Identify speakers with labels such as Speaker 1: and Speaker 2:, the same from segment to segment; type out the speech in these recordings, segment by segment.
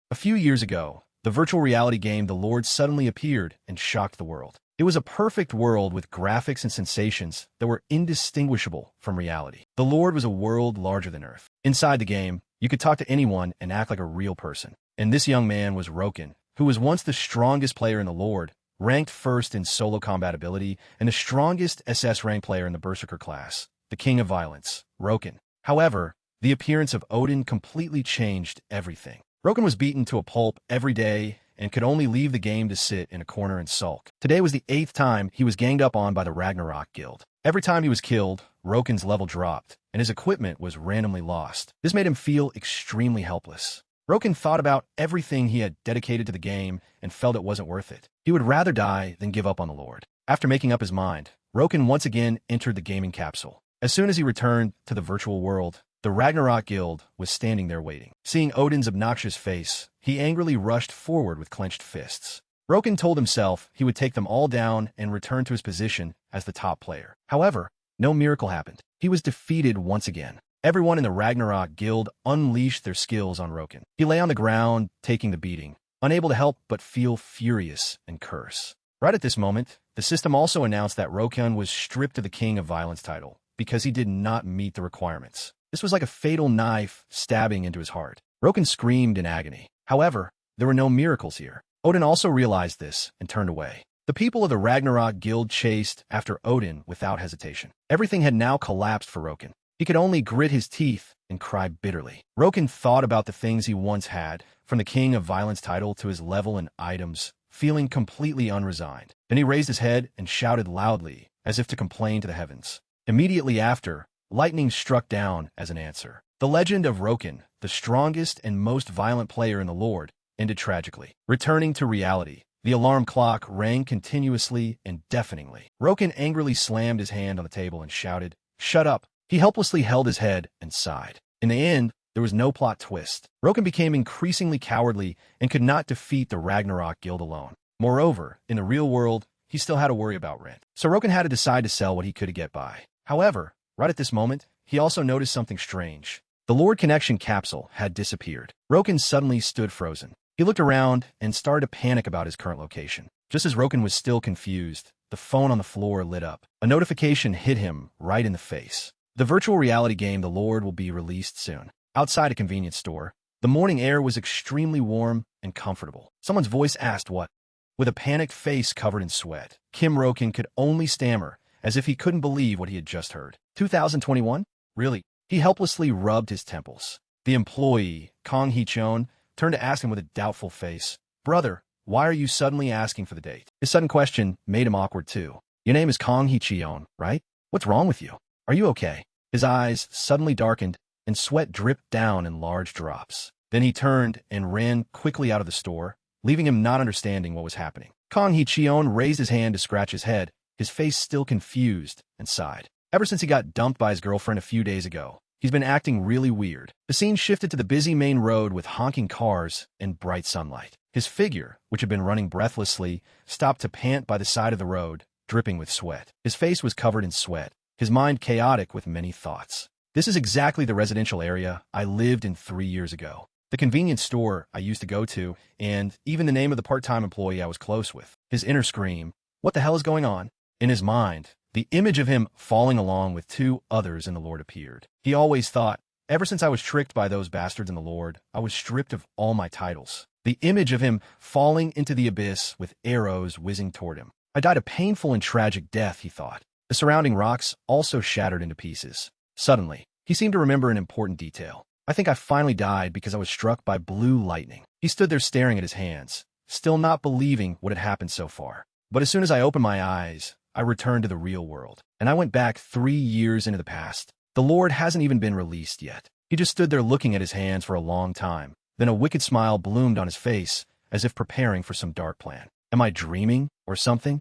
Speaker 1: A few years ago, the virtual reality game The Lord suddenly appeared and shocked the world. It was a perfect world with graphics and sensations that were indistinguishable from reality. The Lord was a world larger than Earth. Inside the game, you could talk to anyone and act like a real person. And this young man was Roken, who was once the strongest player in The Lord, ranked first in solo combat ability, and the strongest SS-Rank player in the Berserker class, the king of violence, Roken. However, the appearance of Odin completely changed everything. Roken was beaten to a pulp every day and could only leave the game to sit in a corner and sulk. Today was the 8th time he was ganged up on by the Ragnarok Guild. Every time he was killed, Roken's level dropped, and his equipment was randomly lost. This made him feel extremely helpless. Roken thought about everything he had dedicated to the game and felt it wasn't worth it. He would rather die than give up on the Lord. After making up his mind, Roken once again entered the gaming capsule. As soon as he returned to the virtual world, the Ragnarok Guild was standing there waiting. Seeing Odin's obnoxious face, he angrily rushed forward with clenched fists. Roken told himself he would take them all down and return to his position as the top player. However, no miracle happened. He was defeated once again. Everyone in the Ragnarok Guild unleashed their skills on Roken. He lay on the ground, taking the beating, unable to help but feel furious and curse. Right at this moment, the system also announced that Roken was stripped of the King of Violence title because he did not meet the requirements. This was like a fatal knife stabbing into his heart. Roken screamed in agony. However, there were no miracles here. Odin also realized this and turned away. The people of the Ragnarok Guild chased after Odin without hesitation. Everything had now collapsed for Roken. He could only grit his teeth and cry bitterly. Roken thought about the things he once had, from the King of Violence title to his level and items, feeling completely unresigned. Then he raised his head and shouted loudly, as if to complain to the heavens. Immediately after, lightning struck down as an answer. The legend of Roken, the strongest and most violent player in the Lord, ended tragically. Returning to reality, the alarm clock rang continuously and deafeningly. Roken angrily slammed his hand on the table and shouted, "Shut up!" He helplessly held his head and sighed. In the end, there was no plot twist. Roken became increasingly cowardly and could not defeat the Ragnarok Guild alone. Moreover, in the real world, he still had to worry about rent. So Roken had to decide to sell what he could to get by. However, right at this moment, he also noticed something strange. The Lord Connection capsule had disappeared. Roken suddenly stood frozen. He looked around and started to panic about his current location. Just as Roken was still confused, the phone on the floor lit up. A notification hit him right in the face. The virtual reality game The Lord will be released soon. Outside a convenience store, the morning air was extremely warm and comfortable. Someone's voice asked what? With a panicked face covered in sweat, Kim Roken could only stammer, as if he couldn't believe what he had just heard. 2021? Really? He helplessly rubbed his temples. The employee, Kong Hee-cheon, turned to ask him with a doubtful face, "Brother, why are you suddenly asking for the date?" His sudden question made him awkward too. "Your name is Kong Hee-cheon, right? What's wrong with you? Are you okay?" His eyes suddenly darkened, and sweat dripped down in large drops. Then he turned and ran quickly out of the store, leaving him not understanding what was happening. Kong Hee-cheon raised his hand to scratch his head, his face still confused, and sighed. Ever since he got dumped by his girlfriend a few days ago, he's been acting really weird. The scene shifted to the busy main road with honking cars and bright sunlight. His figure, which had been running breathlessly, stopped to pant by the side of the road, dripping with sweat. His face was covered in sweat, his mind chaotic with many thoughts. This is exactly the residential area I lived in 3 years ago. The convenience store I used to go to, and even the name of the part-time employee I was close with. His inner scream, "What the hell is going on?" In his mind, the image of him falling along with 2 others in the Lord appeared. He always thought, ever since I was tricked by those bastards in the Lord, I was stripped of all my titles. The image of him falling into the abyss with arrows whizzing toward him. I died a painful and tragic death, he thought. The surrounding rocks also shattered into pieces. Suddenly, he seemed to remember an important detail. I think I finally died because I was struck by blue lightning. He stood there staring at his hands, still not believing what had happened so far. But as soon as I opened my eyes, I returned to the real world, and I went back 3 years into the past. The Lord hasn't even been released yet. He just stood there looking at his hands for a long time. Then a wicked smile bloomed on his face, as if preparing for some dark plan. Am I dreaming or something?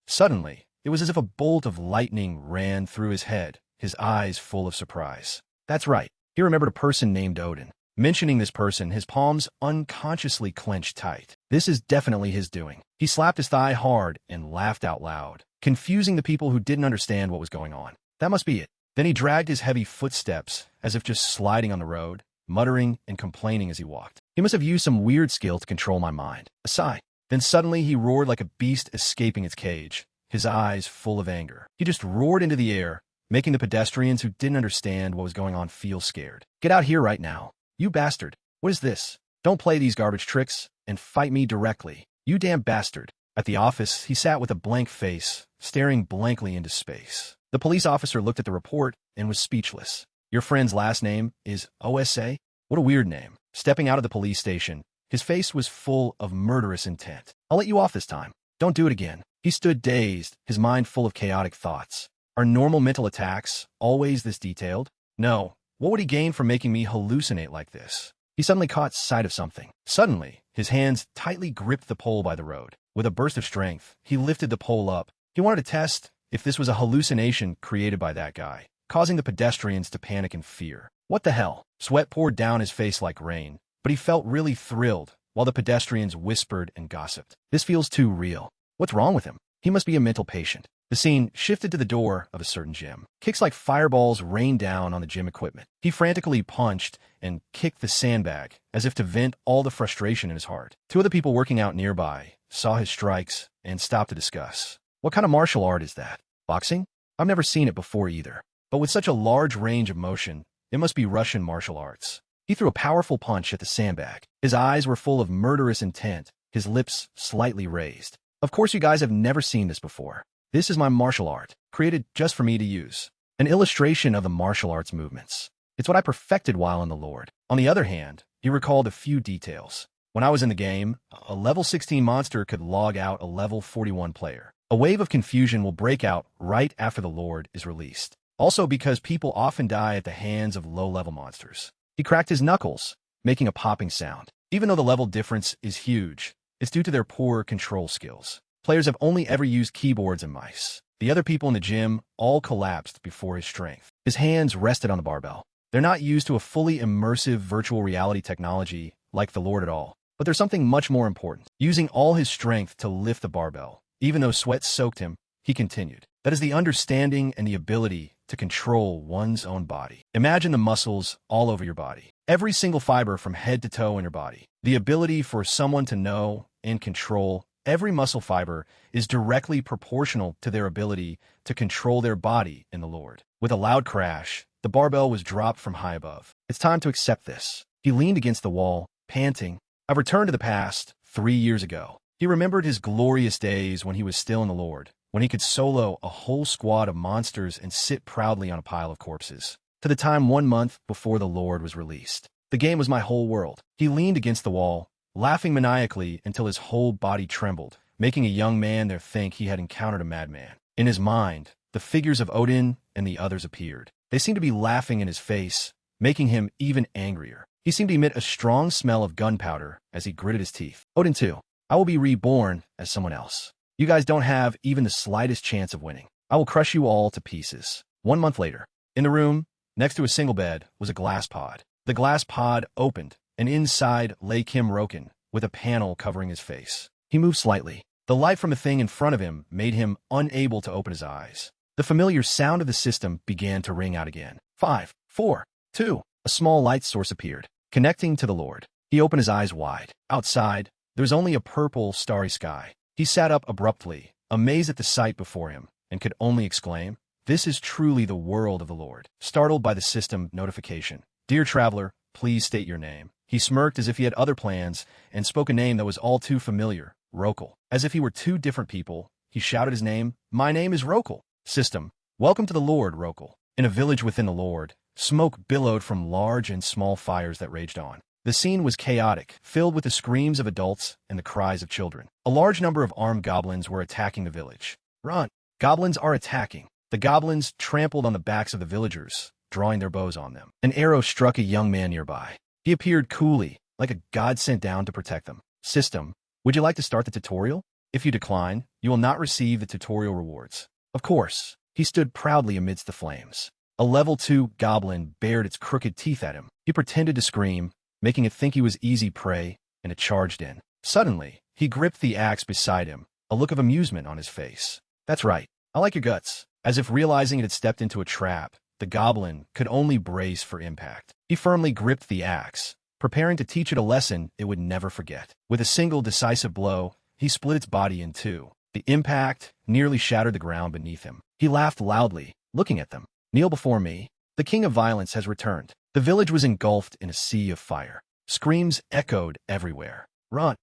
Speaker 1: Suddenly, it was as if a bolt of lightning ran through his head, his eyes full of surprise. That's right. He remembered a person named Odin. Mentioning this person, his palms unconsciously clenched tight. This is definitely his doing. He slapped his thigh hard and laughed out loud, confusing the people who didn't understand what was going on. That must be it. Then he dragged his heavy footsteps, as if just sliding on the road, muttering and complaining as he walked. He must have used some weird skill to control my mind. A sigh. Then suddenly he roared like a beast escaping its cage, his eyes full of anger. He just roared into the air, making the pedestrians who didn't understand what was going on feel scared. Get out here right now. You bastard. What is this? Don't play these garbage tricks and fight me directly. You damn bastard. At the office, he sat with a blank face, staring blankly into space. The police officer looked at the report and was speechless. Your friend's last name is OSA? What a weird name. Stepping out of the police station, his face was full of murderous intent. I'll let you off this time. Don't do it again. He stood dazed, his mind full of chaotic thoughts. Are normal mental attacks always this detailed? No. What would he gain from making me hallucinate like this? He suddenly caught sight of something. Suddenly, his hands tightly gripped the pole by the road. With a burst of strength, he lifted the pole up. He wanted to test if this was a hallucination created by that guy, causing the pedestrians to panic in fear. What the hell? Sweat poured down his face like rain, but he felt really thrilled while the pedestrians whispered and gossiped. This feels too real. What's wrong with him? He must be a mental patient. The scene shifted to the door of a certain gym. Kicks like fireballs rained down on the gym equipment. He frantically punched and kicked the sandbag as if to vent all the frustration in his heart. Two other people working out nearby saw his strikes and stopped to discuss. What kind of martial art is that? Boxing? I've never seen it before either. But with such a large range of motion, it must be Russian martial arts. He threw a powerful punch at the sandbag. His eyes were full of murderous intent, his lips slightly raised. Of course you guys have never seen this before. This is my martial art, created just for me to use. An illustration of the martial arts movements. It's what I perfected while in the Lord. On the other hand, he recalled a few details. When I was in the game, a level 16 monster could log out a level 41 player. A wave of confusion will break out right after the Lord is released. Also because people often die at the hands of low-level monsters. He cracked his knuckles, making a popping sound. Even though the level difference is huge, it's due to their poor control skills. Players have only ever used keyboards and mice. The other people in the gym all collapsed before his strength. His hands rested on the barbell. They're not used to a fully immersive virtual reality technology like the Lord at all. But there's something much more important. Using all his strength to lift the barbell. Even though sweat soaked him, he continued. That is the understanding and the ability to control one's own body. Imagine the muscles all over your body. Every single fiber from head to toe in your body. The ability for someone to know and control every muscle fiber is directly proportional to their ability to control their body in the Lord. With a loud crash, the barbell was dropped from high above. It's time to accept this. He leaned against the wall, panting. I've returned to the past 3 years ago. He remembered his glorious days when he was still in the Lord, when he could solo a whole squad of monsters and sit proudly on a pile of corpses. To the time 1 month before the Lord was released. The game was my whole world. He leaned against the wall, laughing maniacally until his whole body trembled, making a young man there think he had encountered a madman. In his mind, the figures of Odin and the others appeared. They seemed to be laughing in his face, making him even angrier. He seemed to emit a strong smell of gunpowder as he gritted his teeth. Odin too. I will be reborn as someone else. You guys don't have even the slightest chance of winning. I will crush you all to pieces. 1 month later, in the room, next to a single bed, was a glass pod. The glass pod opened, and inside lay Kim Roken, with a panel covering his face. He moved slightly. The light from the thing in front of him made him unable to open his eyes. The familiar sound of the system began to ring out again. 5, 4, 2. A small light source appeared, connecting to the Lord. He opened his eyes wide. Outside, there was only a purple, starry sky. He sat up abruptly, amazed at the sight before him, and could only exclaim, "This is truly the world of the Lord." Startled by the system notification. "Dear traveler, please state your name." He smirked as if he had other plans and spoke a name that was all too familiar, Rokal. As if he were two different people, he shouted his name. "My name is Rokal." System. "Welcome to the Lord, Rokal." In a village within the Lord, smoke billowed from large and small fires that raged on. The scene was chaotic, filled with the screams of adults and the cries of children. A large number of armed goblins were attacking the village. Run! Goblins are attacking. The goblins trampled on the backs of the villagers, drawing their bows on them. An arrow struck a young man nearby. He appeared coolly, like a god sent down to protect them. System. Would you like to start the tutorial? If you decline, you will not receive the tutorial rewards. Of course. He stood proudly amidst the flames. A level 2 goblin bared its crooked teeth at him. He pretended to scream, making it think he was easy prey, and it charged in. Suddenly, he gripped the axe beside him, a look of amusement on his face. "That's right. I like your guts." As if realizing it had stepped into a trap, the goblin could only brace for impact. He firmly gripped the axe, preparing to teach it a lesson it would never forget. With a single decisive blow, he split its body in two. The impact nearly shattered the ground beneath him. He laughed loudly, looking at them. "Kneel before me. The king of violence has returned." The village was engulfed in a sea of fire. Screams echoed everywhere. "Run!"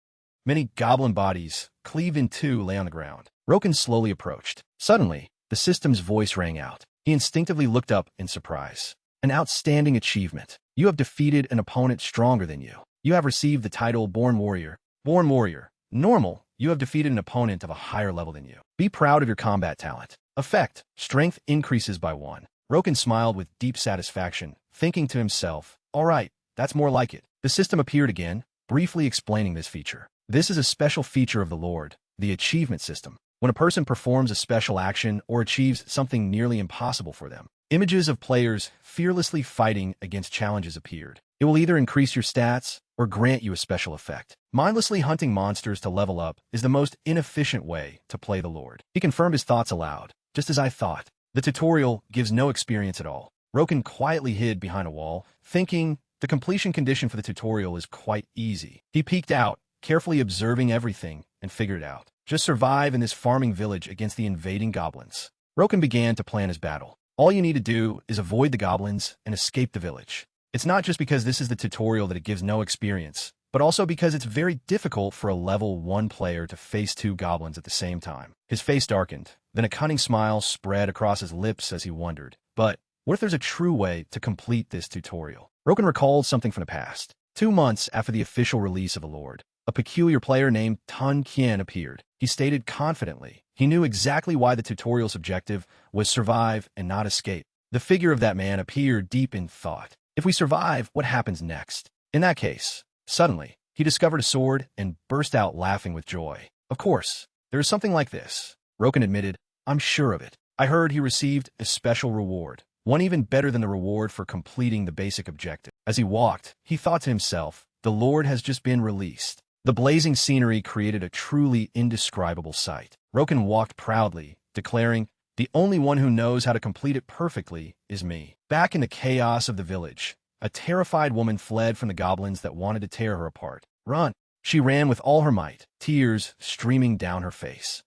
Speaker 1: Many goblin bodies, cleaved in two, lay on the ground. Roken slowly approached. Suddenly, the system's voice rang out. He instinctively looked up in surprise. "An outstanding achievement. You have defeated an opponent stronger than you. You have received the title Born Warrior." Born Warrior. Normal. You have defeated an opponent of a higher level than you. Be proud of your combat talent. Effect. Strength increases by 1. Roken smiled with deep satisfaction, thinking to himself, "All right, that's more like it." The system appeared again, briefly explaining this feature. "This is a special feature of the Lord, the achievement system. When a person performs a special action or achieves something nearly impossible for them, images of players fearlessly fighting against challenges appeared. It will either increase your stats or grant you a special effect. Mindlessly hunting monsters to level up is the most inefficient way to play the Lord." He confirmed his thoughts aloud. "Just as I thought. The tutorial gives no experience at all." Roken quietly hid behind a wall, thinking the completion condition for the tutorial is quite easy. He peeked out, carefully observing everything, and figured it out. Just survive in this farming village against the invading goblins. Roken began to plan his battle. All you need to do is avoid the goblins and escape the village. It's not just because this is the tutorial that it gives no experience, but also because it's very difficult for a level 1 player to face 2 goblins at the same time. His face darkened, then a cunning smile spread across his lips as he wondered, but what if there's a true way to complete this tutorial? Roken recalled something from the past. 2 months after the official release of the Lord, a peculiar player named Tan Qian appeared. He stated confidently he knew exactly why the tutorial's objective was survive and not escape. The figure of that man appeared deep in thought. If we survive, what happens next? In that case, suddenly, he discovered a sword and burst out laughing with joy. "Of course, there is something like this," Roken admitted. "I'm sure of it. I heard he received a special reward, one even better than the reward for completing the basic objective." As he walked, he thought to himself, the Lord has just been released. The blazing scenery created a truly indescribable sight. Roken walked proudly, declaring, "The only one who knows how to complete it perfectly is me." Back in the chaos of the village, a terrified woman fled from the goblins that wanted to tear her apart. "Run!" She ran with all her might, tears streaming down her face.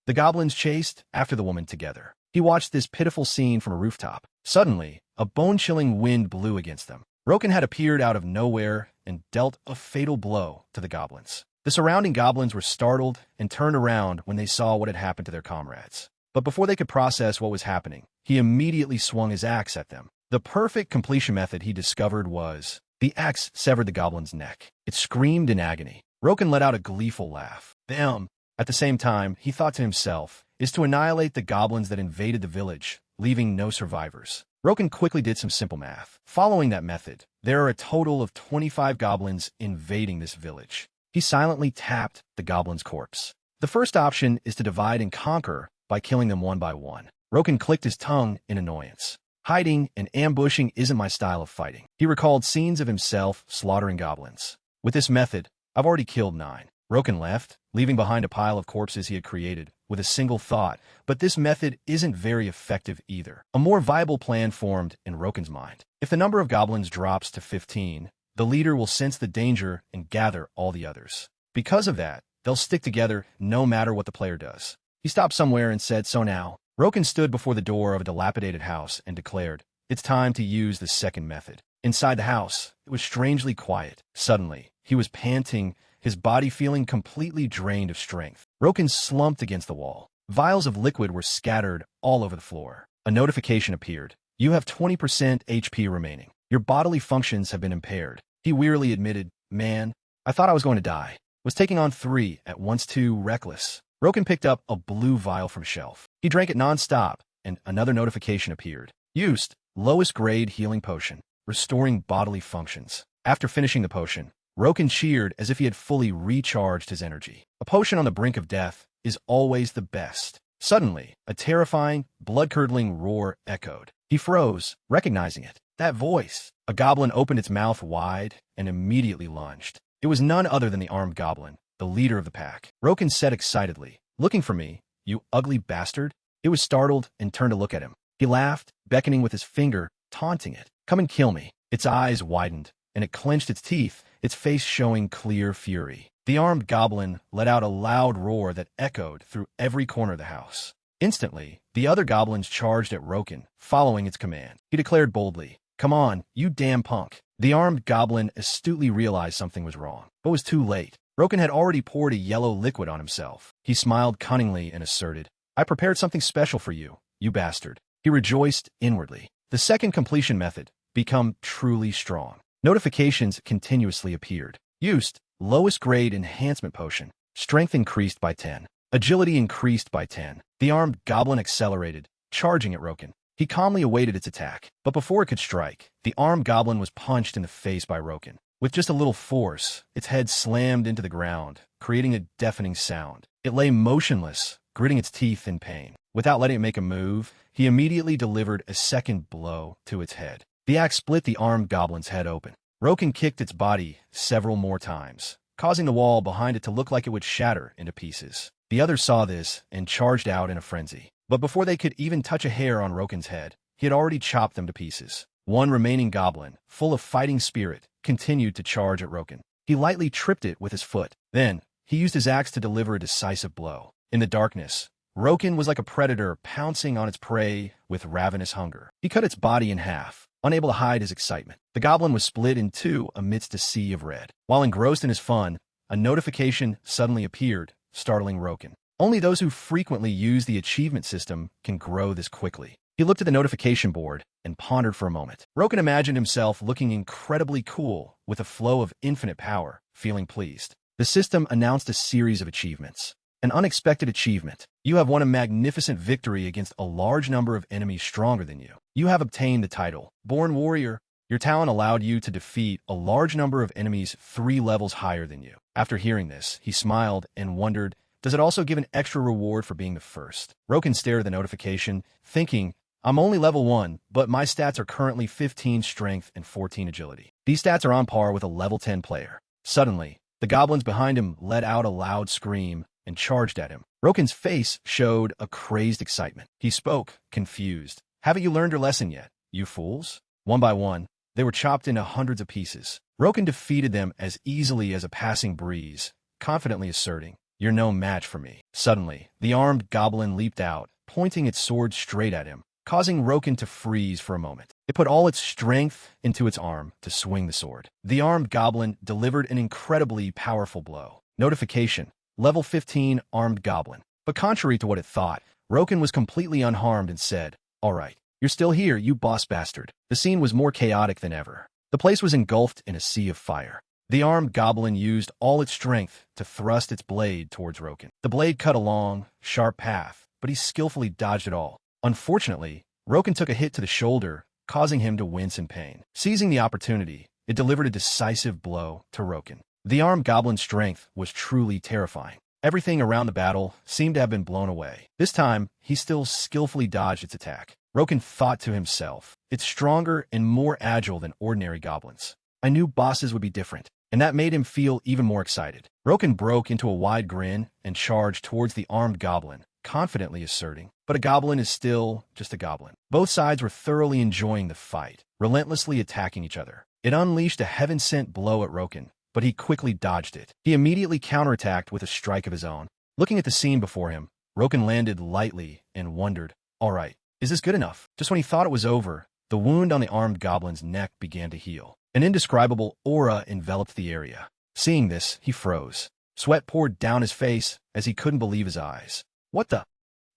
Speaker 1: The goblins chased after the woman together. He watched this pitiful scene from a rooftop. Suddenly, a bone-chilling wind blew against them. Roken had appeared out of nowhere and dealt a fatal blow to the goblins. The surrounding goblins were startled and turned around when they saw what had happened to their comrades. But before they could process what was happening, he immediately swung his axe at them. The perfect completion method he discovered was, the axe severed the goblin's neck. It screamed in agony. Roken let out a gleeful laugh. Them. At the same time, he thought to himself, is to annihilate the goblins that invaded the village, leaving no survivors. Roken quickly did some simple math. Following that method, there are a total of 25 goblins invading this village. He silently tapped the goblin's corpse. The first option is to divide and conquer by killing them one by one. Roken clicked his tongue in annoyance. Hiding and ambushing isn't my style of fighting. He recalled scenes of himself slaughtering goblins. With this method, I've already killed 9. Roken left, leaving behind a pile of corpses he had created, with a single thought, but this method isn't very effective either. A more viable plan formed in Roken's mind. If the number of goblins drops to 15, the leader will sense the danger and gather all the others. Because of that, they'll stick together no matter what the player does. He stopped somewhere and said, "So now." Roken stood before the door of a dilapidated house and declared, "It's time to use the second method." Inside the house, it was strangely quiet. Suddenly, he was panting, his body feeling completely drained of strength. Roken slumped against the wall. Vials of liquid were scattered all over the floor. A notification appeared. "You have 20% HP remaining. Your bodily functions have been impaired." He wearily admitted, "Man, I thought I was going to die. Was taking on 3 at once too reckless." Roken picked up a blue vial from a shelf. He drank it non-stop, and another notification appeared. "Used, lowest grade healing potion, restoring bodily functions." After finishing the potion, Roken cheered as if he had fully recharged his energy. A potion on the brink of death is always the best. Suddenly, a terrifying, blood-curdling roar echoed. He froze, recognizing it. That voice! A goblin opened its mouth wide and immediately lunged. It was none other than the armed goblin, the leader of the pack. Roken said excitedly, "Looking for me, you ugly bastard?" It was startled and turned to look at him. He laughed, beckoning with his finger, taunting it. Come and kill me. Its eyes widened, and it clenched its teeth, its face showing clear fury. The armed goblin let out a loud roar that echoed through every corner of the house. Instantly, the other goblins charged at Roken, following its command. He declared boldly, "Come on, you damn punk." The armed goblin astutely realized something was wrong, but was too late. Roken had already poured a yellow liquid on himself. He smiled cunningly and asserted, "I prepared something special for you, you bastard." He rejoiced inwardly. The second completion method, become truly strong. Notifications continuously appeared. Used, lowest grade enhancement potion. Strength increased by 10. Agility increased by 10. The armed goblin accelerated, charging at Roken. He calmly awaited its attack, but before it could strike, the armed goblin was punched in the face by Roken. With just a little force, its head slammed into the ground, creating a deafening sound. It lay motionless, gritting its teeth in pain. Without letting it make a move, he immediately delivered a second blow to its head. The axe split the armed goblin's head open. Roken kicked its body several more times, causing the wall behind it to look like it would shatter into pieces. The others saw this and charged out in a frenzy. But before they could even touch a hair on Roken's head, he had already chopped them to pieces. One remaining goblin, full of fighting spirit, continued to charge at Roken. He lightly tripped it with his foot. Then, he used his axe to deliver a decisive blow. In the darkness, Roken was like a predator pouncing on its prey with ravenous hunger. He cut its body in half, unable to hide his excitement. The goblin was split in two amidst a sea of red. While engrossed in his fun, a notification suddenly appeared, startling Roken. Only those who frequently use the achievement system can grow this quickly. He looked at the notification board and pondered for a moment. Roken imagined himself looking incredibly cool with a flow of infinite power, feeling pleased. The system announced a series of achievements. An unexpected achievement. You have won a magnificent victory against a large number of enemies stronger than you. You have obtained the title, Born Warrior. Your talent allowed you to defeat a large number of enemies 3 levels higher than you. After hearing this, he smiled and wondered, does it also give an extra reward for being the first? Roken stared at the notification, thinking, I'm only level 1, but my stats are currently 15 strength and 14 agility. These stats are on par with a level 10 player. Suddenly, the goblins behind him let out a loud scream and charged at him. Roken's face showed a crazed excitement. He spoke, confused. Haven't you learned your lesson yet, you fools? One by one, they were chopped into hundreds of pieces. Roken defeated them as easily as a passing breeze, confidently asserting, You're no match for me. Suddenly, the armed goblin leaped out, pointing its sword straight at him, causing Roken to freeze for a moment. It put all its strength into its arm to swing the sword. The armed goblin delivered an incredibly powerful blow. Notification, level 15 armed goblin. But contrary to what it thought, Roken was completely unharmed and said, All right, you're still here, you boss bastard. The scene was more chaotic than ever. The place was engulfed in a sea of fire. The armed goblin used all its strength to thrust its blade towards Roken. The blade cut a long, sharp path, but he skillfully dodged it all. Unfortunately, Roken took a hit to the shoulder, causing him to wince in pain. Seizing the opportunity, it delivered a decisive blow to Roken. The armed goblin's strength was truly terrifying. Everything around the battle seemed to have been blown away. This time, he still skillfully dodged its attack. Roken thought to himself, it's stronger and more agile than ordinary goblins. I knew bosses would be different, and that made him feel even more excited. Roken broke into a wide grin and charged towards the armed goblin, confidently asserting, but a goblin is still just a goblin. Both sides were thoroughly enjoying the fight, relentlessly attacking each other. It unleashed a heaven-sent blow at Roken, but he quickly dodged it. He immediately counterattacked with a strike of his own. Looking at the scene before him, Roken landed lightly and wondered, all right, is this good enough? Just when he thought it was over, the wound on the armed goblin's neck began to heal. An indescribable aura enveloped the area. Seeing this, he froze. Sweat poured down his face as he couldn't believe his eyes. What the?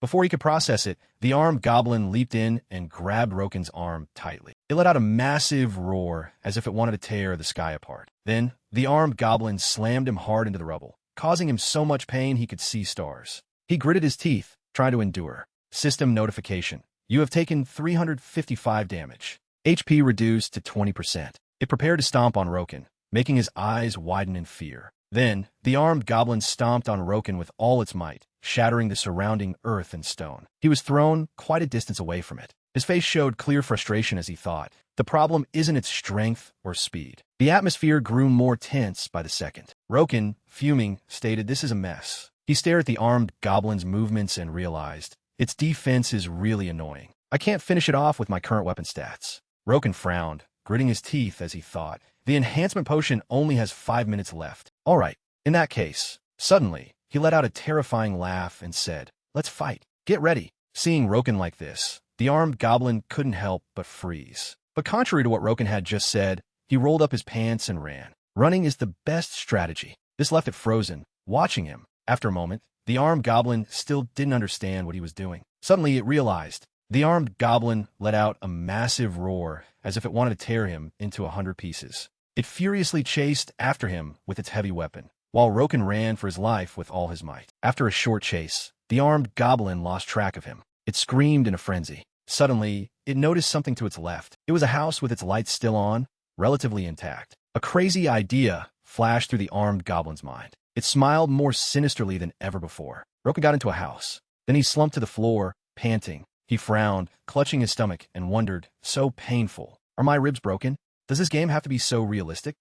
Speaker 1: Before he could process it, the armed goblin leaped in and grabbed Roken's arm tightly. It let out a massive roar as if it wanted to tear the sky apart. Then, the armed goblin slammed him hard into the rubble, causing him so much pain he could see stars. He gritted his teeth, trying to endure. System notification. You have taken 355 damage. HP reduced to 20%. It prepared to stomp on Roken, making his eyes widen in fear. Then, the armed goblin stomped on Roken with all its might, shattering the surrounding earth and stone. He was thrown quite a distance away from it. His face showed clear frustration as he thought, the problem isn't its strength or speed. The atmosphere grew more tense by the second. Roken, fuming, stated, This is a mess. He stared at the armed goblin's movements and realized, its defense is really annoying. I can't finish it off with my current weapon stats. Roken frowned, gritting his teeth as he thought. The enhancement potion only has 5 minutes left. All right, in that case. Suddenly, he let out a terrifying laugh and said, let's fight. Get ready. Seeing Roken like this, the armed goblin couldn't help but freeze. But contrary to what Roken had just said, he rolled up his pants and ran. Running is the best strategy. This left it frozen, watching him. After a moment, the armed goblin still didn't understand what he was doing. Suddenly, it realized. The armed goblin let out a massive roar as if it wanted to tear him into 100 pieces. It furiously chased after him with its heavy weapon, while Roken ran for his life with all his might. After a short chase, the armed goblin lost track of him. It screamed in a frenzy. Suddenly, it noticed something to its left. It was a house with its lights still on, relatively intact. A crazy idea flashed through the armed goblin's mind. It smiled more sinisterly than ever before. Roken got into a house. Then he slumped to the floor, panting. He frowned, clutching his stomach, and wondered, so painful. Are my ribs broken? Does this game have to be so realistic?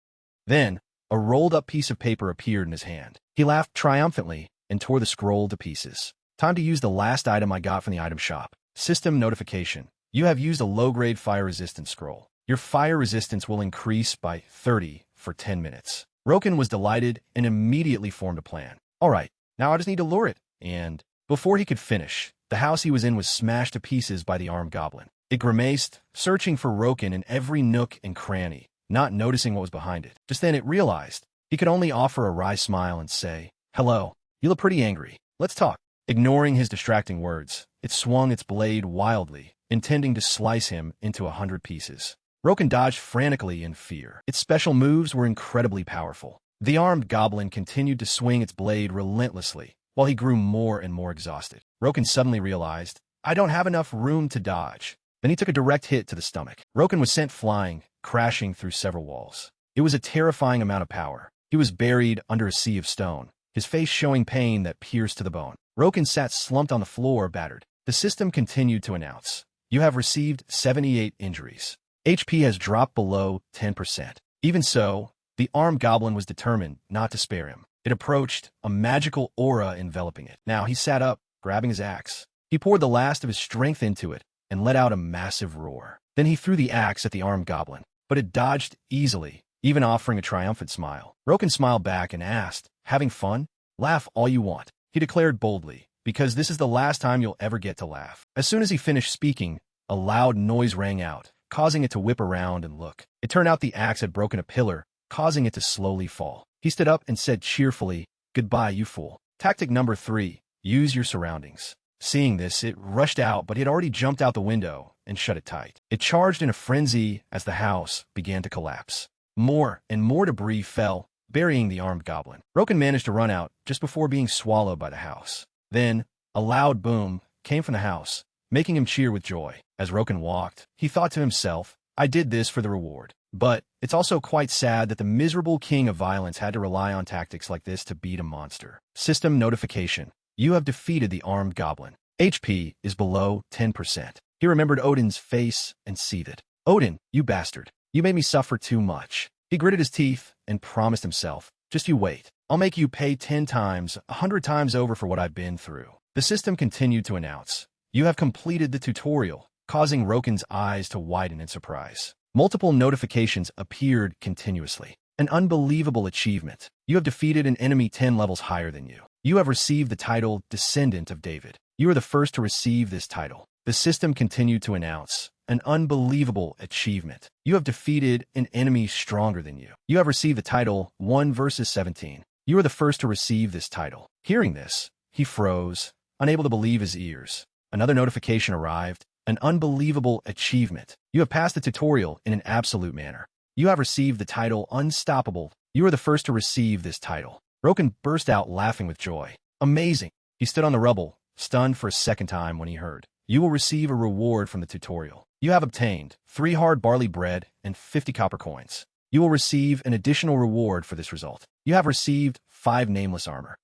Speaker 1: Then, a rolled-up piece of paper appeared in his hand. He laughed triumphantly and tore the scroll to pieces. Time to use the last item I got from the item shop. System notification. You have used a low-grade fire resistance scroll. Your fire resistance will increase by 30 for 10 minutes. Roken was delighted and immediately formed a plan. All right, now I just need to lure it. And before he could finish, the house he was in was smashed to pieces by the armed goblin. It grimaced, searching for Roken in every nook and cranny, not noticing what was behind it. Just then it realized he could only offer a wry smile and say, hello, you look pretty angry. Let's talk. Ignoring his distracting words, it swung its blade wildly, intending to slice him into 100 pieces. Roken dodged frantically in fear. Its special moves were incredibly powerful. The armed goblin continued to swing its blade relentlessly, while he grew more and more exhausted. Roken suddenly realized, I don't have enough room to dodge. Then he took a direct hit to the stomach. Roken was sent flying, crashing through several walls. It was a terrifying amount of power. He was buried under a sea of stone, his face showing pain that pierced to the bone. Roken sat slumped on the floor, battered. The system continued to announce, you have received 78 injuries. HP has dropped below 10%. Even so, the armed goblin was determined not to spare him. It approached, a magical aura enveloping it. Now he sat up, grabbing his axe. He poured the last of his strength into it and let out a massive roar. Then he threw the axe at the armed goblin, but it dodged easily, even offering a triumphant smile. Roken smiled back and asked, having fun? Laugh all you want, he declared boldly, because this is the last time you'll ever get to laugh. As soon as he finished speaking, a loud noise rang out, causing it to whip around and look. It turned out the axe had broken a pillar, causing it to slowly fall. He stood up and said cheerfully, goodbye, you fool. Tactic number 3, use your surroundings. Seeing this, it rushed out, but it had already jumped out the window and shut it tight. It charged in a frenzy as the house began to collapse. More and more debris fell, burying the armed goblin. Roken managed to run out just before being swallowed by the house. Then, a loud boom came from the house, making him cheer with joy. As Roken walked, he thought to himself, I did this for the reward. But it's also quite sad that the miserable king of violence had to rely on tactics like this to beat a monster. System notification. You have defeated the armed goblin. HP is below 10%. He remembered Odin's face and seethed. Odin, you bastard. You made me suffer too much. He gritted his teeth and promised himself, just you wait. I'll make you pay 10 times, 100 times over for what I've been through. The system continued to announce, you have completed the tutorial, causing Roken's eyes to widen in surprise. Multiple notifications appeared continuously. An unbelievable achievement. You have defeated an enemy 10 levels higher than you. You have received the title Descendant of David. You are the first to receive this title. The system continued to announce, an unbelievable achievement. You have defeated an enemy stronger than you. You have received the title 1 versus 17. You are the first to receive this title. Hearing this, he froze, unable to believe his ears. Another notification arrived, an unbelievable achievement. You have passed the tutorial in an absolute manner. You have received the title Unstoppable. You are the first to receive this title. Roken burst out laughing with joy. Amazing. He stood on the rubble, stunned for a second time when he heard, you will receive a reward from the tutorial. You have obtained 3 hard barley bread and 50 copper coins. You will receive an additional reward for this result. You have received 5 nameless armor.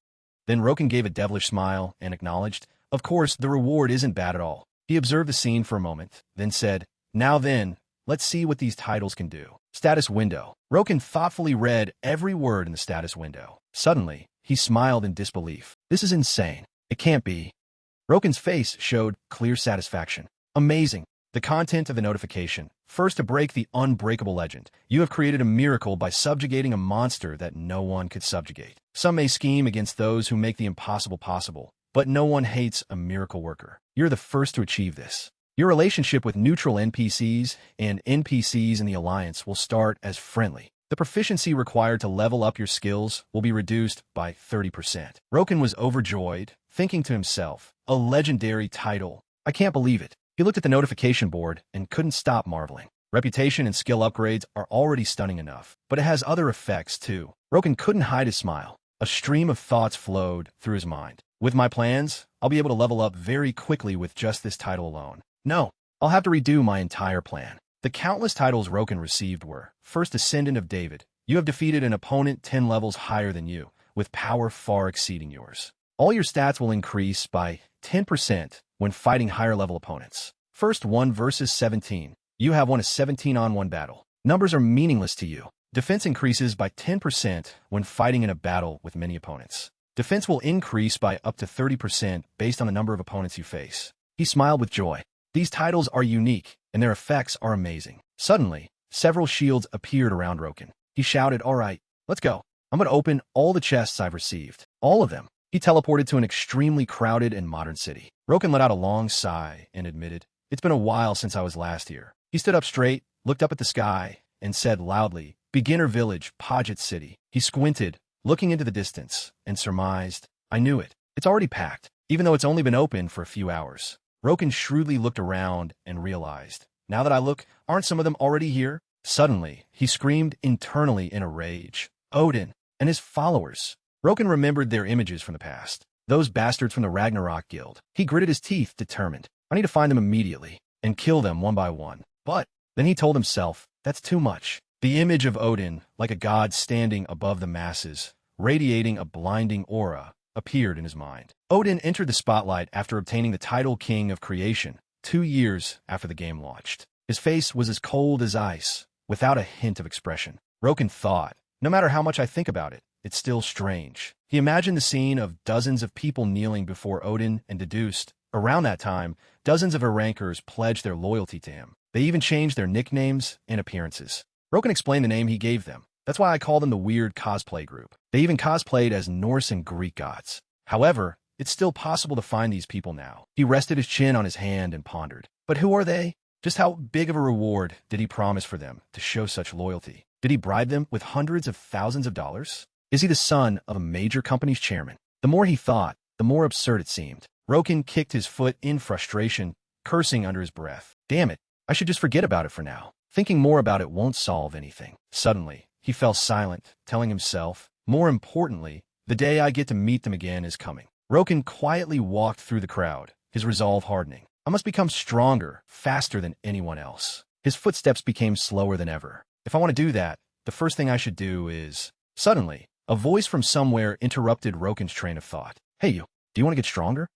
Speaker 1: Then Roken gave a devilish smile and acknowledged, of course, the reward isn't bad at all. He observed the scene for a moment, then said, now then, let's see what these titles can do. Status window. Roken thoughtfully read every word in the status window. Suddenly, he smiled in disbelief. This is insane. It can't be. Roken's face showed clear satisfaction. Amazing. The content of the notification. First, to break the unbreakable legend. You have created a miracle by subjugating a monster that no one could subjugate. Some may scheme against those who make the impossible possible, but no one hates a miracle worker. You're the first to achieve this. Your relationship with neutral NPCs and NPCs in the Alliance will start as friendly. The proficiency required to level up your skills will be reduced by 30%. Roken was overjoyed, thinking to himself, a legendary title. I can't believe it. He looked at the notification board and couldn't stop marveling. Reputation and skill upgrades are already stunning enough, but it has other effects too. Roken couldn't hide his smile. A stream of thoughts flowed through his mind. With my plans, I'll be able to level up very quickly with just this title alone. No, I'll have to redo my entire plan. The countless titles Roken received were, First Descendant of David. You have defeated an opponent 10 levels higher than you, with power far exceeding yours. All your stats will increase by 10% when fighting higher-level opponents. First 1 versus 17. You have won a 17-on-1 battle. Numbers are meaningless to you. Defense increases by 10% when fighting in a battle with many opponents. Defense will increase by up to 30% based on the number of opponents you face. He smiled with joy. These titles are unique, and their effects are amazing. Suddenly, several shields appeared around Roken. He shouted, "All right, let's go. I'm going to open all the chests I've received. All of them." He teleported to an extremely crowded and modern city. Roken let out a long sigh and admitted, "It's been a while since I was last here." He stood up straight, looked up at the sky, and said loudly, "Beginner Village, Paget City." He squinted, looking into the distance, and surmised, "I knew it. It's already packed, even though it's only been open for a few hours." Roken shrewdly looked around and realized, "Now that I look, aren't some of them already here?" Suddenly, he screamed internally in a rage. Odin and his followers. Roken remembered their images from the past. Those bastards from the Ragnarok Guild. He gritted his teeth, determined. I need to find them immediately and kill them one by one. But then he told himself, that's too much. The image of Odin, like a god standing above the masses, radiating a blinding aura, appeared in his mind. Odin entered the spotlight after obtaining the title King of Creation, 2 years after the game launched. His face was as cold as ice, without a hint of expression. Roken thought, no matter how much I think about it, it's still strange. He imagined the scene of dozens of people kneeling before Odin and deduced, around that time, dozens of rankers pledged their loyalty to him. They even changed their nicknames and appearances. Roken explained the name he gave them. That's why I call them the weird cosplay group. They even cosplayed as Norse and Greek gods. However, it's still possible to find these people now. He rested his chin on his hand and pondered. But who are they? Just how big of a reward did he promise for them to show such loyalty? Did he bribe them with hundreds of thousands of dollars? Is he the son of a major company's chairman? The more he thought, the more absurd it seemed. Roken kicked his foot in frustration, cursing under his breath. Damn it, I should just forget about it for now. Thinking more about it won't solve anything. Suddenly, he fell silent, telling himself, more importantly, the day I get to meet them again is coming. Roken quietly walked through the crowd, his resolve hardening. I must become stronger, faster than anyone else. His footsteps became slower than ever. If I want to do that, the first thing I should do is... Suddenly, a voice from somewhere interrupted Roken's train of thought. Hey you, do you want to get stronger?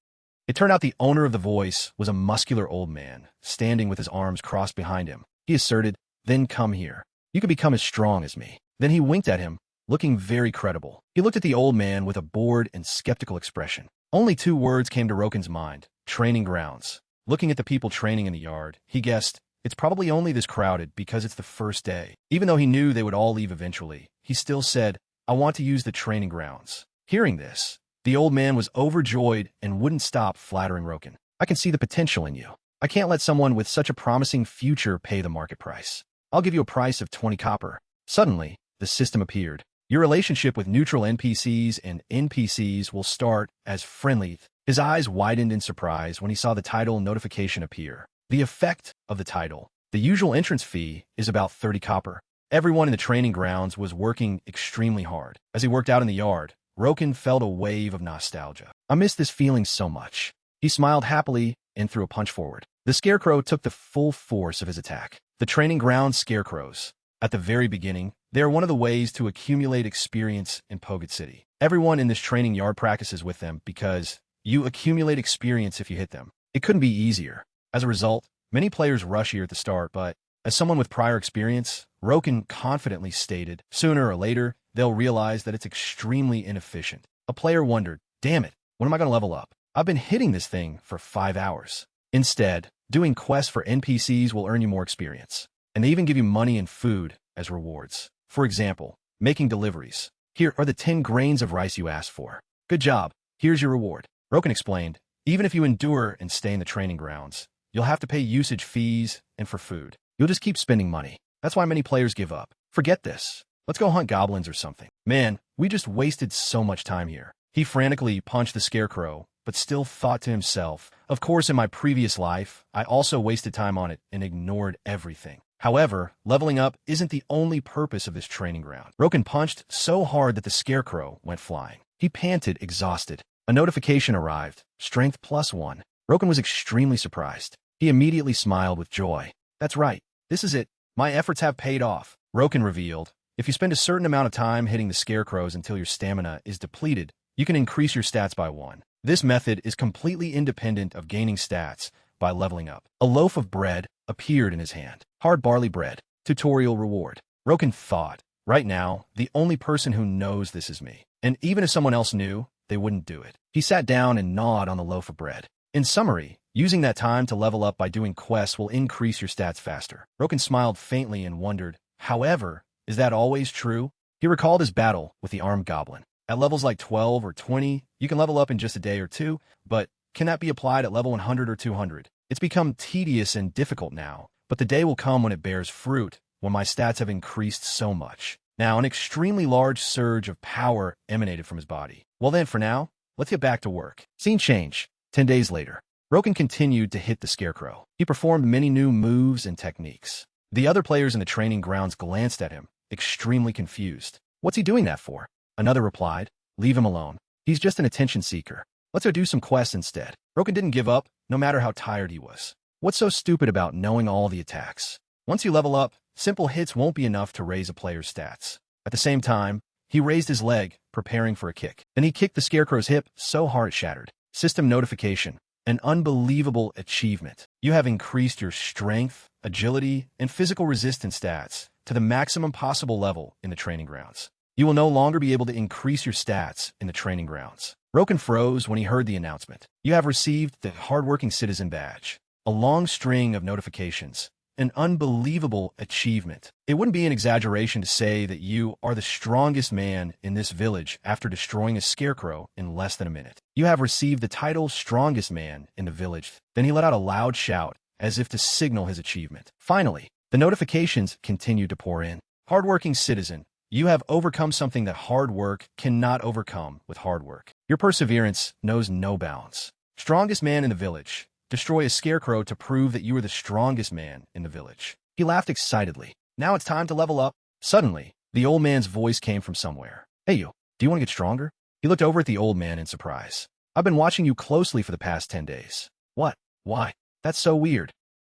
Speaker 1: It turned out the owner of the voice was a muscular old man, standing with his arms crossed behind him. He asserted, then come here. You could become as strong as me. Then he winked at him, looking very credible. He looked at the old man with a bored and skeptical expression. Only 2 words came to Roken's mind, training grounds. Looking at the people training in the yard, he guessed, it's probably only this crowded because it's the first day. Even though he knew they would all leave eventually, he still said, I want to use the training grounds. Hearing this, the old man was overjoyed and wouldn't stop flattering Roken. I can see the potential in you. I can't let someone with such a promising future pay the market price. I'll give you a price of 20 copper. Suddenly, the system appeared. Your relationship with neutral NPCs and NPCs will start as friendly. His eyes widened in surprise when he saw the title notification appear. The effect of the title. The usual entrance fee is about 30 copper. Everyone in the training grounds was working extremely hard. As he worked out in the yard, Roken felt a wave of nostalgia. I miss this feeling so much. He smiled happily and threw a punch forward. The scarecrow took the full force of his attack. The training ground scarecrows. At the very beginning, they are one of the ways to accumulate experience in Paget City. Everyone in this training yard practices with them because you accumulate experience if you hit them. It couldn't be easier. As a result, many players rush here at the start, but as someone with prior experience, Roken confidently stated, sooner or later, they'll realize that it's extremely inefficient. A player wondered, damn it, when am I going to level up? I've been hitting this thing for 5 hours. Instead, doing quests for NPCs will earn you more experience. And they even give you money and food as rewards. For example, making deliveries. Here are the 10 grains of rice you asked for. Good job. Here's your reward. Roken explained, even if you endure and stay in the training grounds, you'll have to pay usage fees and for food. You'll just keep spending money. That's why many players give up. Forget this. Let's go hunt goblins or something. Man, we just wasted so much time here. He frantically punched the scarecrow, but still thought to himself, of course in my previous life, I also wasted time on it and ignored everything. However, leveling up isn't the only purpose of this training ground. Roken punched so hard that the scarecrow went flying. He panted, exhausted. A notification arrived. Strength +1. Roken was extremely surprised. He immediately smiled with joy. That's right. This is it. My efforts have paid off. Roken revealed, if you spend a certain amount of time hitting the scarecrows until your stamina is depleted, you can increase your stats by 1. This method is completely independent of gaining stats by leveling up. A loaf of bread appeared in his hand. Hard barley bread. Tutorial reward. Roken thought, right now, the only person who knows this is me. And even if someone else knew, they wouldn't do it. He sat down and gnawed on the loaf of bread. In summary, using that time to level up by doing quests will increase your stats faster. Roken smiled faintly and wondered, however, is that always true? He recalled his battle with the armed goblin. At levels like 12 or 20, you can level up in just a day or two, but can that be applied at level 100 or 200? It's become tedious and difficult now, but the day will come when it bears fruit, when my stats have increased so much. Now, an extremely large surge of power emanated from his body. Well then, for now, let's get back to work. Scene change. 10 days later, Roken continued to hit the scarecrow. He performed many new moves and techniques. The other players in the training grounds glanced at him, extremely confused. What's he doing that for? Another replied, leave him alone. He's just an attention seeker. Let's go do some quests instead. Roken didn't give up, no matter how tired he was. What's so stupid about knowing all the attacks? Once you level up, simple hits won't be enough to raise a player's stats. At the same time, he raised his leg, preparing for a kick. Then he kicked the scarecrow's hip so hard it shattered. System notification. An unbelievable achievement. You have increased your strength, agility, and physical resistance stats to the maximum possible level in the training grounds. You will no longer be able to increase your stats in the training grounds. Roken froze when he heard the announcement. You have received the Hardworking Citizen Badge. A long string of notifications. An unbelievable achievement. It wouldn't be an exaggeration to say that you are the strongest man in this village after destroying a scarecrow in less than a minute. You have received the title Strongest Man in the village. Then he let out a loud shout, as if to signal his achievement. Finally, the notifications continued to pour in. Hardworking Citizen, you have overcome something that hard work cannot overcome with hard work. Your perseverance knows no bounds. Strongest Man in the village. Destroy a scarecrow to prove that you are the strongest man in the village. He laughed excitedly. Now it's time to level up. Suddenly, the old man's voice came from somewhere. Hey you, do you want to get stronger? He looked over at the old man in surprise. I've been watching you closely for the past 10 days. What? Why? That's so weird.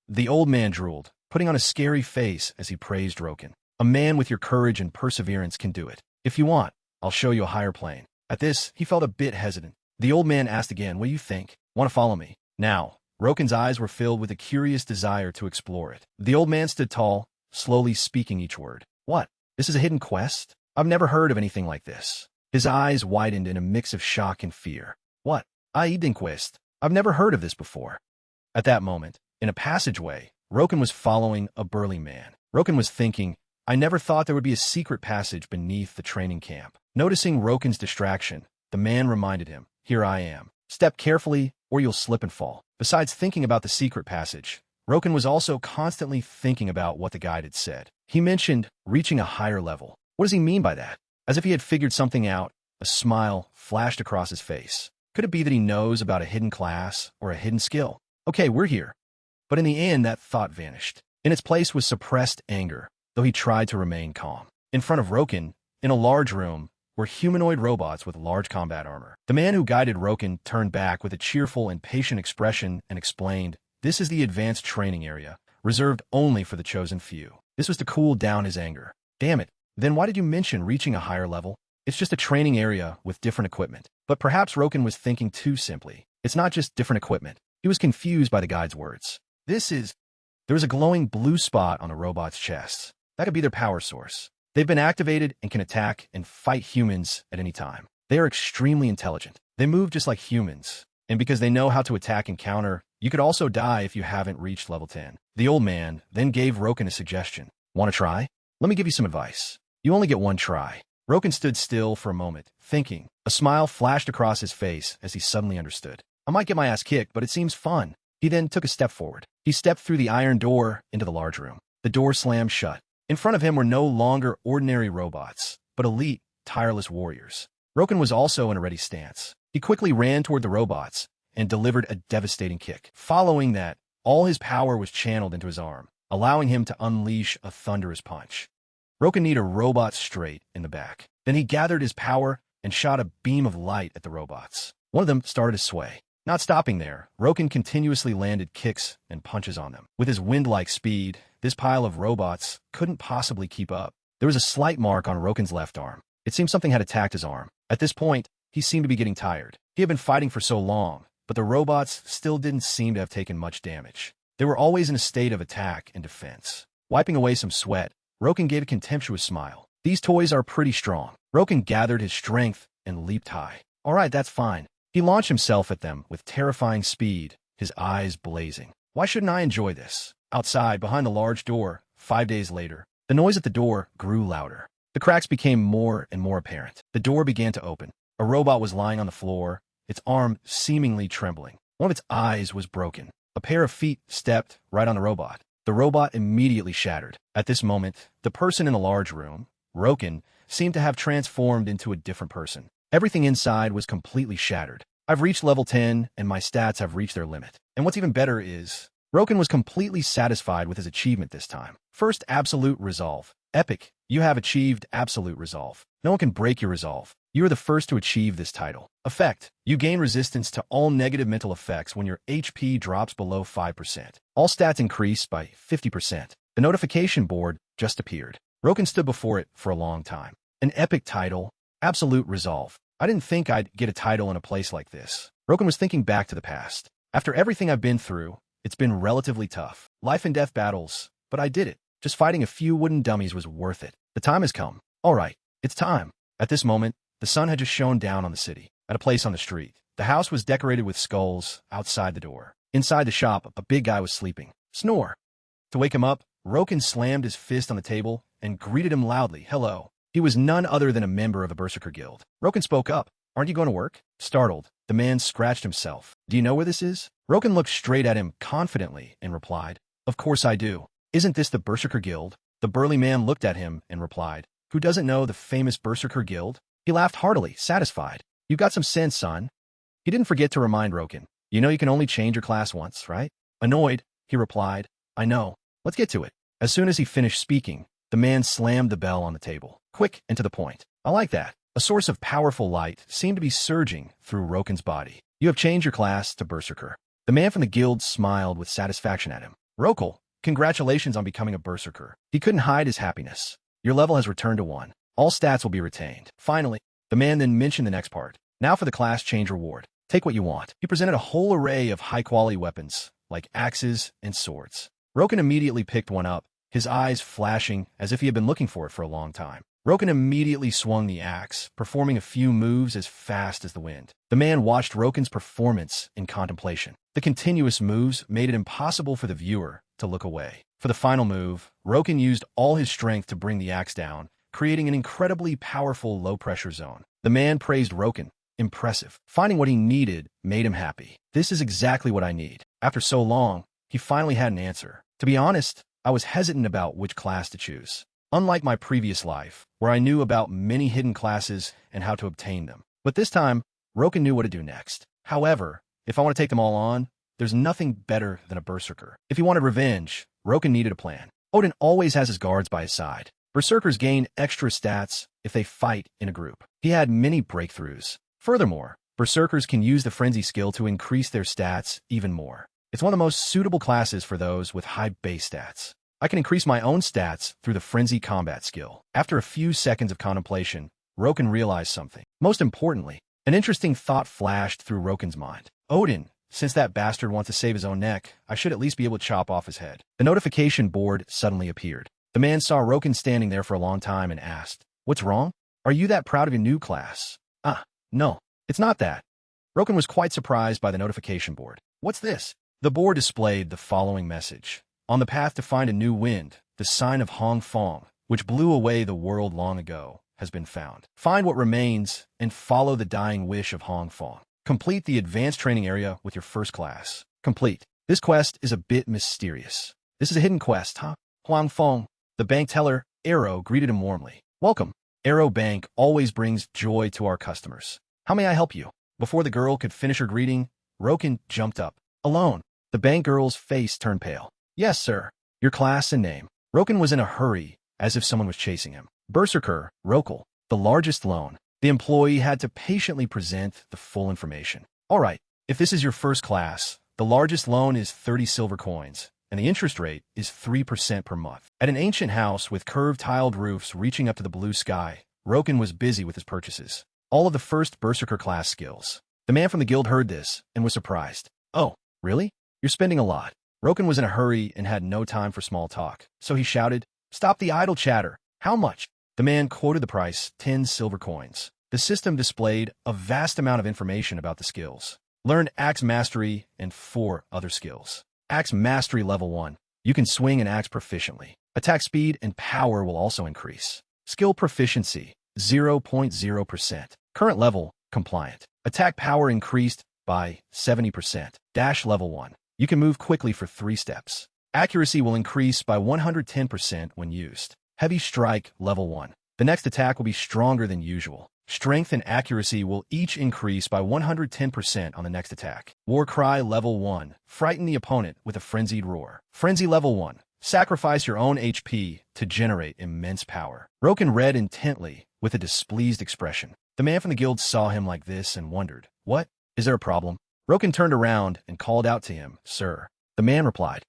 Speaker 1: The old man drooled, putting on a scary face as he praised Roken. A man with your courage and perseverance can do it. If you want, I'll show you a higher plane. At this, he felt a bit hesitant. The old man asked again, what do you think? Want to follow me? Now, Roken's eyes were filled with a curious desire to explore it. The old man stood tall, slowly speaking each word. What? This is a hidden quest? I've never heard of anything like this. His eyes widened in a mix of shock and fear. What? A hidden quest? I've never heard of this before. At that moment, in a passageway, Roken was following a burly man. Roken was thinking, I never thought there would be a secret passage beneath the training camp. Noticing Roken's distraction, the man reminded him, here I am. Step carefully or you'll slip and fall. Besides thinking about the secret passage, Roken was also constantly thinking about what the guide had said. He mentioned reaching a higher level. What does he mean by that? As if he had figured something out, a smile flashed across his face. Could it be that he knows about a hidden class or a hidden skill? Okay, we're here. But in the end, that thought vanished. In its place was suppressed anger, though he tried to remain calm. In front of Roken, in a large room, were humanoid robots with large combat armor. The man who guided Roken turned back with a cheerful and patient expression and explained, this is the advanced training area, reserved only for the chosen few. This was to cool down his anger. Damn it, then why did you mention reaching a higher level? It's just a training area with different equipment. But perhaps Roken was thinking too simply. It's not just different equipment. He was confused by the guide's words. There was a glowing blue spot on a robot's chest. That could be their power source. They've been activated and can attack and fight humans at any time. They are extremely intelligent. They move just like humans. And because they know how to attack and counter, You could also die if you haven't reached level 10. The old man then gave Roken a suggestion. Want to try? Let me give you some advice. You only get one try. Roken stood still for a moment, thinking. A smile flashed across his face as he suddenly understood. I might get my ass kicked, but it seems fun. He then took a step forward. He stepped through the iron door into the large room. The door slammed shut. In front of him were no longer ordinary robots, but elite, tireless warriors. Roken was also in a ready stance. He quickly ran toward the robots and delivered a devastating kick. Following that, all his power was channeled into his arm, allowing him to unleash a thunderous punch. Roken kneed a robot straight in the back. Then he gathered his power and shot a beam of light at the robots. One of them started to sway. Not stopping there, Roken continuously landed kicks and punches on them. With his wind-like speed, this pile of robots couldn't possibly keep up. There was a slight mark on Roken's left arm. It seemed something had attacked his arm. At this point, he seemed to be getting tired. He had been fighting for so long, but the robots still didn't seem to have taken much damage. They were always in a state of attack and defense. Wiping away some sweat, Roken gave a contemptuous smile. These toys are pretty strong. Roken gathered his strength and leaped high. All right, that's fine. He launched himself at them with terrifying speed, his eyes blazing. Why shouldn't I enjoy this? Outside, behind the large door, 5 days later, the noise at the door grew louder. The cracks became more and more apparent. The door began to open. A robot was lying on the floor, its arm seemingly trembling. One of its eyes was broken. A pair of feet stepped right on the robot. The robot immediately shattered. At this moment, the person in the large room, Roken, seemed to have transformed into a different person. Everything inside was completely shattered. I've reached level 10, and my stats have reached their limit. And what's even better is, Roken was completely satisfied with his achievement this time. First, absolute resolve. Epic, you have achieved absolute resolve. No one can break your resolve. You are the first to achieve this title. Effect, you gain resistance to all negative mental effects when your HP drops below 5%. All stats increase by 50%. The notification board just appeared. Roken stood before it for a long time. An epic title, absolute resolve. I didn't think I'd get a title in a place like this. Roken was thinking back to the past. After everything I've been through, it's been relatively tough. Life and death battles, but I did it. Just fighting a few wooden dummies was worth it. The time has come. All right, it's time. At this moment, the sun had just shone down on the city. At a place on the street, the house was decorated with skulls outside the door. Inside the shop, a big guy was sleeping. Snore. To wake him up, Roken slammed his fist on the table and greeted him loudly. Hello. He was none other than a member of the Berserker Guild. Roken spoke up. Aren't you going to work? Startled, the man scratched himself. Do you know where this is? Roken looked straight at him confidently and replied, Of course I do. Isn't this the Berserker Guild? The burly man looked at him and replied, Who doesn't know the famous Berserker Guild? He laughed heartily, satisfied. You got some sense, son. He didn't forget to remind Roken. You know you can only change your class once, right? Annoyed, he replied, I know. Let's get to it. As soon as he finished speaking, the man slammed the bell on the table. Quick and to the point. I like that. A source of powerful light seemed to be surging through Roken's body. You have changed your class to Berserker. The man from the guild smiled with satisfaction at him. Roken, congratulations on becoming a Berserker. He couldn't hide his happiness. Your level has returned to 1. All stats will be retained. Finally, the man then mentioned the next part. Now for the class change reward. Take what you want. He presented a whole array of high-quality weapons, like axes and swords. Roken immediately picked one up, his eyes flashing as if he had been looking for it for a long time. Roken immediately swung the axe, performing a few moves as fast as the wind. The man watched Roken's performance in contemplation. The continuous moves made it impossible for the viewer to look away. For the final move, Roken used all his strength to bring the axe down, creating an incredibly powerful low-pressure zone. The man praised Roken. Impressive. Finding what he needed made him happy. This is exactly what I need. After so long, he finally had an answer. To be honest, I was hesitant about which class to choose. Unlike my previous life, where I knew about many hidden classes and how to obtain them. But this time, Roken knew what to do next. However, if I want to take them all on, there's nothing better than a Berserker. If he wanted revenge, Roken needed a plan. Odin always has his guards by his side. Berserkers gain extra stats if they fight in a group. He had many breakthroughs. Furthermore, Berserkers can use the Frenzy skill to increase their stats even more. It's one of the most suitable classes for those with high base stats. I can increase my own stats through the Frenzy combat skill. After a few seconds of contemplation, Roken realized something. Most importantly, an interesting thought flashed through Roken's mind. Odin, since that bastard wants to save his own neck, I should at least be able to chop off his head. The notification board suddenly appeared. The man saw Roken standing there for a long time and asked, What's wrong? Are you that proud of your new class? No, it's not that. Roken was quite surprised by the notification board. What's this? The board displayed the following message. On the path to find a new wind, the sign of Hong Fong, which blew away the world long ago, has been found. Find what remains and follow the dying wish of Hong Fong. Complete the advanced training area with your first class. Complete. This quest is a bit mysterious. This is a hidden quest, huh? Hong Fong. The bank teller, Enro, greeted him warmly. Welcome. Enro Bank always brings joy to our customers. How may I help you? Before the girl could finish her greeting, Roken jumped up. Alone. The bank girl's face turned pale. Yes, sir. Your class and name. Roken was in a hurry, as if someone was chasing him. Berserker, Rokel, the largest loan. The employee had to patiently present the full information. All right, if this is your first class, the largest loan is 30 silver coins, and the interest rate is 3% per month. At an ancient house with curved tiled roofs reaching up to the blue sky, Roken was busy with his purchases. All of the first Berserker class skills. The man from the guild heard this and was surprised. Oh, really? You're spending a lot. Roken was in a hurry and had no time for small talk, so he shouted, Stop the idle chatter. How much? The man quoted the price, 10 silver coins. The system displayed a vast amount of information about the skills. Learn Axe Mastery and 4 other skills. Axe Mastery Level 1. You can swing an axe proficiently. Attack speed and power will also increase. Skill Proficiency, 0.0%. Current level, Compliant. Attack power increased by 70%. Dash Level 1. You can move quickly for 3 steps. Accuracy will increase by 110% when used. Heavy Strike Level 1. The next attack will be stronger than usual. Strength and accuracy will each increase by 110% on the next attack. War Cry Level 1. Frighten the opponent with a frenzied roar. Frenzy Level 1. Sacrifice your own HP to generate immense power. Roken read intently with a displeased expression. The man from the guild saw him like this and wondered, What? Is there a problem? Roken turned around and called out to him, Sir. The man replied.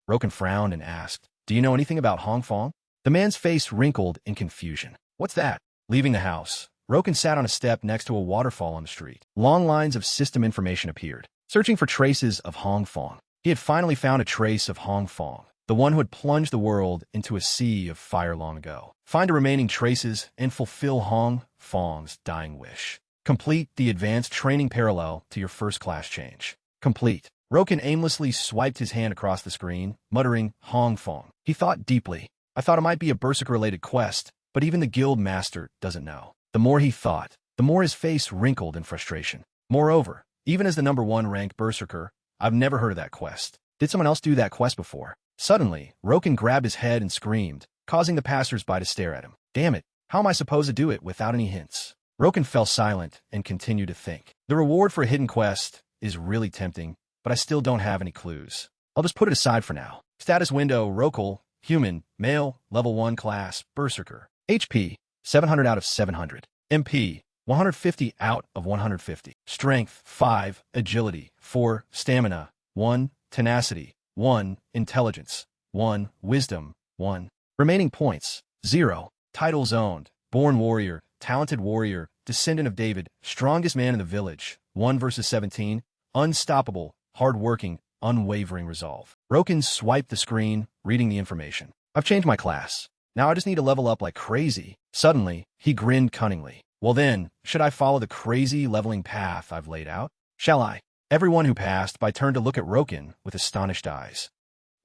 Speaker 1: Roken frowned and asked, Do you know anything about Hong Fong? The man's face wrinkled in confusion. What's that? Leaving the house, Roken sat on a step next to a waterfall on the street. Long lines of system information appeared, searching for traces of Hong Fong. He had finally found a trace of Hong Fong, the one who had plunged the world into a sea of fire long ago. Find the remaining traces and fulfill Hong Fong's dying wish. Complete the advanced training parallel to your first class change. Complete. Roken aimlessly swiped his hand across the screen, muttering, Hong Fong. He thought deeply. I thought it might be a Berserker-related quest, but even the guild master doesn't know. The more he thought, the more his face wrinkled in frustration. Moreover, even as the #1 ranked Berserker, I've never heard of that quest. Did someone else do that quest before? Suddenly, Roken grabbed his head and screamed, causing the passers-by to stare at him. Damn it, how am I supposed to do it without any hints? Roken fell silent and continued to think. The reward for a hidden quest is really tempting, but I still don't have any clues. I'll just put it aside for now. Status window, Rokel, human, male, level 1 class, Berserker. HP, 700 out of 700. MP, 150 out of 150. Strength, 5. Agility, 4. Stamina, 1. Tenacity, 1. Intelligence, 1. Wisdom, 1. Remaining points, 0. Titles owned, Born Warrior, Talented Warrior, Descendant of David, Strongest Man in the Village, 1 versus 17. Unstoppable, Hardworking, Unwavering Resolve. Roken swiped the screen, reading the information. I've changed my class. Now I just need to level up like crazy. Suddenly, he grinned cunningly. Well then, should I follow the crazy leveling path I've laid out? Shall I? Everyone who passed by turned to look at Roken with astonished eyes.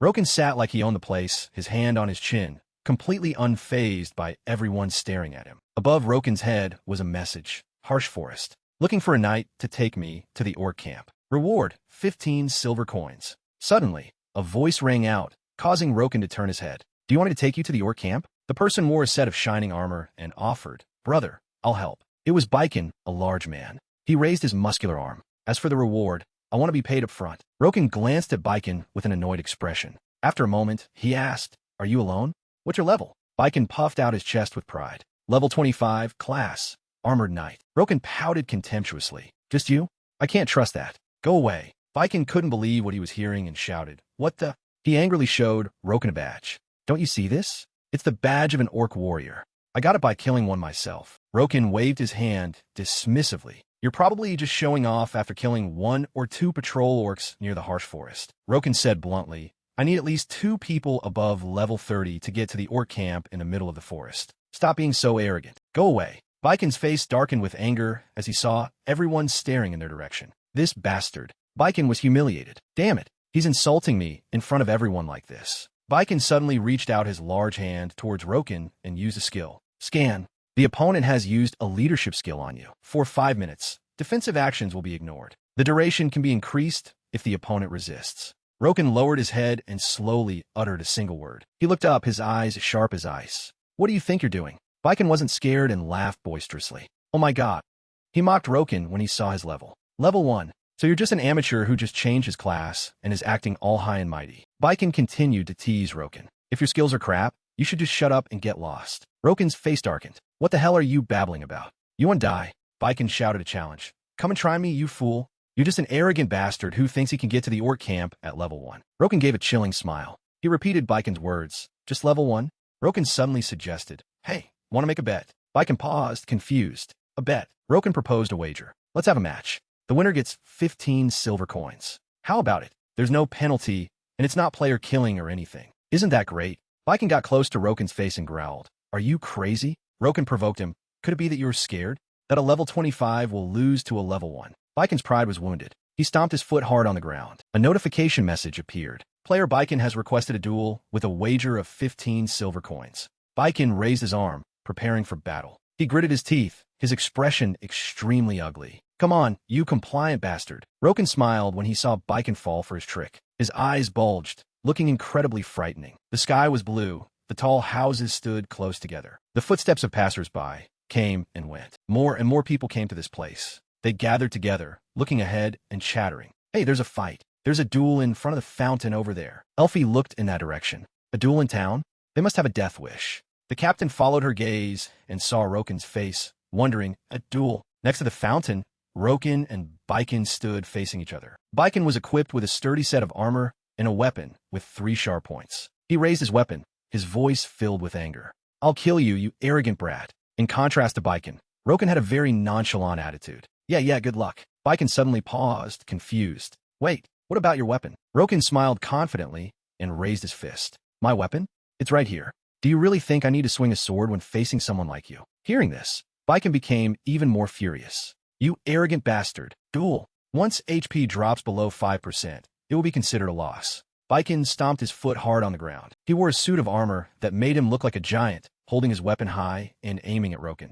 Speaker 1: Roken sat like he owned the place, his hand on his chin, completely unfazed by everyone staring at him. Above Roken's head was a message. Harsh Forest. Looking for a knight to take me to the orc camp. Reward, 15 silver coins. Suddenly, a voice rang out, causing Roken to turn his head. Do you want me to take you to the orc camp? The person wore a set of shining armor and offered, Brother, I'll help. It was Baiken, a large man. He raised his muscular arm. As for the reward, I want to be paid up front. Roken glanced at Baiken with an annoyed expression. After a moment, he asked, Are you alone? What's your level? Baiken puffed out his chest with pride. Level 25, class, Armored Knight. Roken pouted contemptuously. Just you? I can't trust that. Go away. Baiken couldn't believe what he was hearing and shouted, What the? He angrily showed Roken a badge. Don't you see this? It's the badge of an orc warrior. I got it by killing one myself. Roken waved his hand dismissively. You're probably just showing off after killing 1 or 2 patrol orcs near the harsh forest. Roken said bluntly, I need at least 2 people above level 30 to get to the orc camp in the middle of the forest. Stop being so arrogant. Go away. Baiken's face darkened with anger as he saw everyone staring in their direction. This bastard. Baiken was humiliated. Damn it. He's insulting me in front of everyone like this. Baiken suddenly reached out his large hand towards Roken and used a skill. Scan. The opponent has used a leadership skill on you. For 5 minutes, defensive actions will be ignored. The duration can be increased if the opponent resists. Roken lowered his head and slowly uttered a single word. He looked up, his eyes sharp as ice. What do you think you're doing? Baiken wasn't scared and laughed boisterously. Oh my god. He mocked Roken when he saw his level. Level 1. So you're just an amateur who just changed his class and is acting all high and mighty. Baiken continued to tease Roken. If your skills are crap, you should just shut up and get lost. Roken's face darkened. What the hell are you babbling about? You want to die? Baiken shouted a challenge. Come and try me, you fool. You're just an arrogant bastard who thinks he can get to the orc camp at level 1. Roken gave a chilling smile. He repeated Baiken's words. Just level 1? Roken suddenly suggested. Hey, want to make a bet? Baiken paused, confused. A bet. Roken proposed a wager. Let's have a match. The winner gets 15 silver coins. How about it? There's no penalty, and it's not player killing or anything. Isn't that great? Baiken got close to Roken's face and growled. Are you crazy? Roken provoked him. Could it be that you're scared? That a level 25 will lose to a level 1? Baiken's pride was wounded. He stomped his foot hard on the ground. A notification message appeared. Player Baiken has requested a duel with a wager of 15 silver coins. Baiken raised his arm, preparing for battle. He gritted his teeth, his expression extremely ugly. Come on, you compliant bastard. Roken smiled when he saw Baiken fall for his trick. His eyes bulged, looking incredibly frightening. The sky was blue. The tall houses stood close together. The footsteps of passers-by came and went. More and more people came to this place. They gathered together, looking ahead and chattering. Hey, there's a fight. There's a duel in front of the fountain over there. Elfie looked in that direction. A duel in town? They must have a death wish. The captain followed her gaze and saw Roken's face, wondering, a duel. Next to the fountain, Roken and Baiken stood facing each other. Baiken was equipped with a sturdy set of armor and a weapon with 3 sharp points. He raised his weapon, his voice filled with anger. I'll kill you, you arrogant brat. In contrast to Baiken, Roken had a very nonchalant attitude. Yeah, good luck. Baiken suddenly paused, confused. Wait, what about your weapon? Roken smiled confidently and raised his fist. My weapon? It's right here. Do you really think I need to swing a sword when facing someone like you? Hearing this, Baiken became even more furious. You arrogant bastard. Duel. Once HP drops below 5%, it will be considered a loss. Baiken stomped his foot hard on the ground. He wore a suit of armor that made him look like a giant, holding his weapon high and aiming at Roken.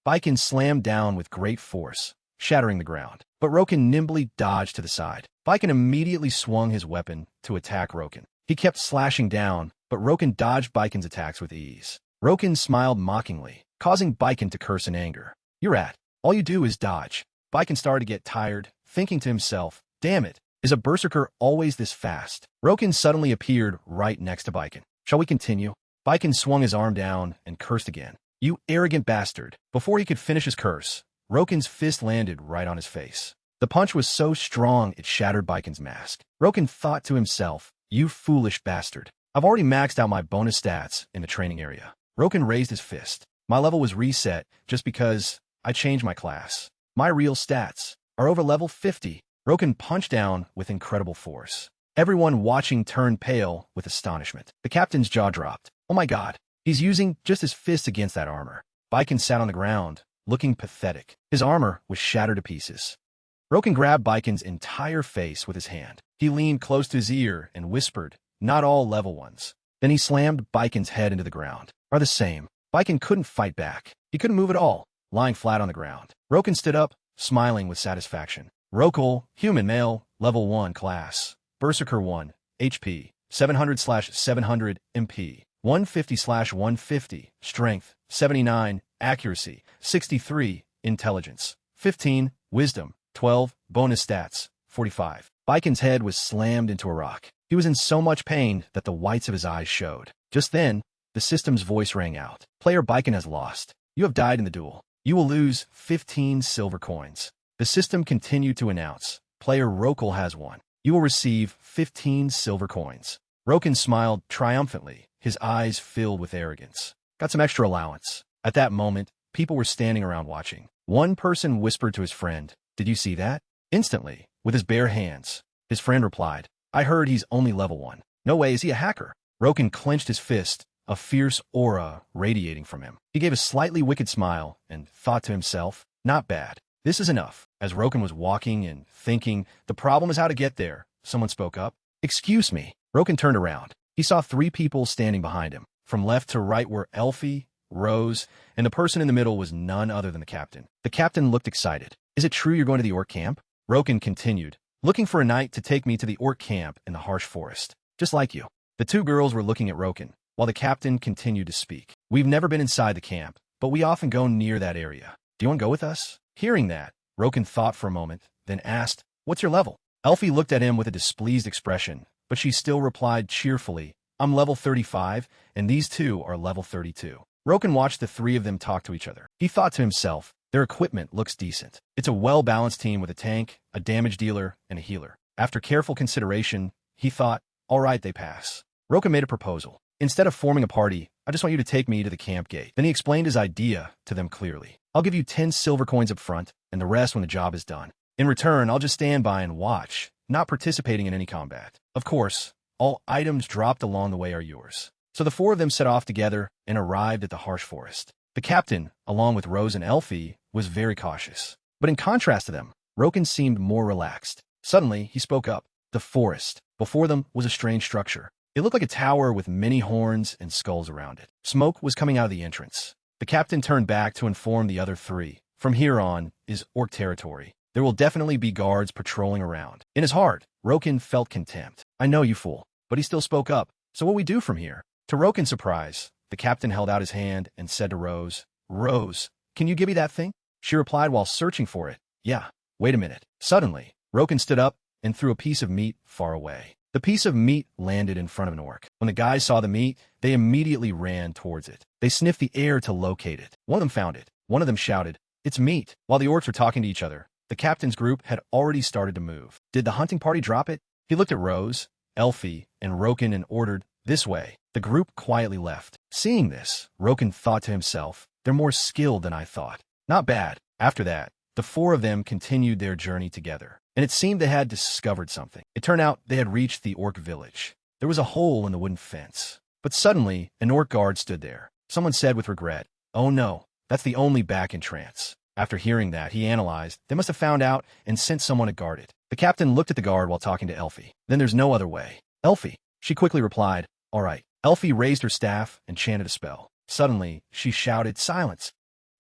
Speaker 1: Baiken slammed down with great force, shattering the ground. But Roken nimbly dodged to the side. Baiken immediately swung his weapon to attack Roken. He kept slashing down, but Roken dodged Baiken's attacks with ease. Roken smiled mockingly, causing Baiken to curse in anger. You're at. All you do is dodge. Baiken started to get tired, thinking to himself, damn it, is a berserker always this fast? Roken suddenly appeared right next to Baiken. Shall we continue? Baiken swung his arm down and cursed again. You arrogant bastard. Before he could finish his curse, Roken's fist landed right on his face. The punch was so strong it shattered Baiken's mask. Roken thought to himself, you foolish bastard. I've already maxed out my bonus stats in the training area. Roken raised his fist. My level was reset just because I changed my class. My real stats are over level 50. Roken punched down with incredible force. Everyone watching turned pale with astonishment. The captain's jaw dropped. Oh my god, he's using just his fist against that armor. Baiken sat on the ground, looking pathetic. His armor was shattered to pieces. Roken grabbed Baiken's entire face with his hand. He leaned close to his ear and whispered, not all level 1s. Then he slammed Baiken's head into the ground. Are the same. Baiken couldn't fight back. He couldn't move at all, lying flat on the ground. Roken stood up, smiling with satisfaction. Rokel, human male, level 1 class. Berserker 1, HP, 700/700 MP, 150/150, strength, 79, accuracy, 63, intelligence, 15, wisdom, 12, bonus stats, 45. Baiken's head was slammed into a rock. He was in so much pain that the whites of his eyes showed. Just then, the system's voice rang out. Player Baiken has lost. You have died in the duel. You will lose 15 silver coins. The system continued to announce. Player Rokel has won. You will receive 15 silver coins. Roken smiled triumphantly, his eyes filled with arrogance. Got some extra allowance. At that moment, people were standing around watching. One person whispered to his friend, did you see that? Instantly, with his bare hands, his friend replied, I heard he's only level 1. No way, is he a hacker? Roken clenched his fist, a fierce aura radiating from him. He gave a slightly wicked smile and thought to himself, not bad. This is enough. As Roken was walking and thinking, the problem is how to get there. someone spoke up. Excuse me. Roken turned around. He saw 3 people standing behind him. From left to right were Elfie, Rose, and the person in the middle was none other than the captain. The captain looked excited. Is it true you're going to the orc camp? Roken continued, looking for a knight to take me to the orc camp in the harsh forest. Just like you. The 2 girls were looking at Roken, while the captain continued to speak. We've never been inside the camp, but we often go near that area. Do you want to go with us? Hearing that, Roken thought for a moment, then asked, what's your level? Elfie looked at him with a displeased expression, but she still replied cheerfully, I'm level 35, and these 2 are level 32. Roken watched the 3 of them talk to each other. He thought to himself, their equipment looks decent. It's a well-balanced team with a tank, a damage dealer, and a healer. After careful consideration, he thought, all right, they pass. Roken made a proposal. Instead of forming a party, I just want you to take me to the camp gate. Then he explained his idea to them clearly. I'll give you 10 silver coins up front, and the rest when the job is done. In return, I'll just stand by and watch, not participating in any combat. Of course, all items dropped along the way are yours. So the 4 of them set off together and arrived at the harsh forest. The captain, along with Rose and Elfie, was very cautious. But in contrast to them, Roken seemed more relaxed. Suddenly, he spoke up. The forest. Before them was a strange structure. It looked like a tower with many horns and skulls around it. Smoke was coming out of the entrance. The captain turned back to inform the other 3. From here on is orc territory. There will definitely be guards patrolling around. In his heart, Roken felt contempt. I know, you fool. But he still spoke up. So what we do from here? To Roken's surprise, the captain held out his hand and said to Rose, Rose, can you give me that thing? She replied while searching for it, yeah, wait a minute. Suddenly, Roken stood up and threw a piece of meat far away. The piece of meat landed in front of an orc. When the guys saw the meat, they immediately ran towards it. They sniffed the air to locate it. One of them found it. One of them shouted, it's meat. While the orcs were talking to each other, the captain's group had already started to move. Did the hunting party drop it? He looked at Rose, Elfie, and Roken and ordered, this way. The group quietly left. Seeing this, Roken thought to himself, they're more skilled than I thought. Not bad. After that, the 4 of them continued their journey together, and it seemed they had discovered something. It turned out they had reached the orc village. There was a hole in the wooden fence. But suddenly, an orc guard stood there. Someone said with regret, oh no, that's the only back entrance. After hearing that, he analyzed, they must have found out and sent someone to guard it. The captain looked at the guard while talking to Elfie. Then there's no other way. Elfie, she quickly replied, all right. Elfie raised her staff and chanted a spell. Suddenly, she shouted, silence.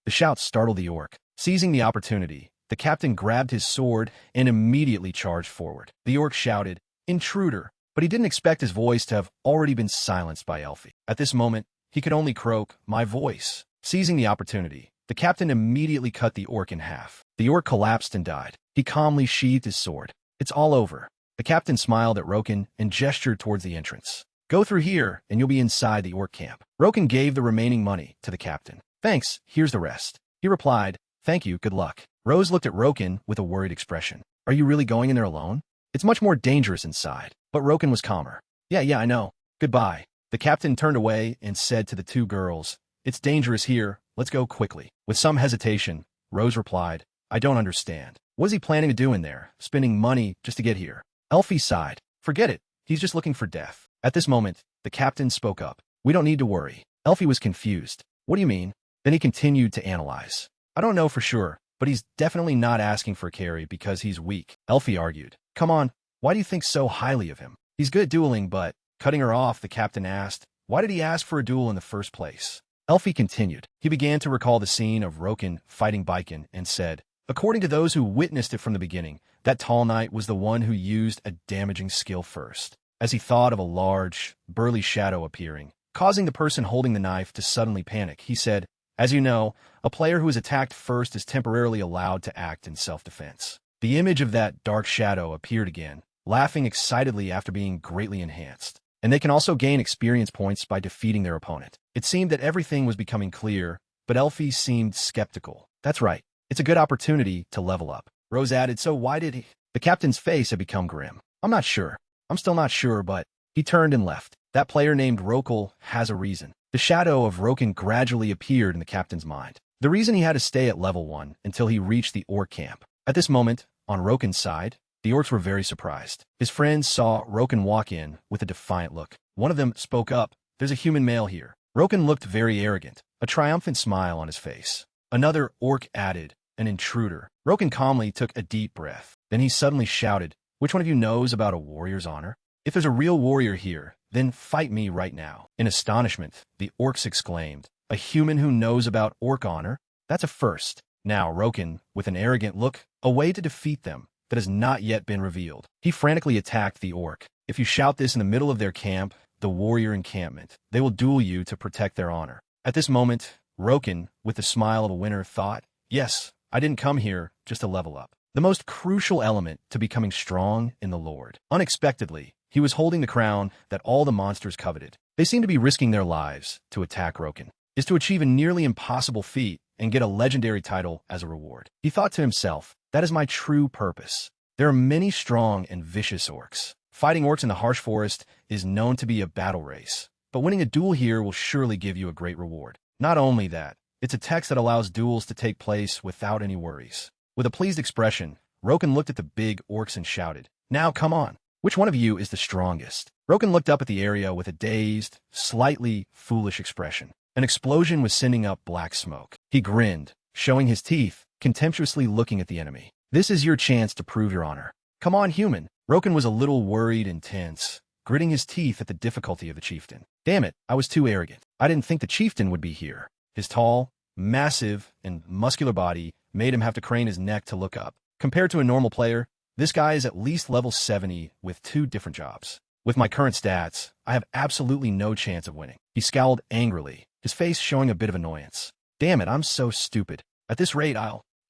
Speaker 1: The shout startled the orc. Seizing the opportunity, the captain grabbed his sword and immediately charged forward. The orc shouted, intruder, but he didn't expect his voice to have already been silenced by Elfie. At this moment, he could only croak, my voice. Seizing the opportunity, the captain immediately cut the orc in half. The orc collapsed and died. He calmly sheathed his sword. It's all over. The captain smiled at Roken and gestured towards the entrance. Go through here, and you'll be inside the orc camp. Roken gave the remaining money to the captain. Thanks, here's the rest. He replied, thank you, good luck. Rose looked at Roken with a worried expression. Are you really going in there alone? It's much more dangerous inside. But Roken was calmer. Yeah, I know. Goodbye. The captain turned away and said to the 2 girls, it's dangerous here, let's go quickly. With some hesitation, Rose replied, I don't understand. What is he planning to do in there, spending money just to get here? Elfie sighed. Forget it, he's just looking for death. At this moment, the captain spoke up. We don't need to worry. Elfie was confused. What do you mean? Then he continued to analyze. I don't know for sure, but he's definitely not asking for a carry because he's weak. Elfie argued. Come on, why do you think so highly of him? He's good at dueling, but... Cutting her off, the captain asked, why did he ask for a duel in the first place? Elfie continued. He began to recall the scene of Roken fighting Baiken and said, according to those who witnessed it from the beginning, that tall knight was the one who used a damaging skill first. As he thought of a large, burly shadow appearing, causing the person holding the knife to suddenly panic, he said, as you know, a player who is attacked first is temporarily allowed to act in self-defense. The image of that dark shadow appeared again, laughing excitedly after being greatly enhanced. And they can also gain experience points by defeating their opponent. It seemed that everything was becoming clear, but Elfie seemed skeptical. That's right. It's a good opportunity to level up. Rose added, so why did he? The captain's face had become grim. I'm not sure. I'm still not sure, but he turned and left. That player named Rokel has a reason. The shadow of Roken gradually appeared in the captain's mind. The reason he had to stay at level 1 until he reached the orc camp. At this moment, on Roken's side, the orcs were very surprised. His friends saw Roken walk in with a defiant look. One of them spoke up, there's a human male here. Roken looked very arrogant, a triumphant smile on his face. Another orc added, an intruder. Roken calmly took a deep breath. Then he suddenly shouted, Which one of you knows about a warrior's honor? If there's a real warrior here, then fight me right now. In astonishment, the orcs exclaimed, a human who knows about orc honor? That's a first. Now Roken, with an arrogant look, a way to defeat them that has not yet been revealed. He frantically attacked the orc. If you shout this in the middle of their camp, the warrior encampment, they will duel you to protect their honor. At this moment, Roken, with the smile of a winner, thought, yes, I didn't come here just to level up. The most crucial element to becoming strong in the Lord. Unexpectedly, he was holding the crown that all the monsters coveted. They seemed to be risking their lives to attack Roken, is to achieve a nearly impossible feat and get a legendary title as a reward. He thought to himself, that is my true purpose. There are many strong and vicious orcs. Fighting orcs in the harsh forest is known to be a battle race, but winning a duel here will surely give you a great reward. Not only that, it's a text that allows duels to take place without any worries. With a pleased expression, Roken looked at the big orcs and shouted, now come on. Which one of you is the strongest? Roken looked up at the area with a dazed, slightly foolish expression. An explosion was sending up black smoke. He grinned, showing his teeth, contemptuously looking at the enemy. This is your chance to prove your honor. Come on, human. Roken was a little worried and tense, gritting his teeth at the difficulty of the chieftain. Damn it, I was too arrogant. I didn't think the chieftain would be here. His tall, massive, and muscular body made him have to crane his neck to look up. Compared to a normal player, this guy is at least level 70 with 2 different jobs. With my current stats, I have absolutely no chance of winning. He scowled angrily, his face showing a bit of annoyance. Damn it, I'm so stupid. At this rate,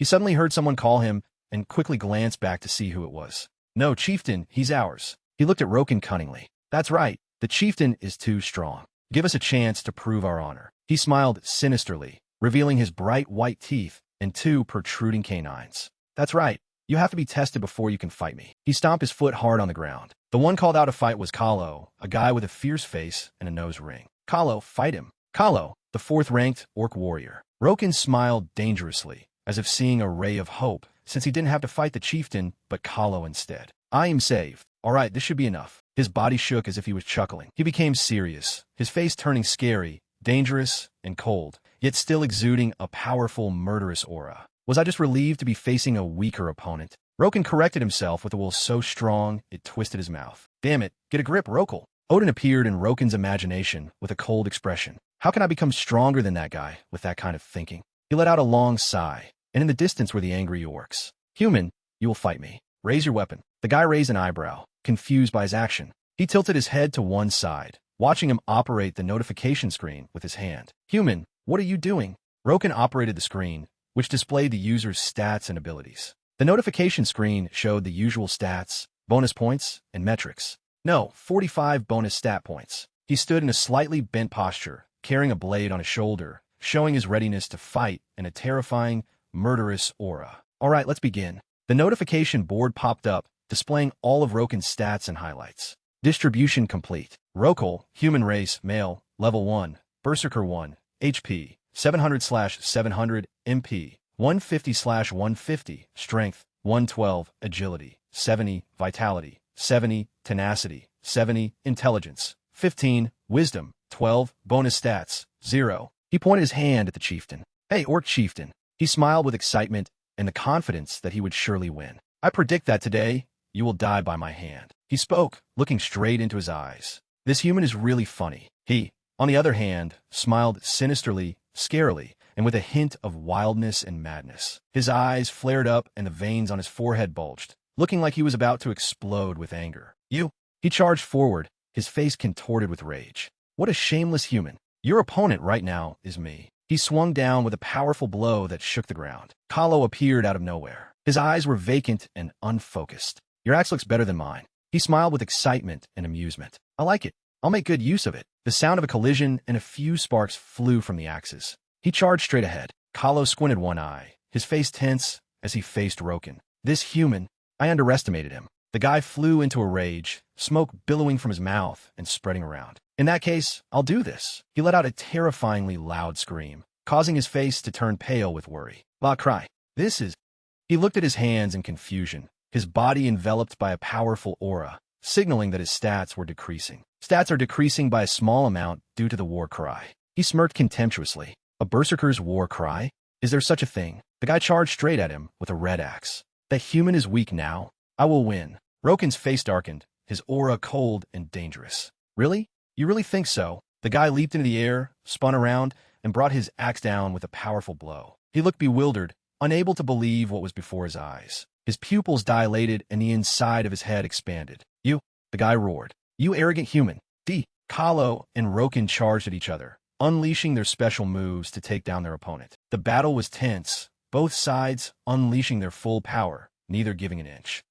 Speaker 1: He suddenly heard someone call him and quickly glanced back to see who it was. No, chieftain, he's ours. He looked at Roken cunningly. That's right, the chieftain is too strong. Give us a chance to prove our honor. He smiled sinisterly, revealing his bright white teeth and 2 protruding canines. That's right. You have to be tested before you can fight me. He stomped his foot hard on the ground. The one called out to fight was Kahlo, a guy with a fierce face and a nose ring. Kahlo, fight him. Kahlo, the 4th-ranked orc warrior. Roken smiled dangerously, as if seeing a ray of hope, since he didn't have to fight the chieftain, but Kahlo instead. I am saved. All right, this should be enough. His body shook as if he was chuckling. He became serious, his face turning scary, dangerous, and cold, yet still exuding a powerful, murderous aura. Was I just relieved to be facing a weaker opponent? Roken corrected himself with a will so strong it twisted his mouth. Damn it, get a grip, Rokel. Odin appeared in Roken's imagination with a cold expression. How can I become stronger than that guy with that kind of thinking? He let out a long sigh, and in the distance were the angry orcs. Human, you will fight me. Raise your weapon. The guy raised an eyebrow, confused by his action. He tilted his head to one side, watching him operate the notification screen with his hand. Human, what are you doing? Roken operated the screen, which displayed the user's stats and abilities. The notification screen showed the usual stats, bonus points, and metrics. No, 45 bonus stat points. He stood in a slightly bent posture, carrying a blade on his shoulder, showing his readiness to fight in a terrifying, murderous aura. All right, let's begin. The notification board popped up, displaying all of Roken's stats and highlights. Distribution complete. Rokel, human race, male, level 1, Berserker 1, HP, 700/700, MP, 150/150, Strength, 112, Agility, 70, Vitality, 70, Tenacity, 70, Intelligence, 15, Wisdom, 12, Bonus Stats, 0. He pointed his hand at the chieftain. Hey, Orc Chieftain. He smiled with excitement and the confidence that he would surely win. I predict that today, you will die by my hand. He spoke, looking straight into his eyes. This human is really funny. He, on the other hand, smiled sinisterly, scarily, and with a hint of wildness and madness. His eyes flared up and the veins on his forehead bulged, looking like he was about to explode with anger. You? He charged forward, his face contorted with rage. What a shameless human. Your opponent right now is me. He swung down with a powerful blow that shook the ground. Kahlo appeared out of nowhere. His eyes were vacant and unfocused. Your axe looks better than mine. He smiled with excitement and amusement. I like it. I'll make good use of it. The sound of a collision and a few sparks flew from the axes. He charged straight ahead. Kahlo squinted one eye, his face tense as he faced Roken. This human, I underestimated him. The guy flew into a rage, smoke billowing from his mouth and spreading around. In that case, I'll do this. He let out a terrifyingly loud scream, causing his face to turn pale with worry. La cry. This is... He looked at his hands in confusion, his body enveloped by a powerful aura, signaling that his stats were decreasing. Stats are decreasing by a small amount due to the war cry. He smirked contemptuously. A berserker's war cry? Is there such a thing? The guy charged straight at him with a red axe. The human is weak now. I will win. Roken's face darkened, his aura cold and dangerous. Really? You really think so? The guy leaped into the air, spun around, and brought his axe down with a powerful blow. He looked bewildered, unable to believe what was before his eyes. His pupils dilated and the inside of his head expanded. You, the guy roared. You arrogant human. Kahlo and Roken charged at each other, unleashing their special moves to take down their opponent. The battle was tense, both sides unleashing their full power, neither giving an inch.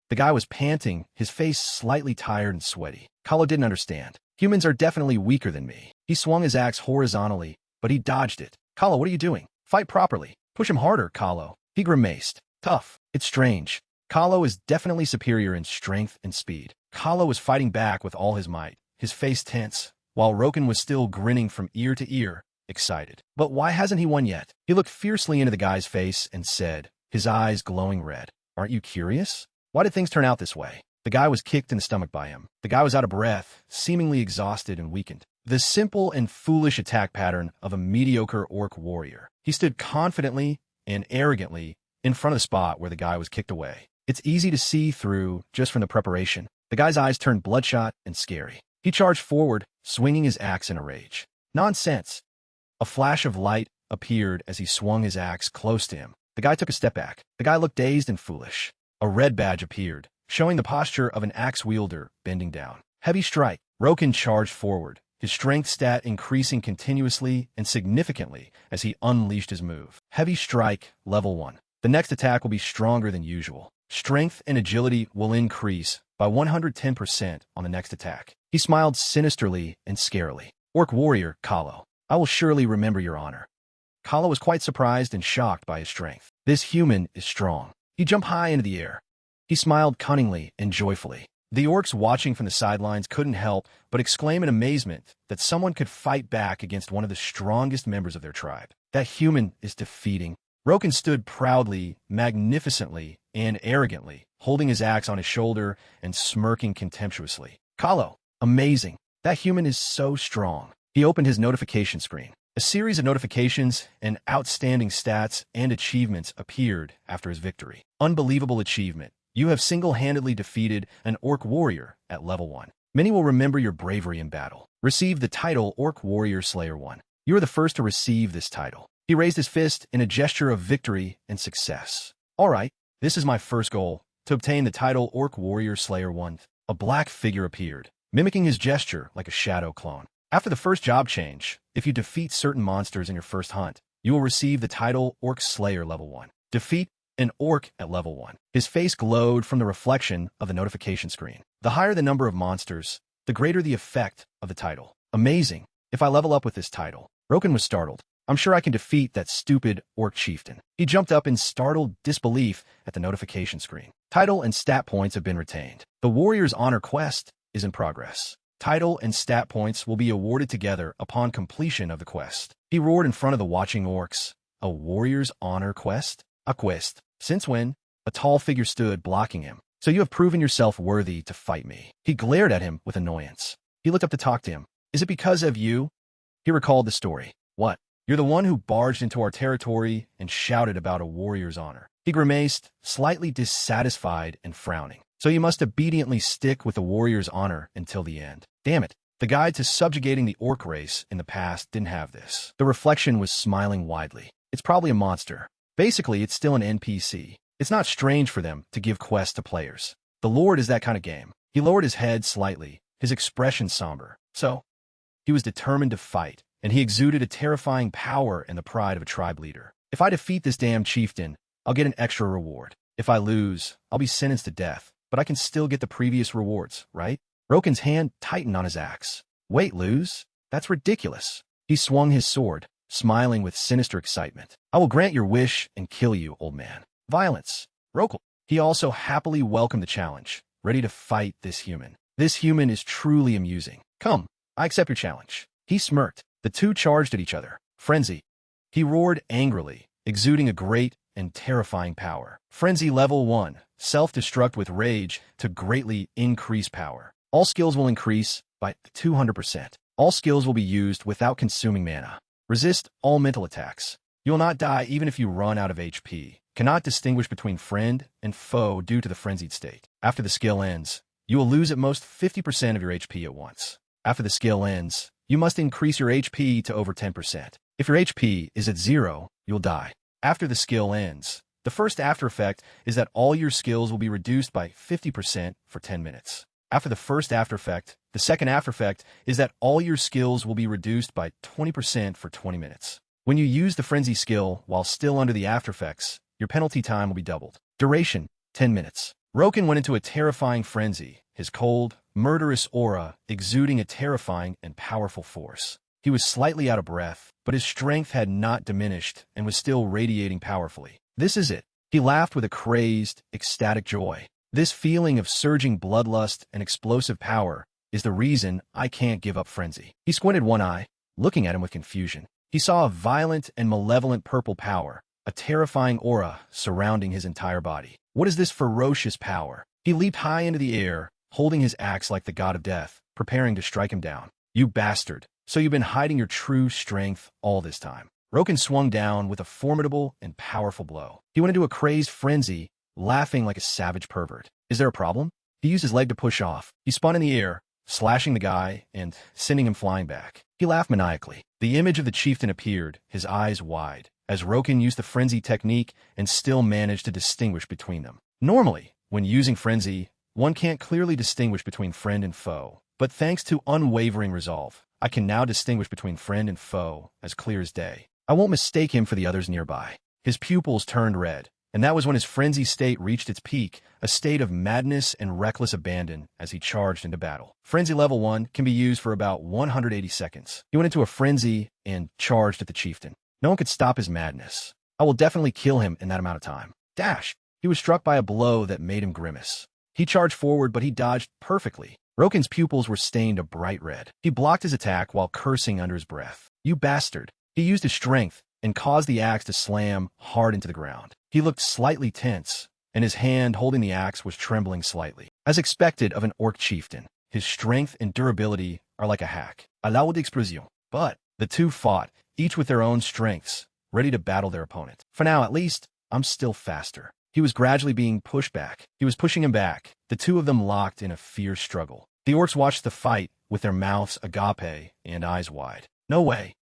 Speaker 1: The guy was panting, his face slightly tired and sweaty. Kahlo didn't understand. Humans are definitely weaker than me. He swung his axe horizontally, but he dodged it. Kahlo, what are you doing? Fight properly. Push him harder, Kahlo. He grimaced. Tough. It's strange. Kahlo is definitely superior in strength and speed. Kahlo was fighting back with all his might, his face tense, while Roken was still grinning from ear to ear, excited. But why hasn't he won yet? He looked fiercely into the guy's face and said, his eyes glowing red, aren't you curious? Why did things turn out this way? The guy was kicked in the stomach by him. The guy was out of breath, seemingly exhausted and weakened. The simple and foolish attack pattern of a mediocre orc warrior. He stood confidently and arrogantly in front of the spot where the guy was kicked away. It's easy to see through just from the preparation. The guy's eyes turned bloodshot and scary. He charged forward, swinging his axe in a rage. Nonsense! A flash of light appeared as he swung his axe close to him. The guy took a step back. The guy looked dazed and foolish. A red badge appeared, showing the posture of an axe wielder bending down. Heavy strike. Roken charged forward, his strength stat increasing continuously and significantly as he unleashed his move. Heavy strike, level 1. The next attack will be stronger than usual. Strength and agility will increase by 110% on the next attack. He smiled sinisterly and scarily. Orc warrior, Kahlo, I will surely remember your honor. Kahlo was quite surprised and shocked by his strength. This human is strong. He jumped high into the air. He smiled cunningly and joyfully. The orcs watching from the sidelines couldn't help but exclaim in amazement that someone could fight back against one of the strongest members of their tribe. That human is defeating. Roken stood proudly, magnificently, and arrogantly, holding his axe on his shoulder and smirking contemptuously. Kahlo, amazing. That human is so strong. He opened his notification screen. A series of notifications and outstanding stats and achievements appeared after his victory. Unbelievable achievement. You have single-handedly defeated an orc warrior at level 1. Many will remember your bravery in battle. Receive the title Orc Warrior Slayer 1. You are the first to receive this title. He raised his fist in a gesture of victory and success. All right, this is my first goal, to obtain the title Orc Warrior Slayer 1. A black figure appeared, mimicking his gesture like a shadow clone. After the first job change, if you defeat certain monsters in your first hunt, you will receive the title Orc Slayer level 1. Defeat an orc at level 1. His face glowed from the reflection of the notification screen. The higher the number of monsters, the greater the effect of the title. Amazing. If I level up with this title. Roken was startled. I'm sure I can defeat that stupid orc chieftain. He jumped up in startled disbelief at the notification screen. Title and stat points have been retained. The warrior's honor quest is in progress. Title and stat points will be awarded together upon completion of the quest. He roared in front of the watching orcs. A warrior's honor quest? A quest. Since when? A tall figure stood blocking him. So you have proven yourself worthy to fight me. He glared at him with annoyance. He looked up to talk to him. Is it because of you? He recalled the story. What? You're the one who barged into our territory and shouted about a warrior's honor. He grimaced, slightly dissatisfied and frowning. So you must obediently stick with the warrior's honor until the end. Damn it. The guide to subjugating the orc race in the past didn't have this. The reflection was smiling widely. It's probably a monster. Basically, it's still an NPC. It's not strange for them to give quests to players. The Lord is that kind of game. He lowered his head slightly, his expression somber. So, he was determined to fight, and he exuded a terrifying power and the pride of a tribe leader. If I defeat this damn chieftain, I'll get an extra reward. If I lose, I'll be sentenced to death, but I can still get the previous rewards, right? Roken's hand tightened on his axe. Wait, lose? That's ridiculous. He swung his sword, smiling with sinister excitement. I will grant your wish and kill you, old man. Violence. Roken. He also happily welcomed the challenge, ready to fight this human. This human is truly amusing. Come, I accept your challenge. He smirked. The two charged at each other. Frenzy. He roared angrily, exuding a great and terrifying power. Frenzy level 1. Self-destruct with rage to greatly increase power. All skills will increase by 200%. All skills will be used without consuming mana. Resist all mental attacks. You will not die even if you run out of HP. cannot distinguish between friend and foe due to the frenzied state. After the skill ends, you will lose at most 50% of your HP at once. After the skill ends, you must increase your HP to over 10%. If your HP is at 0, you'll die. After the skill ends, the first after effect is that all your skills will be reduced by 50% for 10 minutes. After the first after effect, the second after effect is that all your skills will be reduced by 20% for 20 minutes. When you use the frenzy skill while still under the after effects, your penalty time will be doubled. Duration, 10 minutes. Roken went into a terrifying frenzy, his cold, murderous aura exuding a terrifying and powerful force. He was slightly out of breath, but his strength had not diminished and was still radiating powerfully. This is it. He laughed with a crazed, ecstatic joy. This feeling of surging bloodlust and explosive power is the reason I can't give up frenzy. He squinted one eye, looking at him with confusion. He saw a violent and malevolent purple power, a terrifying aura surrounding his entire body. What is this ferocious power? He leaped high into the air, holding his axe like the god of death, preparing to strike him down. You bastard! So you've been hiding your true strength all this time. Roken swung down with a formidable and powerful blow. He went into a crazed frenzy, laughing like a savage pervert. Is there a problem? He used his leg to push off. He spun in the air, slashing the guy and sending him flying back. He laughed maniacally. The image of the chieftain appeared, his eyes wide, as Roken used the frenzy technique and still managed to distinguish between them. Normally, when using frenzy, one can't clearly distinguish between friend and foe. But thanks to unwavering resolve, I can now distinguish between friend and foe as clear as day. I won't mistake him for the others nearby. His pupils turned red, and that was when his frenzy state reached its peak, a state of madness and reckless abandon as he charged into battle. Frenzy level 1 can be used for about 180 seconds. He went into a frenzy and charged at the chieftain. No one could stop his madness. I will definitely kill him in that amount of time. Dash! He was struck by a blow that made him grimace. He charged forward, but he dodged perfectly. Roken's pupils were stained a bright red. He blocked his attack while cursing under his breath. You bastard! He used his strength and caused the axe to slam hard into the ground. He looked slightly tense, and his hand holding the axe was trembling slightly. As expected of an orc chieftain, his strength and durability are like a hack. Allow d'explosion. But the two fought, each with their own strengths, ready to battle their opponent. For now, at least, I'm still faster. He was gradually being pushed back. He was pushing him back. The two of them locked in a fierce struggle. The orcs watched the fight with their mouths agape and eyes wide. No way.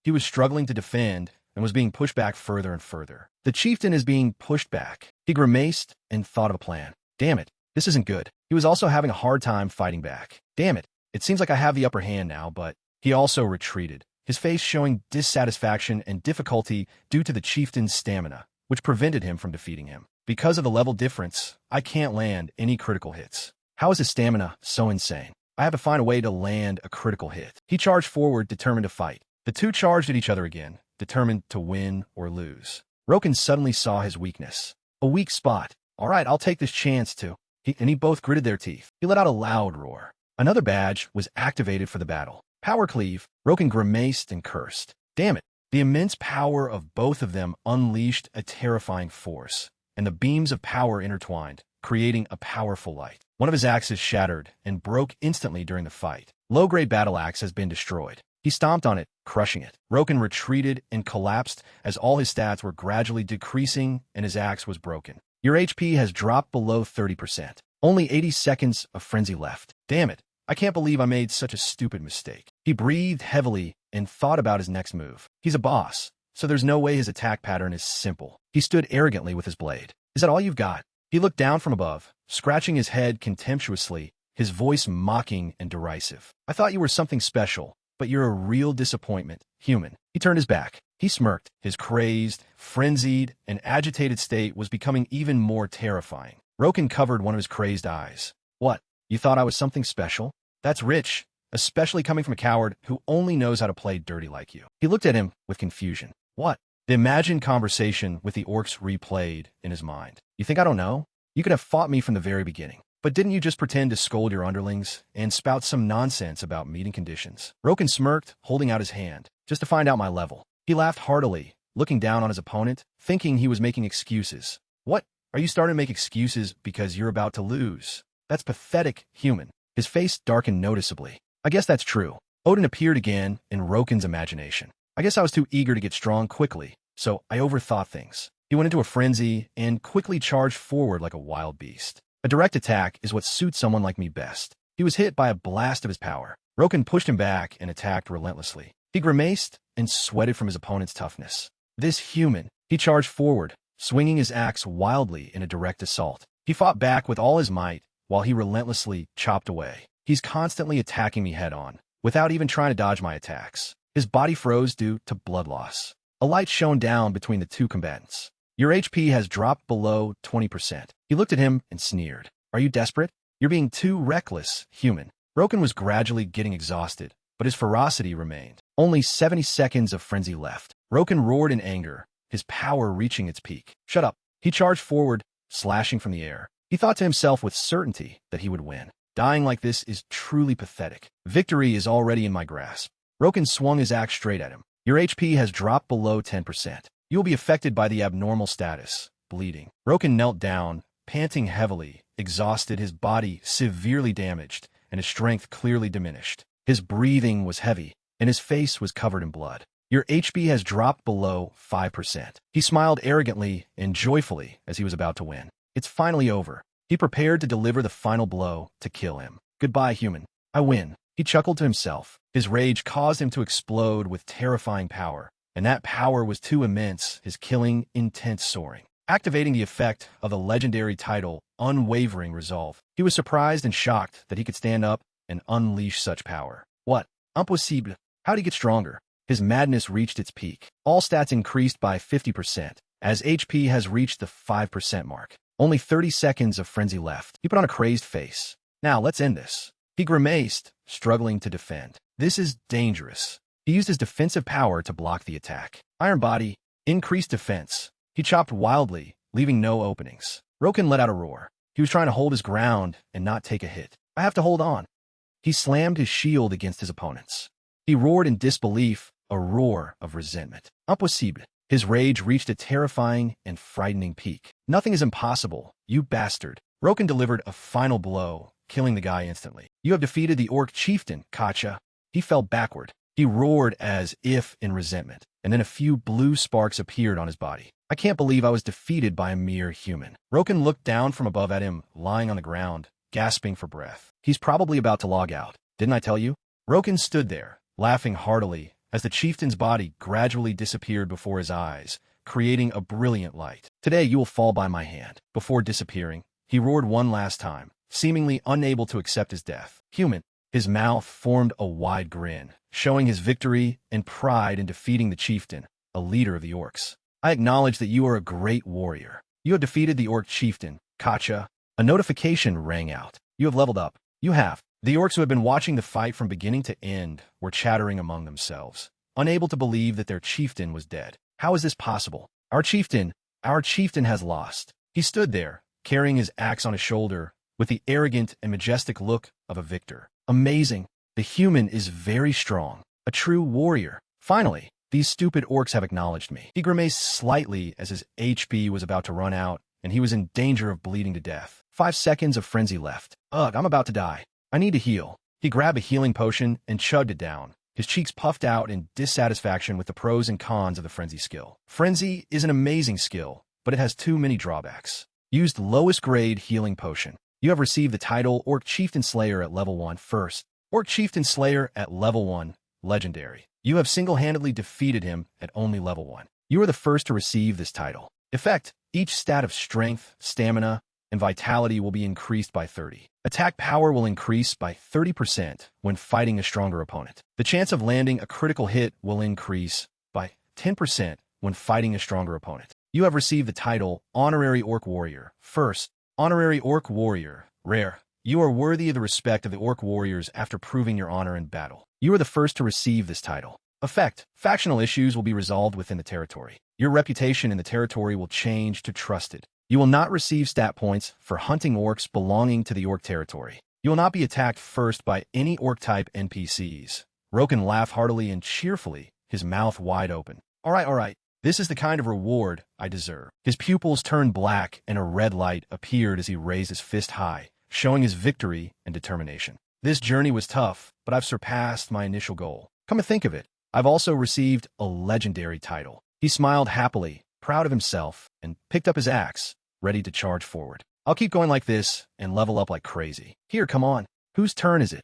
Speaker 1: He was struggling to defend and was being pushed back further and further. The chieftain is being pushed back. He grimaced and thought of a plan. Damn it, this isn't good. He was also having a hard time fighting back. Damn it, it seems like I have the upper hand now, but he also retreated, his face showing dissatisfaction and difficulty due to the chieftain's stamina, which prevented him from defeating him. Because of the level difference, I can't land any critical hits. How is his stamina so insane? I have to find a way to land a critical hit. He charged forward, determined to fight. The two charged at each other again, determined to win or lose. Roken suddenly saw his weakness. A weak spot. All right, I'll take this chance to. He both gritted their teeth. He let out a loud roar. Another badge was activated for the battle. Power cleave. Roken grimaced and cursed. Damn it. The immense power of both of them unleashed a terrifying force, and the beams of power intertwined, creating a powerful light. One of his axes shattered and broke instantly during the fight. Low-grade battle axe has been destroyed. He stomped on it, crushing it. Roken retreated and collapsed as all his stats were gradually decreasing and his axe was broken. Your HP has dropped below 30%. Only 80 seconds of frenzy left. Damn it. I can't believe I made such a stupid mistake. He breathed heavily and thought about his next move. He's a boss, so there's no way his attack pattern is simple. He stood arrogantly with his blade. Is that all you've got? He looked down from above, scratching his head contemptuously, his voice mocking and derisive. I thought you were something special, but you're a real disappointment, human. He turned his back. He smirked. His crazed, frenzied, and agitated state was becoming even more terrifying. Roken covered one of his crazed eyes. What? You thought I was something special? That's rich, especially coming from a coward who only knows how to play dirty like you. He looked at him with confusion. What? The imagined conversation with the orcs replayed in his mind. You think I don't know? You could have fought me from the very beginning. But didn't you just pretend to scold your underlings and spout some nonsense about meeting conditions? Roken smirked, holding out his hand, just to find out my level. He laughed heartily, looking down on his opponent, thinking he was making excuses. What? Are you starting to make excuses because you're about to lose? That's pathetic, human. His face darkened noticeably. I guess that's true. Odin appeared again in Roken's imagination. I guess I was too eager to get strong quickly, so I overthought things. He went into a frenzy and quickly charged forward like a wild beast. A direct attack is what suits someone like me best. He was hit by a blast of his power. Roken pushed him back and attacked relentlessly. He grimaced and sweated from his opponent's toughness. This human, he charged forward, swinging his axe wildly in a direct assault. He fought back with all his might while he relentlessly chopped away. He's constantly attacking me head-on, without even trying to dodge my attacks. His body froze due to blood loss. A light shone down between the two combatants. Your HP has dropped below 20%. He looked at him and sneered. Are you desperate? You're being too reckless, human. Roken was gradually getting exhausted, but his ferocity remained. Only 70 seconds of frenzy left. Roken roared in anger, his power reaching its peak. Shut up. He charged forward, slashing from the air. He thought to himself with certainty that he would win. Dying like this is truly pathetic. Victory is already in my grasp. Roken swung his axe straight at him. Your HP has dropped below 10%. You will be affected by the abnormal status, bleeding. Roken knelt down, panting heavily, exhausted, his body severely damaged, and his strength clearly diminished. His breathing was heavy, and his face was covered in blood. Your HP has dropped below 5%. He smiled arrogantly and joyfully as he was about to win. It's finally over. He prepared to deliver the final blow to kill him. Goodbye, human. I win. He chuckled to himself. His rage caused him to explode with terrifying power, and that power was too immense, his killing intense soaring. Activating the effect of the legendary title, Unwavering Resolve, he was surprised and shocked that he could stand up and unleash such power. What? Impossible. How'd he get stronger? His madness reached its peak. All stats increased by 50%, as HP has reached the 5% mark. Only 30 seconds of frenzy left. He put on a crazed face. Now, let's end this. He grimaced, struggling to defend. This is dangerous. He used his defensive power to block the attack. Iron Body, increased defense. He chopped wildly, leaving no openings. Roken let out a roar. He was trying to hold his ground and not take a hit. I have to hold on. He slammed his shield against his opponents. He roared in disbelief, a roar of resentment. Impossible. His rage reached a terrifying and frightening peak. Nothing is impossible, you bastard. Roken delivered a final blow, killing the guy instantly. You have defeated the orc chieftain, Kacha. He fell backward. He roared as if in resentment, and then a few blue sparks appeared on his body. I can't believe I was defeated by a mere human. Roken looked down from above at him, lying on the ground, gasping for breath. He's probably about to log out. Didn't I tell you? Roken stood there, laughing heartily, as the chieftain's body gradually disappeared before his eyes, creating a brilliant light. Today you will fall by my hand. Before disappearing, he roared one last time, seemingly unable to accept his death. Human. His mouth formed a wide grin, showing his victory and pride in defeating the chieftain, a leader of the orcs. I acknowledge that you are a great warrior. You have defeated the orc chieftain, Kacha. A notification rang out. You have leveled up. You have. The orcs who had been watching the fight from beginning to end were chattering among themselves, unable to believe that their chieftain was dead. How is this possible? Our chieftain has lost. He stood there, carrying his axe on his shoulder, with the arrogant and majestic look of a victor. Amazing. The human is very strong. A true warrior. Finally, these stupid orcs have acknowledged me. He grimaced slightly as his HP was about to run out, and he was in danger of bleeding to death. 5 seconds of frenzy left. Ugh, I'm about to die. I need to heal. He grabbed a healing potion and chugged it down. His cheeks puffed out in dissatisfaction with the pros and cons of the frenzy skill. Frenzy is an amazing skill, but it has too many drawbacks. Used lowest grade healing potion. You have received the title Orc Chieftain Slayer at level 1 first. Orc Chieftain Slayer at level 1, legendary. You have single-handedly defeated him at only level 1. You are the first to receive this title. Effect: each stat of strength, stamina, and vitality will be increased by 30. Attack power will increase by 30% when fighting a stronger opponent. The chance of landing a critical hit will increase by 10% when fighting a stronger opponent. You have received the title Honorary Orc Warrior. First, Honorary Orc Warrior. Rare. You are worthy of the respect of the Orc Warriors after proving your honor in battle. You are the first to receive this title. Effect: factional issues will be resolved within the territory. Your reputation in the territory will change to trusted. You will not receive stat points for hunting orcs belonging to the orc territory. You will not be attacked first by any orc-type NPCs. Roken laughed heartily and cheerfully, his mouth wide open. All right. This is the kind of reward I deserve. His pupils turned black and a red light appeared as he raised his fist high, showing his victory and determination. This journey was tough, but I've surpassed my initial goal. Come to think of it, I've also received a legendary title. He smiled happily, proud of himself, and picked up his axe, ready to charge forward. I'll keep going like this and level up like crazy. Here, come on. Whose turn is it?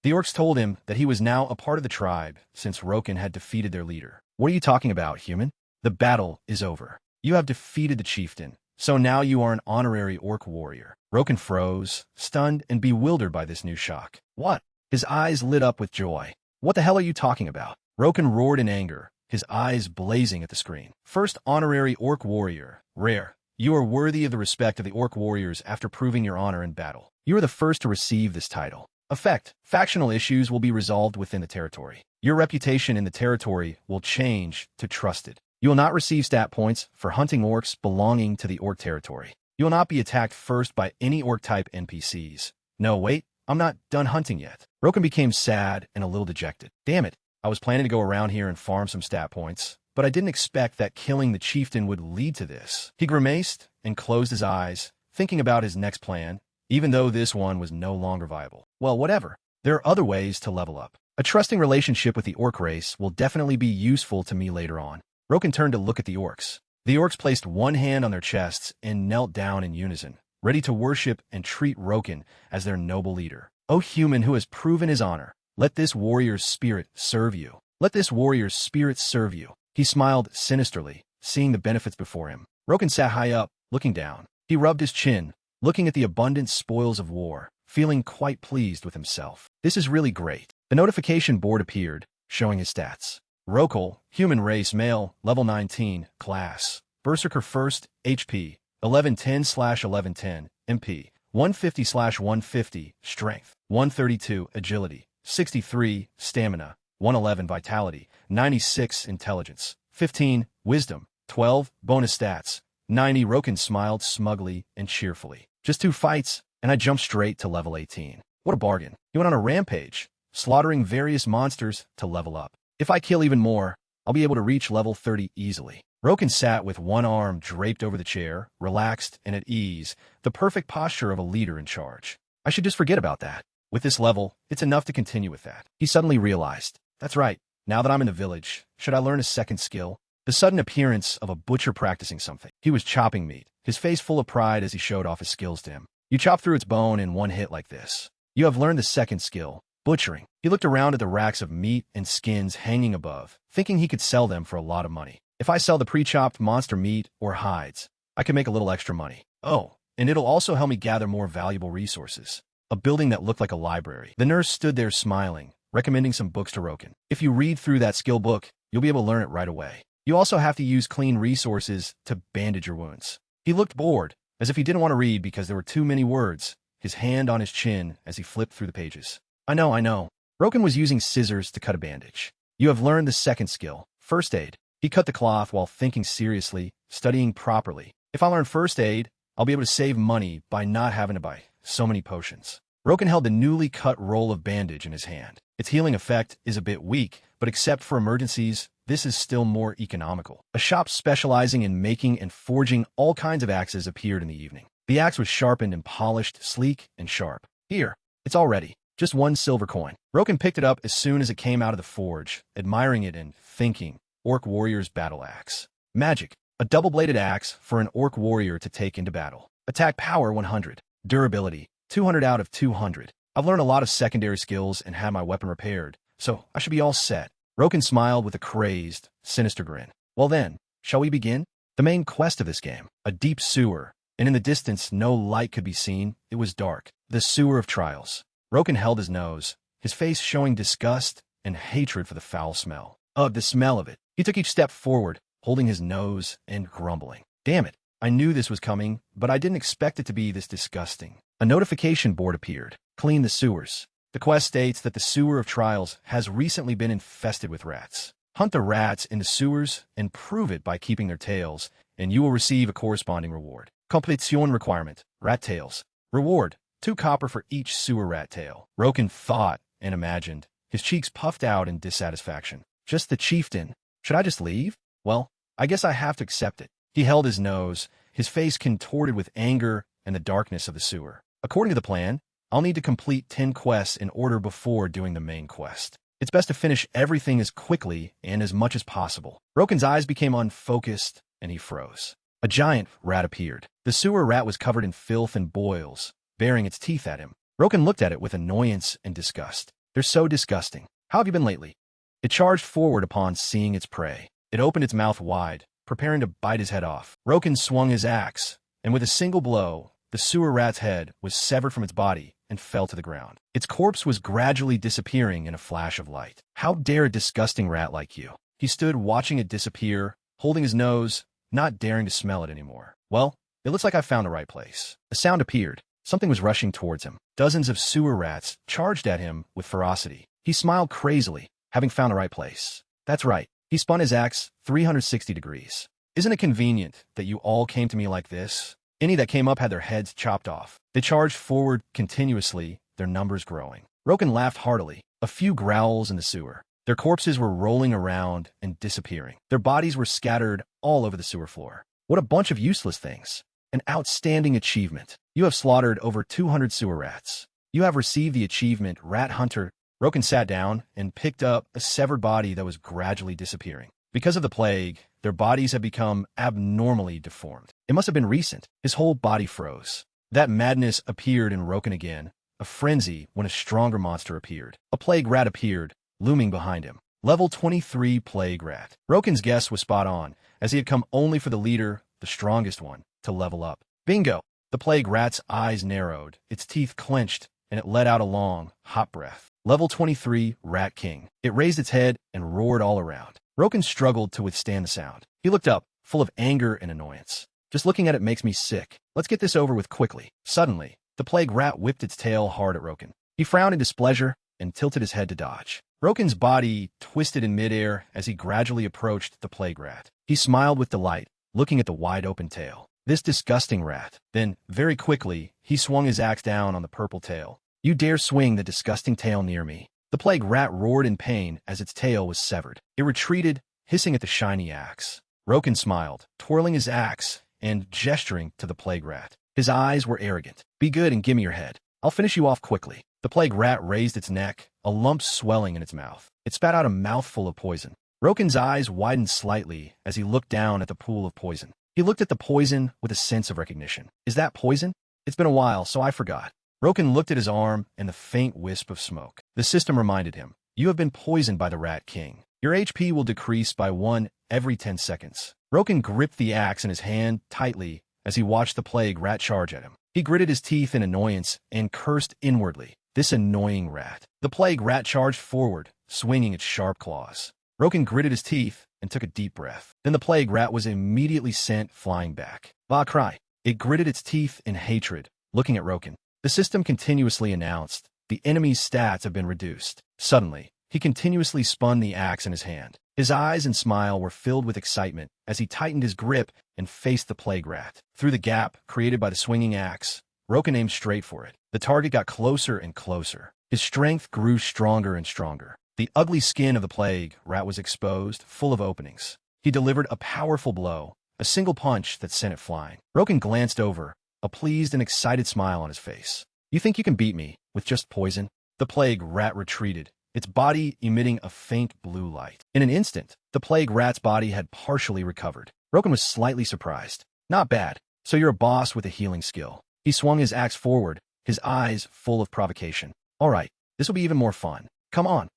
Speaker 1: The orcs told him that he was now a part of the tribe since Roken had defeated their leader. What are you talking about, human? The battle is over. You have defeated the chieftain, so now you are an honorary orc warrior. Roken froze, stunned and bewildered by this new shock. What? His eyes lit up with joy. What the hell are you talking about? Roken roared in anger, his eyes blazing at the screen. First honorary orc warrior. Rare. You are worthy of the respect of the orc warriors after proving your honor in battle. You are the first to receive this title. Effect. Factional issues will be resolved within the territory. Your reputation in the territory will change to trusted. You will not receive stat points for hunting orcs belonging to the orc territory. You will not be attacked first by any orc-type NPCs. No, wait, I'm not done hunting yet. Roken became sad and a little dejected. Damn it, I was planning to go around here and farm some stat points, but I didn't expect that killing the chieftain would lead to this. He grimaced and closed his eyes, thinking about his next plan, even though this one was no longer viable. Well, whatever. There are other ways to level up. A trusting relationship with the orc race will definitely be useful to me later on. Roken turned to look at the orcs. The orcs placed one hand on their chests and knelt down in unison, ready to worship and treat Roken as their noble leader. O human who has proven his honor, let this warrior's spirit serve you. Let this warrior's spirit serve you. He smiled sinisterly, seeing the benefits before him. Roken sat high up, looking down. He rubbed his chin, looking at the abundant spoils of war, feeling quite pleased with himself. This is really great. The notification board appeared, showing his stats. Rokal, human race, male, level 19, class. Berserker first, HP, 1110/1110, MP, 150/150, strength, 132, agility, 63, stamina, 111, vitality, 96, intelligence, 15, wisdom, 12, bonus stats, 90. Roken smiled smugly and cheerfully. Just 2 fights, and I jumped straight to level 18. What a bargain. He went on a rampage, slaughtering various monsters to level up. If I kill even more, I'll be able to reach level 30 easily. Roken sat with one arm draped over the chair, relaxed and at ease, the perfect posture of a leader in charge. I should just forget about that. With this level, it's enough to continue with that. He suddenly realized, that's right, now that I'm in the village, should I learn a second skill? The sudden appearance of a butcher practicing something. He was chopping meat, his face full of pride as he showed off his skills to him. You chop through its bone in one hit like this. You have learned the second skill, butchering. He looked around at the racks of meat and skins hanging above, thinking he could sell them for a lot of money. If I sell the pre-chopped monster meat or hides, I can make a little extra money. Oh, and it'll also help me gather more valuable resources. A building that looked like a library. The nurse stood there smiling, recommending some books to Roken. If you read through that skill book, you'll be able to learn it right away. You also have to use clean resources to bandage your wounds. He looked bored, as if he didn't want to read because there were too many words, his hand on his chin as he flipped through the pages. I know. Roken was using scissors to cut a bandage. You have learned the second skill, first aid. He cut the cloth while thinking seriously, studying properly. If I learn first aid, I'll be able to save money by not having to buy so many potions. Roken held the newly cut roll of bandage in his hand. Its healing effect is a bit weak, but except for emergencies, this is still more economical. A shop specializing in making and forging all kinds of axes appeared in the evening. The axe was sharpened and polished, sleek and sharp. Here, it's all ready. Just 1 silver coin. Roken picked it up as soon as it came out of the forge, admiring it and thinking, Orc Warrior's Battle Axe. Magic. A double-bladed axe for an Orc Warrior to take into battle. Attack power 100. Durability 200 out of 200. I've learned a lot of secondary skills and had my weapon repaired, so I should be all set. Roken smiled with a crazed, sinister grin. Well then, shall we begin? The main quest of this game. A deep sewer, and in the distance no light could be seen. It was dark. The Sewer of Trials. Roken held his nose, his face showing disgust and hatred for the foul smell. Ugh, the smell of it. He took each step forward, holding his nose and grumbling. Damn it, I knew this was coming, but I didn't expect it to be this disgusting. A notification board appeared. Clean the sewers. The quest states that the Sewer of Trials has recently been infested with rats. Hunt the rats in the sewers and prove it by keeping their tails, and you will receive a corresponding reward. Completion requirement. Rat tails. Reward. 2 copper for each sewer rat tail. Roken thought and imagined, his cheeks puffed out in dissatisfaction. Just the chieftain. Should I just leave? Well, I guess I have to accept it. He held his nose, his face contorted with anger and the darkness of the sewer. According to the plan, I'll need to complete 10 quests in order before doing the main quest. It's best to finish everything as quickly and as much as possible. Roken's eyes became unfocused, and he froze. A giant rat appeared. The sewer rat was covered in filth and boils, baring its teeth at him. Roken looked at it with annoyance and disgust. They're so disgusting. How have you been lately? It charged forward upon seeing its prey. It opened its mouth wide, preparing to bite his head off. Roken swung his axe, and with a single blow, the sewer rat's head was severed from its body and fell to the ground. Its corpse was gradually disappearing in a flash of light. How dare a disgusting rat like you? He stood watching it disappear, holding his nose, not daring to smell it anymore. Well, it looks like I found the right place. A sound appeared. Something was rushing towards him. Dozens of sewer rats charged at him with ferocity. He smiled crazily, having found the right place. That's right. He spun his axe 360 degrees. Isn't it convenient that you all came to me like this? Any that came up had their heads chopped off. They charged forward continuously, their numbers growing. Roken laughed heartily. A few growls in the sewer. Their corpses were rolling around and disappearing. Their bodies were scattered all over the sewer floor. What a bunch of useless things. An outstanding achievement. You have slaughtered over 200 sewer rats. You have received the achievement Rat Hunter. Roken sat down and picked up a severed body that was gradually disappearing. Because of the plague, their bodies had become abnormally deformed. It must have been recent. His whole body froze. That madness appeared in Roken again, a frenzy when a stronger monster appeared. A plague rat appeared, looming behind him. Level 23 Plague Rat. Roken's guess was spot on, as he had come only for the leader, the strongest one, to level up. Bingo! The plague rat's eyes narrowed, its teeth clenched, and it let out a long, hot breath. Level 23 Rat King. It raised its head and roared all around. Roken struggled to withstand the sound. He looked up, full of anger and annoyance. Just looking at it makes me sick. Let's get this over with quickly. Suddenly, the plague rat whipped its tail hard at Roken. He frowned in displeasure and tilted his head to dodge. Roken's body twisted in midair as he gradually approached the plague rat. He smiled with delight, looking at the wide-open tail. This disgusting rat. Then, very quickly, he swung his axe down on the purple tail. You dare swing the disgusting tail near me. The plague rat roared in pain as its tail was severed. It retreated, hissing at the shiny axe. Roken smiled, twirling his axe and gesturing to the plague rat. His eyes were arrogant. Be good and give me your head. I'll finish you off quickly. The plague rat raised its neck, a lump swelling in its mouth. It spat out a mouthful of poison. Roken's eyes widened slightly as he looked down at the pool of poison. He looked at the poison with a sense of recognition. Is that poison? It's been a while, so I forgot. Roken looked at his arm and the faint wisp of smoke. The system reminded him, you have been poisoned by the Rat King. Your HP will decrease by 1 every 10 seconds. Roken gripped the axe in his hand tightly as he watched the plague rat charge at him. He gritted his teeth in annoyance and cursed inwardly. This annoying rat. The plague rat charged forward, swinging its sharp claws. Roken gritted his teeth and took a deep breath. Then the plague rat was immediately sent flying back. Va cry. It gritted its teeth in hatred, looking at Roken. The system continuously announced, the enemy's stats have been reduced. Suddenly, he continuously spun the axe in his hand. His eyes and smile were filled with excitement as he tightened his grip and faced the plague rat. Through the gap created by the swinging axe, Roken aimed straight for it. The target got closer and closer. His strength grew stronger and stronger. The ugly skin of the plague rat was exposed, full of openings. He delivered a powerful blow, a single punch that sent it flying. Roken glanced over, a pleased and excited smile on his face. You think you can beat me with just poison? The plague rat retreated, its body emitting a faint blue light. In an instant, the plague rat's body had partially recovered. Roken was slightly surprised. Not bad. So you're a boss with a healing skill. He swung his axe forward, his eyes full of provocation. All right, this will be even more fun. Come on.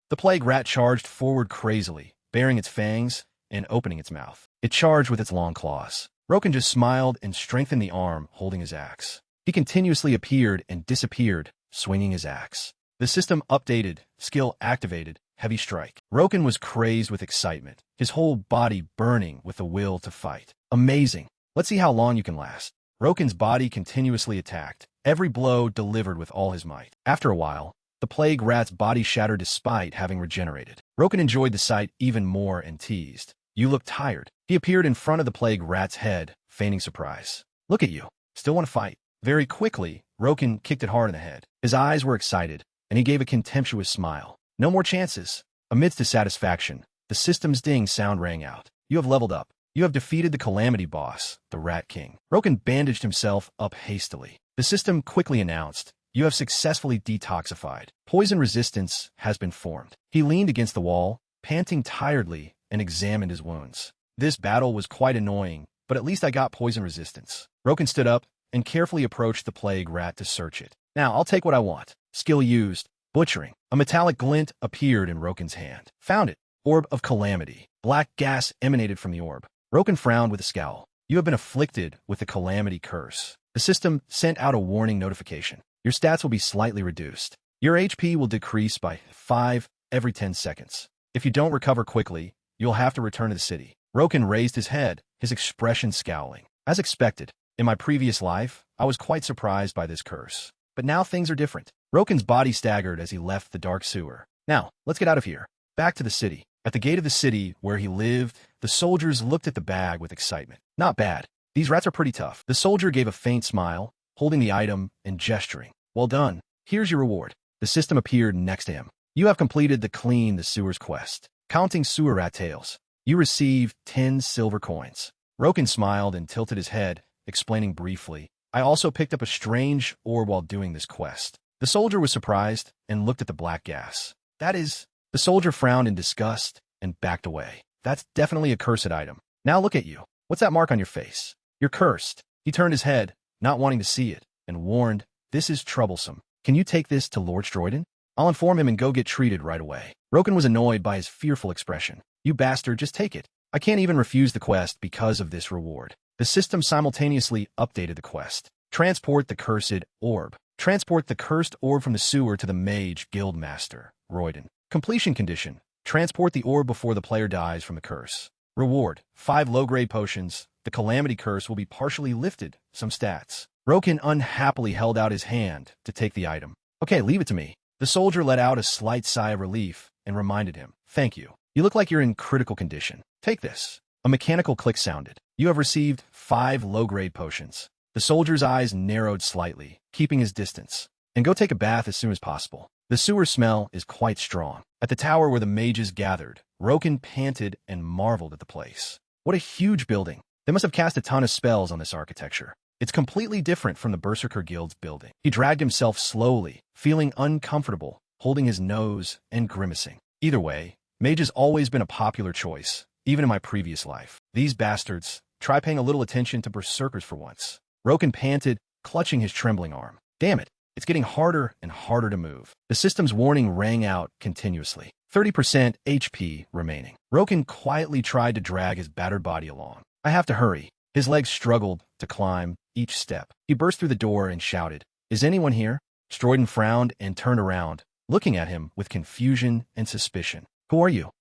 Speaker 1: The plague rat charged forward crazily, baring its fangs and opening its mouth. It charged with its long claws. Roken just smiled and strengthened the arm holding his axe. He continuously appeared and disappeared, swinging his axe. The system updated, skill activated, heavy strike. Roken was crazed with excitement, his whole body burning with the will to fight. Amazing. Let's see how long you can last. Roken's body continuously attacked, every blow delivered with all his might. After a while, the plague rat's body shattered despite having regenerated. Roken enjoyed the sight even more and teased. You look tired. He appeared in front of the plague rat's head, feigning surprise. Look at you. Still want to fight? Very quickly, Roken kicked it hard in the head. His eyes were excited, and he gave a contemptuous smile. No more chances. Amidst dissatisfaction, the system's ding sound rang out. You have leveled up. You have defeated the Calamity boss, the Rat King. Roken bandaged himself up hastily. The system quickly announced, you have successfully detoxified. Poison resistance has been formed. He leaned against the wall, panting tiredly, and examined his wounds. This battle was quite annoying, but at least I got poison resistance. Roken stood up and carefully approached the plague rat to search it. Now, I'll take what I want. Skill used. Butchering. A metallic glint appeared in Roken's hand. Found it. Orb of Calamity. Black gas emanated from the orb. Roken frowned with a scowl. You have been afflicted with the Calamity curse. The system sent out a warning notification. Your stats will be slightly reduced. Your HP will decrease by 5 every 10 seconds. If you don't recover quickly, you'll have to return to the city. Roken raised his head, his expression scowling. As expected, in my previous life, I was quite surprised by this curse. But now things are different. Roken's body staggered as he left the dark sewer. Now, let's get out of here. Back to the city. At the gate of the city where he lived, the soldiers looked at the bag with excitement. Not bad. These rats are pretty tough. The soldier gave a faint smile, holding the item and gesturing. Well done. Here's your reward. The system appeared next to him. You have completed the Clean the Sewers quest. Counting sewer rat tails. You received 10 silver coins. Roken smiled and tilted his head, explaining briefly. I also picked up a strange orb while doing this quest. The soldier was surprised and looked at the black gas. That is... The soldier frowned in disgust and backed away. That's definitely a cursed item. Now look at you. What's that mark on your face? You're cursed. He turned his head, not wanting to see it, and warned, this is troublesome. Can you take this to Lord Stroiden? I'll inform him and go get treated right away. Roken was annoyed by his fearful expression. You bastard, just take it. I can't even refuse the quest because of this reward. The system simultaneously updated the quest. Transport the cursed orb. Transport the cursed orb from the sewer to the mage guild master, Roiden. Completion condition. Transport the orb before the player dies from the curse. Reward. 5 low-grade potions. The calamity curse will be partially lifted. Some stats. Roken unhappily held out his hand to take the item. Okay, leave it to me. The soldier let out a slight sigh of relief and reminded him. Thank you. You look like you're in critical condition. Take this. A mechanical click sounded. You have received 5 low-grade potions. The soldier's eyes narrowed slightly, keeping his distance. And go take a bath as soon as possible. The sewer smell is quite strong. At the tower where the mages gathered, Roken panted and marveled at the place. What a huge building. They must have cast a ton of spells on this architecture. It's completely different from the Berserker Guild's building. He dragged himself slowly, feeling uncomfortable, holding his nose and grimacing. Either way, mage has always been a popular choice, even in my previous life. These bastards, try paying a little attention to Berserkers for once. Roken panted, clutching his trembling arm. Damn it. It's getting harder and harder to move. The system's warning rang out continuously. 30% HP remaining. Roken quietly tried to drag his battered body along. I have to hurry. His legs struggled to climb each step. He burst through the door and shouted, Is anyone here? Stroiden frowned and turned around, looking at him with confusion and suspicion. Who are you?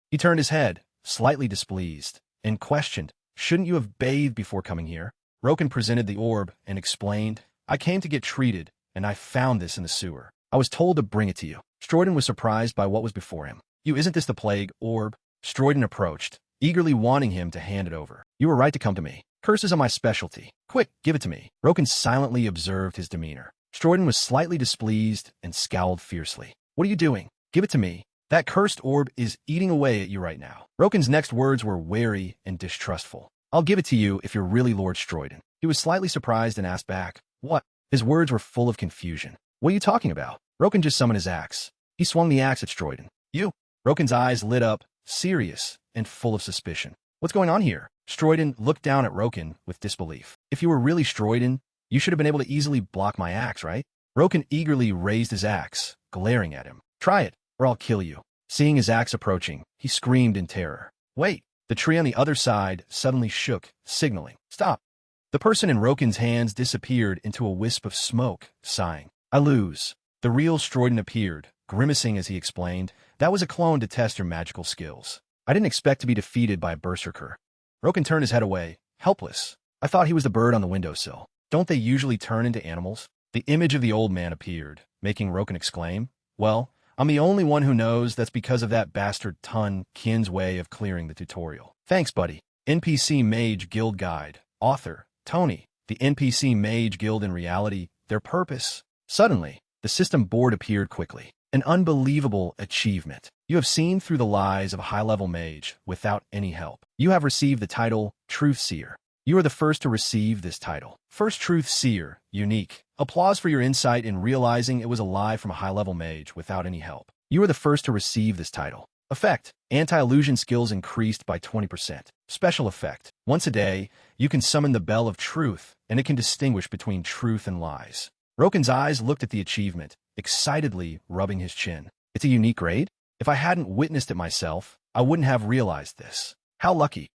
Speaker 1: He turned his head, slightly displeased, and questioned, Shouldn't you have bathed before coming here? Roken presented the orb and explained, I came to get treated, and I found this in the sewer. I was told to bring it to you. Stroiden was surprised by what was before him. Isn't this the plague orb? Stroiden approached, eagerly wanting him to hand it over. You were right to come to me. Curses are my specialty. Quick, give it to me. Roken silently observed his demeanor. Stroiden was slightly displeased and scowled fiercely. What are you doing? Give it to me. That cursed orb is eating away at you right now. Roken's next words were wary and distrustful. I'll give it to you if you're really Lord Stroiden. He was slightly surprised and asked back, What? His words were full of confusion. What are you talking about? Roken just summoned his axe. He swung the axe at Stroiden. You? Roken's eyes lit up, serious and full of suspicion. What's going on here? Stroiden looked down at Roken with disbelief. If you were really Stroiden, you should have been able to easily block my axe, right? Roken eagerly raised his axe, glaring at him. Try it, or I'll kill you. Seeing his axe approaching, he screamed in terror. Wait! The tree on the other side suddenly shook, signaling. Stop! The person in Roken's hands disappeared into a wisp of smoke, sighing. I lose. The real Stroiden appeared, grimacing as he explained. That was a clone to test your magical skills. I didn't expect to be defeated by a berserker. Roken turned his head away, helpless. I thought he was the bird on the windowsill. Don't they usually turn into animals? The image of the old man appeared, making Roken exclaim, Well, I'm the only one who knows that's because of that bastard Tun Kin's way of clearing the tutorial. Thanks, buddy. NPC Mage Guild Guide. Author, Tony. The NPC Mage Guild in reality, their purpose. Suddenly, the system board appeared quickly. An unbelievable achievement. You have seen through the lies of a high-level mage without any help. You have received the title Truth Seer. You are the first to receive this title. First Truth Seer, unique. Applause for your insight in realizing it was a lie from a high-level mage without any help. You are the first to receive this title. Effect. Anti-illusion skills increased by 20%. Special effect. Once a day, you can summon the Bell of Truth, and it can distinguish between truth and lies. Roken's eyes looked at the achievement, excitedly rubbing his chin. It's a unique grade? If I hadn't witnessed it myself, I wouldn't have realized this. How lucky.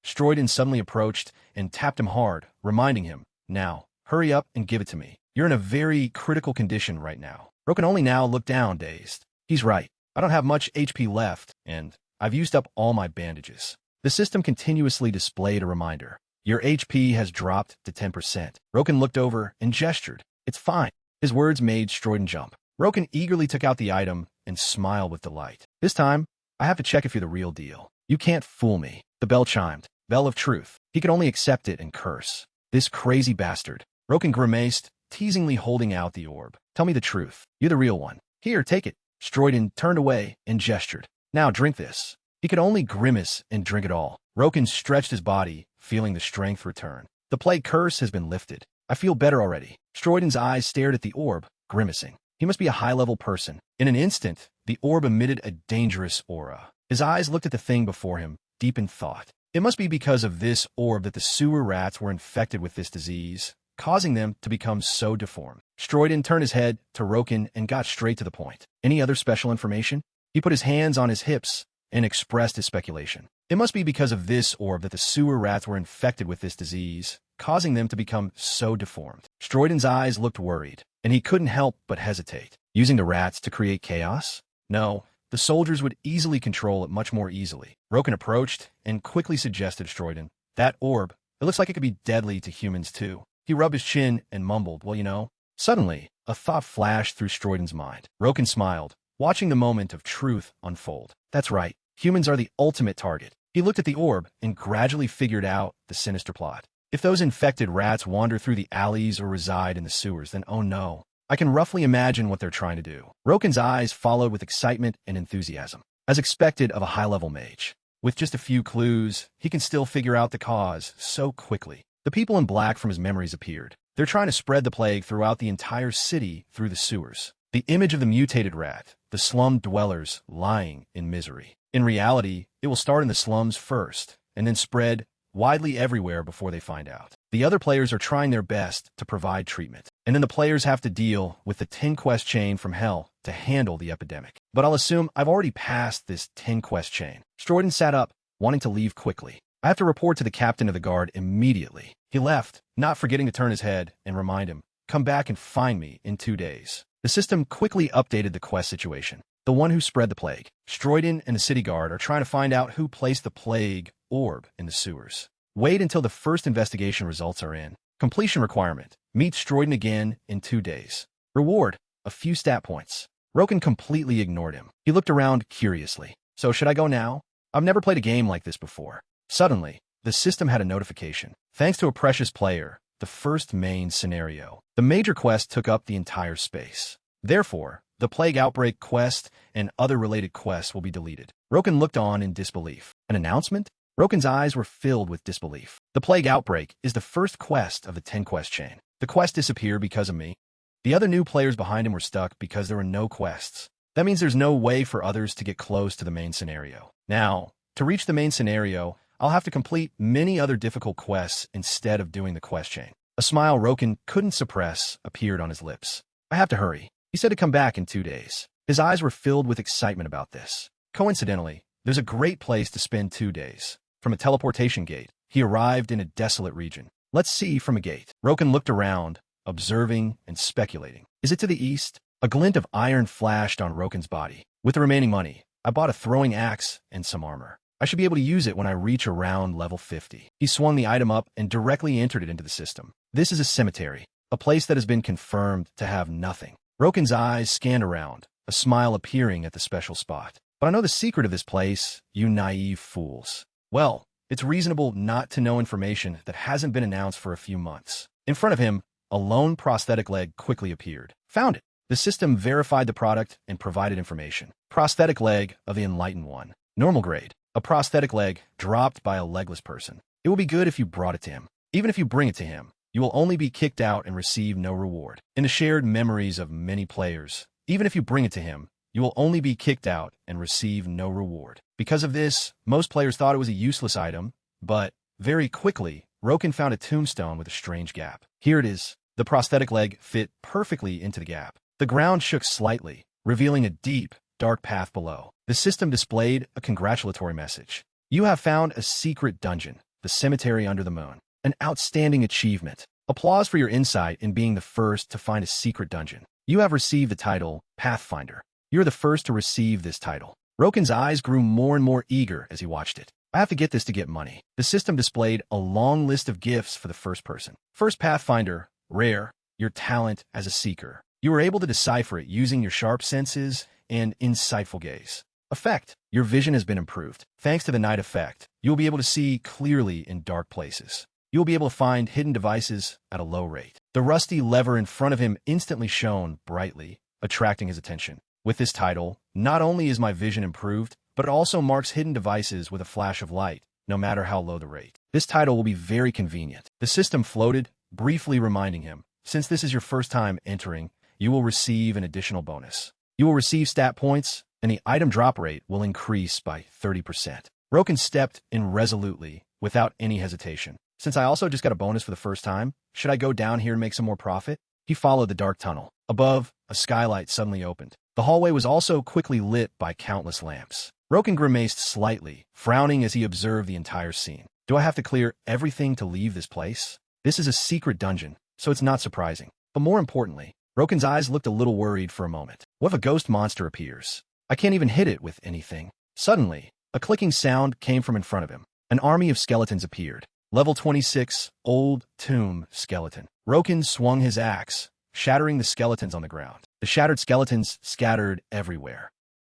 Speaker 1: Stroiden suddenly approached and tapped him hard, reminding him, now, hurry up and give it to me. You're in a very critical condition right now. Roken only now looked down, dazed. He's right. I don't have much HP left, and I've used up all my bandages. The system continuously displayed a reminder. Your HP has dropped to 10%. Roken looked over and gestured. It's fine. His words made Stroiden jump. Roken eagerly took out the item and smiled with delight. This time, I have to check if you're the real deal. You can't fool me. The bell chimed. Bell of Truth. He could only accept it and curse. This crazy bastard. Roken grimaced, teasingly holding out the orb. Tell me the truth. You're the real one. Here, take it. Stroiden turned away and gestured. Now drink this. He could only grimace and drink it all. Roken stretched his body, feeling the strength return. The plague curse has been lifted. I feel better already. Stroiden's eyes stared at the orb, grimacing. He must be a high-level person. In an instant, the orb emitted a dangerous aura. His eyes looked at the thing before him, deep in thought. It must be because of this orb that the sewer rats were infected with this disease, causing them to become so deformed. Stroiden turned his head to Roken and got straight to the point. Any other special information? He put his hands on his hips and expressed his speculation. It must be because of this orb that the sewer rats were infected with this disease, causing them to become so deformed. Stroiden's eyes looked worried, and he couldn't help but hesitate. Using the rats to create chaos? No, the soldiers would easily control it much more easily. Roken approached and quickly suggested to Stroiden, that orb, it looks like it could be deadly to humans too. He rubbed his chin and mumbled, well, you know. Suddenly, a thought flashed through Stroiden's mind. Roken smiled, watching the moment of truth unfold. That's right, humans are the ultimate target. He looked at the orb and gradually figured out the sinister plot. If those infected rats wander through the alleys or reside in the sewers, then oh no. I can roughly imagine what they're trying to do. Roken's eyes followed with excitement and enthusiasm, as expected of a high-level mage. With just a few clues, he can still figure out the cause so quickly. The people in black from his memories appeared. They're trying to spread the plague throughout the entire city through the sewers. The image of the mutated rat, the slum dwellers lying in misery. In reality, it will start in the slums first, and then spread widely everywhere before they find out. The other players are trying their best to provide treatment, and then the players have to deal with the 10-quest chain from hell to handle the epidemic. But I'll assume I've already passed this 10-quest chain. Stroiden sat up, wanting to leave quickly. I have to report to the captain of the guard immediately. He left, not forgetting to turn his head and remind him, come back and find me in 2 days. The system quickly updated the quest situation. The one who spread the plague. Stroiden and the city guard are trying to find out who placed the plague orb in the sewers. Wait until the first investigation results are in. Completion requirement. Meet Stroiden again in 2 days. Reward. A few stat points. Roken completely ignored him. He looked around curiously. So should I go now? I've never played a game like this before. Suddenly, the system had a notification. Thanks to a precious player, the first main scenario. The major quest took up the entire space. Therefore, the plague outbreak quest and other related quests will be deleted. Roken looked on in disbelief. An announcement? Roken's eyes were filled with disbelief. The plague outbreak is the first quest of the 10-quest chain. The quest disappeared because of me. The other new players behind him were stuck because there were no quests. That means there's no way for others to get close to the main scenario. Now, to reach the main scenario, I'll have to complete many other difficult quests instead of doing the quest chain. A smile Roken couldn't suppress appeared on his lips. I have to hurry. He said to come back in 2 days. His eyes were filled with excitement about this. Coincidentally, there's a great place to spend 2 days. From a teleportation gate, he arrived in a desolate region. Let's see from a gate. Roken looked around, observing and speculating. Is it to the east? A glint of iron flashed on Roken's body. With the remaining money, I bought a throwing axe and some armor. I should be able to use it when I reach around level 50. He swung the item up and directly entered it into the system. This is a cemetery, a place that has been confirmed to have nothing. Roken's eyes scanned around, a smile appearing at the special spot. But I know the secret of this place, you naive fools. Well, it's reasonable not to know information that hasn't been announced for a few months. In front of him, a lone prosthetic leg quickly appeared. Found it. The system verified the product and provided information. Prosthetic leg of the Enlightened One. Normal grade. A prosthetic leg dropped by a legless person. It will be good if you brought it to him. Even if you bring it to him, you will only be kicked out and receive no reward. In the shared memories of many players, even if you bring it to him, you will only be kicked out and receive no reward. Because of this, most players thought it was a useless item, but very quickly, Roken found a tombstone with a strange gap. Here it is. The prosthetic leg fit perfectly into the gap. The ground shook slightly, revealing a deep, dark path below. The system displayed a congratulatory message. You have found a secret dungeon, the cemetery under the moon. An outstanding achievement. Applause for your insight in being the first to find a secret dungeon. You have received the title Pathfinder. You're the first to receive this title. Roken's eyes grew more and more eager as he watched it. I have to get this to get money. The system displayed a long list of gifts for the first person. First Pathfinder, rare, your talent as a seeker. You were able to decipher it using your sharp senses and insightful gaze. Effect, your vision has been improved. Thanks to the night effect, you'll be able to see clearly in dark places. You'll be able to find hidden devices at a low rate. The rusty lever in front of him instantly shone brightly, attracting his attention. With this title, not only is my vision improved, but it also marks hidden devices with a flash of light, no matter how low the rate. This title will be very convenient. The system floated, briefly reminding him, since this is your first time entering, you will receive an additional bonus. You will receive stat points, and the item drop rate will increase by 30%. Roken stepped in resolutely, without any hesitation. Since I also just got a bonus for the first time, should I go down here and make some more profit? He followed the dark tunnel. Above, a skylight suddenly opened. The hallway was also quickly lit by countless lamps. Roken grimaced slightly, frowning as he observed the entire scene. Do I have to clear everything to leave this place? This is a secret dungeon, so it's not surprising. But more importantly, Roken's eyes looked a little worried for a moment. What if a ghost monster appears? I can't even hit it with anything. Suddenly, a clicking sound came from in front of him. An army of skeletons appeared. Level 26, Old Tomb Skeleton. Roken swung his axe, shattering the skeletons on the ground. The shattered skeletons scattered everywhere.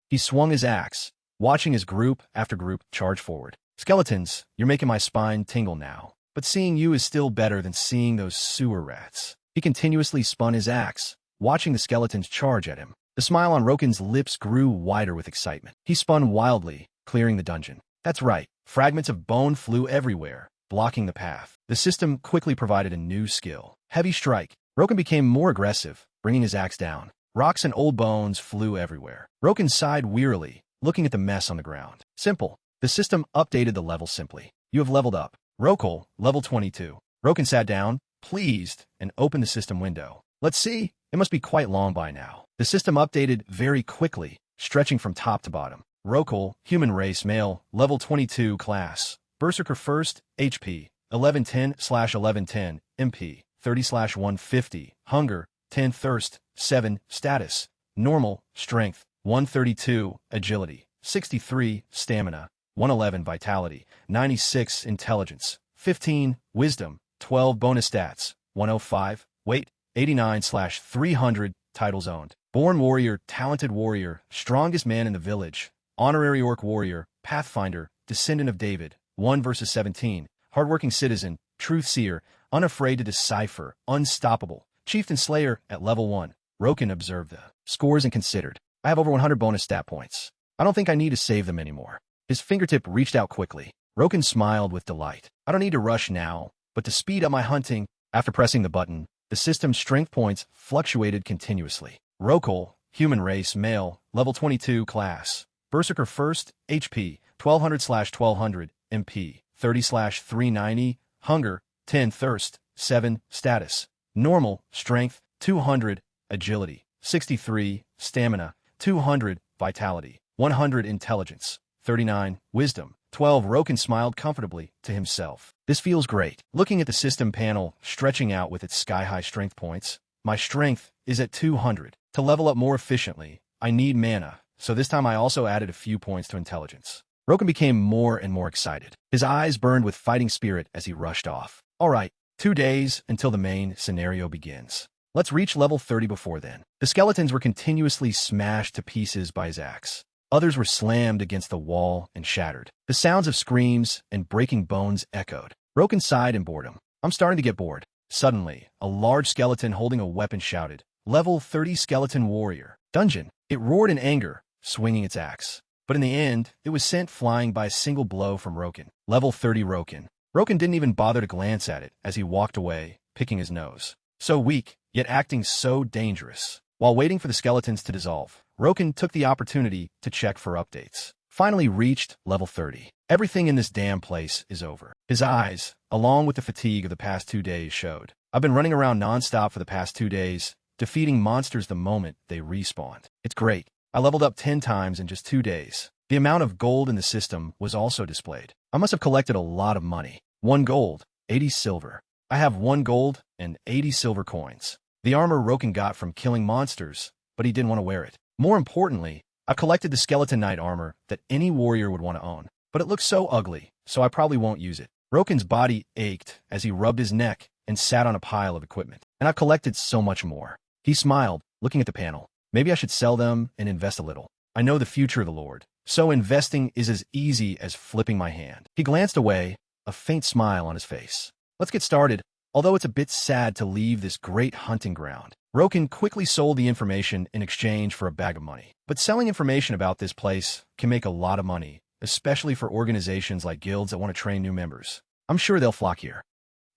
Speaker 1: He swung his axe, watching as group after group charge forward. Skeletons, you're making my spine tingle now. But seeing you is still better than seeing those sewer rats. He continuously spun his axe, watching the skeletons charge at him. The smile on Roken's lips grew wider with excitement. He spun wildly, clearing the dungeon. That's right, fragments of bone flew everywhere, blocking the path. The system quickly provided a new skill. Heavy Strike. Roken became more aggressive, bringing his axe down. Rocks and old bones flew everywhere. Roken sighed wearily, looking at the mess on the ground. Simple. The system updated the level simply. You have leveled up. Rokel, level 22. Roken sat down, pleased, and opened the system window. Let's see. It must be quite long by now. The system updated very quickly, stretching from top to bottom. Rokel, human race, male, level 22 class. Berserker first, HP, 1110/1110, MP, 30/150, Hunger, 10 Thirst, 7, Status, Normal, Strength, 132, Agility, 63, Stamina, 111 Vitality, 96 Intelligence, 15 Wisdom, 12 Bonus Stats, 105 Weight, 89/300, Titles owned. Born Warrior, Talented Warrior, Strongest Man in the Village, Honorary Orc Warrior, Pathfinder, Descendant of David, 1 versus 17, Hardworking Citizen, Truth Seer, Unafraid to Decipher, Unstoppable, Chieftain Slayer at level 1. Roken observed the scores and considered. I have over 100 bonus stat points. I don't think I need to save them anymore. His fingertip reached out quickly. Roken smiled with delight. I don't need to rush now, but to speed up my hunting, after pressing the button, the system's strength points fluctuated continuously. Rokel, human race, male, level 22 class. Berserker first, HP, 1200/1200, MP, 30/390, Hunger, 10 Thirst, 7, Status, Normal, Strength, 200, Agility, 63, Stamina, 200, Vitality, 100 Intelligence, 39, Wisdom, 12. Roken smiled comfortably to himself. This feels great. Looking at the system panel stretching out with its sky-high strength points, my strength is at 200. To level up more efficiently, I need mana, so this time I also added a few points to intelligence. Roken became more and more excited. His eyes burned with fighting spirit as he rushed off. All right, 2 days until the main scenario begins. Let's reach level 30 before then. The skeletons were continuously smashed to pieces by his axe. Others were slammed against the wall and shattered. The sounds of screams and breaking bones echoed. Roken sighed in boredom. I'm starting to get bored. Suddenly, a large skeleton holding a weapon shouted, Level 30 Skeleton Warrior. Dungeon. It roared in anger, swinging its axe. But in the end, it was sent flying by a single blow from Roken. Level 30 Roken. Roken didn't even bother to glance at it as he walked away, picking his nose. So weak, yet acting so dangerous. While waiting for the skeletons to dissolve, Roken took the opportunity to check for updates. Finally reached level 30. Everything in this damn place is over. His eyes, along with the fatigue of the past 2 days, showed. I've been running around nonstop for the past 2 days, defeating monsters the moment they respawned. It's great. I leveled up 10 times in just 2 days. The amount of gold in the system was also displayed. I must have collected a lot of money. 1 gold, 80 silver. I have 1 gold and 80 silver coins. The armor Roken got from killing monsters, but he didn't want to wear it. More importantly, I've collected the skeleton knight armor that any warrior would want to own. But it looks so ugly, so I probably won't use it. Roken's body ached as he rubbed his neck and sat on a pile of equipment. And I've collected so much more. He smiled, looking at the panel. Maybe I should sell them and invest a little. I know the future of the Lord, so investing is as easy as flipping my hand. He glanced away, a faint smile on his face. Let's get started, although it's a bit sad to leave this great hunting ground. Roken quickly sold the information in exchange for a bag of money. But selling information about this place can make a lot of money, especially for organizations like guilds that want to train new members. I'm sure they'll flock here.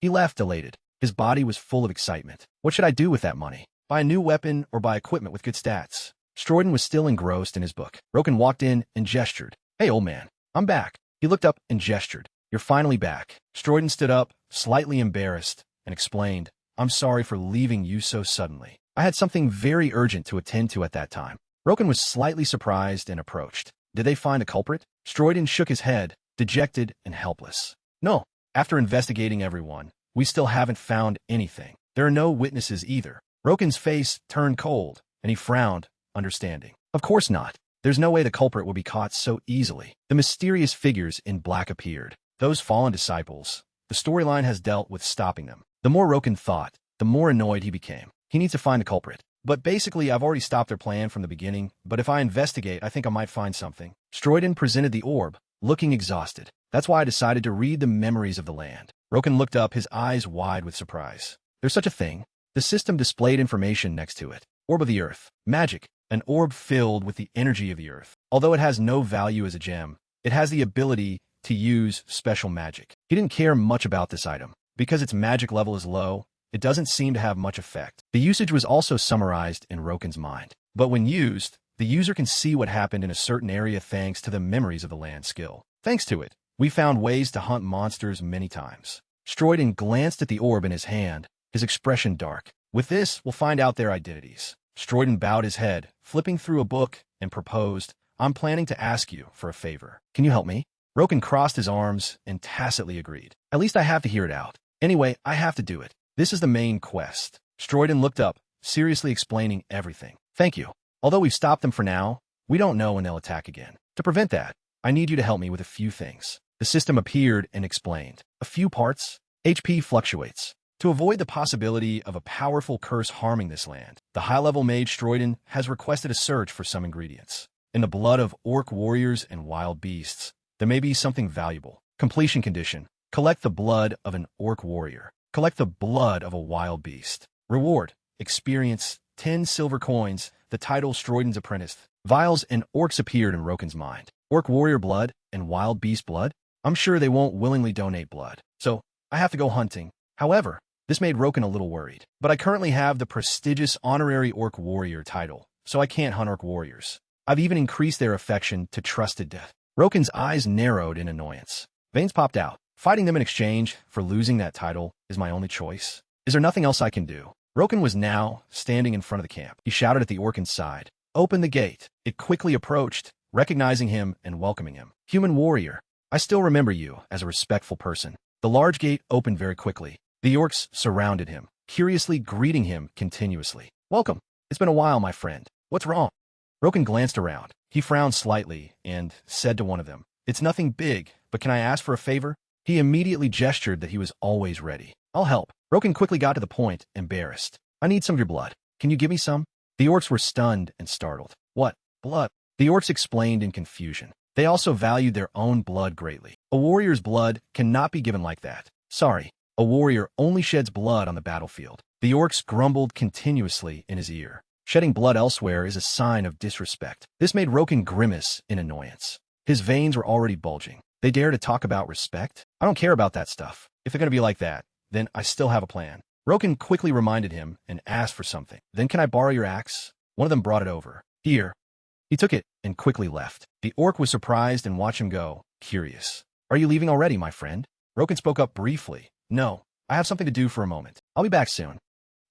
Speaker 1: He laughed elated. His body was full of excitement. What should I do with that money? Buy a new weapon or buy equipment with good stats? Stroiden was still engrossed in his book. Roken walked in and gestured. Hey, old man, I'm back. He looked up and gestured. You're finally back. Stroiden stood up, slightly embarrassed, and explained, I'm sorry for leaving you so suddenly. I had something very urgent to attend to at that time. Roken was slightly surprised and approached. Did they find a culprit? Stroiden shook his head, dejected and helpless. No. After investigating everyone, we still haven't found anything. There are no witnesses either. Roken's face turned cold, and he frowned, understanding. Of course not. There's no way the culprit will be caught so easily. The mysterious figures in black appeared. Those fallen disciples. The storyline has dealt with stopping them. The more Roken thought, the more annoyed he became. He needs to find a culprit. But basically, I've already stopped their plan from the beginning, but if I investigate, I think I might find something. Stroiden presented the orb, looking exhausted. That's why I decided to read the memories of the land. Roken looked up, his eyes wide with surprise. There's such a thing. The system displayed information next to it. Orb of the Earth. Magic. An orb filled with the energy of the Earth. Although it has no value as a gem, it has the ability to use special magic. He didn't care much about this item. Because its magic level is low, it doesn't seem to have much effect. The usage was also summarized in Roken's mind. But when used, the user can see what happened in a certain area thanks to the memories of the land skill. Thanks to it, we found ways to hunt monsters many times. Stroiden glanced at the orb in his hand, his expression dark. With this, we'll find out their identities. Stroiden bowed his head, flipping through a book, and proposed, I'm planning to ask you for a favor. Can you help me? Roken crossed his arms and tacitly agreed. At least I have to hear it out. Anyway, I have to do it. This is the main quest. Stroiden looked up, seriously explaining everything. Thank you. Although we've stopped them for now, we don't know when they'll attack again. To prevent that, I need you to help me with a few things. The system appeared and explained. A few parts. HP fluctuates. To avoid the possibility of a powerful curse harming this land, the high-level mage Stroiden has requested a search for some ingredients. In the blood of orc warriors and wild beasts, there may be something valuable. Completion condition. Collect the blood of an orc warrior. Collect the blood of a wild beast. Reward. Experience 10 silver coins. The title Stroiden's Apprentice. Vials and orcs appeared in Roken's mind. Orc warrior blood and wild beast blood? I'm sure they won't willingly donate blood. So, I have to go hunting. However, this made Roken a little worried. But I currently have the prestigious honorary orc warrior title, so I can't hunt orc warriors. I've even increased their affection to trusted death. Roken's eyes narrowed in annoyance. Veins popped out. Fighting them in exchange for losing that title is my only choice. Is there nothing else I can do? Roken was now standing in front of the camp. He shouted at the orc inside. Open the gate. It quickly approached, recognizing him and welcoming him. Human warrior, I still remember you as a respectful person. The large gate opened very quickly. The orcs surrounded him, curiously greeting him continuously. Welcome. It's been a while, my friend. What's wrong? Roken glanced around. He frowned slightly and said to one of them, It's nothing big, but can I ask for a favor? He immediately gestured that he was always ready. I'll help. Roken quickly got to the point, embarrassed. I need some of your blood. Can you give me some? The orcs were stunned and startled. What? Blood? The orcs explained in confusion. They also valued their own blood greatly. A warrior's blood cannot be given like that. Sorry. A warrior only sheds blood on the battlefield. The orcs grumbled continuously in his ear. Shedding blood elsewhere is a sign of disrespect. This made Roken grimace in annoyance. His veins were already bulging. They dare to talk about respect? I don't care about that stuff. If they're going to be like that, then I still have a plan. Roken quickly reminded him and asked for something. Then can I borrow your axe? One of them brought it over. Here. He took it and quickly left. The orc was surprised and watched him go, curious. Are you leaving already, my friend? Roken spoke up briefly. No, I have something to do for a moment. I'll be back soon.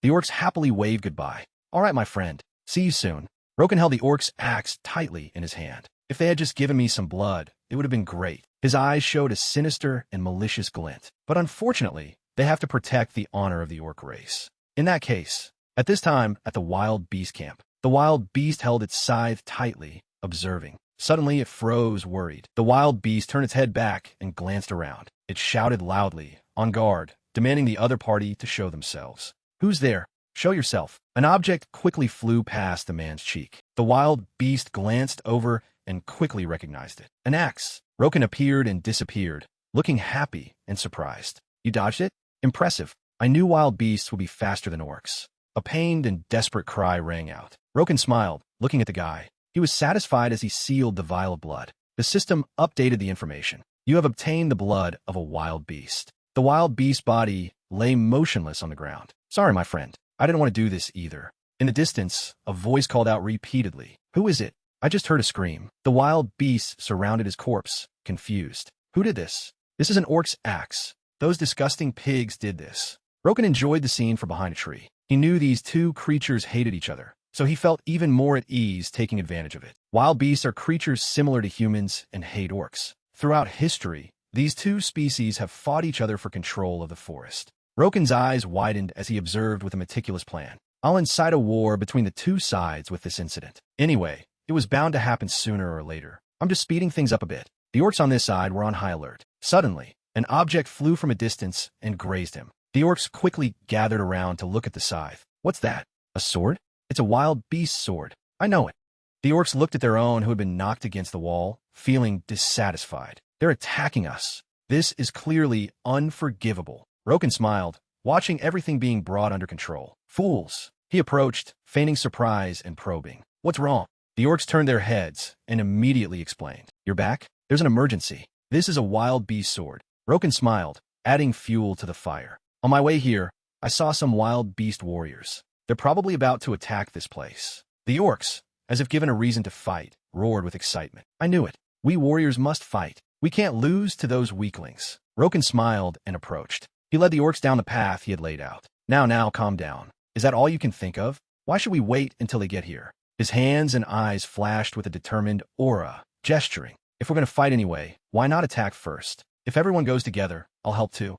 Speaker 1: The orcs happily waved goodbye. All right, my friend. See you soon. Roken held the orc's axe tightly in his hand. If they had just given me some blood, it would have been great. His eyes showed a sinister and malicious glint. But unfortunately, they have to protect the honor of the orc race. In that case, at this time at the wild beast camp, the wild beast held its scythe tightly, observing. Suddenly, it froze, worried. The wild beast turned its head back and glanced around. It shouted loudly, on guard, demanding the other party to show themselves. Who's there? Show yourself. An object quickly flew past the man's cheek. The wild beast glanced over and quickly recognized it. An axe. Roken appeared and disappeared, looking happy and surprised. You dodged it? Impressive. I knew wild beasts would be faster than orcs. A pained and desperate cry rang out. Roken smiled, looking at the guy. He was satisfied as he sealed the vial of blood. The system updated the information. You have obtained the blood of a wild beast. The wild beast's body lay motionless on the ground. Sorry, my friend. I didn't want to do this either. In the distance, a voice called out repeatedly. Who is it? I just heard a scream. The wild beast surrounded his corpse, confused. Who did this? This is an orc's axe. Those disgusting pigs did this. Roken enjoyed the scene from behind a tree. He knew these two creatures hated each other, so he felt even more at ease taking advantage of it. Wild beasts are creatures similar to humans and hate orcs. Throughout history, these two species have fought each other for control of the forest. Roken's eyes widened as he observed with a meticulous plan. I'll incite a war between the two sides with this incident. Anyway, it was bound to happen sooner or later. I'm just speeding things up a bit. The orcs on this side were on high alert. Suddenly, an object flew from a distance and grazed him. The orcs quickly gathered around to look at the scythe. What's that? A sword? It's a wild beast sword. I know it. The orcs looked at their own who had been knocked against the wall, feeling dissatisfied. They're attacking us. This is clearly unforgivable. Roken smiled, watching everything being brought under control. Fools. He approached, feigning surprise and probing. What's wrong? The orcs turned their heads and immediately explained. You're back? There's an emergency. This is a wild beast sword. Roken smiled, adding fuel to the fire. On my way here, I saw some wild beast warriors. They're probably about to attack this place. The orcs, as if given a reason to fight, roared with excitement. I knew it. We warriors must fight. We can't lose to those weaklings. Roken smiled and approached. He led the orcs down the path he had laid out. Now, calm down. Is that all you can think of? Why should we wait until they get here? His hands and eyes flashed with a determined aura, gesturing. If we're going to fight anyway, why not attack first? If everyone goes together, I'll help too.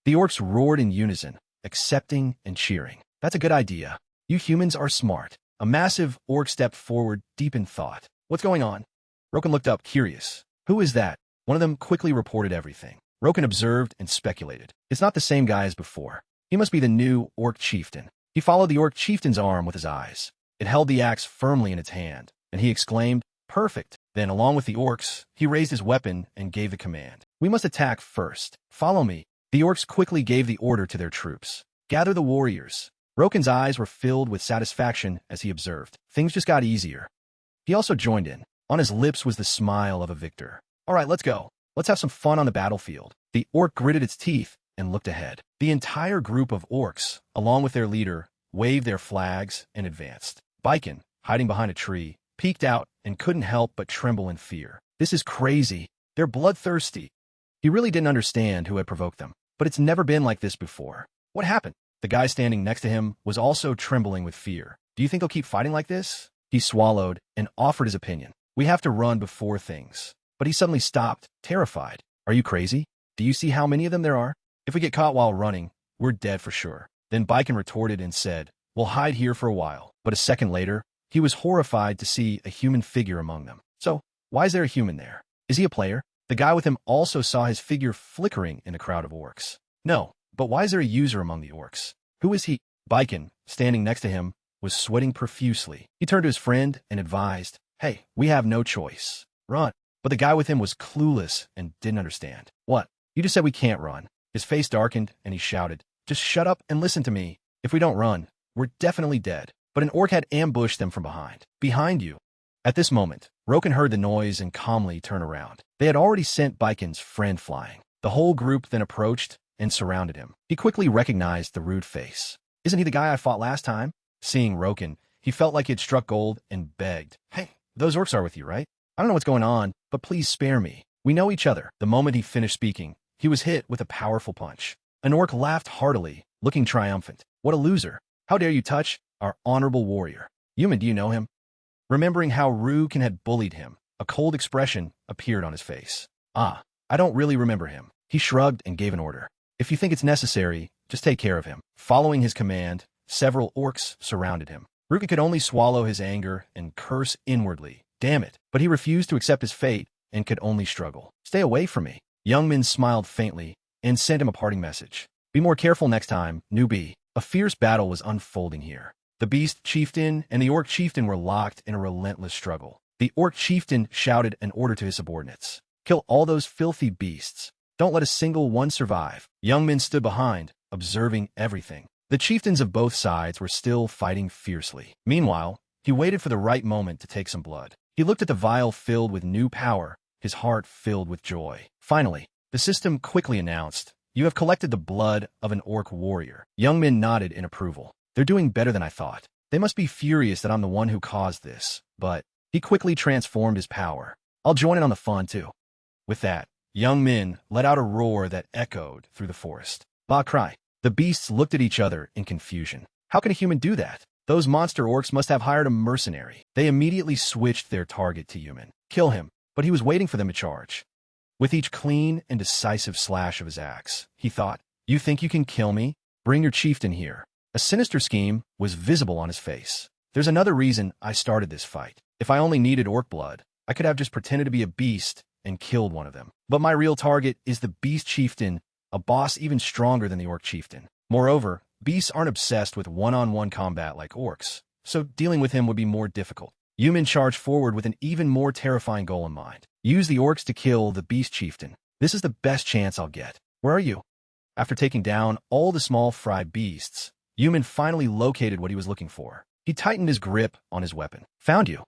Speaker 1: The orcs roared in unison, accepting and cheering. That's a good idea. You humans are smart. A massive orc stepped forward, deep in thought. What's going on? Roken looked up, curious. Who is that? One of them quickly reported everything. Roken observed and speculated. It's not the same guy as before. He must be the new orc chieftain. He followed the orc chieftain's arm with his eyes. It held the axe firmly in its hand, and he exclaimed, Perfect. Then, along with the orcs, he raised his weapon and gave the command. We must attack first. Follow me. The orcs quickly gave the order to their troops. Gather the warriors. Roken's eyes were filled with satisfaction as he observed. Things just got easier. He also joined in. On his lips was the smile of a victor. All right, let's go. Let's have some fun on the battlefield. The orc gritted its teeth and looked ahead. The entire group of orcs, along with their leader, waved their flags and advanced. Biken, hiding behind a tree, peeked out and couldn't help but tremble in fear. This is crazy. They're bloodthirsty. He really didn't understand who had provoked them, but it's never been like this before. What happened? The guy standing next to him was also trembling with fear. Do you think they'll keep fighting like this? He swallowed and offered his opinion. We have to run before things. But he suddenly stopped, terrified. Are you crazy? Do you see how many of them there are? If we get caught while running, we're dead for sure. Then Biken retorted and said, We'll hide here for a while. But a second later, he was horrified to see a human figure among them. So, why is there a human there? Is he a player? The guy with him also saw his figure flickering in the crowd of orcs. No, but why is there a user among the orcs? Who is he? Biken, standing next to him, was sweating profusely. He turned to his friend and advised, Hey, we have no choice. Run. But the guy with him was clueless and didn't understand. What? You just said we can't run. His face darkened and he shouted, Just shut up and listen to me. If we don't run, we're definitely dead. But an orc had ambushed them from behind. Behind you. At this moment, Roken heard the noise and calmly turned around. They had already sent Biken's friend flying. The whole group then approached and surrounded him. He quickly recognized the rude face. Isn't he the guy I fought last time? Seeing Roken, he felt like he had struck gold and begged. Hey, those orcs are with you, right? I don't know what's going on, but please spare me. We know each other. The moment he finished speaking, he was hit with a powerful punch. An orc laughed heartily, looking triumphant. What a loser. How dare you touch our honorable warrior? Human, do you know him? Remembering how Rukin had bullied him, a cold expression appeared on his face. Ah, I don't really remember him. He shrugged and gave an order. If you think it's necessary, just take care of him. Following his command, several orcs surrounded him. Rukin could only swallow his anger and curse inwardly. Damn it. But he refused to accept his fate and could only struggle. Stay away from me. Youngmin smiled faintly and sent him a parting message. Be more careful next time, newbie. A fierce battle was unfolding here. The beast chieftain and the orc chieftain were locked in a relentless struggle. The orc chieftain shouted an order to his subordinates. Kill all those filthy beasts. Don't let a single one survive. Youngmin stood behind, observing everything. The chieftains of both sides were still fighting fiercely. Meanwhile, he waited for the right moment to take some blood. He looked at the vial filled with new power, his heart filled with joy. Finally, the system quickly announced, "You have collected the blood of an orc warrior." Youngmin nodded in approval. They're doing better than I thought. They must be furious that I'm the one who caused this, but he quickly transformed his power. I'll join in on the fun, too. With that, Youngmin let out a roar that echoed through the forest. Ba cry. The beasts looked at each other in confusion. How can a human do that? Those monster orcs must have hired a mercenary. They immediately switched their target to human. Kill him, but he was waiting for them to charge. With each clean and decisive slash of his axe, he thought, "You think you can kill me? Bring your chieftain here." A sinister scheme was visible on his face. There's another reason I started this fight. If I only needed orc blood, I could have just pretended to be a beast and killed one of them. But my real target is the beast chieftain, a boss even stronger than the orc chieftain. Moreover, beasts aren't obsessed with one-on-one combat like orcs, so dealing with him would be more difficult. Human charged forward with an even more terrifying goal in mind. Use the orcs to kill the beast chieftain. This is the best chance I'll get. Where are you? After taking down all the small fry beasts, Human finally located what he was looking for. He tightened his grip on his weapon. Found you.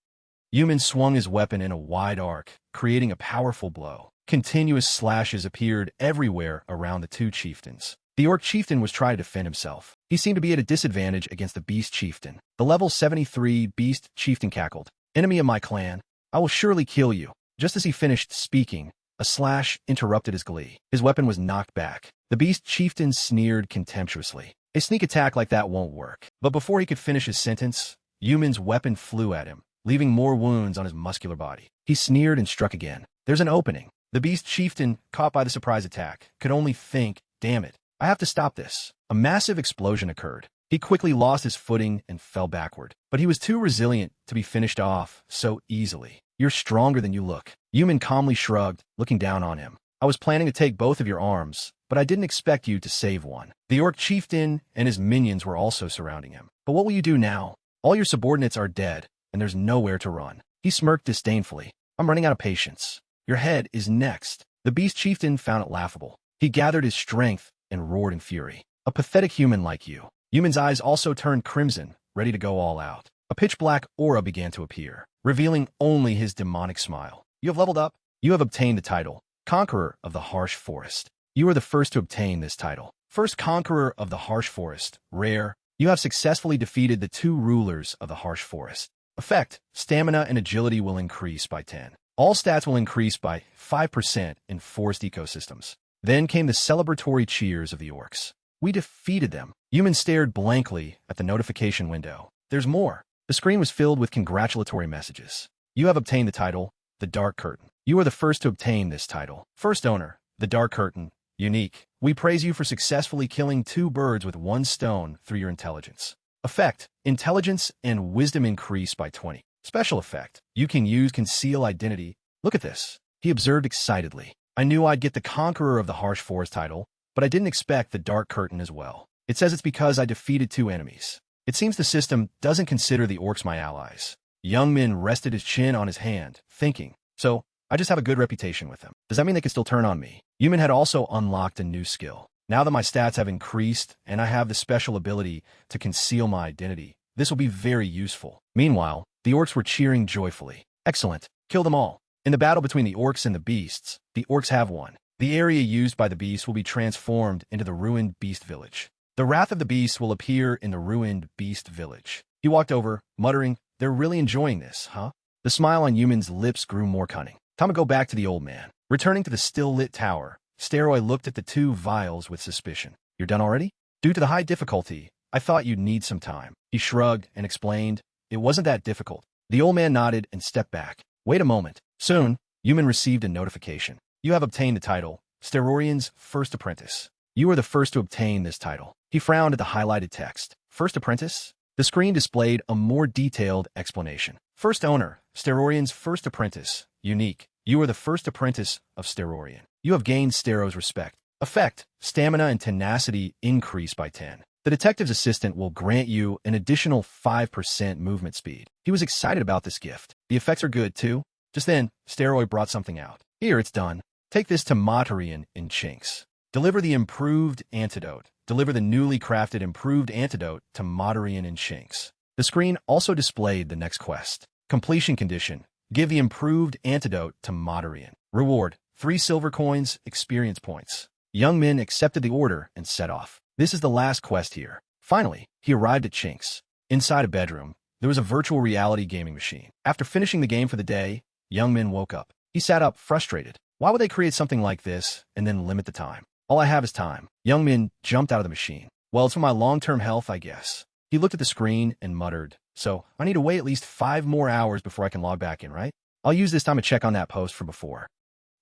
Speaker 1: Human swung his weapon in a wide arc, creating a powerful blow. Continuous slashes appeared everywhere around the two chieftains. The orc chieftain was trying to defend himself. He seemed to be at a disadvantage against the beast chieftain. The level 73 beast chieftain cackled. "Enemy of my clan, I will surely kill you." Just as he finished speaking, a slash interrupted his glee. His weapon was knocked back. The beast chieftain sneered contemptuously. A sneak attack like that won't work. But before he could finish his sentence, Human's weapon flew at him, leaving more wounds on his muscular body. He sneered and struck again. There's an opening. The beast chieftain, caught by the surprise attack, could only think, damn it, I have to stop this. A massive explosion occurred. He quickly lost his footing and fell backward. But he was too resilient to be finished off so easily. You're stronger than you look. Human calmly shrugged, looking down on him. I was planning to take both of your arms, but I didn't expect you to save one. The orc chieftain and his minions were also surrounding him. But what will you do now? All your subordinates are dead, and there's nowhere to run. He smirked disdainfully. I'm running out of patience. Your head is next. The beast chieftain found it laughable. He gathered his strength and roared in fury. A pathetic human like you. Human's eyes also turned crimson, ready to go all out. A pitch-black aura began to appear, revealing only his demonic smile. You have leveled up. You have obtained the title, Conqueror of the Harsh Forest. You are the first to obtain this title. First Conqueror of the Harsh Forest, rare. You have successfully defeated the two rulers of the Harsh Forest. Effect, stamina and agility will increase by 10. All stats will increase by 5% in forest ecosystems. Then came the celebratory cheers of the orcs. We defeated them. Humans stared blankly at the notification window. There's more. The screen was filled with congratulatory messages. You have obtained the title, the Dark Curtain. You are the first to obtain this title. First owner, the Dark Curtain. Unique. We praise you for successfully killing two birds with one stone through your intelligence. Effect, intelligence and wisdom increase by 20. Special effect, you can use conceal identity. Look at this. He observed excitedly. I knew I'd get the Conqueror of the Harsh Forest title, but I didn't expect the Dark Curtain as well. It says it's because I defeated two enemies. It seems the system doesn't consider the orcs my allies. Youngmin rested his chin on his hand, thinking, so I just have a good reputation with them. Does that mean they can still turn on me? Human had also unlocked a new skill. Now that my stats have increased and I have the special ability to conceal my identity, this will be very useful. Meanwhile, the orcs were cheering joyfully. Excellent. Kill them all. In the battle between the orcs and the beasts, the orcs have won. The area used by the beasts will be transformed into the ruined beast village. The wrath of the beasts will appear in the ruined beast village. He walked over, muttering, they're really enjoying this, huh? The smile on Yumin's lips grew more cunning. Time to go back to the old man. Returning to the still-lit tower, Steroid looked at the two vials with suspicion. You're done already? Due to the high difficulty, I thought you'd need some time. He shrugged and explained, it wasn't that difficult. The old man nodded and stepped back. Wait a moment. Soon, Yumin received a notification. You have obtained the title, Sterorian's First Apprentice. You are the first to obtain this title. He frowned at the highlighted text. First Apprentice? The screen displayed a more detailed explanation. First Owner, Sterorian's First Apprentice, unique. You are the first apprentice of Sterorian. You have gained Stero's respect. Effect, stamina and tenacity increase by 10. The detective's assistant will grant you an additional 5% movement speed. He was excited about this gift. The effects are good, too. Just then, Steroid brought something out. Here, it's done. Take this to Matarian in Chinks. Deliver the improved antidote. Deliver the newly crafted improved antidote to Matarian in Chinks. The screen also displayed the next quest. Completion condition. Give the improved antidote to Matarian. Reward, 3 silver coins, experience points. Young Min accepted the order and set off. This is the last quest here. Finally, he arrived at Chinks. Inside a bedroom, there was a virtual reality gaming machine. After finishing the game for the day, Young Min woke up. He sat up, frustrated. Why would they create something like this and then limit the time? All I have is time. Young Min jumped out of the machine. Well, it's for my long-term health, I guess. He looked at the screen and muttered, so I need to wait at least 5 more hours before I can log back in, right? I'll use this time to check on that post from before.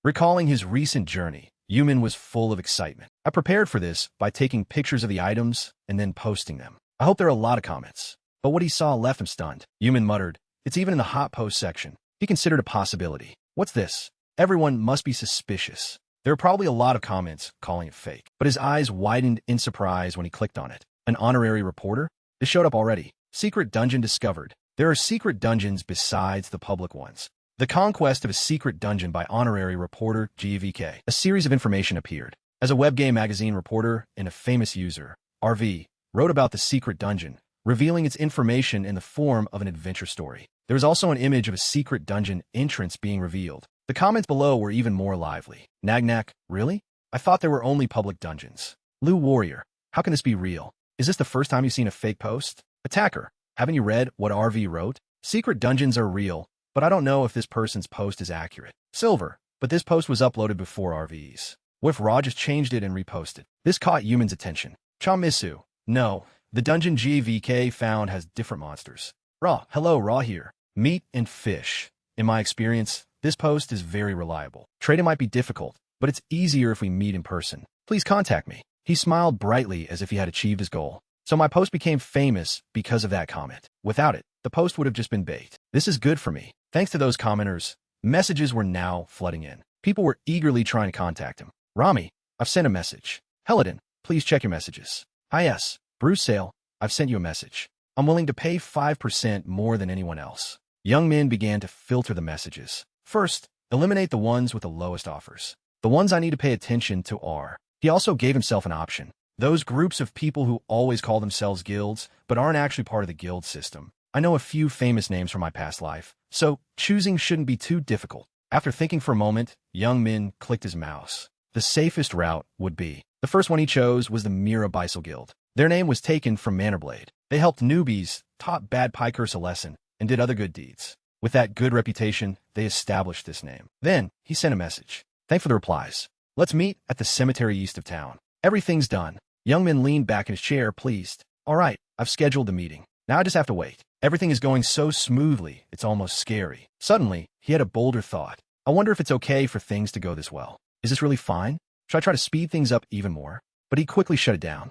Speaker 1: Recalling his recent journey, Yumin was full of excitement. I prepared for this by taking pictures of the items and then posting them. I hope there are a lot of comments. But what he saw left him stunned. Yumin muttered, it's even in the hot post section. He considered a possibility. What's this? Everyone must be suspicious. There are probably a lot of comments calling it fake. But his eyes widened in surprise when he clicked on it. An honorary reporter? It showed up already. Secret dungeon discovered. There are secret dungeons besides the public ones. The conquest of a secret dungeon by honorary reporter GVK. A series of information appeared. As a web game magazine reporter and a famous user, RV, wrote about the secret dungeon, revealing its information in the form of an adventure story. There was also an image of a secret dungeon entrance being revealed. The comments below were even more lively. Nagnak, really? I thought there were only public dungeons. Lu Warrior, how can this be real? Is this the first time you've seen a fake post? Attacker, haven't you read what RV wrote? Secret dungeons are real, but I don't know if this person's post is accurate. Silver, but this post was uploaded before RV's. What if Raw just changed it and reposted? This caught Yumin's attention. Chamisu, no, the dungeon GVK found has different monsters. Raw, hello, Raw here. Meat and fish. In my experience, this post is very reliable. Trading might be difficult, but it's easier if we meet in person. Please contact me. He smiled brightly as if he had achieved his goal. So my post became famous because of that comment. Without it, the post would have just been bait. This is good for me. Thanks to those commenters, messages were now flooding in. People were eagerly trying to contact him. Rami, I've sent a message. Helidon, please check your messages. Yes, Bruce Sale, I've sent you a message. I'm willing to pay 5% more than anyone else. Young Min began to filter the messages. First, eliminate the ones with the lowest offers. The ones I need to pay attention to are. He also gave himself an option. Those groups of people who always call themselves guilds, but aren't actually part of the guild system. I know a few famous names from my past life, so choosing shouldn't be too difficult. After thinking for a moment, Young Min clicked his mouse. The safest route would be. The first one he chose was the Mira Bisel Guild. Their name was taken from Manorblade. They helped newbies, taught bad pikers a lesson, and did other good deeds. With that good reputation, they established this name. Then, he sent a message. Thanks for the replies. Let's meet at the cemetery east of town. Everything's done. Young Min leaned back in his chair, pleased. All right, I've scheduled the meeting. Now I just have to wait. Everything is going so smoothly, it's almost scary. Suddenly, he had a bolder thought. I wonder if it's okay for things to go this well. Is this really fine? Should I try to speed things up even more? But he quickly shut it down.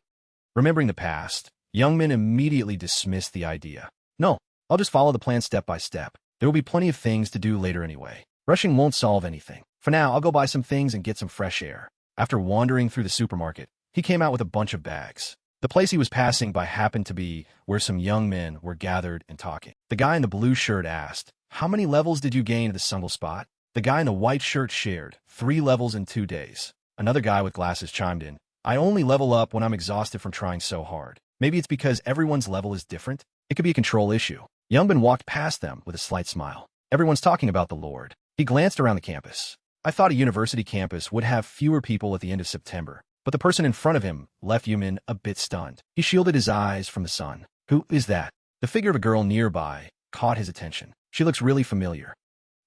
Speaker 1: Remembering the past, Young Min immediately dismissed the idea. No, I'll just follow the plan step by step. There will be plenty of things to do later anyway. Rushing won't solve anything. For now, I'll go buy some things and get some fresh air. After wandering through the supermarket, he came out with a bunch of bags. The place he was passing by happened to be where some young men were gathered and talking. The guy in the blue shirt asked, how many levels did you gain at the single spot? The guy in the white shirt shared, 3 levels in 2 days. Another guy with glasses chimed in, I only level up when I'm exhausted from trying so hard. Maybe it's because everyone's level is different. It could be a control issue. Youngbin walked past them with a slight smile. Everyone's talking about the Lord. He glanced around the campus. I thought a university campus would have fewer people at the end of September, but the person in front of him left Yumin a bit stunned. He shielded his eyes from the sun. Who is that? The figure of a girl nearby caught his attention. She looks really familiar.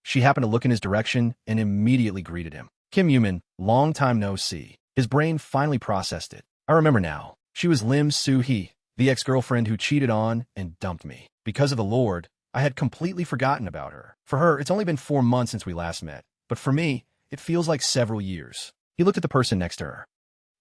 Speaker 1: She happened to look in his direction and immediately greeted him. Kim Yumin, long time no see. His brain finally processed it. I remember now. She was Lim Soo-hee, the ex-girlfriend who cheated on and dumped me. Because of the Lord, I had completely forgotten about her. For her, it's only been 4 months since we last met. But for me, it feels like several years. He looked at the person next to her.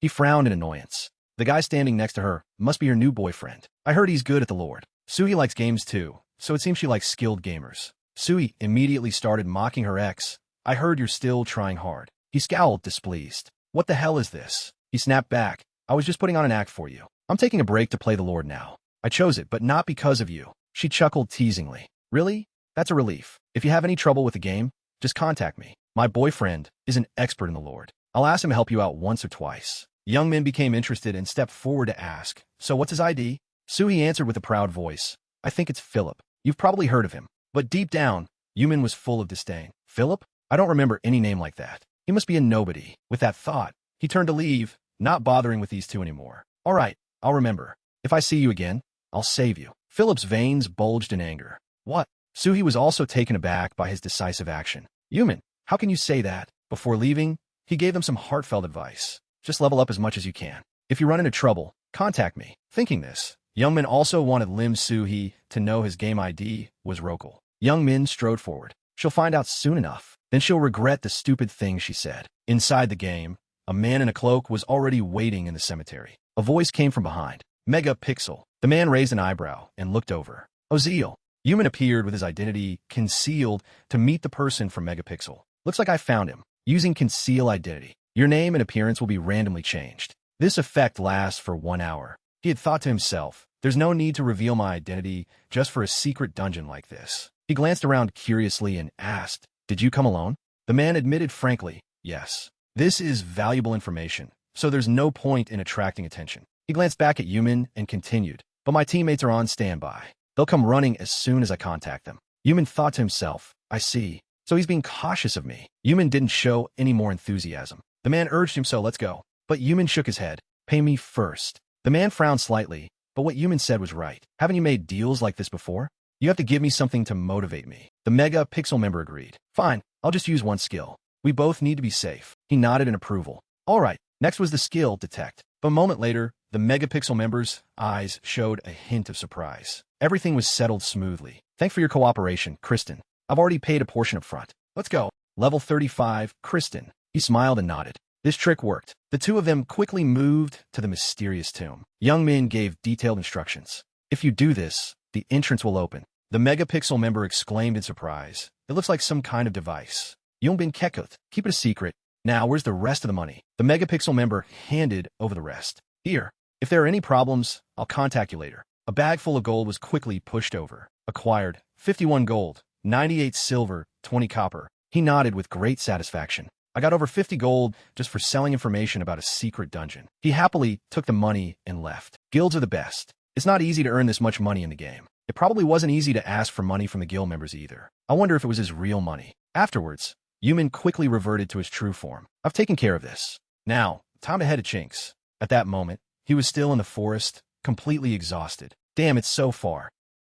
Speaker 1: He frowned in annoyance. The guy standing next to her must be her new boyfriend. I heard he's good at the Lord. Soo-hee likes games too, so it seems she likes skilled gamers. Soo-hee immediately started mocking her ex. I heard you're still trying hard. He scowled, displeased. What the hell is this? He snapped back. I was just putting on an act for you. I'm taking a break to play the Lord now. I chose it, but not because of you. She chuckled teasingly. Really? That's a relief. If you have any trouble with the game, just contact me. My boyfriend is an expert in the Lord. I'll ask him to help you out once or twice. Young Min became interested and stepped forward to ask, so what's his ID? Soo-hee answered with a proud voice. I think it's Philip. You've probably heard of him. But deep down, Yumin was full of disdain. Philip? I don't remember any name like that. He must be a nobody. With that thought, he turned to leave, not bothering with these two anymore. All right, I'll remember. If I see you again, I'll save you. Philip's veins bulged in anger. What? Soo-hee was also taken aback by his decisive action. Yumin, how can you say that? Before leaving, he gave them some heartfelt advice. Just level up as much as you can. If you run into trouble, contact me. Thinking this, Young Min also wanted Lim Soo-hee to know his game ID was Rokal. Young Min strode forward. She'll find out soon enough. Then she'll regret the stupid thing she said. Inside the game, a man in a cloak was already waiting in the cemetery. A voice came from behind. Megapixel. The man raised an eyebrow and looked over. Ozil. Yumin appeared with his identity concealed to meet the person from Megapixel. Looks like I found him. Using conceal identity, your name and appearance will be randomly changed. This effect lasts for 1 hour. He had thought to himself, there's no need to reveal my identity just for a secret dungeon like this. He glanced around curiously and asked, did you come alone? The man admitted frankly, yes. This is valuable information, so there's no point in attracting attention. He glanced back at Yumin and continued, but my teammates are on standby. They'll come running as soon as I contact them. Yumin thought to himself, I see. So he's being cautious of me. Yumin didn't show any more enthusiasm. The man urged him, so let's go. But Yumin shook his head. Pay me first. The man frowned slightly, but what Yumin said was right. Haven't you made deals like this before? You have to give me something to motivate me. The Mega Pixel member agreed. Fine, I'll just use one skill. We both need to be safe. He nodded in approval. All right, next was the skill Detect. But a moment later, the Megapixel member's eyes showed a hint of surprise. Everything was settled smoothly. Thanks for your cooperation, Kristen. I've already paid a portion up front. Let's go. Level 35, Kristen. He smiled and nodded. This trick worked. The two of them quickly moved to the mysterious tomb. Young Min gave detailed instructions. If you do this, the entrance will open. The Megapixel member exclaimed in surprise. It looks like some kind of device. Yongbin Kekut. Keep it a secret. Now, where's the rest of the money? The Megapixel member handed over the rest. Here. If there are any problems, I'll contact you later. A bag full of gold was quickly pushed over. Acquired. 51 gold. 98 silver, 20 copper. He nodded with great satisfaction. I got over 50 gold just for selling information about a secret dungeon. He happily took the money and left. Guilds are the best. It's not easy to earn this much money in the game. It probably wasn't easy to ask for money from the guild members either. I wonder if it was his real money. Afterwards, Yumin quickly reverted to his true form. I've taken care of this. Now, time to head to Chinks. At that moment, he was still in the forest, completely exhausted. Damn, it's so far.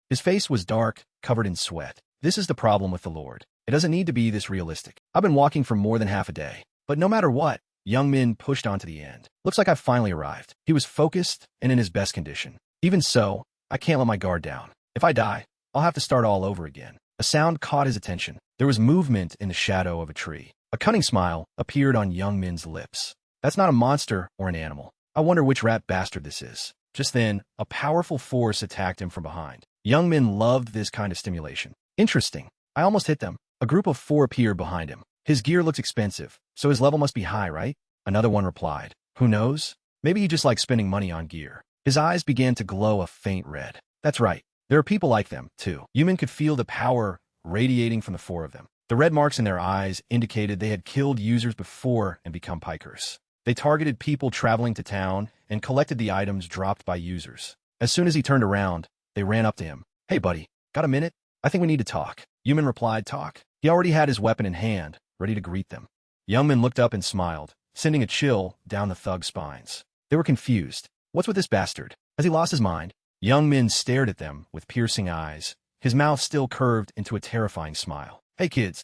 Speaker 1: His face was dark, covered in sweat. This is the problem with the Lord. It doesn't need to be this realistic. I've been walking for more than half a day. But no matter what, Young Min pushed on to the end. Looks like I've finally arrived. He was focused and in his best condition. Even so, I can't let my guard down. If I die, I'll have to start all over again. A sound caught his attention. There was movement in the shadow of a tree. A cunning smile appeared on Young Min's lips. That's not a monster or an animal. I wonder which rat bastard this is. Just then, a powerful force attacked him from behind. Young Min loved this kind of stimulation. Interesting. I almost hit them. A group of 4 appeared behind him. His gear looks expensive, so his level must be high, right? Another one replied. Who knows? Maybe he just likes spending money on gear. His eyes began to glow a faint red. That's right. There are people like them, too. Yumin could feel the power radiating from the 4 of them. The red marks in their eyes indicated they had killed users before and become pikers. They targeted people traveling to town and collected the items dropped by users. As soon as he turned around, they ran up to him. Hey, buddy, got a minute? I think we need to talk. Yumin replied, talk. He already had his weapon in hand, ready to greet them. Young Min looked up and smiled, sending a chill down the thug's spines. They were confused. What's with this bastard? Has he lost his mind? Young Min stared at them with piercing eyes. his mouth still curved into a terrifying smile. "Hey kids,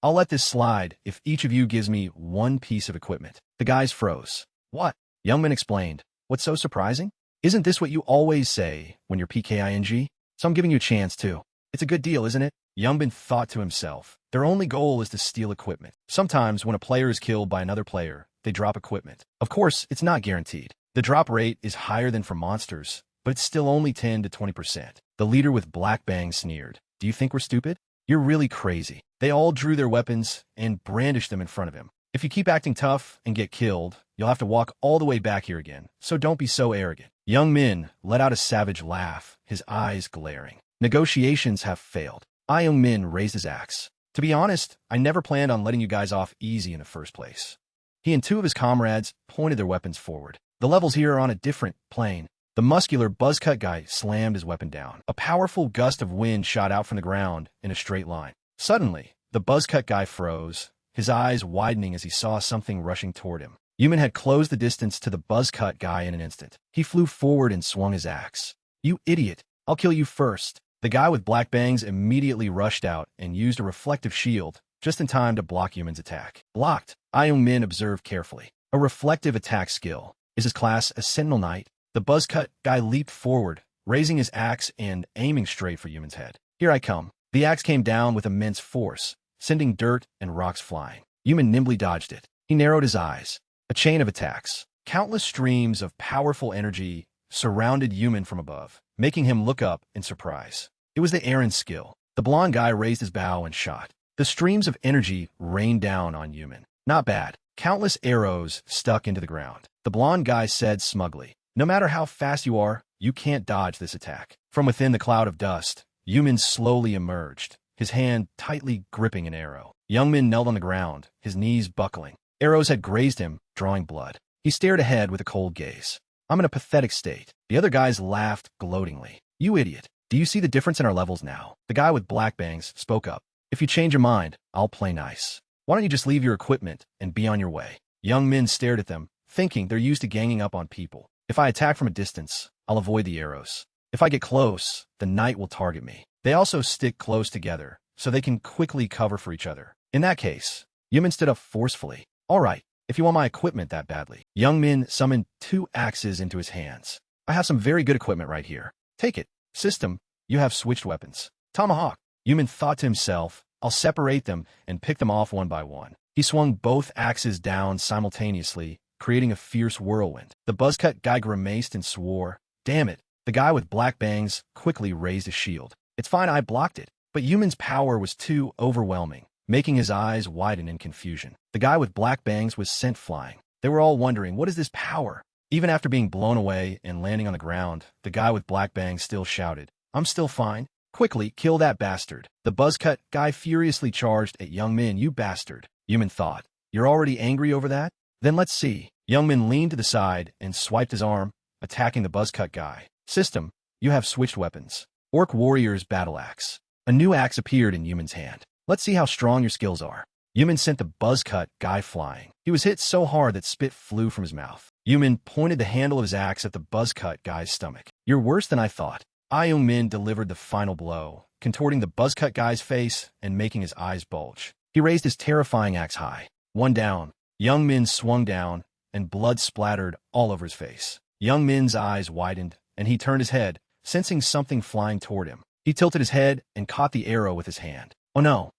Speaker 1: I'll let this slide if each of you gives me one piece of equipment." The guys froze. "What?" Youngmin explained. "What's so surprising? Isn't this what you always say when you're PKING? So I'm giving you a chance too. It's a good deal, isn't it?" Youngbin thought to himself. Their only goal is to steal equipment. Sometimes when a player is killed by another player, they drop equipment. Of course, it's not guaranteed. The drop rate is higher than for monsters, but it's still only 10 to 20%. The leader with black bangs sneered. "Do you think we're stupid? You're really crazy." They all drew their weapons and brandished them in front of him. "If you keep acting tough and get killed, you'll have to walk all the way back here again, so don't be so arrogant." Young Min let out a savage laugh, his eyes glaring. Negotiations have failed. Young Min raised his axe. "To be honest, I never planned on letting you guys off easy in the first place." He and two of his comrades pointed their weapons forward. The levels here are on a different plane. The muscular buzzcut guy slammed his weapon down. A powerful gust of wind shot out from the ground in a straight line. Suddenly, the buzzcut guy froze, his eyes widening as he saw something rushing toward him. Yuman had closed the distance to the buzzcut guy in an instant. He flew forward and swung his axe. "You idiot! I'll kill you first." The guy with black bangs immediately rushed out and used a reflective shield, just in time to block Yuman's attack. Blocked, Young Min observed carefully. A reflective attack skill. Is his class a Sentinel Knight? The buzzcut guy leaped forward, raising his axe and aiming straight for Yuman's head. "Here I come." The axe came down with immense force, sending dirt and rocks flying. Yuman nimbly dodged it. He narrowed his eyes. A chain of attacks. Countless streams of powerful energy surrounded Yuman from above, making him look up in surprise. It was the Aaron skill. The blonde guy raised his bow and shot. The streams of energy rained down on Yuman. Not bad. Countless arrows stuck into the ground. The blonde guy said smugly, "No matter how fast you are, you can't dodge this attack." From within the cloud of dust, Yuman slowly emerged, his hand tightly gripping an arrow. Youngmin knelt on the ground, his knees buckling. Arrows had grazed him, drawing blood. He stared ahead with a cold gaze. "I'm in a pathetic state." The other guys laughed gloatingly. "You idiot. Do you see the difference in our levels now?" The guy with black bangs spoke up. "If you change your mind, I'll play nice. Why don't you just leave your equipment and be on your way?" Young men stared at them, thinking they're used to ganging up on people. "If I attack from a distance, I'll avoid the arrows. If I get close, the knight will target me." They also stick close together, so they can quickly cover for each other. In that case, Yuman stood up forcefully. "All right, if you want my equipment that badly." Young Min summoned 2 axes into his hands. "I have some very good equipment right here. Take it." "System, you have switched weapons." "Tomahawk." Yuman thought to himself, "I'll separate them and pick them off one by one." He swung both axes down simultaneously, creating a fierce whirlwind. The buzzcut guy grimaced and swore. "Damn it." The guy with black bangs quickly raised his shield. "It's fine, I blocked it." But Yuman's power was too overwhelming, making his eyes widen in confusion. The guy with black bangs was sent flying. They were all wondering, what is this power? Even after being blown away and landing on the ground, the guy with black bangs still shouted, "I'm still fine. Quickly, kill that bastard." The buzzcut guy furiously charged at Young Min. "You bastard." Yuman thought, "You're already angry over that? Then let's see." Young Min leaned to the side and swiped his arm, attacking the buzzcut guy. "System, you have switched weapons." Orc Warrior's Battle Axe. A new axe appeared in Yuman's hand. "Let's see how strong your skills are." Yuman sent the buzzcut guy flying. He was hit so hard that spit flew from his mouth. Yuman pointed the handle of his axe at the buzzcut guy's stomach. "You're worse than I thought." Young Min delivered the final blow, contorting the buzzcut guy's face and making his eyes bulge. He raised his terrifying axe high. One down. Young Min swung down, and blood splattered all over his face. Young Min's eyes widened, and he turned his head, sensing something flying toward him. He tilted his head and caught the arrow with his hand. "Oh no."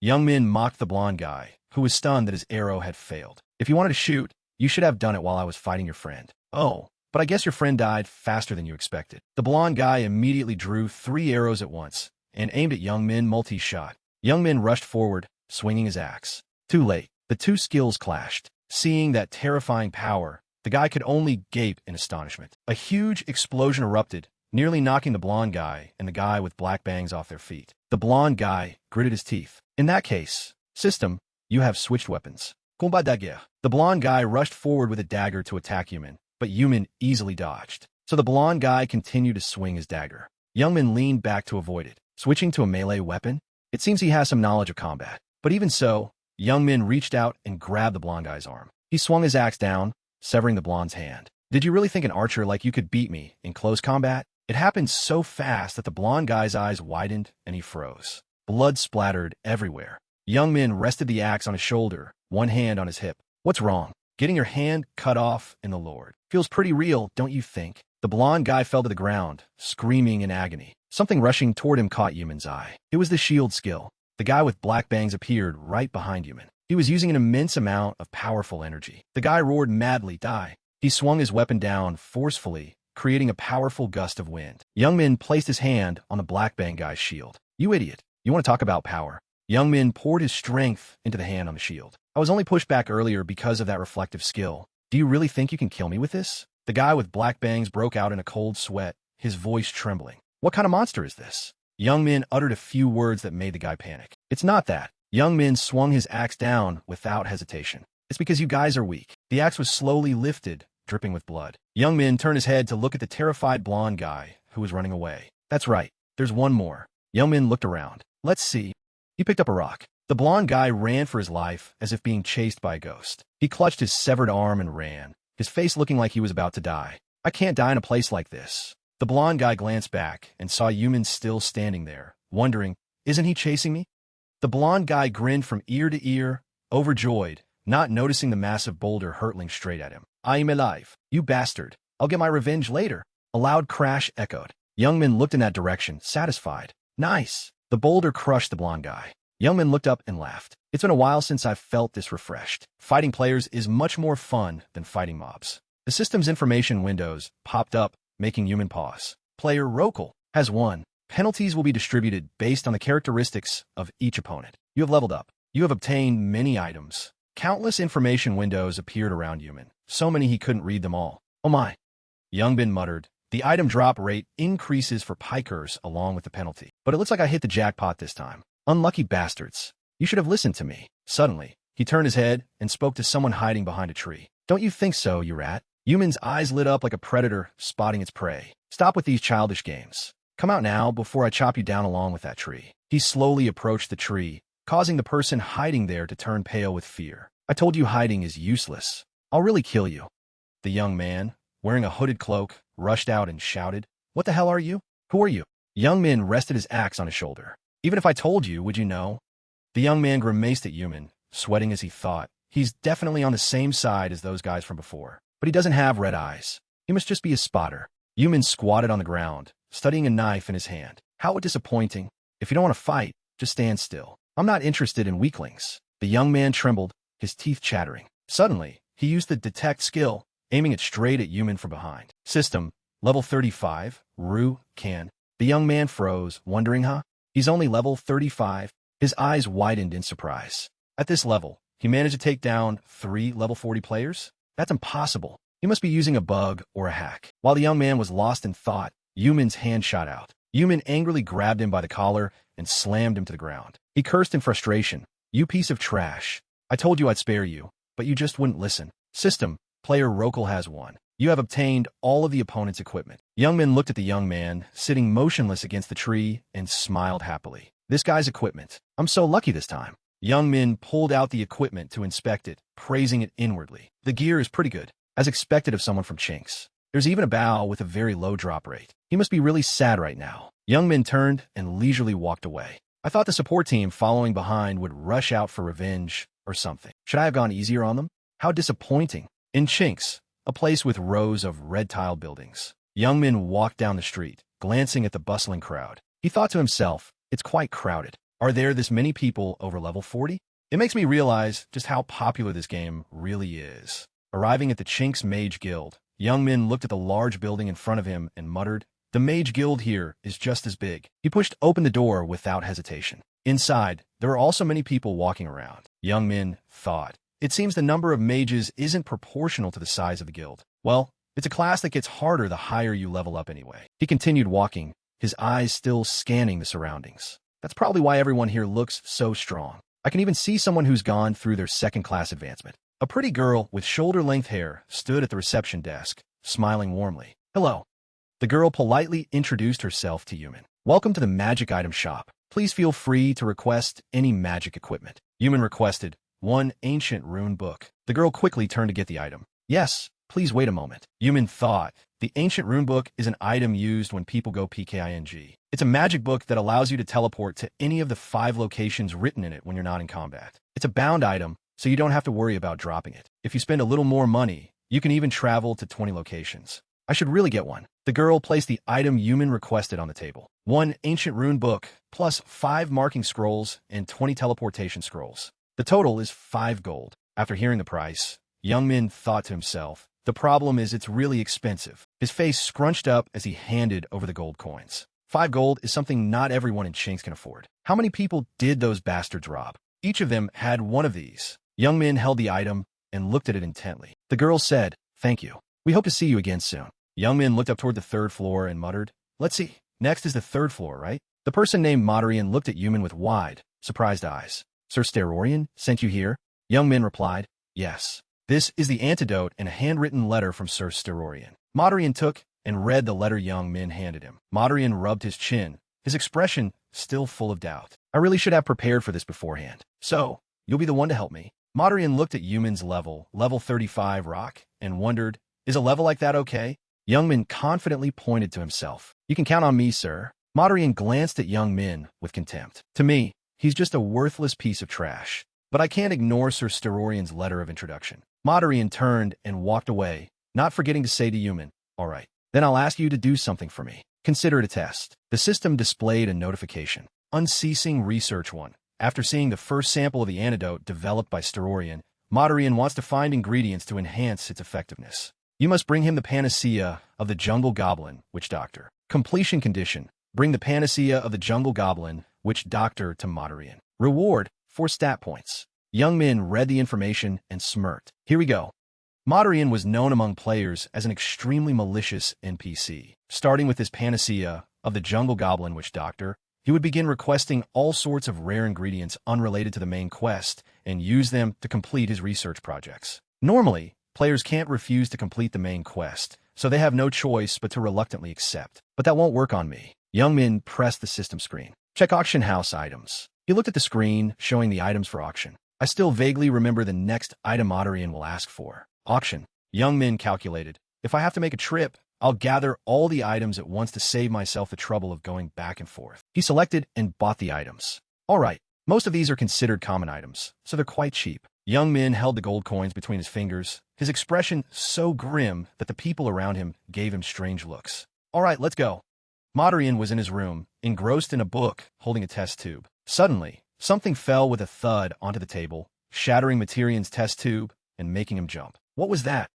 Speaker 1: Young Min mocked the blonde guy, who was stunned that his arrow had failed. "If you wanted to shoot, you should have done it while I was fighting your friend." "Oh, but I guess your friend died faster than you expected." The blonde guy immediately drew 3 arrows at once and aimed at Young Min multi-shot. Young Min rushed forward, swinging his axe. Too late. The 2 skills clashed. Seeing that terrifying power, the guy could only gape in astonishment. A huge explosion erupted, nearly knocking the blonde guy and the guy with black bangs off their feet. The blonde guy gritted his teeth. "In that case, system, you have switched weapons." "Combat de guerre." The blonde guy rushed forward with a dagger to attack Yuman, but Yuman easily dodged. So the blonde guy continued to swing his dagger. Youngman leaned back to avoid it, switching to a melee weapon. It seems he has some knowledge of combat. But even so, Youngman reached out and grabbed the blonde guy's arm. He swung his axe down, severing the blonde's hand. "Did you really think an archer like you could beat me in close combat?" It happened so fast that the blond guy's eyes widened and he froze. Blood splattered everywhere. Young Min rested the axe on his shoulder, one hand on his hip. What's wrong? Getting your hand cut off in the Lord. Feels pretty real, don't you think? The blond guy fell to the ground, screaming in agony. Something rushing toward him caught Yuman's eye. It was the shield skill. The guy with black bangs appeared right behind Yuman. He was using an immense amount of powerful energy. The guy roared madly, die. He swung his weapon down forcefully, creating a powerful gust of wind. Young Min placed his hand on the black bang guy's shield. You idiot. You want to talk about power? Young Min poured his strength into the hand on the shield. I was only pushed back earlier because of that reflective skill. Do you really think you can kill me with this? The guy with black bangs broke out in a cold sweat, his voice trembling. What kind of monster is this? Young Min uttered a few words that made the guy panic. It's not that. Young Min swung his axe down without hesitation. It's because you guys are weak. The axe was slowly lifted, dripping with blood. Young Min turned his head to look at the terrified blonde guy who was running away. That's right. There's one more. Young Min looked around. Let's see. He picked up a rock. The blonde guy ran for his life as if being chased by a ghost. He clutched his severed arm and ran, his face looking like he was about to die. I can't die in a place like this. The blonde guy glanced back and saw Yuman still standing there, wondering, isn't he chasing me? The blonde guy grinned from ear to ear, overjoyed, not noticing the massive boulder hurtling straight at him. I am alive, you bastard. I'll get my revenge later. A loud crash echoed. Young Min looked in that direction, satisfied. Nice. The boulder crushed the blonde guy. Young Min looked up and laughed. It's been a while since I've felt this refreshed. Fighting players is much more fun than fighting mobs. The system's information windows popped up, making Yuman pause. Player Rokal has won. Penalties will be distributed based on the characteristics of each opponent. You have leveled up. You have obtained many items. Countless information windows appeared around Yuman. So many he couldn't read them all. Oh my. Young Min muttered. The item drop rate increases for pikers along with the penalty. But it looks like I hit the jackpot this time. Unlucky bastards. You should have listened to me. Suddenly, he turned his head and spoke to someone hiding behind a tree. Don't you think so, you rat? Yuman's eyes lit up like a predator spotting its prey. Stop with these childish games. Come out now before I chop you down along with that tree. He slowly approached the tree, causing the person hiding there to turn pale with fear. I told you hiding is useless. I'll really kill you. The young man, wearing a hooded cloak, rushed out and shouted, What the hell are you? Who are you? Young Min rested his axe on his shoulder. Even if I told you, would you know? The young man grimaced at Yuman, sweating as he thought. He's definitely on the same side as those guys from before. But he doesn't have red eyes. He must just be a spotter. Yuman squatted on the ground, studying a knife in his hand. How disappointing. If you don't want to fight, just stand still. I'm not interested in weaklings. The young man trembled, his teeth chattering. Suddenly, he used the detect skill, aiming it straight at Yuman from behind. System, level 35, Ru, can. The young man froze, wondering, He's only level 35. His eyes widened in surprise. At this level, he managed to take down 3 level 40 players? That's impossible. He must be using a bug or a hack. While the young man was lost in thought, Yuman's hand shot out. Yuman angrily grabbed him by the collar and slammed him to the ground. He cursed in frustration. You piece of trash. I told you I'd spare you, but you just wouldn't listen. System, player Rokal has won. You have obtained all of the opponent's equipment. Young Min looked at the young man, sitting motionless against the tree, and smiled happily. This guy's equipment. I'm so lucky this time. Young Min pulled out the equipment to inspect it, praising it inwardly. The gear is pretty good, as expected of someone from Chinks. There's even a bow with a very low drop rate. He must be really sad right now. Young Min turned and leisurely walked away. I thought the support team following behind would rush out for revenge or something. Should I have gone easier on them? How disappointing. In Chinks, a place with rows of red-tiled buildings, Young Min walked down the street, glancing at the bustling crowd. He thought to himself, it's quite crowded. Are there this many people over level 40? It makes me realize just how popular this game really is. Arriving at the Chinks Mage Guild, Young Min looked at the large building in front of him and muttered, The Mage Guild here is just as big. He pushed open the door without hesitation. Inside, there were also many people walking around. Young Min thought, it seems the number of mages isn't proportional to the size of the guild. Well, it's a class that gets harder the higher you level up anyway. He continued walking, his eyes still scanning the surroundings. That's probably why everyone here looks so strong. I can even see someone who's gone through their second-class advancement. A pretty girl with shoulder-length hair stood at the reception desk, smiling warmly. Hello. The girl politely introduced herself to Yuman. Welcome to the magic item shop. Please feel free to request any magic equipment. Yuman requested 1 ancient rune book. The girl quickly turned to get the item. Yes, please wait a moment. Yuman thought, The Ancient Rune Book is an item used when people go PKING. It's a magic book that allows you to teleport to any of the 5 locations written in it when you're not in combat. It's a bound item, so you don't have to worry about dropping it. If you spend a little more money, you can even travel to 20 locations. I should really get one. The girl placed the item Yumin requested on the table. 1 Ancient Rune Book, plus 5 marking scrolls and 20 teleportation scrolls. The total is 5 gold. After hearing the price, Young Min thought to himself, the problem is it's really expensive. His face scrunched up as he handed over the gold coins. 5 gold is something not everyone in Chinks can afford. How many people did those bastards rob? Each of them had one of these. Young Min held the item and looked at it intently. The girl said, "Thank you. We hope to see you again soon." Young Min looked up toward the 3rd floor and muttered, "Let's see. Next is the 3rd floor, right?" The person named Moderian looked at Yumin with wide, surprised eyes. "Sir Sterorian sent you here?" Young Min replied, "Yes. This is the antidote and a handwritten letter from Sir Sterorian." Moderian took and read the letter Young Min handed him. Moderian rubbed his chin, his expression still full of doubt. "I really should have prepared for this beforehand. So, you'll be the one to help me." Moderian looked at Yumin's level 35 rock, and wondered, "Is a level like that okay?" Young Min confidently pointed to himself. "You can count on me, sir." Moderian glanced at Young Min with contempt. "To me, he's just a worthless piece of trash. But I can't ignore Sir Sterorian's letter of introduction." Moderian turned and walked away, not forgetting to say to Yumin, "All right, then I'll ask you to do something for me. Consider it a test." The system displayed a notification. Unceasing Research 1. After seeing the first sample of the antidote developed by Sterorian, Moderian wants to find ingredients to enhance its effectiveness. You must bring him the panacea of the jungle goblin, witch doctor. Completion condition. Bring the panacea of the jungle goblin, witch doctor to Moderian. Reward, 4 stat points. Young Min read the information and smirked. Here we go. Moderian was known among players as an extremely malicious NPC. Starting with his panacea of the jungle goblin witch doctor, he would begin requesting all sorts of rare ingredients unrelated to the main quest and use them to complete his research projects. Normally, players can't refuse to complete the main quest, so they have no choice but to reluctantly accept. But that won't work on me. Young Min pressed the system screen. Check auction house items. He looked at the screen showing the items for auction. I still vaguely remember the next item Moderian will ask for. Auction. Young Min calculated. If I have to make a trip, I'll gather all the items at once to save myself the trouble of going back and forth. He selected and bought the items. All right, most of these are considered common items, so they're quite cheap. Young Min held the gold coins between his fingers, his expression so grim that the people around him gave him strange looks. All right, let's go. Moderian was in his room, engrossed in a book, holding a test tube. Suddenly, something fell with a thud onto the table, shattering Materian's test tube and making him jump. What was that?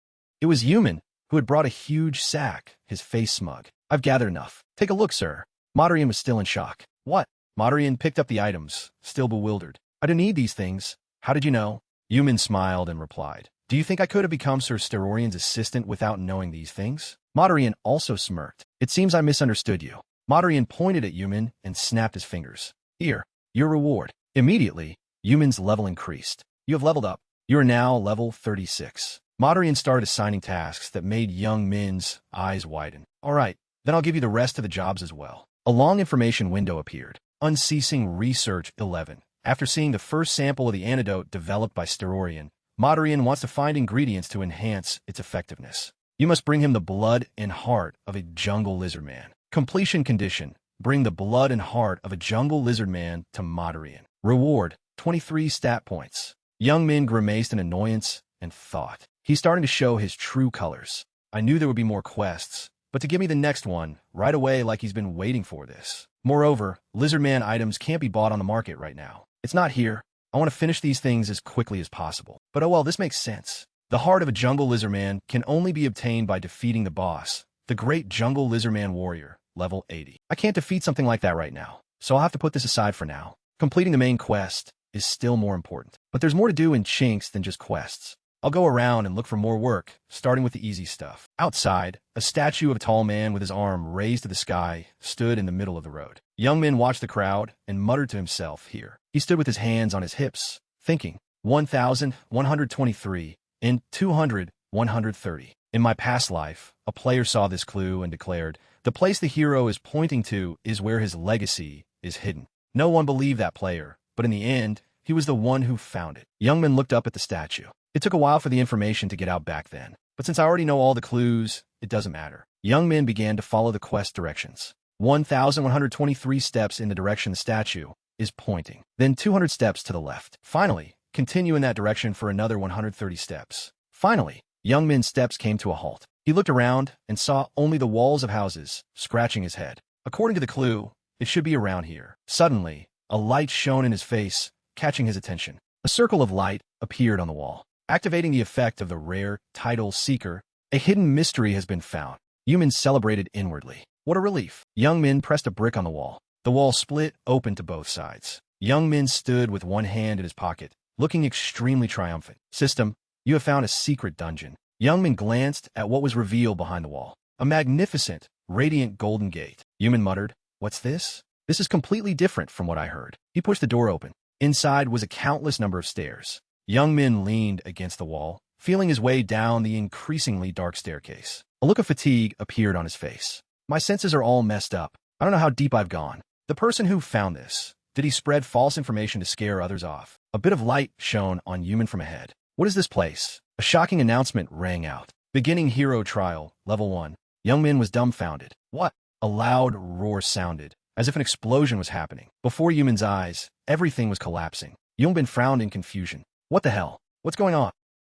Speaker 1: It was Yumin, who had brought a huge sack, his face smug. I've gathered enough. Take a look, sir. Moderian was still in shock. What? Moderian picked up the items, still bewildered. I don't need these things. How did you know? Yumin smiled and replied. Do you think I could have become Sir Sterorian's assistant without knowing these things? Moderian also smirked. It seems I misunderstood you. Moderian pointed at Yumin and snapped his fingers. Here, your reward. Immediately, Yumin's level increased. You have leveled up. You are now level 36. Moderian started assigning tasks that made Young Min's eyes widen. All right, then I'll give you the rest of the jobs as well. A long information window appeared. Unceasing Research 11. After seeing the first sample of the antidote developed by Sterorian, Moderian wants to find ingredients to enhance its effectiveness. You must bring him the blood and heart of a jungle lizard man. Completion condition. Bring the blood and heart of a jungle lizard man to Moderian. Reward, 23 stat points. Young Min grimaced in annoyance and thought. He's starting to show his true colors. I knew there would be more quests, but to give me the next one right away like he's been waiting for this. Moreover, lizard man items can't be bought on the market right now. It's not here. I want to finish these things as quickly as possible. But oh well, this makes sense. The heart of a jungle lizard man can only be obtained by defeating the boss, the great jungle lizard man warrior, level 80. I can't defeat something like that right now, so I'll have to put this aside for now. Completing the main quest is still more important. But there's more to do in Chinks than just quests. I'll go around and look for more work, starting with the easy stuff. Outside, a statue of a tall man with his arm raised to the sky stood in the middle of the road. Young Min watched the crowd and muttered to himself here. He stood with his hands on his hips, thinking, 1,123 and 200, 130. In my past life, a player saw this clue and declared, the place the hero is pointing to is where his legacy is hidden. No one believed that player, but in the end, he was the one who found it. Young Min looked up at the statue. It took a while for the information to get out back then, but since I already know all the clues, it doesn't matter. Young Min began to follow the quest directions. 1,123 steps in the direction the statue is pointing. Then 200 steps to the left. Finally, continue in that direction for another 130 steps. Finally, Young Min's steps came to a halt. He looked around and saw only the walls of houses, scratching his head. According to the clue, it should be around here. Suddenly, a light shone in his face, catching his attention. A circle of light appeared on the wall. Activating the effect of the rare title seeker, a hidden mystery has been found. Humans celebrated inwardly. What a relief. Young Min pressed a brick on the wall. The wall split open to both sides. Young Min stood with one hand in his pocket, looking extremely triumphant. System, you have found a secret dungeon. Young Min glanced at what was revealed behind the wall. A magnificent, radiant golden gate. Human muttered, "What's this? This is completely different from what I heard." He pushed the door open. Inside was a countless number of stairs. Young Min leaned against the wall, feeling his way down the increasingly dark staircase. A look of fatigue appeared on his face. My senses are all messed up. I don't know how deep I've gone. The person who found this, did he spread false information to scare others off? A bit of light shone on Human from ahead. What is this place? A shocking announcement rang out. Beginning hero trial, level 1. Young Min was dumbfounded. What? A loud roar sounded, as if an explosion was happening. Before Human's eyes, everything was collapsing. Young Min frowned in confusion. What the hell? What's going on?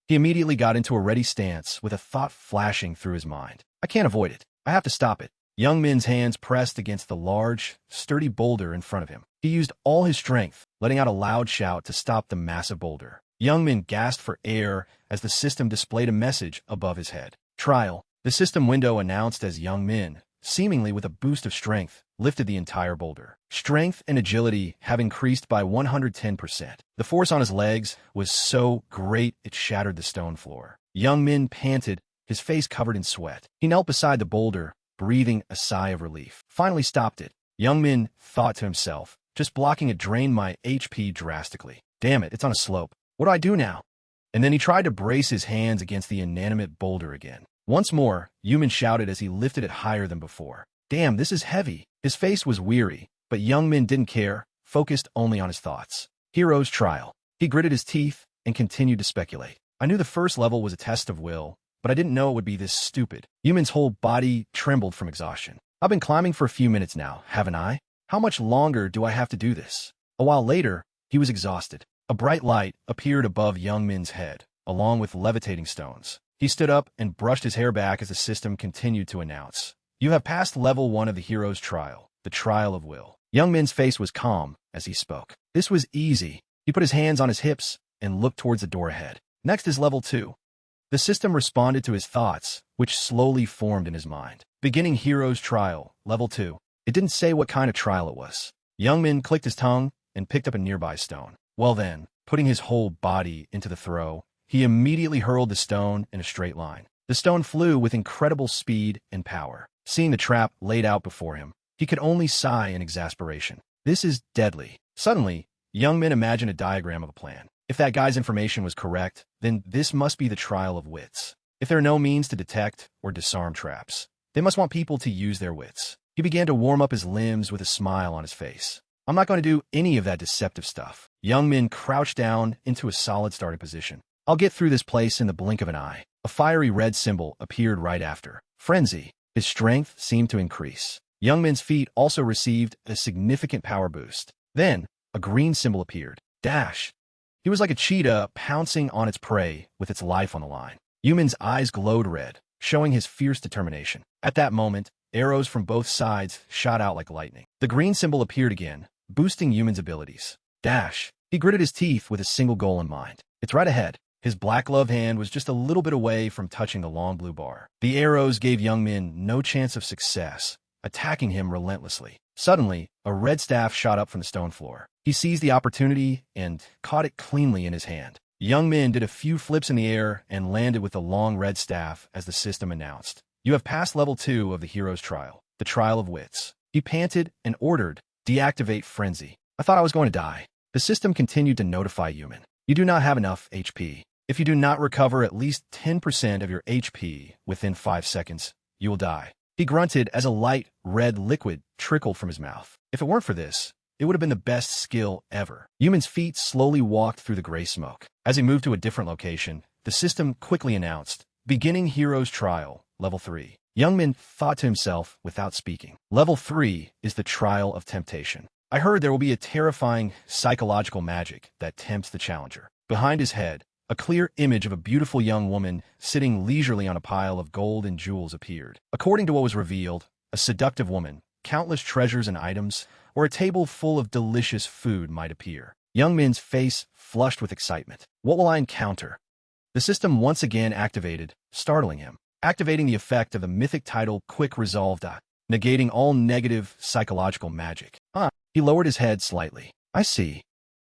Speaker 1: He immediately got into a ready stance with a thought flashing through his mind. I can't avoid it. I have to stop it. Young Min's hands pressed against the large, sturdy boulder in front of him. He used all his strength, letting out a loud shout to stop the massive boulder. Young Min gasped for air as the system displayed a message above his head. Trial. The system window announced as Young Min, seemingly with a boost of strength, lifted the entire boulder. Strength and agility have increased by 110%. The force on his legs was so great it shattered the stone floor. Young Min panted, his face covered in sweat. He knelt beside the boulder, breathing a sigh of relief. Finally stopped it. Young Min thought to himself, just blocking it drained my HP drastically. Damn it, it's on a slope. What do I do now? And then he tried to brace his hands against the inanimate boulder again. Once more, Human shouted as he lifted it higher than before. Damn, this is heavy. His face was weary, but Young Min didn't care, focused only on his thoughts. Hero's trial. He gritted his teeth and continued to speculate. I knew the first level was a test of will, but I didn't know it would be this stupid. Human's whole body trembled from exhaustion. I've been climbing for a few minutes now, haven't I? How much longer do I have to do this? A while later, he was exhausted. A bright light appeared above Young Min's head, along with levitating stones. He stood up and brushed his hair back as the system continued to announce. You have passed level 1 of the hero's trial, the trial of will. Young Min's face was calm as he spoke. This was easy. He put his hands on his hips and looked towards the door ahead. Next is level 2. The system responded to his thoughts, which slowly formed in his mind. Beginning hero's trial, level 2. It didn't say what kind of trial it was. Young Min clicked his tongue and picked up a nearby stone. Well then, putting his whole body into the throw, he immediately hurled the stone in a straight line. The stone flew with incredible speed and power. Seeing the trap laid out before him, he could only sigh in exasperation. This is deadly. Suddenly, Young Min imagined a diagram of a plan. If that guy's information was correct, then this must be the trial of wits. If there are no means to detect or disarm traps, they must want people to use their wits. He began to warm up his limbs with a smile on his face. I'm not going to do any of that deceptive stuff. Young Min crouched down into a solid starting position. I'll get through this place in the blink of an eye. A fiery red symbol appeared right after. Frenzy. His strength seemed to increase. Young Min's feet also received a significant power boost. Then, a green symbol appeared. Dash. He was like a cheetah pouncing on its prey with its life on the line. Human's eyes glowed red, showing his fierce determination. At that moment, arrows from both sides shot out like lightning. The green symbol appeared again, boosting Human's abilities. Dash. He gritted his teeth with a single goal in mind. It's right ahead. His black-gloved hand was just a little bit away from touching the long blue bar. The arrows gave Young Min no chance of success, attacking him relentlessly. Suddenly, a red staff shot up from the stone floor. He seized the opportunity and caught it cleanly in his hand. Young Min did a few flips in the air and landed with the long red staff as the system announced. You have passed level 2 of the hero's trial, the trial of wits. He panted and ordered, deactivate frenzy. I thought I was going to die. The system continued to notify Human. You do not have enough HP. If you do not recover at least 10% of your HP within 5 seconds, you will die. He grunted as a light, red liquid trickled from his mouth. If it weren't for this, it would have been the best skill ever. Human's feet slowly walked through the gray smoke. As he moved to a different location, the system quickly announced, beginning hero's trial, level 3. Young Min thought to himself without speaking. Level 3 is the trial of temptation. I heard there will be a terrifying psychological magic that tempts the challenger. Behind his head, a clear image of a beautiful young woman sitting leisurely on a pile of gold and jewels appeared. According to what was revealed, a seductive woman, countless treasures and items, or a table full of delicious food might appear. Young Min's face flushed with excitement. What will I encounter? The system once again activated, startling him, activating the effect of the mythic title Quick Resolve, negating all negative psychological magic. He lowered his head slightly. I see.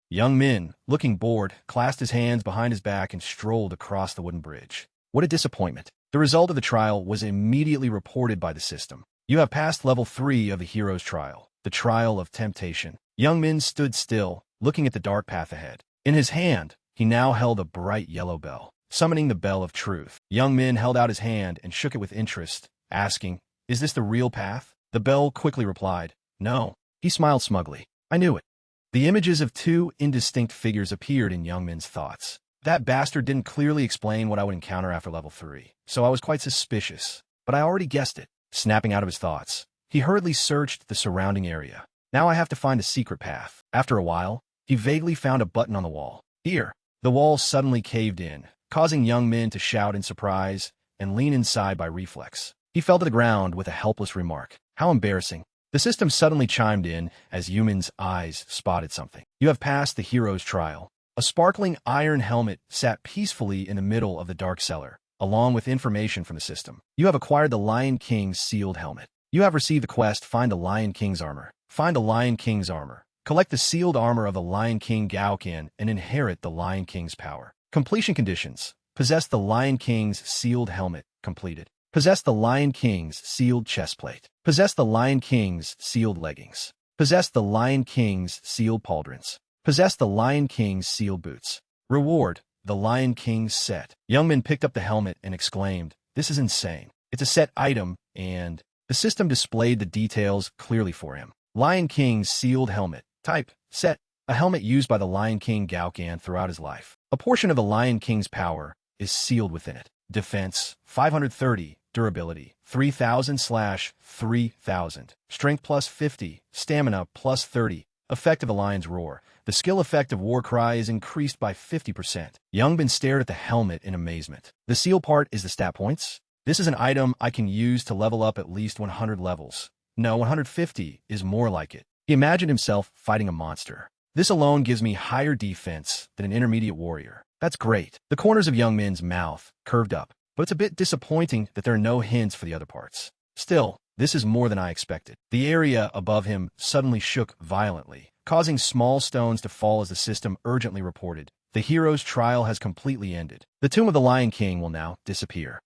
Speaker 1: Young Min, looking bored, clasped his hands behind his back and strolled across the wooden bridge. What a disappointment. The result of the trial was immediately reported by the system. You have passed level 3 of the hero's trial, the trial of temptation. Young Min stood still, looking at the dark path ahead. In his hand, he now held a bright yellow bell, summoning the bell of truth. Young Min held out his hand and shook it with interest, asking, "Is this the real path?" The bell quickly replied, "No." He smiled smugly. I knew it. The images of 2 indistinct figures appeared in Young Min's thoughts. That bastard didn't clearly explain what I would encounter after level 3, so I was quite suspicious. But I already guessed it. Snapping out of his thoughts, he hurriedly searched the surrounding area. Now I have to find a secret path. After a while, he vaguely found a button on the wall. Here. The wall suddenly caved in, causing Young Min to shout in surprise and lean inside by reflex. He fell to the ground with a helpless remark. How embarrassing. The system suddenly chimed in as Yumin's eyes spotted something. You have passed the hero's trial. A sparkling iron helmet sat peacefully in the middle of the dark cellar, along with information from the system. You have acquired the Lion King's sealed helmet. You have received the quest, Find the Lion King's armor. Find the Lion King's armor. Collect the sealed armor of the Lion King Gaoqian and inherit the Lion King's power. Completion conditions. Possess the Lion King's sealed helmet. Completed. Possess the Lion King's sealed chestplate. Possess the Lion King's sealed leggings. Possess the Lion King's sealed pauldrons. Possess the Lion King's sealed boots. Reward, the Lion King's set. Young Min picked up the helmet and exclaimed, "This is insane. It's a set item," and the system displayed the details clearly for him. Lion King's sealed helmet. Type, set. A helmet used by the Lion King Gaoqian throughout his life. A portion of the Lion King's power is sealed within it. Defense, 530. Durability, 3000/3000. Strength plus 50. Stamina plus 30. Effect of the Lion's Roar. The skill effect of War Cry is increased by 50%. Young Bin stared at the helmet in amazement. The seal part is the stat points. This is an item I can use to level up at least 100 levels. No, 150 is more like it. He imagined himself fighting a monster. This alone gives me higher defense than an intermediate warrior. That's great. The corners of Young Min's mouth curved up, but it's a bit disappointing that there are no hints for the other parts. Still, this is more than I expected. The area above him suddenly shook violently, causing small stones to fall as the system urgently reported. The hero's trial has completely ended. The tomb of the Lion King will now disappear.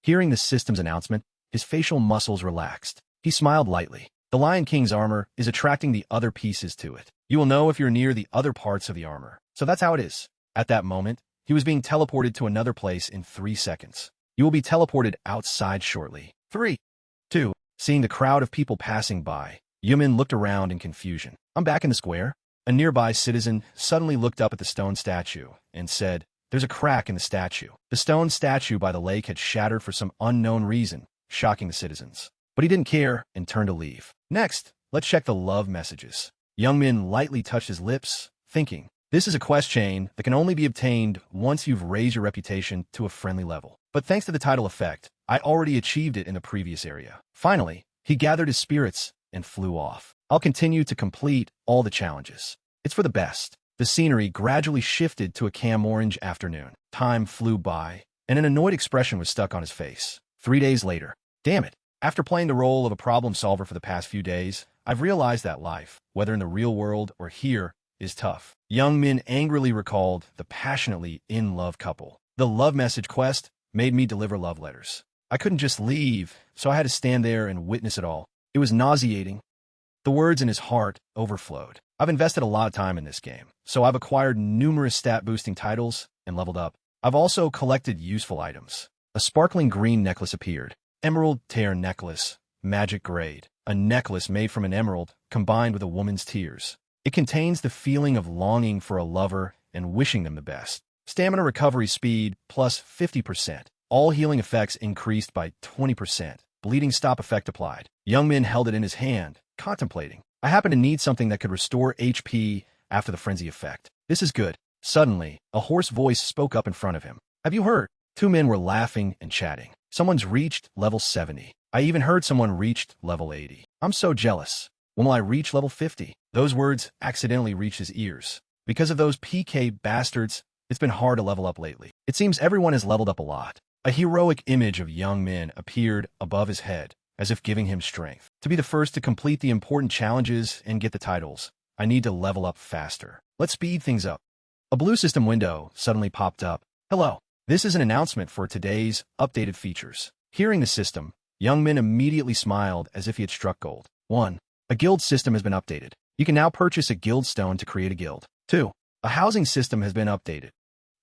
Speaker 1: Hearing the system's announcement, his facial muscles relaxed. He smiled lightly. The Lion King's armor is attracting the other pieces to it. You will know if you're near the other parts of the armor. So that's how it is. At that moment, he was being teleported to another place in 3 seconds. You will be teleported outside shortly. 3, 2. Seeing the crowd of people passing by, Yumin looked around in confusion. I'm back in the square. A nearby citizen suddenly looked up at the stone statue and said, "There's a crack in the statue." The stone statue by the lake had shattered for some unknown reason, shocking the citizens. But he didn't care and turned to leave. Next, let's check the love messages. Young Min lightly touched his lips, thinking, this is a quest chain that can only be obtained once you've raised your reputation to a friendly level. But thanks to the title effect, I already achieved it in the previous area. Finally, he gathered his spirits and flew off. I'll continue to complete all the challenges. It's for the best. The scenery gradually shifted to a cam orange afternoon. Time flew by, and an annoyed expression was stuck on his face. 3 days later. Damn it. After playing the role of a problem solver for the past few days, I've realized that life, whether in the real world or here, is tough. Young Min angrily recalled the passionately in-love couple. The love message quest made me deliver love letters. I couldn't just leave, so I had to stand there and witness it all. It was nauseating. The words in his heart overflowed. I've invested a lot of time in this game, so I've acquired numerous stat-boosting titles and leveled up. I've also collected useful items. A sparkling green necklace appeared. Emerald tear necklace, magic grade. A necklace made from an emerald combined with a woman's tears. It contains the feeling of longing for a lover and wishing them the best. Stamina recovery speed plus 50%. All healing effects increased by 20%. Bleeding stop effect applied. Young Min held it in his hand, contemplating. I happen to need something that could restore HP after the frenzy effect. This is good. Suddenly, a hoarse voice spoke up in front of him. Have you heard? Two men were laughing and chatting. Someone's reached level 70. I even heard someone reached level 80. I'm so jealous. When will I reach level 50? Those words accidentally reached his ears. Because of those PK bastards, it's been hard to level up lately. It seems everyone has leveled up a lot. A heroic image of young Min appeared above his head, as if giving him strength. To be the first to complete the important challenges and get the titles, I need to level up faster. Let's speed things up. A blue system window suddenly popped up. Hello. This is an announcement for today's updated features. Hearing the system, young Min immediately smiled as if he had struck gold. 1. A guild system has been updated. You can now purchase a guild stone to create a guild. 2. A housing system has been updated.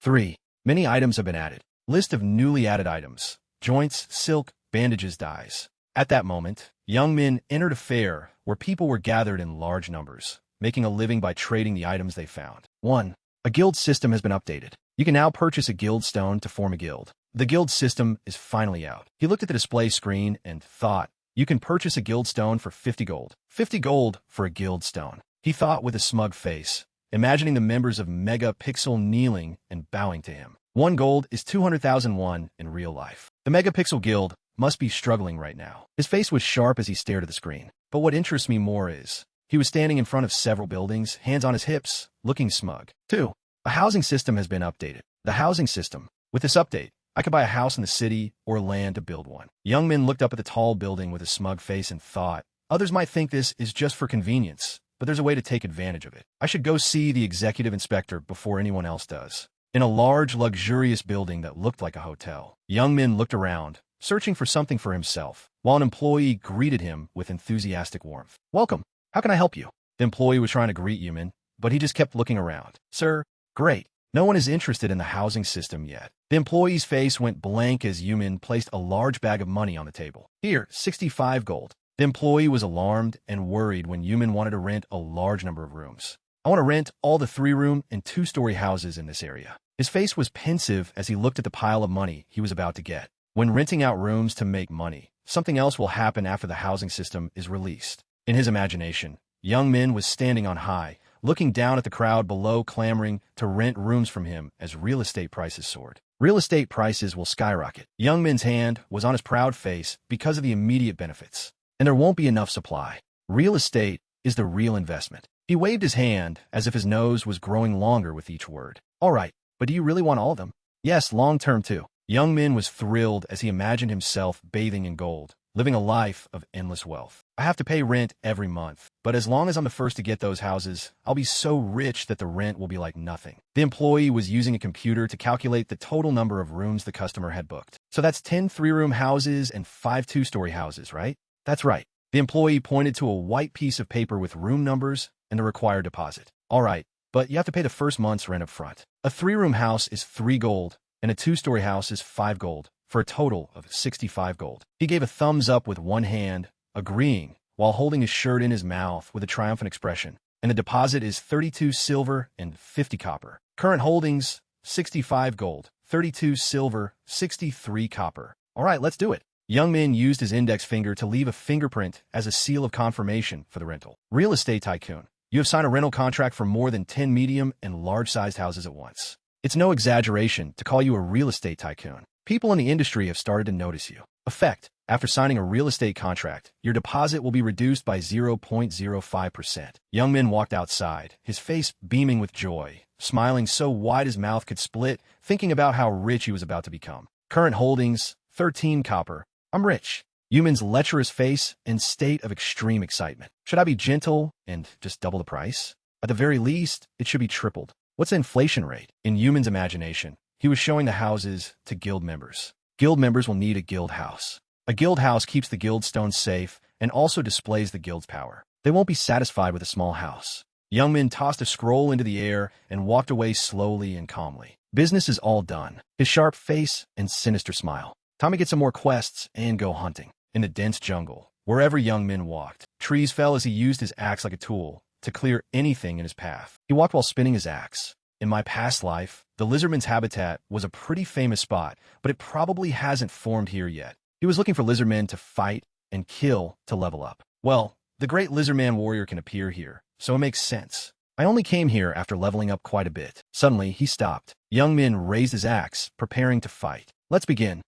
Speaker 1: 3. Many items have been added. List of newly added items. Joints, silk, bandages, dyes. At that moment, young Min entered a fair where people were gathered in large numbers, making a living by trading the items they found. 1. A guild system has been updated. You can now purchase a guild stone to form a guild. The guild system is finally out. He looked at the display screen and thought, you can purchase a guild stone for 50 gold. 50 gold for a guild stone. He thought with a smug face, imagining the members of Mega Pixel kneeling and bowing to him. 1 gold is 200,001 in real life. The Megapixel Guild must be struggling right now. His face was sharp as he stared at the screen. But what interests me more is, he was standing in front of several buildings, hands on his hips, looking smug. 2. A housing system has been updated. The housing system. With this update, I could buy a house in the city or land to build one. Young Min looked up at the tall building with a smug face and thought, others might think this is just for convenience, but there's a way to take advantage of it. I should go see the executive inspector before anyone else does. In a large, luxurious building that looked like a hotel, young Min looked around, searching for something for himself, while an employee greeted him with enthusiastic warmth. Welcome. How can I help you? The employee was trying to greet Yumin, but he just kept looking around. Sir, great. No one is interested in the housing system yet. The employee's face went blank as Yumin placed a large bag of money on the table. Here, 65 gold. The employee was alarmed and worried when Yumin wanted to rent a large number of rooms. I want to rent all the 3-room and 2-story houses in this area. His face was pensive as he looked at the pile of money he was about to get. When renting out rooms to make money, something else will happen after the housing system is released. In his imagination, young Min was standing on high, looking down at the crowd below clamoring to rent rooms from him as real estate prices soared. Real estate prices will skyrocket. Young Min's hand was on his proud face because of the immediate benefits. And there won't be enough supply. Real estate is the real investment. He waved his hand as if his nose was growing longer with each word. All right, but do you really want all of them? Yes, long-term too. Young Min was thrilled as he imagined himself bathing in gold, living a life of endless wealth. I have to pay rent every month, but as long as I'm the first to get those houses, I'll be so rich that the rent will be like nothing. The employee was using a computer to calculate the total number of rooms the customer had booked. So that's 10 3-room houses and 5 2-story houses, right? That's right. The employee pointed to a white piece of paper with room numbers and the required deposit. All right, but you have to pay the first month's rent up front. A 3-room house is 3 gold, and a 2-story house is 5 gold, for a total of 65 gold. He gave a thumbs up with one hand, agreeing, while holding his shirt in his mouth with a triumphant expression. And the deposit is 32 silver and 50 copper. Current holdings, 65 gold, 32 silver, 63 copper. All right, let's do it. Young Min used his index finger to leave a fingerprint as a seal of confirmation for the rental. Real estate tycoon. You have signed a rental contract for more than 10 medium and large-sized houses at once. It's no exaggeration to call you a real estate tycoon. People in the industry have started to notice you. Effect. After signing a real estate contract, your deposit will be reduced by 0.05%. Young Min walked outside, his face beaming with joy, smiling so wide his mouth could split, thinking about how rich he was about to become. Current holdings, 13 copper. I'm rich. Yumin's lecherous face and state of extreme excitement. Should I be gentle and just double the price? At the very least, it should be tripled. What's the inflation rate? In Yumin's imagination, he was showing the houses to guild members. Guild members will need a guild house. A guild house keeps the guild stone safe and also displays the guild's power. They won't be satisfied with a small house. Young Min tossed a scroll into the air and walked away slowly and calmly. Business is all done. His sharp face and sinister smile. Time to get some more quests and go hunting. In the dense jungle, wherever Young Min walked, trees fell as he used his axe like a tool to clear anything in his path. He walked while spinning his axe. In my past life, the lizardman's habitat was a pretty famous spot, but it probably hasn't formed here yet. He was looking for lizardmen to fight and kill to level up. Well, the great lizardman warrior can appear here, so it makes sense. I only came here after leveling up quite a bit. Suddenly, he stopped. Young Min raised his axe, preparing to fight. Let's begin.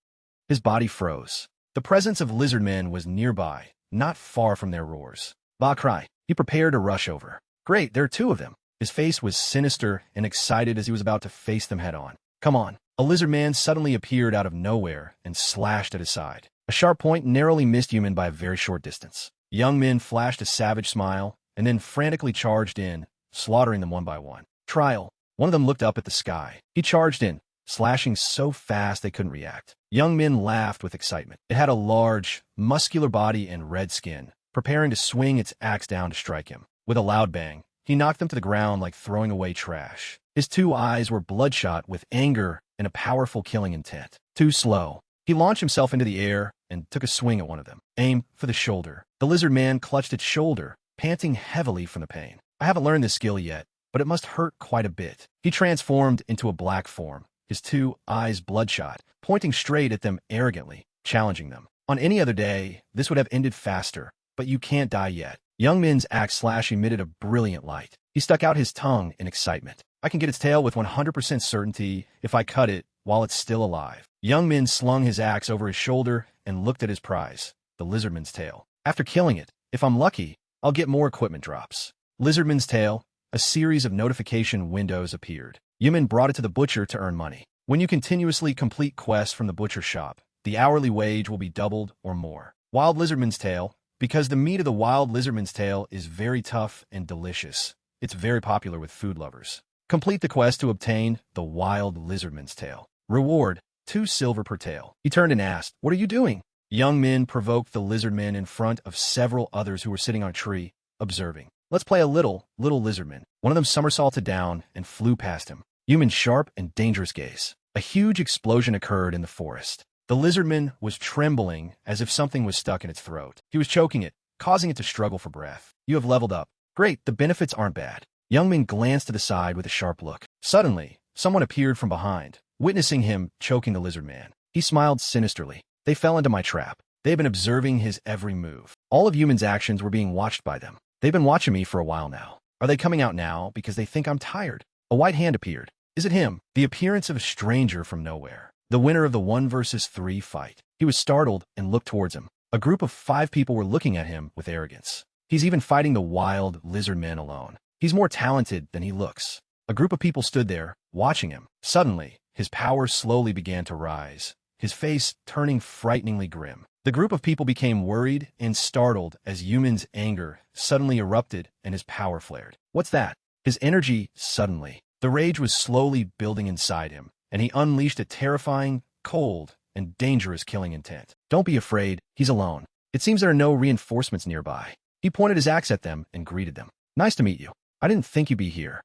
Speaker 1: His body froze. The presence of lizardmen was nearby, not far from their roars. Ba cried. He prepared to rush over. Great, there are two of them. His face was sinister and excited as he was about to face them head-on. Come on. A lizard man suddenly appeared out of nowhere and slashed at his side. A sharp point narrowly missed Yumin by a very short distance. Young Min flashed a savage smile and then frantically charged in, slaughtering them one by one. Trial. One of them looked up at the sky. He charged in, slashing so fast they couldn't react. Young Min laughed with excitement. It had a large, muscular body and red skin, preparing to swing its axe down to strike him. With a loud bang, he knocked them to the ground like throwing away trash. His two eyes were bloodshot with anger and a powerful killing intent. Too slow. He launched himself into the air and took a swing at one of them. Aim for the shoulder. The lizard man clutched its shoulder, panting heavily from the pain. I haven't learned this skill yet, but it must hurt quite a bit. He transformed into a black form, his two eyes bloodshot, pointing straight at them arrogantly, challenging them. On any other day, this would have ended faster, but you can't die yet. Young Min's axe slash emitted a brilliant light. He stuck out his tongue in excitement. I can get its tail with 100% certainty if I cut it while it's still alive. Young Min slung his axe over his shoulder and looked at his prize, the lizardman's tail. After killing it, if I'm lucky, I'll get more equipment drops. Lizardman's tail, a series of notification windows appeared. Yumin brought it to the butcher to earn money. When you continuously complete quests from the butcher shop, the hourly wage will be doubled or more. Wild lizardman's tail, because the meat of the wild lizardman's tail is very tough and delicious. It's very popular with food lovers. Complete the quest to obtain the wild lizardman's tail. Reward, 2 silver per tail. He turned and asked, "What are you doing?" Young Min provoked the lizardman in front of several others who were sitting on a tree, observing. Let's play a little lizardman. One of them somersaulted down and flew past him. Yumin's sharp and dangerous gaze. A huge explosion occurred in the forest. The lizardman was trembling as if something was stuck in its throat. He was choking it, causing it to struggle for breath. You have leveled up. Great, the benefits aren't bad. Young Min glanced to the side with a sharp look. Suddenly, someone appeared from behind, witnessing him choking the lizard man. He smiled sinisterly. They fell into my trap. They had been observing his every move. All of Yumin's actions were being watched by them. They've been watching me for a while now. Are they coming out now because they think I'm tired? A white hand appeared. Is it him? The appearance of a stranger from nowhere. The winner of the 1 versus 3 fight. He was startled and looked towards him. A group of 5 people were looking at him with arrogance. He's even fighting the wild lizard man alone. He's more talented than he looks. A group of people stood there, watching him. Suddenly, his power slowly began to rise, his face turning frighteningly grim. The group of people became worried and startled as Yumin's anger suddenly erupted and his power flared. What's that? His energy suddenly. The rage was slowly building inside him, and he unleashed a terrifying, cold, and dangerous killing intent. Don't be afraid, he's alone. It seems there are no reinforcements nearby. He pointed his axe at them and greeted them. Nice to meet you. I didn't think you'd be here.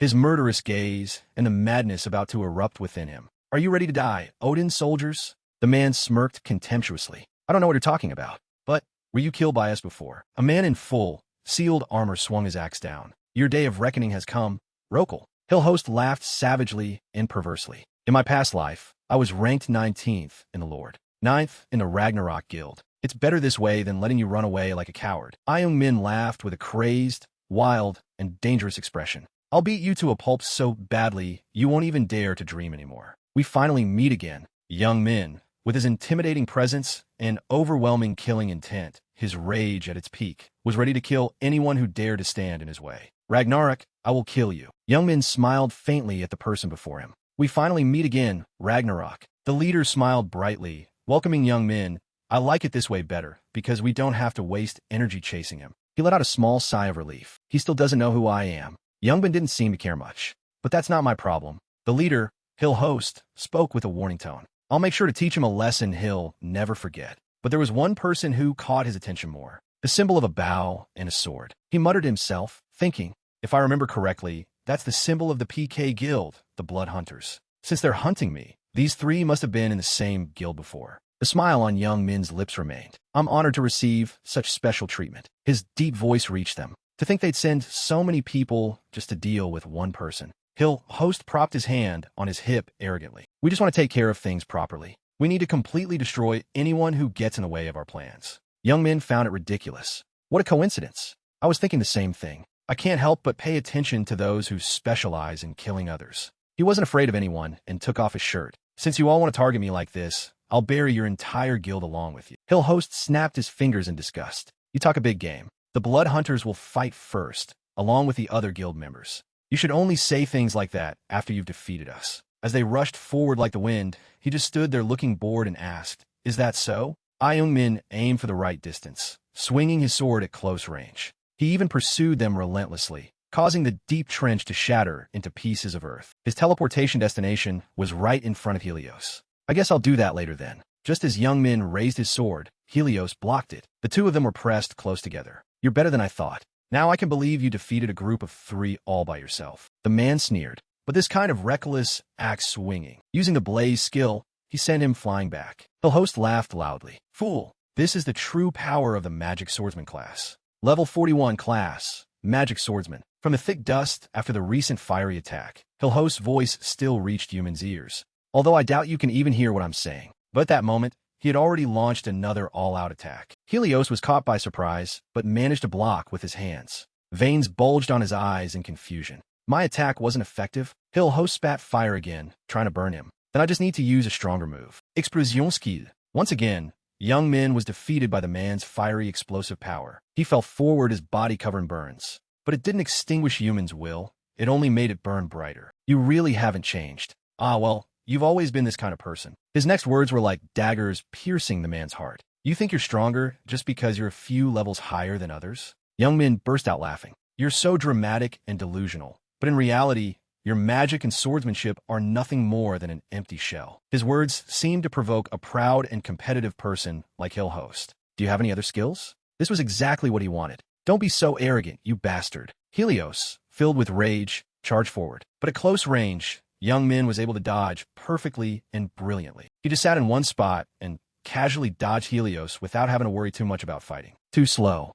Speaker 1: His murderous gaze and the madness about to erupt within him. Are you ready to die, Odin soldiers? The man smirked contemptuously. I don't know what you're talking about, but were you killed by us before? A man in full, sealed armor swung his axe down. Your day of reckoning has come, Rokal. Hill-host laughed savagely and perversely. In my past life, I was ranked 19th in the Lord. 9th in the Ragnarok Guild. It's better this way than letting you run away like a coward. Young Min laughed with a crazed, wild, and dangerous expression. I'll beat you to a pulp so badly you won't even dare to dream anymore. We finally meet again. Young Min, with his intimidating presence and overwhelming killing intent, his rage at its peak, was ready to kill anyone who dared to stand in his way. Ragnarok, I will kill you. Young Min smiled faintly at the person before him. We finally meet again, Ragnarok. The leader smiled brightly, welcoming Young Min. I like it this way better, because we don't have to waste energy chasing him. He let out a small sigh of relief. He still doesn't know who I am. Young Min didn't seem to care much. But that's not my problem. The leader, Hill Host, spoke with a warning tone. I'll make sure to teach him a lesson he'll never forget. But there was one person who caught his attention more. The symbol of a bow and a sword. He muttered to himself, thinking, if I remember correctly, that's the symbol of the PK Guild, the Blood Hunters. Since they're hunting me, these 3 must have been in the same guild before. The smile on Young Min's lips remained. I'm honored to receive such special treatment. His deep voice reached them. To think they'd send so many people just to deal with one person. Hill Host propped his hand on his hip arrogantly. We just want to take care of things properly. We need to completely destroy anyone who gets in the way of our plans. Young Min found it ridiculous. What a coincidence. I was thinking the same thing. I can't help but pay attention to those who specialize in killing others. He wasn't afraid of anyone and took off his shirt. Since you all want to target me like this, I'll bury your entire guild along with you. Hill Host snapped his fingers in disgust. You talk a big game. The Blood Hunters will fight first, along with the other guild members. You should only say things like that after you've defeated us. As they rushed forward like the wind, he just stood there looking bored and asked, "Is that so?" Young Min aimed for the right distance, swinging his sword at close range. He even pursued them relentlessly, causing the deep trench to shatter into pieces of earth. His teleportation destination was right in front of Helios. I guess I'll do that later then. Just as Young Min raised his sword, Helios blocked it. The two of them were pressed close together. You're better than I thought. Now I can believe you defeated a group of 3 all by yourself. The man sneered, but this kind of reckless axe swinging. Using the blaze skill, he sent him flying back. The host laughed loudly. Fool, this is the true power of the Magic Swordsman class. Level 41 class, Magic Swordsman. From the thick dust after the recent fiery attack, Hillhost's voice still reached Yuman's ears, although I doubt you can even hear what I'm saying. But at that moment, he had already launched another all-out attack. Helios was caught by surprise, but managed to block with his hands. Veins bulged on his eyes in confusion. My attack wasn't effective. Hillhost spat fire again, trying to burn him. Then I just need to use a stronger move. Explosion skill. Once again, Young Min was defeated by the man's fiery explosive power. He fell forward, his body covered in burns. But it didn't extinguish Yuman's will. It only made it burn brighter. You really haven't changed. Ah, well, you've always been this kind of person. His next words were like daggers piercing the man's heart. You think you're stronger just because you're a few levels higher than others? Young Min burst out laughing. You're so dramatic and delusional. But in reality, your magic and swordsmanship are nothing more than an empty shell. His words seemed to provoke a proud and competitive person like Hillhost. Do you have any other skills? This was exactly what he wanted. Don't be so arrogant, you bastard. Helios, filled with rage, charged forward. But at close range, Young Min was able to dodge perfectly and brilliantly. He just sat in one spot and casually dodged Helios without having to worry too much about fighting. Too slow.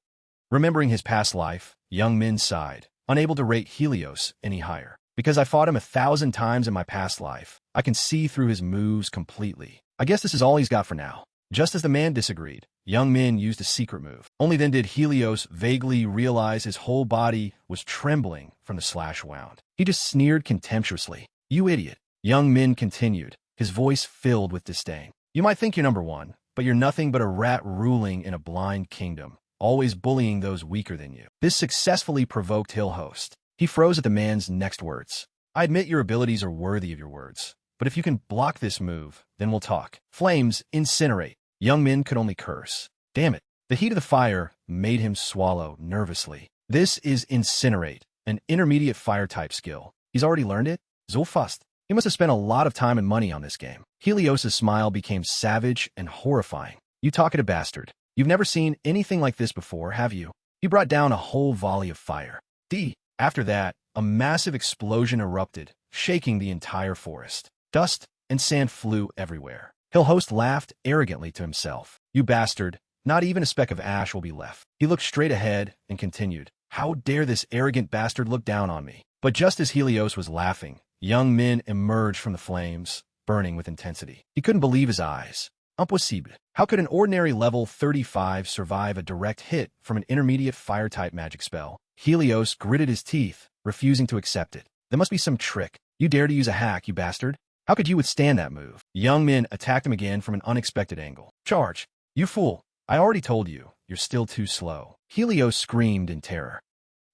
Speaker 1: Remembering his past life, Young Min sighed, unable to rate Helios any higher. Because I fought him 1,000 times in my past life, I can see through his moves completely. I guess this is all he's got for now. Just as the man disagreed, Young Min used a secret move. Only then did Helios vaguely realize his whole body was trembling from the slash wound. He just sneered contemptuously. You idiot. Young Min continued, his voice filled with disdain. You might think you're number 1, but you're nothing but a rat ruling in a blind kingdom, always bullying those weaker than you. This successfully provoked Hillhost. He froze at the man's next words. I admit your abilities are worthy of your words, but if you can block this move, then we'll talk. Flames, incinerate. Young Min could only curse. Damn it. The heat of the fire made him swallow nervously. This is incinerate, an intermediate fire-type skill. He's already learned it? So fast. He must have spent a lot of time and money on this game. Helios' smile became savage and horrifying. You talkative bastard. You've never seen anything like this before, have you? He brought down a whole volley of fire. After that, a massive explosion erupted, shaking the entire forest. Dust and sand flew everywhere. Hillhost laughed arrogantly to himself. You bastard, not even a speck of ash will be left. He looked straight ahead and continued. How dare this arrogant bastard look down on me? But just as Helios was laughing, Young Min emerged from the flames, burning with intensity. He couldn't believe his eyes. Impossible. How could an ordinary level 35 survive a direct hit from an intermediate fire-type magic spell? Helios gritted his teeth, refusing to accept it. There must be some trick. You dare to use a hack, you bastard? How could you withstand that move? Young Min attacked him again from an unexpected angle. Charge! You fool! I already told you, you're still too slow. Helios screamed in terror.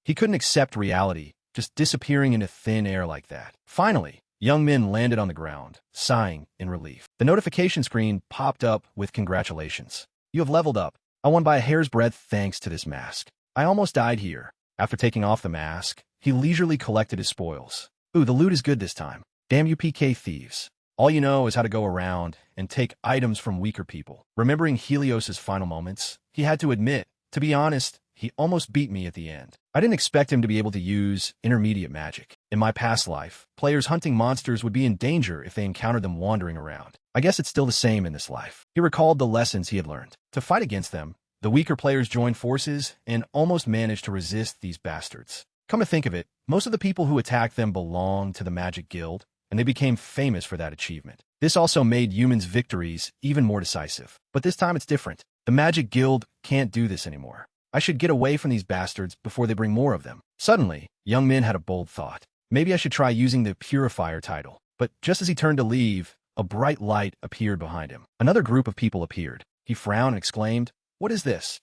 Speaker 1: He couldn't accept reality, just disappearing into thin air like that. Finally, Young Min landed on the ground, sighing in relief. The notification screen popped up with congratulations. You have leveled up. I won by a hair's breadth thanks to this mask. I almost died here. After taking off the mask, he leisurely collected his spoils. Ooh, the loot is good this time. Damn you PK thieves. All you know is how to go around and take items from weaker people. Remembering Helios' final moments, he had to admit, to be honest, he almost beat me at the end. I didn't expect him to be able to use intermediate magic. In my past life, players hunting monsters would be in danger if they encountered them wandering around. I guess it's still the same in this life. He recalled the lessons he had learned. To fight against them, the weaker players joined forces and almost managed to resist these bastards. Come to think of it, most of the people who attacked them belonged to the Magic Guild, and they became famous for that achievement. This also made humans' victories even more decisive. But this time it's different. The Magic Guild can't do this anymore. I should get away from these bastards before they bring more of them. Suddenly, Young Min had a bold thought. Maybe I should try using the Purifier title. But just as he turned to leave, a bright light appeared behind him. Another group of people appeared. He frowned and exclaimed, "What is this?"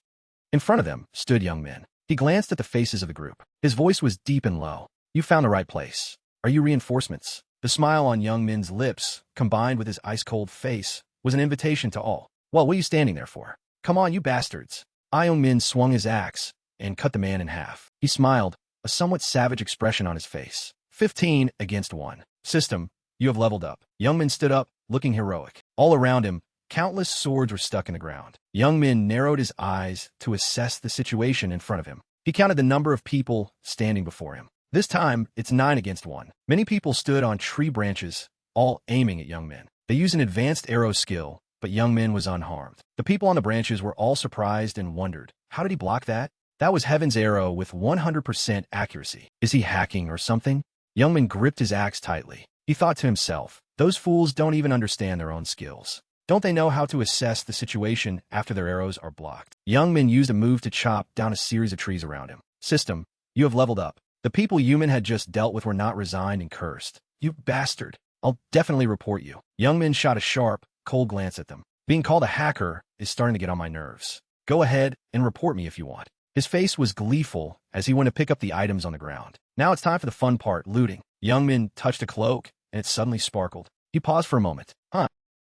Speaker 1: In front of them stood Young Min. He glanced at the faces of the group. His voice was deep and low. "You found the right place. Are you reinforcements?" The smile on Young Min's lips, combined with his ice-cold face, was an invitation to all. "Well, what are you standing there for? Come on, you bastards." Young Min swung his axe and cut the man in half. He smiled, a somewhat savage expression on his face. 15 against 1. System, you have leveled up. Young Min stood up, looking heroic. All around him, countless swords were stuck in the ground. Young Min narrowed his eyes to assess the situation in front of him. He counted the number of people standing before him. This time, it's 9 against 1. Many people stood on tree branches, all aiming at Young Min. They used an advanced arrow skill, but Young Min was unharmed. The people on the branches were all surprised and wondered, how did he block that? That was Heaven's arrow with 100% accuracy. Is he hacking or something? Young Min gripped his axe tightly. He thought to himself, those fools don't even understand their own skills. Don't they know how to assess the situation after their arrows are blocked? Young Min used a move to chop down a series of trees around him. System, you have leveled up. The people Yuman had just dealt with were not resigned and cursed. You bastard. I'll definitely report you. Young Min shot a sharp, cold glance at them. Being called a hacker is starting to get on my nerves. Go ahead and report me if you want. His face was gleeful as he went to pick up the items on the ground. Now it's time for the fun part, looting. Young Min touched a cloak, and it suddenly sparkled. He paused for a moment.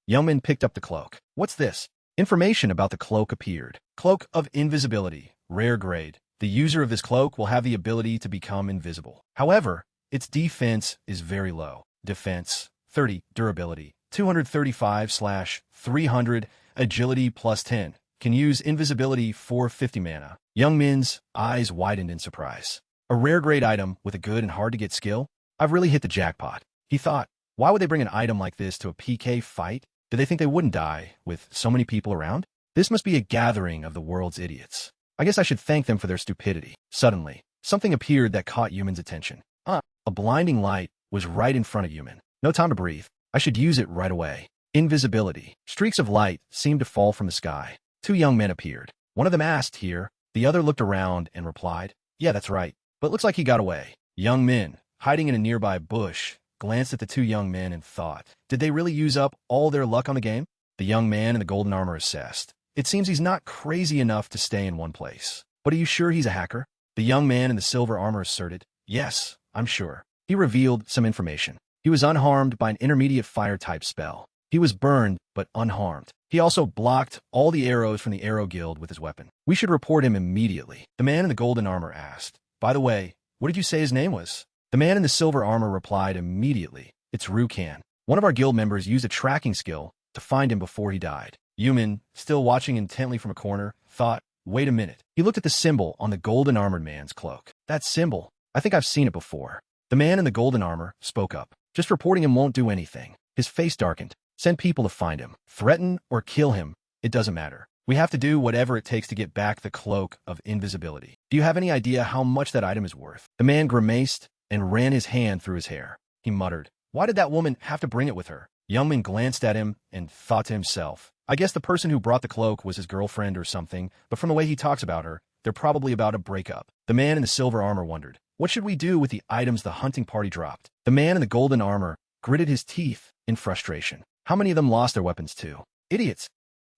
Speaker 1: Young Min picked up the cloak. What's this? Information about the cloak appeared. Cloak of Invisibility, rare grade. The user of this cloak will have the ability to become invisible. However, its defense is very low. Defense, 30. Durability, 235/300. Agility plus 10. Can use invisibility for 50 mana. Young Min's eyes widened in surprise. A rare grade item with a good and hard-to-get skill? I've really hit the jackpot. He thought, why would they bring an item like this to a PK fight? Did they think they wouldn't die with so many people around? This must be a gathering of the world's idiots. I guess I should thank them for their stupidity. Suddenly, something appeared that caught Yuman's attention. A blinding light was right in front of Yuman. No time to breathe. I should use it right away. Invisibility. Streaks of light seemed to fall from the sky. 2 young men appeared. One of them asked here. The other looked around and replied, yeah, that's right. But looks like he got away. Young Min, hiding in a nearby bush, glanced at the 2 young men and thought, did they really use up all their luck on the game? The young man in the golden armor assessed. It seems he's not crazy enough to stay in one place. But are you sure he's a hacker? The young man in the silver armor asserted, yes, I'm sure. He revealed some information. He was unharmed by an intermediate fire-type spell. He was burned, but unharmed. He also blocked all the arrows from the Arrow Guild with his weapon. We should report him immediately. The man in the golden armor asked, by the way, what did you say his name was? The man in the silver armor replied immediately, it's Rukan. One of our guild members used a tracking skill to find him before he died. Yuman, still watching intently from a corner, thought, wait a minute. He looked at the symbol on the golden armored man's cloak. That symbol, I think I've seen it before. The man in the golden armor spoke up. Just reporting him won't do anything. His face darkened. Send people to find him. Threaten or kill him. It doesn't matter. We have to do whatever it takes to get back the cloak of invisibility. Do you have any idea how much that item is worth? The man grimaced and ran his hand through his hair. He muttered, why did that woman have to bring it with her? Youngman glanced at him and thought to himself, I guess the person who brought the cloak was his girlfriend or something, but from the way he talks about her, they're probably about to break up. The man in the silver armor wondered, what should we do with the items the hunting party dropped? The man in the golden armor gritted his teeth in frustration. How many of them lost their weapons too? Idiots.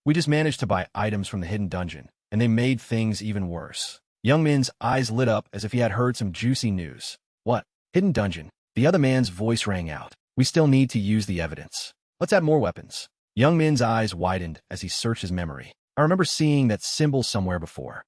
Speaker 1: We just managed to buy items from the hidden dungeon, and they made things even worse. Youngman's eyes lit up as if he had heard some juicy news. What? Hidden dungeon? The other man's voice rang out. We still need to use the evidence. Let's add more weapons. Youngman's eyes widened as he searched his memory. I remember seeing that symbol somewhere before.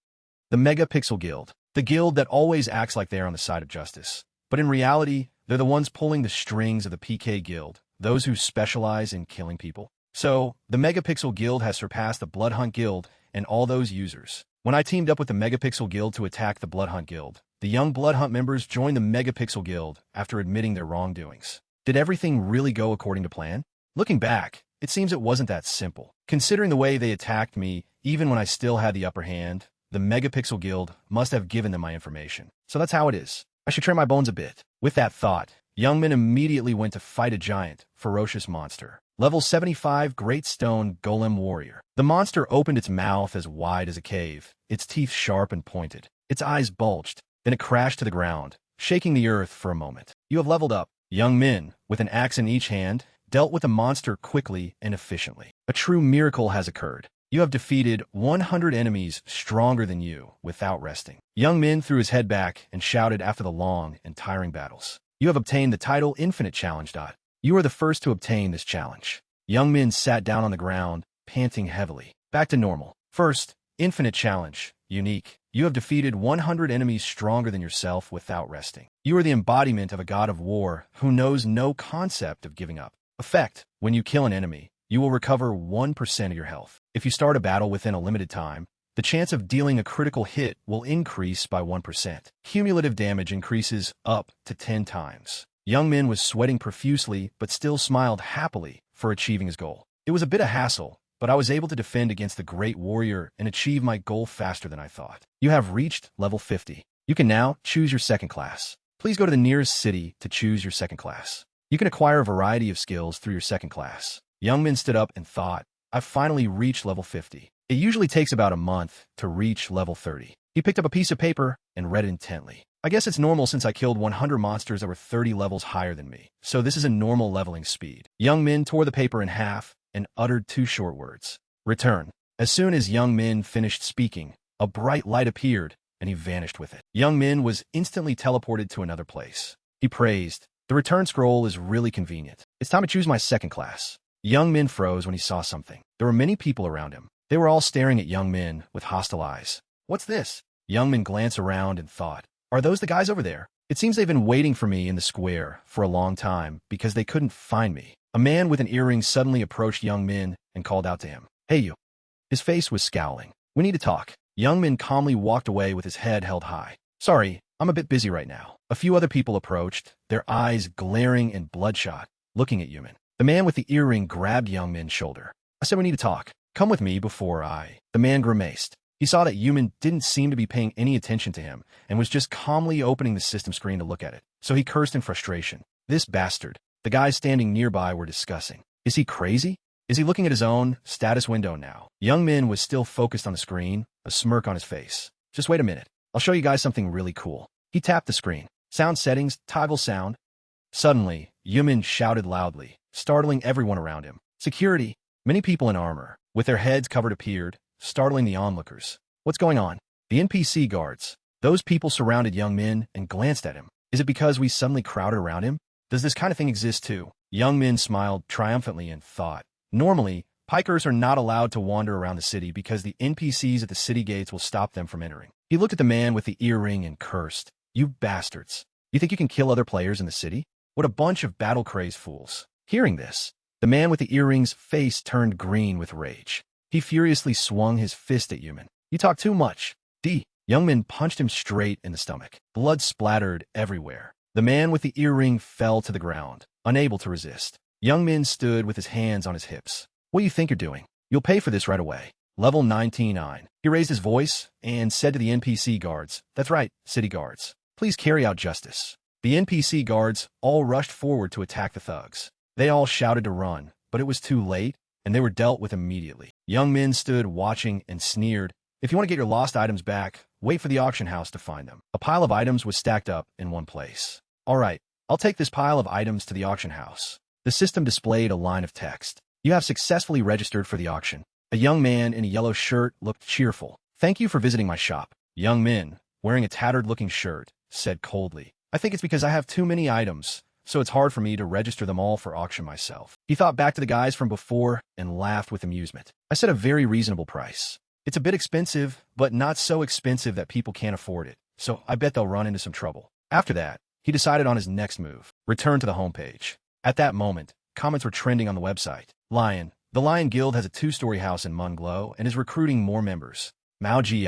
Speaker 1: The Megapixel Guild. The guild that always acts like they're on the side of justice. But in reality, they're the ones pulling the strings of the PK Guild, those who specialize in killing people. So, the Megapixel Guild has surpassed the Bloodhunt Guild and all those users. When I teamed up with the Megapixel Guild to attack the Bloodhunt Guild, the young Bloodhunt members joined the Megapixel Guild after admitting their wrongdoings. Did everything really go according to plan? Looking back, it seems it wasn't that simple. Considering the way they attacked me, even when I still had the upper hand, the Megapixel Guild must have given them my information. So that's how it is. I should train my bones a bit. With that thought, Youngman immediately went to fight a giant, ferocious monster. Level 75 Great Stone Golem Warrior. The monster opened its mouth as wide as a cave, its teeth sharp and pointed. Its eyes bulged. Then it crashed to the ground, shaking the earth for a moment. You have leveled up. Young Min, with an axe in each hand, dealt with the monster quickly and efficiently. A true miracle has occurred. You have defeated 100 enemies stronger than you without resting. Young Min threw his head back and shouted after the long and tiring battles. You have obtained the title Infinite Challenge. You are the first to obtain this challenge. Young Min sat down on the ground, panting heavily. Back to normal. First, Infinite Challenge. Unique. You have defeated 100 enemies stronger than yourself without resting. You are the embodiment of a god of war who knows no concept of giving up. Effect. When you kill an enemy, you will recover 1% of your health. If you start a battle within a limited time, the chance of dealing a critical hit will increase by 1%. Cumulative damage increases up to 10 times. Young Min was sweating profusely but still smiled happily for achieving his goal. It was a bit of hassle, but I was able to defend against the great warrior and achieve my goal faster than I thought. You have reached level 50. You can now choose your second class. Please go to the nearest city to choose your second class. You can acquire a variety of skills through your second class. Young Min stood up and thought, I've finally reached level 50. It usually takes about a month to reach level 30. He picked up a piece of paper and read it intently. I guess it's normal since I killed 100 monsters that were 30 levels higher than me, so this is a normal leveling speed. Young Min tore the paper in half and uttered 2 short words. Return. As soon as Young Min finished speaking, a bright light appeared, and he vanished with it. Young Min was instantly teleported to another place. He praised, the return scroll is really convenient. It's time to choose my second class. Young Min froze when he saw something. There were many people around him. They were all staring at Young Min with hostile eyes. What's this? Young Min glanced around and thought, are those the guys over there? It seems they've been waiting for me in the square for a long time because they couldn't find me. A man with an earring suddenly approached Young Min and called out to him. Hey you. His face was scowling. We need to talk. Young Min calmly walked away with his head held high. Sorry, I'm a bit busy right now. A few other people approached, their eyes glaring and bloodshot, looking at Yumin. The man with the earring grabbed Young Min's shoulder. I said we need to talk. Come with me before I... The man grimaced. He saw that Yumin didn't seem to be paying any attention to him and was just calmly opening the system screen to look at it. So he cursed in frustration. This bastard. The guys standing nearby were discussing. Is he crazy? Is he looking at his own status window now? Young Min was still focused on the screen, a smirk on his face. Just wait a minute. I'll show you guys something really cool. He tapped the screen. Sound settings, toggle sound. Suddenly, Yumin shouted loudly, startling everyone around him. Security. Many people in armor, with their heads covered appeared, startling the onlookers. What's going on? The NPC guards. Those people surrounded Young Min and glanced at him. Is it because we suddenly crowded around him? Does this kind of thing exist too? Young Min smiled triumphantly and thought. Normally, pikers are not allowed to wander around the city because the NPCs at the city gates will stop them from entering. He looked at the man with the earring and cursed. You bastards. You think you can kill other players in the city? What a bunch of battle-crazed fools. Hearing this, the man with the earring's face turned green with rage. He furiously swung his fist at Yumin. You talk too much. Young Min punched him straight in the stomach. Blood splattered everywhere. The man with the earring fell to the ground, unable to resist. Young Min stood with his hands on his hips. What do you think you're doing? You'll pay for this right away. Level 99. He raised his voice and said to the NPC guards, that's right, city guards. Please carry out justice. The NPC guards all rushed forward to attack the thugs. They all shouted to run, but it was too late, and they were dealt with immediately. Young Min stood watching and sneered. If you want to get your lost items back, wait for the auction house to find them. A pile of items was stacked up in one place. All right, I'll take this pile of items to the auction house. The system displayed a line of text. You have successfully registered for the auction. A young man in a yellow shirt looked cheerful. Thank you for visiting my shop. Young Min, wearing a tattered-looking shirt, said coldly. I think it's because I have too many items, so it's hard for me to register them all for auction myself. He thought back to the guys from before and laughed with amusement. I said a very reasonable price. It's a bit expensive, but not so expensive that people can't afford it, so I bet they'll run into some trouble. After that, he decided on his next move. Return to the homepage. At that moment, comments were trending on the website. Lion. The Lion Guild has a 2-story house in Munglo and is recruiting more members. Mao Gi.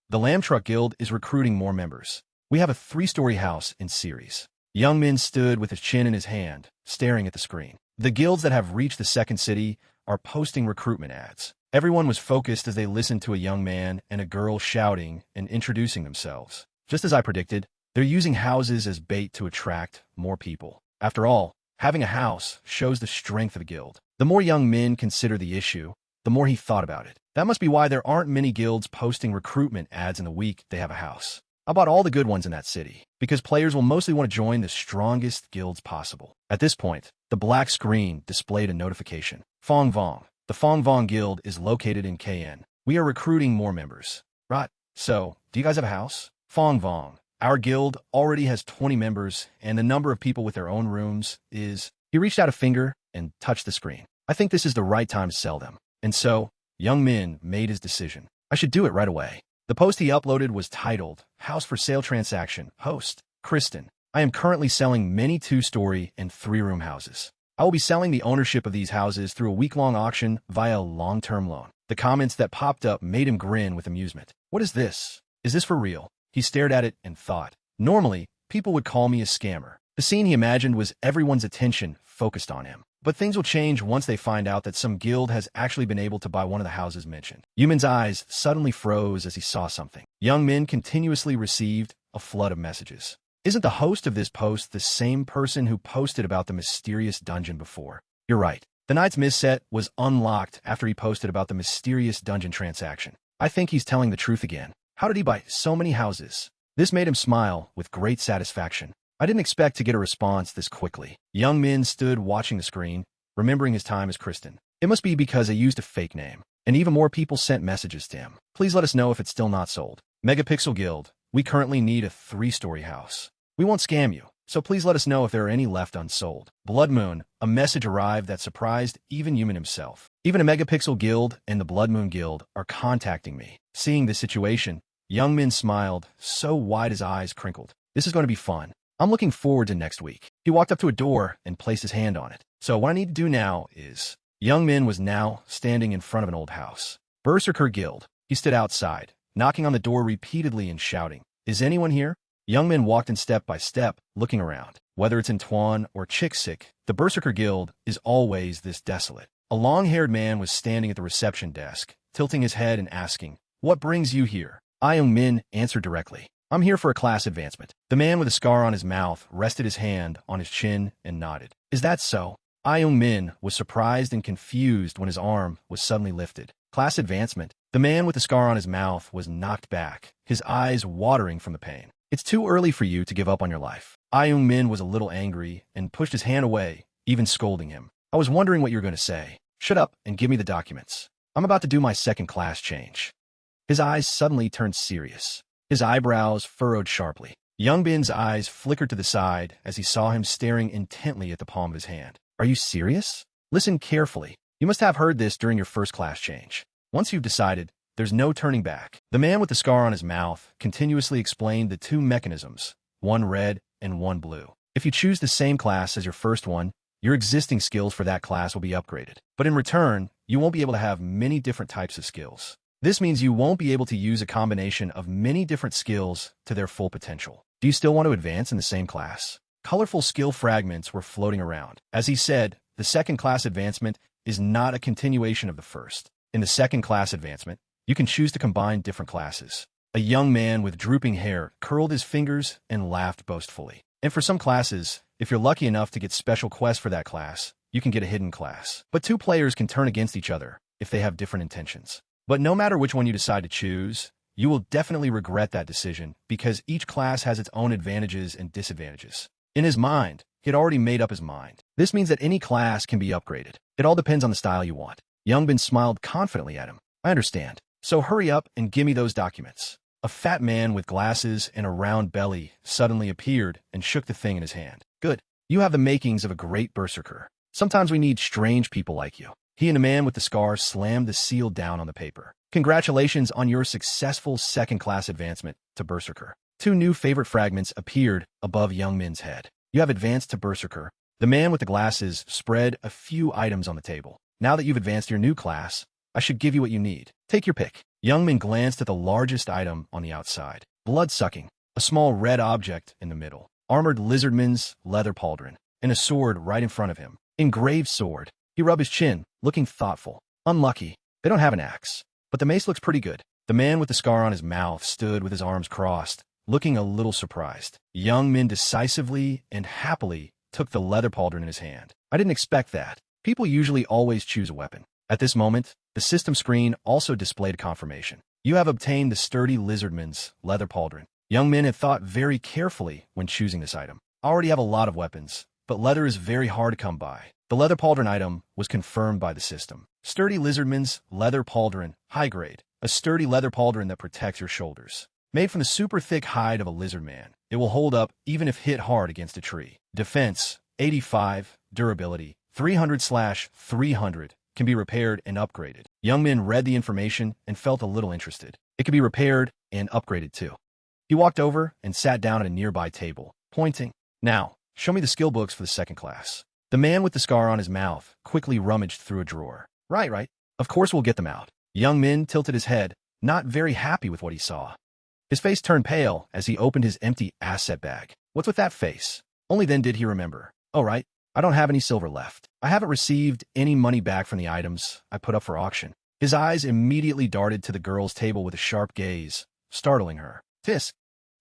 Speaker 1: The Lamb Truck Guild is recruiting more members. We have a 3-story house in series. Young Min stood with his chin in his hand, staring at the screen. The guilds that have reached the second city are posting recruitment ads. Everyone was focused as they listened to a young man and a girl shouting and introducing themselves. Just as I predicted, they're using houses as bait to attract more people. After all, having a house shows the strength of a guild. The more young Min considered the issue, the more he thought about it. That must be why there aren't many guilds posting recruitment ads in the week they have a house. How about all the good ones in that city? Because players will mostly want to join the strongest guilds possible. At this point, the black screen displayed a notification. Fong Vong. The Fong Vong Guild is located in KN. We are recruiting more members. Right. So, do you guys have a house? Fong Vong. Our guild already has 20 members, and the number of people with their own rooms is... He reached out a finger and touched the screen. I think this is the right time to sell them. And so, young Min made his decision. I should do it right away. The post he uploaded was titled, House for Sale Transaction, Host, Kristen. I am currently selling many 2-story and 3-room houses. I will be selling the ownership of these houses through a week-long auction via a long-term loan. The comments that popped up made him grin with amusement. What is this? Is this for real? He stared at it and thought. Normally, people would call me a scammer. The scene he imagined was everyone's attention focused on him. But things will change once they find out that some guild has actually been able to buy one of the houses mentioned. Yumin's eyes suddenly froze as he saw something. Young Min continuously received a flood of messages. Isn't the host of this post the same person who posted about the mysterious dungeon before? You're right. The Knight's Misset was unlocked after he posted about the mysterious dungeon transaction. I think he's telling the truth again. How did he buy so many houses? This made him smile with great satisfaction. I didn't expect to get a response this quickly. Young Min stood watching the screen, remembering his time as Kristen. It must be because I used a fake name, and even more people sent messages to him. Please let us know if it's still not sold. Megapixel Guild, we currently need a 3-story house. We won't scam you, so please let us know if there are any left unsold. Blood Moon, a message arrived that surprised even Yumin himself. Even a Megapixel Guild and the Blood Moon Guild are contacting me. Seeing this situation, young Min smiled, so wide his eyes crinkled. This is going to be fun. I'm looking forward to next week. He walked up to a door and placed his hand on it. So what I need to do now is... Young Min was now standing in front of an old house. Berserker Guild. He stood outside, knocking on the door repeatedly and shouting, Is anyone here? Young Min walked in step by step, looking around. Whether it's in Tuan or Chiksik, the Berserker Guild is always this desolate. A long-haired man was standing at the reception desk, tilting his head and asking, What brings you here? Young Min answered directly. I'm here for a class advancement. The man with a scar on his mouth rested his hand on his chin and nodded. Is that so? Young Min was surprised and confused when his arm was suddenly lifted. Class advancement. The man with the scar on his mouth was knocked back, his eyes watering from the pain. It's too early for you to give up on your life. Young Min was a little angry and pushed his hand away, even scolding him. I was wondering what you were going to say. Shut up and give me the documents. I'm about to do my second class change. His eyes suddenly turned serious. His eyebrows furrowed sharply. Young Min's eyes flickered to the side as he saw him staring intently at the palm of his hand. Are you serious? Listen carefully. You must have heard this during your first class change. Once you've decided, there's no turning back. The man with the scar on his mouth continuously explained the 2 mechanisms, one red and one blue. If you choose the same class as your first one, your existing skills for that class will be upgraded. But in return, you won't be able to have many different types of skills. This means you won't be able to use a combination of many different skills to their full potential. Do you still want to advance in the same class? Colorful skill fragments were floating around. As he said, the second class advancement is not a continuation of the first. In the second class advancement, you can choose to combine different classes. A young man with drooping hair curled his fingers and laughed boastfully. And for some classes, if you're lucky enough to get special quests for that class, you can get a hidden class. But 2 players can turn against each other if they have different intentions. But no matter which one you decide to choose, you will definitely regret that decision because each class has its own advantages and disadvantages. In his mind, he had already made up his mind. This means that any class can be upgraded. It all depends on the style you want. Young Bin smiled confidently at him. I understand. So hurry up and give me those documents. A fat man with glasses and a round belly suddenly appeared and shook the thing in his hand. Good. You have the makings of a great berserker. Sometimes we need strange people like you. He and the man with the scar slammed the seal down on the paper. Congratulations on your successful second-class advancement to Berserker. 2 new favorite fragments appeared above Young Min's head. You have advanced to Berserker. The man with the glasses spread a few items on the table. Now that you've advanced your new class, I should give you what you need. Take your pick. Young Min glanced at the largest item on the outside. Blood-sucking. A small red object in the middle. Armored lizardman's leather pauldron. And a sword right in front of him. Engraved sword. He rubbed his chin, looking thoughtful. Unlucky. They don't have an axe. But the mace looks pretty good. The man with the scar on his mouth stood with his arms crossed, looking a little surprised. Young Min decisively and happily took the leather pauldron in his hand. I didn't expect that. People usually always choose a weapon. At this moment, the system screen also displayed a confirmation. You have obtained the sturdy lizardman's leather pauldron. Young Min had thought very carefully when choosing this item. I already have a lot of weapons, but leather is very hard to come by. The leather pauldron item was confirmed by the system. Sturdy lizardman's leather pauldron, high grade. A sturdy leather pauldron that protects your shoulders. Made from the super thick hide of a lizard man, it will hold up even if hit hard against a tree. Defense, 85. Durability, 300/300. Can be repaired and upgraded. Young Min read the information and felt a little interested. It can be repaired and upgraded too. He walked over and sat down at a nearby table, pointing. Now, show me the skill books for the second class. The man with the scar on his mouth quickly rummaged through a drawer. Right. Of course we'll get them out. Young Min tilted his head, not very happy with what he saw. His face turned pale as he opened his empty asset bag. What's with that face? Only then did he remember. Oh right, I don't have any silver left. I haven't received any money back from the items I put up for auction. His eyes immediately darted to the girl's table with a sharp gaze, startling her. Tisk.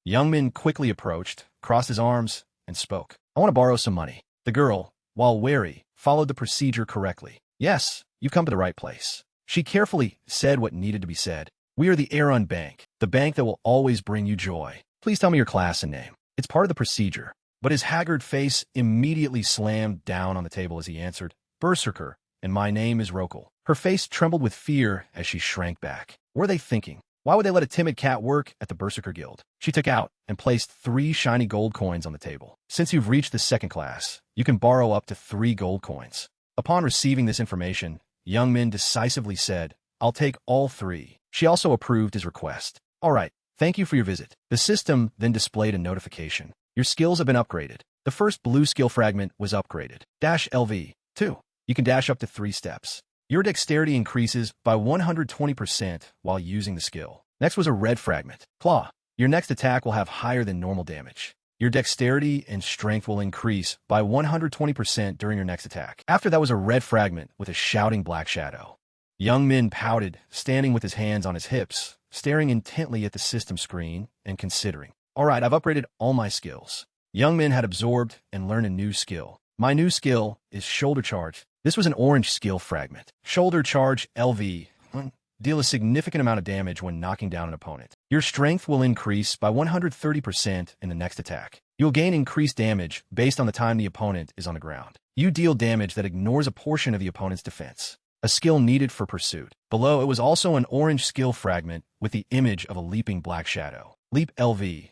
Speaker 1: Young Min quickly approached, crossed his arms, and spoke. I want to borrow some money. The girl, while wary, followed the procedure correctly. Yes, you've come to the right place. She carefully said what needed to be said. We are the Aron Bank, the bank that will always bring you joy. Please tell me your class and name. It's part of the procedure. But his haggard face immediately slammed down on the table as he answered, Berserker, and my name is Rokal. Her face trembled with fear as she shrank back. What were they thinking? Why would they let a timid cat work at the Berserker Guild? She took out and placed 3 shiny gold coins on the table. Since you've reached the second class, you can borrow up to 3 gold coins. Upon receiving this information, Young Min decisively said, I'll take all 3. She also approved his request. All right, thank you for your visit. The system then displayed a notification. Your skills have been upgraded. The first blue skill fragment was upgraded. Dash LV. 2. You can dash up to 3 steps. Your dexterity increases by 120% while using the skill. Next was a red fragment. Claw. Your next attack will have higher than normal damage. Your dexterity and strength will increase by 120% during your next attack. After that was a red fragment with a shouting black shadow. Young Min pouted, standing with his hands on his hips, staring intently at the system screen and considering. All right, I've upgraded all my skills. Young Min had absorbed and learned a new skill. My new skill is Shoulder Charge. This was an orange skill fragment. Shoulder Charge LV. Deal a significant amount of damage when knocking down an opponent. Your strength will increase by 130% in the next attack. You'll gain increased damage based on the time the opponent is on the ground. You deal damage that ignores a portion of the opponent's defense. A skill needed for pursuit. Below, it was also an orange skill fragment with the image of a leaping black shadow. Leap LV.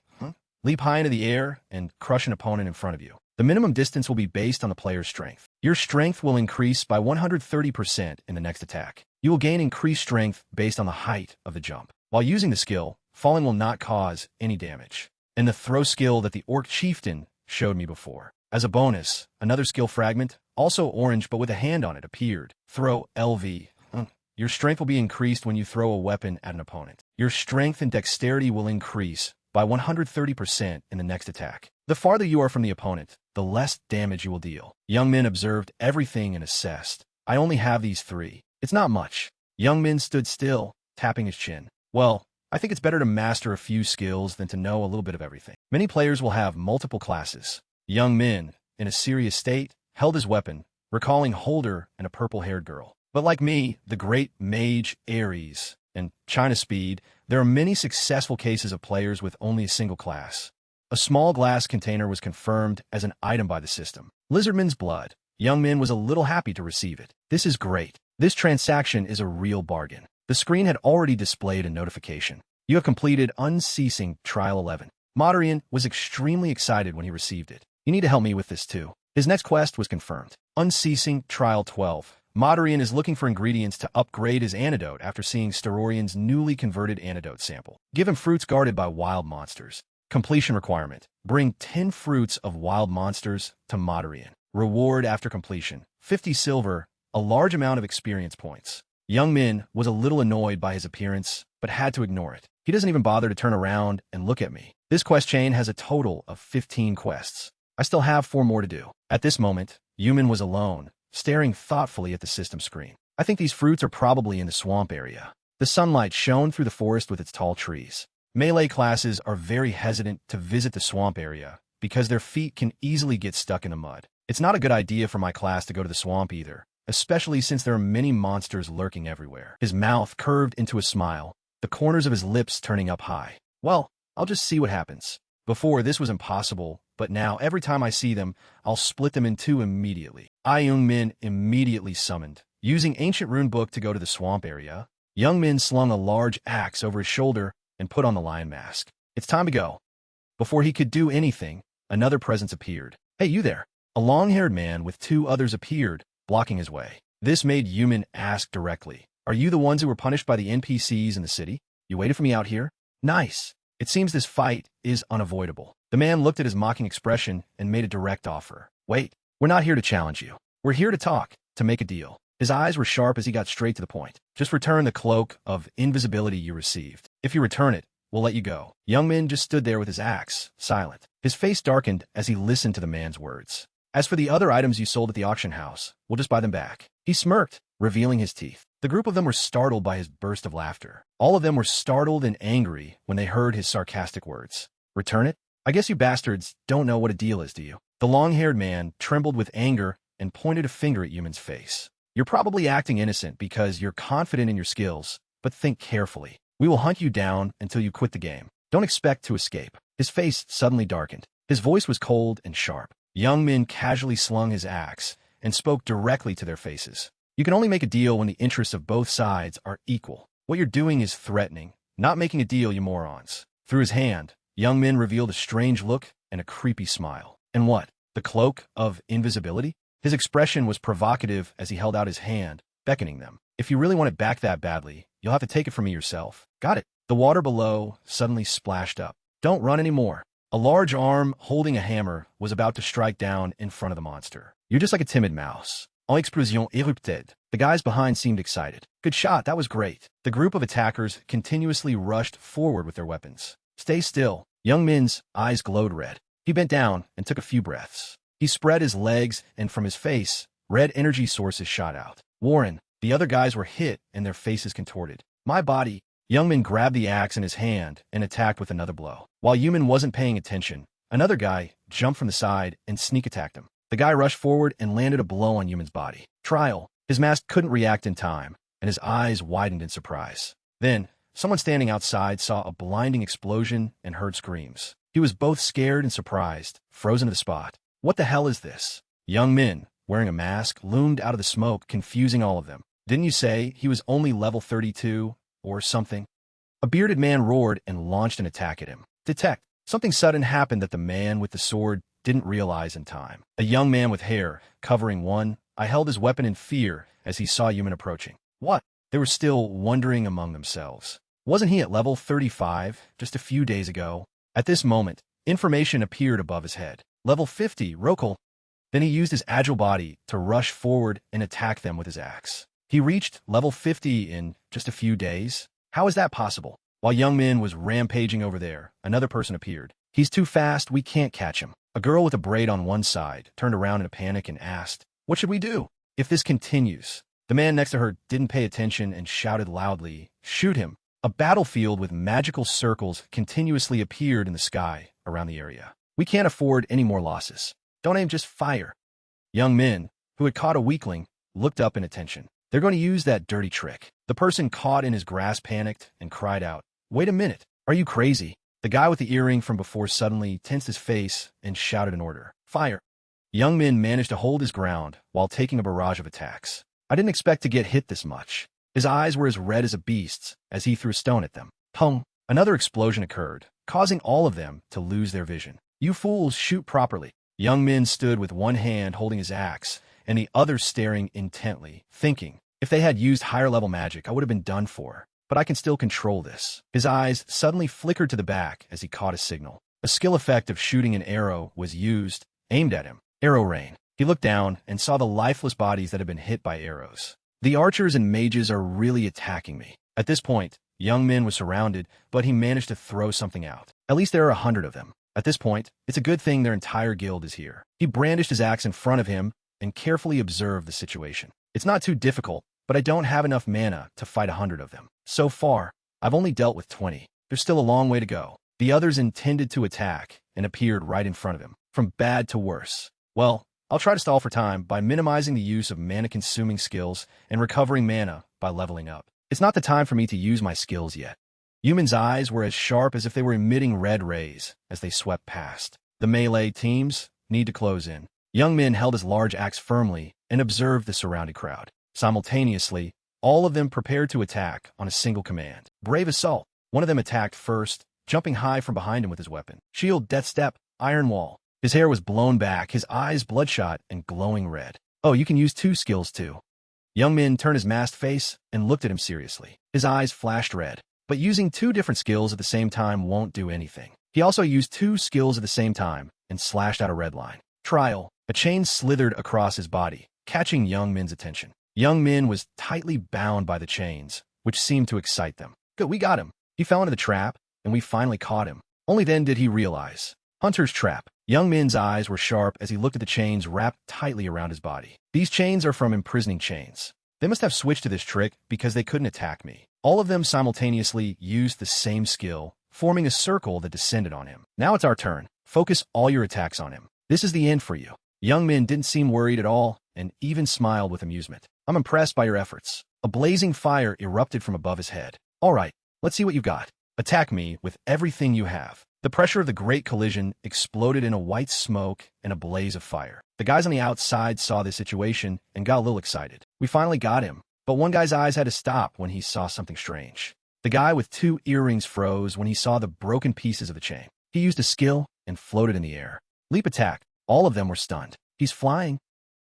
Speaker 1: Leap high into the air and crush an opponent in front of you. The minimum distance will be based on the player's strength. Your strength will increase by 130% in the next attack. You will gain increased strength based on the height of the jump. While using the skill, falling will not cause any damage. And the throw skill that the Orc Chieftain showed me before. As a bonus, another skill fragment, also orange but with a hand on it, appeared. Throw LV. Your strength will be increased when you throw a weapon at an opponent. Your strength and dexterity will increase by 130% in the next attack. The farther you are from the opponent, the less damage you will deal. Young Min observed everything and assessed. I only have these 3. It's not much. Young Min stood still, tapping his chin. Well, I think it's better to master a few skills than to know a little bit of everything. Many players will have multiple classes. Young Min, in a serious state, held his weapon, recalling Holder and a purple-haired girl. But like me, the great mage Ares, and China Speed, there are many successful cases of players with only a single class. A small glass container was confirmed as an item by the system. Lizardman's blood. Young Min was a little happy to receive it. This is great. This transaction is a real bargain. The screen had already displayed a notification. You have completed Unceasing Trial 11. Moderian was extremely excited when he received it. You need to help me with this too. His next quest was confirmed. Unceasing Trial 12. Moderian is looking for ingredients to upgrade his antidote after seeing Starorian's newly converted antidote sample. Give him fruits guarded by wild monsters. Completion requirement. Bring 10 fruits of wild monsters to Moderian. Reward after completion. 50 silver, a large amount of experience points. Young Min was a little annoyed by his appearance, but had to ignore it. He doesn't even bother to turn around and look at me. This quest chain has a total of 15 quests. I still have 4 more to do. At this moment, Yumin was alone, staring thoughtfully at the system screen. I think these fruits are probably in the swamp area. The sunlight shone through the forest with its tall trees. Melee classes are very hesitant to visit the swamp area because their feet can easily get stuck in the mud. It's not a good idea for my class to go to the swamp either, especially since there are many monsters lurking everywhere. His mouth curved into a smile, the corners of his lips turning up high. Well, I'll just see what happens. Before, this was impossible, but now every time I see them, I'll split them in two immediately. Young Min immediately summoned. Using ancient rune book to go to the swamp area, Young Min slung a large axe over his shoulder and put on the lion mask. It's time to go. Before he could do anything, another presence appeared. Hey, you there. A long-haired man with two others appeared, blocking his way. This made Yumin ask directly, are you the ones who were punished by the NPCs in the city? You waited for me out here? Nice. It seems this fight is unavoidable. The man looked at his mocking expression and made a direct offer. Wait, we're not here to challenge you. We're here to talk, to make a deal. His eyes were sharp as he got straight to the point. Just return the cloak of invisibility you received. If you return it, we'll let you go. Young Min just stood there with his axe, silent. His face darkened as he listened to the man's words. As for the other items you sold at the auction house, we'll just buy them back. He smirked, revealing his teeth. The group of them were startled by his burst of laughter. All of them were startled and angry when they heard his sarcastic words. Return it? I guess you bastards don't know what a deal is, do you? The long-haired man trembled with anger and pointed a finger at Yumin's face. You're probably acting innocent because you're confident in your skills, but think carefully. We will hunt you down until you quit the game. Don't expect to escape. His face suddenly darkened. His voice was cold and sharp. Young Min casually slung his axe and spoke directly to their faces. You can only make a deal when the interests of both sides are equal. What you're doing is threatening, not making a deal, you morons. Through his hand, Young Min revealed a strange look and a creepy smile. And what? The cloak of invisibility? His expression was provocative as he held out his hand, beckoning them. If you really want it back that badly, you'll have to take it from me yourself. Got it. The water below suddenly splashed up. Don't run anymore. A large arm holding a hammer was about to strike down in front of the monster. You're just like a timid mouse. En explosion érupted. The guys behind seemed excited. Good shot, that was great. The group of attackers continuously rushed forward with their weapons. Stay still. Young Min's eyes glowed red. He bent down and took a few breaths. He spread his legs, and from his face, red energy sources shot out. Warren, the other guys were hit and their faces contorted. My body. Young Min grabbed the axe in his hand and attacked with another blow. While Yumin wasn't paying attention, another guy jumped from the side and sneak attacked him. The guy rushed forward and landed a blow on Yumin's body. Trial. His mask couldn't react in time, and his eyes widened in surprise. Then, someone standing outside saw a blinding explosion and heard screams. He was both scared and surprised, frozen to the spot. What the hell is this? Young Min, wearing a mask, loomed out of the smoke, confusing all of them. Didn't you say he was only level 32 or something? A bearded man roared and launched an attack at him. Detect. Something sudden happened that the man with the sword didn't realize in time. A young man with hair covering one eye held his weapon in fear as he saw Yumin approaching. What? They were still wondering among themselves. Wasn't he at level 35 just a few days ago? At this moment, information appeared above his head. Level 50, Rokal. Then he used his agile body to rush forward and attack them with his axe. He reached level 50 in just a few days? How is that possible? While Young Min was rampaging over there, another person appeared. He's too fast, we can't catch him. A girl with a braid on one side turned around in a panic and asked, what should we do? If this continues. The man next to her didn't pay attention and shouted loudly, shoot him. A battlefield with magical circles continuously appeared in the sky around the area. We can't afford any more losses. Don't aim, just fire. Young Min, who had caught a weakling, looked up in attention. They're going to use that dirty trick. The person caught in his grasp panicked and cried out, wait a minute, are you crazy? The guy with the earring from before suddenly tensed his face and shouted an order. Fire. Young Min managed to hold his ground while taking a barrage of attacks. I didn't expect to get hit this much. His eyes were as red as a beast's as he threw a stone at them. Pong! Another explosion occurred, causing all of them to lose their vision. You fools, shoot properly. Young Min stood with one hand holding his axe and the other staring intently, thinking, if they had used higher-level magic, I would have been done for. But I can still control this. His eyes suddenly flickered to the back as he caught a signal. A skill effect of shooting an arrow was used, aimed at him. Arrow rain. He looked down and saw the lifeless bodies that had been hit by arrows. The archers and mages are really attacking me. At this point, Young Min was surrounded, but he managed to throw something out. At least there are 100 of them. At this point, it's a good thing their entire guild is here. He brandished his axe in front of him and carefully observed the situation. It's not too difficult, but I don't have enough mana to fight 100 of them. So far, I've only dealt with 20. There's still a long way to go. The others intended to attack and appeared right in front of him, from bad to worse. Well, I'll try to stall for time by minimizing the use of mana-consuming skills and recovering mana by leveling up. It's not the time for me to use my skills yet. Yumin's eyes were as sharp as if they were emitting red rays as they swept past. The melee teams need to close in. Young Min held his large axe firmly and observed the surrounding crowd. Simultaneously, all of them prepared to attack on a single command. Brave assault. One of them attacked first, jumping high from behind him with his weapon. Shield, death step, iron wall. His hair was blown back, his eyes bloodshot and glowing red. Oh, you can use 2 skills too. Young Min turned his masked face and looked at him seriously. His eyes flashed red. But using 2 different skills at the same time won't do anything. He also used 2 skills at the same time and slashed out a red line. Trial. A chain slithered across his body, catching Young Min's attention. Young Min was tightly bound by the chains, which seemed to excite them. Good, we got him. He fell into the trap, and we finally caught him. Only then did he realize. Hunter's trap. Young Min's eyes were sharp as he looked at the chains wrapped tightly around his body. These chains are from imprisoning chains. They must have switched to this trick because they couldn't attack me. All of them simultaneously used the same skill, forming a circle that descended on him. Now it's our turn. Focus all your attacks on him. This is the end for you. Young Min didn't seem worried at all and even smiled with amusement. I'm impressed by your efforts. A blazing fire erupted from above his head. All right, let's see what you got. Attack me with everything you have. The pressure of the great collision exploded in a white smoke and a blaze of fire. The guys on the outside saw this situation and got a little excited. We finally got him, but one guy's eyes had to stop when he saw something strange. The guy with 2 earrings froze when he saw the broken pieces of the chain. He used a skill and floated in the air. Leap attack. All of them were stunned. He's flying.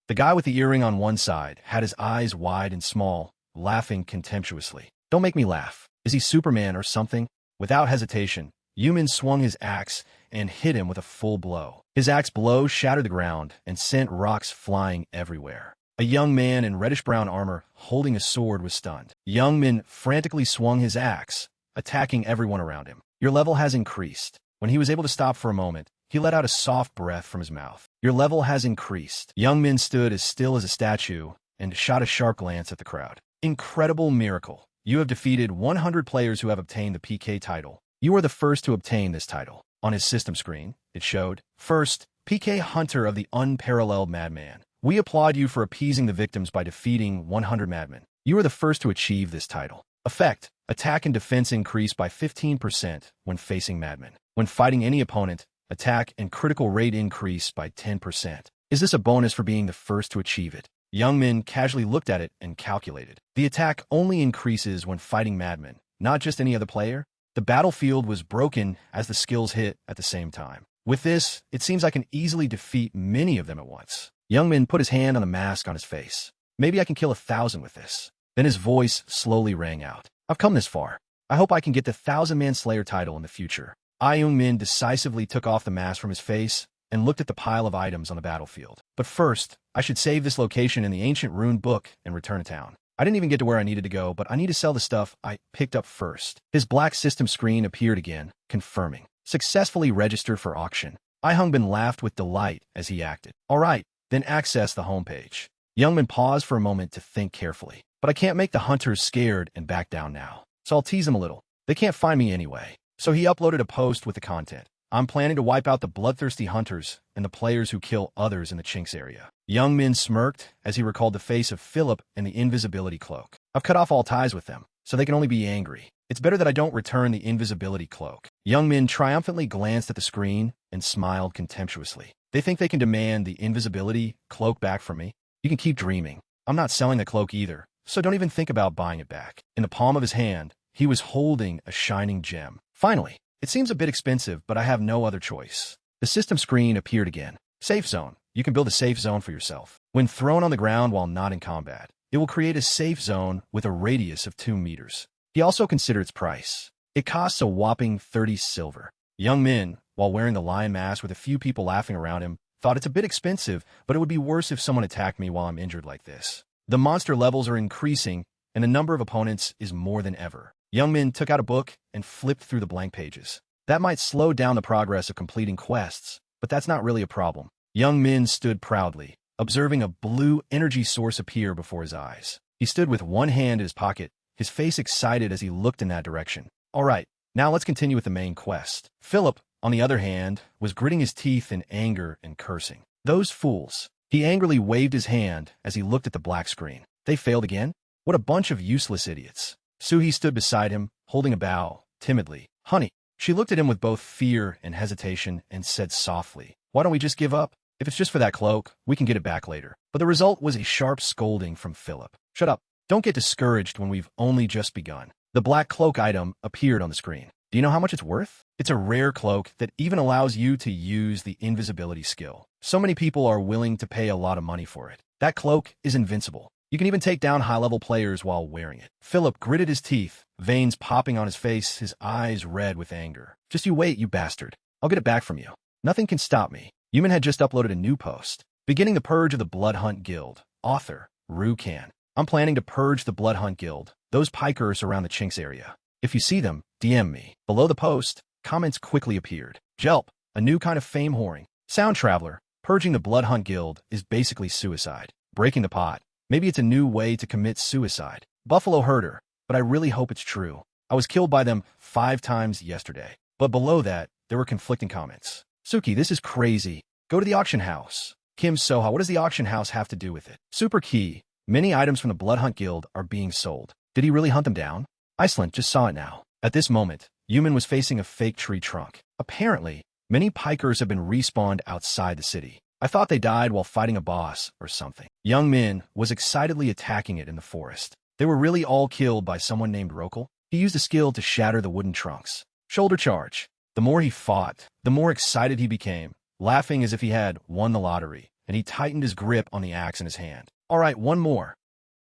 Speaker 1: The guy with the earring on one side had his eyes wide and small, laughing contemptuously. Don't make me laugh. Is he Superman or something? Without hesitation, Yumin swung his axe and hit him with a full blow. His axe blow shattered the ground and sent rocks flying everywhere. A young man in reddish-brown armor holding a sword was stunned. Young Min frantically swung his axe, attacking everyone around him. Your level has increased. When he was able to stop for a moment, he let out a soft breath from his mouth. Your level has increased. Young Min stood as still as a statue and shot a sharp glance at the crowd. Incredible miracle. You have defeated 100 players who have obtained the PK title. You are the first to obtain this title. On his system screen, it showed, First, PK Hunter of the Unparalleled Madman. We applaud you for appeasing the victims by defeating 100 madmen. You are the first to achieve this title. Effect, attack and defense increase by 15% when facing madmen. When fighting any opponent, attack and critical rate increase by 10%. Is this a bonus for being the first to achieve it? Young Min casually looked at it and calculated. The attack only increases when fighting madmen, not just any other player. The battlefield was broken as the skills hit at the same time. With this, it seems I can easily defeat many of them at once. Young Min put his hand on the mask on his face. Maybe I can kill 1,000 with this. Then his voice slowly rang out. I've come this far. I hope I can get the 1,000-man Slayer title in the future. Young Min decisively took off the mask from his face and looked at the pile of items on the battlefield. But first, I should save this location in the ancient rune book and return to town. I didn't even get to where I needed to go, but I need to sell the stuff I picked up first. His black system screen appeared again, confirming. Successfully registered for auction. Bin laughed with delight as he acted. All right, then access the homepage. Young Min paused for a moment to think carefully. But I can't make the hunters scared and back down now. So I'll tease them a little. They can't find me anyway. So he uploaded a post with the content. I'm planning to wipe out the bloodthirsty hunters and the players who kill others in the Chinks area. Young Min smirked as he recalled the face of Philip and the invisibility cloak. I've cut off all ties with them, so they can only be angry. It's better that I don't return the invisibility cloak. Young Min triumphantly glanced at the screen and smiled contemptuously. They think they can demand the invisibility cloak back from me? You can keep dreaming. I'm not selling the cloak either, so don't even think about buying it back. In the palm of his hand, he was holding a shining gem. Finally, it seems a bit expensive, but I have no other choice. The system screen appeared again. Safe zone. You can build a safe zone for yourself. When thrown on the ground while not in combat, it will create a safe zone with a radius of 2 meters. He also considered its price. It costs a whopping 30 silver. Young Min, while wearing the lion mask with a few people laughing around him, thought it's a bit expensive, but it would be worse if someone attacked me while I'm injured like this. The monster levels are increasing, and the number of opponents is more than ever. Young Min took out a book and flipped through the blank pages. That might slow down the progress of completing quests, but that's not really a problem. Young Min stood proudly, observing a blue energy source appear before his eyes. He stood with one hand in his pocket, his face excited as he looked in that direction. All right, now let's continue with the main quest. Philip, on the other hand, was gritting his teeth in anger and cursing. Those fools. He angrily waved his hand as he looked at the black screen. They failed again? What a bunch of useless idiots. Suhi stood beside him, holding a bow, timidly. Honey. She looked at him with both fear and hesitation and said softly, why don't we just give up? If it's just for that cloak, we can get it back later. But the result was a sharp scolding from Philip. Shut up. Don't get discouraged when we've only just begun. The black cloak item appeared on the screen. Do you know how much it's worth? It's a rare cloak that even allows you to use the invisibility skill. So many people are willing to pay a lot of money for it. That cloak is invincible. You can even take down high-level players while wearing it. Philip gritted his teeth, veins popping on his face, his eyes red with anger. Just you wait, you bastard. I'll get it back from you. Nothing can stop me. Yuman had just uploaded a new post. Beginning the purge of the Blood Hunt Guild. Author, Ru Kan. I'm planning to purge the Blood Hunt Guild. Those pikers around the Chinks area. If you see them, DM me. Below the post, comments quickly appeared. Jelp, a new kind of fame whoring. Sound Traveler, purging the Blood Hunt Guild is basically suicide. Breaking the pot. Maybe it's a new way to commit suicide. Buffalo Herder, but I really hope it's true. I was killed by them 5 times yesterday. But below that, there were conflicting comments. Suki, this is crazy. Go to the auction house. Kim Soha, what does the auction house have to do with it? Super Key, many items from the Blood Hunt Guild are being sold. Did he really hunt them down? Iceland just saw it now. At this moment, Yuman was facing a fake tree trunk. Apparently, many pikers have been respawned outside the city. I thought they died while fighting a boss or something. Young Min was excitedly attacking it in the forest. They were really all killed by someone named Rokal. He used a skill to shatter the wooden trunks. Shoulder charge. The more he fought, the more excited he became, laughing as if he had won the lottery, and he tightened his grip on the axe in his hand. All right, one more.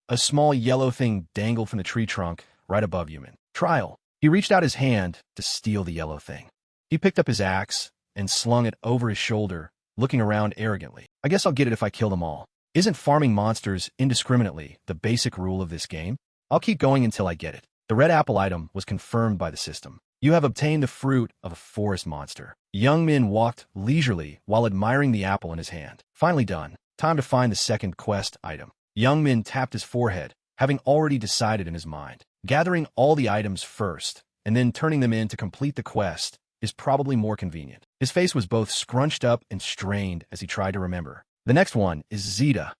Speaker 1: A small yellow thing dangled from the tree trunk right above Yuman. Trial. He reached out his hand to steal the yellow thing. He picked up his axe and slung it over his shoulder, looking around arrogantly. I guess I'll get it if I kill them all. Isn't farming monsters indiscriminately the basic rule of this game? I'll keep going until I get it. The red apple item was confirmed by the system. You have obtained the fruit of a forest monster. Young Min walked leisurely while admiring the apple in his hand. Finally done. Time to find the second quest item. Young Min tapped his forehead, having already decided in his mind. Gathering all the items first, and then turning them in to complete the quest, is probably more convenient. His face was both scrunched up and strained as he tried to remember. The next one is Zeta,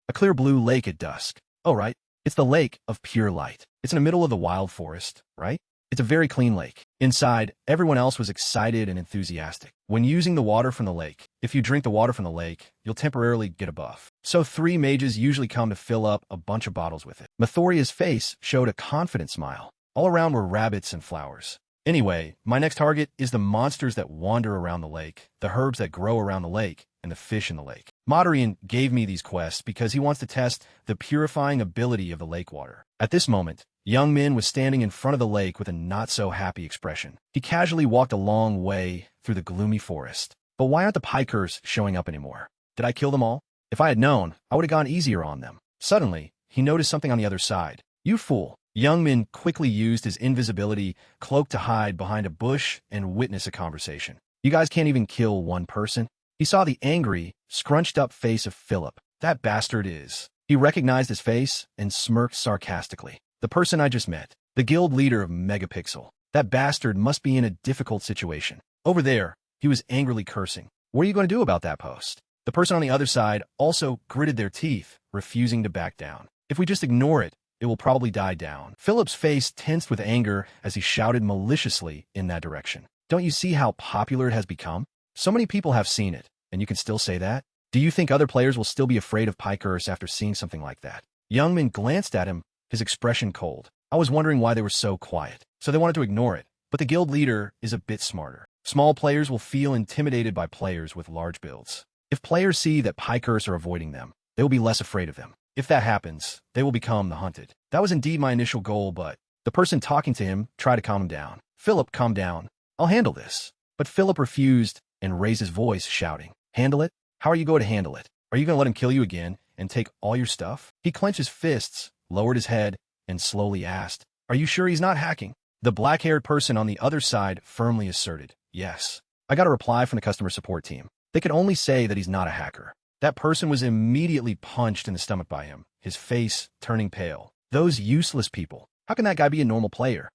Speaker 1: a clear blue lake at dusk. Oh, right. It's the lake of pure light. It's in the middle of the wild forest, right? It's a very clean lake. Inside, everyone else was excited and enthusiastic. When using the water from the lake, if you drink the water from the lake, you'll temporarily get a buff. So 3 mages usually come to fill up a bunch of bottles with it. Mathoria's face showed a confident smile. All around were rabbits and flowers. Anyway, my next target is the monsters that wander around the lake, the herbs that grow around the lake, and the fish in the lake. Moderian gave me these quests because he wants to test the purifying ability of the lake water. At this moment, Young Min was standing in front of the lake with a not-so-happy expression. He casually walked a long way through the gloomy forest. But why aren't the pikers showing up anymore? Did I kill them all? If I had known, I would have gone easier on them. Suddenly, he noticed something on the other side. You fool! Young Min quickly used his invisibility cloak to hide behind a bush and witness a conversation. You guys can't even kill one person? He saw the angry, scrunched-up face of Philip. That bastard is. He recognized his face and smirked sarcastically. The person I just met. The guild leader of Megapixel. That bastard must be in a difficult situation. Over there, he was angrily cursing. What are you going to do about that post? The person on the other side also gritted their teeth, refusing to back down. If we just ignore it, it will probably die down. Philip's face tensed with anger as he shouted maliciously in that direction. Don't you see how popular it has become? So many people have seen it, and you can still say that? Do you think other players will still be afraid of pikers after seeing something like that? Young Min glanced at him, his expression cold. I was wondering why they were so quiet. So they wanted to ignore it. But the guild leader is a bit smarter. Small players will feel intimidated by players with large builds. If players see that pikers are avoiding them, they will be less afraid of them. If that happens, they will become the hunted. That was indeed my initial goal, but the person talking to him tried to calm him down. Philip, calm down. I'll handle this. But Philip refused and raised his voice, shouting, Handle it? How are you going to handle it? Are you going to let him kill you again and take all your stuff? He clenched his fists, lowered his head, and slowly asked, Are you sure he's not hacking? The black-haired person on the other side firmly asserted, Yes. I got a reply from the customer support team. They could only say that he's not a hacker. That person was immediately punched in the stomach by him, his face turning pale. Those useless people. How can that guy be a normal player?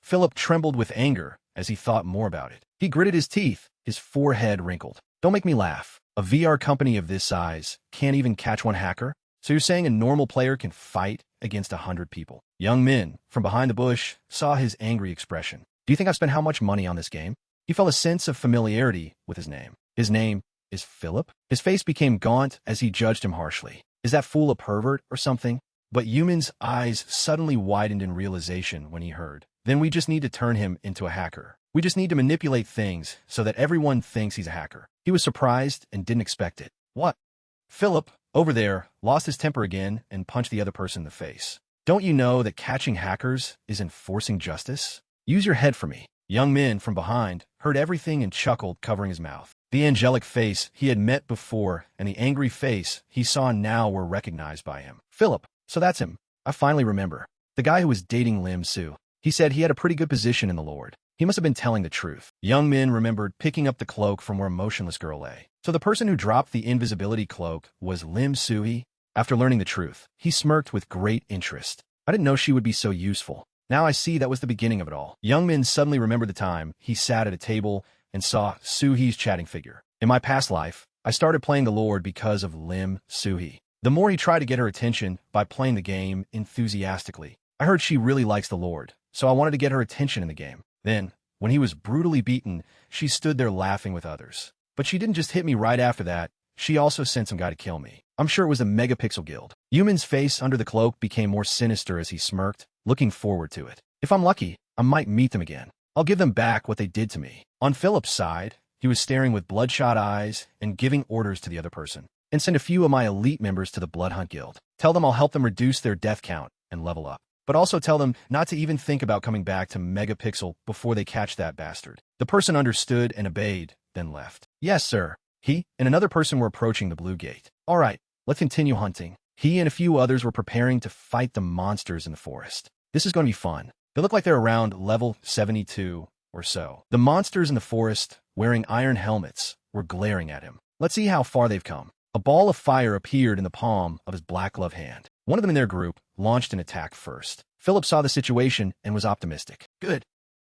Speaker 1: Philip trembled with anger as he thought more about it. He gritted his teeth, his forehead wrinkled. Don't make me laugh. A VR company of this size can't even catch one hacker? So you're saying a normal player can fight against 100 people? Young Min, from behind the bush, saw his angry expression. Do you think I've spent how much money on this game? He felt a sense of familiarity with his name. His name is Philip? His face became gaunt as he judged him harshly. Is that fool a pervert or something? But Yumin's eyes suddenly widened in realization when he heard. Then we just need to turn him into a hacker. We just need to manipulate things so that everyone thinks he's a hacker. He was surprised and didn't expect it. What? Philip, over there, lost his temper again and punched the other person in the face. Don't you know that catching hackers is enforcing justice? Use your head for me. Young Min, from behind, heard everything and chuckled, covering his mouth. The angelic face he had met before and the angry face he saw now were recognized by him. Philip, so that's him. I finally remember. The guy who was dating Lim Su. He said he had a pretty good position in the Lord. He must have been telling the truth. Young Min remembered picking up the cloak from where a motionless girl lay. So the person who dropped the invisibility cloak was Lim Sui? After learning the truth, he smirked with great interest. I didn't know she would be so useful. Now I see that was the beginning of it all. Young Min suddenly remembered the time he sat at a table and saw Suhi's chatting figure. In my past life, I started playing the Lord because of Lim Suhi. The more he tried to get her attention by playing the game enthusiastically, I heard she really likes the Lord, so I wanted to get her attention in the game. Then, when he was brutally beaten, she stood there laughing with others. But she didn't just hit me right after that, she also sent some guy to kill me. I'm sure it was the Megapixel Guild. Yumin's face under the cloak became more sinister as he smirked, looking forward to it. If I'm lucky, I might meet them again. I'll give them back what they did to me. On Philip's side, he was staring with bloodshot eyes and giving orders to the other person. And send a few of my elite members to the Bloodhunt Guild. Tell them I'll help them reduce their death count and level up. But also tell them not to even think about coming back to Megapixel before they catch that bastard. The person understood and obeyed, then left. Yes, sir. He and another person were approaching the Blue Gate. All right, let's continue hunting. He and a few others were preparing to fight the monsters in the forest. This is going to be fun. They look like they're around level 72 or so. The monsters in the forest, wearing iron helmets, were glaring at him. Let's see how far they've come. A ball of fire appeared in the palm of his black-gloved hand. One of them in their group launched an attack first. Philip saw the situation and was optimistic. Good.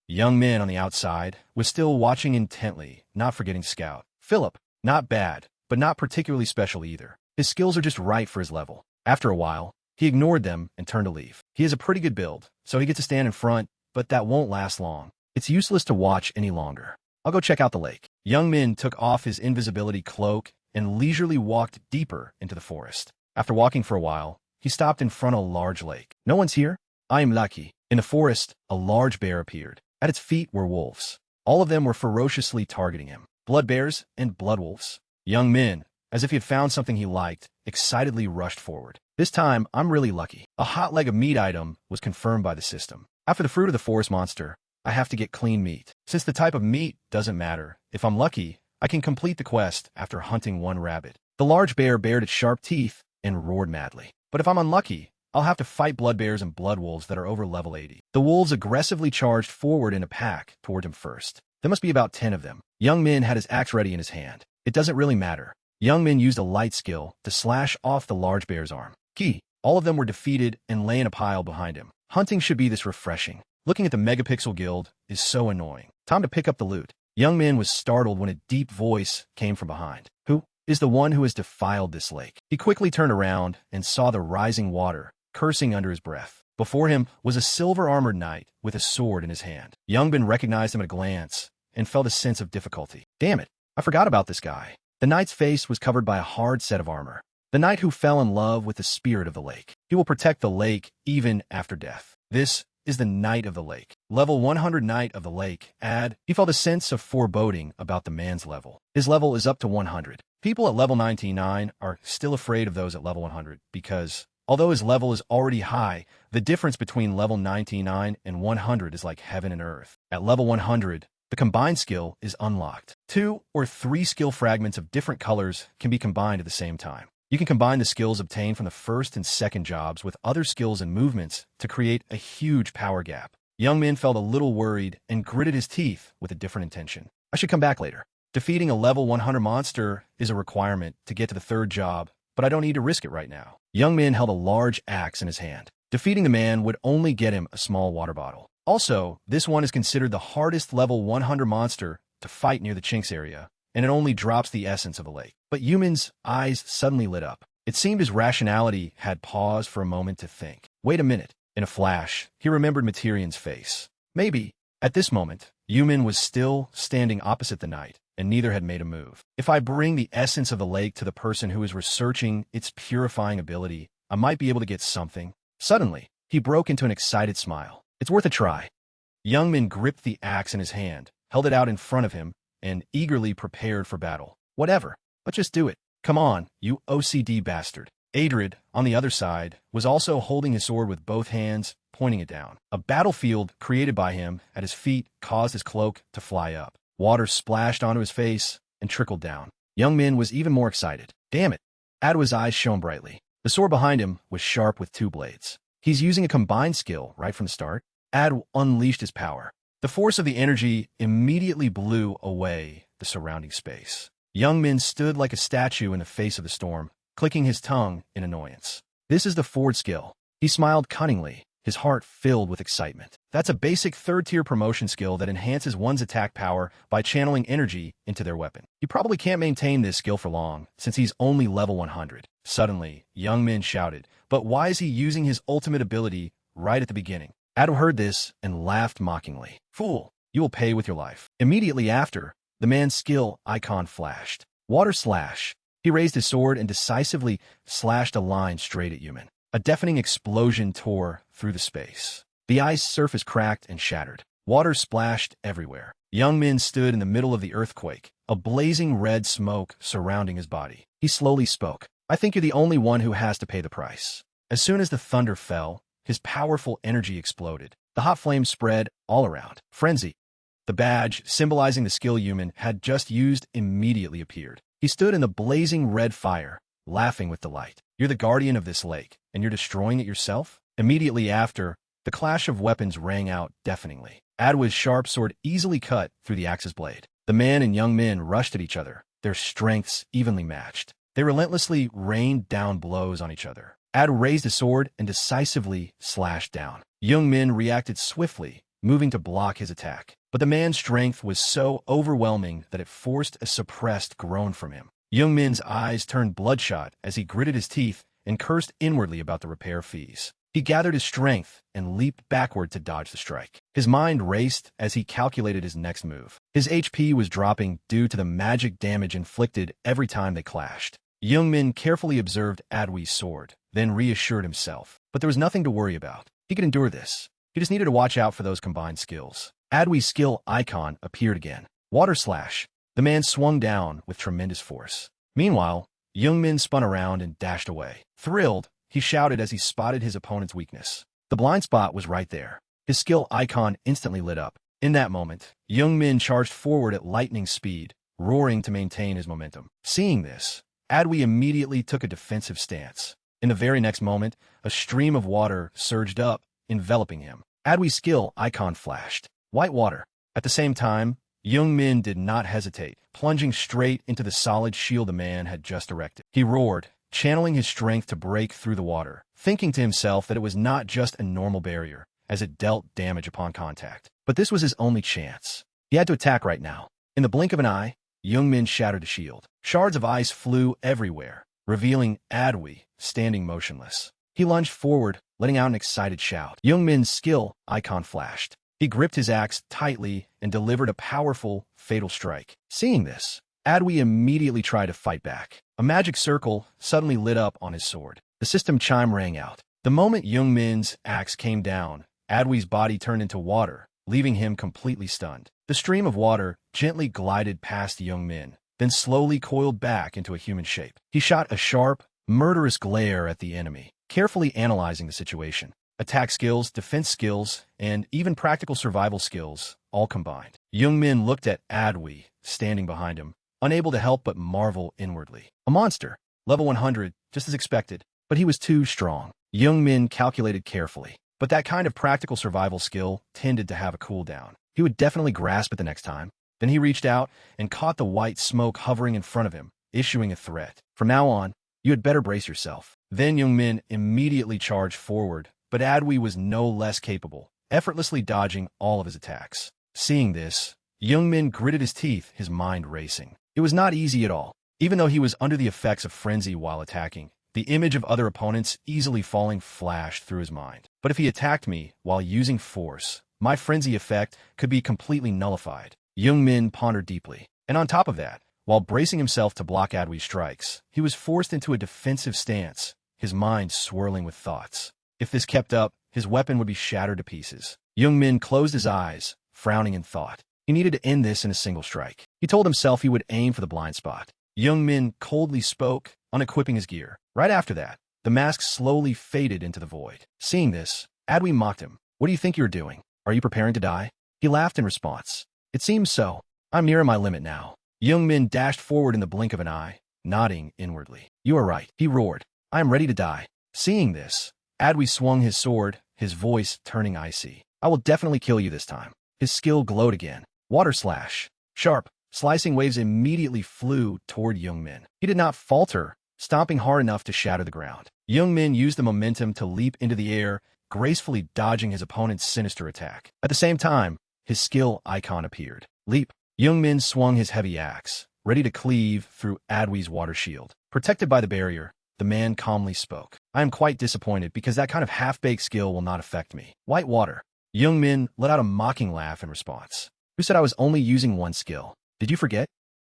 Speaker 1: Young Min on the outside was still watching intently, not forgetting Scout. Philip, not bad, but not particularly special either. His skills are just right for his level. After a while, he ignored them and turned to leave. He has a pretty good build, so he gets to stand in front, but that won't last long. It's useless to watch any longer. I'll go check out the lake. Young Min took off his invisibility cloak and leisurely walked deeper into the forest. After walking for a while, he stopped in front of a large lake. No one's here? I am lucky. In the forest, a large bear appeared. At its feet were wolves. All of them were ferociously targeting him. Blood bears and blood wolves. Young Min, as if he had found something he liked, excitedly rushed forward. This time, I'm really lucky. A hot leg of meat item was confirmed by the system. After the fruit of the forest monster, I have to get clean meat. Since the type of meat doesn't matter, if I'm lucky, I can complete the quest after hunting one rabbit. The large bear bared its sharp teeth and roared madly. But if I'm unlucky, I'll have to fight blood bears and blood wolves that are over level 80. The wolves aggressively charged forward in a pack toward him first. There must be about 10 of them. Young Min had his axe ready in his hand. It doesn't really matter. Young Min used a light skill to slash off the large bear's arm. Key. All of them were defeated and lay in a pile behind him. Hunting should be this refreshing. Looking at the Megapixel Guild is so annoying. Time to pick up the loot. Young Min was startled when a deep voice came from behind. Who is the one who has defiled this lake? He quickly turned around and saw the rising water, cursing under his breath. Before him was a silver-armored knight with a sword in his hand. Young Min recognized him at a glance and felt a sense of difficulty. Damn it, I forgot about this guy. The knight's face was covered by a hard set of armor. The knight who fell in love with the spirit of the lake. He will protect the lake even after death. This is the Knight of the Lake. Level 100 Knight of the Lake. He felt a sense of foreboding about the man's level. His level is up to 100. People at level 99 are still afraid of those at level 100 because, although his level is already high, the difference between level 99 and 100 is like heaven and earth. At level 100, the combined skill is unlocked. 2 or 3 skill fragments of different colors can be combined at the same time. You can combine the skills obtained from the first and second jobs with other skills and movements to create a huge power gap. Young Min felt a little worried and gritted his teeth with a different intention. I should come back later. Defeating a level 100 monster is a requirement to get to the third job, but I don't need to risk it right now. Young Min held a large axe in his hand. Defeating the man would only get him a small water bottle. Also, this one is considered the hardest level 100 monster to fight near the Chinks area, and it only drops the essence of the lake. But Yumin's eyes suddenly lit up. It seemed his rationality had paused for a moment to think. Wait a minute. In a flash, he remembered Materian's face. Maybe, at this moment, Yumin was still standing opposite the knight, and neither had made a move. If I bring the essence of the lake to the person who is researching its purifying ability, I might be able to get something. Suddenly, he broke into an excited smile. It's worth a try. Youngmin gripped the axe in his hand, held it out in front of him, and eagerly prepared for battle. Whatever. Let's just do it. Come on, you OCD bastard. Adrid, on the other side, was also holding his sword with both hands, pointing it down. A battlefield created by him at his feet caused his cloak to fly up. Water splashed onto his face and trickled down. Youngmin was even more excited. Damn it. Adwa's eyes shone brightly. The sword behind him was sharp with 2 blades. He's using a combined skill right from the start. Adwa unleashed his power. The force of the energy immediately blew away the surrounding space. Youngmin stood like a statue in the face of the storm, clicking his tongue in annoyance. This is the forward skill. He smiled cunningly, his heart filled with excitement. That's a basic 3rd-tier promotion skill that enhances one's attack power by channeling energy into their weapon. He probably can't maintain this skill for long, since he's only level 100. Suddenly, Youngmin shouted, but why is he using his ultimate ability right at the beginning? Adwa heard this and laughed mockingly. Fool, you will pay with your life. Immediately after, the man's skill icon flashed. Water slash. He raised his sword and decisively slashed a line straight at Yumin. A deafening explosion tore through the space. The ice surface cracked and shattered. Water splashed everywhere. Youngmin stood in the middle of the earthquake, a blazing red smoke surrounding his body. He slowly spoke. I think you're the only one who has to pay the price. As soon as the thunder fell, his powerful energy exploded. The hot flames spread all around. Frenzy. The badge, symbolizing the skill Yumin had just used, immediately appeared. He stood in the blazing red fire, laughing with delight. You're the guardian of this lake, and you're destroying it yourself? Immediately after, the clash of weapons rang out deafeningly. Adwa's sharp sword easily cut through the axe's blade. The man and Youngmin rushed at each other, their strengths evenly matched. They relentlessly rained down blows on each other. Adwa raised his sword and decisively slashed down. Youngmin reacted swiftly, moving to block his attack. But the man's strength was so overwhelming that it forced a suppressed groan from him. Youngmin's eyes turned bloodshot as he gritted his teeth and cursed inwardly about the repair fees. He gathered his strength and leaped backward to dodge the strike. His mind raced as he calculated his next move. His HP was dropping due to the magic damage inflicted every time they clashed. Youngmin carefully observed Adwa's sword, then reassured himself. But there was nothing to worry about. He could endure this. He just needed to watch out for those combined skills. Adwa's skill icon appeared again. Water slash. The man swung down with tremendous force. Meanwhile, Youngmin spun around and dashed away. Thrilled, he shouted as he spotted his opponent's weakness. The blind spot was right there. His skill icon instantly lit up. In that moment, Youngmin charged forward at lightning speed, roaring to maintain his momentum. Seeing this, Adwa immediately took a defensive stance. In the very next moment, a stream of water surged up, enveloping him. Adwa's skill icon flashed. White water. At the same time, Youngmin did not hesitate, plunging straight into the solid shield the man had just erected. He roared, channeling his strength to break through the water, thinking to himself that it was not just a normal barrier, as it dealt damage upon contact. But this was his only chance. He had to attack right now. In the blink of an eye, Youngmin shattered the shield. Shards of ice flew everywhere, revealing Adwa standing motionless. He lunged forward, letting out an excited shout. Youngmin's skill icon flashed. He gripped his axe tightly and delivered a powerful, fatal strike. Seeing this, Adwa immediately tried to fight back. A magic circle suddenly lit up on his sword. The system chime rang out. The moment Youngmin's axe came down, Adwa's body turned into water, leaving him completely stunned. The stream of water gently glided past Youngmin, then slowly coiled back into a human shape. He shot a sharp, murderous glare at the enemy, carefully analyzing the situation. Attack skills, defense skills, and even practical survival skills, all combined. Youngmin looked at Adwa, standing behind him, unable to help but marvel inwardly. A monster, level 100, just as expected, but he was too strong. Youngmin calculated carefully, but that kind of practical survival skill tended to have a cooldown. He would definitely grasp it the next time. Then he reached out and caught the white smoke hovering in front of him, issuing a threat. From now on, you had better brace yourself. Then Youngmin immediately charged forward, but Adwa was no less capable, effortlessly dodging all of his attacks. Seeing this, Youngmin gritted his teeth, his mind racing. It was not easy at all. Even though he was under the effects of frenzy while attacking, the image of other opponents easily falling flashed through his mind. But if he attacked me while using force, my frenzy effect could be completely nullified. Young-min pondered deeply. And on top of that, while bracing himself to block Adwi's strikes, he was forced into a defensive stance, his mind swirling with thoughts. If this kept up, his weapon would be shattered to pieces. Young-min closed his eyes, frowning in thought. He needed to end this in a single strike. He told himself he would aim for the blind spot. Young-min coldly spoke, unequipping his gear. Right after that, the mask slowly faded into the void. Seeing this, Adwi mocked him. What do you think you're doing? Are you preparing to die? He laughed in response. It seems so. I'm nearing my limit now. Young-min dashed forward in the blink of an eye, nodding inwardly. You are right, he roared. I am ready to die. Seeing this, Adwi swung his sword, his voice turning icy. I will definitely kill you this time. His skill glowed again. Water slash. Sharp, slicing waves immediately flew toward Young-min. He did not falter, stomping hard enough to shatter the ground. Young-min used the momentum to leap into the air, gracefully dodging his opponent's sinister attack. At the same time, his skill icon appeared. Leap. Young-min swung his heavy axe, ready to cleave through Adwi's water shield. Protected by the barrier, the man calmly spoke. I am quite disappointed because that kind of half-baked skill will not affect me. White water. Young-min let out a mocking laugh in response. Who said I was only using one skill? Did you forget?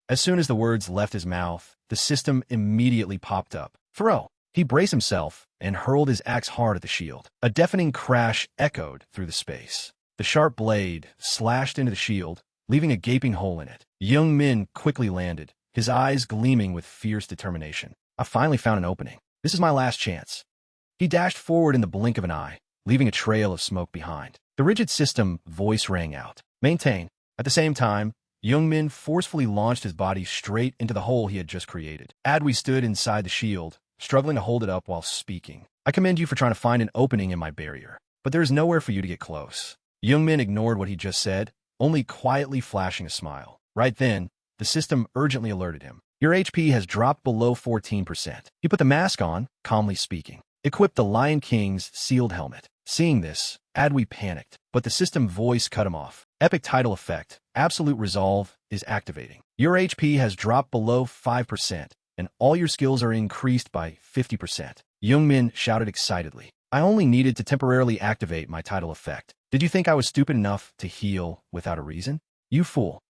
Speaker 1: As soon as the words left his mouth, the system immediately popped up. Throw. He braced himself and hurled his axe hard at the shield. A deafening crash echoed through the space. The sharp blade slashed into the shield, leaving a gaping hole in it. Young-min quickly landed, his eyes gleaming with fierce determination. I finally found an opening. This is my last chance. He dashed forward in the blink of an eye, leaving a trail of smoke behind. The rigid system voice rang out. Maintain. At the same time, Young-min forcefully launched his body straight into the hole he had just created. Adwi stood inside the shield, struggling to hold it up while speaking. I commend you for trying to find an opening in my barrier, but there is nowhere for you to get close. Young-min ignored what he just said, only quietly flashing a smile. Right then, the system urgently alerted him. Your HP has dropped below 14%. He put the mask on, calmly speaking. Equipped the Lion King's sealed helmet. Seeing this, Adwi panicked, but the system voice cut him off. Epic title effect, Absolute Resolve, is activating. Your HP has dropped below 5%, and all your skills are increased by 50%. Young-min shouted excitedly. I only needed to temporarily activate my title effect. Did you think I was stupid enough to heal without a reason? You fool.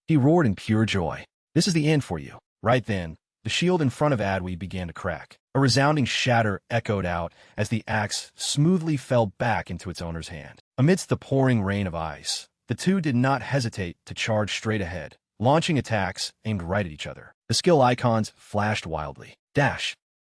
Speaker 1: He roared in pure joy. This is the end for you. Right then, the shield in front of Adwi began to crack. A resounding shatter echoed out as the axe smoothly fell back into its owner's hand. Amidst the pouring rain of ice, the two did not hesitate to charge straight ahead, launching attacks aimed right at each other. The skill icons flashed wildly. Dash.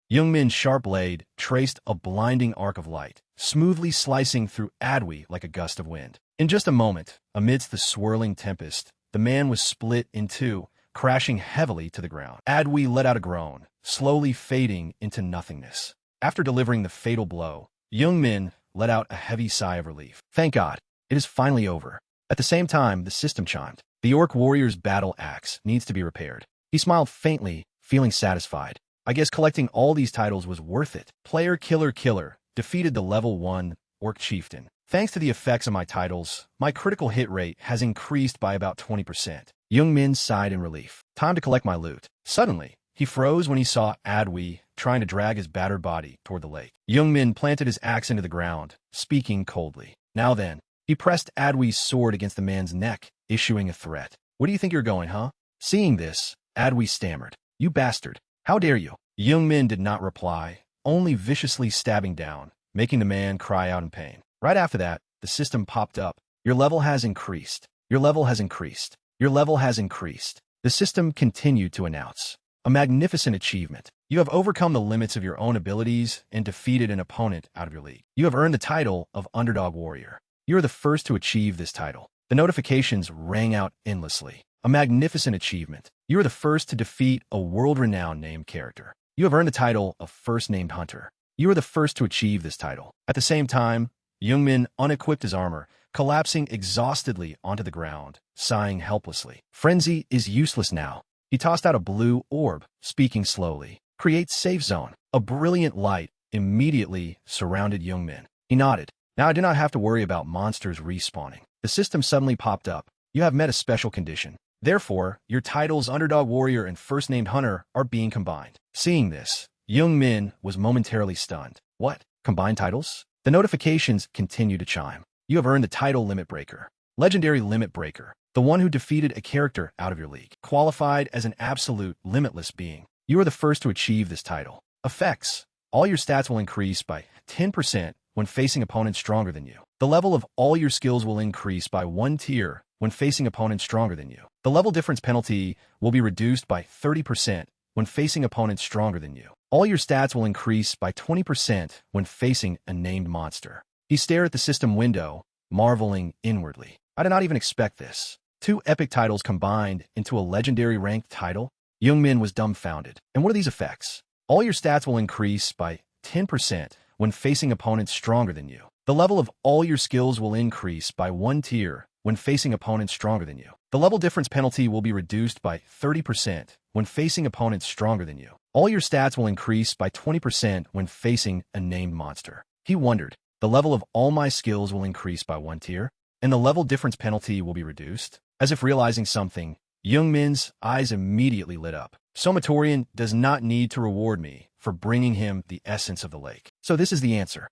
Speaker 1: Young-min's sharp blade traced a blinding arc of light, smoothly slicing through Adwi like a gust of wind. In just a moment, amidst the swirling tempest, the man was split in two, crashing heavily to the ground. Adwi let out a groan, slowly fading into nothingness. After delivering the fatal blow, Young-min let out a heavy sigh of relief. Thank God, it is finally over. At the same time, the system chimed. The orc warrior's battle axe needs to be repaired. He smiled faintly, feeling satisfied. I guess collecting all these titles was worth it. Player Killer Killer defeated the level 1 orc chieftain. Thanks to the effects of my titles, my critical hit rate has increased by about 20%. Young-min sighed in relief. Time to collect my loot. Suddenly, he froze when he saw Adwi trying to drag his battered body toward the lake. Young-min planted his axe into the ground, speaking coldly. Now then, he pressed Adwi's sword against the man's neck, issuing a threat. Where do you think you're going, huh? Seeing this, Adwi stammered. You bastard. How dare you? Young-min did not reply, only viciously stabbing down, making the man cry out in pain. Right after that, the system popped up. Your level has increased. Your level has increased. Your level has increased. The system continued to announce. A magnificent achievement. You have overcome the limits of your own abilities and defeated an opponent out of your league. You have earned the title of Underdog Warrior. You are the first to achieve this title. The notifications rang out endlessly. A magnificent achievement. You are the first to defeat a world-renowned named character. You have earned the title of First Named Hunter. You are the first to achieve this title. At the same time, Young-min unequipped his armor, collapsing exhaustedly onto the ground, sighing helplessly. Frenzy is useless now. He tossed out a blue orb, speaking slowly. Create safe zone. A brilliant light immediately surrounded Young-min. He nodded. Now I do not have to worry about monsters respawning. The system suddenly popped up. You have met a special condition. Therefore, your titles Underdog Warrior and First Named Hunter are being combined. Seeing this, Young-min was momentarily stunned. What? Combined titles? The notifications continue to chime. You have earned the title Limit Breaker. Legendary Limit Breaker. The one who defeated a character out of your league. Qualified as an absolute, limitless being. You are the first to achieve this title. Effects. All your stats will increase by 10% when facing opponents stronger than you. The level of all your skills will increase by 1 tier when facing opponents stronger than you. The level difference penalty will be reduced by 30% when facing opponents stronger than you. All your stats will increase by 20% when facing a named monster. He stared at the system window, marveling inwardly. I did not even expect this. 2 epic titles combined into a legendary ranked title? Young-min was dumbfounded. And what are these effects? All your stats will increase by 10% when facing opponents stronger than you. The level of all your skills will increase by 1 tier when facing opponents stronger than you. The level difference penalty will be reduced by 30% when facing opponents stronger than you. All your stats will increase by 20% when facing a named monster. He wondered, the level of all my skills will increase by 1 tier, and the level difference penalty will be reduced? As if realizing something, Young-min's eyes immediately lit up. So Matorian does not need to reward me for bringing him the essence of the lake. So this is the answer.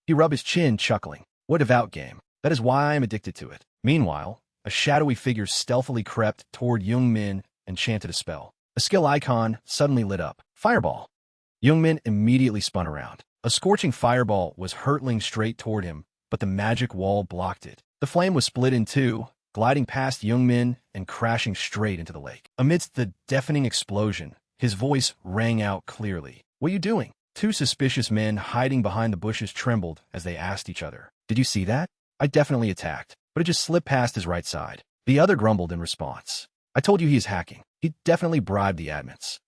Speaker 1: He rubbed his chin, chuckling. What a devout game. That is why I am addicted to it. Meanwhile, a shadowy figure stealthily crept toward Young-min and chanted a spell. A skill icon suddenly lit up. Fireball. Young-min immediately spun around. A scorching fireball was hurtling straight toward him, but the magic wall blocked it. The flame was split in two, gliding past Young-min and crashing straight into the lake. Amidst the deafening explosion, his voice rang out clearly. What are you doing? 2 suspicious men hiding behind the bushes trembled as they asked each other. Did you see that? I definitely attacked, but it just slipped past his right side. The other grumbled in response. I told you he is hacking. He definitely bribed the admins.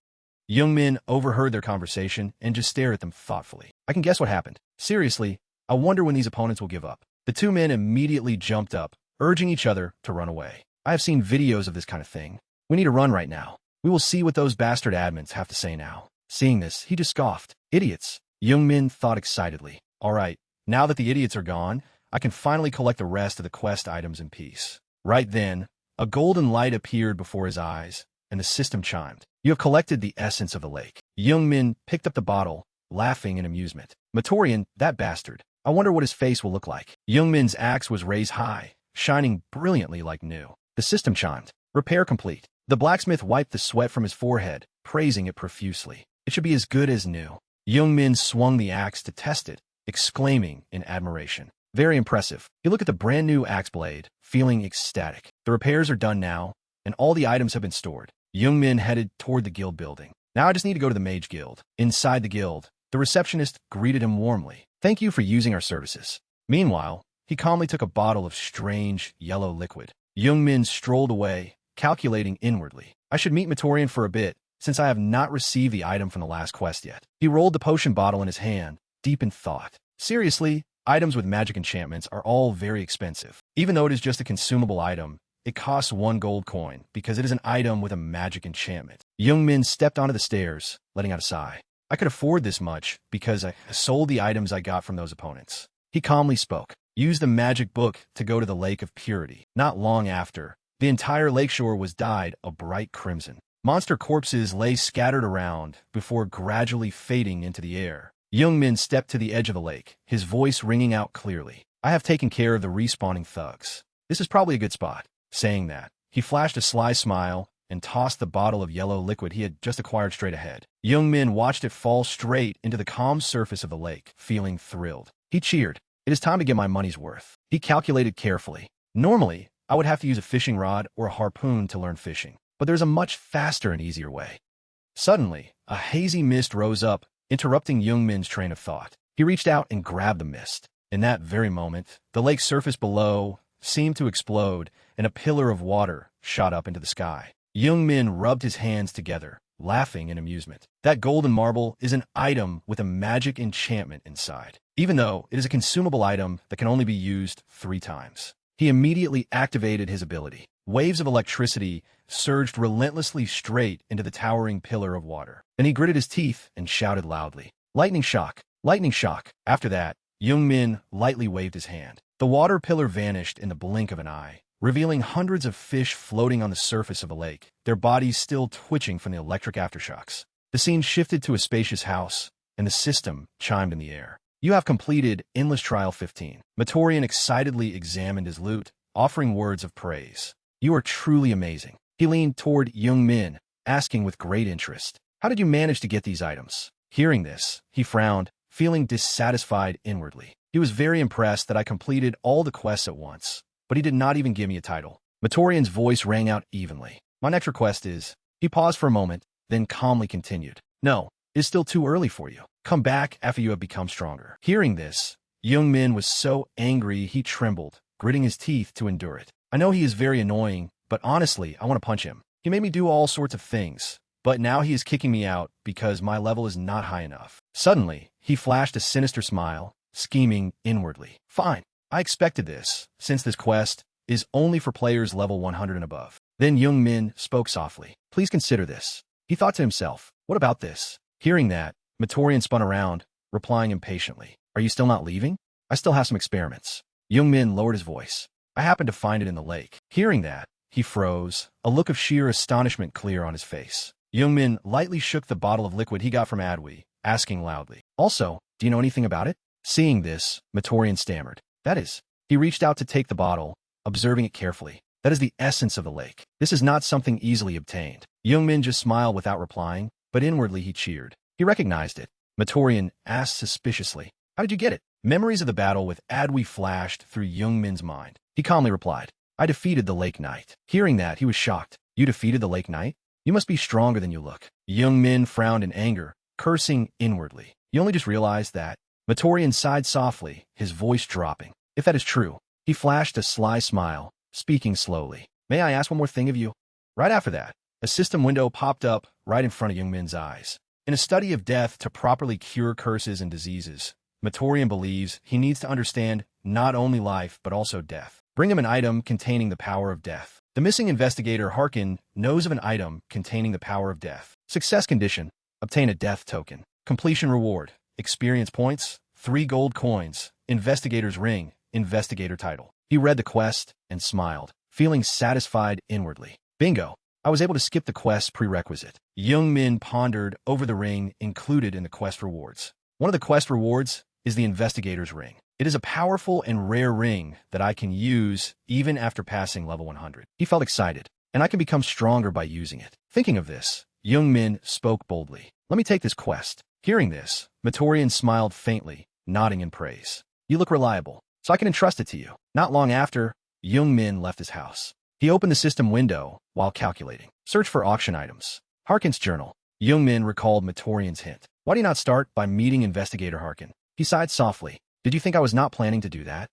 Speaker 1: Young-min overheard their conversation and just stared at them thoughtfully. I can guess what happened. Seriously, I wonder when these opponents will give up. The 2 men immediately jumped up, urging each other to run away. I have seen videos of this kind of thing. We need to run right now. We will see what those bastard admins have to say now. Seeing this, he just scoffed. Idiots. Young-min thought excitedly. All right, now that the idiots are gone, I can finally collect the rest of the quest items in peace. Right then, a golden light appeared before his eyes, and the system chimed. You have collected the essence of the lake. Young-min picked up the bottle, laughing in amusement. Matorian, that bastard. I wonder what his face will look like. Young-min's axe was raised high, shining brilliantly like new. The system chimed. Repair complete. The blacksmith wiped the sweat from his forehead, praising it profusely. It should be as good as new. Young-min swung the axe to test it, exclaiming in admiration. Very impressive. He looked at the brand new axe blade, feeling ecstatic. The repairs are done now, and all the items have been stored. Young-min headed toward the guild building. Now I just need to go to the mage guild. Inside the guild, the receptionist greeted him warmly. Thank you for using our services. Meanwhile, he calmly took a bottle of strange, yellow liquid. Young-min strolled away, calculating inwardly. I should meet Matorian for a bit, since I have not received the item from the last quest yet. He rolled the potion bottle in his hand, deep in thought. Seriously, items with magic enchantments are all very expensive. Even though it is just a consumable item, it costs 1 gold coin because it is an item with a magic enchantment. Young-min stepped onto the stairs, letting out a sigh. I could afford this much because I sold the items I got from those opponents. He calmly spoke. Use the magic book to go to the Lake of Purity. Not long after, the entire lakeshore was dyed a bright crimson. Monster corpses lay scattered around before gradually fading into the air. Young-min stepped to the edge of the lake, his voice ringing out clearly. I have taken care of the respawning thugs. This is probably a good spot. Saying that, he flashed a sly smile and tossed the bottle of yellow liquid he had just acquired straight ahead. Young-min watched it fall straight into the calm surface of the lake, feeling thrilled. He cheered. It is time to get my money's worth. He calculated carefully. Normally, I would have to use a fishing rod or a harpoon to learn fishing, but there's a much faster and easier way. Suddenly, a hazy mist rose up, interrupting Young-min's train of thought. He reached out and grabbed the mist. In that very moment, the lake's surface below seemed to explode, and a pillar of water shot up into the sky. Young-min rubbed his hands together, laughing in amusement. That golden marble is an item with a magic enchantment inside, even though it is a consumable item that can only be used 3 times. He immediately activated his ability. Waves of electricity surged relentlessly straight into the towering pillar of water. Then he gritted his teeth and shouted loudly, "Lightning shock! Lightning shock!" After that, Young-min lightly waved his hand. The water pillar vanished in the blink of an eye, revealing hundreds of fish floating on the surface of a lake, their bodies still twitching from the electric aftershocks. The scene shifted to a spacious house, and the system chimed in the air. You have completed Endless Trial 15. Matorian excitedly examined his loot, offering words of praise. You are truly amazing. He leaned toward Young Min, asking with great interest, how did you manage to get these items? Hearing this, he frowned, feeling dissatisfied inwardly. He was very impressed that I completed all the quests at once, but he did not even give me a title. Matorian's voice rang out evenly. My next request is... He paused for a moment, then calmly continued. No, it's still too early for you. Come back after you have become stronger. Hearing this, Young Min was so angry he trembled, gritting his teeth to endure it. I know he is very annoying, but honestly, I want to punch him. He made me do all sorts of things, but now he is kicking me out because my level is not high enough. Suddenly, he flashed a sinister smile, scheming inwardly. Fine, I expected this, since this quest is only for players level 100 and above. Then Young Min spoke softly. Please consider this. He thought to himself, what about this? Hearing that, Matorian spun around, replying impatiently. Are you still not leaving? I still have some experiments. Young Min lowered his voice. I happened to find it in the lake. Hearing that, he froze, a look of sheer astonishment clear on his face. Young Min lightly shook the bottle of liquid he got from Adwi, asking loudly. Also, do you know anything about it? Seeing this, Matorian stammered. That is. He reached out to take the bottle, observing it carefully. That is the essence of the lake. This is not something easily obtained. Young Min just smiled without replying, but inwardly he cheered. He recognized it. Matorian asked suspiciously, how did you get it? Memories of the battle with Adwi flashed through Young Min's mind. He calmly replied, I defeated the Lake Knight. Hearing that, he was shocked. You defeated the Lake Knight? You must be stronger than you look. Young Min frowned in anger, cursing inwardly. You only just realized that. Matorian sighed softly, his voice dropping. If that is true, he flashed a sly smile, speaking slowly. May I ask one more thing of you? Right after that, a system window popped up right in front of Young Min's eyes. In a study of death to properly cure curses and diseases, Matorian believes he needs to understand not only life but also death. Bring him an item containing the power of death. The missing investigator Harkin knows of an item containing the power of death. Success condition, obtain a death token. Completion reward, experience points, 3 gold coins, investigator's ring, investigator title. He read the quest and smiled, feeling satisfied inwardly. Bingo! I was able to skip the quest prerequisite. Young Min pondered over the ring included in the quest rewards. One of the quest rewards is the investigator's ring. It is a powerful and rare ring that I can use even after passing level 100. He felt excited, and I can become stronger by using it. Thinking of this, Young Min spoke boldly. Let me take this quest. Hearing this, Matorian smiled faintly, nodding in praise. You look reliable, so I can entrust it to you. Not long after, Young Min left his house. He opened the system window while calculating. Search for auction items. Harkin's journal. Young Min recalled Matorian's hint. Why do you not start by meeting Investigator Harkin? He sighed softly. Did you think I was not planning to do that?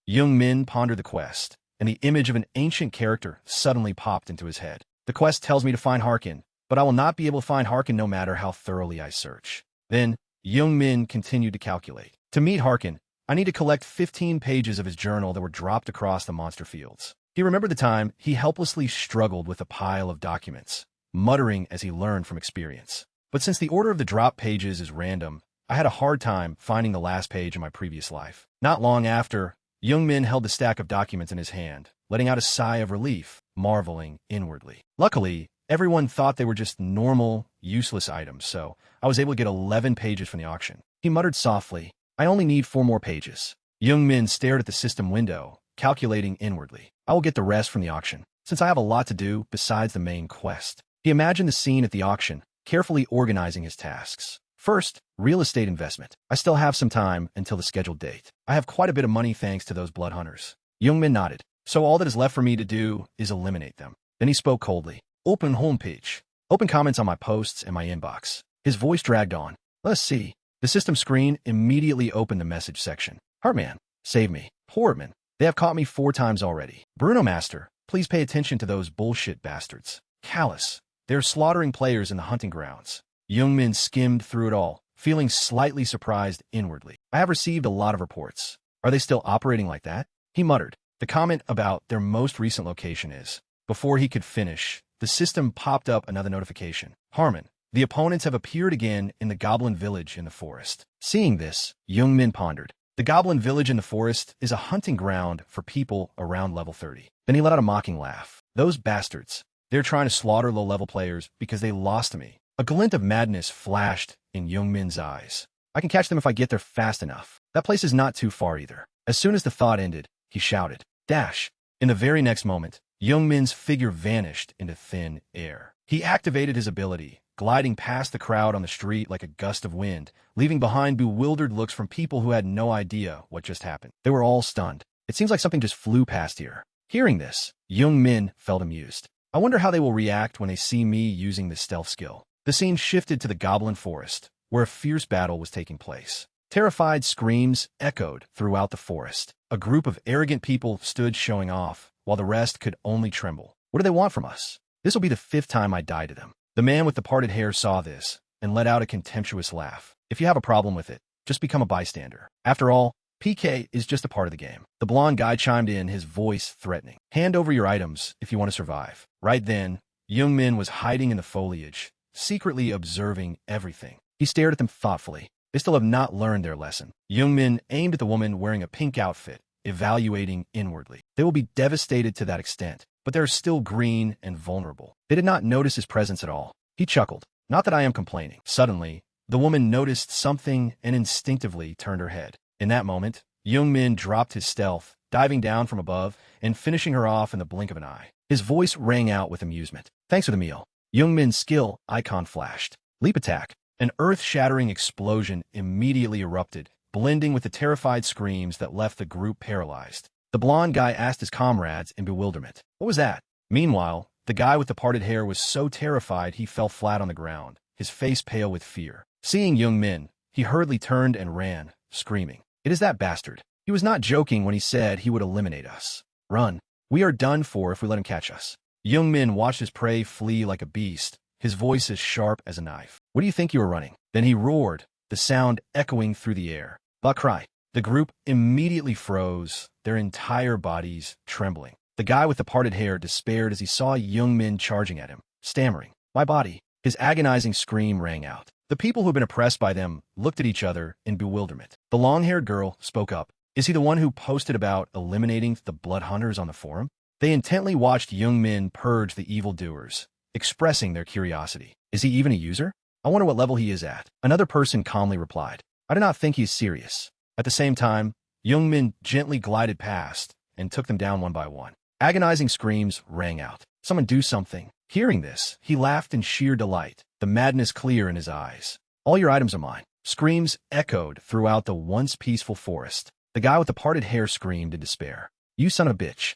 Speaker 1: Young Min pondered the quest, and the image of an ancient character suddenly popped into his head. The quest tells me to find Harkin, but I will not be able to find Harkin no matter how thoroughly I search. Then, Young Min continued to calculate. To meet Harkin, I need to collect 15 pages of his journal that were dropped across the monster fields. He remembered the time he helplessly struggled with a pile of documents, muttering as he learned from experience. But since the order of the drop pages is random, I had a hard time finding the last page in my previous life. Not long after, Young Min held the stack of documents in his hand, letting out a sigh of relief, marveling inwardly. Luckily, everyone thought they were just normal, useless items, so I was able to get 11 pages from the auction. He muttered softly, I only need 4 more pages. Young Min stared at the system window, calculating inwardly. I will get the rest from the auction, since I have a lot to do besides the main quest. He imagined the scene at the auction, carefully organizing his tasks. First, real estate investment. I still have some time until the scheduled date. I have quite a bit of money thanks to those blood hunters. Young Min nodded. So all that is left for me to do is eliminate them. Then he spoke coldly. Open homepage. Open comments on my posts and my inbox. His voice dragged on. Let us see. The system screen immediately opened the message section. Heartman, save me. Horrorman, they have caught me 4 times already. Bruno Master, please pay attention to those bullshit bastards. Callous, they're slaughtering players in the hunting grounds. Young Min skimmed through it all, feeling slightly surprised inwardly. I have received a lot of reports. Are they still operating like that? He muttered. The comment about their most recent location is. Before he could finish, the system popped up another notification. Harmon, the opponents have appeared again in the Goblin Village in the forest. Seeing this, Young Min pondered. The goblin village in the forest is a hunting ground for people around level 30. Then he let out a mocking laugh. Those bastards. They're trying to slaughter low-level players because they lost to me. A glint of madness flashed in Youngmin's eyes. I can catch them if I get there fast enough. That place is not too far either. As soon as the thought ended, he shouted, "Dash!" In the very next moment, Youngmin's figure vanished into thin air. He activated his ability, gliding past the crowd on the street like a gust of wind, leaving behind bewildered looks from people who had no idea what just happened. They were all stunned. It seems like something just flew past here. Hearing this, Youngmin felt amused. I wonder how they will react when they see me using this stealth skill. The scene shifted to the goblin forest, where a fierce battle was taking place. Terrified screams echoed throughout the forest. A group of arrogant people stood showing off, while the rest could only tremble. What do they want from us? This will be the 5th time I die to them. The man with the parted hair saw this and let out a contemptuous laugh. If you have a problem with it, just become a bystander. After all, PK is just a part of the game. The blonde guy chimed in, his voice threatening. Hand over your items if you want to survive. Right then, Youngmin was hiding in the foliage, secretly observing everything. He stared at them thoughtfully. They still have not learned their lesson. Youngmin aimed at the woman wearing a pink outfit, evaluating inwardly. They will be devastated to that extent, but they're still green and vulnerable. They did not notice his presence at all. He chuckled. Not that I am complaining. Suddenly, the woman noticed something and instinctively turned her head. In that moment, Youngmin dropped his stealth, diving down from above and finishing her off in the blink of an eye. His voice rang out with amusement. Thanks for the meal. Youngmin's skill icon flashed. Leap attack. An earth-shattering explosion immediately erupted, blending with the terrified screams that left the group paralyzed. The blonde guy asked his comrades in bewilderment, "What was that?" Meanwhile, the guy with the parted hair was so terrified he fell flat on the ground, his face pale with fear. Seeing Youngmin, he hurriedly turned and ran, screaming, "It is that bastard. He was not joking when he said he would eliminate us. Run. We are done for if we let him catch us." Youngmin watched his prey flee like a beast, his voice as sharp as a knife. "What do you think you are running?" Then he roared, the sound echoing through the air. But cry. The group immediately froze, their entire bodies trembling. The guy with the parted hair despaired as he saw Youngmin charging at him, stammering, "My body." His agonizing scream rang out. The people who had been oppressed by them looked at each other in bewilderment. The long-haired girl spoke up. Is he the one who posted about eliminating the blood hunters on the forum? They intently watched Youngmin purge the evildoers, expressing their curiosity. Is he even a user? I wonder what level he is at. Another person calmly replied, I do not think he is serious. At the same time, Youngmin gently glided past and took them down one by one. Agonizing screams rang out. Someone do something. Hearing this, he laughed in sheer delight, the madness clear in his eyes. All your items are mine. Screams echoed throughout the once peaceful forest. The guy with the parted hair screamed in despair. You son of a bitch.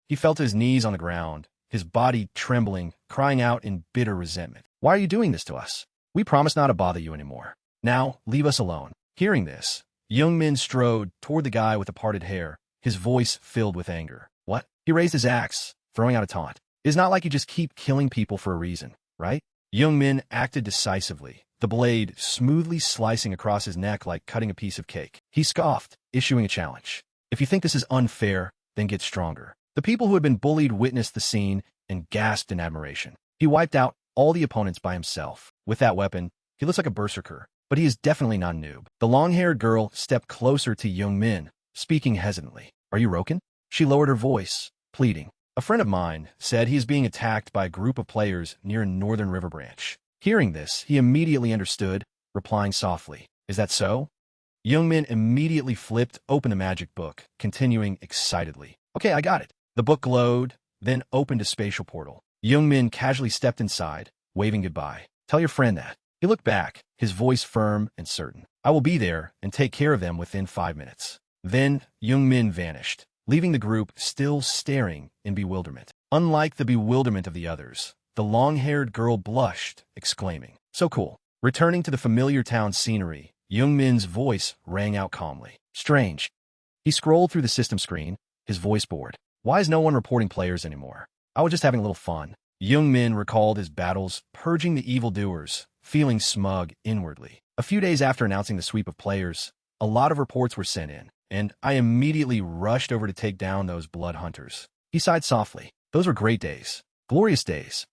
Speaker 1: He fell to his knees on the ground, his body trembling, crying out in bitter resentment. Why are you doing this to us? We promise not to bother you anymore. Now, leave us alone. Hearing this, Youngmin strode toward the guy with the parted hair, his voice filled with anger. What? He raised his axe, throwing out a taunt. It's not like you just keep killing people for a reason, right? Youngmin acted decisively, the blade smoothly slicing across his neck like cutting a piece of cake. He scoffed, issuing a challenge. If you think this is unfair, then get stronger. The people who had been bullied witnessed the scene and gasped in admiration. He wiped out all the opponents by himself. With that weapon, he looks like a berserker, but he is definitely not a noob. The long-haired girl stepped closer to Youngmin, speaking hesitantly. Are you Roken? She lowered her voice, pleading. A friend of mine said he is being attacked by a group of players near a northern river branch. Hearing this, he immediately understood, replying softly. Is that so? Youngmin immediately flipped open the magic book, continuing excitedly. Okay, I got it. The book glowed, then opened a spatial portal. Youngmin casually stepped inside, waving goodbye. Tell your friend that. He looked back, his voice firm and certain. I will be there and take care of them within 5 minutes. Then Youngmin vanished, leaving the group still staring in bewilderment. Unlike the bewilderment of the others, the long-haired girl blushed, exclaiming, so cool. Returning to the familiar town scenery, Youngmin's voice rang out calmly. Strange. He scrolled through the system screen, his voice bored. Why is no one reporting players anymore? I was just having a little fun. Youngmin recalled his battles, purging the evildoers, feeling smug inwardly. A few days after announcing the sweep of players, a lot of reports were sent in, and I immediately rushed over to take down those blood hunters. He sighed softly. Those were great days. Glorious days.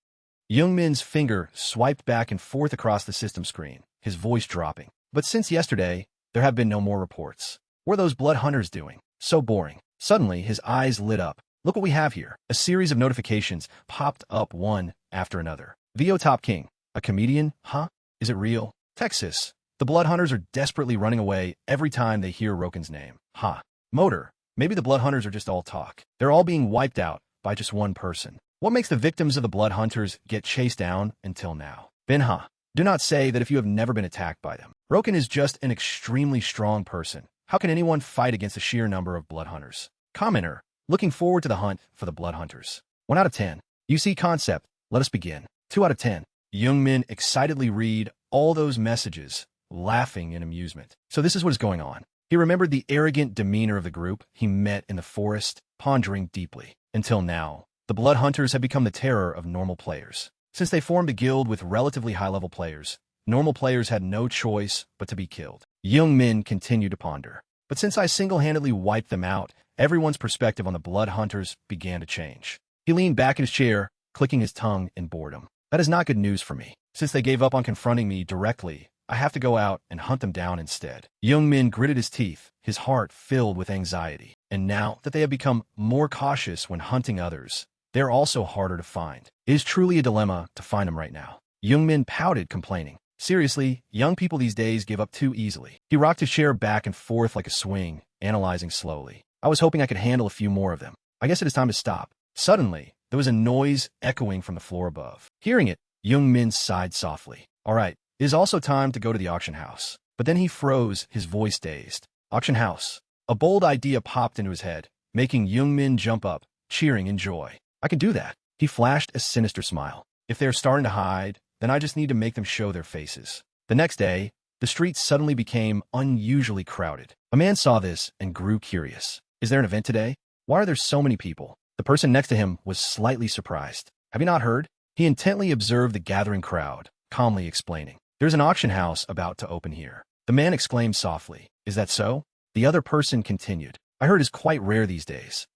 Speaker 1: Youngmin's finger swiped back and forth across the system screen, his voice dropping. But since yesterday, there have been no more reports. What are those blood hunters doing? So boring. Suddenly, his eyes lit up. Look what we have here. A series of notifications popped up one after another. VO Top King. A comedian? Huh? Is it real? Texas. The blood hunters are desperately running away every time they hear Roken's name. Ha. Motor. Maybe the blood hunters are just all talk. They're all being wiped out by just one person. What makes the victims of the blood hunters get chased down until now? Benha. Do not say that if you have never been attacked by them. Roken is just an extremely strong person. How can anyone fight against the sheer number of blood hunters? Commenter. Looking forward to the hunt for the blood hunters. 1 out of 10. You see concept. Let us begin. 2 out of 10. Young men excitedly read all those messages, laughing in amusement. So this is what is going on. He remembered the arrogant demeanor of the group he met in the forest, pondering deeply. Until now, the blood hunters have become the terror of normal players. Since they formed a guild with relatively high-level players, normal players had no choice but to be killed. Young men continued to ponder. But since I single-handedly wiped them out, everyone's perspective on the blood hunters began to change. He leaned back in his chair, clicking his tongue in boredom. That is not good news for me. Since they gave up on confronting me directly, I have to go out and hunt them down instead. Young Min gritted his teeth, his heart filled with anxiety. And now that they have become more cautious when hunting others, they're also harder to find. It is truly a dilemma to find them right now. Young Min pouted, complaining. Seriously, young people these days give up too easily. He rocked his chair back and forth like a swing, analyzing slowly. I was hoping I could handle a few more of them. I guess it is time to stop. Suddenly, there was a noise echoing from the floor above. Hearing it, Young Min sighed softly. All right, it is also time to go to the auction house. But then he froze, his voice dazed. Auction house. A bold idea popped into his head, making Young Min jump up, cheering in joy. I can do that. He flashed a sinister smile. If they're starting to hide, then I just need to make them show their faces. The next day, the streets suddenly became unusually crowded. A man saw this and grew curious. Is there an event today? Why are there so many people? The person next to him was slightly surprised. Have you not heard? He intently observed the gathering crowd, calmly explaining. There's an auction house about to open here. The man exclaimed softly. Is that so? The other person continued. I heard it's quite rare these days.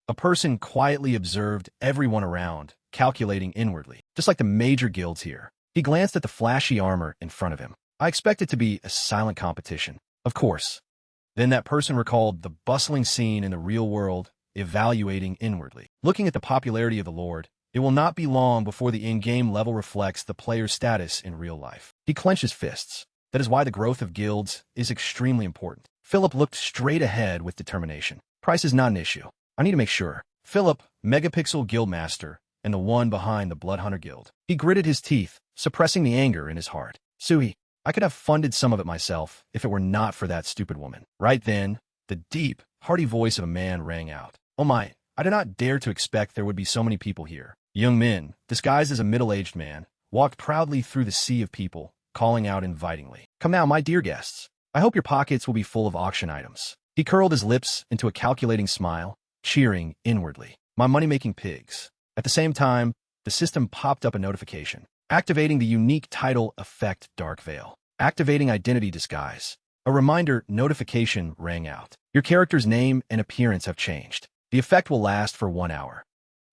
Speaker 1: A person quietly observed everyone around, calculating inwardly, just like the major guilds here. He glanced at the flashy armor in front of him. I expect it to be a silent competition. Of course. Then that person recalled the bustling scene in the real world, evaluating inwardly. Looking at the popularity of the Lord, it will not be long before the in-game level reflects the player's status in real life. He clenched his fists. That is why the growth of guilds is extremely important. Philip looked straight ahead with determination. Price is not an issue. I need to make sure. Philip, Megapixel Guildmaster, and the one behind the Blood Hunter Guild. He gritted his teeth, suppressing the anger in his heart. Sui, I could have funded some of it myself if it were not for that stupid woman. Right then, the deep, hearty voice of a man rang out. Oh my, I did not dare to expect there would be so many people here. Young Min, disguised as a middle-aged man, walked proudly through the sea of people, calling out invitingly. Come now, my dear guests. I hope your pockets will be full of auction items. He curled his lips into a calculating smile, cheering inwardly. My money-making pigs. At the same time, the system popped up a notification. Activating the unique title effect Dark Veil. Activating identity disguise. A reminder notification rang out. Your character's name and appearance have changed. The effect will last for 1 hour.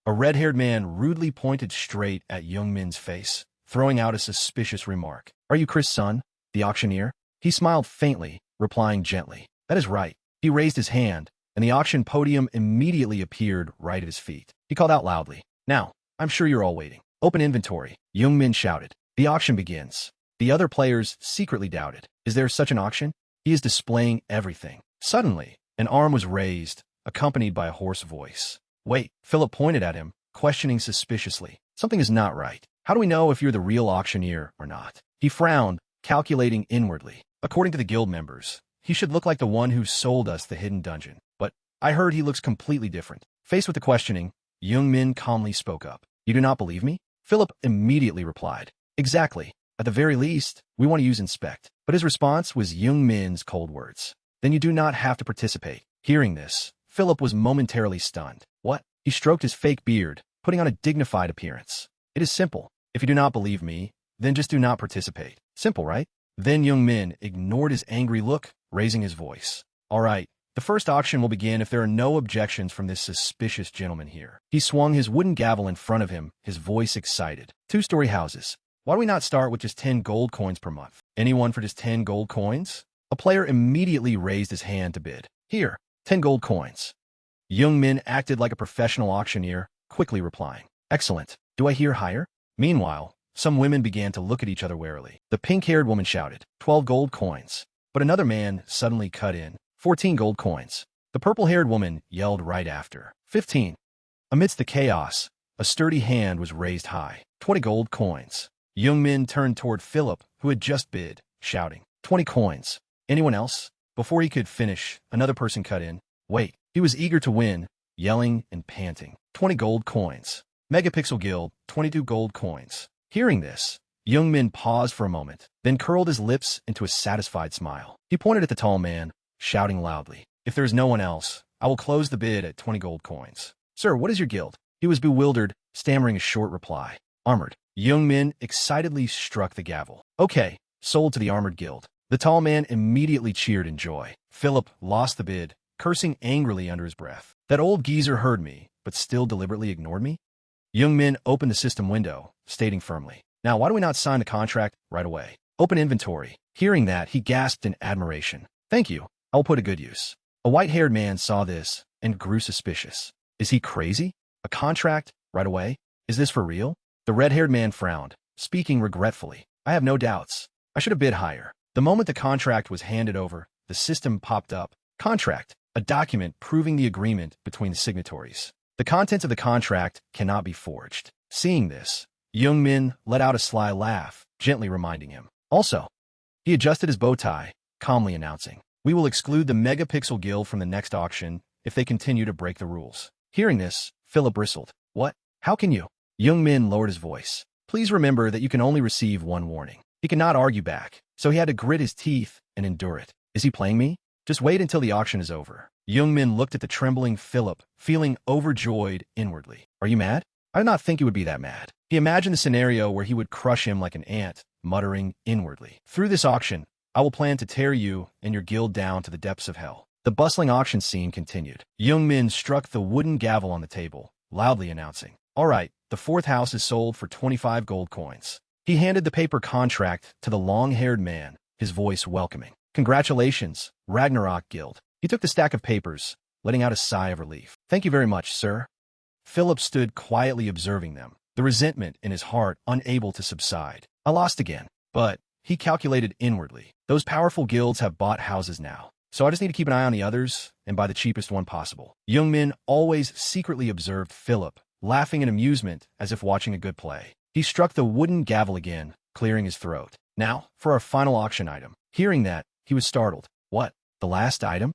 Speaker 1: A red-haired man rudely pointed straight at Young Min's face, throwing out a suspicious remark. Are you Chris' son, the auctioneer? He smiled faintly, replying gently. That is right. He raised his hand, and the auction podium immediately appeared right at his feet. He called out loudly. Now, I'm sure you're all waiting. Open inventory. Young Min shouted. The auction begins. The other players secretly doubted. Is there such an auction? He is displaying everything. Suddenly, an arm was raised, accompanied by a hoarse voice. Wait, Philip pointed at him, questioning suspiciously. Something is not right. How do we know if you're the real auctioneer or not? He frowned, calculating inwardly. According to the guild members, he should look like the one who sold us the hidden dungeon. But I heard he looks completely different. Faced with the questioning, Young Min calmly spoke up. You do not believe me? Philip immediately replied. Exactly. At the very least, we want to use inspect. But his response was Young Min's cold words. Then you do not have to participate. Hearing this, Philip was momentarily stunned. What? He stroked his fake beard, putting on a dignified appearance. It is simple. If you do not believe me, then just do not participate. Simple, right? Then Young Min ignored his angry look, raising his voice. All right, the first auction will begin if there are no objections from this suspicious gentleman here. He swung his wooden gavel in front of him, his voice excited. 2-story houses. Why do we not start with just 10 gold coins per month? Anyone for just 10 gold coins? A player immediately raised his hand to bid. Here, 10 gold coins. Young Min acted like a professional auctioneer, quickly replying, Excellent. Do I hear higher? Meanwhile, some women began to look at each other warily. The pink-haired woman shouted, 12 gold coins. But another man suddenly cut in, 14 gold coins. The purple-haired woman yelled right after, 15. Amidst the chaos, a sturdy hand was raised high, 20 gold coins. Young Min turned toward Philip, who had just bid, shouting, 20 coins. Anyone else? Before he could finish, another person cut in. Wait, he was eager to win, yelling and panting. 20 gold coins. Megapixel Guild, 22 gold coins. Hearing this, Young Min paused for a moment, then curled his lips into a satisfied smile. He pointed at the tall man, shouting loudly, If there is no one else, I will close the bid at 20 gold coins. Sir, what is your guild? He was bewildered, stammering a short reply. Armored. Young Min excitedly struck the gavel. Okay, sold to the Armored Guild. The tall man immediately cheered in joy. Philip lost the bid, cursing angrily under his breath. That old geezer heard me, but still deliberately ignored me? Young Min opened the system window, stating firmly, Now why do we not sign the contract right away? Open inventory. Hearing that, he gasped in admiration. Thank you. I will put a good use. A white-haired man saw this and grew suspicious. Is he crazy? A contract right away? Is this for real? The red-haired man frowned, speaking regretfully. I have no doubts. I should have bid higher. The moment the contract was handed over, the system popped up. Contract, a document proving the agreement between the signatories. The contents of the contract cannot be forged. Seeing this, Young Min let out a sly laugh, gently reminding him. Also, he adjusted his bow tie, calmly announcing, We will exclude the Megapixel Guild from the next auction if they continue to break the rules. Hearing this, Philip bristled. What? How can you? Young Min lowered his voice. Please remember that you can only receive one warning. He could not argue back, so he had to grit his teeth and endure it. Is he playing me? Just wait until the auction is over. Young Min looked at the trembling Philip, feeling overjoyed inwardly. Are you mad? I did not think you would be that mad. He imagined the scenario where he would crush him like an ant, muttering inwardly. Through this auction, I will plan to tear you and your guild down to the depths of hell. The bustling auction scene continued. Young Min struck the wooden gavel on the table, loudly announcing, All right, the fourth house is sold for 25 gold coins. He handed the paper contract to the long-haired man, his voice welcoming. Congratulations, Ragnarok Guild. He took the stack of papers, letting out a sigh of relief. Thank you very much, sir. Philip stood quietly observing them, the resentment in his heart unable to subside. I lost again, but, he calculated inwardly, those powerful guilds have bought houses now, so I just need to keep an eye on the others and buy the cheapest one possible. Young Min always secretly observed Philip, laughing in amusement as if watching a good play. He struck the wooden gavel again, clearing his throat. Now, for our final auction item. Hearing that, he was startled. What? The last item?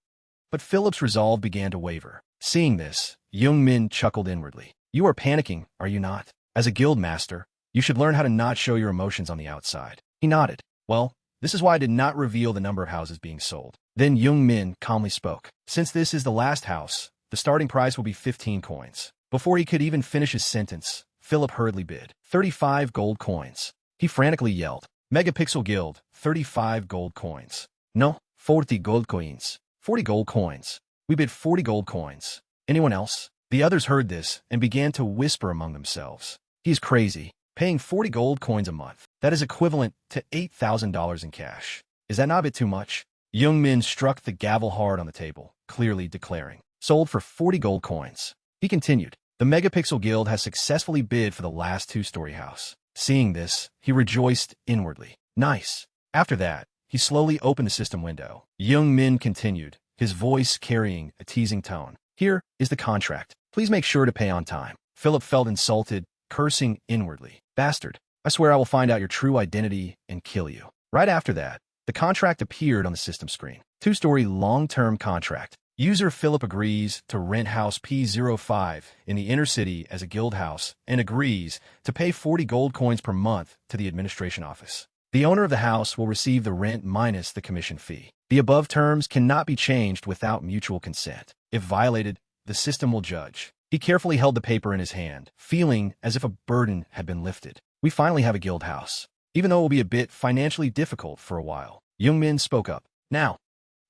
Speaker 1: But Philip's resolve began to waver. Seeing this, Young Min chuckled inwardly. You are panicking, are you not? As a guild master, you should learn how to not show your emotions on the outside. He nodded. Well, this is why I did not reveal the number of houses being sold. Then Young Min calmly spoke. Since this is the last house, the starting price will be 15 coins. Before he could even finish his sentence, Philip hurriedly bid. 35 gold coins. He frantically yelled. Megapixel Guild, 35 gold coins. No, 40 gold coins. 40 gold coins. We bid 40 gold coins. Anyone else? The others heard this and began to whisper among themselves. He's crazy. Paying 40 gold coins a month. That is equivalent to $8,000 in cash. Is that not a bit too much? Young Min struck the gavel hard on the table, clearly declaring. Sold for 40 gold coins. He continued. The Megapixel Guild has successfully bid for the last two-story house. Seeing this, he rejoiced inwardly. Nice. After that, he slowly opened the system window. Young Min continued, his voice carrying a teasing tone. Here is the contract. Please make sure to pay on time. Philip felt insulted, cursing inwardly. Bastard. I swear I will find out your true identity and kill you. Right after that, the contract appeared on the system screen. Two-story long-term contract. User Philip agrees to rent house P05 in the inner city as a guild house and agrees to pay 40 gold coins per month to the administration office. The owner of the house will receive the rent minus the commission fee. The above terms cannot be changed without mutual consent. If violated, the system will judge. He carefully held the paper in his hand, feeling as if a burden had been lifted. We finally have a guild house. Even though it will be a bit financially difficult for a while. Young Min spoke up. Now,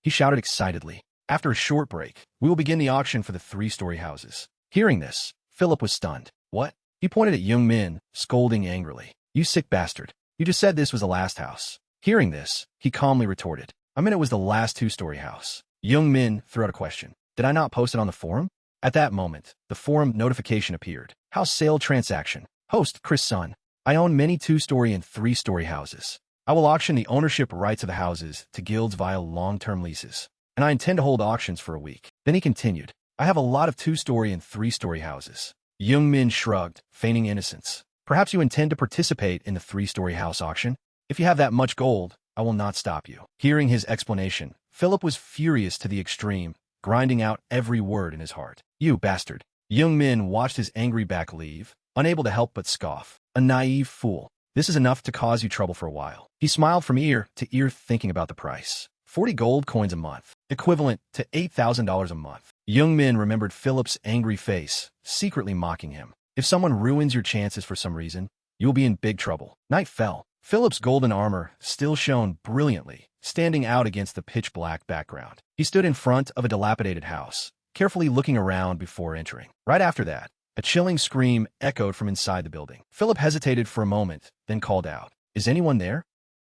Speaker 1: he shouted excitedly. After a short break, we will begin the auction for the three-story houses. Hearing this, Philip was stunned. What? He pointed at Young Min, scolding angrily. You sick bastard. You just said this was the last house. Hearing this, he calmly retorted. I meant it was the last two-story house. Young Min threw out a question. Did I not post it on the forum? At that moment, the forum notification appeared. House sale transaction. Host, Chris Sun. I own many two-story and three-story houses. I will auction the ownership rights of the houses to guilds via long-term leases, and I intend to hold auctions for a week. Then he continued, I have a lot of two-story and three-story houses. Young Min shrugged, feigning innocence. Perhaps you intend to participate in the three-story house auction? If you have that much gold, I will not stop you. Hearing his explanation, Philip was furious to the extreme, grinding out every word in his heart. You bastard. Young Min watched his angry back leave, unable to help but scoff. A naive fool. This is enough to cause you trouble for a while. He smiled from ear to ear thinking about the price. 40 gold coins a month, equivalent to $8,000 a month. Young Min remembered Philip's angry face, secretly mocking him. If someone ruins your chances for some reason, you will be in big trouble. Night fell. Philip's golden armor still shone brilliantly, standing out against the pitch-black background. He stood in front of a dilapidated house, carefully looking around before entering. Right after that, a chilling scream echoed from inside the building. Philip hesitated for a moment, then called out, Is anyone there?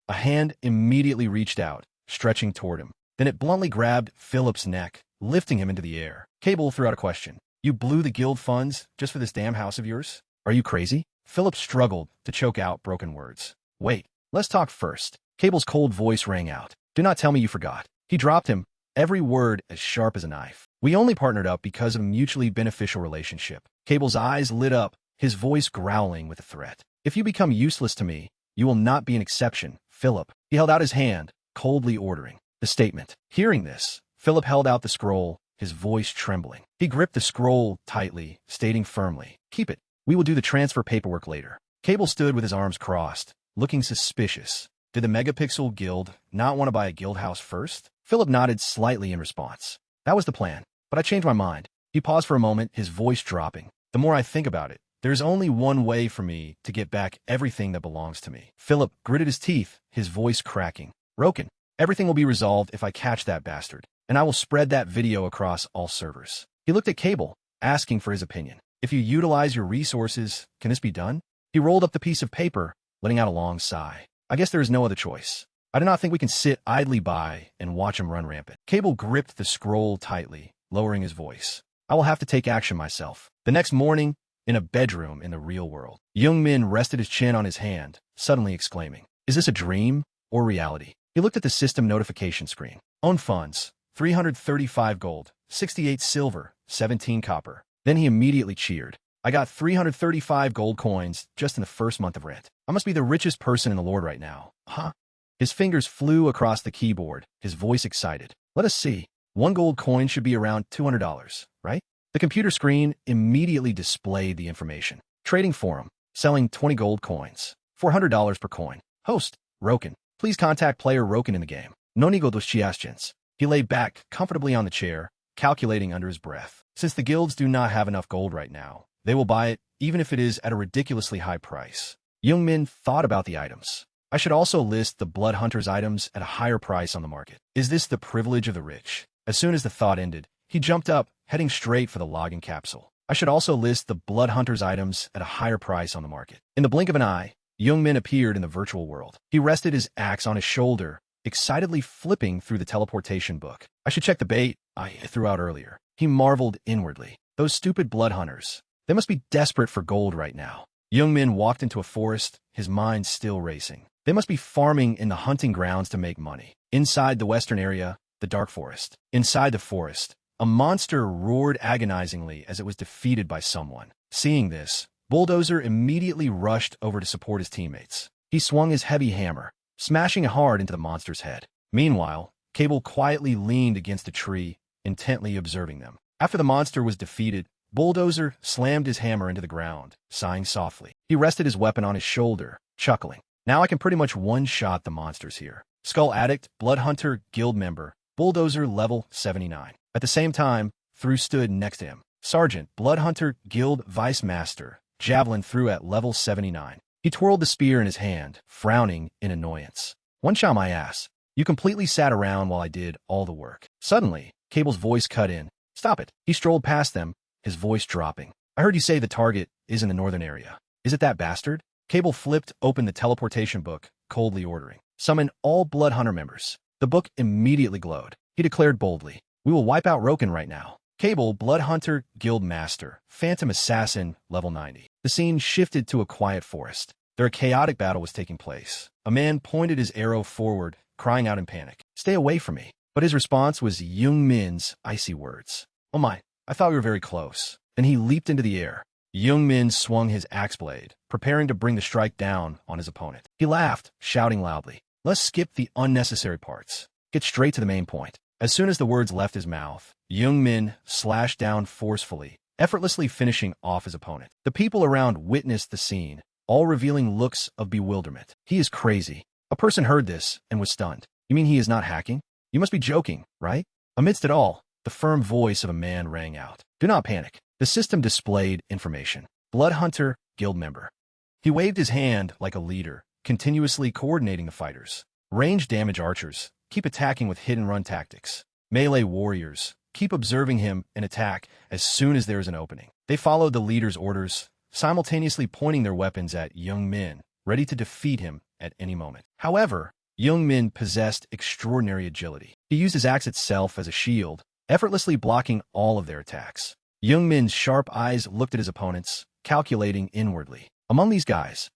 Speaker 1: A hand immediately reached out, stretching toward him. Then it bluntly grabbed Philip's neck, lifting him into the air. Cable threw out a question. You blew the guild funds just for this damn house of yours? Are you crazy? Philip struggled to choke out broken words. Wait, let's talk first. Cable's cold voice rang out. Do not tell me you forgot. He dropped him, every word as sharp as a knife. We only partnered up because of a mutually beneficial relationship. Cable's eyes lit up, his voice growling with a threat. If you become useless to me, you will not be an exception, Philip. He held out his hand, coldly ordering the statement. Hearing this, Philip held out the scroll, his voice trembling. He gripped the scroll tightly, stating firmly, Keep it. We will do the transfer paperwork later. Cable stood with his arms crossed, looking suspicious. Did the Megapixel Guild not want to buy a guild house first? Philip nodded slightly in response. That was the plan, but I changed my mind. He paused for a moment, his voice dropping. The more I think about it, there's only one way for me to get back everything that belongs to me. Philip gritted his teeth, his voice cracking. Roken, everything will be resolved if I catch that bastard, and I will spread that video across all servers. He looked at Cable, asking for his opinion. If you utilize your resources, can this be done? He rolled up the piece of paper, letting out a long sigh. I guess there is no other choice. I do not think we can sit idly by and watch him run rampant. Cable gripped the scroll tightly, lowering his voice. I will have to take action myself. The next morning, in a bedroom in the real world, Young Min rested his chin on his hand, suddenly exclaiming, Is this a dream or reality? He looked at the system notification screen. Own funds, 335 gold, 68 silver, 17 copper. Then he immediately cheered. I got 335 gold coins just in the first month of rent. I must be the richest person in the Lord right now. Huh? His fingers flew across the keyboard, his voice excited. Let us see. One gold coin should be around $200, right? The computer screen immediately displayed the information. Trading forum, selling 20 gold coins, $400 per coin. Host, Roken. Please contact player Roken in the game. No nigo dos chiastions. He lay back comfortably on the chair, calculating under his breath. Since the guilds do not have enough gold right now, they will buy it, even if it is at a ridiculously high price. Young Min thought about the items. I should also list the Blood Hunter's items at a higher price on the market. Is this the privilege of the rich? As soon as the thought ended, he jumped up, heading straight for the login capsule. I should also list the Blood Hunter's items at a higher price on the market. In the blink of an eye, Young Min appeared in the virtual world. He rested his axe on his shoulder, excitedly flipping through the teleportation book. I should check the bait I threw out earlier. He marveled inwardly. Those stupid Blood Hunters. They must be desperate for gold right now. Young Min walked into a forest, his mind still racing. They must be farming in the hunting grounds to make money. Inside the western area, the dark forest. Inside the forest, a monster roared agonizingly as it was defeated by someone. Seeing this, Bulldozer immediately rushed over to support his teammates. He swung his heavy hammer, smashing it hard into the monster's head. Meanwhile, Cable quietly leaned against a tree, intently observing them. After the monster was defeated, Bulldozer slammed his hammer into the ground, sighing softly. He rested his weapon on his shoulder, chuckling. Now I can pretty much one-shot the monsters here. Skull Addict, Blood Hunter, Guild Member, Bulldozer level 79. At the same time, Thru stood next to him. Sergeant, Blood Hunter, Guild Vice Master, Javelin Thru at level 79. He twirled the spear in his hand, frowning in annoyance. One shot my ass. You completely sat around while I did all the work. Suddenly, Cable's voice cut in. Stop it. He strolled past them, his voice dropping. I heard you say the target is in the northern area. Is it that bastard? Cable flipped open the teleportation book, coldly ordering. Summon all Blood Hunter members. The book immediately glowed. He declared boldly, "We will wipe out Roken right now." Cable, Blood Hunter, Guild Master, Phantom Assassin, level 90. The scene shifted to a quiet forest. There a chaotic battle was taking place. A man pointed his arrow forward, crying out in panic, "Stay away from me." But his response was Young Min's icy words. "Oh my, I thought we were very close." Then he leaped into the air. Young Min swung his axe blade, preparing to bring the strike down on his opponent. He laughed, shouting loudly, "Let's skip the unnecessary parts. Get straight to the main point." As soon as the words left his mouth, Young Min slashed down forcefully, effortlessly finishing off his opponent. The people around witnessed the scene, all revealing looks of bewilderment. "He is crazy." A person heard this and was stunned. "You mean he is not hacking? You must be joking, right?" Amidst it all, the firm voice of a man rang out. "Do not panic." The system displayed information. Blood Hunter, Guild Member. He waved his hand like a leader, continuously coordinating the fighters. Range damage archers, keep attacking with hit-and-run tactics. Melee warriors, keep observing him and attack as soon as there is an opening. They followed the leader's orders, simultaneously pointing their weapons at Young Min, ready to defeat him at any moment. However, Young Min possessed extraordinary agility. He used his axe itself as a shield, effortlessly blocking all of their attacks. Young Min's sharp eyes looked at his opponents, calculating inwardly. Among these guys,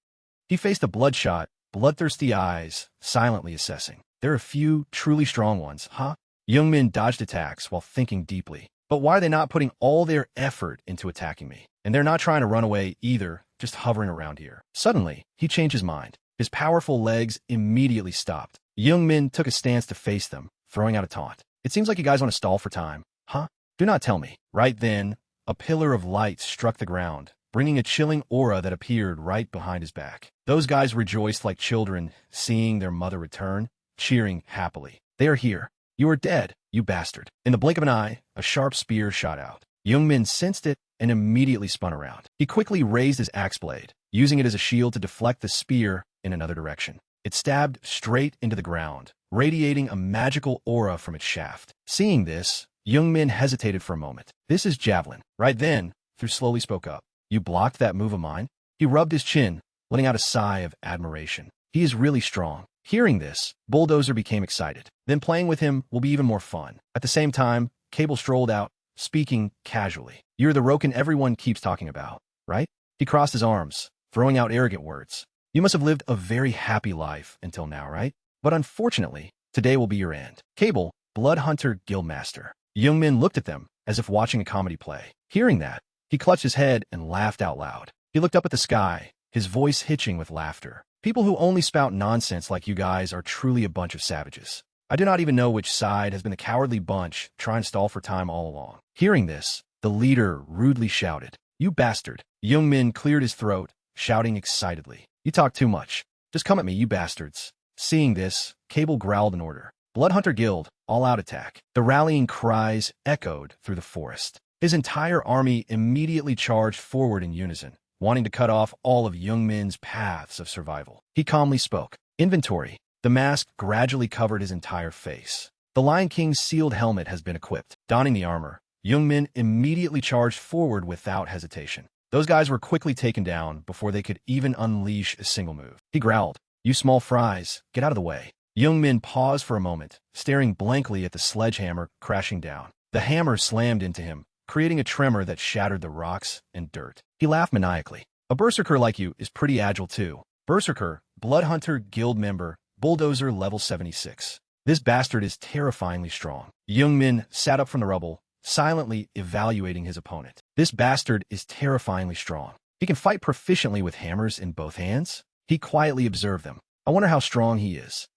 Speaker 1: he faced the bloodshot, bloodthirsty eyes, silently assessing. There are a few truly strong ones, huh? Young Min dodged attacks while thinking deeply. But why are they not putting all their effort into attacking me? And they're not trying to run away either, just hovering around here. Suddenly, he changed his mind. His powerful legs immediately stopped. Young Min took a stance to face them, throwing out a taunt. "It seems like you guys want to stall for time, huh? Do not tell me." Right then, a pillar of light struck the ground, bringing a chilling aura that appeared right behind his back. Those guys rejoiced like children seeing their mother return, cheering happily. "They are here. You are dead, you bastard." In the blink of an eye, a sharp spear shot out. Young Min sensed it and immediately spun around. He quickly raised his axe blade, using it as a shield to deflect the spear in another direction. It stabbed straight into the ground, radiating a magical aura from its shaft. Seeing this, Young Min hesitated for a moment. "This is Javelin." Right then, Thru slowly spoke up. "You blocked that move of mine?" He rubbed his chin, letting out a sigh of admiration. "He is really strong." Hearing this, Bulldozer became excited. "Then playing with him will be even more fun." At the same time, Cable strolled out, speaking casually. "You're the Roken everyone keeps talking about, right?" He crossed his arms, throwing out arrogant words. "You must have lived a very happy life until now, right? But unfortunately, today will be your end." Cable, Blood Hunter, Guild Master. Young Min looked at them as if watching a comedy play. Hearing that, he clutched his head and laughed out loud. He looked up at the sky, his voice hitching with laughter. "People who only spout nonsense like you guys are truly a bunch of savages. I do not even know which side has been the cowardly bunch trying to stall for time all along." Hearing this, the leader rudely shouted, "You bastard." Young Min cleared his throat, shouting excitedly, "You talk too much. Just come at me, you bastards." Seeing this, Cable growled an order. "Blood Hunter Guild, all-out attack." The rallying cries echoed through the forest. His entire army immediately charged forward in unison, wanting to cut off all of Young Min's paths of survival. He calmly spoke. "Inventory." The mask gradually covered his entire face. The Lion King's sealed helmet has been equipped. Donning the armor, Young Min immediately charged forward without hesitation. Those guys were quickly taken down before they could even unleash a single move. He growled, "You small fries, get out of the way." Young Min paused for a moment, staring blankly at the sledgehammer crashing down. The hammer slammed into him, creating a tremor that shattered the rocks and dirt. He laughed maniacally. "A berserker like you is pretty agile too." Berserker, Blood Hunter, Guild Member, Bulldozer, level 76. "This bastard is terrifyingly strong." Young Min sat up from the rubble, silently evaluating his opponent. "This bastard is terrifyingly strong. He can fight proficiently with hammers in both hands." He quietly observed them. "I wonder how strong he is."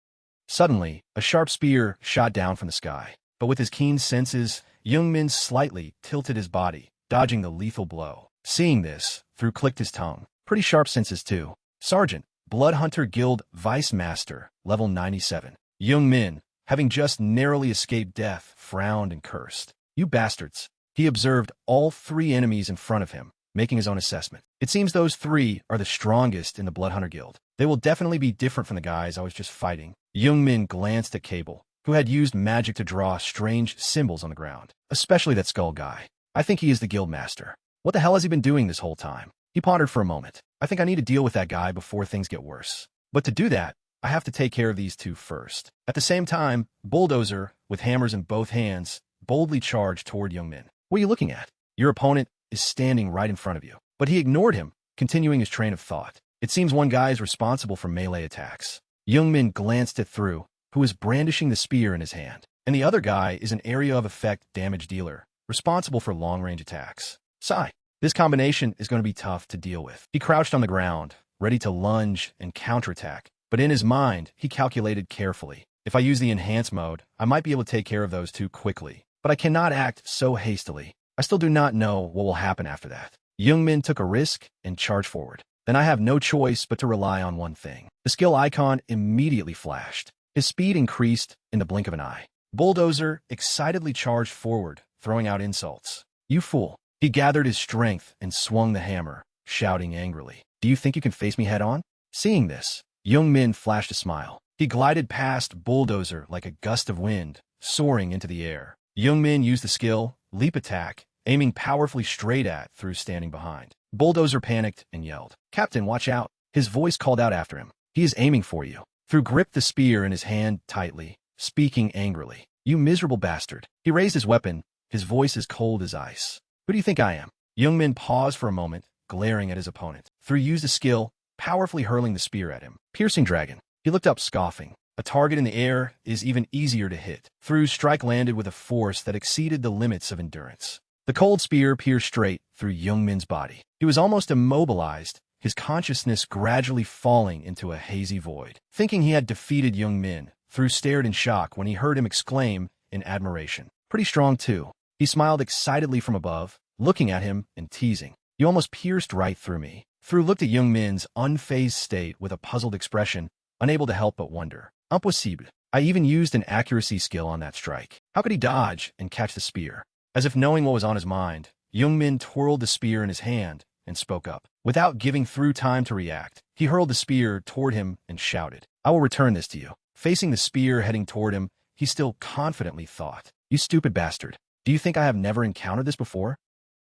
Speaker 1: Suddenly, a sharp spear shot down from the sky. But with his keen senses, Young Min slightly tilted his body, dodging the lethal blow. Seeing this, Thru clicked his tongue. Pretty sharp senses too. "Sergeant, Blood Hunter Guild Vice Master, level 97. Young Min, having just narrowly escaped death, frowned and cursed. "You bastards." He observed all three enemies in front of him, making his own assessment. "It seems those three are the strongest in the Blood Hunter Guild. They will definitely be different from the guys I was just fighting." Young Min glanced at Cable, who had used magic to draw strange symbols on the ground. "Especially that skull guy. I think he is the guild master. What the hell has he been doing this whole time?" He pondered for a moment. "I think I need to deal with that guy before things get worse. But to do that, I have to take care of these two first. At the same time, Bulldozer, with hammers in both hands, boldly charged toward Youngmin. What are you looking at? Your opponent is standing right in front of you. But he ignored him, continuing his train of thought. It seems one guy is responsible for melee attacks. Youngmin glanced at Through, who was brandishing the spear in his hand. And the other guy is an area of effect damage dealer, responsible for long-range attacks. Sigh. This combination is going to be tough to deal with. He crouched on the ground, ready to lunge and counterattack. But in his mind, he calculated carefully. If I use the enhance mode, I might be able to take care of those two quickly. But I cannot act so hastily. I still do not know what will happen after that. Youngmin took a risk and charged forward. Then I have no choice but to rely on one thing. The skill icon immediately flashed. His speed increased in the blink of an eye. Bulldozer excitedly charged forward, throwing out insults. You fool. He gathered his strength and swung the hammer, shouting angrily. Do you think you can face me head-on? Seeing this, Youngmin flashed a smile. He glided past Bulldozer like a gust of wind, soaring into the air. Youngmin used the skill, Leap Attack, aiming powerfully straight at Through standing behind. Bulldozer panicked and yelled, Captain, watch out. His voice called out after him. He is aiming for you. Through gripped the spear in his hand tightly, speaking angrily. You miserable bastard. He raised his weapon, his voice as cold as ice. Who do you think I am? Youngmin paused for a moment, glaring at his opponent. Through used a skill, powerfully hurling the spear at him. Piercing Dragon. He looked up, scoffing. A target in the air is even easier to hit. Through's strike landed with a force that exceeded the limits of endurance. The cold spear pierced straight through Youngmin's body. He was almost immobilized, his consciousness gradually falling into a hazy void. Thinking he had defeated Youngmin, Through stared in shock when he heard him exclaim in admiration. Pretty strong, too. He smiled excitedly from above, looking at him and teasing. You almost pierced right through me. Through looked at Youngmin's unfazed state with a puzzled expression, unable to help but wonder. Impossible. I even used an accuracy skill on that strike. How could he dodge and catch the spear? As if knowing what was on his mind, Youngmin twirled the spear in his hand and spoke up. Without giving Through time to react, he hurled the spear toward him and shouted, I will return this to you. Facing the spear heading toward him, he still confidently thought, You stupid bastard. Do you think I have never encountered this before?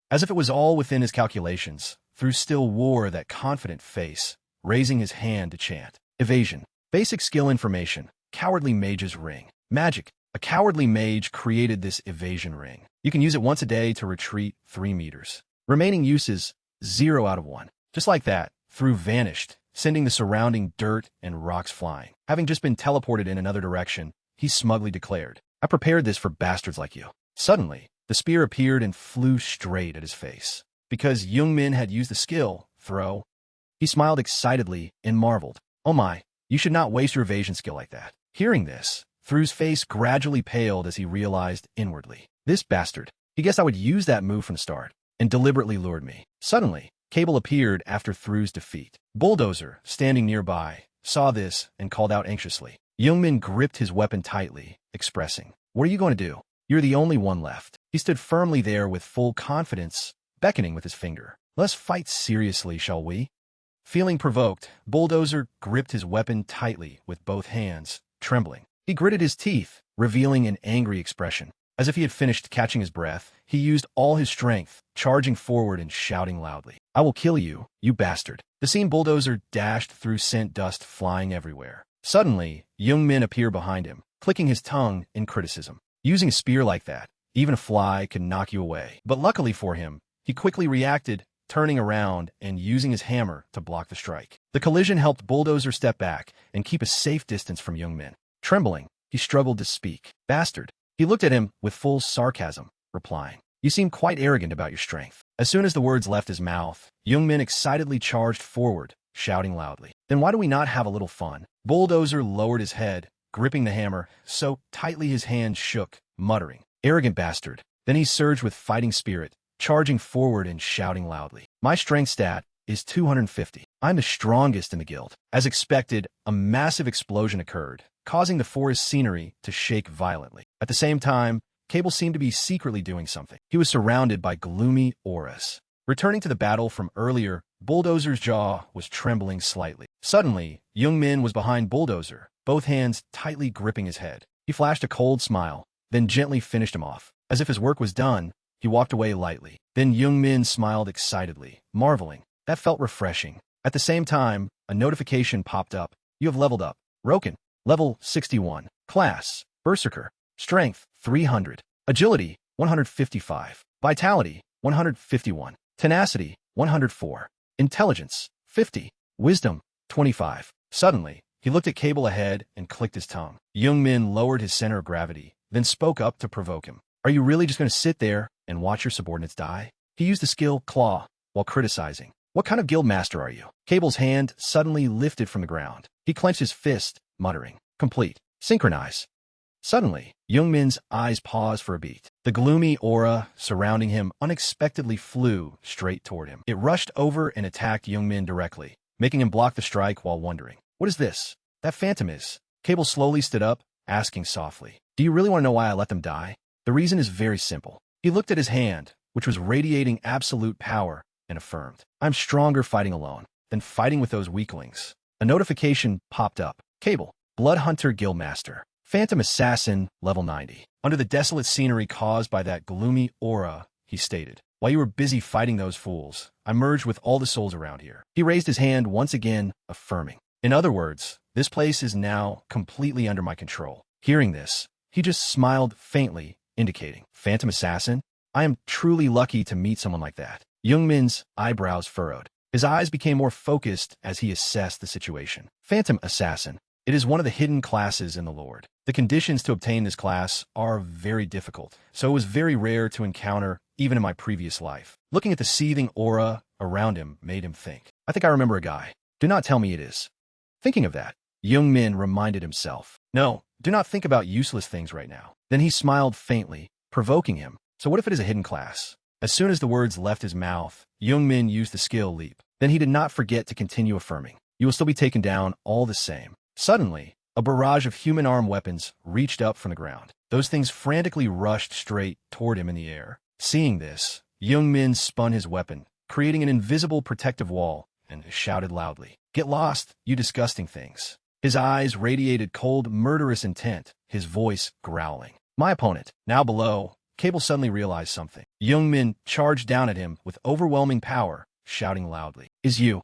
Speaker 1: As if it was all within his calculations, Through still wore that confident face, raising his hand to chant. Evasion. Basic skill information. Cowardly Mage's Ring. Magic. A cowardly mage created this evasion ring. You can use it once a day to retreat 3 meters. Remaining uses 0 out of 1. Just like that, Through vanished, sending the surrounding dirt and rocks flying. Having just been teleported in another direction, he smugly declared, I prepared this for bastards like you. Suddenly, the spear appeared and flew straight at his face. Because Youngmin had used the skill, Throw, he smiled excitedly and marveled. Oh my, you should not waste your evasion skill like that. Hearing this, Through's face gradually paled as he realized inwardly. This bastard. He guessed I would use that move from the start, and deliberately lured me. Suddenly, Cable appeared after Through's defeat. Bulldozer, standing nearby, saw this and called out anxiously. Youngmin gripped his weapon tightly, expressing, What are you going to do? You're the only one left. He stood firmly there with full confidence, beckoning with his finger. Let's fight seriously, shall we? Feeling provoked, Bulldozer gripped his weapon tightly with both hands, trembling. He gritted his teeth, revealing an angry expression. As if he had finished catching his breath, he used all his strength, charging forward and shouting loudly. I will kill you, you bastard. The scene Bulldozer dashed through sent dust flying everywhere. Suddenly, Youngmin appeared behind him, clicking his tongue in criticism. Using a spear like that, even a fly could knock you away. But luckily for him, he quickly reacted, turning around and using his hammer to block the strike. The collision helped Bulldozer step back and keep a safe distance from Youngmin. Trembling, he struggled to speak. Bastard. He looked at him with full sarcasm, replying, You seem quite arrogant about your strength. As soon as the words left his mouth, Youngmin excitedly charged forward, shouting loudly. Then why do we not have a little fun? Bulldozer lowered his head, gripping the hammer so tightly his hand shook, muttering, Arrogant bastard. Then he surged with fighting spirit, charging forward and shouting loudly. My strength stat is 250. I'm the strongest in the guild. As expected, a massive explosion occurred, causing the forest scenery to shake violently. At the same time, Cable seemed to be secretly doing something. He was surrounded by gloomy auras. Returning to the battle from earlier, Bulldozer's jaw was trembling slightly. Suddenly, Youngmin was behind Bulldozer, both hands tightly gripping his head. He flashed a cold smile, then gently finished him off. As if his work was done, he walked away lightly. Then Youngmin smiled excitedly, marveling. That felt refreshing. At the same time, a notification popped up. You have leveled up. Roken, level 61. Class, Berserker. Strength, 300. Agility, 155. Vitality, 151. Tenacity, 104. Intelligence, 50. Wisdom, 25. Suddenly, he looked at Cable ahead and clicked his tongue. Young-min lowered his center of gravity, then spoke up to provoke him. Are you really just going to sit there and watch your subordinates die? He used the skill Claw while criticizing. What kind of guild master are you? Cable's hand suddenly lifted from the ground. He clenched his fist, muttering, Complete. Synchronize. Suddenly, Young-min's eyes paused for a beat. The gloomy aura surrounding him unexpectedly flew straight toward him. It rushed over and attacked Young-min directly, making him block the strike while wondering, what is this? That phantom is. Cable slowly stood up, asking softly, do you really want to know why I let them die? The reason is very simple. He looked at his hand, which was radiating absolute power, and affirmed, I'm stronger fighting alone than fighting with those weaklings. A notification popped up. Cable, Blood Hunter Guildmaster. Phantom Assassin, level 90. Under the desolate scenery caused by that gloomy aura, he stated, while you were busy fighting those fools, I merged with all the souls around here. He raised his hand once again, affirming. In other words, this place is now completely under my control. Hearing this, he just smiled faintly, indicating, Phantom Assassin? I am truly lucky to meet someone like that. Young-min's eyebrows furrowed. His eyes became more focused as he assessed the situation. Phantom Assassin. It is one of the hidden classes in the Lord. The conditions to obtain this class are very difficult, so it was very rare to encounter even in my previous life. Looking at the seething aura around him made him think. I think I remember a guy. Do not tell me it is. Thinking of that, Young-min reminded himself. No, do not think about useless things right now. Then he smiled faintly, provoking him. So what if it is a hidden class? As soon as the words left his mouth, Young-min used the skill Leap. Then he did not forget to continue affirming. You will still be taken down all the same. Suddenly, a barrage of human arm weapons reached up from the ground. Those things frantically rushed straight toward him in the air. Seeing this, Young-min spun his weapon, creating an invisible protective wall, and shouted loudly, Get lost, you disgusting things. His eyes radiated cold, murderous intent, his voice growling. My opponent, now below, Cable suddenly realized something. Young-min charged down at him with overwhelming power, shouting loudly, Is you.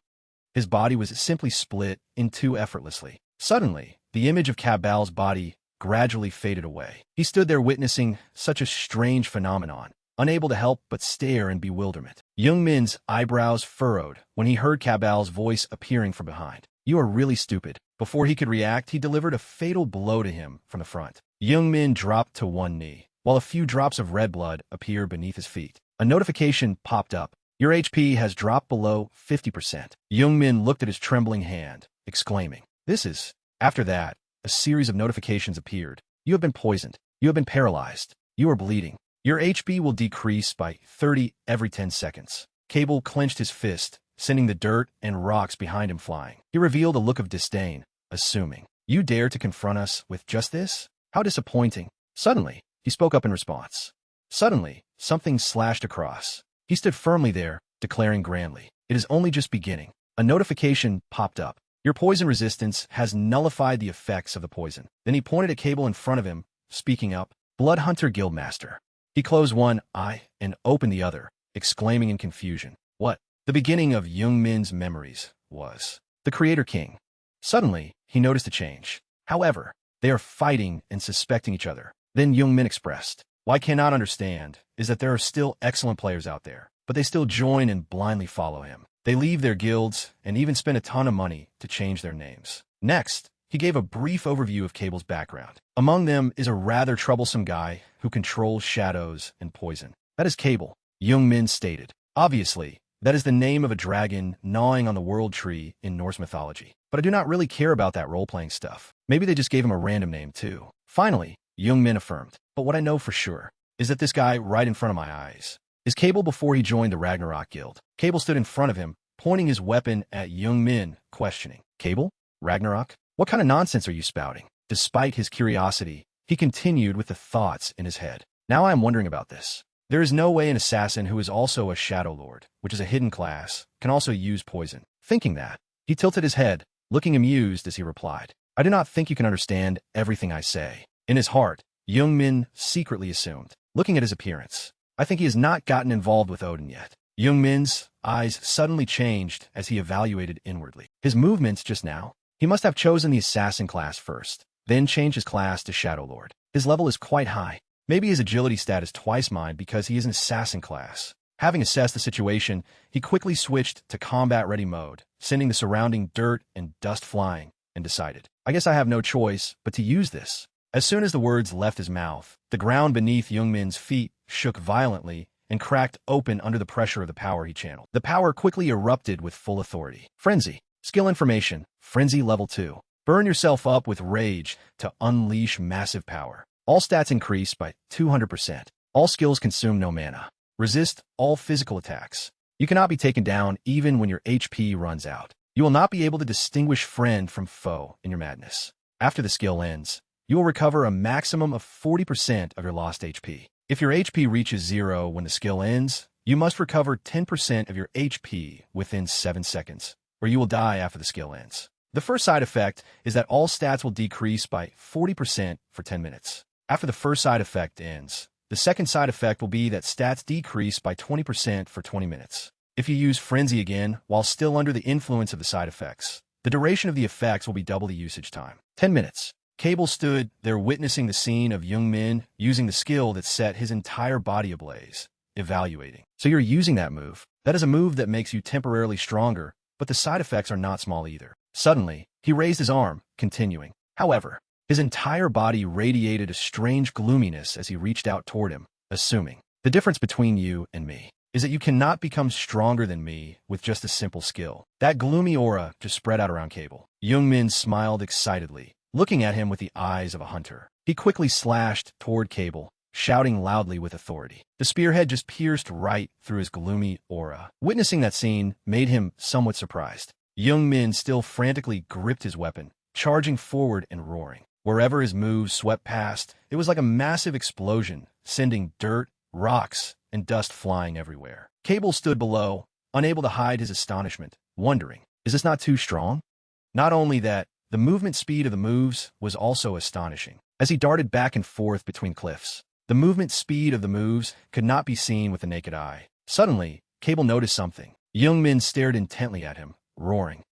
Speaker 1: His body was simply split in two effortlessly. Suddenly, the image of Cabal's body gradually faded away. He stood there witnessing such a strange phenomenon, unable to help but stare in bewilderment. Young-min's eyebrows furrowed when he heard Cabal's voice appearing from behind. You are really stupid. Before he could react, he delivered a fatal blow to him from the front. Young-min dropped to one knee, while a few drops of red blood appeared beneath his feet. A notification popped up. Your HP has dropped below 50%. Young-min looked at his trembling hand, exclaiming, This is... After that, a series of notifications appeared. You have been poisoned. You have been paralyzed. You are bleeding. Your HP will decrease by 30 every 10 seconds. Cable clenched his fist, sending the dirt and rocks behind him flying. He revealed a look of disdain, assuming, You dare to confront us with just this? How disappointing. Suddenly, he spoke up in response. Suddenly, something slashed across. He stood firmly there, declaring grandly, It is only just beginning. A notification popped up. Your poison resistance has nullified the effects of the poison. Then he pointed at Cable in front of him, speaking up, Blood Hunter Guildmaster. He closed one eye and opened the other, exclaiming in confusion, What? The beginning of Young-min's memories was the Creator King. Suddenly, he noticed a change. However, they are fighting and suspecting each other. Then Young-min expressed, What I cannot understand is that there are still excellent players out there, but they still join and blindly follow him. They leave their guilds and even spend a ton of money to change their names. Next, he gave a brief overview of Cable's background. Among them is a rather troublesome guy who controls shadows and poison. That is Cable, Young-min stated. Obviously, that is the name of a dragon gnawing on the world tree in Norse mythology. But I do not really care about that role-playing stuff. Maybe they just gave him a random name too. Finally, Young-min affirmed, But what I know for sure is that this guy right in front of my eyes is Cable before he joined the Ragnarok Guild. Cable stood in front of him, pointing his weapon at Young-min, questioning, Cable? Ragnarok? What kind of nonsense are you spouting? Despite his curiosity, he continued with the thoughts in his head. Now I am wondering about this. There is no way an assassin who is also a Shadow Lord, which is a hidden class, can also use poison. Thinking that, he tilted his head, looking amused as he replied, I do not think you can understand everything I say. In his heart, Young-min secretly assumed, looking at his appearance, I think he has not gotten involved with Odin yet. Young-min's eyes suddenly changed as he evaluated inwardly. His movements just now, He must have chosen the assassin class first, then changed his class to Shadow Lord. His level is quite high. Maybe his agility stat is twice mine because he is an assassin class. Having assessed the situation, he quickly switched to combat-ready mode, sending the surrounding dirt and dust flying, and decided, I guess I have no choice but to use this. As soon as the words left his mouth, the ground beneath Youngmin's feet shook violently and cracked open under the pressure of the power he channeled. The power quickly erupted with full authority. Frenzy. Skill information. Frenzy level 2. Burn yourself up with rage to unleash massive power. All stats increase by 200%. All skills consume no mana. Resist all physical attacks. You cannot be taken down even when your HP runs out. You will not be able to distinguish friend from foe in your madness. After the skill ends, you will recover a maximum of 40% of your lost HP. If your HP reaches 0 when the skill ends, you must recover 10% of your HP within 7 seconds, or you will die after the skill ends. The first side effect is that all stats will decrease by 40% for 10 minutes. After the first side effect ends, the second side effect will be that stats decrease by 20% for 20 minutes. If you use Frenzy again while still under the influence of the side effects, the duration of the effects will be double the usage time. 10 minutes. Cable stood there witnessing the scene of Youngmin using the skill that set his entire body ablaze, evaluating. So you're using that move. That is a move that makes you temporarily stronger, but the side effects are not small either. Suddenly, he raised his arm, continuing. However, his entire body radiated a strange gloominess as he reached out toward him, assuming, the difference between you and me is that you cannot become stronger than me with just a simple skill. That gloomy aura just spread out around Cable. Youngmin smiled excitedly, looking at him with the eyes of a hunter. He quickly slashed toward Cable, shouting loudly with authority. The spearhead just pierced right through his gloomy aura. Witnessing that scene made him somewhat surprised. Youngmin still frantically gripped his weapon, charging forward and roaring. Wherever his moves swept past, it was like a massive explosion, sending dirt, rocks, and dust flying everywhere. Cable stood below, unable to hide his astonishment, wondering, is this not too strong? Not only that, the movement speed of the moves was also astonishing. As he darted back and forth between cliffs, the movement speed of the moves could not be seen with the naked eye. Suddenly, Cable noticed something. Youngmin stared intently at him, roaring.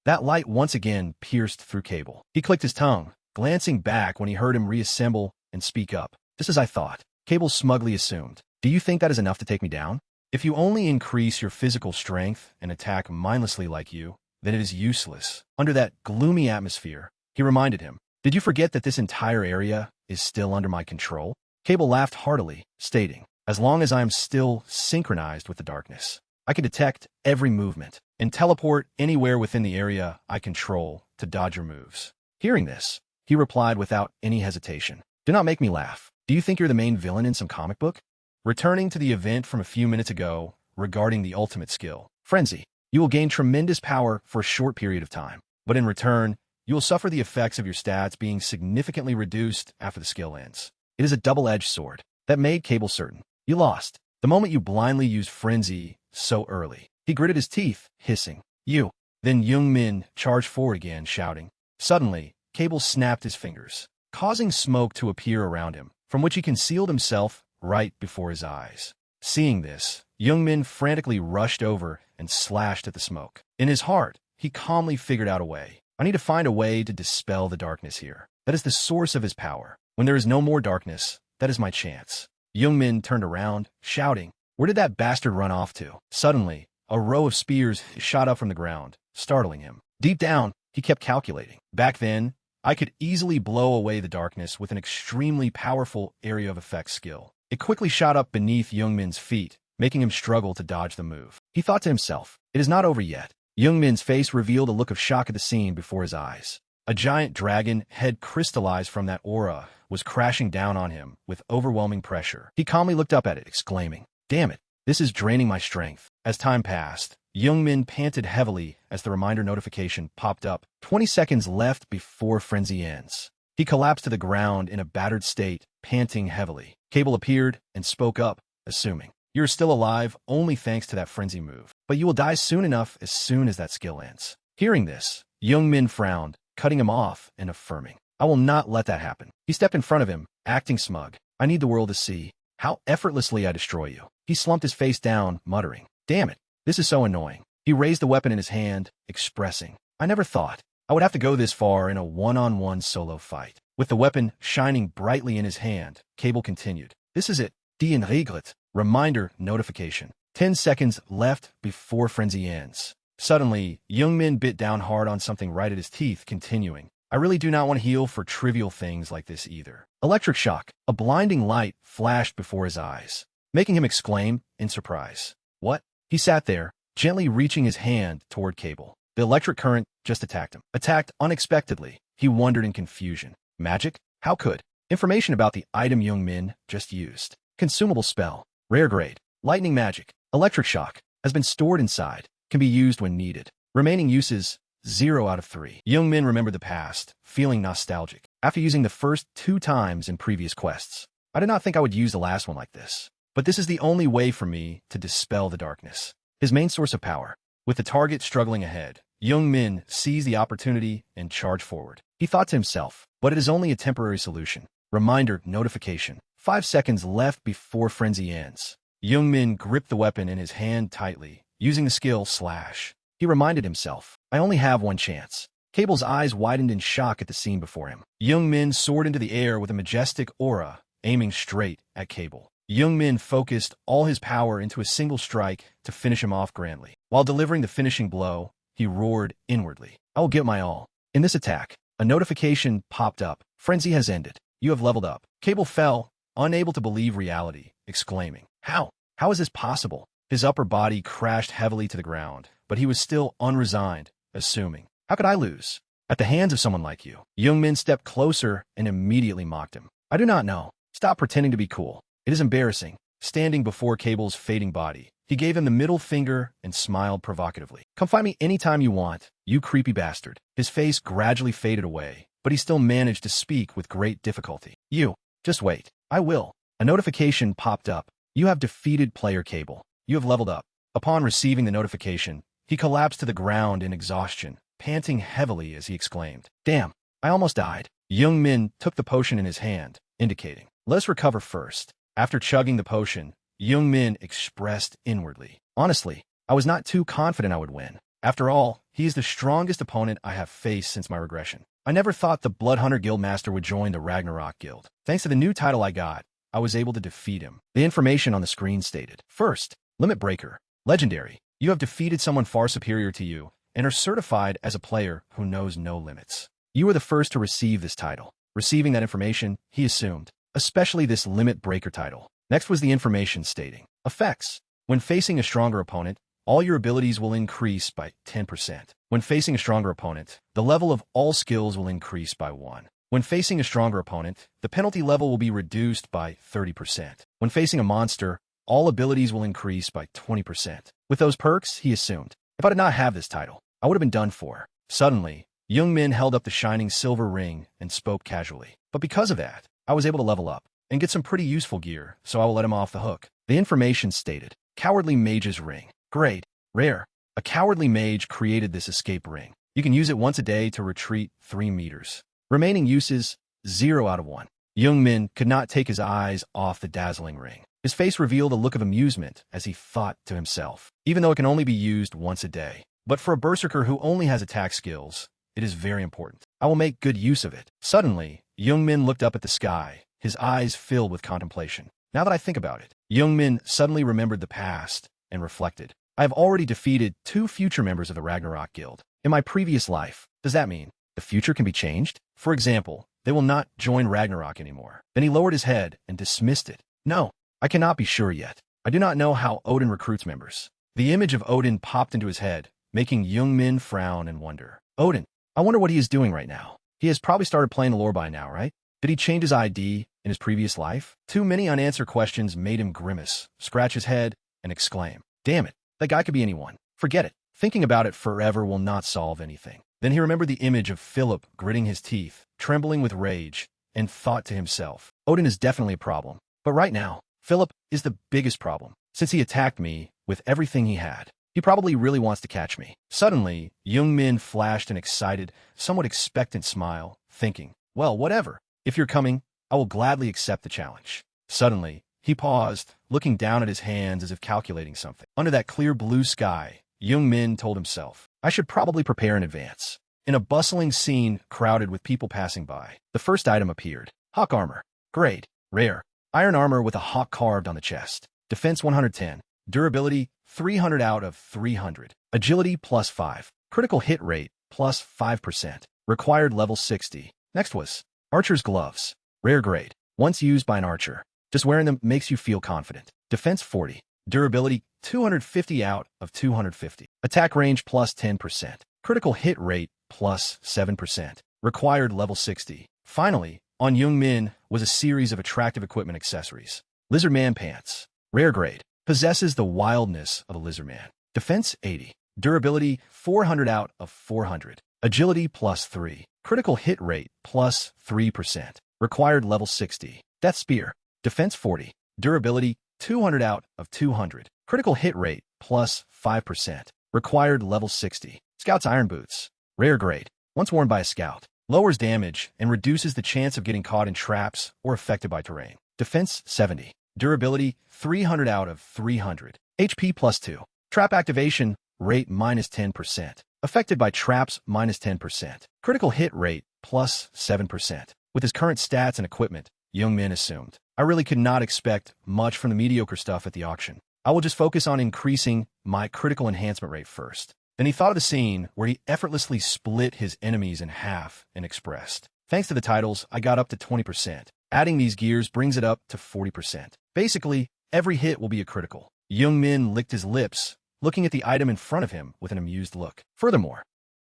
Speaker 1: That light once again pierced through Cable. He clicked his tongue, glancing back when he heard him reassemble and speak up. Just as I thought. Cable smugly assumed. Do you think that is enough to take me down? If you only increase your physical strength and attack mindlessly like you, then it is useless. Under that gloomy atmosphere, he reminded him, did you forget that this entire area is still under my control? Cable laughed heartily, stating, as long as I am still synchronized with the darkness, I can detect every movement and teleport anywhere within the area I control to dodge your moves. Hearing this, he replied without any hesitation. Do not make me laugh. Do you think you're the main villain in some comic book? Returning to the event from a few minutes ago regarding the ultimate skill, Frenzy, you will gain tremendous power for a short period of time, but in return, you will suffer the effects of your stats being significantly reduced after the skill ends. It is a double-edged sword. That made Cable certain. You lost. The moment you blindly used Frenzy so early. He gritted his teeth, hissing, you. Then Youngmin charged forward again, shouting. Suddenly, Cable snapped his fingers, causing smoke to appear around him, from which he concealed himself right before his eyes. Seeing this, Youngmin frantically rushed over and slashed at the smoke. In his heart, he calmly figured out a way. I need to find a way to dispel the darkness here. That is the source of his power. When there is no more darkness, that is my chance. Youngmin turned around, shouting, where did that bastard run off to? Suddenly, a row of spears shot up from the ground, startling him. Deep down, he kept calculating. Back then, I could easily blow away the darkness with an extremely powerful area of effect skill. It quickly shot up beneath Youngmin's feet, making him struggle to dodge the move. He thought to himself, it is not over yet. Youngmin's face revealed a look of shock at the scene before his eyes. A giant dragon, head crystallized from that aura, was crashing down on him with overwhelming pressure. He calmly looked up at it, exclaiming, damn it, this is draining my strength. As time passed, Youngmin panted heavily as the reminder notification popped up. 20 seconds left before Frenzy ends. He collapsed to the ground in a battered state, panting heavily. Cable appeared and spoke up, assuming, you're still alive only thanks to that Frenzy move, but you will die soon enough as soon as that skill ends. Hearing this, Youngmin frowned, cutting him off and affirming, I will not let that happen. He stepped in front of him, acting smug. I need the world to see how effortlessly I destroy you. He slumped his face down, muttering, damn it, this is so annoying. He raised the weapon in his hand, expressing, I never thought I would have to go this far in a one-on-one solo fight. With the weapon shining brightly in his hand, Cable continued. This is it. Die Regresses. Reminder notification. 10 seconds left before frenzy ends. Suddenly, Youngmin bit down hard on something right at his teeth, continuing. I really do not want to heal for trivial things like this either. Electric shock. A blinding light flashed before his eyes, making him exclaim in surprise. What? He sat there, gently reaching his hand toward Cable. The electric current just attacked him. Attacked unexpectedly. He wondered in confusion. Magic? How could? Information about the item Youngmin just used. Consumable spell. Rare grade. Lightning magic. Electric shock. Has been stored inside. Can be used when needed. Remaining uses, 0 out of 3. Youngmin remembered the past, feeling nostalgic. After using the first 2 times in previous quests, I did not think I would use the last one like this. But this is the only way for me to dispel the darkness. His main source of power. With the target struggling ahead, Youngmin seized the opportunity and charged forward. He thought to himself, but it is only a temporary solution. Reminder notification. 5 seconds left before frenzy ends. Youngmin gripped the weapon in his hand tightly, using the skill slash. He reminded himself, I only have one chance. Cable's eyes widened in shock at the scene before him. Youngmin soared into the air with a majestic aura, aiming straight at Cable. Youngmin focused all his power into a single strike to finish him off grandly. While delivering the finishing blow, he roared inwardly. I will give my all. In this attack, a notification popped up. Frenzy has ended. You have leveled up. Cable fell, unable to believe reality, exclaiming, How? How is this possible? His upper body crashed heavily to the ground, but he was still unresigned, assuming, How could I lose? At the hands of someone like you. Youngmin stepped closer and immediately mocked him. I do not know. Stop pretending to be cool. It is embarrassing. Standing before Cable's fading body, he gave him the middle finger and smiled provocatively. Come find me anytime you want, you creepy bastard. His face gradually faded away, but he still managed to speak with great difficulty. You, just wait. I will. A notification popped up. You have defeated player Cable. You have leveled up. Upon receiving the notification, he collapsed to the ground in exhaustion, panting heavily as he exclaimed, Damn, I almost died. Youngmin took the potion in his hand, indicating, Let's recover first. After chugging the potion, Youngmin expressed inwardly, Honestly, I was not too confident I would win. After all, he is the strongest opponent I have faced since my regression. I never thought the Bloodhunter Guildmaster would join the Ragnarok Guild. Thanks to the new title I got, I was able to defeat him. The information on the screen stated, First, Limit Breaker. Legendary. You have defeated someone far superior to you and are certified as a player who knows no limits. You were the first to receive this title. Receiving that information, he assumed, especially this Limit Breaker title. Next was the information stating, Effects. When facing a stronger opponent, all your abilities will increase by 10%. When facing a stronger opponent, the level of all skills will increase by 1. When facing a stronger opponent, the penalty level will be reduced by 30%. When facing a monster, all abilities will increase by 20%. With those perks, he assumed, if I did not have this title, I would have been done for. Suddenly, Youngmin held up the shining silver ring and spoke casually. But because of that, I was able to level up and get some pretty useful gear, so I will let him off the hook. The information stated, Cowardly Mage's Ring. Grade. Rare. A cowardly mage created this escape ring. You can use it once a day to retreat 3 meters. Remaining uses, 0 out of 1. Youngmin could not take his eyes off the dazzling ring. His face revealed a look of amusement as he thought to himself, even though it can only be used once a day. But for a berserker who only has attack skills, it is very important. I will make good use of it. Suddenly, Youngmin looked up at the sky, his eyes filled with contemplation. Now that I think about it, Youngmin suddenly remembered the past and reflected. I have already defeated 2 future members of the Ragnarok Guild. In my previous life, does that mean the future can be changed? For example, they will not join Ragnarok anymore. Then he lowered his head and dismissed it. No, I cannot be sure yet. I do not know how Odin recruits members. The image of Odin popped into his head, making Youngmin frown and wonder. Odin, I wonder what he is doing right now. He has probably started playing the lore by now, right? Did he change his ID in his previous life? Too many unanswered questions made him grimace, scratch his head, and exclaim, Damn it, that guy could be anyone. Forget it. Thinking about it forever will not solve anything. Then he remembered the image of Philip gritting his teeth, trembling with rage, and thought to himself, Odin is definitely a problem. But right now, Philip is the biggest problem. Since he attacked me with everything he had, he probably really wants to catch me. Suddenly, Youngmin flashed an excited, somewhat expectant smile, thinking, Well, whatever. If you're coming, I will gladly accept the challenge. Suddenly, he paused, looking down at his hands as if calculating something. Under that clear blue sky, Youngmin told himself, I should probably prepare in advance. in a bustling scene crowded with people passing by. The first item appeared. Hawk armor. Grade. Rare. Iron armor with a hawk carved on the chest. Defense 110. Durability 300 out of 300. Agility +5. Critical hit rate +5%. Required level 60. Next was Archer's gloves. Rare grade. Once used by an archer. Just wearing them makes you feel confident. Defense 40. Durability 250 out of 250. Attack range +10%. Critical hit rate +7%. Required level 60. Finally, on Young Min was a series of attractive equipment accessories. Lizardman pants. Rare grade. Possesses the wildness of a lizardman. Defense 80. Durability 400 out of 400. Agility +3. Critical hit rate +3%. Required level 60. Death Spear. Defense 40. Durability 200 out of 200. Critical hit rate +5%. Required level 60. Scout's Iron Boots. Rare grade. Once worn by a scout. Lowers damage and reduces the chance of getting caught in traps or affected by terrain. Defense 70. Durability 300 out of 300. HP +2. Trap activation rate -10%. Affected by traps -10%. Critical hit rate +7%. With his current stats and equipment, Young Min assumed, I really could not expect much from the mediocre stuff at the auction. I will just focus on increasing my critical enhancement rate first. Then he thought of the scene where he effortlessly split his enemies in half and expressed, thanks to the titles, I got up to 20%. Adding these gears brings it up to 40%. Basically, every hit will be a critical. Young Min licked his lips, looking at the item in front of him with an amused look. Furthermore,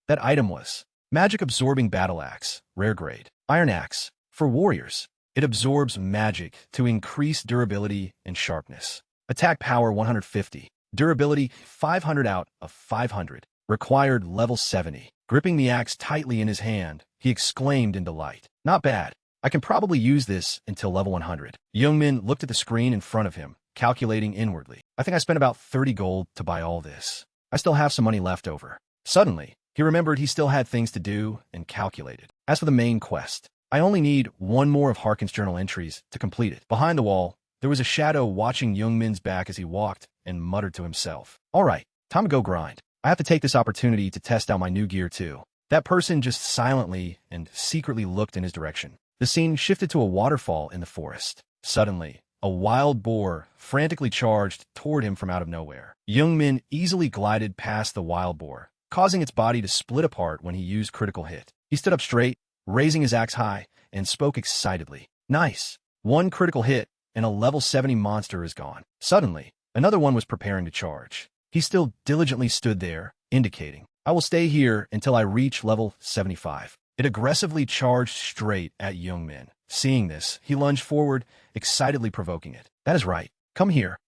Speaker 1: that item was Magic Absorbing Battle Axe, rare grade. Iron Axe. For warriors, it absorbs magic to increase durability and sharpness. Attack power 150. Durability 500 out of 500. Required level 70. Gripping the axe tightly in his hand, he exclaimed in delight. Not bad. I can probably use this until level 100. Young Min looked at the screen in front of him, calculating inwardly. I think I spent about 30 gold to buy all this. I still have some money left over. Suddenly, he remembered he still had things to do and calculated. As for the main quest, I only need one more of Harkin's journal entries to complete it. Behind the wall, there was a shadow watching Young Min's back as he walked and muttered to himself. All right, time to go grind. I have to take this opportunity to test out my new gear too. That person just silently and secretly looked in his direction. The scene shifted to a waterfall in the forest. Suddenly, a wild boar frantically charged toward him from out of nowhere. Young Min easily glided past the wild boar, causing its body to split apart when he used critical hit. He stood up straight, raising his axe high, and spoke excitedly. Nice. One critical hit, and a level 70 monster is gone. Suddenly, another one was preparing to charge. He still diligently stood there, indicating, I will stay here until I reach level 75. It aggressively charged straight at Young Min. Seeing this, he lunged forward, excitedly provoking it. That is right. Come here.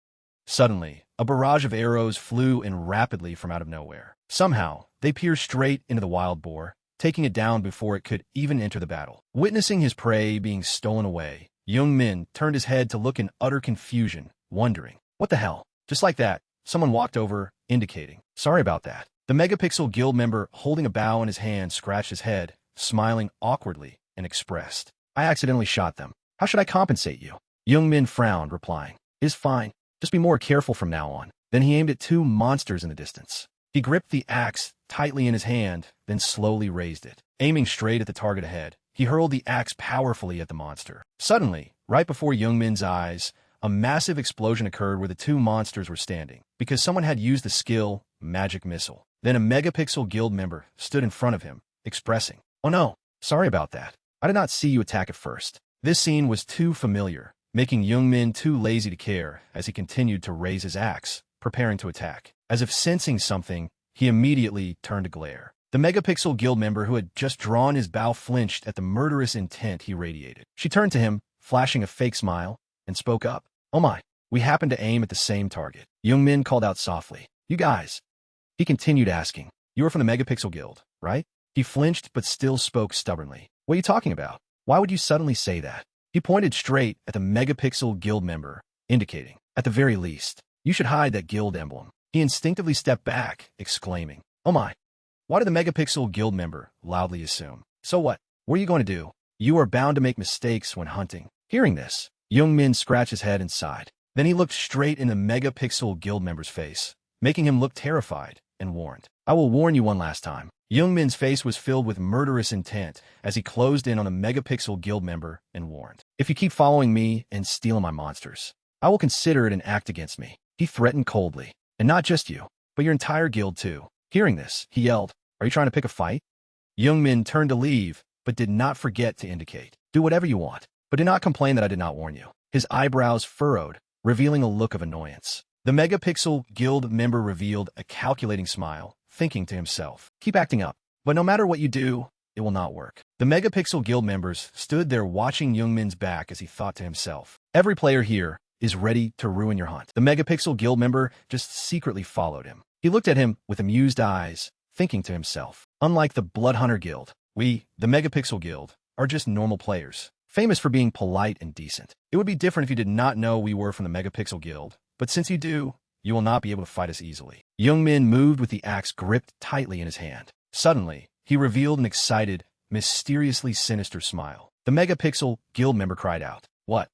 Speaker 1: Suddenly, a barrage of arrows flew in rapidly from out of nowhere. Somehow, they pierced straight into the wild boar, taking it down before it could even enter the battle. Witnessing his prey being stolen away, Young Min turned his head to look in utter confusion, wondering, what the hell? Just like that, someone walked over, indicating, sorry about that. The Megapixel Guild member holding a bow in his hand scratched his head, smiling awkwardly, and expressed, I accidentally shot them. How should I compensate you? Young Min frowned, replying, it is fine. Just be more careful from now on. Then he aimed at two monsters in the distance. He gripped the axe tightly in his hand, then slowly raised it. Aiming straight at the target ahead, he hurled the axe powerfully at the monster. Suddenly, right before Young Min's eyes, a massive explosion occurred where the two monsters were standing, because someone had used the skill Magic Missile. Then a Megapixel Guild member stood in front of him, expressing, oh no, sorry about that. I did not see you attack at first. This scene was too familiar, making Young Min too lazy to care as he continued to raise his axe, preparing to attack. As if sensing something, he immediately turned to glare. The Megapixel Guild member who had just drawn his bow flinched at the murderous intent he radiated. She turned to him, flashing a fake smile, and spoke up. Oh my, we happened to aim at the same target. Young Min called out softly. You guys. He continued asking. You are from the Megapixel Guild, right? He flinched but still spoke stubbornly. What are you talking about? Why would you suddenly say that? He pointed straight at the Megapixel Guild member, indicating, at the very least, you should hide that guild emblem. He instinctively stepped back, exclaiming, oh my. Why did the Megapixel Guild member loudly assume? So what? What are you going to do? You are bound to make mistakes when hunting. Hearing this, Young Min scratched his head and sighed. Then he looked straight in the Megapixel Guild member's face, making him look terrified, and warned. I will warn you one last time. Youngmin's face was filled with murderous intent as he closed in on a megapixel guild member and warned, "If you keep following me and stealing my monsters, I will consider it an act against me." He threatened coldly. "And not just you, but your entire guild too." Hearing this, he yelled, "Are you trying to pick a fight?" Youngmin turned to leave, but did not forget to indicate, "Do whatever you want, but do not complain that I did not warn you." His eyebrows furrowed, revealing a look of annoyance. The megapixel guild member revealed a calculating smile, thinking to himself, "Keep acting up, but no matter what you do, it will not work." The megapixel guild members stood there watching Youngmin's back as he thought to himself, "Every player here is ready to ruin your hunt." The megapixel guild member just secretly followed him. He looked at him with amused eyes, thinking to himself, "Unlike the Blood Hunter Guild, we, the Megapixel Guild, are just normal players, famous for being polite and decent. It would be different if you did not know we were from the Megapixel Guild, but since you do, you will not be able to fight us easily." Youngmin moved with the axe gripped tightly in his hand. Suddenly, he revealed an excited, mysteriously sinister smile. The Megapixel Guild member cried out, "What?"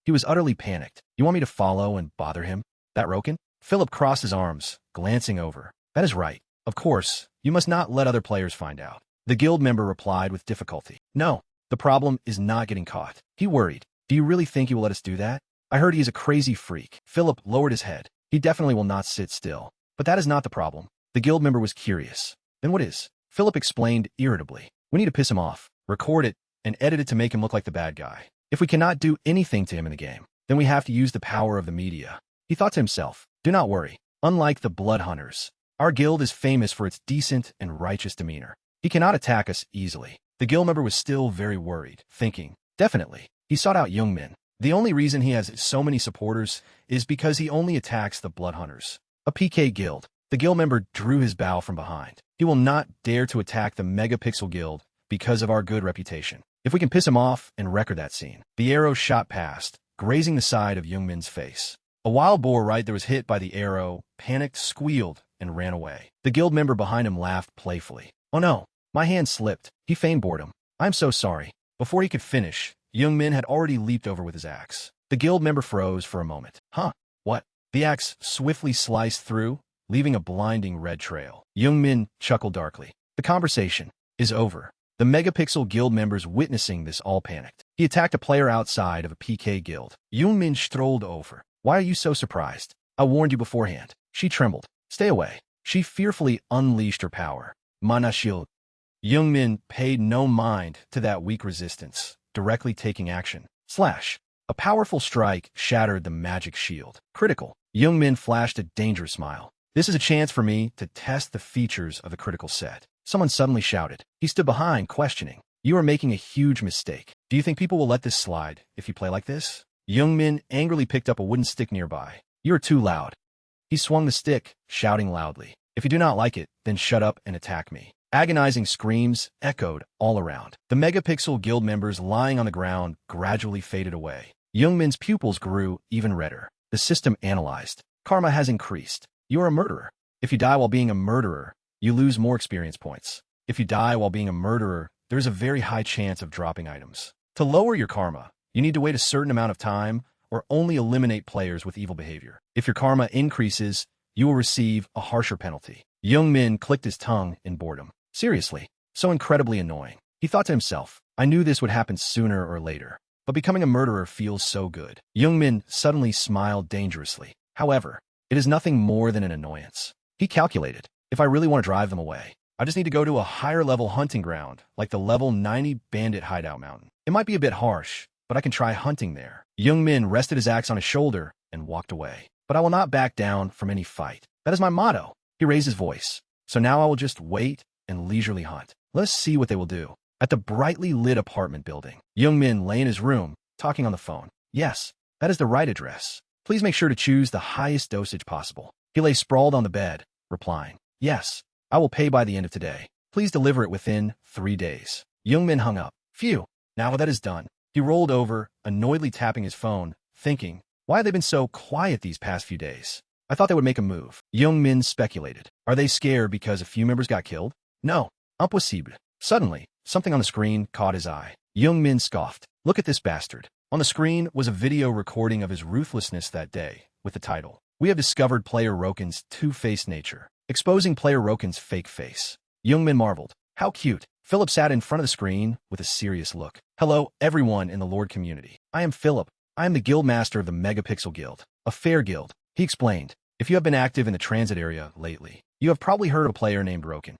Speaker 1: He was utterly panicked. "You want me to follow and bother him? That Roken?" Philip crossed his arms, glancing over. "That is right. Of course, you must not let other players find out." The guild member replied with difficulty, "No, the problem is not getting caught." He worried, "Do you really think he will let us do that? I heard he is a crazy freak." Philip lowered his head. "He definitely will not sit still. But that is not the problem." The guild member was curious. "Then what is?" Philip explained irritably. "We need to piss him off, record it, and edit it to make him look like the bad guy. If we cannot do anything to him in the game, then we have to use the power of the media." He thought to himself, "Do not worry. Unlike the Blood Hunters, our guild is famous for its decent and righteous demeanor. He cannot attack us easily." The guild member was still very worried, thinking, "Definitely." He sought out Youngmin. The only reason he has so many supporters is because he only attacks the Blood Hunters. A PK guild. The guild member drew his bow from behind. He will not dare to attack the Megapixel Guild because of our good reputation. If we can piss him off and record that scene. The arrow shot past, grazing the side of Youngmin's face. A wild boar right there was hit by the arrow, panicked, squealed, and ran away. The guild member behind him laughed playfully. "Oh no, my hand slipped." He feigned boredom. "I'm so sorry." Before he could finish, Youngmin had already leaped over with his axe. The guild member froze for a moment. "Huh? What?" The axe swiftly sliced through, leaving a blinding red trail. Youngmin chuckled darkly. The conversation is over. The Megapixel Guild members witnessing this all panicked. He attacked a player outside of a PK guild. Youngmin strolled over. "Why are you so surprised? I warned you beforehand." She trembled. "Stay away." She fearfully unleashed her power. Mana shield. Youngmin paid no mind to that weak resistance, directly taking action. Slash. A powerful strike shattered the magic shield. Critical. Youngmin flashed a dangerous smile. "This is a chance for me to test the features of the critical set." Someone suddenly shouted. He stood behind, questioning. "You are making a huge mistake. Do you think people will let this slide if you play like this?" Youngmin angrily picked up a wooden stick nearby. "You are too loud." He swung the stick, shouting loudly. "If you do not like it, then shut up and attack me." Agonizing screams echoed all around. The Megapixel Guild members lying on the ground gradually faded away. Youngmin's pupils grew even redder. The system analyzed. "Karma has increased. You are a murderer. If you die while being a murderer, you lose more experience points. If you die while being a murderer, there is a very high chance of dropping items. To lower your karma, you need to wait a certain amount of time or only eliminate players with evil behavior. If your karma increases, you will receive a harsher penalty." Youngmin clicked his tongue in boredom. Seriously, so incredibly annoying. He thought to himself, "I knew this would happen sooner or later, but becoming a murderer feels so good." Youngmin suddenly smiled dangerously. However, it is nothing more than an annoyance. He calculated, if I really want to drive them away, I just need to go to a higher level hunting ground, like the level 90 bandit hideout mountain. It might be a bit harsh, but I can try hunting there. Youngmin rested his axe on his shoulder and walked away. "But I will not back down from any fight. That is my motto." He raised his voice. "So now I will just wait and leisurely hunt. Let us see what they will do." At the brightly lit apartment building, Youngmin lay in his room, talking on the phone. "Yes, that is the right address. Please make sure to choose the highest dosage possible." He lay sprawled on the bed, replying, "Yes, I will pay by the end of today. Please deliver it within 3 days." Youngmin hung up. Phew, now that is done. He rolled over, annoyedly tapping his phone, thinking, why have they been so quiet these past few days? I thought they would make a move. Youngmin speculated. Are they scared because a few members got killed? No, impossible. Suddenly, something on the screen caught his eye. Youngmin scoffed. Look at this bastard. On the screen was a video recording of his ruthlessness that day, with the title, "We have discovered player Roken's two-faced nature, exposing player Roken's fake face." Youngmin marveled. How cute. Philip sat in front of the screen with a serious look. Hello, everyone in the Lord community. I am Philip. I am the guild master of the Megapixel Guild, a fair guild. He explained. If you have been active in the transit area lately, you have probably heard of a player named Roken.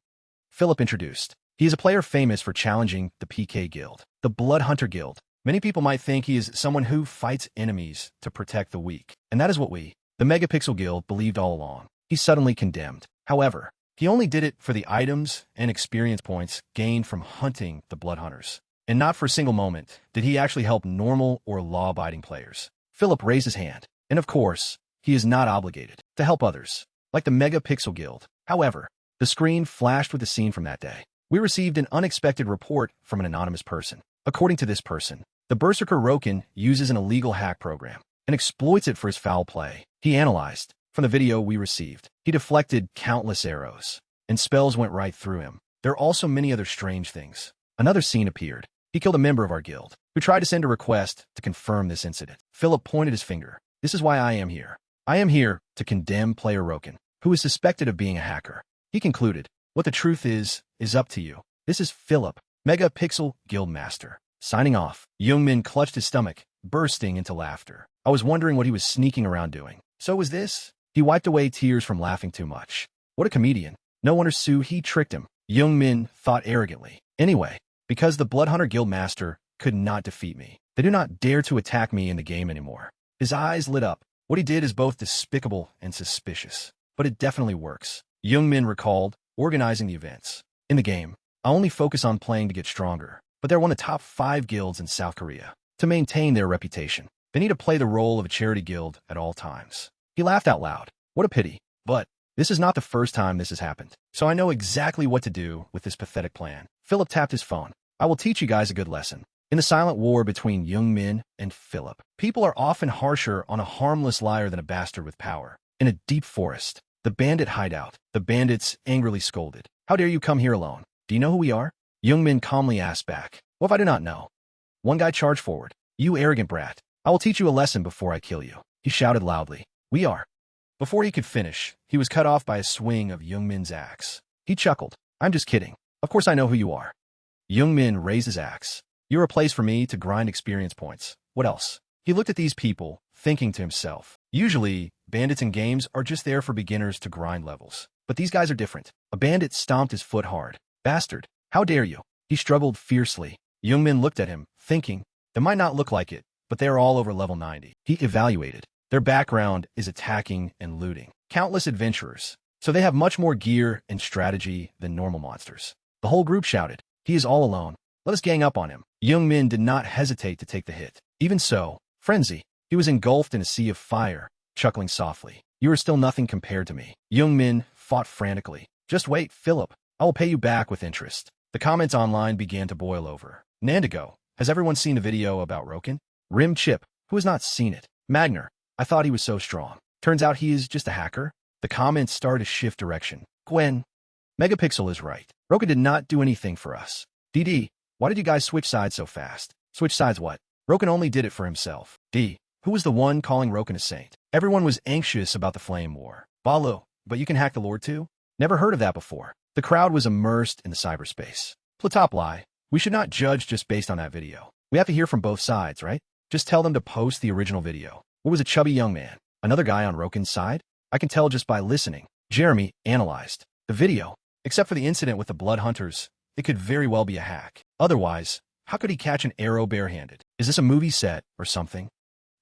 Speaker 1: Philip introduced. He is a player famous for challenging the PK Guild, the Blood Hunter Guild. Many people might think he is someone who fights enemies to protect the weak, and that is what we, the Megapixel Guild, believed all along. He's suddenly condemned. However, he only did it for the items and experience points gained from hunting the Blood Hunters, and not for a single moment did he actually help normal or law-abiding players. Philip raised his hand, and of course, he is not obligated to help others, like the Megapixel Guild. However, the screen flashed with the scene from that day. We received an unexpected report from an anonymous person. According to this person, the Berserker Roken uses an illegal hack program and exploits it for his foul play. He analyzed. From the video we received, he deflected countless arrows, and spells went right through him. There are also many other strange things. Another scene appeared. He killed a member of our guild, who tried to send a request to confirm this incident. Philip pointed his finger. This is why I am here. I am here to condemn player Roken, who is suspected of being a hacker. He concluded, what the truth is up to you. This is Philip, Megapixel Guild Master. Signing off. Youngmin clutched his stomach, bursting into laughter. I was wondering what he was sneaking around doing. So was this? He wiped away tears from laughing too much. What a comedian. No wonder He tricked him. Youngmin thought arrogantly. Anyway, because the Bloodhunter Guild Master could not defeat me, they do not dare to attack me in the game anymore. His eyes lit up. What he did is both despicable and suspicious, but it definitely works. Youngmin recalled, organizing the events. In the game, I only focus on playing to get stronger, but they're one of the top 5 guilds in South Korea. To maintain their reputation, they need to play the role of a charity guild at all times. He laughed out loud. What a pity. But this is not the first time this has happened, so I know exactly what to do with this pathetic plan. Philip tapped his phone. I will teach you guys a good lesson. In the silent war between Youngmin and Philip, people are often harsher on a harmless liar than a bastard with power. In a deep forest, the bandit hideout, the bandits angrily scolded. How dare you come here alone? Do you know who we are? Youngmin calmly asked back. What if I do not know? One guy charged forward. You arrogant brat. I will teach you a lesson before I kill you. He shouted loudly. We are. Before he could finish, he was cut off by a swing of Youngmin's axe. He chuckled. I'm just kidding. Of course I know who you are. Youngmin raised his axe. You're a place for me to grind experience points. What else? He looked at these people, thinking to himself. Usually, bandits in games are just there for beginners to grind levels. But these guys are different. A bandit stomped his foot hard. Bastard. How dare you? He struggled fiercely. Youngmin looked at him, thinking. They might not look like it, but they are all over level 90. He evaluated. Their background is attacking and looting. Countless adventurers. So they have much more gear and strategy than normal monsters. The whole group shouted. He is all alone. Let us gang up on him. Youngmin did not hesitate to take the hit. Even so, frenzy. He was engulfed in a sea of fire, chuckling softly. You are still nothing compared to me. Youngmin fought frantically. Just wait, Philip. I will pay you back with interest. The comments online began to boil over. Nandigo. Has everyone seen the video about Roken? Rim Chip. Who has not seen it? Magner. I thought he was so strong. Turns out he is just a hacker. The comments started to shift direction. Gwen. Megapixel is right. Roken did not do anything for us. DD. Why did you guys switch sides so fast? Switch sides what? Roken only did it for himself. D. Who was the one calling Roken a saint? Everyone was anxious about the flame war. Balu. But you can hack the Lord too? Never heard of that before. The crowd was immersed in the cyberspace. Platopli. We should not judge just based on that video. We have to hear from both sides, right? Just tell them to post the original video. What was a chubby young man? Another guy on Roken's side? I can tell just by listening. Jeremy analyzed the video. Except for the incident with the Blood Hunters, it could very well be a hack. Otherwise, how could he catch an arrow barehanded? Is this a movie set or something?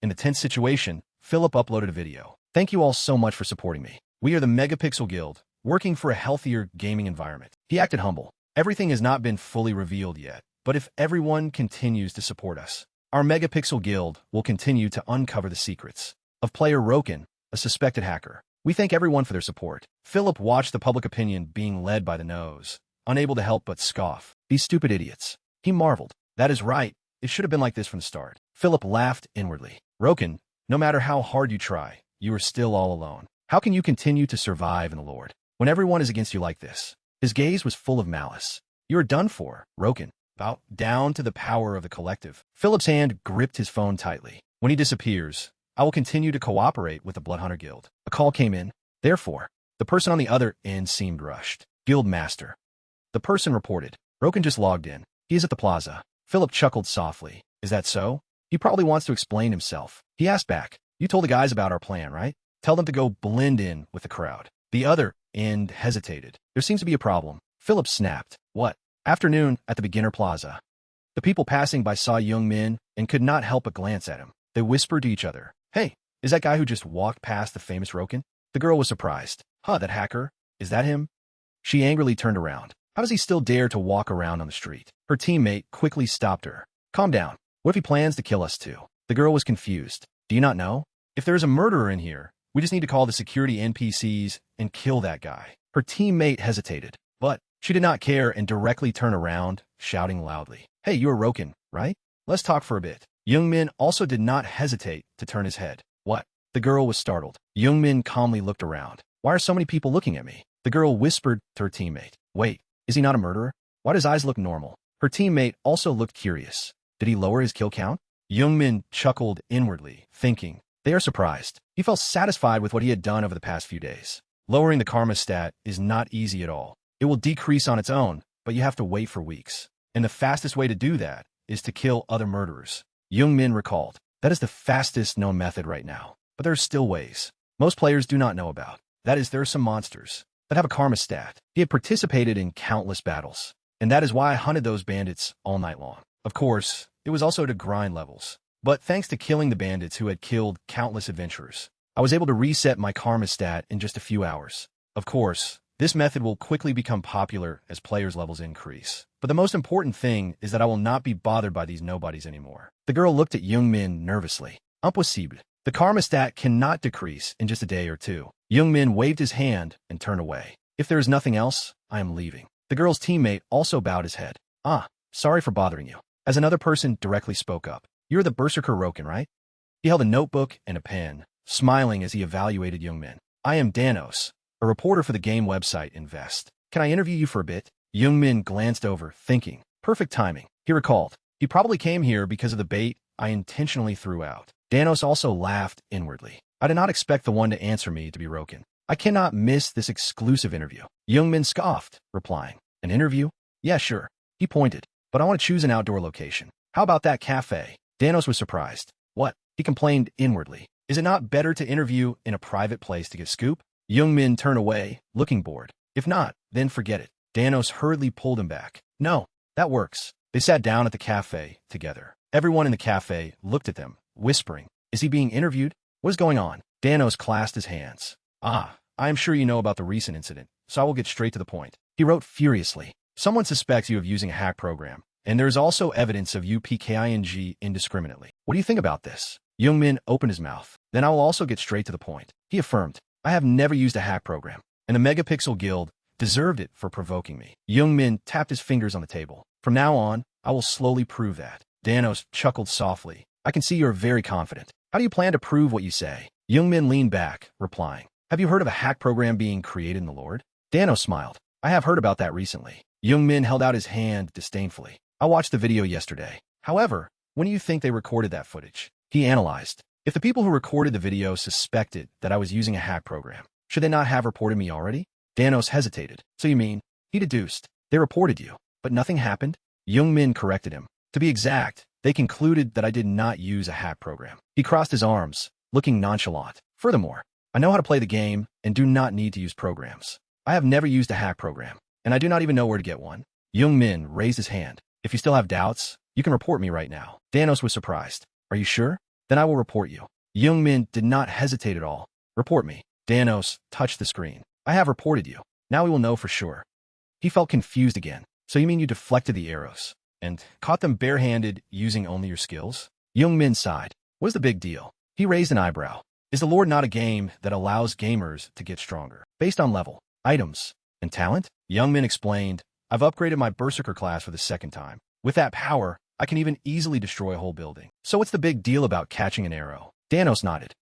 Speaker 1: In the tense situation, Philip uploaded a video. Thank you all so much for supporting me. We are the Megapixel Guild, working for a healthier gaming environment. He acted humble. Everything has not been fully revealed yet, but if everyone continues to support us, our Megapixel Guild will continue to uncover the secrets of player Roken, a suspected hacker. We thank everyone for their support. Philip watched the public opinion being led by the nose, unable to help but scoff. These stupid idiots. He marveled. That is right. It should have been like this from the start. Philip laughed inwardly. Roken, no matter how hard you try, you are still all alone. How can you continue to survive in the Lord when everyone is against you like this? His gaze was full of malice. You are done for, Roken. Bow down to the power of the collective. Philip's hand gripped his phone tightly. When he disappears, I will continue to cooperate with the Bloodhunter Guild. A call came in. Therefore, the person on the other end seemed rushed. Guild Master. The person reported. Roken just logged in. He is at the plaza. Philip chuckled softly. Is that so? He probably wants to explain himself. He asked back. You told the guys about our plan, right? Tell them to go blend in with the crowd. The other end hesitated. There seems to be a problem. Philip snapped. What? Afternoon at the beginner plaza. The people passing by saw Young Min and could not help but glance at him. They whispered to each other. Hey, is that guy who just walked past the famous Roken? The girl was surprised. Huh, that hacker? Is that him? She angrily turned around. How does he still dare to walk around on the street? Her teammate quickly stopped her. Calm down. What if he plans to kill us too? The girl was confused. Do you not know? If there is a murderer in here, we just need to call the security NPCs and kill that guy. Her teammate hesitated, but she did not care and directly turned around, shouting loudly. Hey, you're Roken, right? Let's talk for a bit. Young Min also did not hesitate to turn his head. What? The girl was startled. Young Min calmly looked around. Why are so many people looking at me? The girl whispered to her teammate. Wait, is he not a murderer? Why does his eyes look normal? Her teammate also looked curious. Did he lower his kill count? Young Min chuckled inwardly, thinking, they are surprised. He felt satisfied with what he had done over the past few days. Lowering the karma stat is not easy at all. It will decrease on its own, but you have to wait for weeks. And the fastest way to do that is to kill other murderers. Young Min recalled. That is the fastest known method right now. But there are still ways most players do not know about. That is, there are some monsters that have a karma stat. He had participated in countless battles, and that is why I hunted those bandits all night long. Of course, it was also to grind levels. But thanks to killing the bandits who had killed countless adventurers, I was able to reset my karma stat in just a few hours. Of course, this method will quickly become popular as players' levels increase. But the most important thing is that I will not be bothered by these nobodies anymore. The girl looked at Young Min nervously. Impossible. The karma stat cannot decrease in just a day or two. Young Min waved his hand and turned away. If there is nothing else, I am leaving. The girl's teammate also bowed his head. Sorry for bothering you. As another person directly spoke up. You're the Berserker Roken, right? He held a notebook and a pen, smiling as he evaluated Young Min. I am Danos, a reporter for the game website Invest. Can I interview you for a bit? Young Min glanced over, thinking. Perfect timing. He recalled. He probably came here because of the bait I intentionally threw out. Danos also laughed inwardly. I did not expect the one to answer me to be Roken. I cannot miss this exclusive interview. Young Min scoffed, replying. An interview? Yeah, sure. He pointed. But I want to choose an outdoor location. How about that cafe? Danos was surprised. What? He complained inwardly. Is it not better to interview in a private place to get scoop? Young Min turned away, looking bored. If not, then forget it. Danos hurriedly pulled him back. No, that works. They sat down at the cafe together. Everyone in the cafe looked at them, whispering. Is he being interviewed? What is going on? Danos clasped his hands. I am sure you know about the recent incident, so I will get straight to the point. He wrote furiously. Someone suspects you of using a hack program, and there is also evidence of you PKING indiscriminately. What do you think about this? Young Min opened his mouth. Then I will also get straight to the point. He affirmed. I have never used a hack program, and the Megapixel Guild deserved it for provoking me. Young Min tapped his fingers on the table. From now on, I will slowly prove that. Danos chuckled softly. I can see you are very confident. How do you plan to prove what you say? Young Min leaned back, replying. Have you heard of a hack program being created in the Lord? Danos smiled. I have heard about that recently. Young Min held out his hand disdainfully. I watched the video yesterday. However, when do you think they recorded that footage? He analyzed. If the people who recorded the video suspected that I was using a hack program, should they not have reported me already? Danos hesitated. So you mean, he deduced, they reported you, but nothing happened? Young Min corrected him. To be exact, they concluded that I did not use a hack program. He crossed his arms, looking nonchalant. Furthermore, I know how to play the game and do not need to use programs. I have never used a hack program, and I do not even know where to get one. Young Min raised his hand. If you still have doubts, you can report me right now. Danos was surprised. Are you sure? Then I will report you. Young Min did not hesitate at all. Report me. Danos touched the screen. I have reported you. Now we will know for sure. He felt confused again. So you mean you deflected the arrows and caught them barehanded using only your skills? Young Min sighed. What is the big deal? He raised an eyebrow. Is the Lord not a game that allows gamers to get stronger, based on level, items, and talent? Young Min explained, I've upgraded my Berserker class for the second time. With that power, I can even easily destroy a whole building. So what's the big deal about catching an arrow? Danos nodded.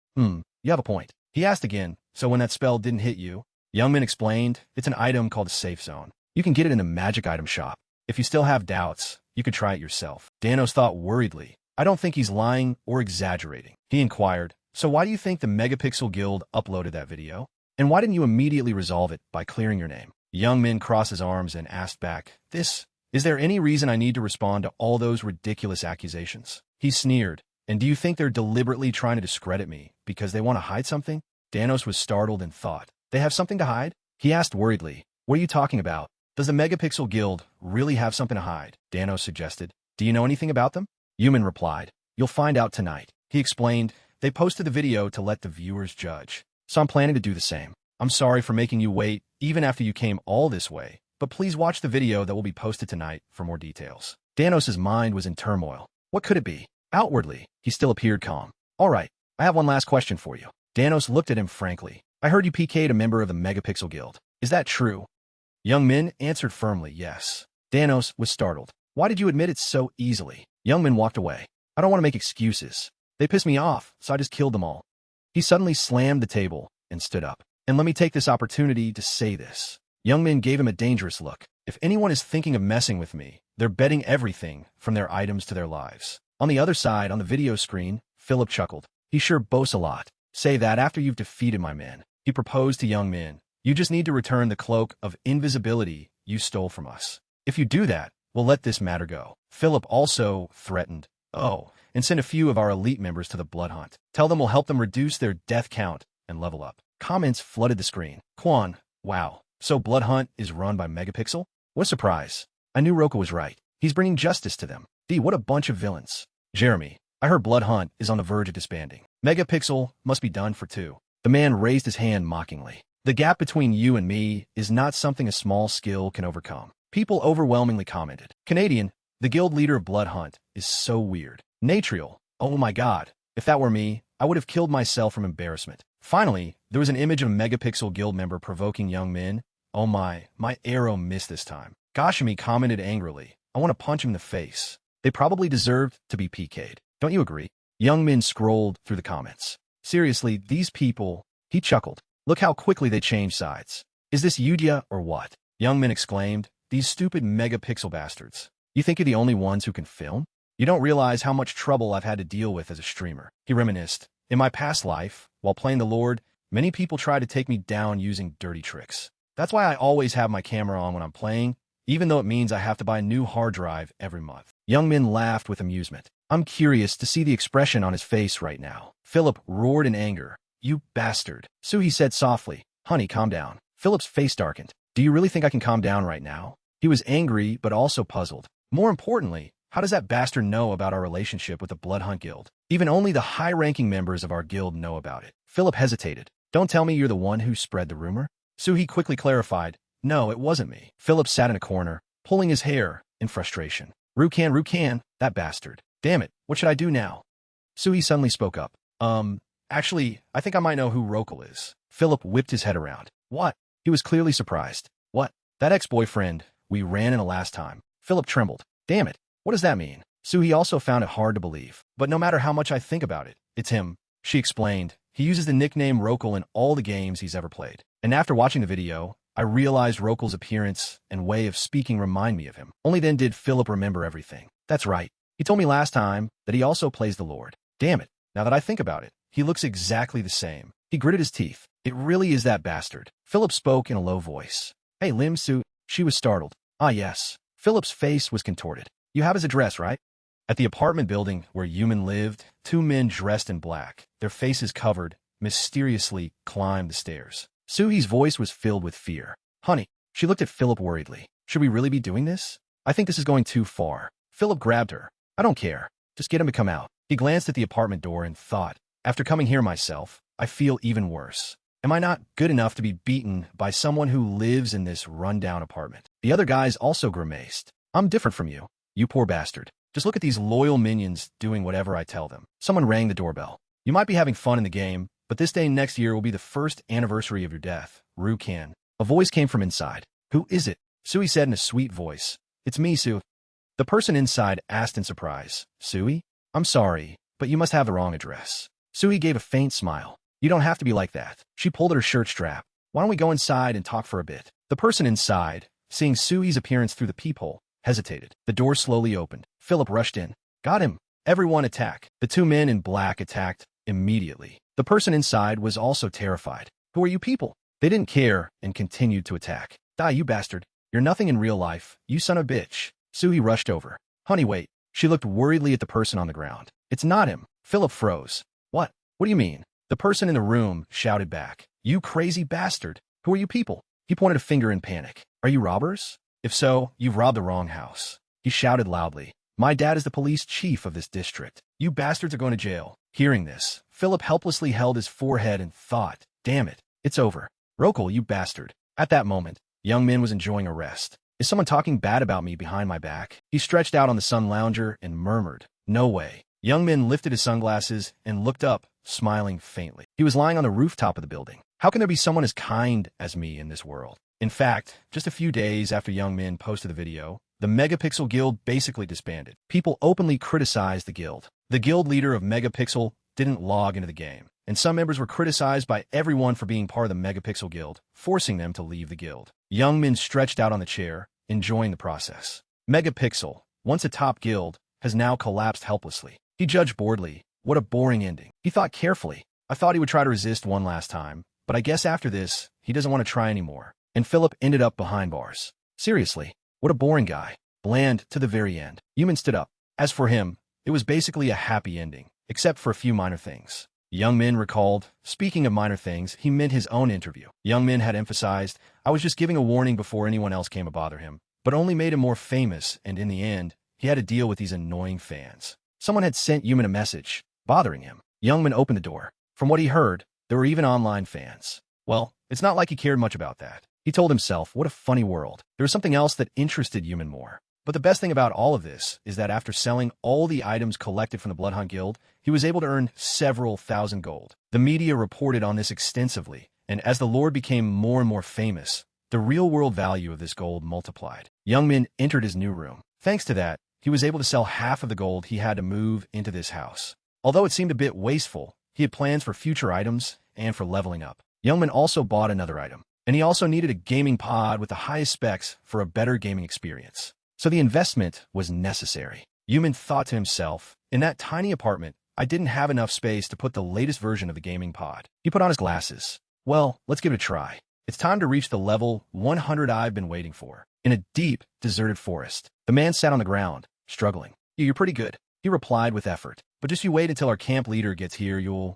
Speaker 1: You have a point. He asked again, so when that spell didn't hit you? Young Min explained, it's an item called a safe zone. You can get it in a magic item shop. If you still have doubts, you could try it yourself. Danos thought worriedly. I don't think he's lying or exaggerating. He inquired, so why do you think the Megapixel Guild uploaded that video? And why didn't you immediately resolve it by clearing your name? Young Min crossed his arms and asked back, Is there any reason I need to respond to all those ridiculous accusations? He sneered. And do you think they're deliberately trying to discredit me because they want to hide something? Danos was startled and thought, They have something to hide? He asked worriedly, What are you talking about? Does the Megapixel Guild really have something to hide? Danos suggested. Do you know anything about them? Yumin replied, You'll find out tonight. He explained, They posted the video to let the viewers judge. So I'm planning to do the same. I'm sorry for making you wait, even after you came all this way, but please watch the video that will be posted tonight for more details. Danos' mind was in turmoil. What could it be? Outwardly, he still appeared calm. All right, I have one last question for you. Danos looked at him frankly. I heard you PK'd a member of the Megapixel Guild. Is that true? Young Min answered firmly, yes. Danos was startled. Why did you admit it so easily? Young Min walked away. I don't want to make excuses. They pissed me off, so I just killed them all. He suddenly slammed the table and stood up. And let me take this opportunity to say this. Young Min gave him a dangerous look. If anyone is thinking of messing with me, they're betting everything from their items to their lives. On the other side, on the video screen, Philip chuckled. He sure boasts a lot. Say that after you've defeated my man. He proposed to Young Min. You just need to return the cloak of invisibility you stole from us. If you do that, we'll let this matter go. Philip also threatened, and send a few of our elite members to the Blood Hunt. Tell them we'll help them reduce their death count and level up. Comments flooded the screen. Quan, wow. So Blood Hunt is run by Megapixel? What a surprise. I knew Roka was right. He's bringing justice to them. What a bunch of villains. Jeremy, I heard Blood Hunt is on the verge of disbanding. Megapixel must be done for too. The man raised his hand mockingly. The gap between you and me is not something a small skill can overcome. People overwhelmingly commented. Canadian, the guild leader of Blood Hunt, is so weird. Natriel, oh my god. If that were me, I would have killed myself from embarrassment. Finally, there was an image of a Megapixel Guild member provoking Young Min. Oh my arrow missed this time. Gashimi commented angrily. I want to punch him in the face. They probably deserved to be PK'd. Don't you agree? Young Min scrolled through the comments. Seriously, these people, he chuckled. Look how quickly they changed sides. Is this Yudia or what? Young Min exclaimed. These stupid Megapixel bastards. You think you're the only ones who can film? You don't realize how much trouble I've had to deal with as a streamer. He reminisced. In my past life, while playing the Lord, many people tried to take me down using dirty tricks. That's why I always have my camera on when I'm playing, even though it means I have to buy a new hard drive every month. Young Min laughed with amusement. I'm curious to see the expression on his face right now. Philip roared in anger. You bastard. Suhi said softly. Honey, calm down. Philip's face darkened. Do you really think I can calm down right now? He was angry, but also puzzled. More importantly, how does that bastard know about our relationship with the Blood Hunt Guild? Even only the high-ranking members of our guild know about it. Philip hesitated. Don't tell me you're the one who spread the rumor? Suhi quickly clarified. No, it wasn't me. Philip sat in a corner, pulling his hair in frustration. Rukan, that bastard. Damn it, what should I do now? Suhi suddenly spoke up. Actually, I think I might know who Rokal is. Philip whipped his head around. What? He was clearly surprised. What? That ex-boyfriend we ran into last time. Philip trembled. Damn it. What does that mean? Suhi also found it hard to believe. But no matter how much I think about it, it's him. She explained. He uses the nickname Rokal in all the games he's ever played. And after watching the video, I realized Rokal's appearance and way of speaking remind me of him. Only then did Philip remember everything. That's right. He told me last time that he also plays the Lord. Damn it. Now that I think about it, he looks exactly the same. He gritted his teeth. It really is that bastard. Philip spoke in a low voice. Hey, Lim Su. She was startled. Ah, yes. Philip's face was contorted. You have his address, right? At the apartment building where Yumin lived, two men dressed in black, their faces covered, mysteriously climbed the stairs. Suhi's voice was filled with fear. Honey, she looked at Philip worriedly. Should we really be doing this? I think this is going too far. Philip grabbed her. I don't care. Just get him to come out. He glanced at the apartment door and thought, after coming here myself, I feel even worse. Am I not good enough to be beaten by someone who lives in this rundown apartment? The other guys also grimaced. I'm different from you. You poor bastard. Just look at these loyal minions doing whatever I tell them. Someone rang the doorbell. You might be having fun in the game, but this day next year will be the first anniversary of your death. Rukan. A voice came from inside. Who is it? Sui said in a sweet voice. It's me, Su. The person inside asked in surprise. Sui? I'm sorry, but you must have the wrong address. Sui gave a faint smile. You don't have to be like that. She pulled at her shirt strap. Why don't we go inside and talk for a bit? The person inside, seeing Sui's appearance through the peephole, hesitated. The door slowly opened. Philip rushed in. Got him. Everyone attack. The two men in black attacked immediately. The person inside was also terrified. Who are you people? They didn't care and continued to attack. Die, you bastard. You're nothing in real life, you son of a bitch. Suhi rushed over. Honey, wait. She looked worriedly at the person on the ground. It's not him. Philip froze. What? What do you mean? The person in the room shouted back. You crazy bastard. Who are you people? He pointed a finger in panic. Are you robbers? If so, you've robbed the wrong house. He shouted loudly. My dad is the police chief of this district. You bastards are going to jail. Hearing this, Philip helplessly held his forehead and thought, damn it, it's over. Rokul, you bastard. At that moment, Young Min was enjoying a rest. Is someone talking bad about me behind my back? He stretched out on the sun lounger and murmured, no way. Young Min lifted his sunglasses and looked up, smiling faintly. He was lying on the rooftop of the building. How can there be someone as kind as me in this world? In fact, just a few days after Young Min posted the video, the Megapixel Guild basically disbanded. People openly criticized the guild. The guild leader of Megapixel didn't log into the game, and some members were criticized by everyone for being part of the Megapixel Guild, forcing them to leave the guild. Young Min stretched out on the chair, enjoying the process. Megapixel, once a top guild, has now collapsed helplessly. He judged boredly. What a boring ending. He thought carefully. I thought he would try to resist one last time, but I guess after this, he doesn't want to try anymore. And Philip ended up behind bars. Seriously, what a boring guy. Bland to the very end. Yumin stood up. As for him, it was basically a happy ending, except for a few minor things. Young Min recalled, speaking of minor things, he meant his own interview. Young Min had emphasized, I was just giving a warning before anyone else came to bother him, but only made him more famous, and in the end, he had to deal with these annoying fans. Someone had sent Yumin a message, bothering him. Young Min opened the door. From what he heard, there were even online fans. Well, it's not like he cared much about that. He told himself, what a funny world. There was something else that interested Yumin more. But the best thing about all of this is that after selling all the items collected from the Bloodhunt Guild, he was able to earn several thousand gold. The media reported on this extensively, and as the Lord became more and more famous, the real-world value of this gold multiplied. Young Min entered his new room. Thanks to that, he was able to sell half of the gold he had to move into this house. Although it seemed a bit wasteful, he had plans for future items and for leveling up. Young Min also bought another item, and he also needed a gaming pod with the highest specs for a better gaming experience. So the investment was necessary. Yumin thought to himself, in that tiny apartment, I didn't have enough space to put the latest version of the gaming pod. He put on his glasses. Well, let's give it a try. It's time to reach the level 100 I've been waiting for. In a deep, deserted forest, the man sat on the ground, struggling. You're pretty good, he replied with effort. But just you wait until our camp leader gets here, you'll...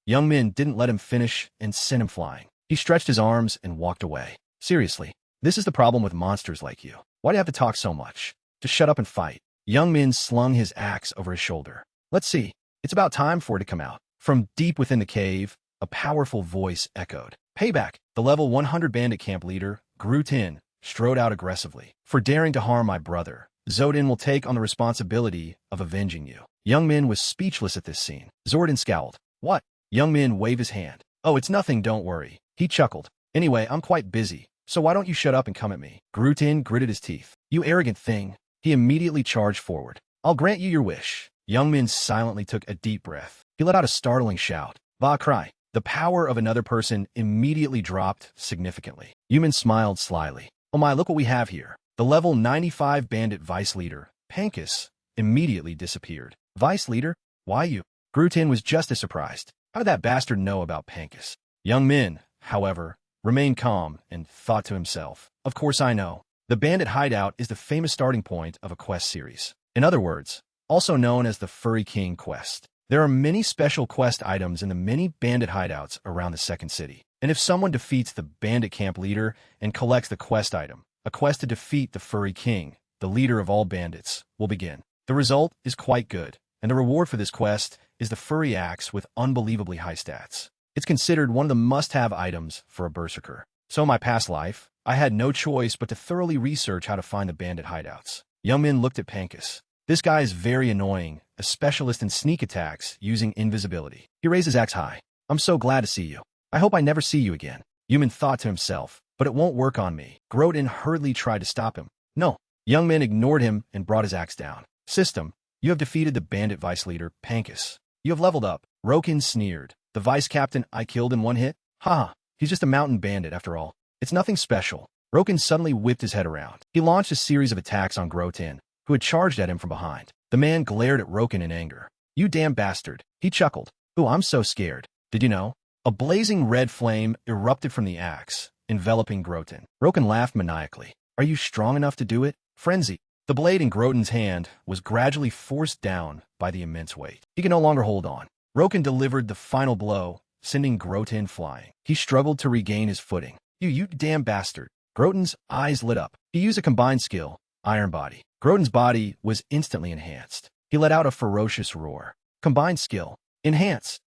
Speaker 1: Young Min didn't let him finish and sent him flying. He stretched his arms and walked away. Seriously, this is the problem with monsters like you. Why do you have to talk so much? Just shut up and fight. Young Min slung his axe over his shoulder. Let's see. It's about time for it to come out. From deep within the cave, a powerful voice echoed. Payback. The level 100 bandit camp leader, Grutin, strode out aggressively. For daring to harm my brother, Zodin will take on the responsibility of avenging you. Young Min was speechless at this scene. Zordin scowled. What? Young Min waved his hand. Oh, it's nothing, don't worry. He chuckled. Anyway, I'm quite busy. So why don't you shut up and come at me? Grutin gritted his teeth. You arrogant thing. He immediately charged forward. I'll grant you your wish. Young Min silently took a deep breath. He let out a startling shout. Va cry. The power of another person immediately dropped significantly. Yumin smiled slyly. Oh my, look what we have here. The level 95 bandit vice leader, Pancus, immediately disappeared. Vice leader? Why you? Grutin was just as surprised. How did that bastard know about Pancus? Young Min, however, remained calm and thought to himself, of course I know. The Bandit Hideout is the famous starting point of a quest series. In other words, also known as the Furry King quest. There are many special quest items in the many bandit hideouts around the second city. And if someone defeats the bandit camp leader and collects the quest item, a quest to defeat the Furry King, the leader of all bandits, will begin. The result is quite good, and the reward for this quest is the furry axe with unbelievably high stats. It's considered one of the must-have items for a berserker. So in my past life, I had no choice but to thoroughly research how to find the bandit hideouts. Young Min looked at Pancus. This guy is very annoying, a specialist in sneak attacks using invisibility. He raised his axe high. I'm so glad to see you. I hope I never see you again. Yumin thought to himself, but it won't work on me. Grodin hurriedly tried to stop him. No. Young Min ignored him and brought his axe down. System, you have defeated the bandit vice leader, Pancus. You have leveled up. Rokin sneered. The vice captain I killed in one hit? Ha, he's just a mountain bandit after all. It's nothing special. Rokin suddenly whipped his head around. He launched a series of attacks on Grotin, who had charged at him from behind. The man glared at Rokin in anger. You damn bastard. He chuckled. Ooh, I'm so scared. Did you know? A blazing red flame erupted from the axe, enveloping Groton. Roken laughed maniacally. Are you strong enough to do it? Frenzy. The blade in Groton's hand was gradually forced down by the immense weight. He could no longer hold on. Roken delivered the final blow, sending Groton flying. He struggled to regain his footing. You damn bastard. Groton's eyes lit up. He used a combined skill, Iron Body. Groton's body was instantly enhanced. He let out a ferocious roar. Combined skill. Enhance.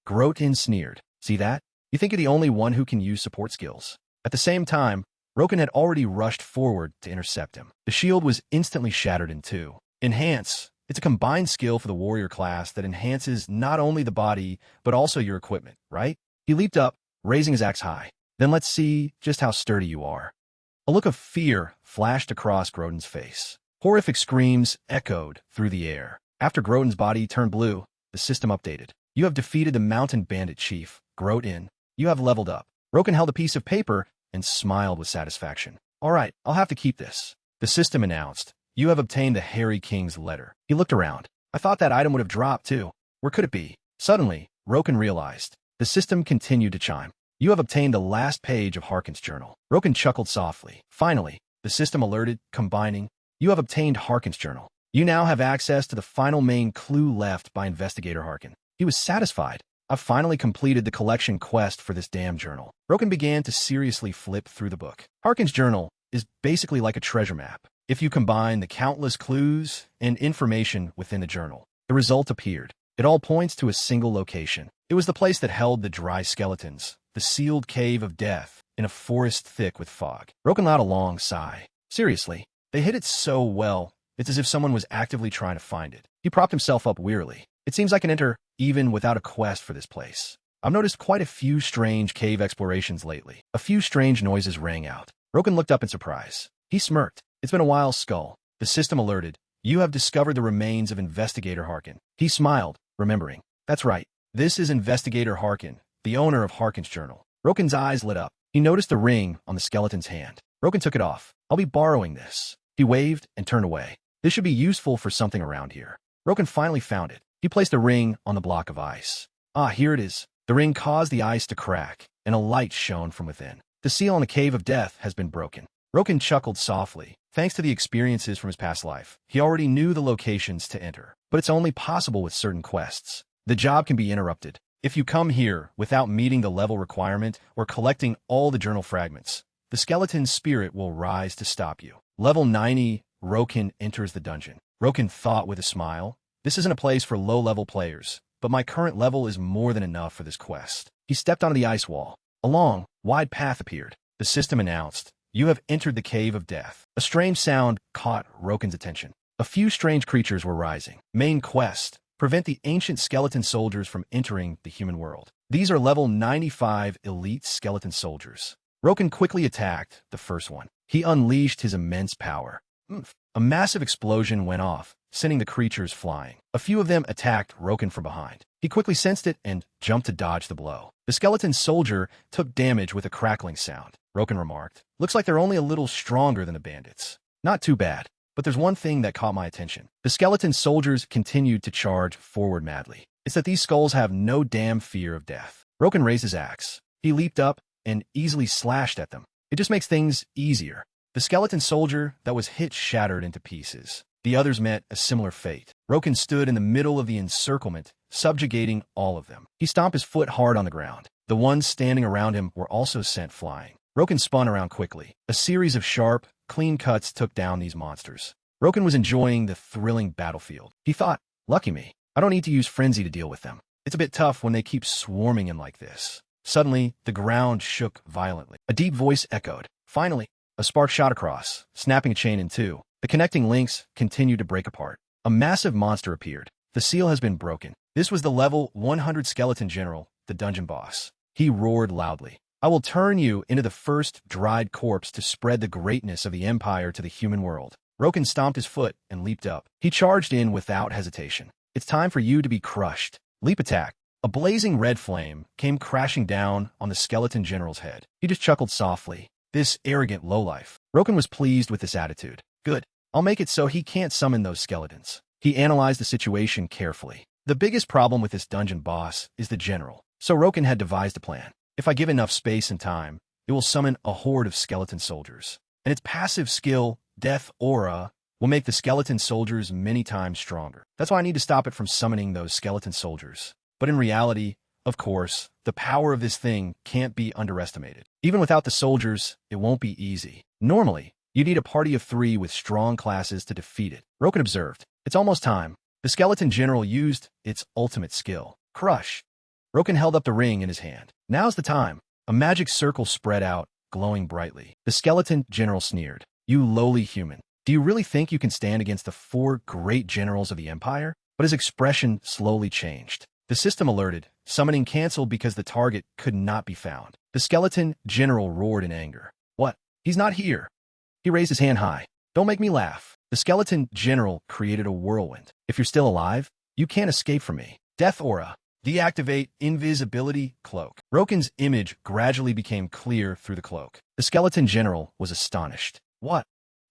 Speaker 1: Groton sneered. See that? You think you're the only one who can use support skills. At the same time, Roken had already rushed forward to intercept him. The shield was instantly shattered in two. Enhance. It's a combined skill for the warrior class that enhances not only the body, but also your equipment, right? He leaped up, raising his axe high. Then let's see just how sturdy you are. A look of fear flashed across Groton's face. Horrific screams echoed through the air. After Groton's body turned blue, the system updated. You have defeated the mountain bandit chief, Groton. You have leveled up. Roken held a piece of paper and smiled with satisfaction. All right, I'll have to keep this. The system announced. You have obtained the Hairy King's letter. He looked around. I thought that item would have dropped too. Where could it be? Suddenly, Roken realized. The system continued to chime. You have obtained the last page of Harkin's journal. Roken chuckled softly. Finally, the system alerted, combining. You have obtained Harkin's journal. You now have access to the final main clue left by Investigator Harkin. He was satisfied. I've finally completed the collection quest for this damn journal. Roken began to seriously flip through the book. Harkin's journal is basically like a treasure map. If you combine the countless clues and information within the journal, the result appeared. It all points to a single location. It was the place that held the dry skeletons, the sealed cave of death, in a forest thick with fog. Roken let out a long sigh. Seriously, they hid it so well, it's as if someone was actively trying to find it. He propped himself up wearily. It seems I can enter even without a quest for this place. I've noticed quite a few strange cave explorations lately. A few strange noises rang out. Roken looked up in surprise. He smirked. It's been a while, Skull. The system alerted. You have discovered the remains of Investigator Harkin. He smiled, remembering. That's right. This is Investigator Harkin, the owner of Harkin's journal. Roken's eyes lit up. He noticed the ring on the skeleton's hand. Roken took it off. I'll be borrowing this. He waved and turned away. This should be useful for something around here. Roken finally found it. He placed the ring on the block of ice. Ah, here it is. The ring caused the ice to crack, and a light shone from within. The seal on the Cave of Death has been broken. Roken chuckled softly. Thanks to the experiences from his past life, he already knew the locations to enter. But it's only possible with certain quests. The job can be interrupted. If you come here without meeting the level requirement or collecting all the journal fragments, the skeleton's spirit will rise to stop you. Level 90, Roken enters the dungeon. Roken thought with a smile. This isn't a place for low-level players, but my current level is more than enough for this quest. He stepped onto the ice wall. A long, wide path appeared. The system announced, you have entered the Cave of Death. A strange sound caught Roken's attention. A few strange creatures were rising. Main quest, prevent the ancient skeleton soldiers from entering the human world. These are level 95 elite skeleton soldiers. Roken quickly attacked the first one. He unleashed his immense power. A massive explosion went off, sending the creatures flying. A few of them attacked Roken from behind. He quickly sensed it and jumped to dodge the blow. The skeleton soldier took damage with a crackling sound. Roken remarked, looks like they're only a little stronger than the bandits. Not too bad, but there's one thing that caught my attention. The skeleton soldiers continued to charge forward madly. It's that these skulls have no damn fear of death. Roken raised his axe. He leaped up and easily slashed at them. It just makes things easier. The skeleton soldier that was hit shattered into pieces. The others met a similar fate. Roken stood in the middle of the encirclement, subjugating all of them. He stomped his foot hard on the ground. The ones standing around him were also sent flying. Roken spun around quickly. A series of sharp, clean cuts took down these monsters. Roken was enjoying the thrilling battlefield. He thought, lucky me. I don't need to use frenzy to deal with them. It's a bit tough when they keep swarming in like this. Suddenly, the ground shook violently. A deep voice echoed. Finally, a spark shot across, snapping a chain in two. The connecting links continued to break apart. A massive monster appeared. The seal has been broken. This was the level 100 skeleton general, the dungeon boss. He roared loudly. I will turn you into the first dried corpse to spread the greatness of the Empire to the human world. Roken stomped his foot and leaped up. He charged in without hesitation. It's time for you to be crushed. Leap attack. A blazing red flame came crashing down on the skeleton general's head. He just chuckled softly. This arrogant lowlife. Roken was pleased with this attitude. Good. I'll make it so he can't summon those skeletons. He analyzed the situation carefully. The biggest problem with this dungeon boss is the general. So Roken had devised a plan. If I give enough space and time, it will summon a horde of skeleton soldiers. And its passive skill, Death Aura, will make the skeleton soldiers many times stronger. That's why I need to stop it from summoning those skeleton soldiers. But in reality, of course, the power of this thing can't be underestimated. Even without the soldiers, it won't be easy. Normally, you need a party of 3 with strong classes to defeat it. Roken observed. It's almost time. The skeleton general used its ultimate skill, Crush. Roken held up the ring in his hand. Now's the time. A magic circle spread out, glowing brightly. The skeleton general sneered. You lowly human. Do you really think you can stand against the 4 great generals of the Empire? But his expression slowly changed. The system alerted. Summoning canceled because the target could not be found. The skeleton general roared in anger. What? He's not here. He raised his hand high. Don't make me laugh. The skeleton general created a whirlwind. If you're still alive, you can't escape from me. Death Aura. Deactivate invisibility cloak. Roken's image gradually became clear through the cloak. The skeleton general was astonished. What?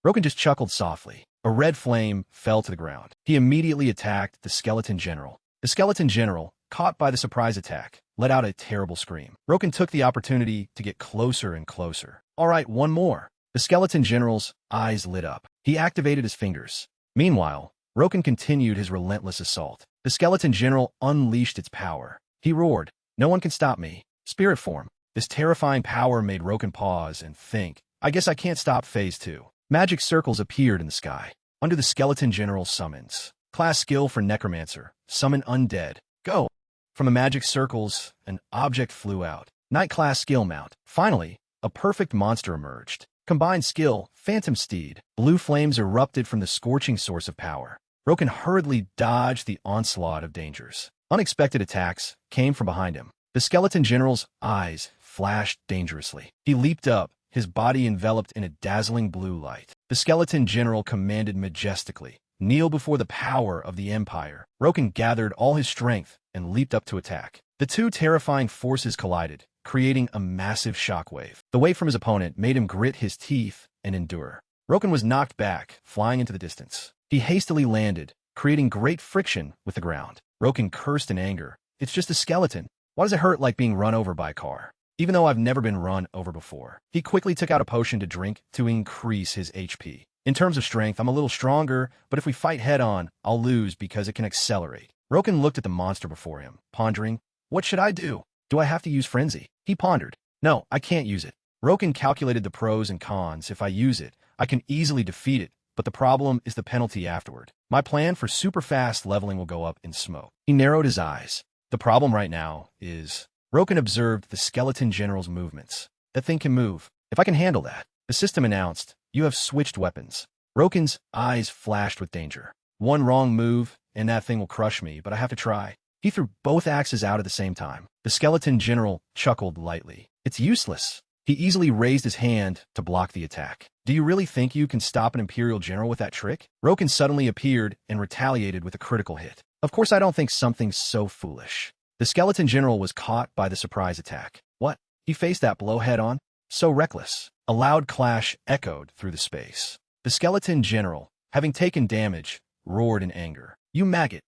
Speaker 1: Roken just chuckled softly. A red flame fell to the ground. He immediately attacked the skeleton general. The skeleton general, caught by the surprise attack, let out a terrible scream. Roken took the opportunity to get closer and closer. All right, one more. The skeleton general's eyes lit up. He activated his fingers. Meanwhile, Roken continued his relentless assault. The skeleton general unleashed its power. He roared, "No one can stop me." Spirit form. This terrifying power made Roken pause and think, I guess I can't stop phase 2. Magic circles appeared in the sky. Under the skeleton general's summons. Class skill for Necromancer. Summon undead. Go. From the magic circles, an object flew out. Knight class skill mount. Finally, a perfect monster emerged. Combined skill, Phantom Steed. Blue flames erupted from the scorching source of power. Roken hurriedly dodged the onslaught of dangers. Unexpected attacks came from behind him. The skeleton general's eyes flashed dangerously. He leaped up, his body enveloped in a dazzling blue light. The skeleton general commanded majestically, "Kneel before the power of the Empire." Roken gathered all his strength and leaped up to attack. The 2 terrifying forces collided, creating a massive shockwave. The weight from his opponent made him grit his teeth and endure. Roken was knocked back, flying into the distance. He hastily landed, creating great friction with the ground. Roken cursed in anger. It's just a skeleton. Why does it hurt like being run over by a car? Even though I've never been run over before. He quickly took out a potion to drink to increase his HP. In terms of strength, I'm a little stronger, but if we fight head-on, I'll lose because it can accelerate. Roken looked at the monster before him, pondering, what should I do? Do I have to use Frenzy? He pondered. No, I can't use it. Roken calculated the pros and cons. If I use it, I can easily defeat it, but the problem is the penalty afterward. My plan for super fast leveling will go up in smoke. He narrowed his eyes. The problem right now is... Roken observed the skeleton general's movements. That thing can move. If I can handle that. The system announced, you have switched weapons. Roken's eyes flashed with danger. One wrong move, and that thing will crush me, but I have to try. He threw both axes out at the same time. The skeleton general chuckled lightly. It's useless. He easily raised his hand to block the attack. Do you really think you can stop an Imperial general with that trick? Roken suddenly appeared and retaliated with a critical hit. Of course I don't think something so foolish. The skeleton general was caught by the surprise attack. What? He faced that blow head-on? So reckless. A loud clash echoed through the space. The skeleton general, having taken damage, roared in anger. You maggot.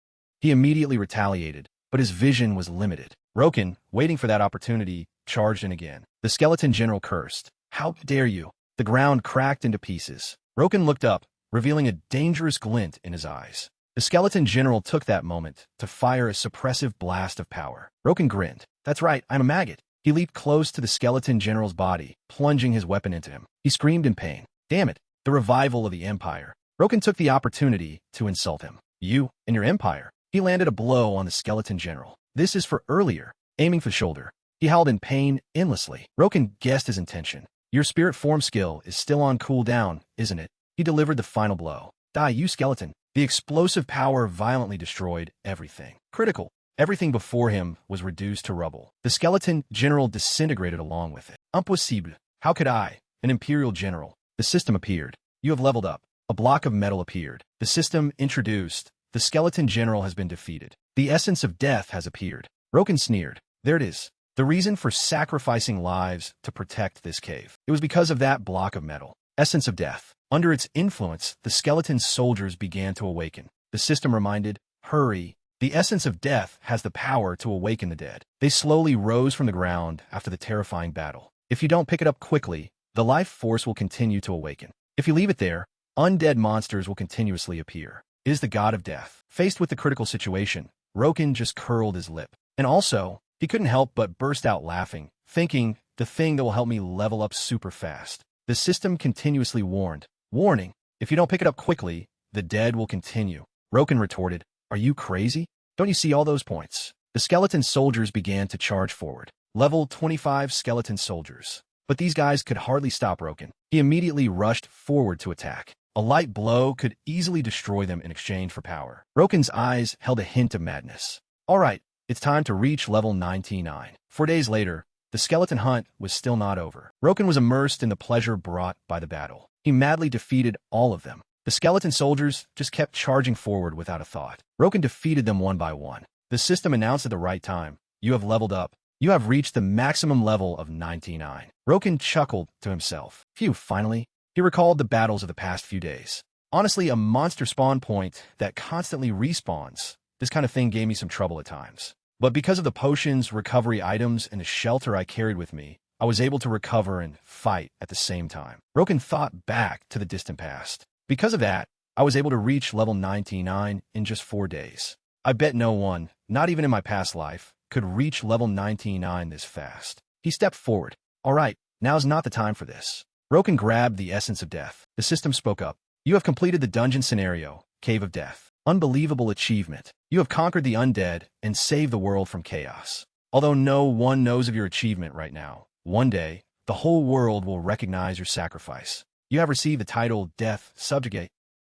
Speaker 1: He immediately retaliated, but his vision was limited. Roken, waiting for that opportunity, charged in again. The skeleton general cursed. How dare you? The ground cracked into pieces. Roken looked up, revealing a dangerous glint in his eyes. The skeleton general took that moment to fire a suppressive blast of power. Roken grinned. That's right, I'm a maggot. He leaped close to the skeleton general's body, plunging his weapon into him. He screamed in pain. Damn it, the revival of the Empire. Roken took the opportunity to insult him. You and your Empire. He landed a blow on the skeleton general. This is for earlier, aiming for the shoulder. He howled in pain endlessly. Roken guessed his intention. Your spirit form skill is still on cooldown, isn't it? He delivered the final blow. Die, you skeleton. The explosive power violently destroyed everything. Critical. Everything before him was reduced to rubble. The skeleton general disintegrated along with it. Impossible. How could I, an Imperial general? The system appeared. You have leveled up. A block of metal appeared. The system introduced. The skeleton general has been defeated. The essence of death has appeared. Roken sneered. There it is. The reason for sacrificing lives to protect this cave. It was because of that block of metal. Essence of death. Under its influence, the skeleton soldiers began to awaken. The system reminded, hurry. The essence of death has the power to awaken the dead. They slowly rose from the ground after the terrifying battle. If you don't pick it up quickly, the life force will continue to awaken. If you leave it there, undead monsters will continuously appear. It is the god of death. Faced with the critical situation, Roken just curled his lip. And also, he couldn't help but burst out laughing, thinking, the thing that will help me level up super fast. The system continuously warned, warning, if you don't pick it up quickly, the dead will continue. Roken retorted, are you crazy? Don't you see all those points? The skeleton soldiers began to charge forward. Level 25 skeleton soldiers. But these guys could hardly stop Roken. He immediately rushed forward to attack. A light blow could easily destroy them in exchange for power. Roken's eyes held a hint of madness. All right, it's time to reach level 99. 4 days later, the skeleton hunt was still not over. Roken was immersed in the pleasure brought by the battle. He madly defeated all of them. The skeleton soldiers just kept charging forward without a thought. Roken defeated them one by one. The system announced at the right time, you have leveled up. You have reached the maximum level of 99. Roken chuckled to himself. Phew, finally. He recalled the battles of the past few days. Honestly, a monster spawn point that constantly respawns. This kind of thing gave me some trouble at times. But because of the potions, recovery items, and the shelter I carried with me, I was able to recover and fight at the same time. Roken thought back to the distant past. Because of that, I was able to reach level 99 in just 4 days. I bet no one, not even in my past life, could reach level 99 this fast. He stepped forward. All right, now's not the time for this. Roken grabbed the essence of death. The system spoke up. You have completed the dungeon scenario, Cave of Death. Unbelievable achievement. You have conquered the undead and saved the world from chaos. Although no one knows of your achievement right now, one day, the whole world will recognize your sacrifice. You have received the title Death Subjugate.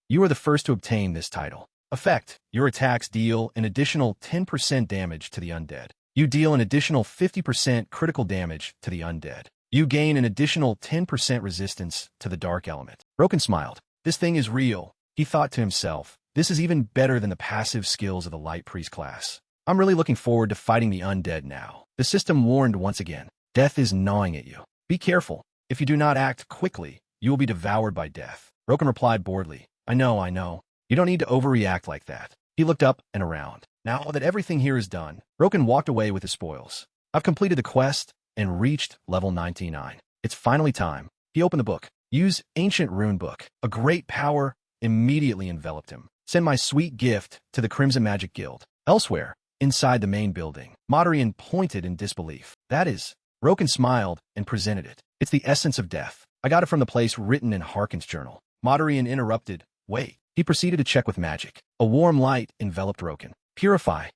Speaker 1: You are the first to obtain this title. Effect: your attacks deal an additional 10% damage to the undead. You deal an additional 50% critical damage to the undead. You gain an additional 10% resistance to the dark element. Roken smiled. This thing is real. He thought to himself, this is even better than the passive skills of the Light Priest class. I'm really looking forward to fighting the undead now. The system warned once again. Death is gnawing at you. Be careful. If you do not act quickly, you will be devoured by death. Roken replied boredly. I know. You don't need to overreact like that. He looked up and around. Now that everything here is done, Roken walked away with his spoils. I've completed the quest and reached level 99. It's finally time. He opened the book. Use Ancient Rune Book. A great power immediately enveloped him. Send my sweet gift to the Crimson Magic Guild. Elsewhere, inside the main building, Madarian pointed in disbelief. That is. Roken smiled and presented it. It's the essence of death. I got it from the place written in Harkin's journal. Madarian interrupted. Wait. He proceeded to check with magic. A warm light enveloped Roken. Purify.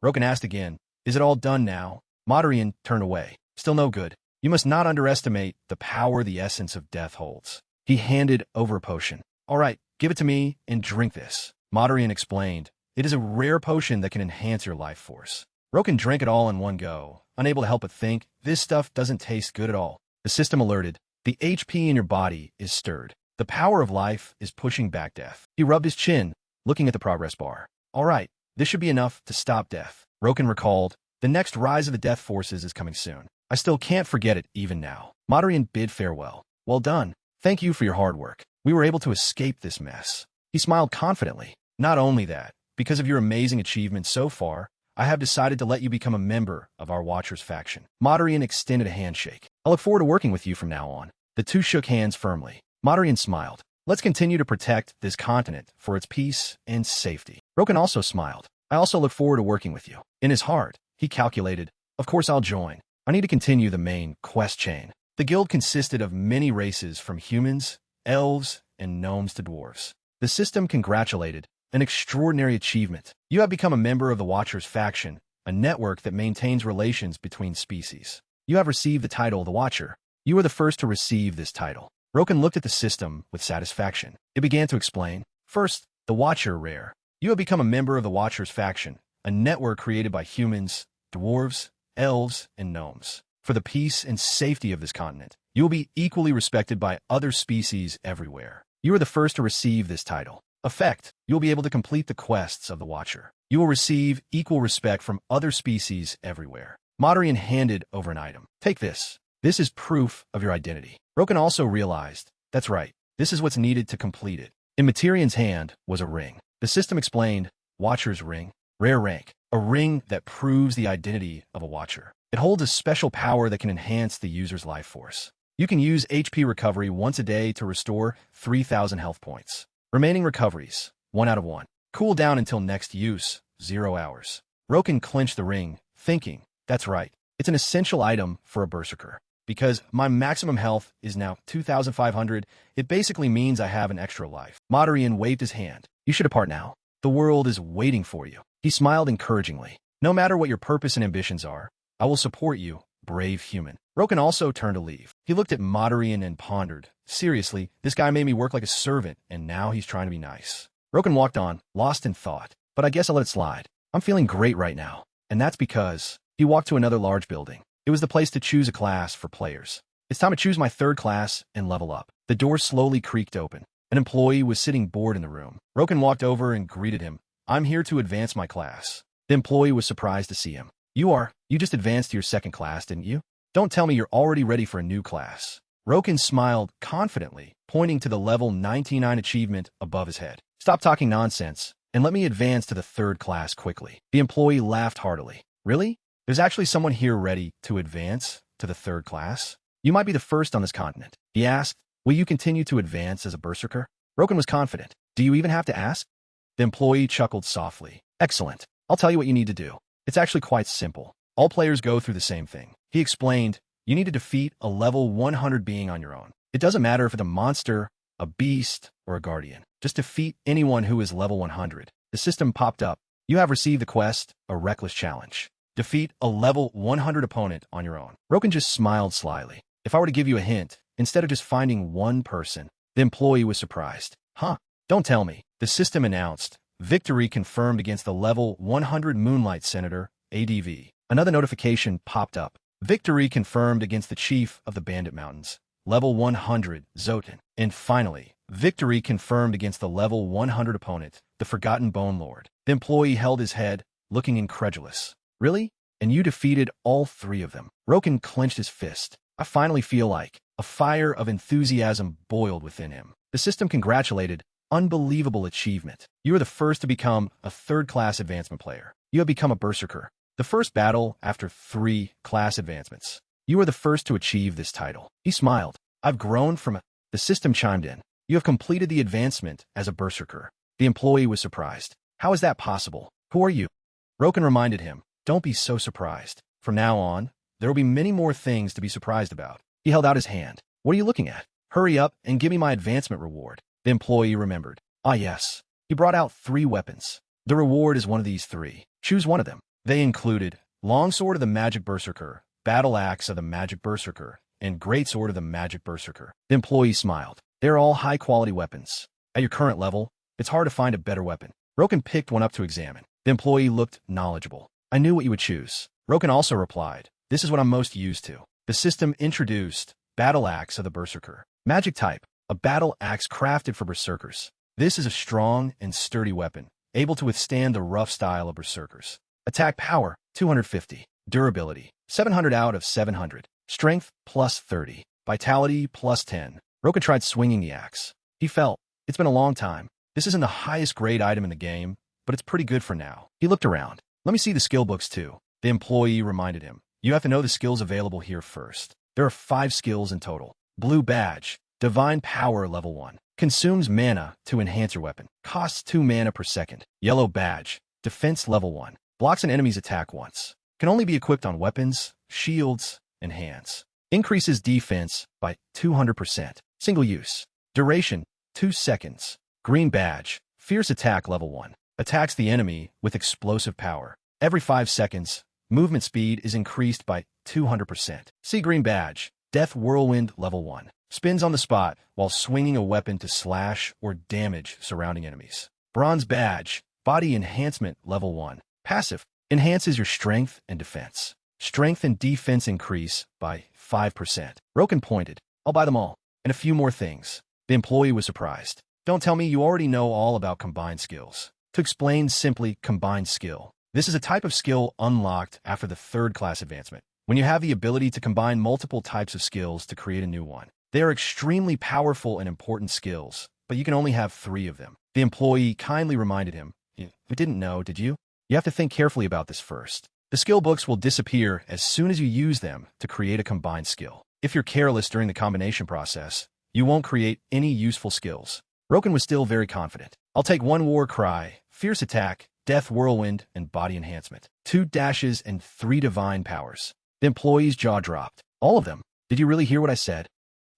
Speaker 1: Roken asked again. Is it all done now? Madarian turned away. Still no good. You must not underestimate the power the essence of death holds. He handed over a potion. All right, give it to me and drink this. Madarian explained. It is a rare potion that can enhance your life force. Roken drank it all in one go, unable to help but think, this stuff doesn't taste good at all. The system alerted. The HP in your body is stirred. The power of life is pushing back death. He rubbed his chin, looking at the progress bar. All right, this should be enough to stop death. Roken recalled. The next rise of the death forces is coming soon. I still can't forget it even now. Madarian bid farewell. Well done. Thank you for your hard work. We were able to escape this mess. He smiled confidently. Not only that, because of your amazing achievements so far, I have decided to let you become a member of our Watchers faction. Madarian extended a handshake. I look forward to working with you from now on. The two shook hands firmly. Madarian smiled. Let's continue to protect this continent for its peace and safety. Roken also smiled. I also look forward to working with you. In his heart, he calculated, of course I'll join. I need to continue the main quest chain. The guild consisted of many races from humans, elves, and gnomes to dwarves. The system congratulated. An extraordinary achievement. You have become a member of the Watchers faction, a network that maintains relations between species. You have received the title the Watcher. You are the first to receive this title. Roken looked at the system with satisfaction. It began to explain. First, the Watcher rare. You have become a member of the Watchers faction, a network created by humans, dwarves, elves, and gnomes. For the peace and safety of this continent, you will be equally respected by other species everywhere. You are the first to receive this title. Effect: you will be able to complete the quests of the Watcher. You will receive equal respect from other species everywhere. Madarian handed over an item. Take this. This is proof of your identity. Roken also realized, that's right, this is what's needed to complete it. In Materian's hand was a ring. The system explained, Watcher's ring, rare rank, a ring that proves the identity of a Watcher. It holds a special power that can enhance the user's life force. You can use HP recovery once a day to restore 3,000 health points. Remaining recoveries, 1 out of 1. Cool down until next use, 0 hours. Roken clenched the ring, thinking, that's right, it's an essential item for a berserker. Because my maximum health is now 2,500, it basically means I have an extra life. Madarian waved his hand. You should depart now. The world is waiting for you. He smiled encouragingly. No matter what your purpose and ambitions are, I will support you, brave human. Roken also turned to leave. He looked at Madarian and pondered. Seriously, this guy made me work like a servant, and now he's trying to be nice. Roken walked on, lost in thought. But I guess I'll let it slide. I'm feeling great right now. And that's because he walked to another large building. It was the place to choose a class for players. It's time to choose my 3rd class and level up. The door slowly creaked open. An employee was sitting bored in the room. Roken walked over and greeted him. I'm here to advance my class. The employee was surprised to see him. You just advanced to your 2nd class, didn't you? Don't tell me you're already ready for a new class. Roken smiled confidently, pointing to the level 99 achievement above his head. Stop talking nonsense, and let me advance to the 3rd class quickly. The employee laughed heartily. Really? There's actually someone here ready to advance to the 3rd class? You might be the first on this continent. He asked, will you continue to advance as a berserker? Roken was confident. Do you even have to ask? The employee chuckled softly. Excellent. I'll tell you what you need to do. It's actually quite simple. All players go through the same thing. He explained, you need to defeat a level 100 being on your own. It doesn't matter if it's a monster, a beast, or a guardian. Just defeat anyone who is level 100. The system popped up. You have received the quest, a reckless challenge. Defeat a level 100 opponent on your own. Roken just smiled slyly. If I were to give you a hint, instead of just finding one person, the employee was surprised. Huh? Don't tell me. The system announced, victory confirmed against the level 100 Moonlight Senator, ADV. Another notification popped up. Victory confirmed against the chief of the Bandit Mountains, level 100, Zotin. And finally, victory confirmed against the level 100 opponent, the Forgotten Bone Lord. The employee held his head, looking incredulous. Really? And you defeated all 3 of them? Roken clenched his fist. I finally feel like a fire of enthusiasm boiled within him. The system congratulated. Unbelievable achievement. You are the first to become a 3rd class advancement player. You have become a berserker. The first battle after 3 class advancements. You are the first to achieve this title. He smiled. I've grown from The system chimed in. You have completed the advancement as a berserker. The employee was surprised. How is that possible? Who are you? Roken reminded him. Don't be so surprised. From now on, there will be many more things to be surprised about. He held out his hand. What are you looking at? Hurry up and give me my advancement reward. The employee remembered. Ah, yes. He brought out 3 weapons. The reward is one of these 3. Choose one of them. They included Longsword of the Magic Berserker, Battle Axe of the Magic Berserker, and Greatsword of the Magic Berserker. The employee smiled. They're all high-quality weapons. At your current level, it's hard to find a better weapon. Roken picked one up to examine. The employee looked knowledgeable. I knew what you would choose. Roken also replied, this is what I'm most used to. The system introduced Battle Axe of the Berserker. Magic type, a battle axe crafted for berserkers. This is a strong and sturdy weapon, able to withstand the rough style of berserkers. Attack power, 250. Durability, 700 out of 700. Strength, plus 30. Vitality, plus 10. Roken tried swinging the axe. He felt, it's been a long time. This isn't the highest grade item in the game, but it's pretty good for now. He looked around. Let me see the skill books too. The employee reminded him. You have to know the skills available here first. There are 5 skills in total. Blue Badge, Divine Power level 1. Consumes mana to enhance your weapon. Costs 2 mana per second. Yellow Badge, Defense level 1. Blocks an enemy's attack once. Can only be equipped on weapons, shields, and hands. Increases defense by 200%. Single use. Duration, 2 seconds. Green Badge, Fierce Attack level 1. Attacks the enemy with explosive power. Every 5 seconds, movement speed is increased by 200%. Sea Green Badge, Death Whirlwind level 1. Spins on the spot while swinging a weapon to slash or damage surrounding enemies. Bronze Badge, Body Enhancement level 1. Passive, enhances your strength and defense. Strength and defense increase by 5%. Roken pointed. I'll buy them all. And a few more things. The employee was surprised. Don't tell me you already know all about combined skills. To explain simply, combined skill. This is a type of skill unlocked after the 3rd class advancement, when you have the ability to combine multiple types of skills to create a new one. They are extremely powerful and important skills, but you can only have 3 of them. The employee kindly reminded him, you didn't know, did you? You have to think carefully about this first. The skill books will disappear as soon as you use them to create a combined skill. If you're careless during the combination process, you won't create any useful skills. Roken was still very confident. I'll take 1 War Cry, Fierce Attack, Death Whirlwind, and Body Enhancement. 2 dashes and 3 divine powers. The employee's jaw dropped. All of them. Did you really hear what I said?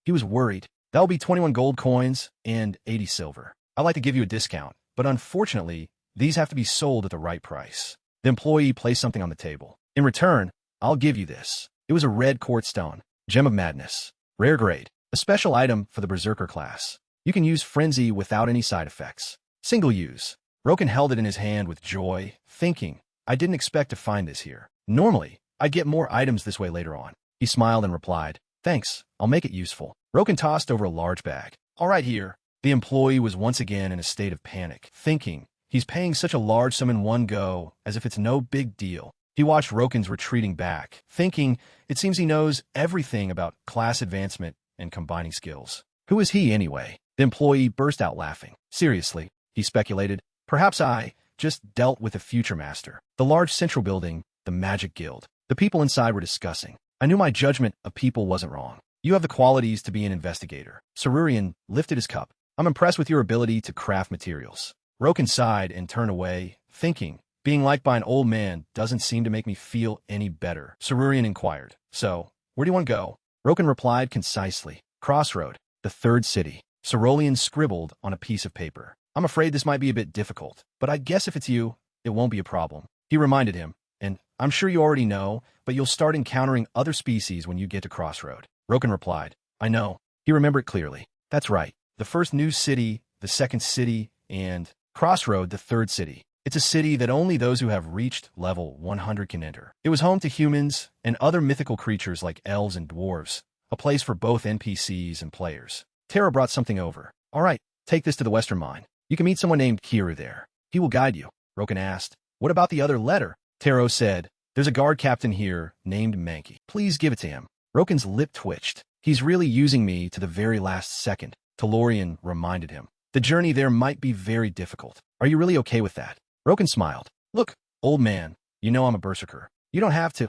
Speaker 1: He was worried. That'll be 21 gold coins and 80 silver. I'd like to give you a discount, but unfortunately, these have to be sold at the right price. The employee placed something on the table. In return, I'll give you this. It was a red quartz stone, Gem of Madness, rare grade, a special item for the Berserker class. You can use Frenzy without any side effects. Single use. Roken held it in his hand with joy, thinking, I didn't expect to find this here. Normally, I'd get more items this way later on. He smiled and replied, thanks, I'll make it useful. Roken tossed over a large bag. All right here. The employee was once again in a state of panic, thinking, he's paying such a large sum in one go, as if it's no big deal. He watched Roken's retreating back, thinking, it seems he knows everything about class advancement and combining skills. Who is he anyway? The employee burst out laughing. Seriously, he speculated, perhaps I just dealt with a future master. The large central building, the Magic Guild. The people inside were discussing. I knew my judgment of people wasn't wrong. You have the qualities to be an investigator. Sarurian lifted his cup. I'm impressed with your ability to craft materials. Roken sighed and turned away, thinking, being liked by an old man doesn't seem to make me feel any better. Sarurian inquired, so, where do you want to go? Roken replied concisely, Crossroad, the 3rd city. Sarurian scribbled on a piece of paper. I'm afraid this might be a bit difficult, but I guess if it's you, it won't be a problem. He reminded him, and I'm sure you already know, but you'll start encountering other species when you get to Crossroad. Roken replied, I know. He remembered clearly. That's right. The first new city, the 2nd city, and Crossroad, the 3rd city. It's a city that only those who have reached level 100 can enter. It was home to humans and other mythical creatures like elves and dwarves, a place for both NPCs and players. Tara brought something over. All right, take this to the Western Mine. You can meet someone named Kiru there. He will guide you. Roken asked, what about the other letter? Taro said, there's a guard captain here named Mankey. Please give it to him. Roken's lip twitched. He's really using me to the very last second, Tellurian reminded him. The journey there might be very difficult. Are you really okay with that? Roken smiled. Look, old man, you know I'm a berserker. You don't have to.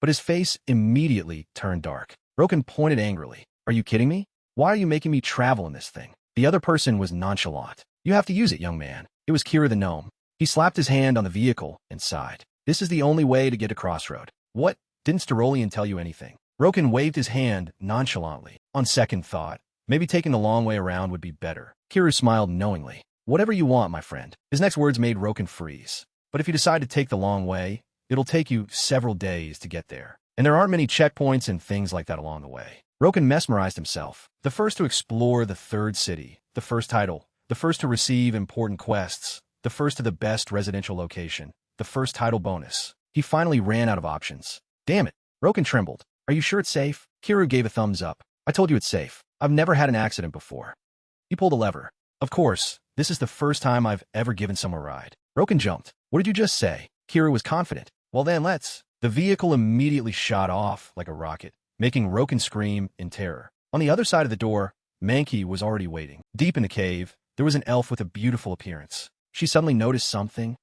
Speaker 1: But his face immediately turned dark. Roken pointed angrily. Are you kidding me? Why are you making me travel in this thing? The other person was nonchalant. You have to use it, young man. It was Kira the gnome. He slapped his hand on the vehicle and sighed. This is the only way to get to Crossroad. What? Didn't Sterolian tell you anything? Roken waved his hand nonchalantly. On second thought, maybe taking the long way around would be better. Kiru smiled knowingly. Whatever you want, my friend. His next words made Roken freeze. But if you decide to take the long way, it'll take you several days to get there. And there aren't many checkpoints and things like that along the way. Roken mesmerized himself. The first to explore the 3rd city. The first title. The first to receive important quests. The first to the best residential location. The first title bonus. He finally ran out of options. Damn it. Roken trembled. Are you sure it's safe? Kiru gave a thumbs up. I told you it's safe. I've never had an accident before. He pulled a lever. Of course, this is the first time I've ever given someone a ride. Roken jumped. What did you just say? Kiru was confident. Well then, let's. The vehicle immediately shot off like a rocket, making Roken scream in terror. On the other side of the door, Mankey was already waiting. Deep in the cave, there was an elf with a beautiful appearance. She suddenly noticed something.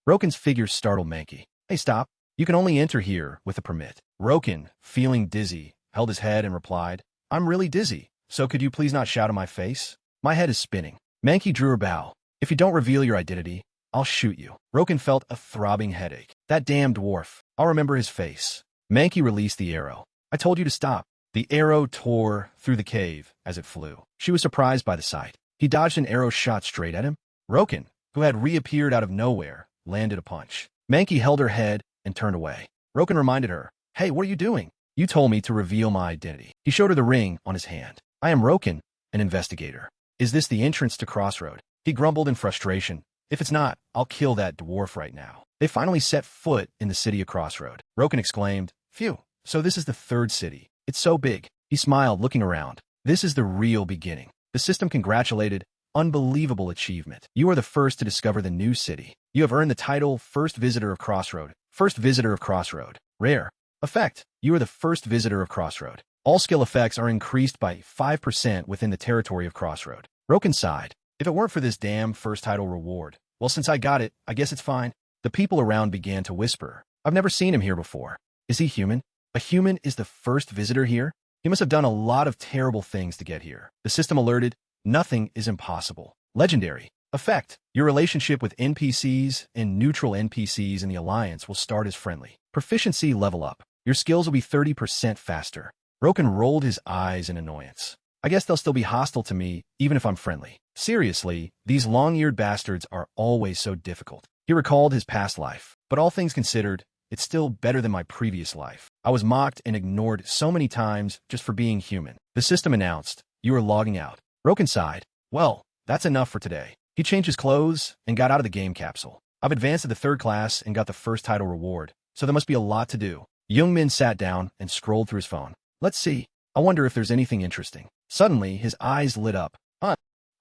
Speaker 1: Roken's figure startled Mankey. Hey, stop. You can only enter here with a permit. Roken, feeling dizzy, held his head and replied, I'm really dizzy, so could you please not shout in my face? My head is spinning. Mankey drew her bow. If you don't reveal your identity, I'll shoot you. Roken felt a throbbing headache. That damn dwarf. I'll remember his face. Mankey released the arrow. I told you to stop. The arrow tore through the cave as it flew. She was surprised by the sight. He dodged an arrow shot straight at him. Roken, who had reappeared out of nowhere, landed a punch. Mankey held her head and turned away. Roken reminded her, Hey, what are you doing? You told me to reveal my identity. He showed her the ring on his hand. I am Roken, an investigator. Is this the entrance to Crossroad? He grumbled in frustration. If it's not, I'll kill that dwarf right now. They finally set foot in the city of Crossroad. Roken exclaimed, Phew, so this is the 3rd city. It's so big. He smiled, looking around. This is the real beginning. The system congratulated. Unbelievable achievement. You are the first to discover the new city. You have earned the title First Visitor of Crossroad. First Visitor of Crossroad. Rare. Effect. You are the first visitor of Crossroad. All skill effects are increased by 5% within the territory of Crossroad. Roken sighed. If it weren't for this damn first title reward, well, since I got it, I guess it's fine. The people around began to whisper. I've never seen him here before. Is he human? A human is the first visitor here? He must have done a lot of terrible things to get here. The system alerted, nothing is impossible. Legendary. Effect. Your relationship with NPCs and neutral NPCs in the Alliance will start as friendly. Proficiency level up. Your skills will be 30% faster. Roken rolled his eyes in annoyance. I guess they'll still be hostile to me, even if I'm friendly. Seriously, these long-eared bastards are always so difficult. He recalled his past life. But all things considered, it's still better than my previous life. I was mocked and ignored so many times just for being human. The system announced, you are logging out. Roken sighed. Well, that's enough for today. He changed his clothes and got out of the game capsule. I've advanced to the 3rd class and got the first title reward, so there must be a lot to do. Youngmin sat down and scrolled through his phone. Let's see. I wonder if there's anything interesting. Suddenly, his eyes lit up.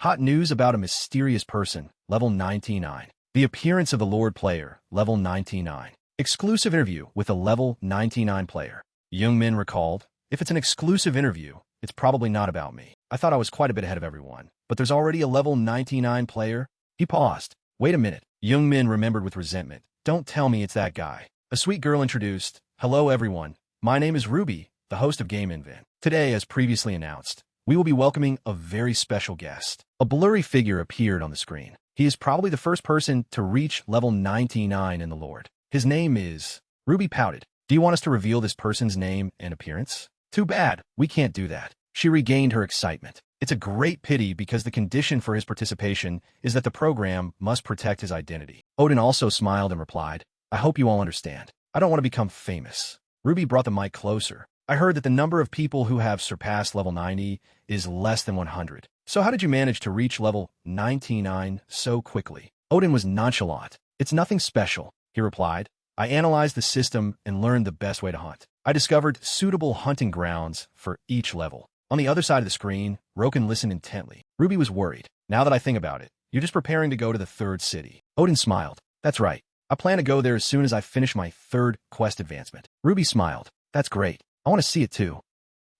Speaker 1: Hot news about a mysterious person, level 99. The appearance of the Lord player, level 99. Exclusive interview with a level 99 player. Youngmin recalled, if it's an exclusive interview, it's probably not about me. I thought I was quite a bit ahead of everyone, but there's already a level 99 player? He paused. Wait a minute. Youngmin remembered with resentment. Don't tell me it's that guy. A sweet girl introduced, hello everyone. My name is Ruby, the host of Game Invent. Today, as previously announced, we will be welcoming a very special guest. A blurry figure appeared on the screen. He is probably the first person to reach level 99 in the Lord. His name is... Ruby pouted. Do you want us to reveal this person's name and appearance? Too bad, we can't do that. She regained her excitement. It's a great pity because the condition for his participation is that the program must protect his identity. Odin also smiled and replied, I hope you all understand. I don't want to become famous. Ruby brought the mic closer. I heard that the number of people who have surpassed level 90 is less than 100. So how did you manage to reach level 99 so quickly? Odin was nonchalant. It's nothing special, he replied. I analyzed the system and learned the best way to hunt. I discovered suitable hunting grounds for each level. On the other side of the screen, Roken listened intently. Ruby was worried. Now that I think about it, you're just preparing to go to the 3rd city. Odin smiled. That's right. I plan to go there as soon as I finish my 3rd quest advancement. Ruby smiled. That's great. I want to see it too.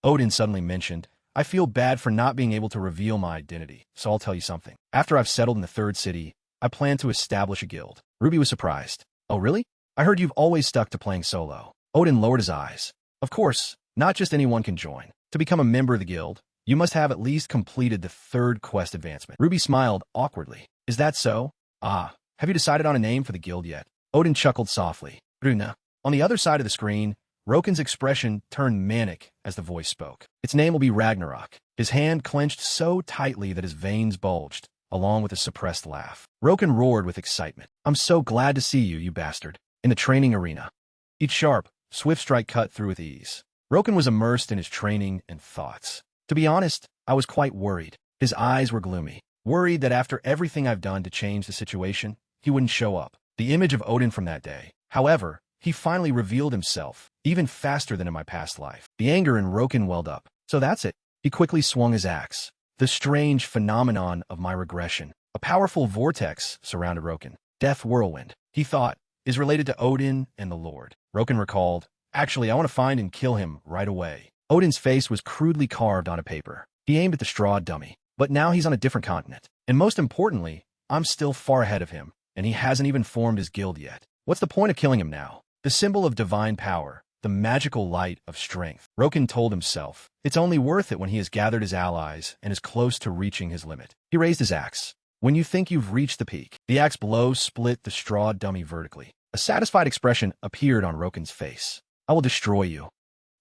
Speaker 1: Odin suddenly mentioned, I feel bad for not being able to reveal my identity, so I'll tell you something. After I've settled in the 3rd city, I plan to establish a guild. Ruby was surprised. Oh really? I heard you've always stuck to playing solo. Odin lowered his eyes. Of course, not just anyone can join. To become a member of the guild, you must have at least completed the 3rd quest advancement. Ruby smiled awkwardly. Is that so? Ah, have you decided on a name for the guild yet? Odin chuckled softly. Bruna. On the other side of the screen, Roken's expression turned manic as the voice spoke. Its name will be Ragnarok. His hand clenched so tightly that his veins bulged, along with a suppressed laugh. Roken roared with excitement. I'm so glad to see you, you bastard. In the training arena. Each sharp, swift strike cut through with ease. Roken was immersed in his training and thoughts. To be honest, I was quite worried. His eyes were gloomy. Worried that after everything I've done to change the situation, he wouldn't show up. The image of Odin from that day. However, he finally revealed himself, even faster than in my past life. The anger in Roken welled up. So that's it. He quickly swung his axe. The strange phenomenon of my regression. A powerful vortex surrounded Roken. Death Whirlwind, he thought, is related to Odin and the Lord. Roken recalled, actually, I want to find and kill him right away. Odin's face was crudely carved on a paper. He aimed at the straw dummy. But now he's on a different continent. And most importantly, I'm still far ahead of him, and he hasn't even formed his guild yet. What's the point of killing him now? The symbol of divine power, the magical light of strength. Roken told himself, it's only worth it when he has gathered his allies and is close to reaching his limit. He raised his axe. When you think you've reached the peak, the axe blow split the straw dummy vertically. A satisfied expression appeared on Roken's face. I will destroy you.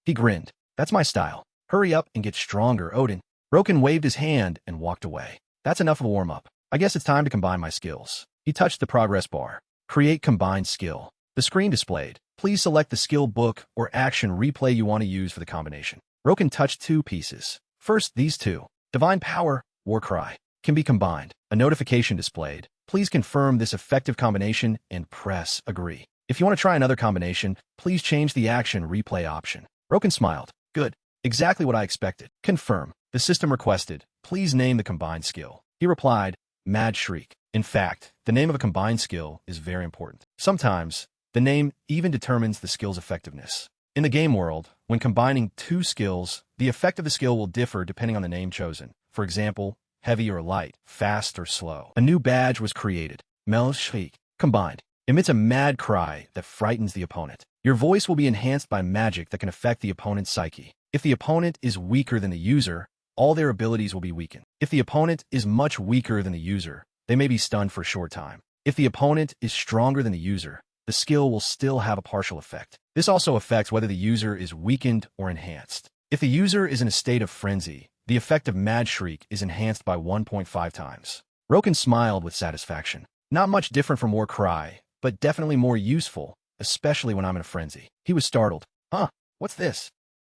Speaker 1: He grinned. That's my style. Hurry up and get stronger, Odin. Roken waved his hand and walked away. That's enough of a warm-up. I guess it's time to combine my skills. He touched the progress bar. Create combined skill. The screen displayed. Please select the skill book or action replay you want to use for the combination. Roken touched 2 pieces. First, these 2. Divine Power, Warcry, can be combined. A notification displayed. Please confirm this effective combination and press Agree. If you want to try another combination, please change the action replay option. Roken smiled. Good. Exactly what I expected. Confirm. The system requested, please name the combined skill. He replied, Mad Shriek. In fact, the name of a combined skill is very important. Sometimes, the name even determines the skill's effectiveness. In the game world, when combining 2 skills, the effect of the skill will differ depending on the name chosen. For example, heavy or light, fast or slow. A new badge was created. Mel Shriek. Combined. emits a mad cry that frightens the opponent. Your voice will be enhanced by magic that can affect the opponent's psyche. If the opponent is weaker than the user, all their abilities will be weakened. If the opponent is much weaker than the user, they may be stunned for a short time. If the opponent is stronger than the user, the skill will still have a partial effect. This also affects whether the user is weakened or enhanced. If the user is in a state of frenzy, the effect of Mad Shriek is enhanced by 1.5 times. Roken smiled with satisfaction. Not much different from War Cry, but definitely more useful, especially when I'm in a frenzy. He was startled. Huh, what's this?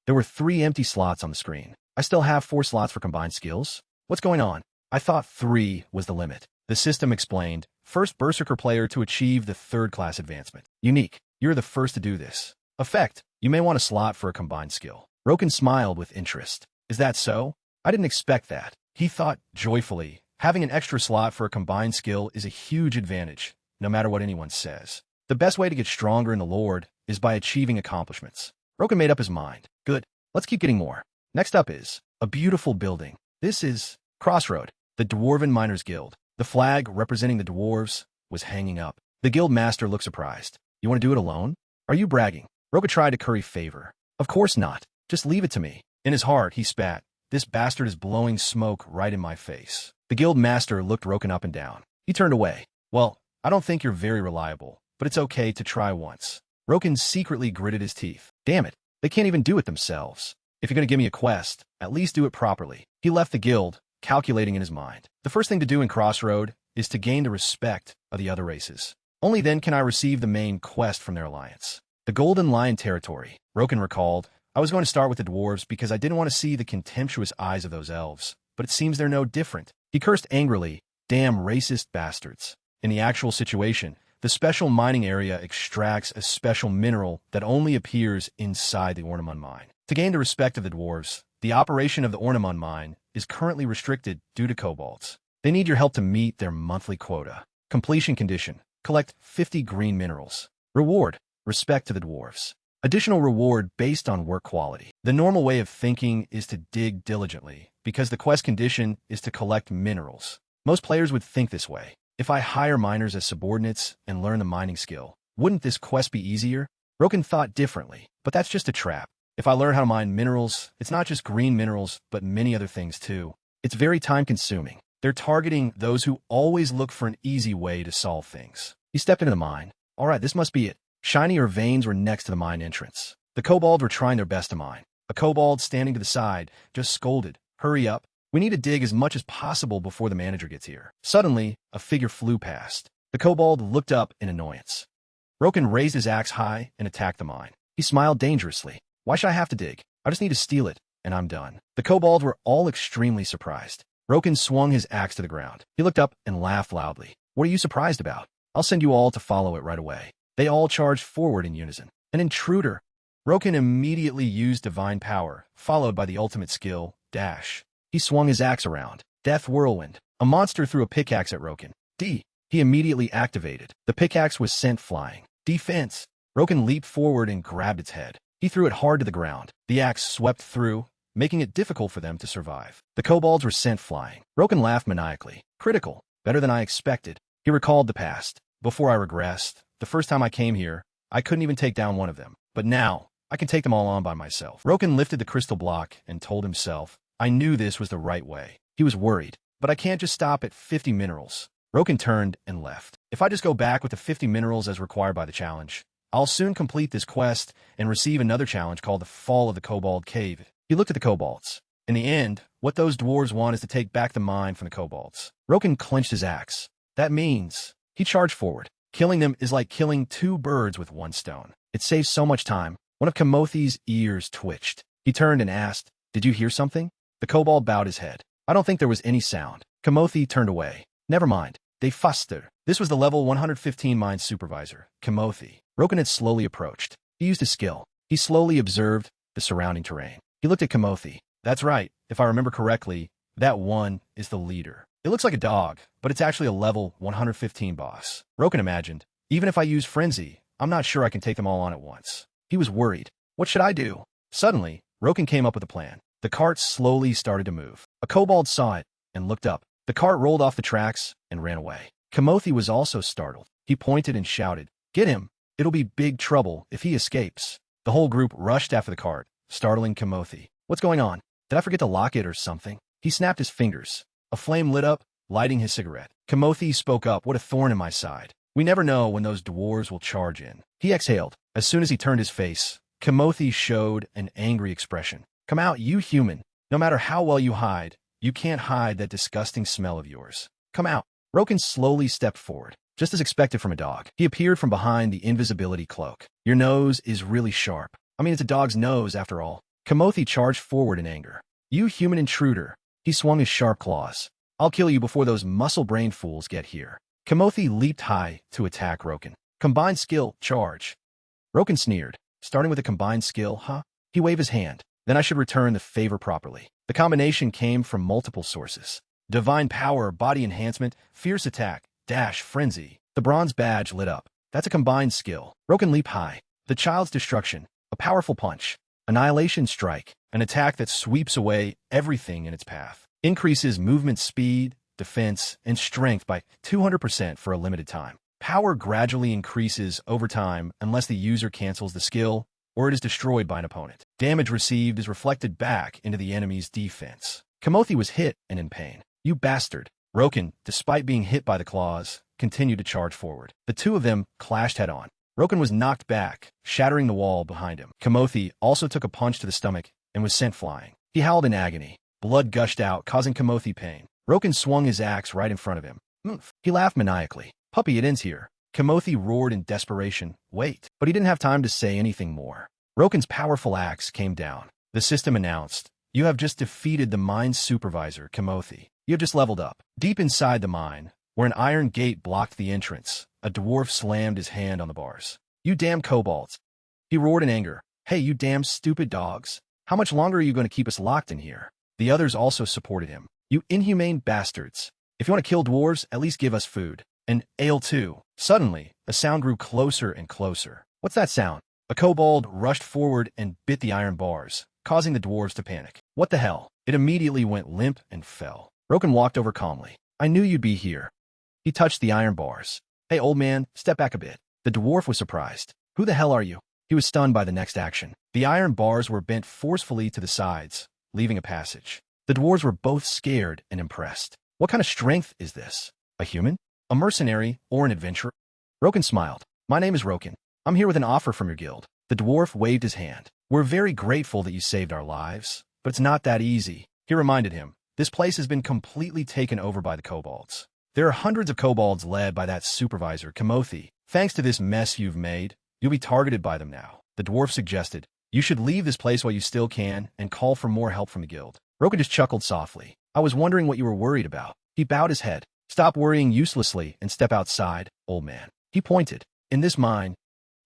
Speaker 1: There were 3 empty slots on the screen. I still have 4 slots for combined skills? What's going on? I thought 3 was the limit. The system explained, first Berserker player to achieve the 3rd class advancement. Unique. You're the first to do this. Effect. You may want a slot for a combined skill. Roken smiled with interest. Is that so? I didn't expect that. He thought joyfully, having an extra slot for a combined skill is a huge advantage, no matter what anyone says. The best way to get stronger in the Lord is by achieving accomplishments. Roken made up his mind. Good. Let's keep getting more. Next up is a beautiful building. This is Crossroad, the Dwarven Miners Guild. The flag representing the dwarves was hanging up. The guild master looked surprised. You want to do it alone? Are you bragging? Roken tried to curry favor. Of course not. Just leave it to me. In his heart, he spat. This bastard is blowing smoke right in my face. The guild master looked Roken up and down. He turned away. Well, I don't think you're very reliable, but it's okay to try once. Roken secretly gritted his teeth. Damn it. They can't even do it themselves. If you're going to give me a quest, at least do it properly. He left the guild, calculating in his mind. The first thing to do in Crossroad is to gain the respect of the other races. Only then can I receive the main quest from their alliance. The Golden Lion Territory, Roken recalled. I was going to start with the dwarves because I didn't want to see the contemptuous eyes of those elves, but it seems they're no different. He cursed angrily, damn racist bastards. In the actual situation, the special mining area extracts a special mineral that only appears inside the Ornamon mine. To gain the respect of the dwarves, the operation of the Ornamon mine is currently restricted due to kobolds. They need your help to meet their monthly quota. Completion condition. Collect 50 green minerals. Reward. Respect to the dwarves. Additional reward based on work quality. The normal way of thinking is to dig diligently, because the quest condition is to collect minerals. Most players would think this way. If I hire miners as subordinates and learn the mining skill, wouldn't this quest be easier? Roken thought differently, but that's just a trap. If I learn how to mine minerals, it's not just green minerals, but many other things too. It's very time-consuming. They're targeting those who always look for an easy way to solve things. He stepped into the mine. All right, this must be it. Shinier veins were next to the mine entrance. The kobolds were trying their best to mine. A kobold standing to the side just scolded. Hurry up. We need to dig as much as possible before the manager gets here. Suddenly, a figure flew past. The kobold looked up in annoyance. Roken raised his axe high and attacked the mine. He smiled dangerously. Why should I have to dig? I just need to steal it, and I'm done. The kobolds were all extremely surprised. Roken swung his axe to the ground. He looked up and laughed loudly. What are you surprised about? I'll send you all to follow it right away. They all charged forward in unison. An intruder. Roken immediately used divine power, followed by the ultimate skill, dash. He swung his axe around. Death Whirlwind. A monster threw a pickaxe at Roken. D. He immediately activated. The pickaxe was sent flying. Defense. Roken leaped forward and grabbed its head. He threw it hard to the ground. The axe swept through, making it difficult for them to survive. The kobolds were sent flying. Roken laughed maniacally. Critical. Better than I expected. He recalled the past. Before I regressed, the first time I came here, I couldn't even take down one of them. But now, I can take them all on by myself. Roken lifted the crystal block and told himself, I knew this was the right way. He was worried, but I can't just stop at 50 minerals. Roken turned and left. If I just go back with the 50 minerals as required by the challenge, I'll soon complete this quest and receive another challenge called the Fall of the Kobold Cave. He looked at the kobolds. In the end, what those dwarves want is to take back the mine from the kobolds. Roken clenched his axe. That means he charged forward. Killing them is like killing 2 birds with 1 stone. It saves so much time. One of Kamothi's ears twitched. He turned and asked, Did you hear something? The kobold bowed his head. I don't think there was any sound. Kamothi turned away. Never mind. They fuster. This was the level 115 mine supervisor, Kamothi. Roken had slowly approached. He used his skill. He slowly observed the surrounding terrain. He looked at Kamothi. That's right. If I remember correctly, that one is the leader. It looks like a dog, but it's actually a level 115 boss. Roken imagined, even if I use Frenzy, I'm not sure I can take them all on at once. He was worried. What should I do? Suddenly, Roken came up with a plan. The cart slowly started to move. A kobold saw it and looked up. The cart rolled off the tracks and ran away. Kamothi was also startled. He pointed and shouted, "Get him! It'll be big trouble if he escapes." The whole group rushed after the cart, startling Kamothi. "What's going on? Did I forget to lock it or something?" He snapped his fingers. A flame lit up, lighting his cigarette. Kamothi spoke up, "What a thorn in my side. We never know when those dwarves will charge in." He exhaled. As soon as he turned his face, Kamothi showed an angry expression. "Come out, you human. No matter how well you hide, you can't hide that disgusting smell of yours. Come out." Roken slowly stepped forward, just as expected from a dog. He appeared from behind the invisibility cloak. "Your nose is really sharp. I mean, it's a dog's nose, after all." Kamothi charged forward in anger. "You human intruder." He swung his sharp claws. "I'll kill you before those muscle-brained fools get here." Kamothi leaped high to attack Roken. "Combined skill, charge." Roken sneered. "Starting with a combined skill, huh?" He waved his hand. "Then I should return the favor properly." The combination came from multiple sources. Divine power, body enhancement, fierce attack, dash, frenzy. The bronze badge lit up. "That's a combined skill." Roken leaped high. The child's destruction, a powerful punch. Annihilation strike, an attack that sweeps away everything in its path. Increases movement speed, defense, and strength by 200% for a limited time. Power gradually increases over time unless the user cancels the skill or it is destroyed by an opponent. Damage received is reflected back into the enemy's defense. Kamothi was hit and in pain. "You bastard." Roken, despite being hit by the claws, continued to charge forward. The two of them clashed head-on. Roken was knocked back, shattering the wall behind him. Kamothi also took a punch to the stomach and was sent flying. He howled in agony. Blood gushed out, causing Kamothi pain. Roken swung his axe right in front of him. "Oomph." He laughed maniacally. "Puppy, it ends here." Kamothi roared in desperation. "Wait." But he didn't have time to say anything more. Roken's powerful axe came down. The system announced, "You have just defeated the mine supervisor, Kamothi. You have just leveled up." Deep inside the mine, where an iron gate blocked the entrance, a dwarf slammed his hand on the bars. "You damn kobolds." He roared in anger. "Hey, you damn stupid dogs. How much longer are you going to keep us locked in here?" The others also supported him. "You inhumane bastards. If you want to kill dwarves, at least give us food. And ale too." Suddenly, a sound grew closer and closer. "What's that sound?" A kobold rushed forward and bit the iron bars, causing the dwarves to panic. "What the hell?" It immediately went limp and fell. Roken walked over calmly. "I knew you'd be here." He touched the iron bars. "Hey, old man, step back a bit." The dwarf was surprised. "Who the hell are you?" He was stunned by the next action. The iron bars were bent forcefully to the sides, leaving a passage. The dwarves were both scared and impressed. "What kind of strength is this? A human? A mercenary? Or an adventurer?" Roken smiled. "My name is Roken. I'm here with an offer from your guild." The dwarf waved his hand. "We're very grateful that you saved our lives, but it's not that easy." He reminded him, "This place has been completely taken over by the kobolds. There are hundreds of kobolds led by that supervisor, Kamothi. Thanks to this mess you've made, you'll be targeted by them now." The dwarf suggested, "You should leave this place while you still can and call for more help from the guild." Roken just chuckled softly. "I was wondering what you were worried about." He bowed his head. "Stop worrying uselessly and step outside, old man." He pointed. In this mine,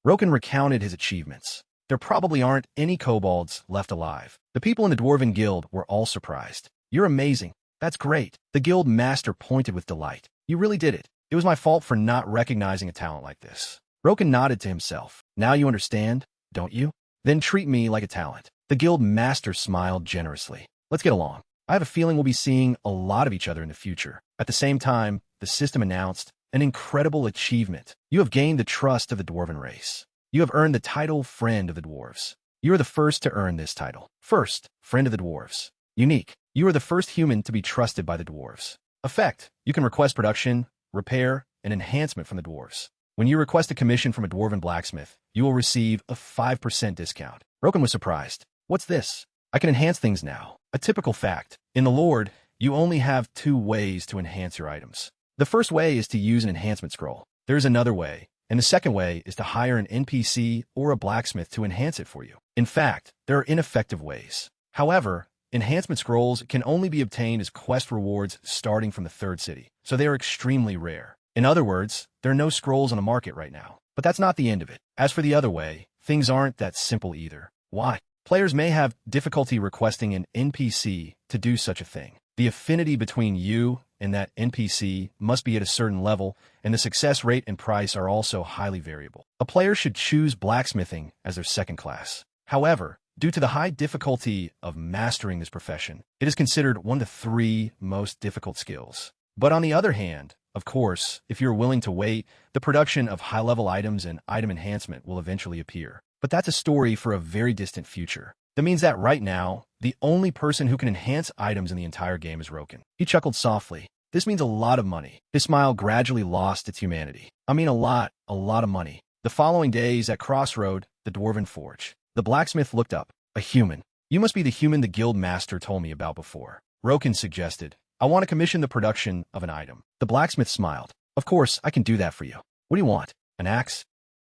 Speaker 1: Roken recounted his achievements. There probably aren't any kobolds left alive. The people in the Dwarven Guild were all surprised. "You're amazing. That's great." The guild master pointed with delight. "You really did it. It was my fault for not recognizing a talent like this." Roken nodded to himself. "Now you understand, don't you? Then treat me like a talent." The guild master smiled generously. "Let's get along. I have a feeling we'll be seeing a lot of each other in the future." At the same time, the system announced, "An incredible achievement. You have gained the trust of the dwarven race. You have earned the title Friend of the Dwarves. You are the first to earn this title. First, Friend of the Dwarves. Unique. You are the first human to be trusted by the dwarves. Effect. You can request production, repair, and enhancement from the dwarves. When you request a commission from a dwarven blacksmith, you will receive a 5% discount." Roken was surprised. "What's this? I can enhance things now." A typical fact. In the Lord, you only have 2 ways to enhance your items. The first way is to use an enhancement scroll. There is another way, and the second way is to hire an NPC or a blacksmith to enhance it for you. In fact, there are ineffective ways. However, enhancement scrolls can only be obtained as quest rewards starting from the 3rd city, so they are extremely rare. In other words, there are no scrolls on the market right now. But that's not the end of it. As for the other way, things aren't that simple either. Why? Players may have difficulty requesting an NPC to do such a thing. The affinity between you and that NPC must be at a certain level, and the success rate and price are also highly variable. A player should choose blacksmithing as their second class. However, due to the high difficulty of mastering this profession, it is considered one of the 3 most difficult skills. But on the other hand, Of course, if you're willing to wait, the production of high-level items and item enhancement will eventually appear. But that's a story for a very distant future. That means that right now, the only person who can enhance items in the entire game is Roken. He chuckled softly. This means a lot of money. His smile gradually lost its humanity. I mean a lot of money. The following days at Crossroad, the Dwarven Forge. The blacksmith looked up. A human. You must be the human the guild master told me about before. Roken suggested. I want to commission the production of an item. The blacksmith smiled. Of course, I can do that for you. What do you want? An axe?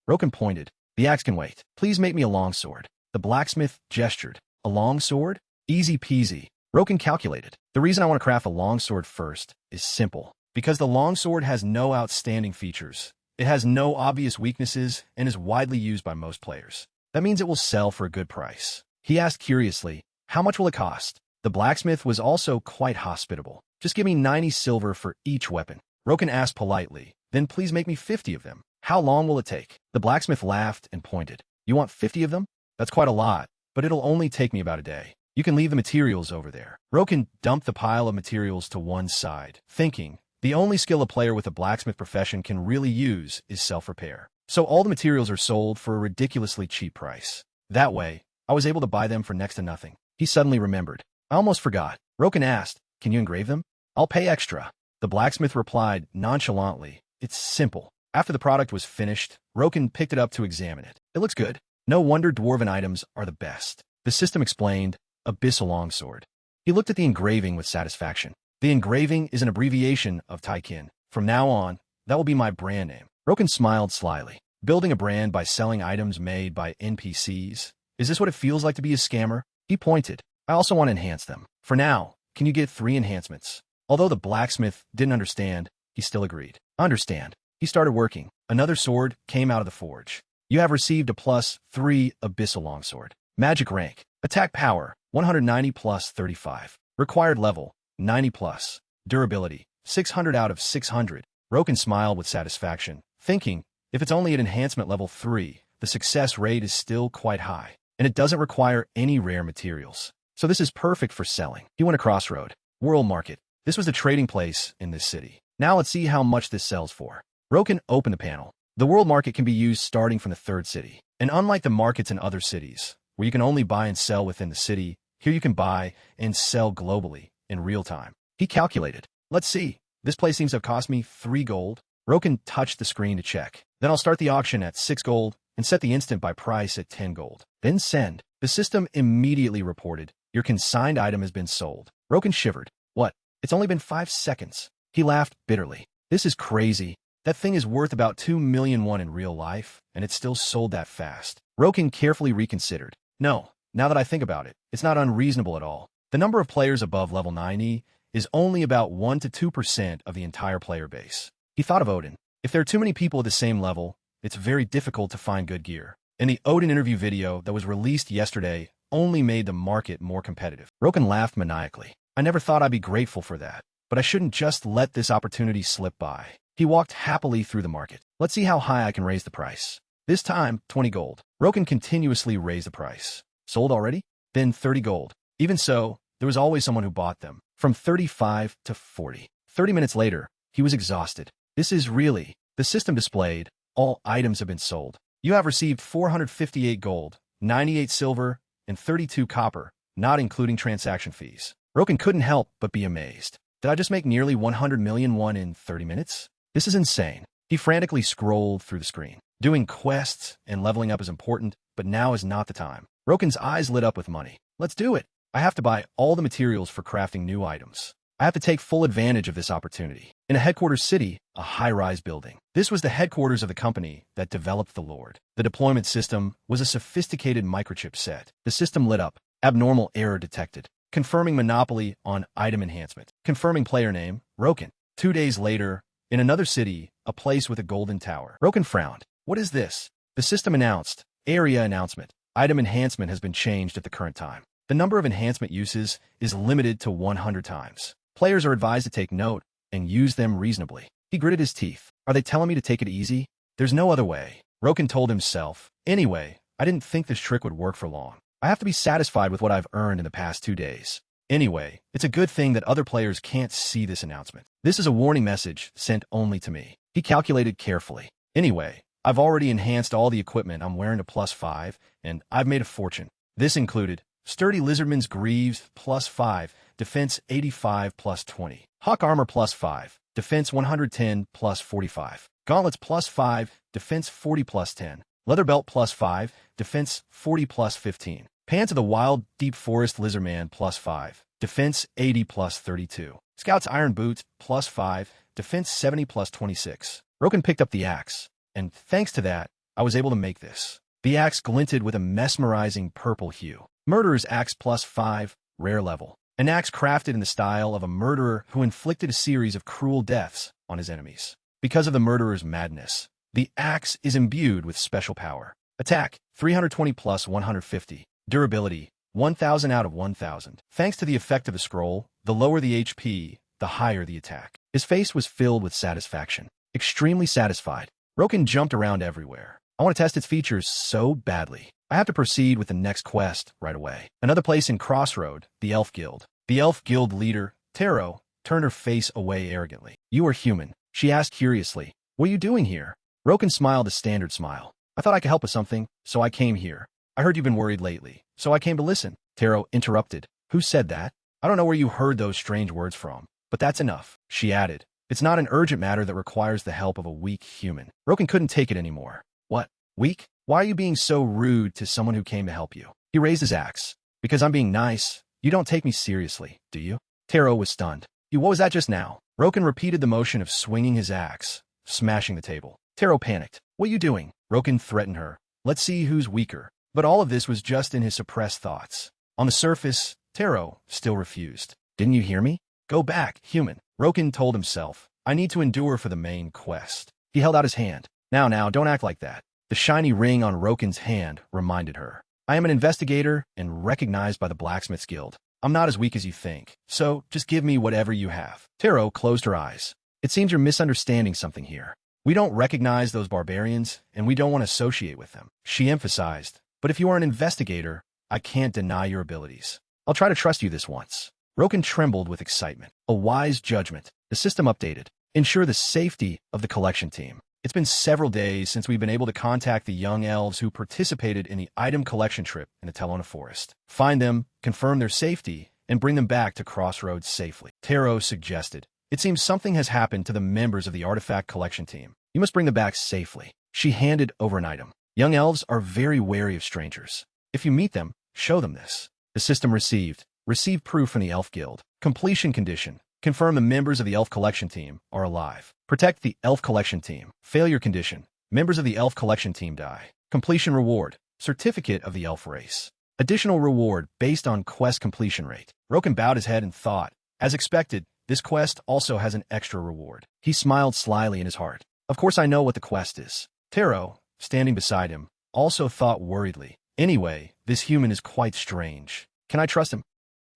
Speaker 1: Roken pointed. The axe can wait. Please make me a longsword. The blacksmith gestured. A longsword? Easy peasy. Roken calculated. The reason I want to craft a longsword first is simple. Because the longsword has no outstanding features. It has no obvious weaknesses and is widely used by most players. That means it will sell for a good price. He asked curiously, how much will it cost? The blacksmith was also quite hospitable. Just give me 90 silver for each weapon. Roken asked politely, then please make me 50 of them. How long will it take? The blacksmith laughed and pointed. You want 50 of them? That's quite a lot, but it'll only take me about a day. You can leave the materials over there. Roken dumped the pile of materials to one side, thinking, the only skill a player with a blacksmith profession can really use is self-repair. So all the materials are sold for a ridiculously cheap price. That way, I was able to buy them for next to nothing. He suddenly remembered. I almost forgot. Roken asked, can you engrave them? I'll pay extra. The blacksmith replied nonchalantly, it's simple. After the product was finished, Roken picked it up to examine it. It looks good. No wonder dwarven items are the best. The system explained, Abyssal Longsword. He looked at the engraving with satisfaction. The engraving is an abbreviation of Taikin. From now on, that will be my brand name. Roken smiled slyly. Building a brand by selling items made by NPCs? Is this what it feels like to be a scammer? He pointed. I also want to enhance them. For now, can you get 3 enhancements? Although the blacksmith didn't understand, he still agreed. I understand. He started working. Another sword came out of the forge. You have received a +3 Abyssal Longsword. Magic rank. Attack power, 190 plus 35. Required level, 90 plus. Durability, 600 out of 600. Roken smiled with satisfaction, thinking, if it's only at enhancement level 3, the success rate is still quite high, and it doesn't require any rare materials. So this is perfect for selling. He went to Crossroad. World Market. This was the trading place in this city. Now let's see how much this sells for. Roken opened the panel. The World Market can be used starting from the 3rd city. And unlike the markets in other cities, where you can only buy and sell within the city, here you can buy and sell globally in real time. He calculated. Let's see. This place seems to have cost me 3 gold. Roken touched the screen to check. Then I'll start the auction at 6 gold and set the instant buy price at 10 gold. Then send. The system immediately reported, your consigned item has been sold. Roken shivered. What? It's only been 5 seconds. He laughed bitterly. This is crazy. That thing is worth about 2 million won in real life, and it's still sold that fast. Roken carefully reconsidered. No, now that I think about it, it's not unreasonable at all. The number of players above level 90 is only about 1 to 2% of the entire player base. He thought of Odin. If there are too many people at the same level, it's very difficult to find good gear. And the Odin interview video that was released yesterday only made the market more competitive. Roken laughed maniacally. I never thought I'd be grateful for that, but I shouldn't just let this opportunity slip by. He walked happily through the market. Let's see how high I can raise the price. This time, 20 gold. Roken continuously raised the price. Sold already? Then 30 gold. Even so, there was always someone who bought them. From 35 to 40. 30 minutes later, he was exhausted. This is really, the system displayed, all items have been sold. You have received 458 gold, 98 silver, and 32 copper, not including transaction fees. Roken couldn't help but be amazed. Did I just make nearly 100 million won in 30 minutes? This is insane. He frantically scrolled through the screen. Doing quests and leveling up is important, but now is not the time. Roken's eyes lit up with money. Let's do it. I have to buy all the materials for crafting new items. I have to take full advantage of this opportunity. In a headquarters city, a high-rise building. This was the headquarters of the company that developed the Lord. The deployment system was a sophisticated microchip set. The system lit up. Abnormal error detected. Confirming monopoly on item enhancement. Confirming player name, Roken. 2 days later, in another city, a place with a golden tower. Roken frowned. What is this? The system announced. Area announcement. Item enhancement has been changed at the current time. The number of enhancement uses is limited to 100 times. Players are advised to take note and use them reasonably. He gritted his teeth. Are they telling me to take it easy? There's no other way. Roken told himself. Anyway, I didn't think this trick would work for long. I have to be satisfied with what I've earned in the past 2 days. Anyway, it's a good thing that other players can't see this announcement. This is a warning message sent only to me. He calculated carefully. Anyway, I've already enhanced all the equipment I'm wearing to +5, and I've made a fortune. This included Sturdy Lizardman's Greaves +5, Defense 85 +20. Hawk Armor +5, Defense 110 +45. Gauntlets +5, Defense 40 +10. Leather Belt +5, Defense 40 +15. Pants of the Wild Deep Forest Lizardman +5, Defense 80 +32. Scout's Iron Boots +5, Defense 70 +26. Roken picked up the axe, and thanks to that, I was able to make this. The axe glinted with a mesmerizing purple hue. Murderer's Axe +5, rare level. An axe crafted in the style of a murderer who inflicted a series of cruel deaths on his enemies. Because of the murderer's madness, the axe is imbued with special power. Attack, 320 + 150. Durability, 1000 out of 1000. Thanks to the effect of the scroll, the lower the HP, the higher the attack. His face was filled with satisfaction. Extremely satisfied. Roken jumped around everywhere. I want to test its features so badly. I have to proceed with the next quest right away. Another place in Crossroad, the Elf Guild. The Elf Guild leader, Taro, turned her face away arrogantly. You are human, she asked curiously. What are you doing here? Roken smiled a standard smile. I thought I could help with something, so I came here. I heard you've been worried lately, so I came to listen. Taro interrupted. Who said that? I don't know where you heard those strange words from, but that's enough, she added. It's not an urgent matter that requires the help of a weak human. Roken couldn't take it anymore. What? Weak? Why are you being so rude to someone who came to help you? He raised his axe. Because I'm being nice. You don't take me seriously, do you? Taro was stunned. What was that just now? Roken repeated the motion of swinging his axe, smashing the table. Taro panicked. What are you doing? Roken threatened her. Let's see who's weaker. But all of this was just in his suppressed thoughts. On the surface, Taro still refused. Didn't you hear me? Go back, human. Roken told himself. I need to endure for the main quest. He held out his hand. Now, don't act like that. The shiny ring on Roken's hand reminded her. I am an investigator and recognized by the Blacksmith's Guild. I'm not as weak as you think, so just give me whatever you have. Taro closed her eyes. It seems you're misunderstanding something here. We don't recognize those barbarians, and we don't want to associate with them. She emphasized, but if you are an investigator, I can't deny your abilities. I'll try to trust you this once. Roken trembled with excitement. A wise judgment. The system updated. Ensure the safety of the collection team. It's been several days since we've been able to contact the young elves who participated in the item collection trip in the Telona Forest. Find them, confirm their safety, and bring them back to Crossroads safely. Taro suggested. It seems something has happened to the members of the artifact collection team. You must bring them back safely. She handed over an item. Young elves are very wary of strangers. If you meet them, show them this. The system received. Receive proof from the Elf Guild. Completion condition. Confirm the members of the Elf Collection Team are alive. Protect the Elf Collection Team. Failure condition. Members of the Elf Collection Team die. Completion reward. Certificate of the Elf Race. Additional reward based on quest completion rate. Roken bowed his head and thought. As expected, this quest also has an extra reward. He smiled slyly in his heart. Of course I know what the quest is. Taro, standing beside him, also thought worriedly. Anyway, this human is quite strange. Can I trust him?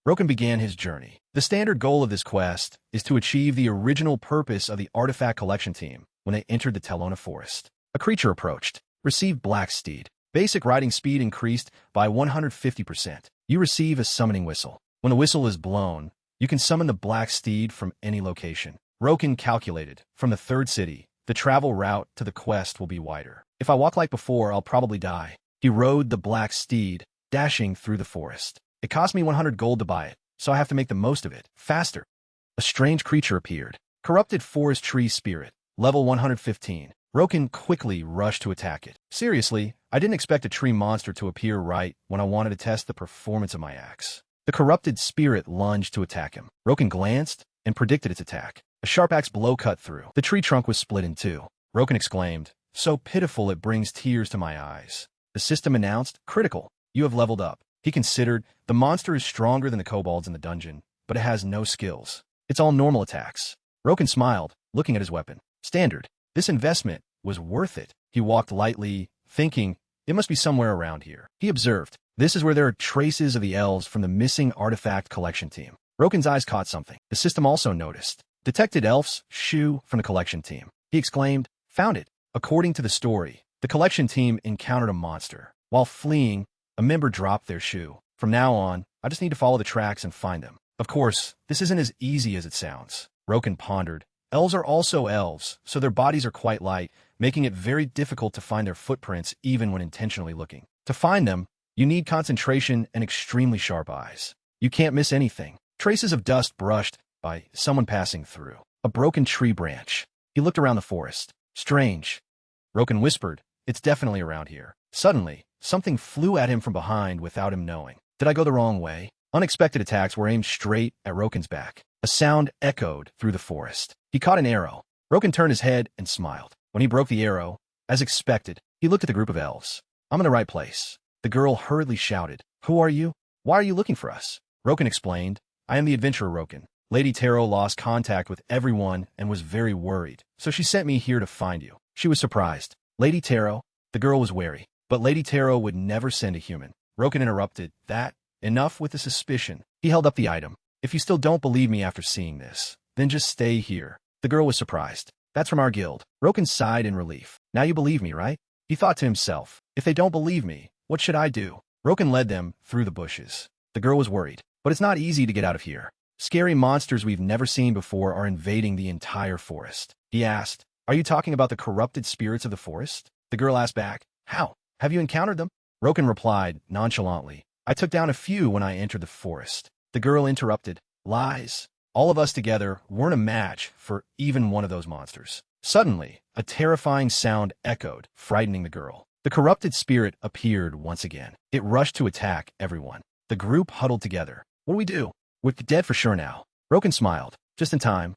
Speaker 1: Roken began his journey. The standard goal of this quest is to achieve the original purpose of the artifact collection team when they entered the Telona Forest. A creature approached. Received Black Steed. Basic riding speed increased by 150%. You receive a summoning whistle. When the whistle is blown, you can summon the Black Steed from any location. Roken calculated. From the third city, the travel route to the quest will be wider. If I walk like before, I'll probably die. He rode the Black Steed, dashing through the forest. It cost me 100 gold to buy it, so I have to make the most of it. Faster. A strange creature appeared. Corrupted Forest Tree Spirit. Level 115. Roken quickly rushed to attack it. Seriously, I didn't expect a tree monster to appear right when I wanted to test the performance of my axe. The corrupted spirit lunged to attack him. Roken glanced and predicted its attack. A sharp axe blow cut through. The tree trunk was split in two. Roken exclaimed, so pitiful it brings tears to my eyes. The system announced, critical. You have leveled up. He considered, the monster is stronger than the kobolds in the dungeon, but it has no skills. It's all normal attacks. Roken smiled, looking at his weapon. Standard. This investment was worth it. He walked lightly, thinking, it must be somewhere around here. He observed, this is where there are traces of the elves from the missing artifact collection team. Roken's eyes caught something. The system also noticed. Detected elf's shoe from the collection team. He exclaimed, found it. According to the story, the collection team encountered a monster. While fleeing, a member dropped their shoe. From now on, I just need to follow the tracks and find them. Of course, this isn't as easy as it sounds. Roken pondered. Elves are also elves, so their bodies are quite light, making it very difficult to find their footprints even when intentionally looking. To find them, you need concentration and extremely sharp eyes. You can't miss anything. Traces of dust brushed by someone passing through. A broken tree branch. He looked around the forest. Strange. Roken whispered, "It's definitely around here." Suddenly, something flew at him from behind without him knowing. Did I go the wrong way? Unexpected attacks were aimed straight at Roken's back. A sound echoed through the forest. He caught an arrow. Roken turned his head and smiled. When he broke the arrow, as expected, he looked at the group of elves. "I'm in the right place." The girl hurriedly shouted, "Who are you? Why are you looking for us?" Roken explained, "I am the adventurer Roken. Lady Taro lost contact with everyone and was very worried, so she sent me here to find you." She was surprised. Lady Taro? The girl was wary. But Lady Taro would never send a human. Roken interrupted. Enough with the suspicion. He held up the item. "If you still don't believe me after seeing this, then just stay here." The girl was surprised. "That's from our guild." Roken sighed in relief. "Now you believe me, right?" He thought to himself, "If they don't believe me, what should I do?" Roken led them through the bushes. The girl was worried. "But it's not easy to get out of here. Scary monsters we've never seen before are invading the entire forest." He asked, "Are you talking about the corrupted spirits of the forest?" The girl asked back, "How? Have you encountered them?" Roken replied nonchalantly, "I took down a few when I entered the forest." The girl interrupted, "Lies. All of us together weren't a match for even one of those monsters." Suddenly, a terrifying sound echoed, frightening the girl. The corrupted spirit appeared once again. It rushed to attack everyone. The group huddled together. "What do we do? We're dead for sure now." Roken smiled, just in time.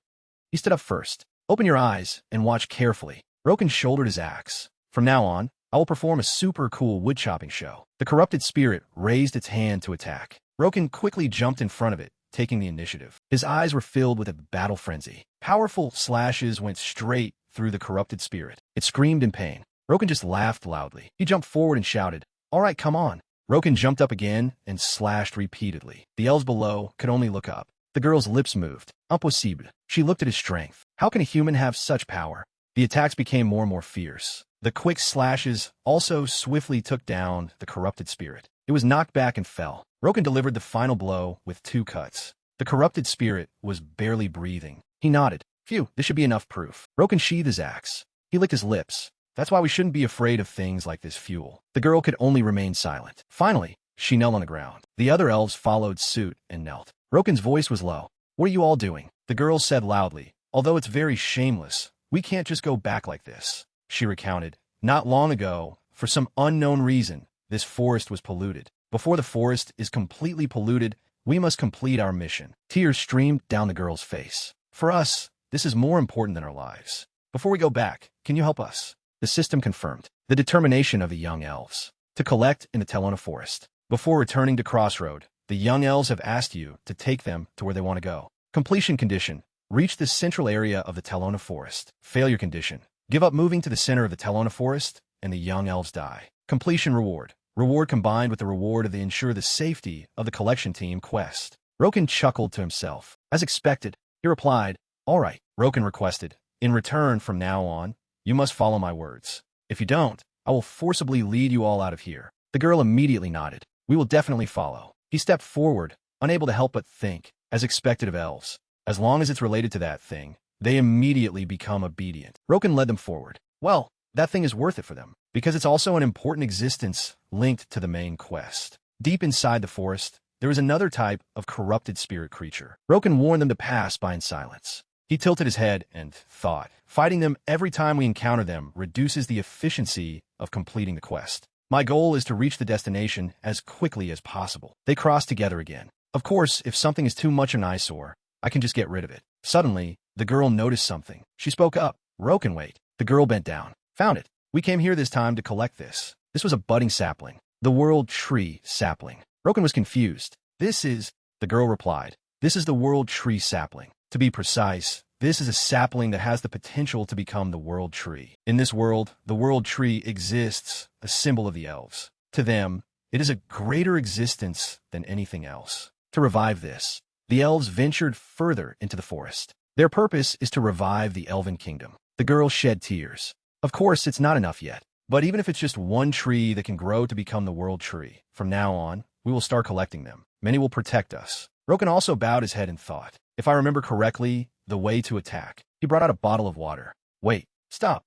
Speaker 1: He stood up first. "Open your eyes and watch carefully." Roken shouldered his axe. "From now on, I will perform a super cool wood-chopping show." The corrupted spirit raised its hand to attack. Roken quickly jumped in front of it, taking the initiative. His eyes were filled with a battle frenzy. Powerful slashes went straight through the corrupted spirit. It screamed in pain. Roken just laughed loudly. He jumped forward and shouted, "All right, come on." Roken jumped up again and slashed repeatedly. The elves below could only look up. The girl's lips moved. Impossible. She looked at his strength. How can a human have such power? The attacks became more and more fierce. The quick slashes also swiftly took down the corrupted spirit. It was knocked back and fell. Roken delivered the final blow with 2 cuts. The corrupted spirit was barely breathing. He nodded. "Phew, this should be enough proof." Roken sheathed his axe. He licked his lips. "That's why we shouldn't be afraid of things like this fuel." The girl could only remain silent. Finally, she knelt on the ground. The other elves followed suit and knelt. Roken's voice was low. "What are you all doing?" The girl said loudly, "Although it's very shameless, we can't just go back like this." She recounted, "Not long ago, for some unknown reason, this forest was polluted. Before the forest is completely polluted, we must complete our mission." Tears streamed down the girl's face. "For us, this is more important than our lives. Before we go back, can you help us?" The system confirmed the determination of the young elves to collect in the Telona forest. Before returning to Crossroad, the young elves have asked you to take them to where they want to go. Completion condition: reach the central area of the Telona forest. Failure condition: give up moving to the center of the Telona forest, and the young elves die. Completion reward: reward combined with the reward of the ensure the safety of the collection team quest. Roken chuckled to himself. As expected, he replied, "All right." Roken requested, "In return, from now on, you must follow my words. If you don't, I will forcibly lead you all out of here." The girl immediately nodded. "We will definitely follow." He stepped forward, unable to help but think, as expected of elves. As long as it's related to that thing, they immediately become obedient. Roken led them forward. Well, that thing is worth it for them, because it's also an important existence linked to the main quest. Deep inside the forest, there is another type of corrupted spirit creature. Roken warned them to pass by in silence. He tilted his head and thought, fighting them every time we encounter them reduces the efficiency of completing the quest. My goal is to reach the destination as quickly as possible. They crossed together again. Of course, if something is too much an eyesore, I can just get rid of it. Suddenly, the girl noticed something. She spoke up. "Roken, wait." The girl bent down. "Found it. We came here this time to collect this." This was a budding sapling. The world tree sapling. Roken was confused. The girl replied, "This is the world tree sapling. To be precise, this is a sapling that has the potential to become the world tree. In this world, the world tree exists, a symbol of the elves. To them, it is a greater existence than anything else. To revive this, the elves ventured further into the forest. Their purpose is to revive the elven kingdom." The girl shed tears. Of course, it's not enough yet. But even if it's just one tree that can grow to become the world tree, from now on, we will start collecting them. Many will protect us. Roken also bowed his head and thought, if I remember correctly, the way to attack. He brought out a bottle of water. Wait, stop.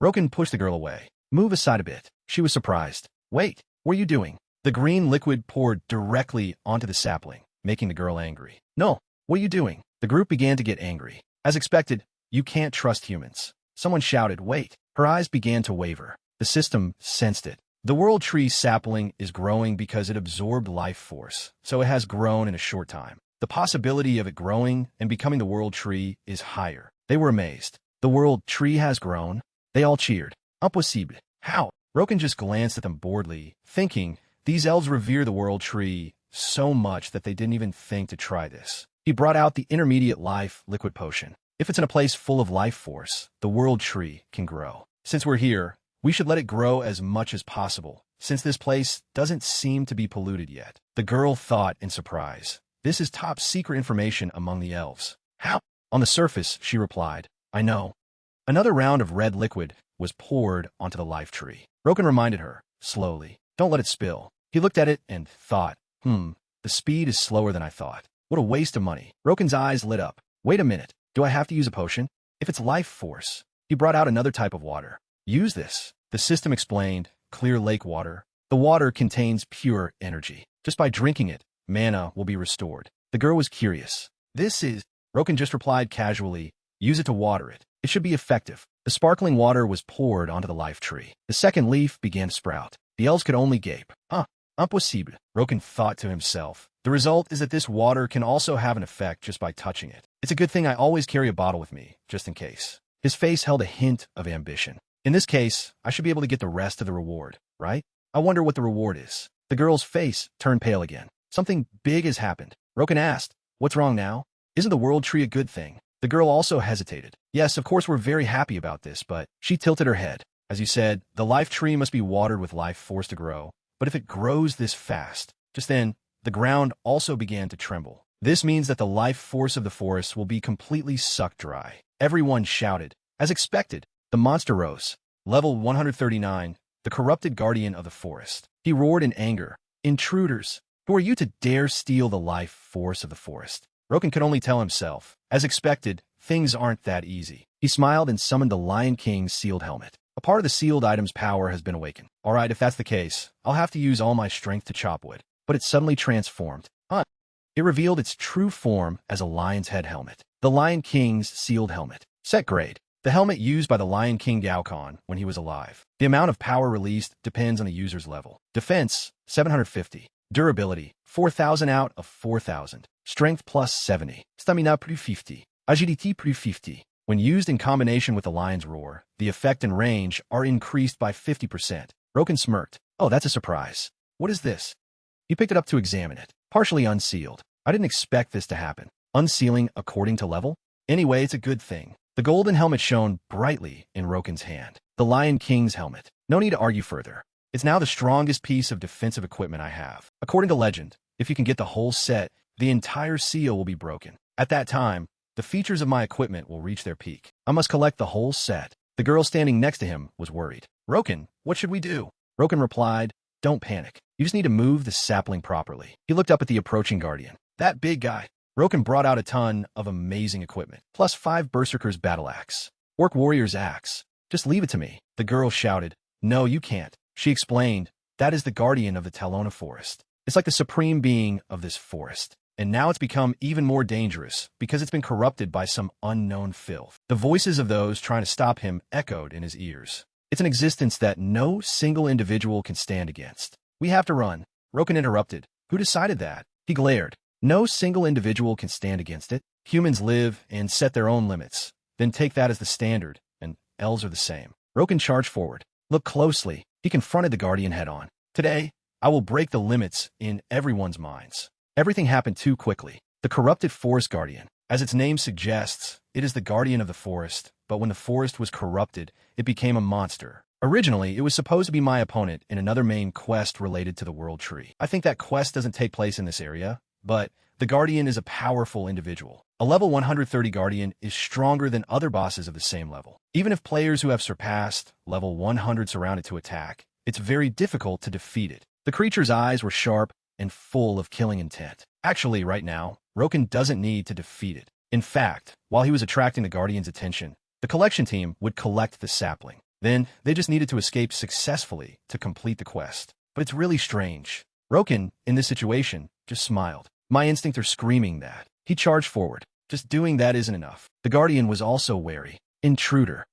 Speaker 1: Roken pushed the girl away. Move aside a bit. She was surprised. Wait, what are you doing? The green liquid poured directly onto the sapling, making the girl angry. No, what are you doing? The group began to get angry. As expected, you can't trust humans. Someone shouted, wait. Her eyes began to waver. The system sensed it. The world tree sapling is growing because it absorbed life force, so it has grown in a short time. The possibility of it growing and becoming the world tree is higher. They were amazed. The world tree has grown. They all cheered. Impossible. How? Roken just glanced at them boredly, thinking, these elves revere the world tree so much that they didn't even think to try this. He brought out the intermediate life liquid potion. If it's in a place full of life force, the world tree can grow. Since we're here, we should let it grow as much as possible, since this place doesn't seem to be polluted yet. The girl thought in surprise. This is top secret information among the elves. How? On the surface, she replied, I know. Another round of red liquid was poured onto the life tree. Roken reminded her, slowly, don't let it spill. He looked at it and thought, the speed is slower than I thought. What a waste of money. Roken's eyes lit up. Wait a minute. Do I have to use a potion? If it's life force. He brought out another type of water. Use this. The system explained, clear lake water. The water contains pure energy. Just by drinking it, mana will be restored. The girl was curious. This is... Roken just replied casually, use it to water it. It should be effective. The sparkling water was poured onto the life tree. The second leaf began to sprout. The elves could only gape. Impossible. Roken thought to himself. The result is that this water can also have an effect just by touching it. It's a good thing I always carry a bottle with me, just in case. His face held a hint of ambition. In this case, I should be able to get the rest of the reward, right? I wonder what the reward is. The girl's face turned pale again. Something big has happened. Roken asked, what's wrong now? Isn't the world tree a good thing? The girl also hesitated. Yes, of course we're very happy about this, but she tilted her head. As you said, the life tree must be watered with life force to grow. But if it grows this fast, just then, the ground also began to tremble. This means that the life force of the forest will be completely sucked dry. Everyone shouted. As expected, the monster rose. Level 139, the corrupted guardian of the forest. He roared in anger. Intruders! Who are you to dare steal the life force of the forest? Roken could only tell himself. As expected, things aren't that easy. He smiled and summoned the Lion King's sealed helmet. A part of the sealed item's power has been awakened. Alright, if that's the case, I'll have to use all my strength to chop wood. But it suddenly transformed. It revealed its true form as a lion's head helmet. The Lion King's sealed helmet. Set grade. The helmet used by the Lion King Gaokon when he was alive. The amount of power released depends on the user's level. Defense, 750. Durability, 4,000 out of 4,000. Strength plus 70. Stamina plus 50. Agility plus 50. When used in combination with the lion's roar, the effect and range are increased by 50%. Roken smirked. Oh, that's a surprise. What is this? He picked it up to examine it. Partially unsealed. I didn't expect this to happen. Unsealing according to level? Anyway, it's a good thing. The golden helmet shone brightly in Roken's hand. The Lion King's helmet. No need to argue further. It's now the strongest piece of defensive equipment I have. According to legend, if you can get the whole set, the entire seal will be broken. At that time, the features of my equipment will reach their peak. I must collect the whole set. The girl standing next to him was worried. Roken, what should we do? Roken replied, don't panic. You just need to move the sapling properly. He looked up at the approaching guardian. That big guy. Roken brought out a ton of amazing equipment, plus 5 Berserker's battle axe. Orc warrior's axe. Just leave it to me. The girl shouted. No, you can't. She explained, that is the guardian of the Talona forest. It's like the supreme being of this forest. And now it's become even more dangerous because it's been corrupted by some unknown filth. The voices of those trying to stop him echoed in his ears. It's an existence that no single individual can stand against. We have to run. Roken interrupted. Who decided that? He glared. No single individual can stand against it. Humans live and set their own limits. Then take that as the standard, and elves are the same. Roken charged forward. Look closely. He confronted the guardian head-on. Today, I will break the limits in everyone's minds. Everything happened too quickly. The corrupted forest guardian. As its name suggests, it is the guardian of the forest, but when the forest was corrupted, it became a monster. Originally, it was supposed to be my opponent in another main quest related to the world tree. I think that quest doesn't take place in this area, but the guardian is a powerful individual. A level 130 guardian is stronger than other bosses of the same level. Even if players who have surpassed level 100 surrounded to attack, it's very difficult to defeat it. The creature's eyes were sharp and full of killing intent. Actually, right now, Roken doesn't need to defeat it. In fact, while he was attracting the Guardian's attention, the collection team would collect the sapling. Then, they just needed to escape successfully to complete the quest. But it's really strange. Roken, in this situation, just smiled. My instincts are screaming that. He charged forward. Just doing that isn't enough. The Guardian was also wary. Intruder.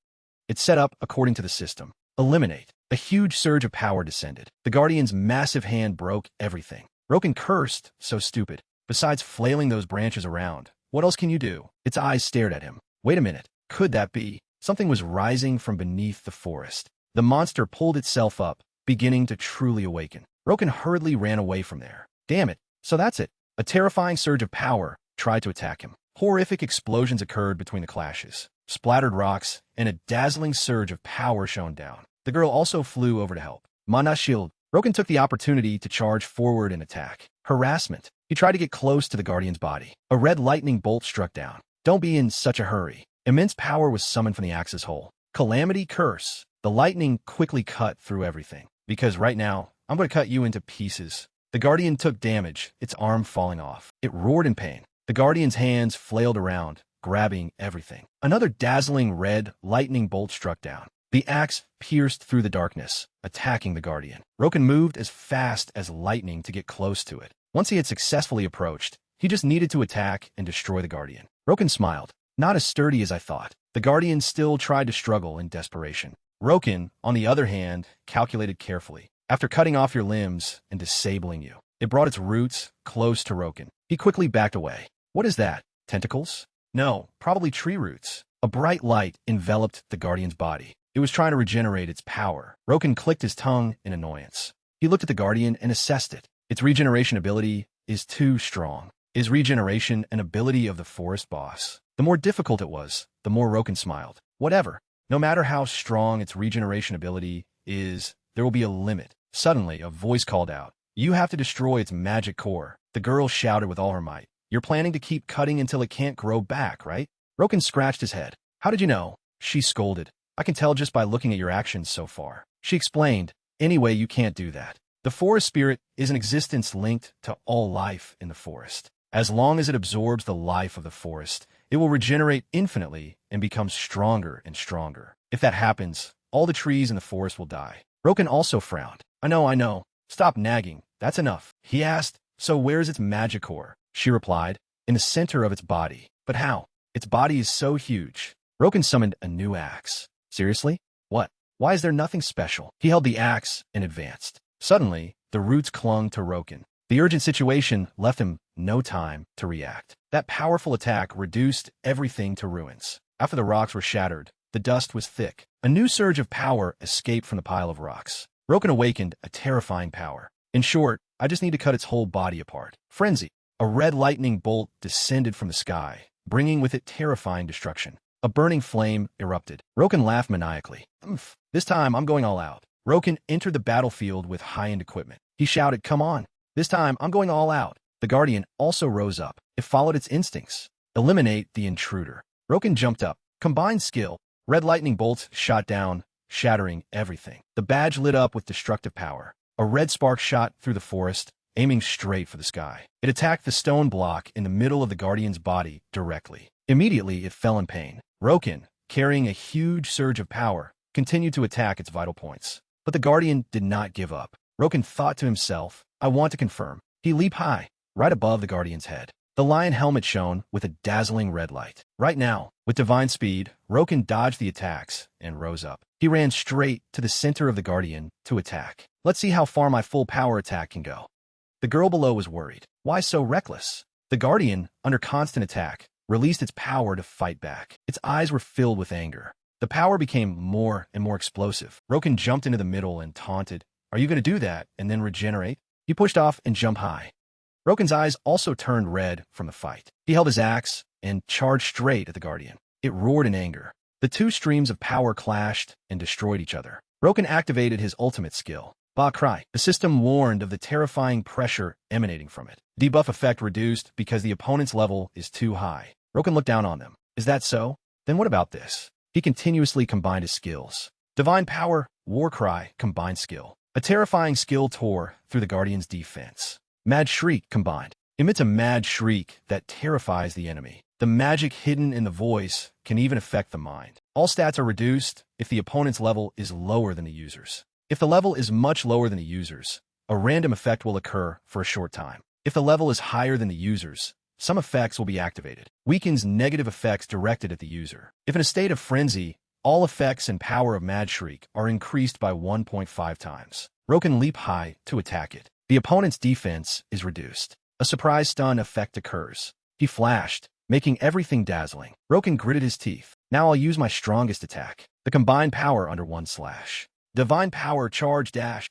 Speaker 1: It's set up according to the system. Eliminate. A huge surge of power descended. The Guardian's massive hand broke everything. Roken cursed, so stupid. Besides flailing those branches around, what else can you do? Its eyes stared at him. Wait a minute. Could that be? Something was rising from beneath the forest. The monster pulled itself up, beginning to truly awaken. Roken hurriedly ran away from there. Damn it. So that's it. A terrifying surge of power tried to attack him. Horrific explosions occurred between the clashes. Splattered rocks, and a dazzling surge of power shone down. The girl also flew over to help. Mana shield. Roken took the opportunity to charge forward and attack. Harassment. He tried to get close to the Guardian's body. A red lightning bolt struck down. Don't be in such a hurry. Immense power was summoned from the axe's hole. Calamity curse. The lightning quickly cut through everything. Because right now, I'm going to cut you into pieces. The Guardian took damage, its arm falling off. It roared in pain. The Guardian's hands flailed around, grabbing everything. Another dazzling red lightning bolt struck down. The axe pierced through the darkness, attacking the Guardian. Roken moved as fast as lightning to get close to it. Once he had successfully approached, he just needed to attack and destroy the Guardian. Roken smiled. Not as sturdy as I thought. The Guardian still tried to struggle in desperation. Roken, on the other hand, calculated carefully. After cutting off your limbs and disabling you, it brought its roots close to Roken. He quickly backed away. What is that? Tentacles? No, probably tree roots. A bright light enveloped the Guardian's body. It was trying to regenerate its power. Roken clicked his tongue in annoyance. He looked at the Guardian and assessed it. Its regeneration ability is too strong. Is regeneration an ability of the forest boss? The more difficult it was, the more Roken smiled. Whatever. No matter how strong its regeneration ability is, there will be a limit. Suddenly, a voice called out. You have to destroy its magic core. The girl shouted with all her might. You're planning to keep cutting until it can't grow back, right? Roken scratched his head. How did you know? She scolded. I can tell just by looking at your actions so far. She explained. Anyway, you can't do that. The forest spirit is an existence linked to all life in the forest. As long as it absorbs the life of the forest, it will regenerate infinitely and become stronger and stronger. If that happens, all the trees in the forest will die. Roken also frowned. I know. Stop nagging. That's enough. He asked, so where's its magic core? She replied, in the center of its body. But how? Its body is so huge. Roken summoned a new axe. Seriously? What? Why is there nothing special? He held the axe and advanced. Suddenly, the roots clung to Roken. The urgent situation left him no time to react. That powerful attack reduced everything to ruins. After the rocks were shattered, the dust was thick. A new surge of power escaped from the pile of rocks. Roken awakened a terrifying power. In short, I just need to cut its whole body apart. Frenzy. A red lightning bolt descended from the sky, bringing with it terrifying destruction. A burning flame erupted. Roken laughed maniacally. This time, I'm going all out. Roken entered the battlefield with high-end equipment. He shouted, come on. This time, I'm going all out. The Guardian also rose up. It followed its instincts. Eliminate the intruder. Roken jumped up. Combined skill. Red lightning bolts shot down, shattering everything. The badge lit up with destructive power. A red spark shot through the forest, aiming straight for the sky. It attacked the stone block in the middle of the Guardian's body directly. Immediately, it fell in pain. Roken, carrying a huge surge of power, continued to attack its vital points. But the Guardian did not give up. Roken thought to himself, I want to confirm. He leaped high, right above the Guardian's head. The lion helmet shone with a dazzling red light. Right now, with divine speed, Roken dodged the attacks and rose up. He ran straight to the center of the Guardian to attack. Let's see how far my full power attack can go. The girl below was worried. Why so reckless? The Guardian, under constant attack, released its power to fight back. Its eyes were filled with anger. The power became more and more explosive. Roken jumped into the middle and taunted, Are you going to do that and then regenerate? He pushed off and jumped high. Roken's eyes also turned red from the fight. He held his axe and charged straight at the Guardian. It roared in anger. The two streams of power clashed and destroyed each other. Roken activated his ultimate skill, Ba Cry. The system warned of the terrifying pressure emanating from it. Debuff effect reduced because the opponent's level is too high. Roken looked down on them. Is that so? Then what about this? He continuously combined his skills. Divine Power, War Cry, combined skill. A terrifying skill tore through the Guardian's defense. Mad Shriek combined. Emits a mad shriek that terrifies the enemy. The magic hidden in the voice can even affect the mind. All stats are reduced if the opponent's level is lower than the user's. If the level is much lower than the user's, a random effect will occur for a short time. If the level is higher than the user's, some effects will be activated. Weakens negative effects directed at the user. If in a state of frenzy, all effects and power of Mad Shriek are increased by 1.5 times. Ro can leap high to attack it. The opponent's defense is reduced. A surprise stun effect occurs. He flashed, making everything dazzling. Ro gritted his teeth. Now I'll use my strongest attack. The combined power under 1/. Divine power charge dash.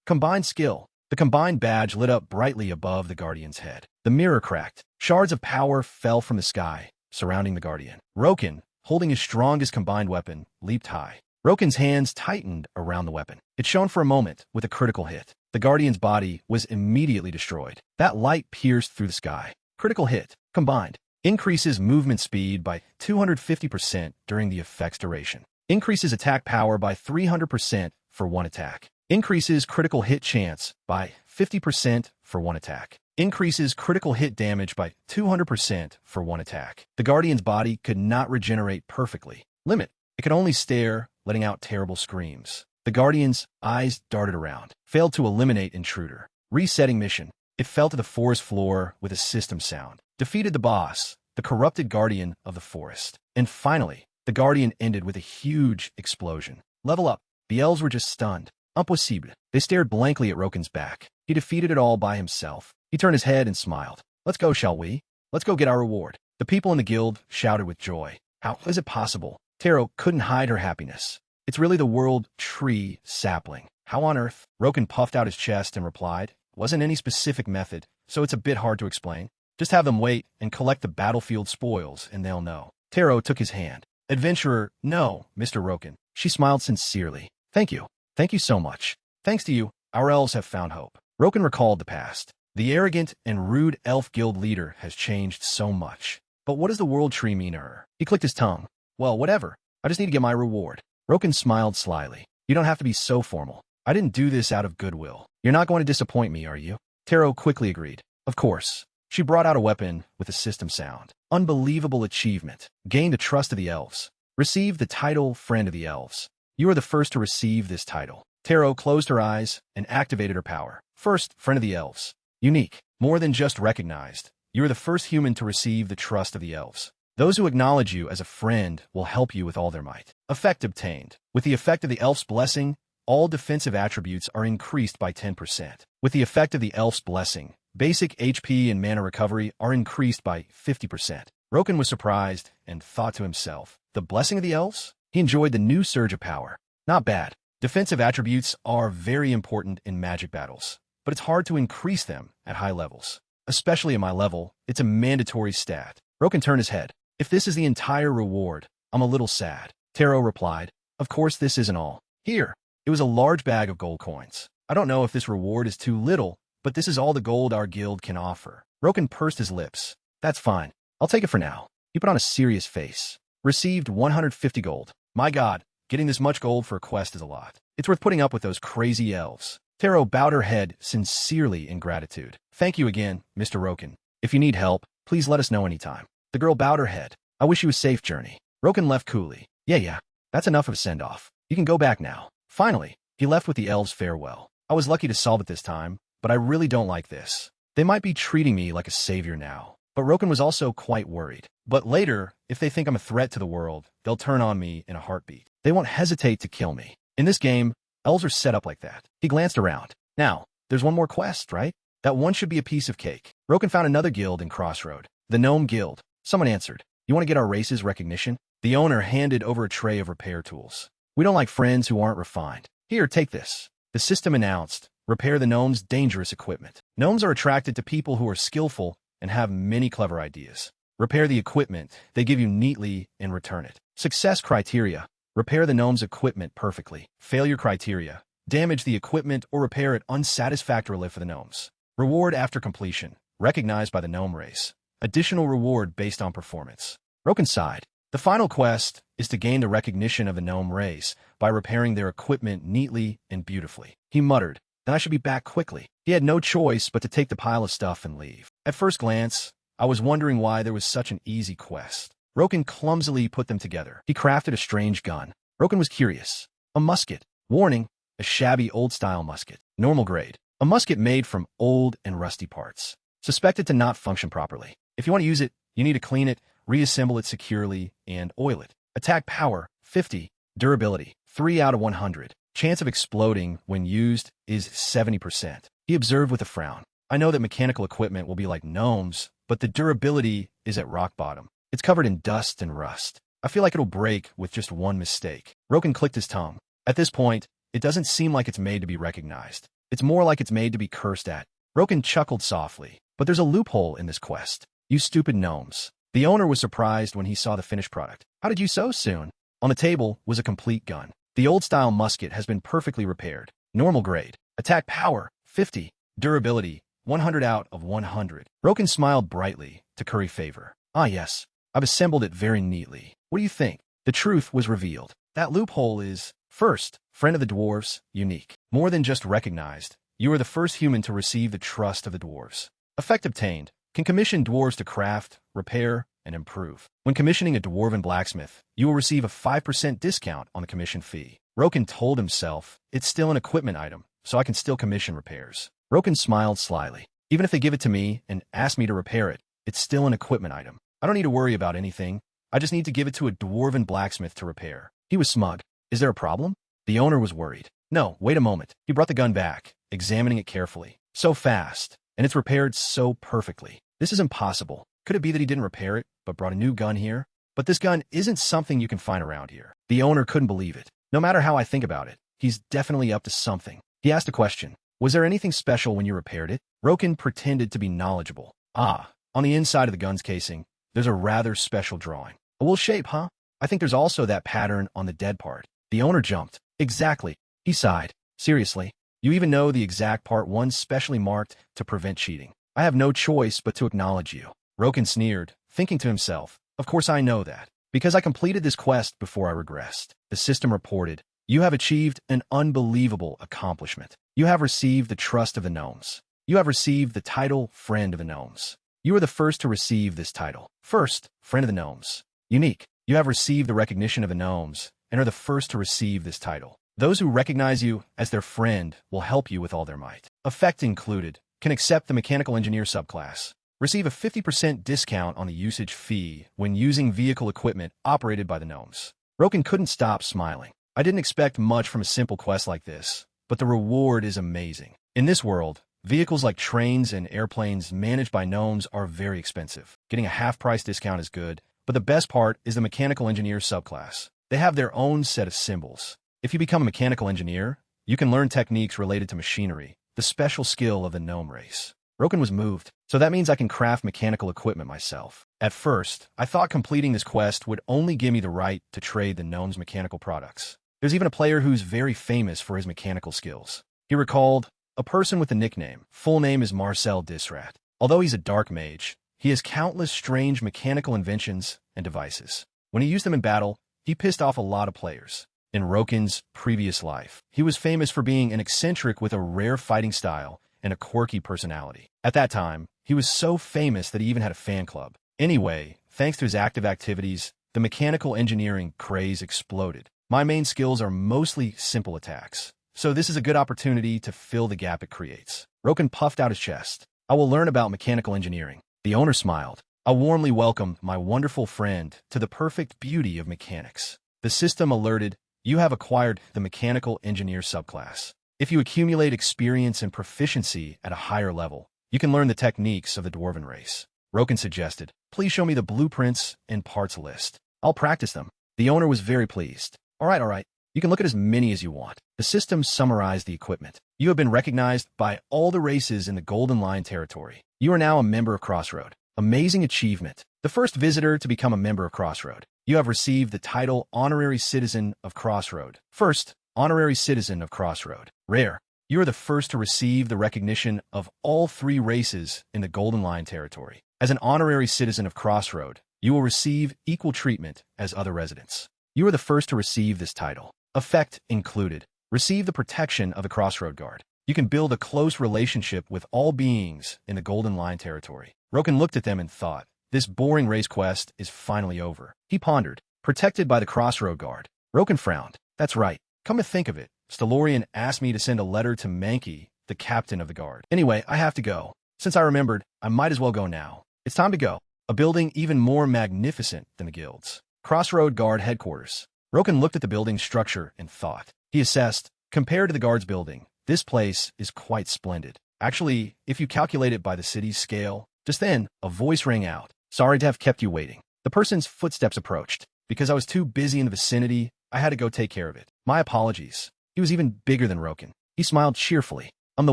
Speaker 1: Combined skill. The combined badge lit up brightly above the Guardian's head. The mirror cracked. Shards of power fell from the sky, surrounding the Guardian. Roken, holding his strongest combined weapon, leaped high. Roken's hands tightened around the weapon. It shone for a moment with a critical hit. The Guardian's body was immediately destroyed. That light pierced through the sky. Critical hit. Combined. Increases movement speed by 250% during the effect's duration. Increases attack power by 300% for one attack. Increases critical hit chance by 50% for one attack. Increases critical hit damage by 200% for one attack. The Guardian's body could not regenerate perfectly. Limit. It could only stare, letting out terrible screams. The Guardian's eyes darted around. Failed to eliminate intruder. Resetting mission. It fell to the forest floor with a system sound. Defeated the boss, the corrupted Guardian of the forest. And finally, the Guardian ended with a huge explosion. Level up. The elves were just stunned. Impossible. They stared blankly at Roken's back. He defeated it all by himself. He turned his head and smiled. Let's go, shall we? Let's go get our reward. The people in the guild shouted with joy. How is it possible? Taro couldn't hide her happiness. It's really the world tree sapling. How on earth? Roken puffed out his chest and replied. Wasn't any specific method, so it's a bit hard to explain. Just have them wait and collect the battlefield spoils and they'll know. Taro took his hand. Adventurer, no, Mr. Roken. She smiled sincerely. Thank you. Thank you so much. Thanks to you, our elves have found hope. Roken recalled the past. The arrogant and rude elf guild leader has changed so much. But what does the world tree mean to her? He clicked his tongue. Well, whatever. I just need to get my reward. Roken smiled slyly. You don't have to be so formal. I didn't do this out of goodwill. You're not going to disappoint me, are you? Taro quickly agreed. Of course. She brought out a weapon with a system sound. Unbelievable achievement. Gained the trust of the elves. Received the title Friend of the Elves. You are the first to receive this title. Taro closed her eyes and activated her power. First, Friend of the Elves. Unique. More than just recognized. You are the first human to receive the trust of the elves. Those who acknowledge you as a friend will help you with all their might. Effect obtained. With the effect of the elf's blessing, all defensive attributes are increased by 10%. With the effect of the elf's blessing, basic HP and mana recovery are increased by 50%. Roken was surprised and thought to himself, the blessing of the elves? He enjoyed the new surge of power. Not bad. Defensive attributes are very important in magic battles, but it's hard to increase them at high levels. Especially at my level, it's a mandatory stat. Roken turned his head. If this is the entire reward, I'm a little sad. Taro replied, of course this isn't all. Here. It was a large bag of gold coins. I don't know if this reward is too little, but this is all the gold our guild can offer. Roken pursed his lips. That's fine. I'll take it for now. He put on a serious face. Received 150 gold. My god, getting this much gold for a quest is a lot. It's worth putting up with those crazy elves. Taro bowed her head sincerely in gratitude. Thank you again, Mr. Roken. If you need help, please let us know anytime. The girl bowed her head. I wish you a safe journey. Roken left coolly. Yeah, that's enough of a send-off. You can go back now. Finally, he left with the elves' farewell. I was lucky to solve it this time, but I really don't like this. They might be treating me like a savior now. But Roken was also quite worried. But later, if they think I'm a threat to the world, they'll turn on me in a heartbeat. They won't hesitate to kill me. In this game, elves are set up like that. He glanced around. Now, there's one more quest, right? That one should be a piece of cake. Roken found another guild in Crossroad. The Gnome Guild. Someone answered. You want to get our race's recognition? The owner handed over a tray of repair tools. We don't like friends who aren't refined. Here, take this. The system announced, repair the gnome's dangerous equipment. Gnomes are attracted to people who are skillful and have many clever ideas. Repair the equipment they give you neatly and return it. Success criteria. Repair the gnome's equipment perfectly. Failure criteria. Damage the equipment or repair it unsatisfactorily for the gnomes. Reward after completion. Recognized by the gnome race. Additional reward based on performance. Roken sighed. The final quest is to gain the recognition of the gnome race by repairing their equipment neatly and beautifully. He muttered, then I should be back quickly. He had no choice but to take the pile of stuff and leave. At first glance, I was wondering why there was such an easy quest. Roken clumsily put them together. He crafted a strange gun. Roken was curious. A musket. Warning, a shabby old-style musket. Normal grade. A musket made from old and rusty parts. Suspected to not function properly. If you want to use it, you need to clean it, reassemble it securely, and oil it. Attack power, 50. Durability, 3 out of 100. Chance of exploding when used is 70%. He observed with a frown. I know that mechanical equipment will be like gnomes, but the durability is at rock bottom. It's covered in dust and rust. I feel like it'll break with just one mistake. Roken clicked his tongue. At this point, it doesn't seem like it's made to be recognized. It's more like it's made to be cursed at. Roken chuckled softly. But there's a loophole in this quest. You stupid gnomes. The owner was surprised when he saw the finished product. How did you so soon? On the table was a complete gun. The old-style musket has been perfectly repaired. Normal grade. Attack power, 50. Durability, 100 out of 100. Roken smiled brightly to curry favor. Ah yes, I've assembled it very neatly. What do you think? The truth was revealed. That loophole is, first, friend of the dwarves, unique. More than just recognized, you are the first human to receive the trust of the dwarves. Effect obtained. Can commission dwarves to craft, repair, and improve. When commissioning a dwarven blacksmith, you will receive a 5% discount on the commission fee. Roken told himself, it's still an equipment item, so I can still commission repairs. Roken smiled slyly. Even if they give it to me and ask me to repair it, it's still an equipment item. I don't need to worry about anything. I just need to give it to a dwarven blacksmith to repair. He was smug. Is there a problem? The owner was worried. No, wait a moment. He brought the gun back, examining it carefully. So fast, and it's repaired so perfectly. This is impossible. Could it be that he didn't repair it, but brought a new gun here? But this gun isn't something you can find around here. The owner couldn't believe it. No matter how I think about it, he's definitely up to something. He asked a question. Was there anything special when you repaired it? Roken pretended to be knowledgeable. Ah, on the inside of the gun's casing, there's a rather special drawing. A wool shape, huh? I think there's also that pattern on the dead part. The owner jumped. Exactly. He sighed. Seriously? You even know the exact part one's specially marked to prevent cheating. I have no choice but to acknowledge you. Roken sneered, thinking to himself, of course I know that. Because I completed this quest before I regressed. The system reported, you have achieved an unbelievable accomplishment. You have received the trust of the gnomes. You have received the title Friend of the Gnomes. You are the first to receive this title. First, Friend of the Gnomes. Unique. You have received the recognition of the gnomes and are the first to receive this title. Those who recognize you as their friend will help you with all their might. Effect included. Can accept the mechanical engineer subclass. Receive a 50% discount on the usage fee when using vehicle equipment operated by the gnomes. Roken couldn't stop smiling. I didn't expect much from a simple quest like this, but the reward is amazing. In this world, vehicles like trains and airplanes managed by gnomes are very expensive. Getting a half-price discount is good, but the best part is the mechanical engineer subclass. They have their own set of symbols. If you become a mechanical engineer, you can learn techniques related to machinery, the special skill of the gnome race. Roken was moved. So that means I can craft mechanical equipment myself. At first, I thought completing this quest would only give me the right to trade the gnome's mechanical products. There's even a player who's very famous for his mechanical skills. He recalled, a person with a nickname. Full name is Marcel Disrat. Although he's a dark mage, he has countless strange mechanical inventions and devices. When he used them in battle, he pissed off a lot of players. In Roken's previous life, he was famous for being an eccentric with a rare fighting style and a quirky personality. At that time, he was so famous that he even had a fan club. Anyway, thanks to his active activities, the mechanical engineering craze exploded. My main skills are mostly simple attacks, so this is a good opportunity to fill the gap it creates. Roken puffed out his chest. I will learn about mechanical engineering. The owner smiled. I warmly welcomed my wonderful friend to the perfect beauty of mechanics. The system alerted, you have acquired the mechanical engineer subclass. If you accumulate experience and proficiency at a higher level, you can learn the techniques of the dwarven race. Roken suggested, please show me the blueprints and parts list. I'll practice them. The owner was very pleased. All right. You can look at as many as you want. The system summarized the equipment. You have been recognized by all the races in the Golden Line territory. You are now a member of Crossroad. Amazing achievement. The first visitor to become a member of Crossroad. You have received the title Honorary Citizen of Crossroad. First, Honorary Citizen of Crossroad. Rare. You are the first to receive the recognition of all 3 races in the Golden Line territory. As an Honorary Citizen of Crossroad, you will receive equal treatment as other residents. You are the first to receive this title. Effect included. Receive the protection of the Crossroad Guard. You can build a close relationship with all beings in the Golden Line territory. Roken looked at them and thought, this boring race quest is finally over. He pondered, protected by the crossroad guard. Roken frowned. That's right. Come to think of it, Stellorian asked me to send a letter to Mankey, the captain of the guard. Anyway, I have to go. Since I remembered, I might as well go now. It's time to go. A building even more magnificent than the guilds. Crossroad Guard Headquarters. Roken looked at the building's structure and thought. He assessed, compared to the guard's building, this place is quite splendid. Actually, if you calculate it by the city's scale, just then, a voice rang out. Sorry to have kept you waiting. The person's footsteps approached. Because I was too busy in the vicinity, I had to go take care of it. My apologies. He was even bigger than Roken. He smiled cheerfully. I'm the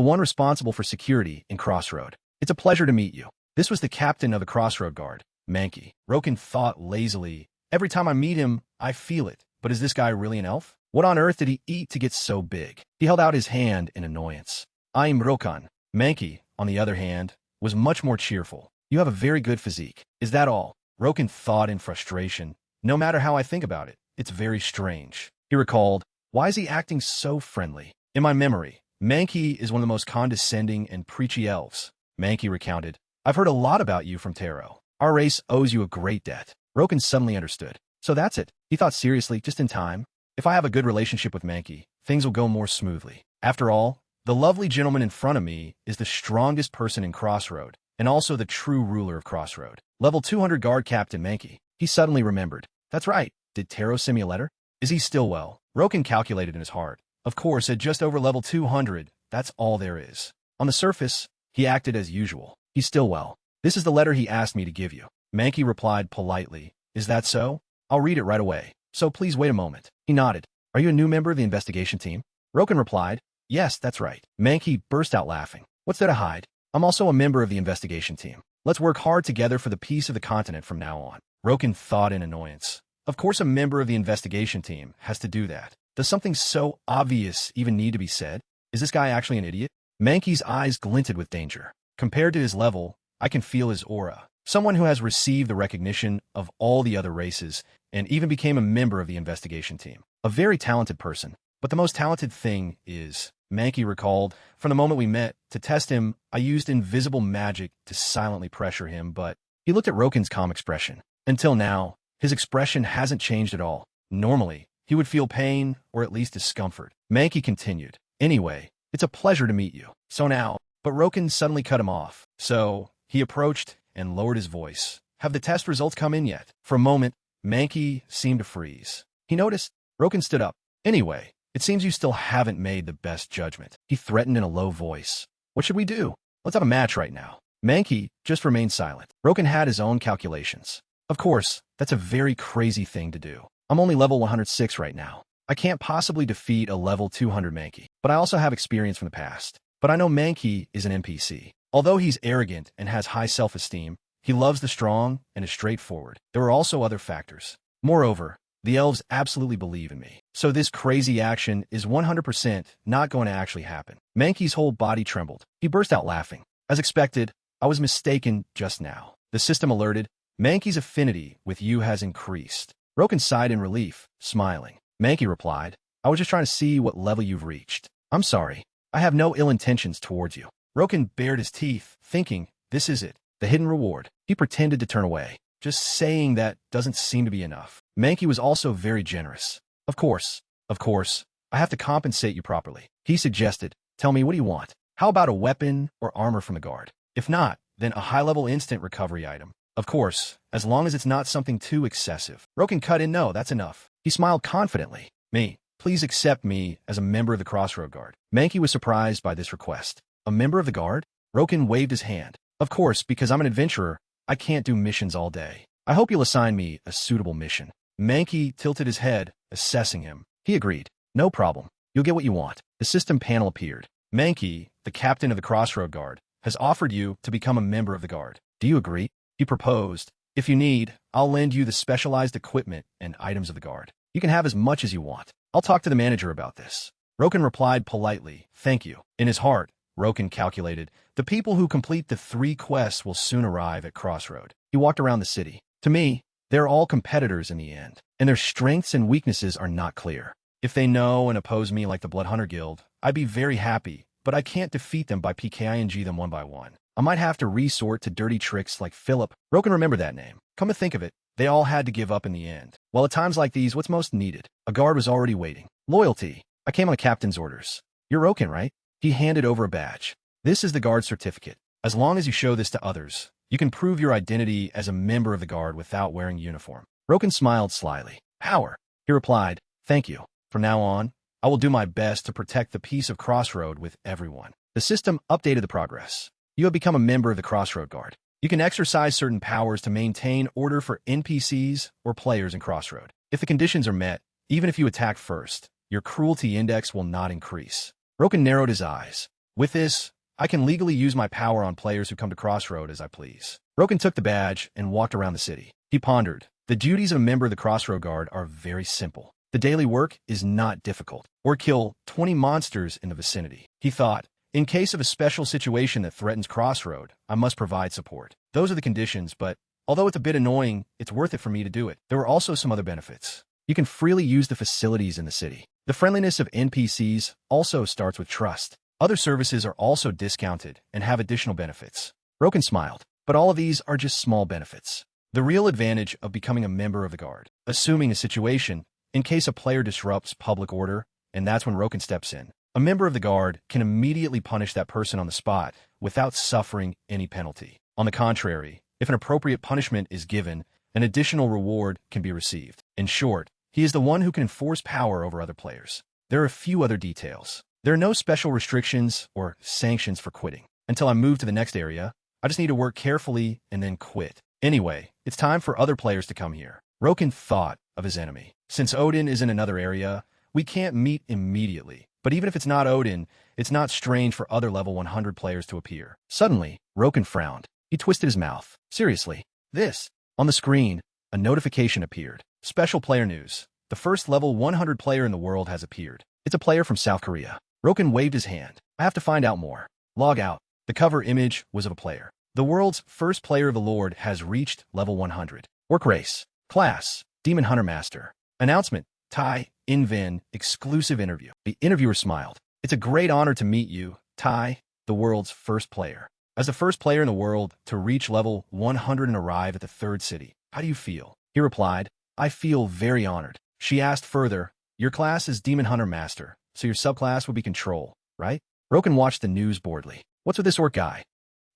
Speaker 1: one responsible for security in Crossroad. It's a pleasure to meet you. This was the captain of the Crossroad Guard, Mankey. Roken thought lazily. Every time I meet him, I feel it. But is this guy really an elf? What on earth did he eat to get so big? He held out his hand in annoyance. I'm Rokan. Mankey, on the other hand, was much more cheerful. You have a very good physique. Is that all? Roken thought in frustration. No matter how I think about it, it's very strange. He recalled, why is he acting so friendly? In my memory, Mankey is one of the most condescending and preachy elves. Mankey recounted, I've heard a lot about you from Taro. Our race owes you a great debt. Roken suddenly understood. So that's it. He thought seriously, just in time. If I have a good relationship with Mankey, things will go more smoothly. After all, the lovely gentleman in front of me is the strongest person in Crossroad, and also the true ruler of Crossroad. Level 200 guard Captain Mankey. He suddenly remembered. That's right. Did Taro send me a letter? Is he still well? Roken calculated in his heart. Of course, at just over level 200, that's all there is. On the surface, he acted as usual. He's still well. This is the letter he asked me to give you. Mankey replied politely. Is that so? I'll read it right away. So please wait a moment. He nodded. Are you a new member of the investigation team? Roken replied. Yes, that's right. Mankey burst out laughing. What's there to hide? I'm also a member of the investigation team. Let's work hard together for the peace of the continent from now on. Roken thought in annoyance. Of course a member of the investigation team has to do that. Does something so obvious even need to be said? Is this guy actually an idiot? Mankey's eyes glinted with danger. Compared to his level, I can feel his aura. Someone who has received the recognition of all the other races and even became a member of the investigation team. A very talented person. But the most talented thing is, Mankey recalled, from the moment we met, to test him, I used invisible magic to silently pressure him, but he looked at Roken's calm expression. Until now, his expression hasn't changed at all. Normally, he would feel pain or at least discomfort. Mankey continued. Anyway, it's a pleasure to meet you. So now, but Roken suddenly cut him off. So, he approached and lowered his voice. Have the test results come in yet? For a moment, Mankey seemed to freeze. He noticed. Roken stood up. Anyway, it seems you still haven't made the best judgment. He threatened in a low voice. What should we do? Let's have a match right now. Mankey just remained silent. Roken had his own calculations. Of course, that's a very crazy thing to do. I'm only level 106 right now. I can't possibly defeat a level 200 Mankey, but I also have experience from the past. But I know Mankey is an NPC. Although he's arrogant and has high self-esteem, he loves the strong and is straightforward. There are also other factors. Moreover, the elves absolutely believe in me. So this crazy action is 100% not going to actually happen. Mankey's whole body trembled. He burst out laughing. As expected, I was mistaken just now. The system alerted. Mankey's affinity with you has increased. Roken sighed in relief, smiling. Mankey replied, I was just trying to see what level you've reached. I'm sorry. I have no ill intentions towards you. Roken bared his teeth, thinking, this is it, the hidden reward. He pretended to turn away. Just saying that doesn't seem to be enough. Mankey was also very generous. Of course, I have to compensate you properly. He suggested, tell me, what do you want? How about a weapon or armor from the guard? If not, then a high-level instant recovery item. Of course, as long as it's not something too excessive. Roken cut in, no, that's enough. He smiled confidently. Me, please accept me as a member of the Crossroad Guard. Mankey was surprised by this request. A member of the guard? Roken waved his hand. Of course, because I'm an adventurer, I can't do missions all day. I hope you'll assign me a suitable mission. Mankey tilted his head, assessing him. He agreed. No problem. You'll get what you want. The system panel appeared. Mankey, the captain of the Crossroad Guard, has offered you to become a member of the guard. Do you agree? He proposed. If you need, I'll lend you the specialized equipment and items of the guard. You can have as much as you want. I'll talk to the manager about this. Roken replied politely, thank you. In his heart, Roken calculated, the people who complete the 3 quests will soon arrive at Crossroad. He walked around the city. To me, they're all competitors in the end, and their strengths and weaknesses are not clear. If they know and oppose me like the Bloodhunter Guild, I'd be very happy, but I can't defeat them by PKING them one by one. I might have to resort to dirty tricks like Philip. Roken remembered that name. Come to think of it, they all had to give up in the end. Well, at times like these, what's most needed? A guard was already waiting. Loyalty. I came on the captain's orders. You're Roken, right? He handed over a badge. This is the guard certificate. As long as you show this to others, you can prove your identity as a member of the guard without wearing uniform. Roken smiled slyly. Power. He replied, thank you. From now on, I will do my best to protect the peace of Crossroad with everyone. The system updated the progress. You have become a member of the Crossroad Guard. You can exercise certain powers to maintain order for NPCs or players in Crossroad. If the conditions are met, even if you attack first, your cruelty index will not increase. Roken narrowed his eyes. With this, I can legally use my power on players who come to Crossroad as I please. Roken took the badge and walked around the city. He pondered. The duties of a member of the Crossroad Guard are very simple. The daily work is not difficult. Or kill 20 monsters in the vicinity. He thought, in case of a special situation that threatens Crossroad, I must provide support. Those are the conditions, but although it's a bit annoying, it's worth it for me to do it. There were also some other benefits. You can freely use the facilities in the city. The friendliness of NPCs also starts with trust. Other services are also discounted and have additional benefits. Roken smiled, but all of these are just small benefits. The real advantage of becoming a member of the Guard, assuming a situation, in case a player disrupts public order, and that's when Roken steps in. A member of the Guard can immediately punish that person on the spot without suffering any penalty. On the contrary, if an appropriate punishment is given, an additional reward can be received. In short, he is the one who can enforce power over other players. There are a few other details. There are no special restrictions or sanctions for quitting. Until I move to the next area, I just need to work carefully and then quit. Anyway, it's time for other players to come here. Roken thought of his enemy. Since Odin is in another area, we can't meet immediately. But even if it's not Odin, it's not strange for other level 100 players to appear. Suddenly, Roken frowned. He twisted his mouth. Seriously, this. On the screen, a notification appeared. Special player news. The first level 100 player in the world has appeared. It's a player from South Korea. Roken waved his hand. I have to find out more. Log out. The cover image was of a player. The world's first player of the Lord has reached level 100. Work race. Class. Demon Hunter Master. Announcement. Tai Invin exclusive interview. The interviewer smiled. It's a great honor to meet you, Tai, the world's first player. As the first player in the world to reach level 100 and arrive at the third city, how do you feel? He replied, I feel very honored. She asked further, your class is Demon Hunter Master, so your subclass would be Control, right? Roken watched the news boredly. What's with this orc guy?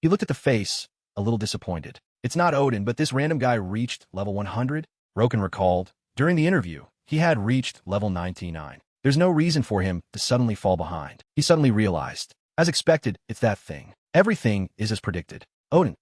Speaker 1: He looked at the face, a little disappointed. It's not Odin, but this random guy reached level 100? Roken recalled. During the interview, he had reached level 99. There's no reason for him to suddenly fall behind. He suddenly realized. As expected, it's that thing. Everything is as predicted. Odin.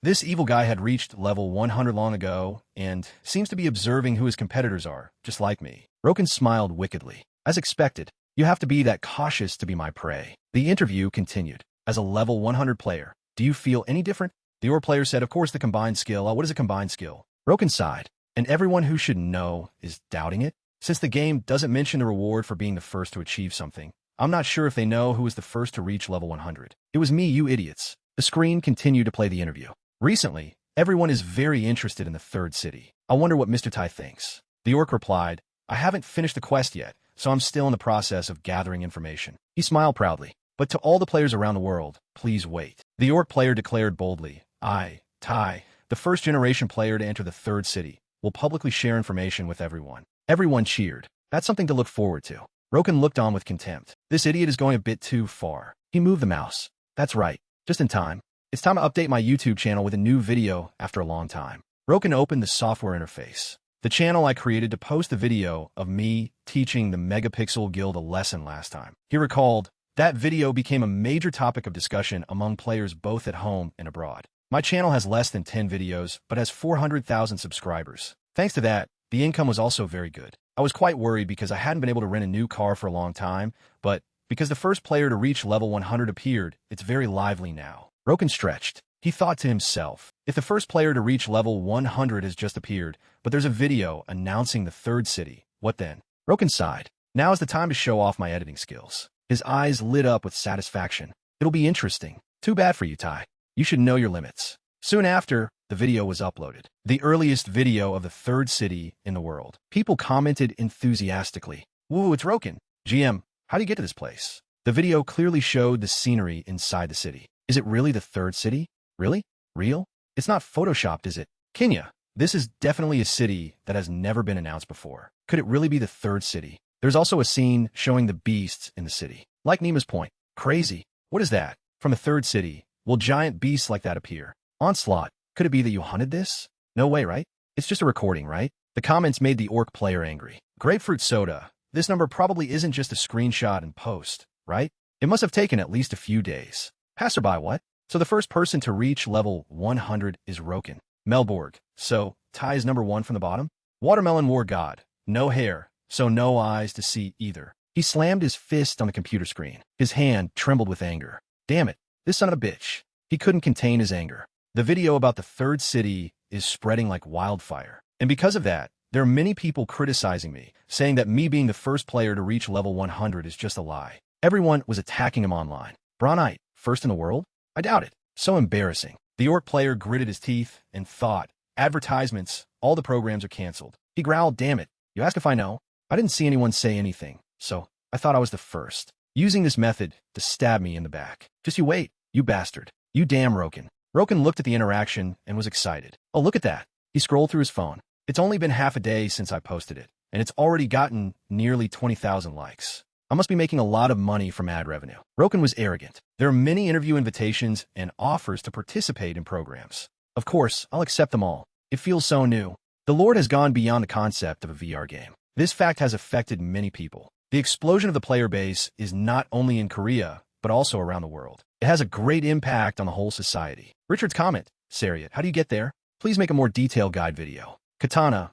Speaker 1: This evil guy had reached level 100 long ago and seems to be observing who his competitors are, just like me. Roken smiled wickedly. As expected, you have to be that cautious to be my prey. The interview continued. As a level 100 player, do you feel any different? The orc player said, of course, the combined skill. What is a combined skill? Roken sighed. And everyone who should know is doubting it? Since the game doesn't mention the reward for being the first to achieve something, I'm not sure if they know who was the first to reach level 100. It was me, you idiots. The screen continued to play the interview. Recently, everyone is very interested in the third city. I wonder what Mr. Tai thinks. The orc replied, I haven't finished the quest yet, so I'm still in the process of gathering information. He smiled proudly. But to all the players around the world, please wait. The orc player declared boldly, I, Tai, the first generation player to enter the third city, will publicly share information with everyone. Everyone cheered. That's something to look forward to. Roken looked on with contempt. This idiot is going a bit too far. He moved the mouse. That's right. Just in time. It's time to update my YouTube channel with a new video after a long time. Roken opened the software interface. The channel I created to post the video of me teaching the Megapixel Guild a lesson last time. He recalled, that video became a major topic of discussion among players both at home and abroad. My channel has less than 10 videos, but has 400,000 subscribers. Thanks to that, the income was also very good. I was quite worried because I hadn't been able to rent a new car for a long time, but because the first player to reach level 100 appeared, it's very lively now. Roken stretched. He thought to himself, if the first player to reach level 100 has just appeared, but there's a video announcing the third city, what then? Roken sighed. Now is the time to show off my editing skills. His eyes lit up with satisfaction. It'll be interesting. Too bad for you, Tai. You should know your limits. Soon after, the video was uploaded. The earliest video of the third city in the world. People commented enthusiastically. Woo, it's Roken. GM, how do you get to this place? The video clearly showed the scenery inside the city. Is it really the third city? Really? Real? It's not photoshopped, is it? Kenya. This is definitely a city that has never been announced before. Could it really be the third city? There's also a scene showing the beasts in the city. Like Nima's point. Crazy. What is that? From a third city, will giant beasts like that appear? Onslaught. Could it be that you hunted this? No way, right? It's just a recording, right? The comments made the orc player angry. Grapefruit soda. This number probably isn't just a screenshot and post, right? It must have taken at least a few days. Passerby, what? So the first person to reach level 100 is Roken. Melborg. So, Ty is number 1 from the bottom? Watermelon War God. No hair, so no eyes to see either. He slammed his fist on the computer screen. His hand trembled with anger. Damn it, this son of a bitch. He couldn't contain his anger. The video about the third city is spreading like wildfire. And because of that, there are many people criticizing me, saying that me being the first player to reach level 100 is just a lie. Everyone was attacking him online. Bronite, first in the world? I doubt it. So embarrassing. The orc player gritted his teeth and thought, advertisements, all the programs are canceled. He growled, damn it. You ask if I know? I didn't see anyone say anything, so I thought I was the first. Using this method to stab me in the back. Just you wait, you bastard. You damn Roken. Roken looked at the interaction and was excited. Oh, look at that. He scrolled through his phone. It's only been half a day since I posted it, and it's already gotten nearly 20,000 likes. I must be making a lot of money from ad revenue. Roken was arrogant. There are many interview invitations and offers to participate in programs. Of course, I'll accept them all. It feels so new. The Lord has gone beyond the concept of a VR game. This fact has affected many people. The explosion of the player base is not only in Korea, but also around the world. It has a great impact on the whole society. Richard's comment, Sariat, how do you get there? Please make a more detailed guide video. Katana,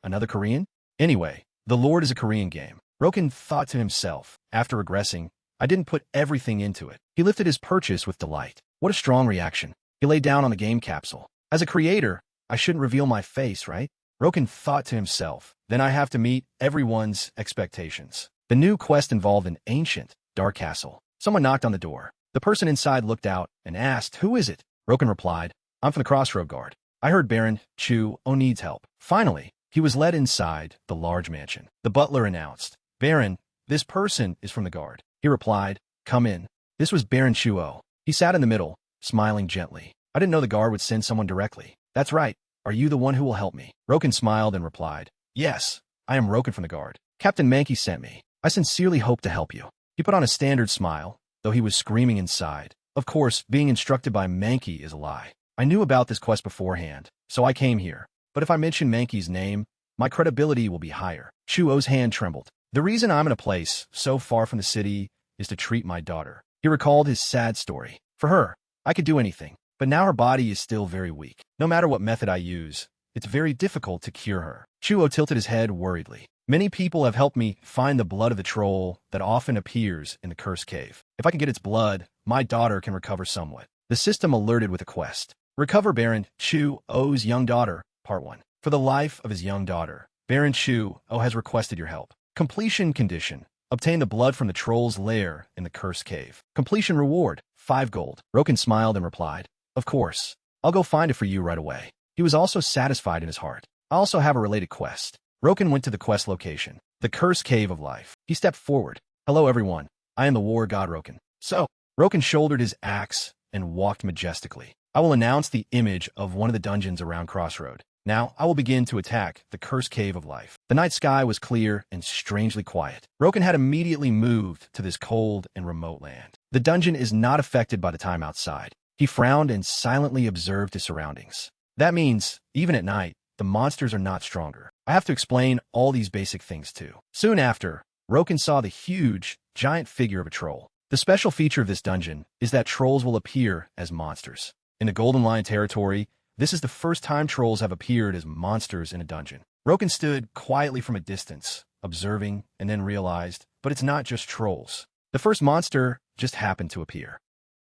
Speaker 1: another Korean? Anyway, The Lord is a Korean game. Roken thought to himself, after regressing, I didn't put everything into it. He lifted his purchase with delight. What a strong reaction. He lay down on the game capsule. As a creator, I shouldn't reveal my face, right? Roken thought to himself, then I have to meet everyone's expectations. The new quest involved an ancient, dark castle. Someone knocked on the door. The person inside looked out and asked, who is it? Roken replied, I'm from the Crossroad Guard. I heard Baron Chu-O needs help. Finally, he was led inside the large mansion. The butler announced, Baron, this person is from the guard. He replied, come in. This was Baron Chu-O. He sat in the middle, smiling gently. I didn't know the guard would send someone directly. That's right. Are you the one who will help me? Roken smiled and replied, yes, I am Roken from the guard. Captain Mankey sent me. I sincerely hope to help you. He put on a standard smile, though he was screaming inside. Of course, being instructed by Mankey is a lie. I knew about this quest beforehand, so I came here. But if I mention Mankey's name, my credibility will be higher. Chu-O's hand trembled. The reason I'm in a place so far from the city is to treat my daughter. He recalled his sad story. For her, I could do anything, but now her body is still very weak. No matter what method I use, it's very difficult to cure her. Chu-O tilted his head worriedly. Many people have helped me find the blood of the troll that often appears in the cursed cave. If I can get its blood, my daughter can recover somewhat. The system alerted with a quest. Recover Baron Chu-O's young daughter, Part 1. For the life of his young daughter, Baron Chu-O has requested your help. Completion condition. Obtain the blood from the troll's lair in the cursed cave. Completion reward, 5 gold. Roken smiled and replied, of course. I'll go find it for you right away. He was also satisfied in his heart. I also have a related quest. Roken went to the quest location, the cursed cave of life. He stepped forward. Hello everyone. I am the war god Roken. So, Roken shouldered his axe and walked majestically. I will announce the image of one of the dungeons around Crossroad. Now, I will begin to attack the cursed cave of life. The night sky was clear and strangely quiet. Roken had immediately moved to this cold and remote land. The dungeon is not affected by the time outside. He frowned and silently observed his surroundings. That means, even at night, the monsters are not stronger. I have to explain all these basic things too. Soon after, Roken saw the huge, giant figure of a troll. The special feature of this dungeon is that trolls will appear as monsters. In the Golden Lion territory, this is the first time trolls have appeared as monsters in a dungeon. Roken stood quietly from a distance, observing, and then realized, but it's not just trolls. The first monster just happened to appear.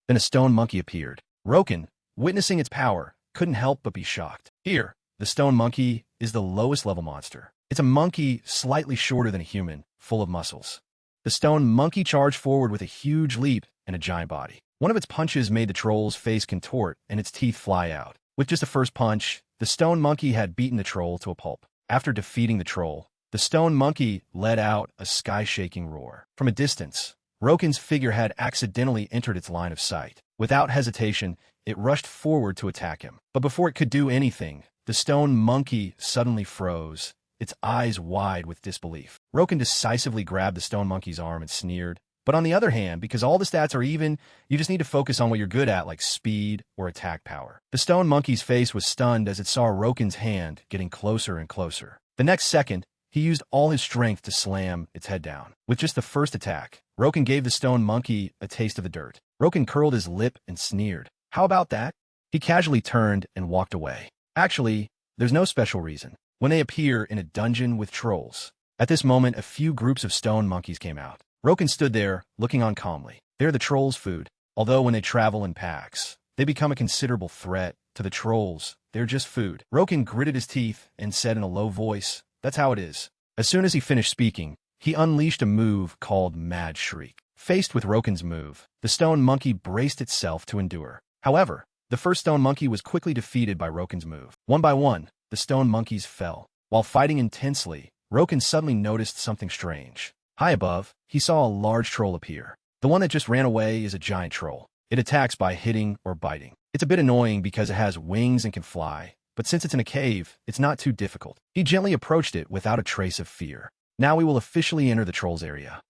Speaker 1: Then a stone monkey appeared. Roken, witnessing its power, couldn't help but be shocked. Here, the stone monkey is the lowest level monster. It's a monkey slightly shorter than a human, full of muscles. The stone monkey charged forward with a huge leap and a giant body. One of its punches made the troll's face contort and its teeth fly out. With just the first punch, the stone monkey had beaten the troll to a pulp. After defeating the troll, the stone monkey let out a sky-shaking roar. From a distance, Roken's figure had accidentally entered its line of sight. Without hesitation, it rushed forward to attack him. But before it could do anything, the stone monkey suddenly froze, its eyes wide with disbelief. Roken decisively grabbed the stone monkey's arm and sneered. But on the other hand, because all the stats are even, you just need to focus on what you're good at, like speed or attack power. The stone monkey's face was stunned as it saw Roken's hand getting closer and closer. The next second, he used all his strength to slam its head down. With just the first attack, Roken gave the stone monkey a taste of the dirt. Roken curled his lip and sneered. How about that? He casually turned and walked away. Actually, there's no special reason. When they appear in a dungeon with trolls. At this moment, a few groups of stone monkeys came out. Roken stood there, looking on calmly. They're the trolls' food. Although when they travel in packs, they become a considerable threat to the trolls. They're just food. Roken gritted his teeth and said in a low voice, "That's how it is." As soon as he finished speaking, he unleashed a move called Mad Shriek. Faced with Roken's move, the stone monkey braced itself to endure. However, the first stone monkey was quickly defeated by Roken's move. One by one, the stone monkeys fell. While fighting intensely, Roken suddenly noticed something strange. High above, he saw a large troll appear. The one that just ran away is a giant troll. It attacks by hitting or biting. It's a bit annoying because it has wings and can fly, but since it's in a cave, it's not too difficult. He gently approached it without a trace of fear. Now we will officially enter the troll's area.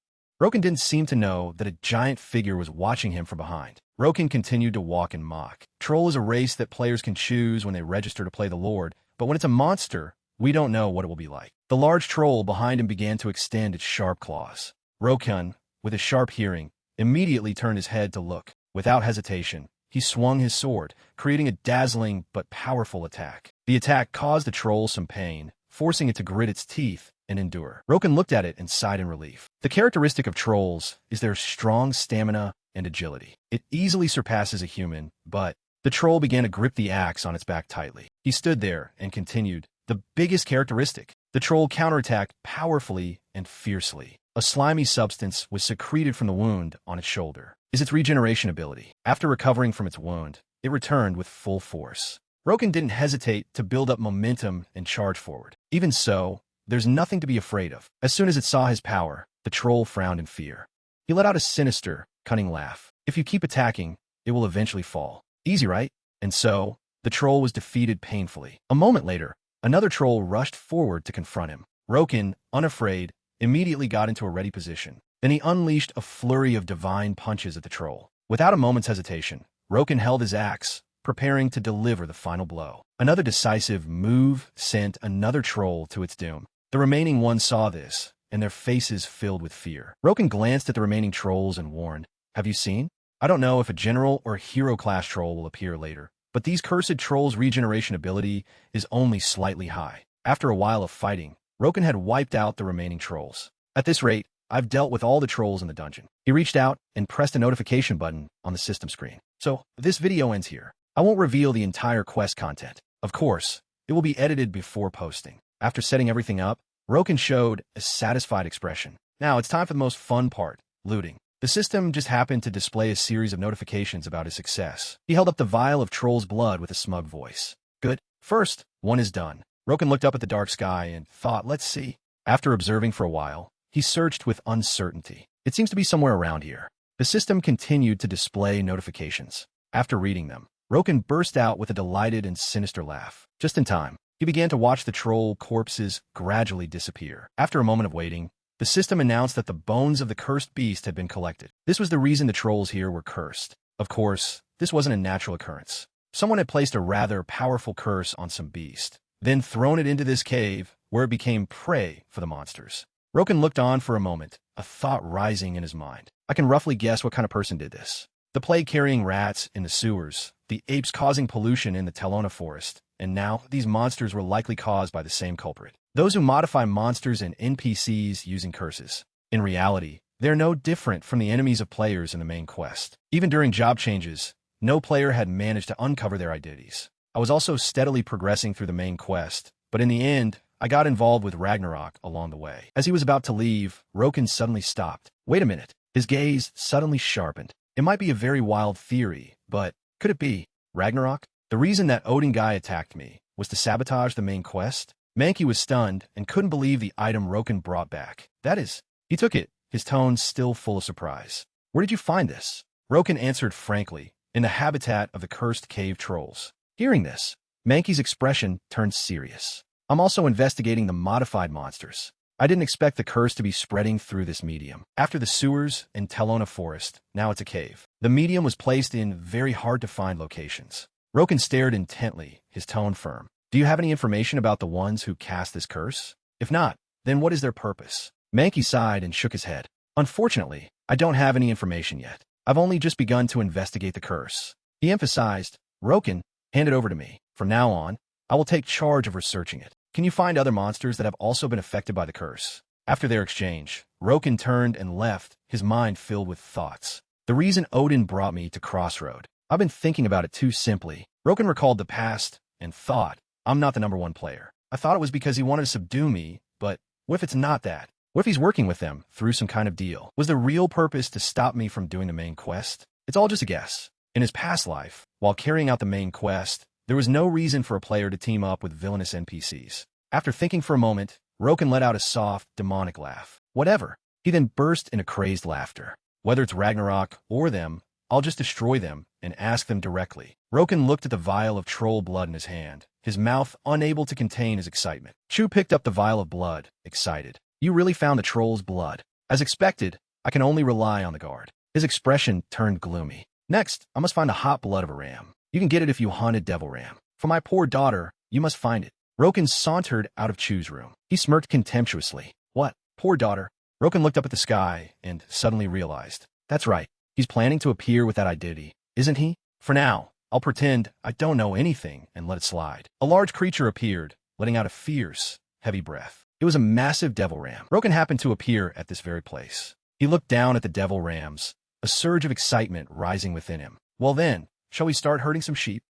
Speaker 1: Roken didn't seem to know that a giant figure was watching him from behind. Roken continued to walk and mock. Troll is a race that players can choose when they register to play the Lord, but when it's a monster, we don't know what it will be like. The large troll behind him began to extend its sharp claws. Roken, with his sharp hearing, immediately turned his head to look. Without hesitation, he swung his sword, creating a dazzling but powerful attack. The attack caused the troll some pain, forcing it to grit its teeth and endure. Roken looked at it and sighed in relief. The characteristic of trolls is their strong stamina and agility. It easily surpasses a human, but the troll began to grip the axe on its back tightly. He stood there and continued. The biggest characteristic. The troll counterattacked powerfully and fiercely. A slimy substance was secreted from the wound on its shoulder. Is its regeneration ability. After recovering from its wound, it returned with full force. Roken didn't hesitate to build up momentum and charge forward. Even so, there's nothing to be afraid of. As soon as it saw his power, the troll frowned in fear. He let out a sinister, cunning laugh. If you keep attacking, it will eventually fall. Easy, right? And so, the troll was defeated painfully. A moment later, another troll rushed forward to confront him. Roken, unafraid, immediately got into a ready position. Then he unleashed a flurry of divine punches at the troll. Without a moment's hesitation, Roken held his axe, preparing to deliver the final blow. Another decisive move sent another troll to its doom. The remaining ones saw this, and their faces filled with fear. Roken glanced at the remaining trolls and warned, "Have you seen? I don't know if a general or hero-class troll will appear later, but these cursed trolls' regeneration ability is only slightly high." After a while of fighting, Roken had wiped out the remaining trolls. At this rate, I've dealt with all the trolls in the dungeon. He reached out and pressed a notification button on the system screen. So, this video ends here. I won't reveal the entire quest content. Of course, it will be edited before posting. After setting everything up, Roken showed a satisfied expression. Now, it's time for the most fun part, looting. The system just happened to display a series of notifications about his success. He held up the vial of troll's blood with a smug voice. Good. First, one is done. Roken looked up at the dark sky and thought, let's see. After observing for a while, he searched with uncertainty. It seems to be somewhere around here. The system continued to display notifications. After reading them, Roken burst out with a delighted and sinister laugh. Just in time, he began to watch the troll corpses gradually disappear. After a moment of waiting, the system announced that the bones of the cursed beast had been collected. This was the reason the trolls here were cursed. Of course, this wasn't a natural occurrence. Someone had placed a rather powerful curse on some beast, then thrown it into this cave, where it became prey for the monsters. Roken looked on for a moment, a thought rising in his mind. I can roughly guess what kind of person did this. The plague-carrying rats in the sewers, the apes causing pollution in the Telona forest, and now these monsters were likely caused by the same culprit. Those who modify monsters and NPCs using curses. In reality, they're no different from the enemies of players in the main quest. Even during job changes, no player had managed to uncover their identities. I was also steadily progressing through the main quest, but in the end, I got involved with Ragnarok along the way. As he was about to leave, Roken suddenly stopped. Wait a minute. His gaze suddenly sharpened. It might be a very wild theory, but could it be Ragnarok? The reason that Odin guy attacked me was to sabotage the main quest? Mankey was stunned and couldn't believe the item Roken brought back. That is, he took it. his tone still full of surprise. Where did you find this? Roken answered frankly, in the habitat of the cursed cave trolls. Hearing this, Mankey's expression turned serious. I'm also investigating the modified monsters. I didn't expect the curse to be spreading through this medium. After the sewers and Telona Forest, now it's a cave. The medium was placed in very hard-to-find locations. Roken stared intently, his tone firm. Do you have any information about the ones who cast this curse? If not, then what is their purpose? Mankey sighed and shook his head. Unfortunately, I don't have any information yet. I've only just begun to investigate the curse. He emphasized, Roken, hand it over to me. From now on, I will take charge of researching it. Can you find other monsters that have also been affected by the curse? After their exchange, Roken turned and left, his mind filled with thoughts. The reason Odin brought me to Crossroad. I've been thinking about it too simply. Roken recalled the past and thought, I'm not the #1 player. I thought it was because he wanted to subdue me, but what if it's not that? What if he's working with them through some kind of deal? Was the real purpose to stop me from doing the main quest? It's all just a guess. In his past life, while carrying out the main quest, there was no reason for a player to team up with villainous NPCs. After thinking for a moment, Roken let out a soft, demonic laugh. Whatever. He then burst into crazed laughter. Whether it's Ragnarok or them, I'll just destroy them and ask them directly. Roken looked at the vial of troll blood in his hand, his mouth unable to contain his excitement. Chu picked up the vial of blood, excited. You really found the troll's blood. As expected, I can only rely on the guard. His expression turned gloomy. Next, I must find the hot blood of a ram. You can get it if you hunt a devil ram. For my poor daughter, you must find it. Roken sauntered out of Chu's room. He smirked contemptuously. What? Poor daughter? Roken looked up at the sky and suddenly realized. That's right. He's planning to appear with that identity, isn't he? For now, I'll pretend I don't know anything and let it slide. A large creature appeared, letting out a fierce, heavy breath. It was a massive devil ram. Roken happened to appear at this very place. He looked down at the devil rams, a surge of excitement rising within him. Well then, shall we start herding some sheep?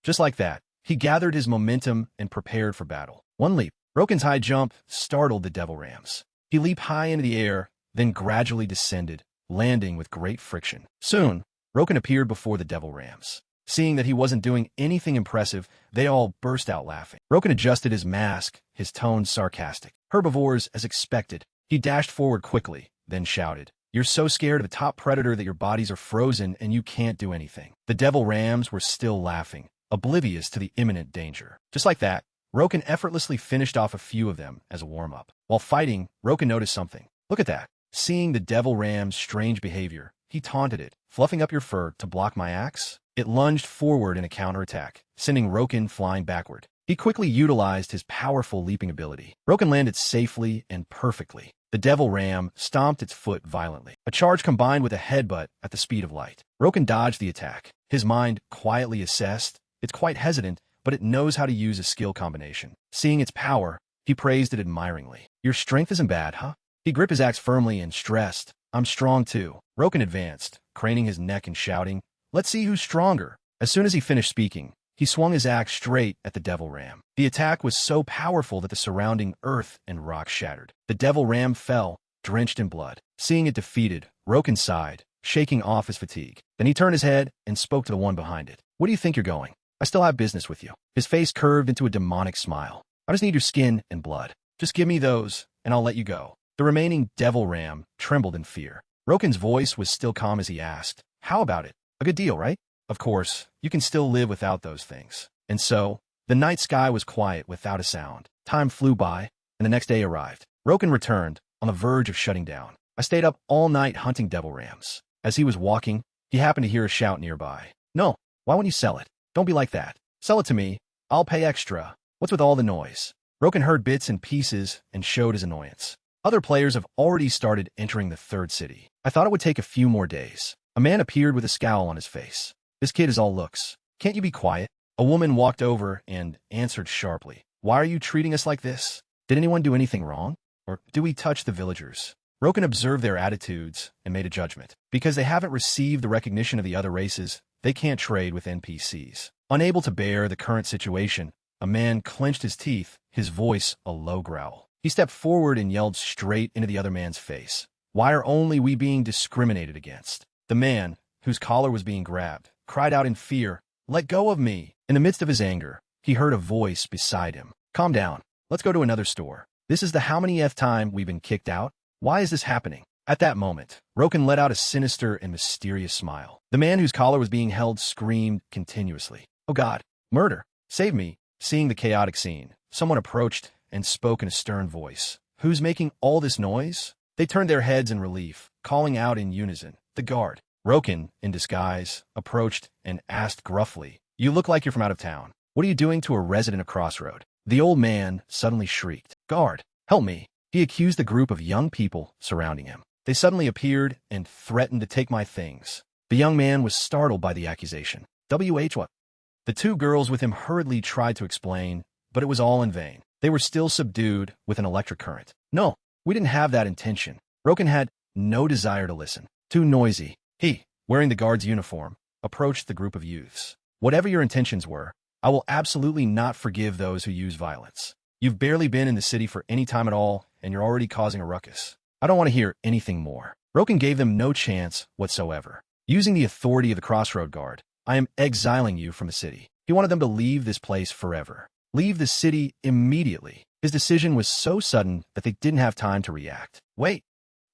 Speaker 1: Just like that, he gathered his momentum and prepared for battle. One leap. Roken's high jump startled the devil rams. He leaped high into the air, then gradually descended, landing with great friction. Soon, Roken appeared before the devil rams. Seeing that he wasn't doing anything impressive, they all burst out laughing. Roken adjusted his mask, his tone sarcastic. Herbivores, as expected. He dashed forward quickly, then shouted, You're so scared of the top predator that your bodies are frozen and you can't do anything. The devil rams were still laughing, oblivious to the imminent danger. Just like that, Roken effortlessly finished off a few of them as a warm-up. While fighting, Roken noticed something. Look at that. Seeing the devil ram's strange behavior, he taunted it. Fluffing up your fur to block my axe? It lunged forward in a counterattack, sending Roken flying backward. He quickly utilized his powerful leaping ability. Roken landed safely and perfectly. The devil ram stomped its foot violently. A charge combined with a headbutt at the speed of light. Roken dodged the attack. His mind quietly assessed. It's quite hesitant, but it knows how to use a skill combination. Seeing its power, he praised it admiringly. Your strength isn't bad, huh? He gripped his axe firmly and stressed, I'm strong too. Roken advanced, craning his neck and shouting, Let's see who's stronger. As soon as he finished speaking, he swung his axe straight at the devil ram. The attack was so powerful that the surrounding earth and rock shattered. The devil ram fell, drenched in blood. Seeing it defeated, Roken sighed, shaking off his fatigue. Then he turned his head and spoke to the one behind it. Where do you think you're going? I still have business with you. His face curved into a demonic smile. I just need your skin and blood. Just give me those, and I'll let you go. The remaining devil ram trembled in fear. Roken's voice was still calm as he asked, How about it? A good deal, right? Of course, you can still live without those things. And so, the night sky was quiet without a sound. Time flew by, and the next day arrived. Roken returned, on the verge of shutting down. I stayed up all night hunting devil rams. As he was walking, he happened to hear a shout nearby. No, why wouldn't you sell it? Don't be like that. Sell it to me. I'll pay extra. What's with all the noise? Roken heard bits and pieces and showed his annoyance. Other players have already started entering the third city. I thought it would take a few more days. A man appeared with a scowl on his face. This kid is all looks. Can't you be quiet? A woman walked over and answered sharply. Why are you treating us like this? Did anyone do anything wrong? Or do we touch the villagers? Roken observed their attitudes and made a judgment. Because they haven't received the recognition of the other races, they can't trade with NPCs. Unable to bear the current situation, a man clenched his teeth, his voice a low growl. He stepped forward and yelled straight into the other man's face. Why are only we being discriminated against? The man, whose collar was being grabbed, cried out in fear, Let go of me! In the midst of his anger, he heard a voice beside him. Calm down. Let's go to another store. This is the how many th time we've been kicked out? Why is this happening? At that moment, Roken let out a sinister and mysterious smile. The man whose collar was being held screamed continuously. "Oh God! Murder! Save me!" Seeing the chaotic scene, someone approached and spoke in a stern voice. "Who's making all this noise?" They turned their heads in relief, calling out in unison, "The guard." Roken, in disguise, approached and asked gruffly, "You look like you're from out of town. What are you doing to a resident of Crossroad?" The old man suddenly shrieked, "Guard, help me!" He accused the group of young people surrounding him. They suddenly appeared and threatened to take my things. The young man was startled by the accusation. What? The two girls with him hurriedly tried to explain, but it was all in vain. They were still subdued with an electric current. "No, we didn't have that intention." Roken had no desire to listen. Too noisy. He, wearing the guard's uniform, approached the group of youths. "Whatever your intentions were, I will absolutely not forgive those who use violence. You've barely been in the city for any time at all, and you're already causing a ruckus. I don't want to hear anything more." Roken gave them no chance whatsoever. "Using the authority of the Crossroad Guard, I am exiling you from the city." He wanted them to leave this place forever. Leave the city immediately. His decision was so sudden that they didn't have time to react. "Wait."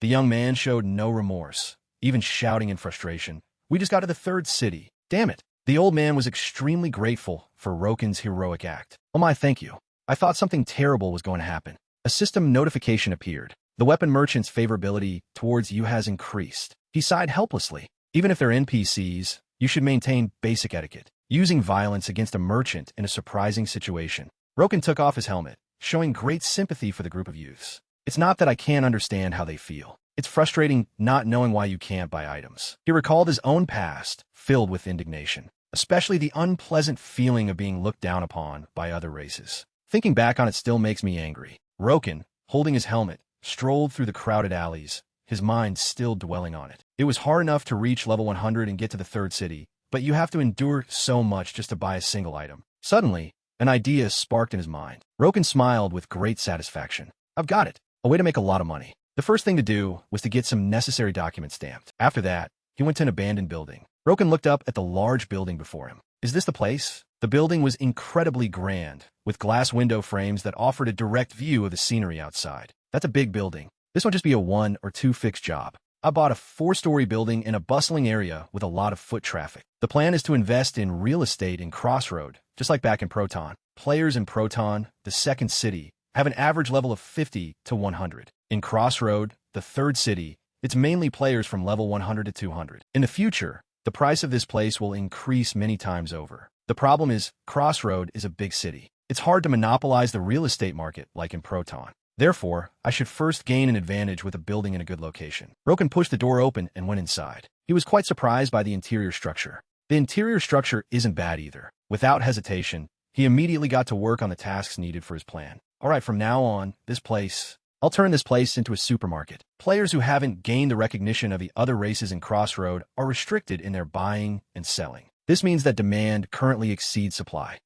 Speaker 1: The young man showed no remorse, even shouting in frustration, "We just got to the third city. Damn it." The old man was extremely grateful for Roken's heroic act. "Oh my, thank you. I thought something terrible was going to happen." A system notification appeared. "The weapon merchant's favorability towards you has increased." He sighed helplessly. "Even if they're NPCs, you should maintain basic etiquette. Using violence against a merchant in a surprising situation." Roken took off his helmet, showing great sympathy for the group of youths. "It's not that I can't understand how they feel. It's frustrating not knowing why you can't buy items." He recalled his own past, filled with indignation, especially the unpleasant feeling of being looked down upon by other races. "Thinking back on it still makes me angry." Roken, holding his helmet, strolled through the crowded alleys, his mind still dwelling on it. It was hard enough to reach level 100 and get to the third city, but you have to endure so much just to buy a single item. Suddenly, an idea sparked in his mind. Roken smiled with great satisfaction. "I've got it. A way to make a lot of money." The first thing to do was to get some necessary documents stamped. After that, he went to an abandoned building. Roken looked up at the large building before him. "Is this the place?" The building was incredibly grand, with glass window frames that offered a direct view of the scenery outside. "That's a big building. This won't just be a 1 or 2 fixed job. I bought a 4-story building in a bustling area with a lot of foot traffic. The plan is to invest in real estate in Crossroad, just like back in Proton. Players in Proton, the second city, have an average level of 50 to 100. In Crossroad, the third city, it's mainly players from level 100 to 200. In the future, the price of this place will increase many times over. The problem is, Crossroad is a big city. It's hard to monopolize the real estate market like in Proton. Therefore, I should first gain an advantage with a building in a good location." Roken pushed the door open and went inside. He was quite surprised by the interior structure. The interior structure isn't bad either. Without hesitation, he immediately got to work on the tasks needed for his plan. "All right, from now on, I'll turn this place into a supermarket. Players who haven't gained the recognition of the other races in Crossroad are restricted in their buying and selling. This means that demand currently exceeds supply.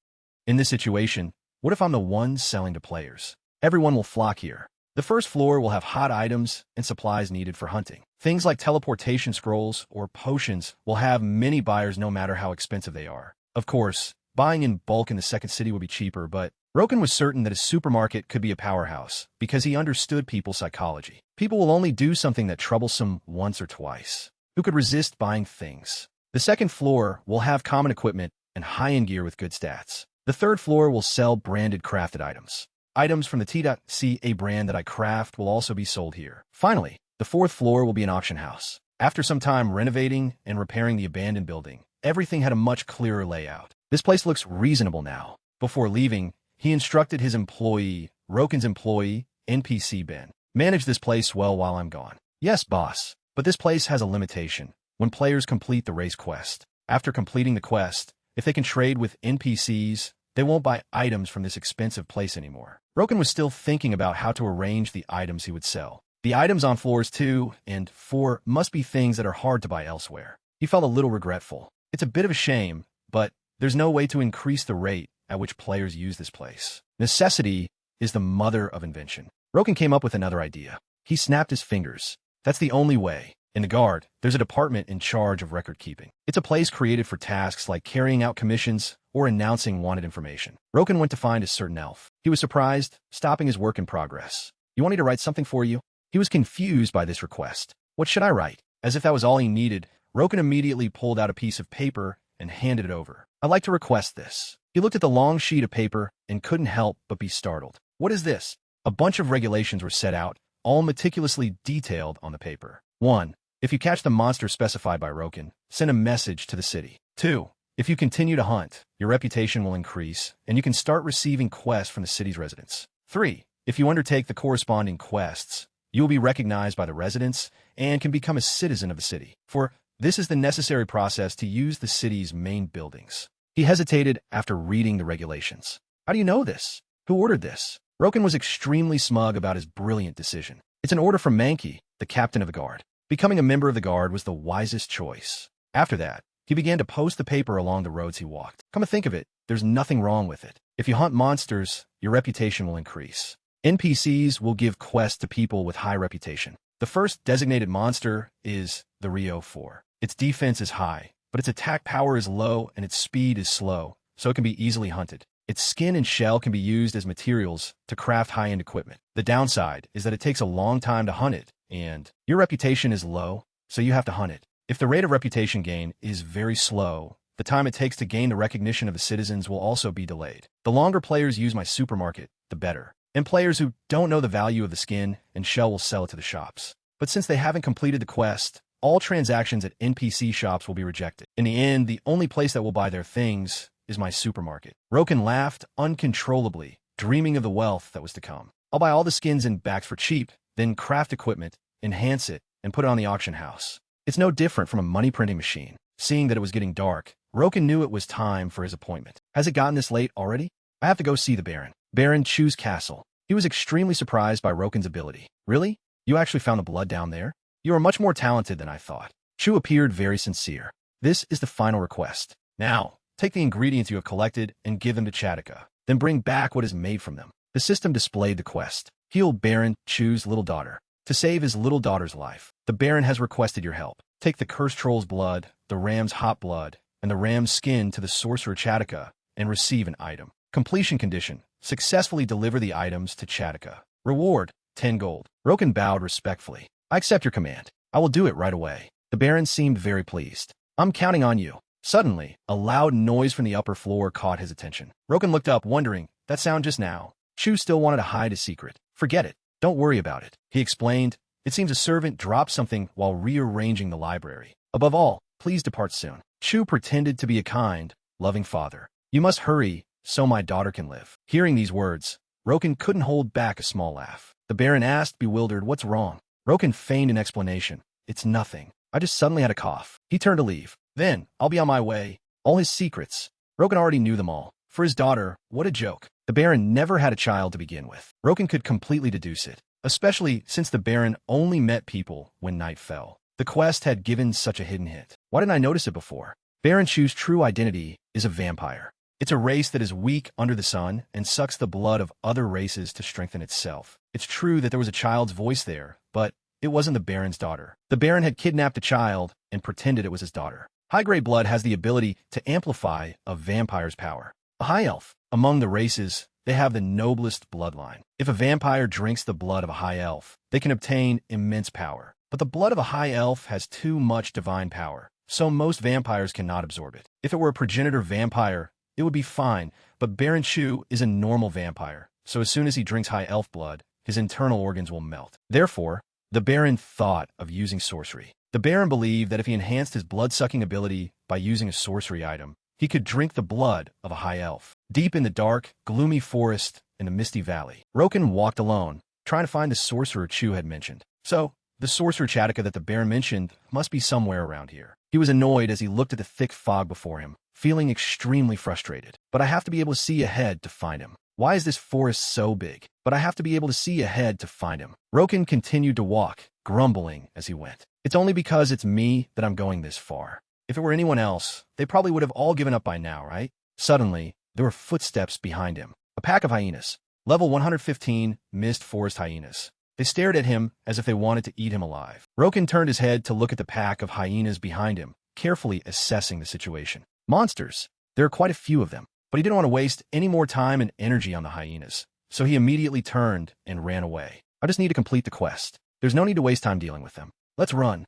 Speaker 1: In this situation, what if I'm the one selling to players? Everyone will flock here. The first floor will have hot items and supplies needed for hunting. Things like teleportation scrolls or potions will have many buyers no matter how expensive they are. Of course, buying in bulk in the second city would be cheaper, but Roken was certain that a supermarket could be a powerhouse because he understood people's psychology. People will only do something that troublesome once or twice. Who could resist buying things? The second floor will have common equipment and high-end gear with good stats. The third floor will sell branded crafted items. Items from the T.ca brand that I craft will also be sold here. Finally, the fourth floor will be an auction house. After some time renovating and repairing the abandoned building, everything had a much clearer layout. This place looks reasonable now. Before leaving, he instructed his employee, Roken's employee, NPC Ben, "Manage this place well while I'm gone." "Yes, boss, but this place has a limitation. When players complete the race quest, after completing the quest, if they can trade with NPCs, they won't buy items from this expensive place anymore." Roken was still thinking about how to arrange the items he would sell. The items on floors 2 and 4 must be things that are hard to buy elsewhere. He felt a little regretful. It's a bit of a shame, but there's no way to increase the rate at which players use this place. Necessity is the mother of invention. Roken came up with another idea. He snapped his fingers. That's the only way. In the Guard, there's a department in charge of record keeping. It's a place created for tasks like carrying out commissions or announcing wanted information. Roken went to find a certain elf. He was surprised, stopping his work in progress. "You want me to write something for you?" He was confused by this request. What should I write? As if that was all he needed, Roken immediately pulled out a piece of paper and handed it over. I'd like to request this. He looked at the long sheet of paper and couldn't help but be startled. What is this? A bunch of regulations were set out, all meticulously detailed on the paper. 1. If you catch the monster specified by Roken, send a message to the city. 2. If you continue to hunt, your reputation will increase, and you can start receiving quests from the city's residents. 3. If you undertake the corresponding quests, you will be recognized by the residents and can become a citizen of the city. 4. This is the necessary process to use the city's main buildings. He hesitated after reading the regulations. How do you know this? Who ordered this? Roken was extremely smug about his brilliant decision. It's an order from Manhwa, the captain of the guard. Becoming a member of the guard was the wisest choice. After that, he began to post the paper along the roads he walked. Come to think of it, there's nothing wrong with it. If you hunt monsters, your reputation will increase. NPCs will give quests to people with high reputation. The first designated monster is the Rio 4. Its defense is high, but its attack power is low and its speed is slow, so it can be easily hunted. Its skin and shell can be used as materials to craft high-end equipment. The downside is that it takes a long time to hunt it, and your reputation is low, so you have to hunt it. If the rate of reputation gain is very slow, the time it takes to gain the recognition of the citizens will also be delayed. The longer players use my supermarket, the better. And players who don't know the value of the skin and shell will sell it to the shops. But since they haven't completed the quest, all transactions at NPC shops will be rejected. In the end, the only place that will buy their things is my supermarket. Roken laughed uncontrollably, dreaming of the wealth that was to come. I'll buy all the skins and backs for cheap, then craft equipment, enhance it, and put it on the auction house. It's no different from a money printing machine. Seeing that it was getting dark, Roken knew it was time for his appointment. Has it gotten this late already? I have to go see the Baron. Baron Chu's castle. He was extremely surprised by Roken's ability. Really? You actually found the blood down there? You are much more talented than I thought. Chu appeared very sincere. This is the final request. Now, take the ingredients you have collected and give them to Chatika. Then bring back what is made from them. The system displayed the quest. Heal Baron Chu's little daughter. To save his little daughter's life, the Baron has requested your help. Take the cursed troll's blood, the ram's hot blood, and the ram's skin to the sorcerer Chatika and receive an item. Completion condition. Successfully deliver the items to Chatika. Reward, 10 gold. Roken bowed respectfully. I accept your command. I will do it right away. The Baron seemed very pleased. I'm counting on you. Suddenly, a loud noise from the upper floor caught his attention. Roken looked up, wondering, that sound just now. Chu still wanted to hide his secret. Forget it. Don't worry about it. He explained, it seems a servant dropped something while rearranging the library. Above all, please depart soon. Chu pretended to be a kind, loving father. You must hurry, so my daughter can live. Hearing these words, Roken couldn't hold back a small laugh. The Baron asked, bewildered, what's wrong? Roken feigned an explanation. It's nothing. I just suddenly had a cough. He turned to leave. Then, I'll be on my way. All his secrets. Roken already knew them all. For his daughter, what a joke. The Baron never had a child to begin with. Roken could completely deduce it, especially since the Baron only met people when night fell. The quest had given such a hidden hint. Why didn't I notice it before? Baron Chu's true identity is a vampire. It's a race that is weak under the sun and sucks the blood of other races to strengthen itself. It's true that there was a child's voice there, but it wasn't the Baron's daughter. The Baron had kidnapped a child and pretended it was his daughter. High-grade blood has the ability to amplify a vampire's power. A high elf. Among the races, they have the noblest bloodline. If a vampire drinks the blood of a high elf, they can obtain immense power. But the blood of a high elf has too much divine power, so most vampires cannot absorb it. If it were a progenitor vampire, it would be fine, but Baron Chu is a normal vampire, so as soon as he drinks high elf blood, his internal organs will melt. Therefore, the Baron thought of using sorcery. The Baron believed that if he enhanced his blood-sucking ability by using a sorcery item, he could drink the blood of a high elf. Deep in the dark, gloomy forest in the misty valley, Roken walked alone, trying to find the sorcerer Chu had mentioned. So, the sorcerer Chatika that the Baron mentioned must be somewhere around here. He was annoyed as he looked at the thick fog before him, feeling extremely frustrated. But I have to be able to see ahead to find him. Why is this forest so big? But I have to be able to see ahead to find him. Roken continued to walk, grumbling as he went. It's only because it's me that I'm going this far. If it were anyone else, they probably would have all given up by now, right? Suddenly, there were footsteps behind him. A pack of hyenas. Level 115, mist forest hyenas. They stared at him as if they wanted to eat him alive. Roken turned his head to look at the pack of hyenas behind him, carefully assessing the situation. Monsters. There are quite a few of them, but he didn't want to waste any more time and energy on the hyenas, so he immediately turned and ran away. I just need to complete the quest. There's no need to waste time dealing with them. Let's run.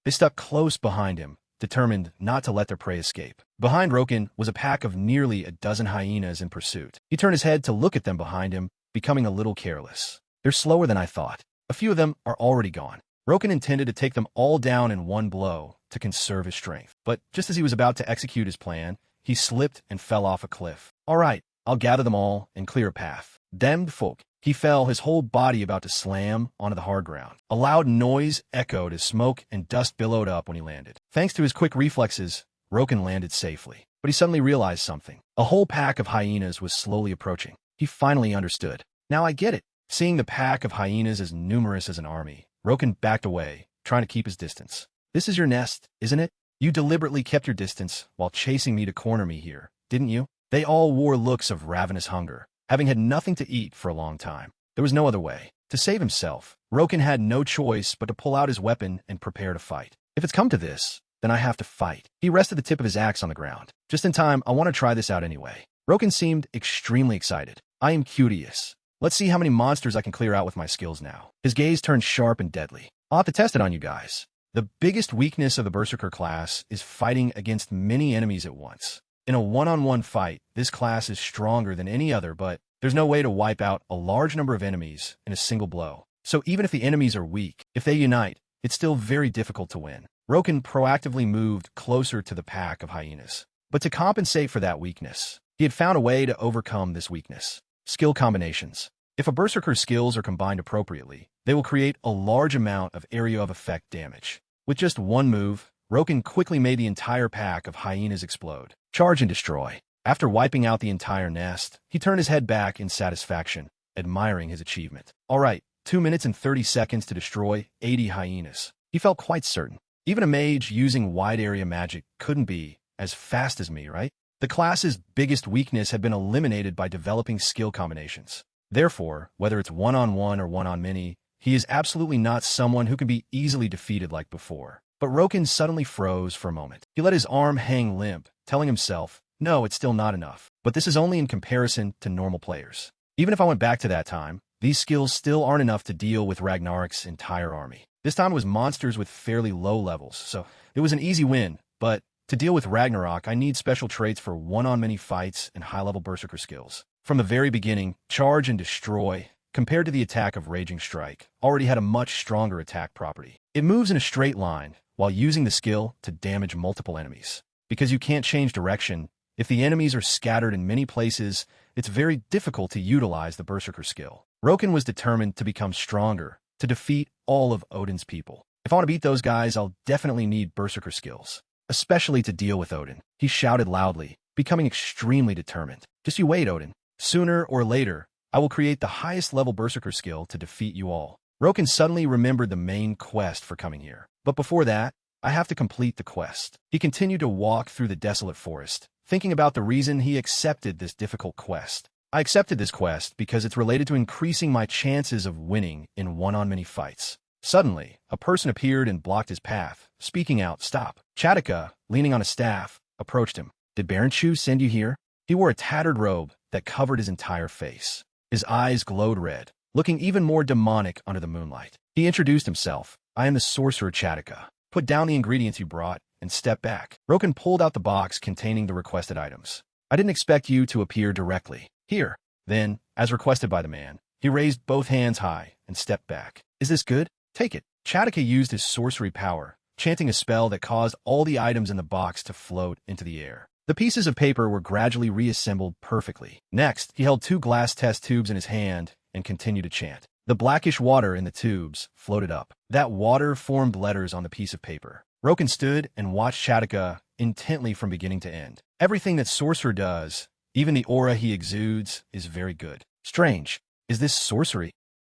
Speaker 1: They stuck close behind him, determined not to let their prey escape. Behind Roken was a pack of nearly a dozen hyenas in pursuit. He turned his head to look at them behind him, becoming a little careless. They're slower than I thought. A few of them are already gone. Roken intended to take them all down in one blow to conserve his strength. But just as he was about to execute his plan, he slipped and fell off a cliff. All right, I'll gather them all and clear a path. Damned folk. He fell, his whole body about to slam onto the hard ground. A loud noise echoed as smoke and dust billowed up when he landed. Thanks to his quick reflexes, Roken landed safely. But he suddenly realized something. A whole pack of hyenas was slowly approaching. He finally understood. Now I get it. Seeing the pack of hyenas as numerous as an army, Roken backed away, trying to keep his distance. This is your nest, isn't it? You deliberately kept your distance while chasing me to corner me here, didn't you? They all wore looks of ravenous hunger, having had nothing to eat for a long time. There was no other way. To save himself, Roken had no choice but to pull out his weapon and prepare to fight. If it's come to this, then I have to fight. He rested the tip of his axe on the ground. Just in time, I want to try this out anyway. Roken seemed extremely excited. I am curious. Let's see how many monsters I can clear out with my skills now. His gaze turned sharp and deadly. I'll have to test it on you guys. The biggest weakness of the Berserker class is fighting against many enemies at once. In a one-on-one fight, this class is stronger than any other, but there's no way to wipe out a large number of enemies in a single blow. So even if the enemies are weak, if they unite, it's still very difficult to win. Roken proactively moved closer to the pack of hyenas. But to compensate for that weakness, he had found a way to overcome this weakness. Skill combinations. If a Berserker's skills are combined appropriately, they will create a large amount of area of effect damage. With just one move, Roken quickly made the entire pack of hyenas explode. Charge and destroy. After wiping out the entire nest, he turned his head back in satisfaction, admiring his achievement. All right, 2 minutes and 30 seconds to destroy 80 hyenas. He felt quite certain. Even a mage using wide area magic couldn't be as fast as me, right? The class's biggest weakness had been eliminated by developing skill combinations. Therefore, whether it's one-on-one or one-on-many, he is absolutely not someone who can be easily defeated like before. But Roken suddenly froze for a moment. He let his arm hang limp, telling himself, no, it's still not enough. But this is only in comparison to normal players. Even if I went back to that time, these skills still aren't enough to deal with Ragnarok's entire army. This time it was monsters with fairly low levels, so it was an easy win, but to deal with Ragnarok, I need special traits for one-on-many fights and high-level Berserker skills. From the very beginning, Charge and Destroy, compared to the attack of Raging Strike, already had a much stronger attack property. It moves in a straight line, while using the skill to damage multiple enemies. Because you can't change direction, if the enemies are scattered in many places, it's very difficult to utilize the Berserker skill. Roken was determined to become stronger, to defeat all of Odin's people. If I want to beat those guys, I'll definitely need Berserker skills. Especially to deal with Odin. He shouted loudly, becoming extremely determined. Just you wait, Odin. Sooner or later, I will create the highest level Berserker skill to defeat you all. Roken suddenly remembered the main quest for coming here. But before that, I have to complete the quest. He continued to walk through the desolate forest, thinking about the reason he accepted this difficult quest. I accepted this quest because it's related to increasing my chances of winning in one-on-many fights. Suddenly, a person appeared and blocked his path, speaking out, "Stop." Chataka, leaning on a staff, approached him. "Did Baron Chu send you here?" He wore a tattered robe that covered his entire face. His eyes glowed red, looking even more demonic under the moonlight. He introduced himself. "I am the sorcerer Chataka. Put down the ingredients you brought and step back." Roken pulled out the box containing the requested items. "I didn't expect you to appear directly. Here." Then, as requested by the man, he raised both hands high and stepped back. "Is this good? Take it." Chataka used his sorcery power, chanting a spell that caused all the items in the box to float into the air. The pieces of paper were gradually reassembled perfectly. Next, he held 2 glass test tubes in his hand and continued to chant. The blackish water in the tubes floated up. That water formed letters on the piece of paper. Roken stood and watched Chataka intently from beginning to end. Everything that sorcerer does, even the aura he exudes, is very good. Strange. Is this sorcery?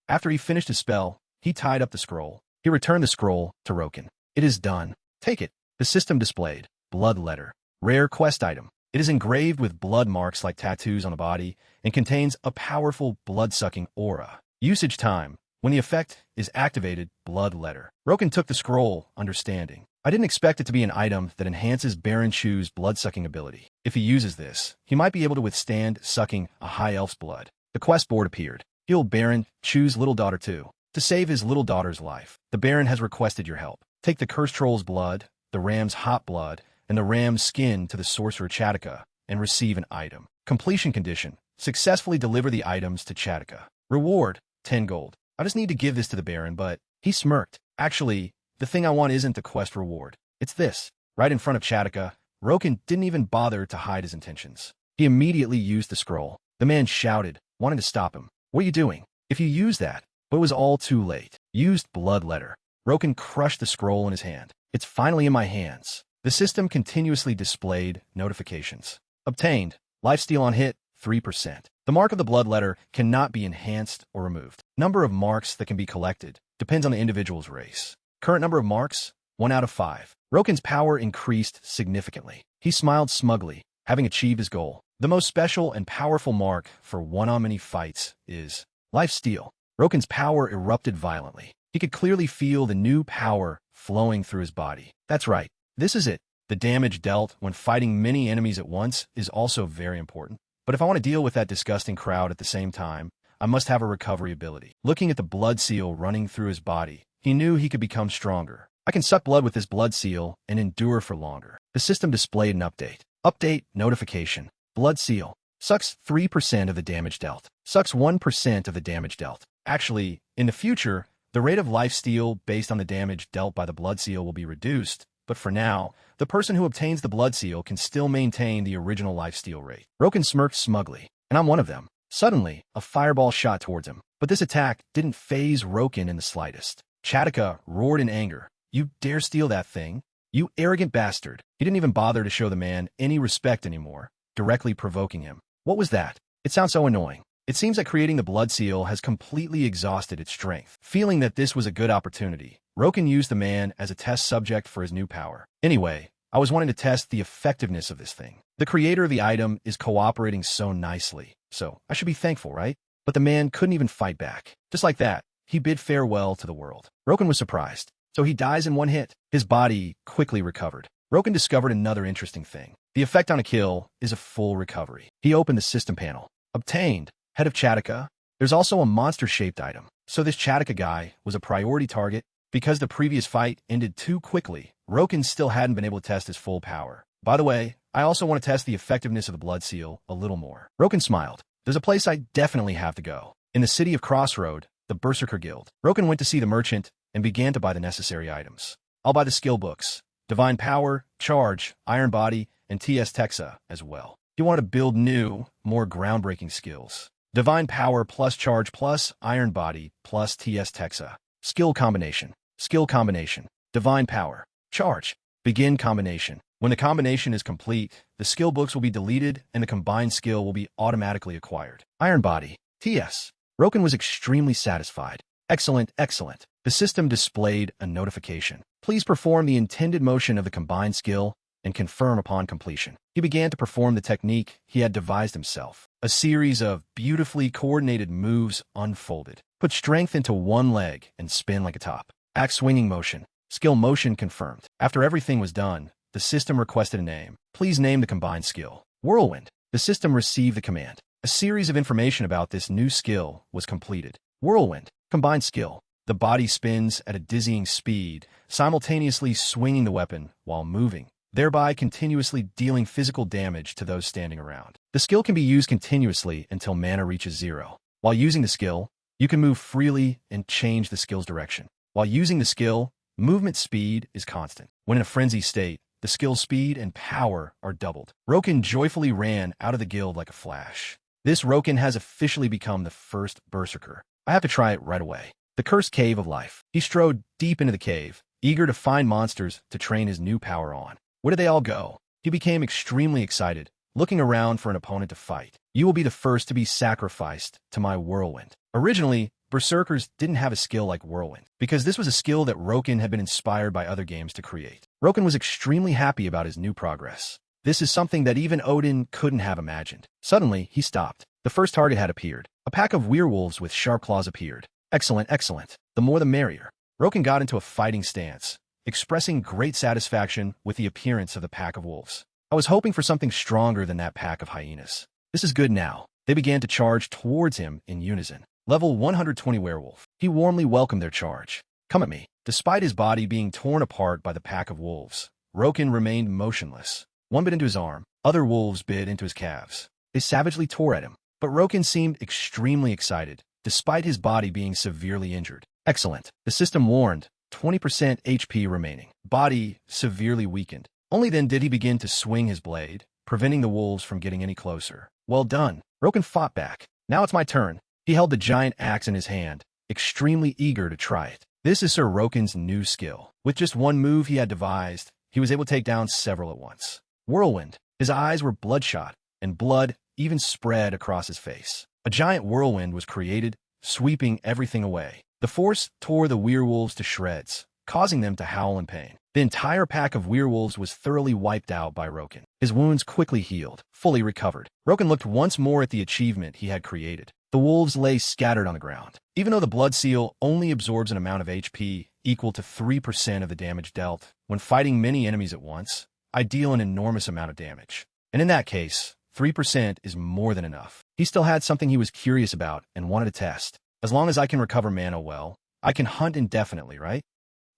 Speaker 1: After he finished his spell, he tied up the scroll. He returned the scroll to Roken. "It is done. Take it." The system displayed. Blood letter. Rare quest item. It is engraved with blood marks like tattoos on the body and contains a powerful blood-sucking aura. Usage time. When the effect is activated, blood letter. Roken took the scroll, understanding. I didn't expect it to be an item that enhances Baron Chu's blood-sucking ability. If he uses this, he might be able to withstand sucking a high elf's blood. The quest board appeared. Heal Baron Chu's little daughter too. To save his little daughter's life, the Baron has requested your help. Take the cursed troll's blood, the ram's hot blood, and the ram's skin to the sorcerer Chataka and receive an item. Completion condition: successfully deliver the items to Chataka. Reward: 10 gold. I just need to give this to the Baron, but he smirked. Actually, the thing I want isn't the quest reward. It's this. Right in front of Chataka, Roken didn't even bother to hide his intentions. He immediately used the scroll. The man shouted, wanting to stop him. What are you doing? If you use that. But it was all too late. Used blood letter. Roken crushed the scroll in his hand. It's finally in my hands. The system continuously displayed notifications. Obtained. Lifesteal on hit, 3%. The mark of the blood letter cannot be enhanced or removed. Number of marks that can be collected depends on the individual's race. Current number of marks, 1 out of 5. Roken's power increased significantly. He smiled smugly, having achieved his goal. The most special and powerful mark for one-on-many fights is Lifesteal. Roken's power erupted violently. He could clearly feel the new power flowing through his body. That's right. This is it. The damage dealt when fighting many enemies at once is also very important. But if I want to deal with that disgusting crowd at the same time, I must have a recovery ability. Looking at the blood seal running through his body, he knew he could become stronger. I can suck blood with this blood seal and endure for longer. The system displayed an update. Update notification. Blood seal. Sucks 3% of the damage dealt. Sucks 1% of the damage dealt. Actually, in the future, the rate of lifesteal based on the damage dealt by the blood seal will be reduced, but for now, the person who obtains the blood seal can still maintain the original lifesteal rate. Roken smirked smugly, and I'm one of them. Suddenly, a fireball shot towards him, but this attack didn't faze Roken in the slightest. Chataka roared in anger. You dare steal that thing? You arrogant bastard. He didn't even bother to show the man any respect anymore, directly provoking him. What was that? It sounds so annoying. It seems that creating the blood seal has completely exhausted its strength. Feeling that this was a good opportunity, Roken used the man as a test subject for his new power. Anyway, I was wanting to test the effectiveness of this thing. The creator of the item is cooperating so nicely, so I should be thankful, right? But the man couldn't even fight back. Just like that, he bid farewell to the world. Roken was surprised, so he dies in one hit. His body quickly recovered. Roken discovered another interesting thing. The effect on a kill is a full recovery. He opened the system panel. Obtained. Head of Chataka. There's also a monster-shaped item. So this Chataka guy was a priority target. Because the previous fight ended too quickly, Roken still hadn't been able to test his full power. By the way, I also want to test the effectiveness of the blood seal a little more. Roken smiled. There's a place I definitely have to go. In the city of Crossroad, the Berserker Guild. Roken went to see the merchant and began to buy the necessary items. I'll buy the skill books, Divine Power, Charge, Iron Body, and TS Texa as well. He wanted to build new, more groundbreaking skills. Divine Power plus Charge plus Iron Body plus TS Texa. Skill combination. Skill combination. Divine Power. Charge. Begin combination. When the combination is complete, the skill books will be deleted and the combined skill will be automatically acquired. Iron Body. TS. Roken was extremely satisfied. Excellent, excellent. The system displayed a notification. Please perform the intended motion of the combined skill and confirm upon completion. He began to perform the technique he had devised himself. A series of beautifully coordinated moves unfolded. Put strength into one leg and spin like a top. Axe swinging motion. Skill motion confirmed. After everything was done, the system requested a name. Please name the combined skill. Whirlwind. The system received the command. A series of information about this new skill was completed. Whirlwind. Combined skill. The body spins at a dizzying speed, simultaneously swinging the weapon while moving, thereby continuously dealing physical damage to those standing around. The skill can be used continuously until mana reaches 0. While using the skill, you can move freely and change the skill's direction. While using the skill, movement speed is constant. When in a frenzy state, the skill's speed and power are doubled. Roken joyfully ran out of the guild like a flash. This Roken has officially become the first Berserker. I have to try it right away. The Cursed Cave of Life. He strode deep into the cave, eager to find monsters to train his new power on. Where did they all go? He became extremely excited, looking around for an opponent to fight. You will be the first to be sacrificed to my Whirlwind. Originally, Berserkers didn't have a skill like Whirlwind, because this was a skill that Roken had been inspired by other games to create. Roken was extremely happy about his new progress. This is something that even Odin couldn't have imagined. Suddenly, he stopped. The first target had appeared. A pack of werewolves with sharp claws appeared. Excellent, excellent. The more the merrier. Roken got into a fighting stance, expressing great satisfaction with the appearance of the pack of wolves. I was hoping for something stronger than that pack of hyenas. This is good now. They began to charge towards him in unison. Level 120 werewolf. He warmly welcomed their charge. "Come at me." Despite his body being torn apart by the pack of wolves, Roken remained motionless. One bit into his arm, other wolves bit into his calves. They savagely tore at him, but Roken seemed extremely excited, despite his body being severely injured. Excellent. The system warned, 20% HP remaining. Body severely weakened. Only then did he begin to swing his blade, preventing the wolves from getting any closer. Well done. Roken fought back. Now it's my turn. He held the giant axe in his hand, extremely eager to try it. This is Sir Roken's new skill. With just one move he had devised, he was able to take down several at once. Whirlwind. His eyes were bloodshot, and blood even spread across his face. A giant whirlwind was created, sweeping everything away. The force tore the werewolves to shreds, causing them to howl in pain. The entire pack of werewolves was thoroughly wiped out by Roken. His wounds quickly healed, fully recovered. Roken looked once more at the achievement he had created. The wolves lay scattered on the ground. Even though the blood seal only absorbs an amount of HP equal to 3% of the damage dealt, when fighting many enemies at once, I deal an enormous amount of damage. And in that case, 3% is more than enough. He still had something he was curious about and wanted to test. As long as I can recover mana well, I can hunt indefinitely, right?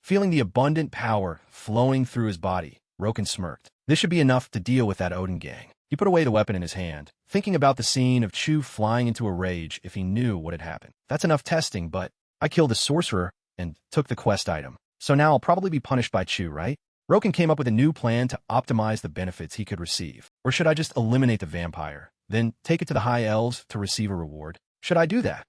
Speaker 1: Feeling the abundant power flowing through his body, Roken smirked. This should be enough to deal with that Odin gang. He put away the weapon in his hand, thinking about the scene of Chu flying into a rage if he knew what had happened. That's enough testing, but I killed the sorcerer and took the quest item. So now I'll probably be punished by Chu, right? Roken came up with a new plan to optimize the benefits he could receive. Or should I just eliminate the vampire, then take it to the High Elves to receive a reward? Should I do that?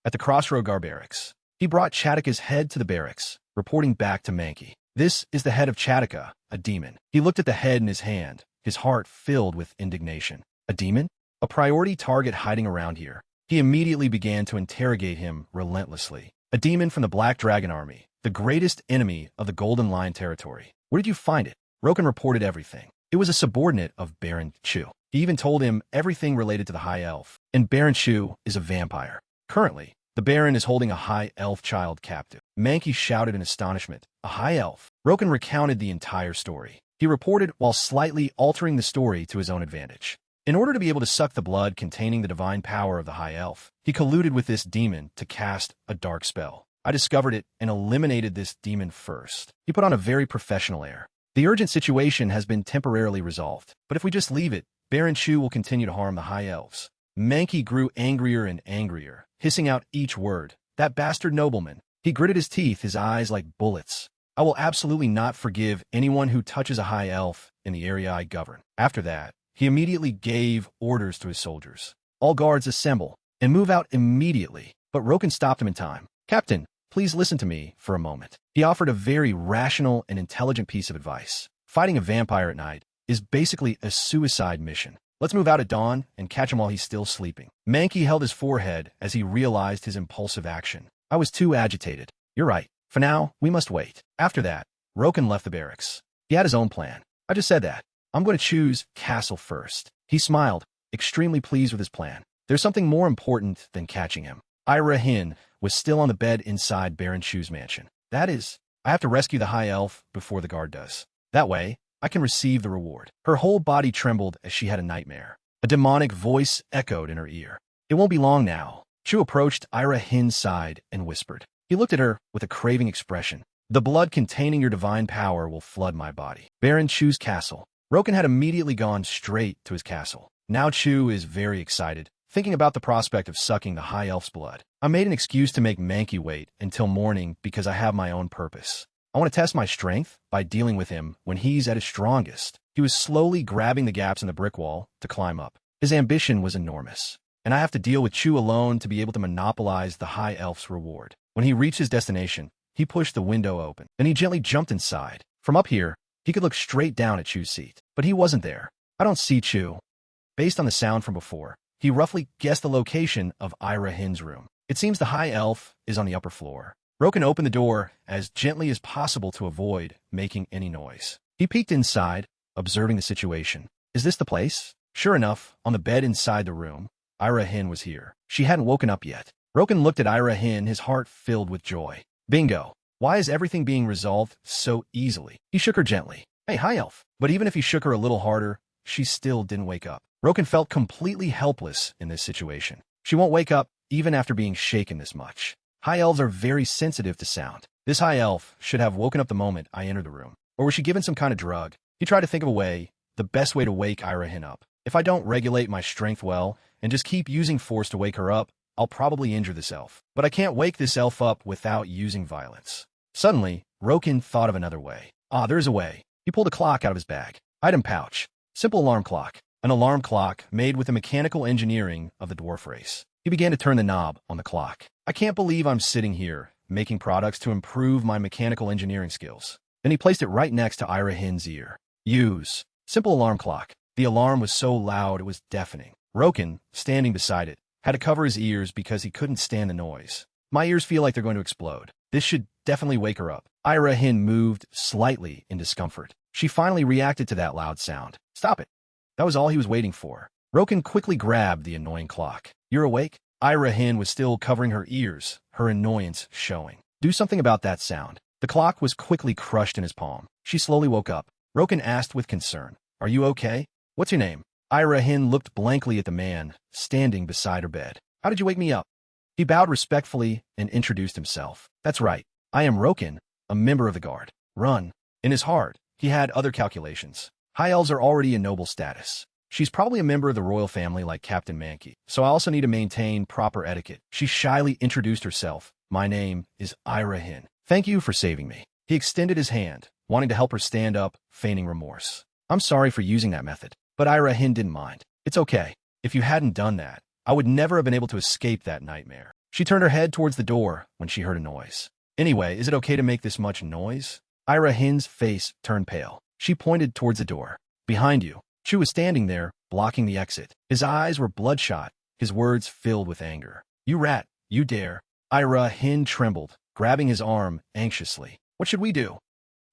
Speaker 1: At the Crossroad Guard barracks, he brought Chatika's head to the barracks, reporting back to Mankey. This is the head of Chatika, a demon. He looked at the head in his hand, his heart filled with indignation. A demon? A priority target hiding around here. He immediately began to interrogate him relentlessly. A demon from the Black Dragon Army, the greatest enemy of the Golden Lion territory. Where did you find it? Roken reported everything. It was a subordinate of Baron Chu. He even told him everything related to the High Elf. And Baron Chu is a vampire. Currently, the Baron is holding a High Elf child captive. Mankey shouted in astonishment. A High Elf? Roken recounted the entire story. He reported while slightly altering the story to his own advantage. In order to be able to suck the blood containing the divine power of the High Elf, he colluded with this demon to cast a dark spell. I discovered it and eliminated this demon first. He put on a very professional air. The urgent situation has been temporarily resolved, but if we just leave it, Baron Chu will continue to harm the High Elves. Mankey grew angrier and angrier, hissing out each word. That bastard nobleman. He gritted his teeth, his eyes like bullets. I will absolutely not forgive anyone who touches a High Elf in the area I govern. After that, he immediately gave orders to his soldiers. All guards assemble and move out immediately. But Roken stopped him in time. Captain, please listen to me for a moment. He offered a very rational and intelligent piece of advice. Fighting a vampire at night is basically a suicide mission. Let's move out at dawn and catch him while he's still sleeping. Mankey held his forehead as he realized his impulsive action. I was too agitated. You're right. For now, we must wait. After that, Roken left the barracks. He had his own plan. I just said that. I'm going to choose Castle first. He smiled, extremely pleased with his plan. There's something more important than catching him. Ira Hin was still on the bed inside Baron Chu's mansion. That is, I have to rescue the High Elf before the guard does. That way, I can receive the reward. Her whole body trembled as she had a nightmare. A demonic voice echoed in her ear. It won't be long now. Chu approached Ira Hin's side and whispered. He looked at her with a craving expression. The blood containing your divine power will flood my body. Baron Chu's castle. Roken had immediately gone straight to his castle. Now Chu is very excited, thinking about the prospect of sucking the High Elf's blood. I made an excuse to make Mankey wait until morning because I have my own purpose. I want to test my strength by dealing with him when he's at his strongest. He was slowly grabbing the gaps in the brick wall to climb up. His ambition was enormous, and I have to deal with Chu alone to be able to monopolize the High Elf's reward. When he reached his destination, he pushed the window open. Then he gently jumped inside. From up here, he could look straight down at Chu's seat, but he wasn't there. I don't see Chu. Based on the sound from before, he roughly guessed the location of Ira Hin's room. It seems the High Elf is on the upper floor. Roken opened the door as gently as possible to avoid making any noise. He peeked inside, observing the situation. Is this the place? Sure enough, on the bed inside the room, Ira Hin was here. She hadn't woken up yet. Roken looked at Ira Hin, his heart filled with joy. Bingo. Why is everything being resolved so easily? He shook her gently. Hey, High Elf. But even if he shook her a little harder, she still didn't wake up. Roken felt completely helpless in this situation. She won't wake up even after being shaken this much. High elves are very sensitive to sound. This high elf should have woken up the moment I entered the room. Or was she given some kind of drug? He tried to think of a way, the best way to wake Irahin up. If I don't regulate my strength well and just keep using force to wake her up, I'll probably injure this elf. But I can't wake this elf up without using violence. Suddenly, Roken thought of another way. Ah, there's a way. He pulled a clock out of his bag. Item pouch. Simple alarm clock. An alarm clock made with the mechanical engineering of the dwarf race. He began to turn the knob on the clock. I can't believe I'm sitting here, making products to improve my mechanical engineering skills. Then he placed it right next to Irahin's ear. Use. Simple alarm clock. The alarm was so loud it was deafening. Roken, standing beside it, had to cover his ears because he couldn't stand the noise. My ears feel like they're going to explode. This should definitely wake her up. Irahin moved slightly in discomfort. She finally reacted to that loud sound. Stop it. That was all he was waiting for. Roken quickly grabbed the annoying clock. You're awake? Irahin was still covering her ears, her annoyance showing. Do something about that sound. The clock was quickly crushed in his palm. She slowly woke up. Roken asked with concern, Are you okay? What's your name? Irahin looked blankly at the man, standing beside her bed. How did you wake me up? He bowed respectfully and introduced himself. That's right. I am Roken, a member of the guard. Run. In his heart, he had other calculations. High elves are already in noble status. She's probably a member of the royal family like Captain Mankey, so I also need to maintain proper etiquette. She shyly introduced herself. My name is Irahin. Thank you for saving me. He extended his hand, wanting to help her stand up, feigning remorse. I'm sorry for using that method, but Irahin didn't mind. It's okay. If you hadn't done that, I would never have been able to escape that nightmare. She turned her head towards the door when she heard a noise. Anyway, is it okay to make this much noise? Irahin's face turned pale. She pointed towards the door. Behind you. Chu was standing there, blocking the exit. His eyes were bloodshot, his words filled with anger. You rat, you dare. Irahin trembled, grabbing his arm anxiously. What should we do?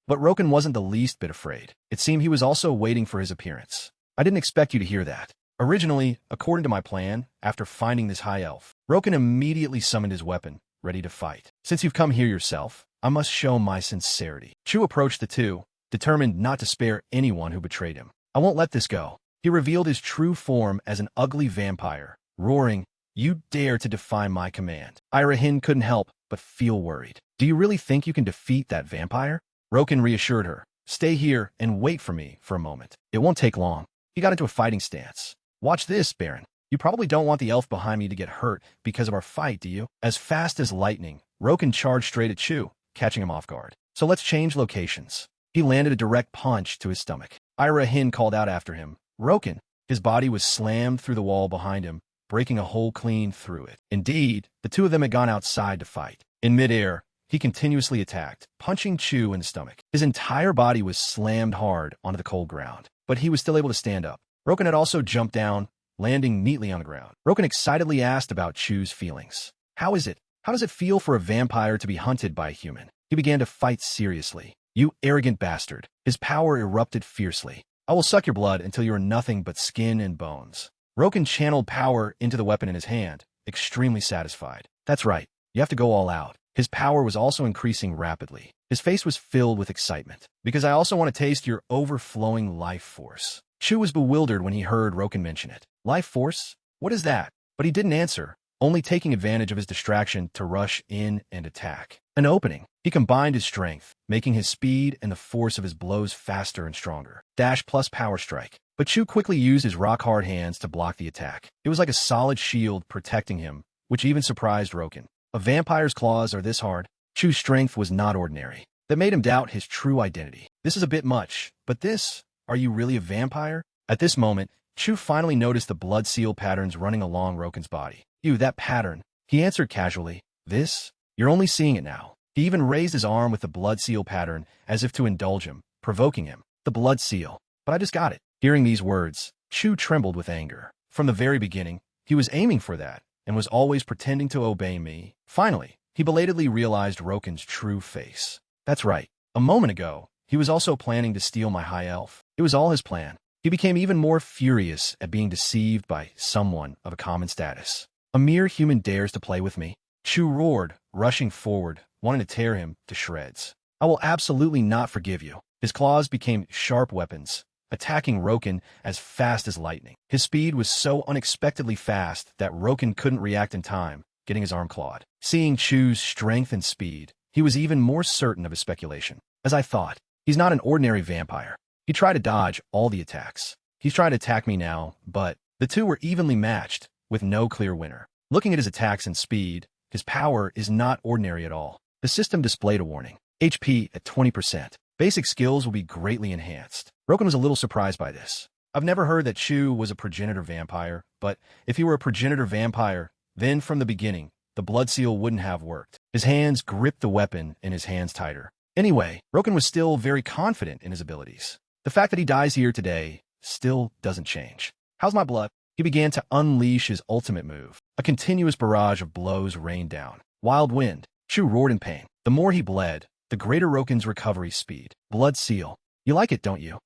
Speaker 1: But Roken wasn't the least bit afraid. It seemed he was also waiting for his appearance. I didn't expect you to hear that. Originally, according to my plan, after finding this high elf, Roken immediately summoned his weapon, ready to fight. Since you've come here yourself, I must show my sincerity. Chu approached the two, determined not to spare anyone who betrayed him. I won't let this go. He revealed his true form as an ugly vampire, roaring, You dare to defy my command. Irahin couldn't help but feel worried. Do you really think you can defeat that vampire? Roken reassured her. Stay here and wait for me for a moment. It won't take long. He got into a fighting stance. Watch this, Baron. You probably don't want the elf behind me to get hurt because of our fight, do you? As fast as lightning, Roken charged straight at Chu, catching him off guard. So let's change locations. He landed a direct punch to his stomach. Irahin called out after him. Roken. His body was slammed through the wall behind him, breaking a hole clean through it. Indeed, the two of them had gone outside to fight. In midair, he continuously attacked, punching Chu in the stomach. His entire body was slammed hard onto the cold ground, but he was still able to stand up. Roken had also jumped down, landing neatly on the ground. Roken excitedly asked about Chu's feelings. How is it? How does it feel for a vampire to be hunted by a human? He began to fight seriously. You arrogant bastard. His power erupted fiercely. I will suck your blood until you are nothing but skin and bones. Roken channeled power into the weapon in his hand, extremely satisfied. That's right. You have to go all out. His power was also increasing rapidly. His face was filled with excitement. Because I also want to taste your overflowing life force. Chu was bewildered when he heard Roken mention it. Life force? What is that? But he didn't answer, only taking advantage of his distraction to rush in and attack. An opening. He combined his strength, making his speed and the force of his blows faster and stronger. Dash plus power strike. But Chu quickly used his rock-hard hands to block the attack. It was like a solid shield protecting him, which even surprised Roken. A vampire's claws are this hard. Chu's strength was not ordinary. That made him doubt his true identity. This is a bit much, but this, are you really a vampire? At this moment, Chu finally noticed the blood seal patterns running along Roken's body. You, that pattern. He answered casually. This? You're only seeing it now. He even raised his arm with the blood seal pattern as if to indulge him, provoking him. The blood seal. But I just got it. Hearing these words, Chu trembled with anger. From the very beginning, he was aiming for that and was always pretending to obey me. Finally, he belatedly realized Roken's true face. That's right. A moment ago, he was also planning to steal my high elf. It was all his plan. He became even more furious at being deceived by someone of a common status. A mere human dares to play with me. Chu roared, rushing forward, wanting to tear him to shreds. I will absolutely not forgive you. His claws became sharp weapons, attacking Roken as fast as lightning. His speed was so unexpectedly fast that Roken couldn't react in time, getting his arm clawed. Seeing Chu's strength and speed, he was even more certain of his speculation. As I thought, he's not an ordinary vampire. He tried to dodge all the attacks. He's trying to attack me now, but the two were evenly matched, with no clear winner. Looking at his attacks and speed, his power is not ordinary at all. The system displayed a warning. HP at 20%. Basic skills will be greatly enhanced. Roken was a little surprised by this. I've never heard that Chu was a progenitor vampire, but if he were a progenitor vampire, then from the beginning, the blood seal wouldn't have worked. His hands gripped the weapon and his hands tighter. Anyway, Roken was still very confident in his abilities. The fact that he dies here today still doesn't change. How's my blood? He began to unleash his ultimate move. A continuous barrage of blows rained down. Wild wind. Chu roared in pain. The more he bled, the greater Roken's recovery speed. Blood seal. You like it, don't you?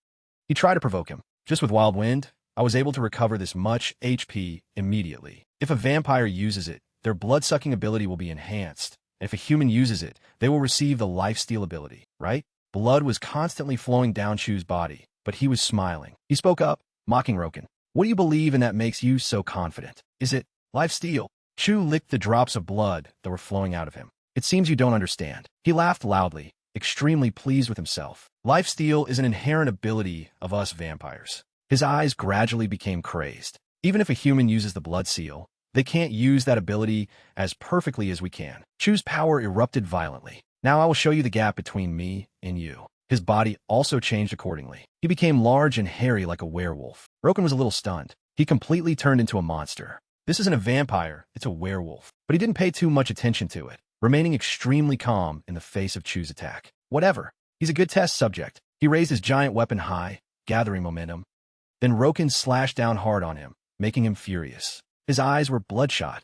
Speaker 1: He tried to provoke him. Just with wild wind, I was able to recover this much HP immediately. If a vampire uses it, their blood-sucking ability will be enhanced. And if a human uses it, they will receive the lifesteal ability, right? Blood was constantly flowing down Chu's body, but he was smiling. He spoke up, mocking Roken. What do you believe in that makes you so confident? Is it lifesteal? Chu licked the drops of blood that were flowing out of him. It seems you don't understand. He laughed loudly, extremely pleased with himself. Lifesteal is an inherent ability of us vampires. His eyes gradually became crazed. Even if a human uses the blood seal, they can't use that ability as perfectly as we can. Chu's power erupted violently. Now I will show you the gap between me and you. His body also changed accordingly. He became large and hairy like a werewolf. Roken was a little stunned. He completely turned into a monster. This isn't a vampire, it's a werewolf. But he didn't pay too much attention to it, remaining extremely calm in the face of Chu's attack. Whatever. He's a good test subject. He raised his giant weapon high, gathering momentum. Then Roken slashed down hard on him, making him furious. His eyes were bloodshot.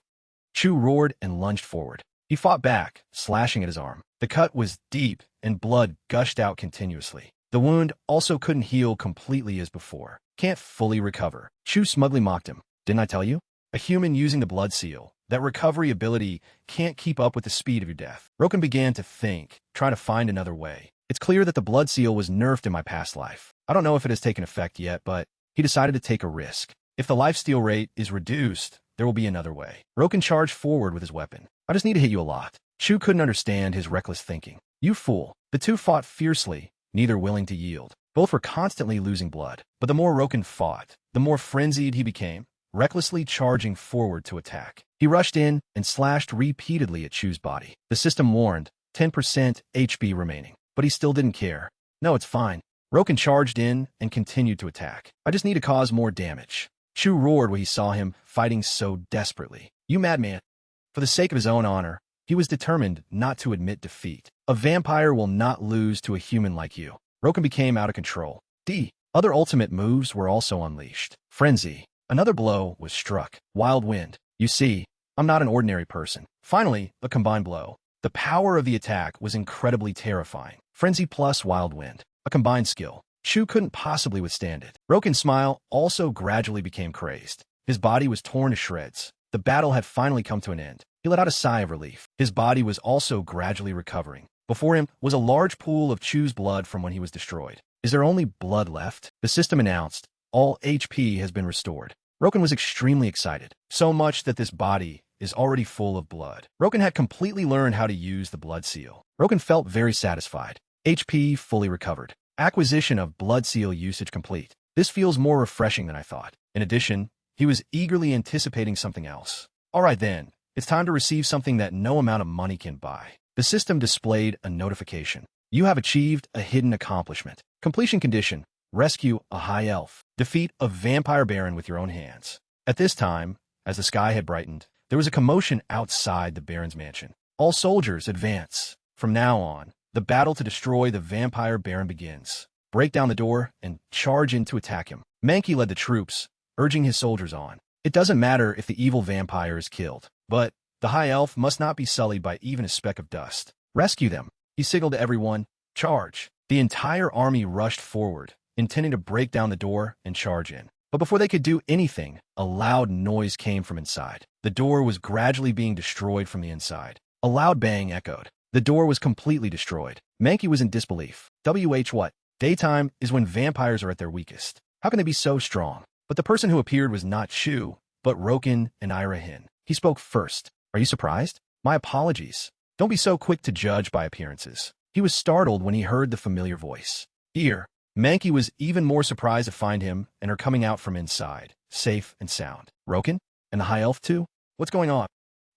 Speaker 1: Chu roared and lunged forward. He fought back, slashing at his arm. The cut was deep, and blood gushed out continuously. The wound also couldn't heal completely as before. Can't fully recover. Chu smugly mocked him. Didn't I tell you? A human using the blood seal, that recovery ability can't keep up with the speed of your death. Roken began to think, try to find another way. It's clear that the blood seal was nerfed in my past life. I don't know if it has taken effect yet, but he decided to take a risk. If the lifesteal rate is reduced, there will be another way. Roken charged forward with his weapon. I just need to hit you a lot. Chu couldn't understand his reckless thinking. You fool. The two fought fiercely, neither willing to yield. Both were constantly losing blood. But the more Roken fought, the more frenzied he became, recklessly charging forward to attack. He rushed in and slashed repeatedly at Chu's body. The system warned, 10% HP remaining. But he still didn't care. No, it's fine. Roken charged in and continued to attack. I just need to cause more damage. Chu roared when he saw him fighting so desperately. You madman. For the sake of his own honor, he was determined not to admit defeat. A vampire will not lose to a human like you. Roken became out of control. Other ultimate moves were also unleashed. Frenzy. Another blow was struck. Wild wind. You see, I'm not an ordinary person. Finally, a combined blow. The power of the attack was incredibly terrifying. Frenzy plus wild wind. A combined skill. Chu couldn't possibly withstand it. Roken's smile also gradually became crazed. His body was torn to shreds. The battle had finally come to an end. He let out a sigh of relief. His body was also gradually recovering. Before him was a large pool of Chu's blood from when he was destroyed. Is there only blood left? The system announced, all HP has been restored. Roken was extremely excited, so much that this body is already full of blood. Roken had completely learned how to use the blood seal. Roken felt very satisfied. HP fully recovered. Acquisition of blood seal usage complete. This feels more refreshing than I thought. In addition, he was eagerly anticipating something else. All right then, it's time to receive something that no amount of money can buy. The system displayed a notification. You have achieved a hidden accomplishment. Completion condition. Rescue a high elf. Defeat a vampire baron with your own hands. At this time, as the sky had brightened, there was a commotion outside the baron's mansion. All soldiers advance. From now on, the battle to destroy the vampire baron begins. Break down the door and charge in to attack him. Mankey led the troops, urging his soldiers on. It doesn't matter if the evil vampire is killed, but the high elf must not be sullied by even a speck of dust. Rescue them. He signaled to everyone, charge. The entire army rushed forward, intending to break down the door and charge in. But before they could do anything, a loud noise came from inside. The door was gradually being destroyed from the inside. A loud bang echoed. The door was completely destroyed. Mankey was in disbelief. What? Daytime is when vampires are at their weakest. How can they be so strong? But the person who appeared was not Chu, but Roken and Irahin. He spoke first. Are you surprised? My apologies. Don't be so quick to judge by appearances. He was startled when he heard the familiar voice. Here, Mankey was even more surprised to find him and her coming out from inside, safe and sound. Roken? And the high elf too? What's going on?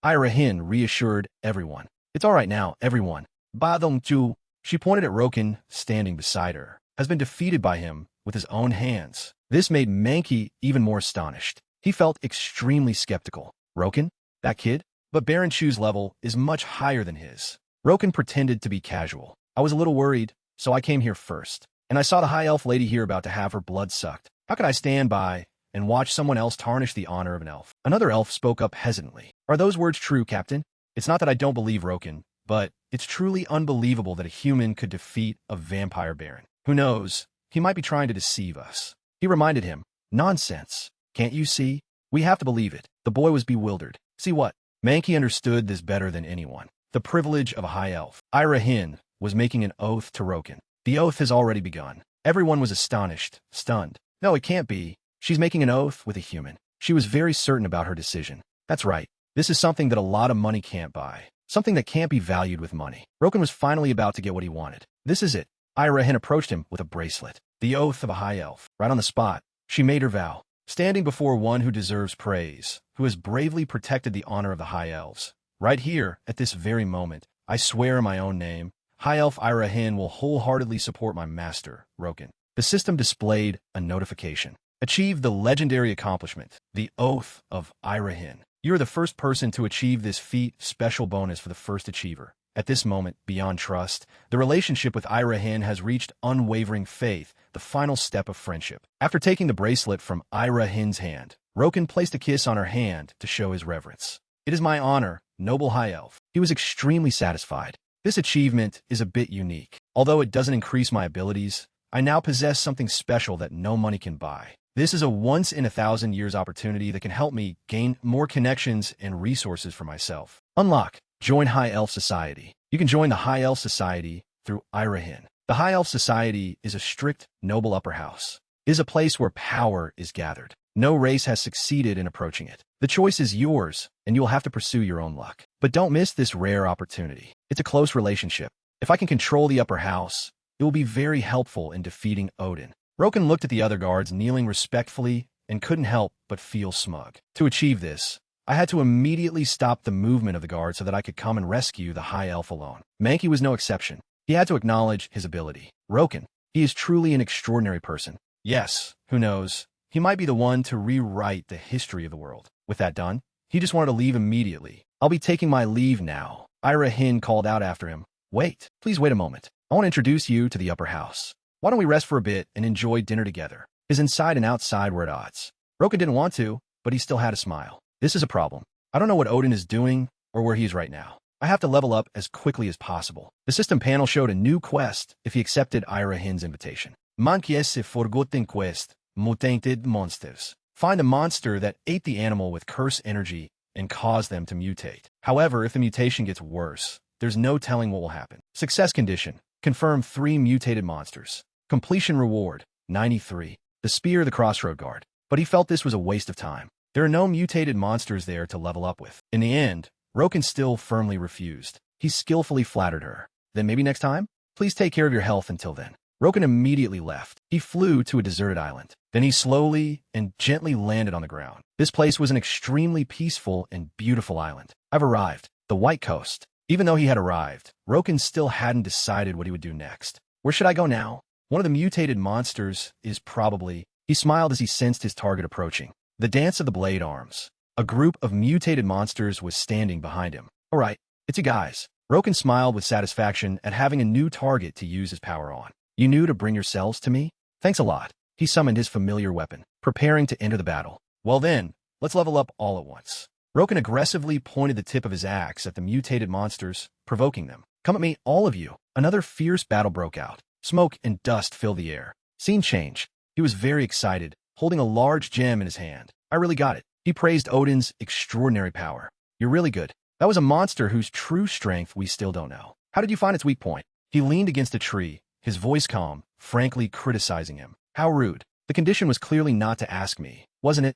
Speaker 1: Irahin reassured everyone. It's all right now, everyone. Badong Chu, she pointed at Roken, standing beside her, has been defeated by him with his own hands. This made Mankey even more astonished. He felt extremely skeptical. Roken? That kid? But Baron Chu's level is much higher than his. Roken pretended to be casual. I was a little worried, so I came here first. And I saw the high elf lady here about to have her blood sucked. How could I stand by and watch someone else tarnish the honor of an elf? Another elf spoke up hesitantly. Are those words true, Captain? It's not that I don't believe Roken, but it's truly unbelievable that a human could defeat a vampire baron. Who knows? He might be trying to deceive us. He reminded him. Nonsense. Can't you see? We have to believe it. The boy was bewildered. See what? Mankey understood this better than anyone. The privilege of a high elf. Irahin was making an oath to Roken. The oath has already begun. Everyone was astonished, stunned. No, it can't be. She's making an oath with a human. She was very certain about her decision. That's right. This is something that a lot of money can't buy. Something that can't be valued with money. Roken was finally about to get what he wanted. This is it. Irahin approached him with a bracelet. The oath of a high elf. Right on the spot, she made her vow. Standing before one who deserves praise, who has bravely protected the honor of the high elves. Right here, at this very moment, I swear in my own name, High Elf Irahin will wholeheartedly support my master, Roken. The system displayed a notification. Achieve the legendary accomplishment, the Oath of Irahin. You're the first person to achieve this feat, special bonus for the first achiever. At this moment, beyond trust, the relationship with Irahin has reached unwavering faith, the final step of friendship. After taking the bracelet from Irahin's hand, Roken placed a kiss on her hand to show his reverence. It is my honor, noble high elf. He was extremely satisfied. This achievement is a bit unique. Although it doesn't increase my abilities, I now possess something special that no money can buy. This is a once-in-a-thousand-years opportunity that can help me gain more connections and resources for myself. Unlock. Join High Elf Society. You can join the High Elf Society through Irahin. The High Elf Society is a strict, noble upper house. It is a place where power is gathered. No race has succeeded in approaching it. The choice is yours, and you will have to pursue your own luck. But don't miss this rare opportunity. It's a close relationship. If I can control the upper house, it will be very helpful in defeating Odin. Roken looked at the other guards kneeling respectfully and couldn't help but feel smug. To achieve this, I had to immediately stop the movement of the guard so that I could come and rescue the high elf alone. Mankey was no exception. He had to acknowledge his ability. Roken, he is truly an extraordinary person. Yes, who knows, he might be the one to rewrite the history of the world. With that done, he just wanted to leave immediately. I'll be taking my leave now. Irahin called out after him. Wait, please wait a moment. I want to introduce you to the upper house. Why don't we rest for a bit and enjoy dinner together? His inside and outside were at odds. Roken didn't want to, but he still had a smile. This is a problem. I don't know what Odin is doing or where he is right now. I have to level up as quickly as possible. The system panel showed a new quest if he accepted Irahin's invitation. Manhwa forgotten quest, mutated monsters. Find a monster that ate the animal with curse energy and caused them to mutate. However, if the mutation gets worse, there's no telling what will happen. Success condition. Confirm 3 mutated monsters. Completion reward, 93. The Spear of the Crossroad Guard. But he felt this was a waste of time. There are no mutated monsters there to level up with. In the end, Roken still firmly refused. He skillfully flattered her. Then maybe next time? Please take care of your health until then. Roken immediately left. He flew to a deserted island. Then he slowly and gently landed on the ground. This place was an extremely peaceful and beautiful island. I've arrived. The White Coast. Even though he had arrived, Roken still hadn't decided what he would do next. Where should I go now? One of the mutated monsters is probably... He smiled as he sensed his target approaching. The Dance of the Blade Arms. A group of mutated monsters was standing behind him. All right, it's you guys. Roken smiled with satisfaction at having a new target to use his power on. You knew to bring yourselves to me? Thanks a lot. He summoned his familiar weapon, preparing to enter the battle. Well then, let's level up all at once. Roken aggressively pointed the tip of his axe at the mutated monsters, provoking them. Come at me, all of you. Another fierce battle broke out. Smoke and dust filled the air. Scene change. He was very excited, holding a large gem in his hand. I really got it. He praised Odin's extraordinary power. You're really good. That was a monster whose true strength we still don't know. How did you find its weak point? He leaned against a tree, his voice calm, frankly criticizing him. How rude. The condition was clearly not to ask me, wasn't it?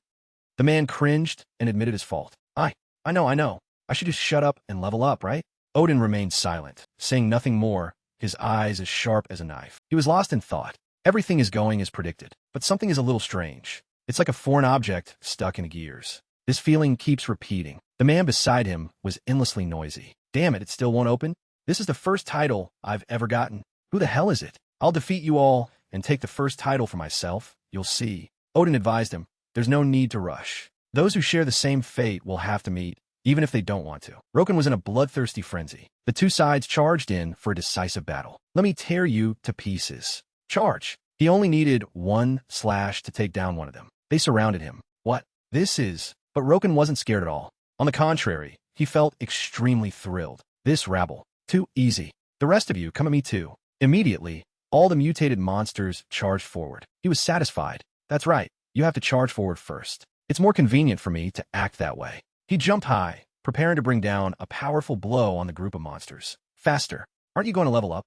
Speaker 1: The man cringed and admitted his fault. I know. I should just shut up and level up, right? Odin remained silent, saying nothing more, his eyes as sharp as a knife. He was lost in thought. Everything is going as predicted, but something is a little strange. It's like a foreign object stuck in gears. This feeling keeps repeating. The man beside him was endlessly noisy. Damn it, it still won't open? This is the first title I've ever gotten. Who the hell is it? I'll defeat you all and take the first title for myself. You'll see. Odin advised him, there's no need to rush. Those who share the same fate will have to meet, even if they don't want to. Roken was in a bloodthirsty frenzy. The two sides charged in for a decisive battle. Let me tear you to pieces. Charge. He only needed one slash to take down one of them. They surrounded him. What? This is... But Roken wasn't scared at all. On the contrary, he felt extremely thrilled. This rabble. Too easy. The rest of you, come at me too. Immediately, all the mutated monsters charged forward. He was satisfied. That's right. You have to charge forward first. It's more convenient for me to act that way. He jumped high, preparing to bring down a powerful blow on the group of monsters. Faster. Aren't you going to level up?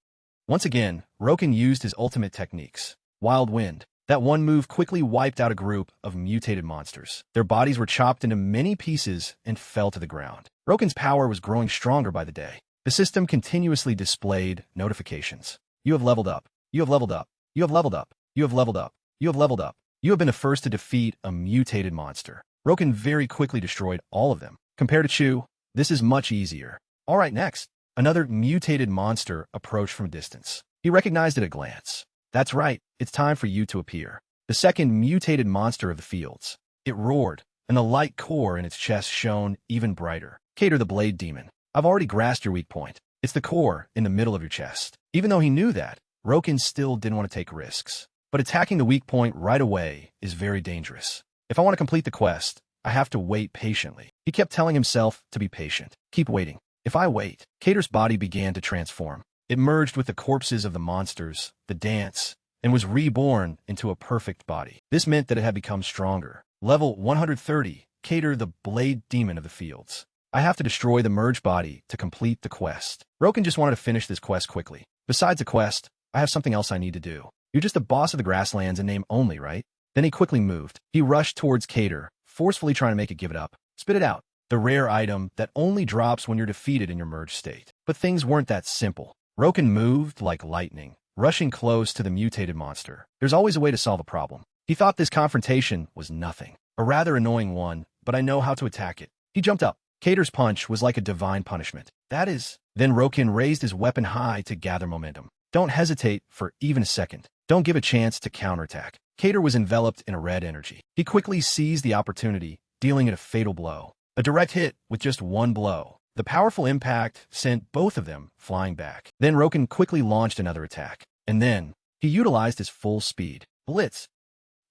Speaker 1: Once again, Roken used his ultimate techniques. Wild Wind. That one move quickly wiped out a group of mutated monsters. Their bodies were chopped into many pieces and fell to the ground. Roken's power was growing stronger by the day. The system continuously displayed notifications. You have leveled up. You have leveled up. You have leveled up. You have leveled up. You have leveled up. You have been the first to defeat a mutated monster. Roken very quickly destroyed all of them. Compared to Chu, this is much easier. All right, next. Another mutated monster approached from a distance. He recognized it at a glance. That's right, it's time for you to appear. The second mutated monster of the fields. It roared, and the light core in its chest shone even brighter. Cater the Blade Demon. I've already grasped your weak point. It's the core in the middle of your chest. Even though he knew that, Roken still didn't want to take risks. But attacking the weak point right away is very dangerous. If I want to complete the quest, I have to wait patiently. He kept telling himself to be patient. Keep waiting. If I wait, Cater's body began to transform. It merged with the corpses of the monsters, the dance, and was reborn into a perfect body. This meant that it had become stronger. Level 130, Cater the Blade Demon of the Fields. I have to destroy the merged body to complete the quest. Roken just wanted to finish this quest quickly. Besides the quest, I have something else I need to do. You're just the boss of the grasslands in name only, right? Then he quickly moved. He rushed towards Cater, forcefully trying to make it give it up. Spit it out. The rare item that only drops when you're defeated in your merged state. But things weren't that simple. Roken moved like lightning, rushing close to the mutated monster. There's always a way to solve a problem. He thought this confrontation was nothing. A rather annoying one, but I know how to attack it. He jumped up. Cater's punch was like a divine punishment. That is. Then Roken raised his weapon high to gather momentum. Don't hesitate for even a second. Don't give a chance to counterattack. Cater was enveloped in a red energy. He quickly seized the opportunity, dealing it a fatal blow. A direct hit with just one blow. The powerful impact sent both of them flying back. Then Roken quickly launched another attack. And then, he utilized his full speed. Blitz.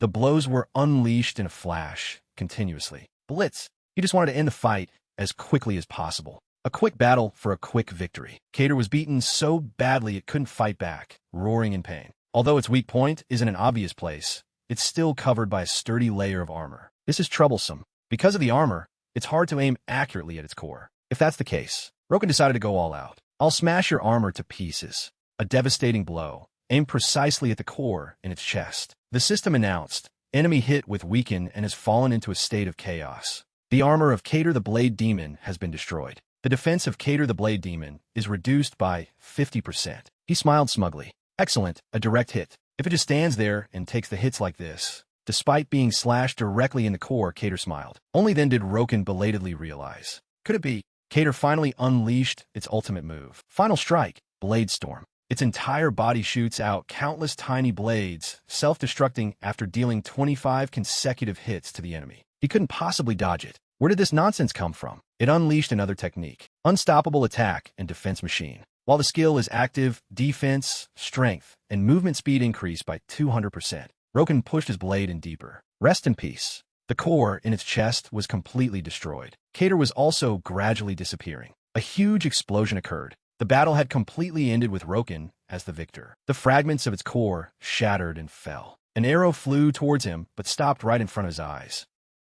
Speaker 1: The blows were unleashed in a flash, continuously. Blitz. He just wanted to end the fight as quickly as possible. A quick battle for a quick victory. Cater was beaten so badly it couldn't fight back, roaring in pain. Although its weak point is in an obvious place, it's still covered by a sturdy layer of armor. This is troublesome. Because of the armor, it's hard to aim accurately at its core. If that's the case, Roken decided to go all out. I'll smash your armor to pieces. A devastating blow, aimed precisely at the core in its chest. The system announced, enemy hit with weaken and has fallen into a state of chaos. The armor of Cater the Blade Demon has been destroyed. The defense of Cater the Blade Demon is reduced by 50%. He smiled smugly. Excellent, a direct hit. If it just stands there and takes the hits like this. Despite being slashed directly in the core, Cater smiled. Only then did Roken belatedly realize. Could it be? Cater finally unleashed its ultimate move. Final strike, Blade Storm. Its entire body shoots out countless tiny blades, self-destructing after dealing 25 consecutive hits to the enemy. He couldn't possibly dodge it. Where did this nonsense come from? It unleashed another technique. Unstoppable attack and defense machine. While the skill is active, defense, strength, and movement speed increased by 200%. Roken pushed his blade in deeper. Rest in peace. The core in its chest was completely destroyed. Cater was also gradually disappearing. A huge explosion occurred. The battle had completely ended with Roken as the victor. The fragments of its core shattered and fell. An arrow flew towards him, but stopped right in front of his eyes.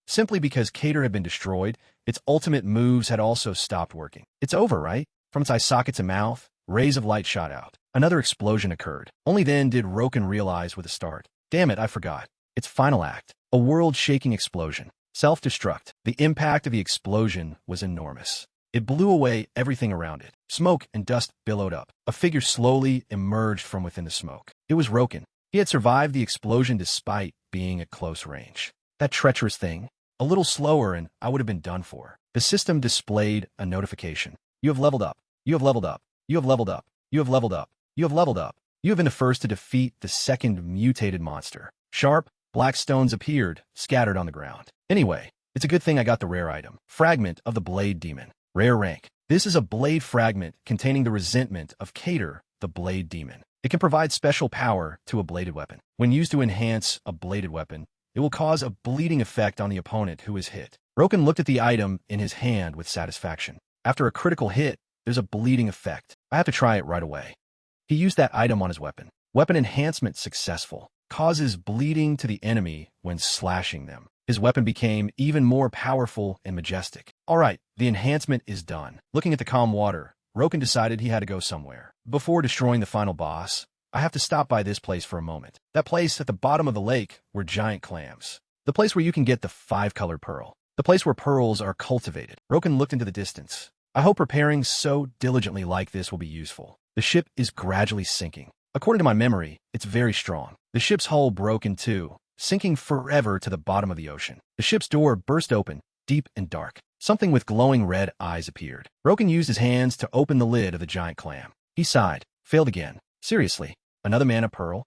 Speaker 1: Simply because Cater had been destroyed, its ultimate moves had also stopped working. It's over, right? From its eye sockets and mouth, rays of light shot out. Another explosion occurred. Only then did Roken realize with a start. Damn it, I forgot. Its final act. A world-shaking explosion. Self-destruct. The impact of the explosion was enormous. It blew away everything around it. Smoke and dust billowed up. A figure slowly emerged from within the smoke. It was Roken. He had survived the explosion despite being at close range. That treacherous thing. A little slower and I would have been done for. The system displayed a notification. You have leveled up. You have leveled up. You have leveled up. You have leveled up. You have leveled up. You have been the first to defeat the second mutated monster. Sharp, black stones appeared, scattered on the ground. Anyway, it's a good thing I got the rare item. Fragment of the Blade Demon. Rare rank. This is a blade fragment containing the resentment of Cater, the Blade Demon. It can provide special power to a bladed weapon. When used to enhance a bladed weapon, it will cause a bleeding effect on the opponent who is hit. Roken looked at the item in his hand with satisfaction. After a critical hit, there's a bleeding effect. I have to try it right away. He used that item on his weapon. Weapon enhancement successful. Causes bleeding to the enemy when slashing them. His weapon became even more powerful and majestic. Alright, the enhancement is done. Looking at the calm water, Roken decided he had to go somewhere. Before destroying the final boss, I have to stop by this place for a moment. That place at the bottom of the lake were giant clams. The place where you can get the 5-colored pearl. The place where pearls are cultivated. Roken looked into the distance. I hope preparing so diligently like this will be useful. The ship is gradually sinking. According to my memory, it's very strong. The ship's hull broke in two, sinking forever to the bottom of the ocean. The ship's door burst open, deep and dark. Something with glowing red eyes appeared. Roken used his hands to open the lid of the giant clam. He sighed, failed again. Seriously, another mana pearl?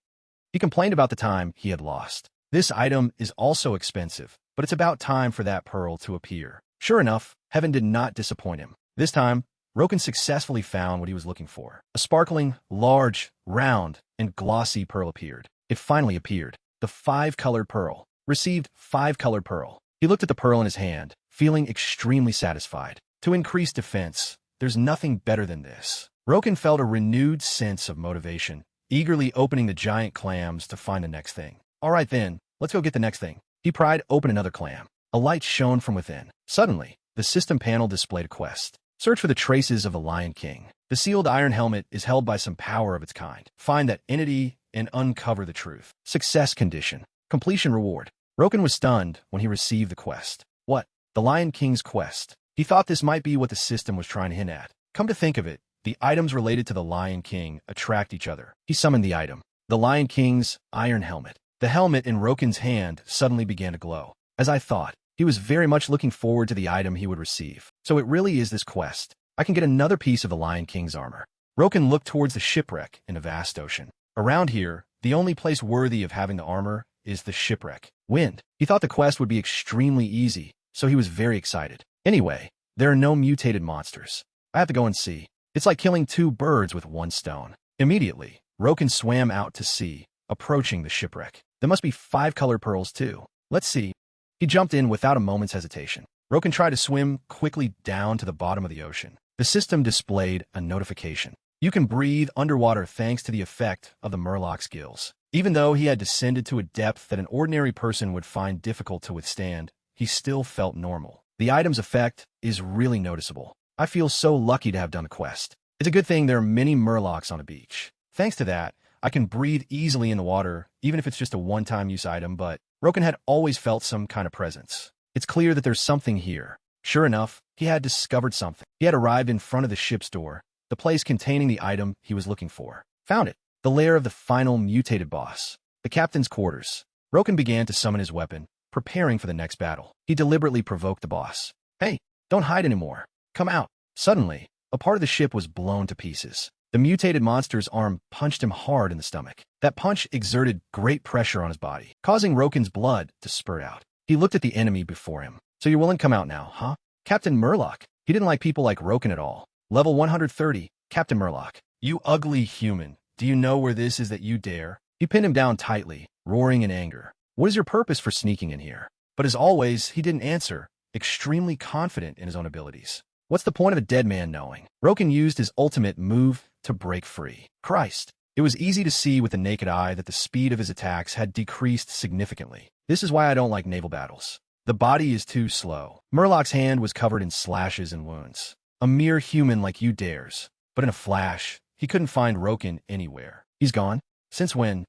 Speaker 1: He complained about the time he had lost. This item is also expensive, but it's about time for that pearl to appear. Sure enough, heaven did not disappoint him. This time, Roken successfully found what he was looking for. A sparkling, large, round, and glossy pearl appeared. It finally appeared. The 5-colored pearl. Received 5-colored pearl. He looked at the pearl in his hand, feeling extremely satisfied. To increase defense, there's nothing better than this. Roken felt a renewed sense of motivation, eagerly opening the giant clams to find the next thing. Alright then, let's go get the next thing. He pried open another clam. A light shone from within. Suddenly, the system panel displayed a quest. Search for the traces of the Lion King. The sealed iron helmet is held by some power of its kind. Find that entity and uncover the truth. Success condition. Completion reward. Roken was stunned when he received the quest. What? The Lion King's quest. He thought this might be what the system was trying to hint at. Come to think of it, the items related to the Lion King attract each other. He summoned the item. The Lion King's iron helmet. The helmet in Roken's hand suddenly began to glow. As I thought, he was very much looking forward to the item he would receive. So it really is this quest. I can get another piece of the Lion King's armor. Roken looked towards the shipwreck in a vast ocean. Around here, the only place worthy of having the armor is the shipwreck. Wind. He thought the quest would be extremely easy, so he was very excited. Anyway, there are no mutated monsters. I have to go and see. It's like killing 2 birds with 1 stone. Immediately, Roken swam out to sea, approaching the shipwreck. There must be 5-colored pearls too. Let's see. He jumped in without a moment's hesitation. Roken tried to swim quickly down to the bottom of the ocean. The system displayed a notification. You can breathe underwater thanks to the effect of the Murloc's gills. Even though he had descended to a depth that an ordinary person would find difficult to withstand, he still felt normal. The item's effect is really noticeable. I feel so lucky to have done the quest. It's a good thing there are many Murlocs on a beach. Thanks to that, I can breathe easily in the water, even if it's just a one-time use item, but Roken had always felt some kind of presence. It's clear that there's something here. Sure enough, he had discovered something. He had arrived in front of the ship's door, the place containing the item he was looking for. Found it. The lair of the final mutated boss. The captain's quarters. Roken began to summon his weapon, preparing for the next battle. He deliberately provoked the boss. Hey, don't hide anymore. Come out. Suddenly, a part of the ship was blown to pieces. The mutated monster's arm punched him hard in the stomach. That punch exerted great pressure on his body, causing Roken's blood to spurt out. He looked at the enemy before him. So you're willing to come out now, huh? Captain Murloc. He didn't like people like Roken at all. Level 130, Captain Murloc. You ugly human. Do you know where this is that you dare? He pinned him down tightly, roaring in anger. What is your purpose for sneaking in here? But as always, he didn't answer, extremely confident in his own abilities. What's the point of a dead man knowing? Roken used his ultimate move to break free. Christ. It was easy to see with the naked eye that the speed of his attacks had decreased significantly. This is why I don't like naval battles. The body is too slow. Murloc's hand was covered in slashes and wounds. A mere human like you dares. But in a flash, he couldn't find Roken anywhere. He's gone? Since when?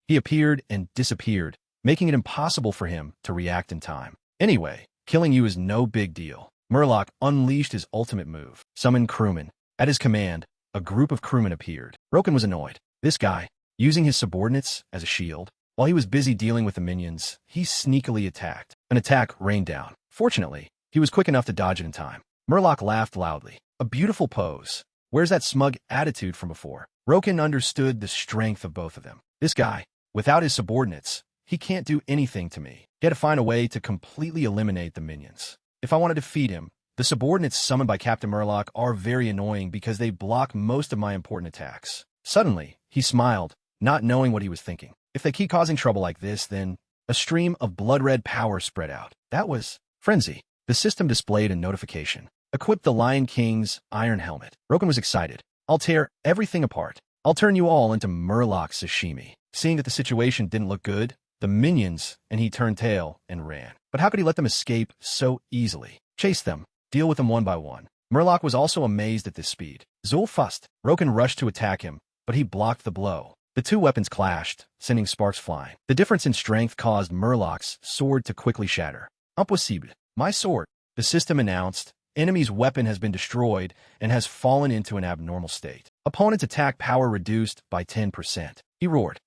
Speaker 1: He appeared and disappeared, making it impossible for him to react in time. Anyway, killing you is no big deal. Murloc unleashed his ultimate move, summoned crewmen. At his command, a group of crewmen appeared. Roken was annoyed. This guy, using his subordinates as a shield, while he was busy dealing with the minions, he sneakily attacked. An attack rained down. Fortunately, he was quick enough to dodge it in time. Murloc laughed loudly. A beautiful pose. Where's that smug attitude from before? Roken understood the strength of both of them. This guy, without his subordinates, he can't do anything to me. He had to find a way to completely eliminate the minions. If I want to defeat him, the subordinates summoned by Captain Murloc are very annoying because they block most of my important attacks. Suddenly, he smiled, not knowing what he was thinking. If they keep causing trouble like this, then a stream of blood-red power spread out. That was frenzy. The system displayed a notification. Equip the Lion King's iron helmet. Roken was excited. I'll tear everything apart. I'll turn you all into Murloc sashimi. Seeing that the situation didn't look good, the minions and he turned tail and ran. But how could he let them escape so easily? Chase them. Deal with them one by one. Murloc was also amazed at this speed. Zulfust. Roken rushed to attack him, but he blocked the blow. The two weapons clashed, sending sparks flying. The difference in strength caused Murloc's sword to quickly shatter. Impossible. My sword. The system announced, enemy's weapon has been destroyed and has fallen into an abnormal state. Opponent's attack power reduced by 10%. He roared.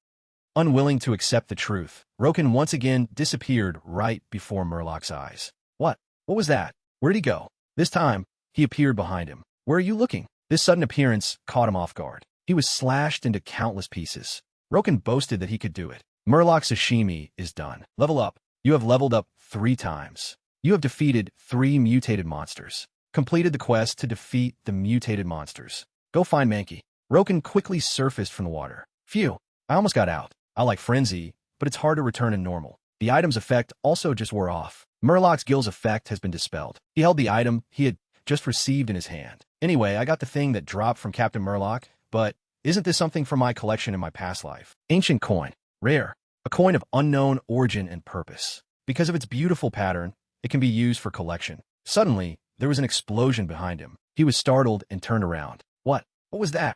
Speaker 1: Unwilling to accept the truth, Roken once again disappeared right before Murloc's eyes. What? What was that? Where'd he go? This time, he appeared behind him. Where are you looking? This sudden appearance caught him off guard. He was slashed into countless pieces. Roken boasted that he could do it. Murloc sashimi is done. Level up. You have leveled up 3 times. You have defeated 3 mutated monsters. Completed the quest to defeat the mutated monsters. Go find Mankey. Roken quickly surfaced from the water. Phew, I almost got out. I like frenzy, but it's hard to return to normal. The item's effect also just wore off. Murloc's gill's effect has been dispelled. He held the item he had just received in his hand. Anyway, I got the thing that dropped from Captain Murloc, but isn't this something from my collection in my past life? Ancient coin. Rare. A coin of unknown origin and purpose. Because of its beautiful pattern, it can be used for collection. Suddenly, there was an explosion behind him. He was startled and turned around. What? What was that?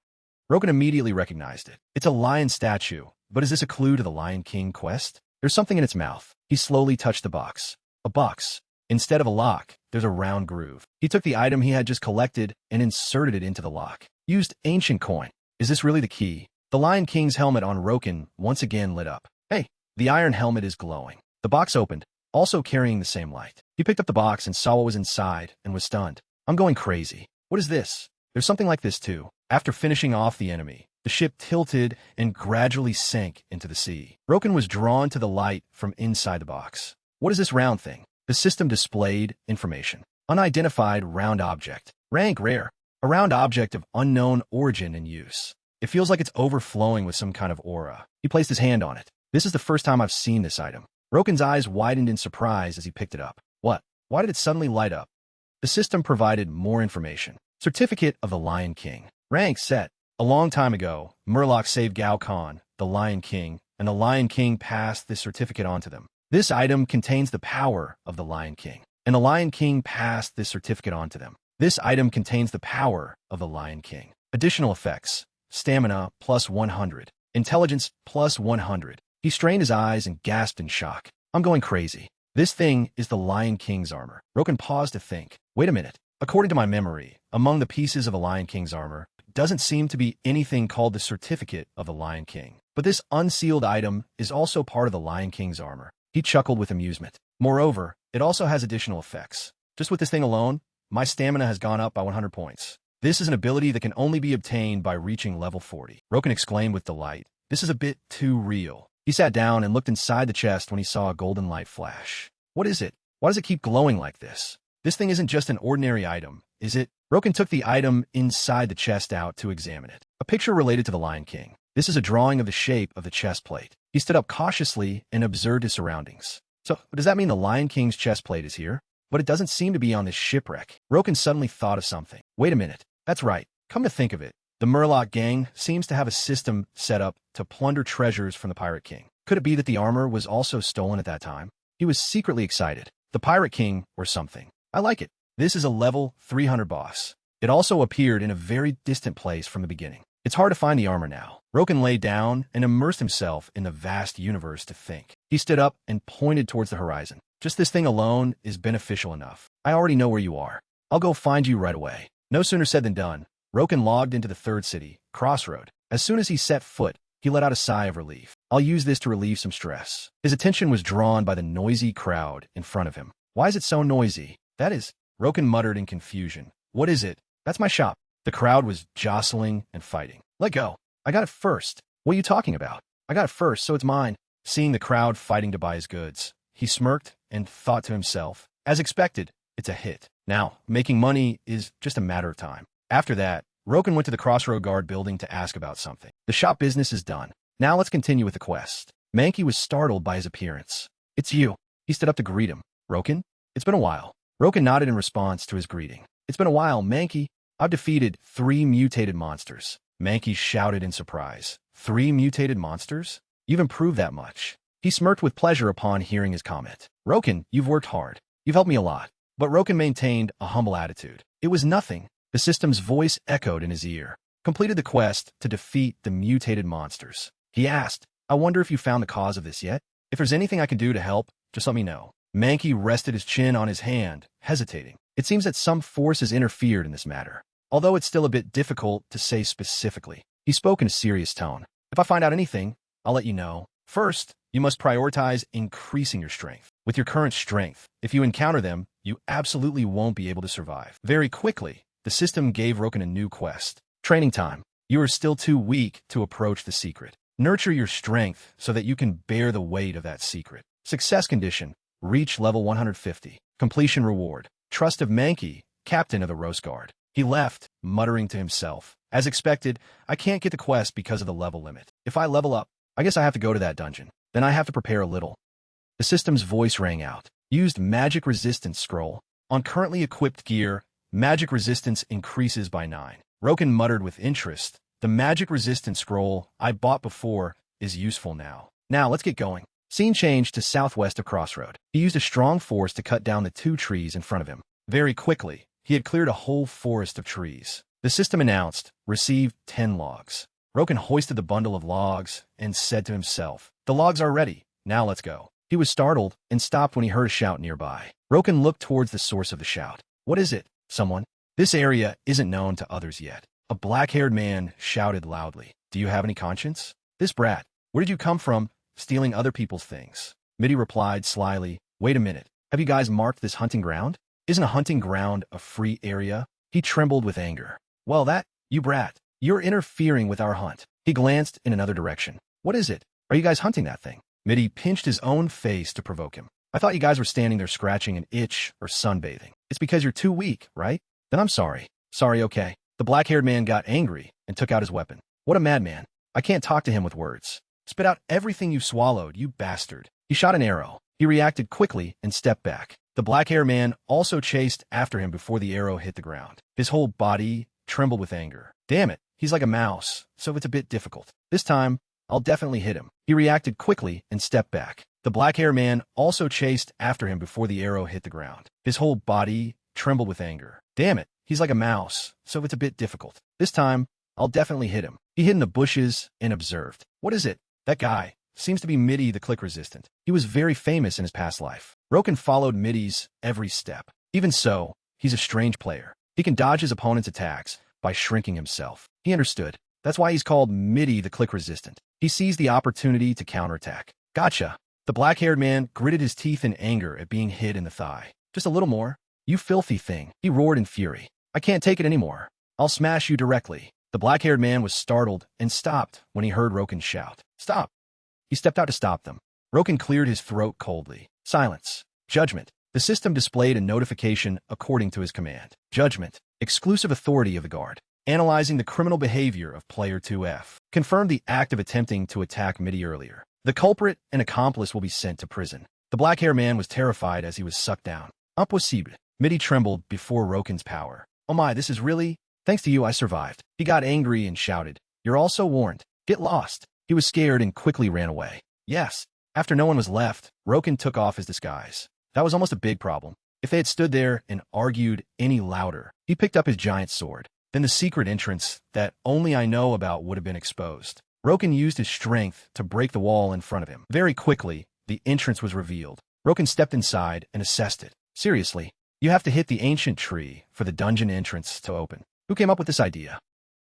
Speaker 1: Roken immediately recognized it. It's a lion statue, but is this a clue to the Lion King quest? There's something in its mouth. He slowly touched the box. A box. Instead of a lock, there's a round groove. He took the item he had just collected and inserted it into the lock. Used ancient coin. Is this really the key? The Lion King's helmet on Roken once again lit up. Hey, the iron helmet is glowing. The box opened, also carrying the same light. He picked up the box and saw what was inside and was stunned. I'm going crazy. What is this? There's something like this too. After finishing off the enemy, the ship tilted and gradually sank into the sea. Roken was drawn to the light from inside the box. What is this round thing? The system displayed information. Unidentified round object. Rank rare. A round object of unknown origin and use. It feels like it's overflowing with some kind of aura. He placed his hand on it. This is the first time I've seen this item. Roken's eyes widened in surprise as he picked it up. What? Why did it suddenly light up? The system provided more information. Certificate of the Lion King. Rank set. A long time ago, Murloc saved Gao Khan, the Lion King, and the Lion King passed this certificate on to them. This item contains the power of the Lion King, and the Lion King passed this certificate on to them. This item contains the power of the Lion King. Additional effects. Stamina plus 100. Intelligence plus 100. He strained his eyes and gasped in shock. I'm going crazy. This thing is the Lion King's armor. Roken paused to think. Wait a minute. According to my memory, among the pieces of the Lion King's armor, doesn't seem to be anything called the Certificate of the Lion King. But this unsealed item is also part of the Lion King's armor. He chuckled with amusement. Moreover, it also has additional effects. Just with this thing alone, my stamina has gone up by 100 points. This is an ability that can only be obtained by reaching level 40. Roken exclaimed with delight. This is a bit too real. He sat down and looked inside the chest when he saw a golden light flash. What is it? Why does it keep glowing like this? This thing isn't just an ordinary item, is it? Roken took the item inside the chest out to examine it. A picture related to the Lion King. This is a drawing of the shape of the chest plate. He stood up cautiously and observed his surroundings. So, does that mean the Lion King's chest plate is here? But it doesn't seem to be on this shipwreck. Roken suddenly thought of something. Wait a minute. That's right. Come to think of it, the Murloc gang seems to have a system set up to plunder treasures from the Pirate King. Could it be that the armor was also stolen at that time? He was secretly excited. The Pirate King or something. I like it. This is a level 300 boss. It also appeared in a very distant place from the beginning. It's hard to find the armor now. Roken lay down and immersed himself in the vast universe to think. He stood up and pointed towards the horizon. Just this thing alone is beneficial enough. I already know where you are. I'll go find you right away. No sooner said than done. Roken logged into the third city, Crossroad. As soon as he set foot, he let out a sigh of relief. I'll use this to relieve some stress. His attention was drawn by the noisy crowd in front of him. Why is it so noisy? That is, Roken muttered in confusion. What is it? That's my shop. The crowd was jostling and fighting. Let go. I got it first. What are you talking about? I got it first, so it's mine. Seeing the crowd fighting to buy his goods, he smirked and thought to himself, as expected, it's a hit. Now, making money is just a matter of time. After that, Roken went to the Crossroad Guard building to ask about something. The shop business is done. Now let's continue with the quest. Mankey was startled by his appearance. It's you. He stood up to greet him. Roken? It's been a while. Roken nodded in response to his greeting. It's been a while, Mankey. I've defeated 3 mutated monsters. Mankey shouted in surprise. 3 mutated monsters? You've improved that much. He smirked with pleasure upon hearing his comment. Roken, you've worked hard. You've helped me a lot. But Roken maintained a humble attitude. It was nothing. The system's voice echoed in his ear. Completed the quest to defeat the mutated monsters. He asked, I wonder if you found the cause of this yet? If there's anything I can do to help, just let me know. Mankey rested his chin on his hand, hesitating. It seems that some force has interfered in this matter, although it's still a bit difficult to say specifically. He spoke in a serious tone. If I find out anything, I'll let you know. First, you must prioritize increasing your strength. With your current strength, if you encounter them, you absolutely won't be able to survive. Very quickly, the system gave Roken a new quest. Training time. You are still too weak to approach the secret. Nurture your strength so that you can bear the weight of that secret. Success condition. Reach level 150. Completion reward. Trust of Mankey, captain of the Roast Guard. He left, muttering to himself. As expected, I can't get the quest because of the level limit. If I level up, I guess I have to go to that dungeon. Then I have to prepare a little. The system's voice rang out. Used magic resistance scroll. On currently equipped gear, magic resistance increases by 9. Roken muttered with interest. The magic resistance scroll I bought before is useful now. Now let's get going. Scene changed to southwest of Crossroad. He used a strong force to cut down the 2 trees in front of him. Very quickly, he had cleared a whole forest of trees. The system announced, received 10 logs. Roken hoisted the bundle of logs and said to himself, the logs are ready. Now let's go. He was startled and stopped when he heard a shout nearby. Roken looked towards the source of the shout. What is it? Someone? This area isn't known to others yet. A black-haired man shouted loudly. Do you have any conscience? This brat. Where did you come from, stealing other people's things? Mitty replied slyly. Wait a minute. Have you guys marked this hunting ground? Isn't a hunting ground a free area? He trembled with anger. Well, you brat. You're interfering with our hunt. He glanced in another direction. What is it? Are you guys hunting that thing? Mitty pinched his own face to provoke him. I thought you guys were standing there scratching an itch or sunbathing. It's because you're too weak, right? Then I'm sorry. Sorry, okay. The black-haired man got angry and took out his weapon. What a madman. I can't talk to him with words. Spit out everything you swallowed, you bastard. He shot an arrow. He reacted quickly and stepped back. The black-haired man also chased after him before the arrow hit the ground. His whole body trembled with anger. Damn it, he's like a mouse, so it's a bit difficult. This time, I'll definitely hit him. He reacted quickly and stepped back. The black-haired man also chased after him before the arrow hit the ground. His whole body trembled with anger. Damn it, he's like a mouse, so it's a bit difficult. This time, I'll definitely hit him. He hid in the bushes and observed. What is it? That guy seems to be Mitty the click-resistant. He was very famous in his past life. Roken followed Mitty's every step. Even so, he's a strange player. He can dodge his opponent's attacks by shrinking himself. He understood. That's why he's called Mitty the click-resistant. He seized the opportunity to counterattack. Gotcha. The black-haired man gritted his teeth in anger at being hit in the thigh. Just a little more. You filthy thing. He roared in fury. I can't take it anymore. I'll smash you directly. The black-haired man was startled and stopped when he heard Roken shout. Stop. He stepped out to stop them. Roken cleared his throat coldly. Silence. Judgment. The system displayed a notification according to his command. Judgment. Exclusive authority of the guard. Analyzing the criminal behavior of player 2F. Confirmed the act of attempting to attack Mitty earlier. The culprit and accomplice will be sent to prison. The black-haired man was terrified as he was sucked down. Impossible. Mitty trembled before Roken's power. Oh my, this is really... Thanks to you, I survived. He got angry and shouted. You're also warned. Get lost. He was scared and quickly ran away. Yes. After no one was left, Roken took off his disguise. That was almost a big problem. If they had stood there and argued any louder, he picked up his giant sword. Then the secret entrance that only I know about would have been exposed. Roken used his strength to break the wall in front of him. Very quickly, the entrance was revealed. Roken stepped inside and assessed it. Seriously, you have to hit the ancient tree for the dungeon entrance to open. Who came up with this idea?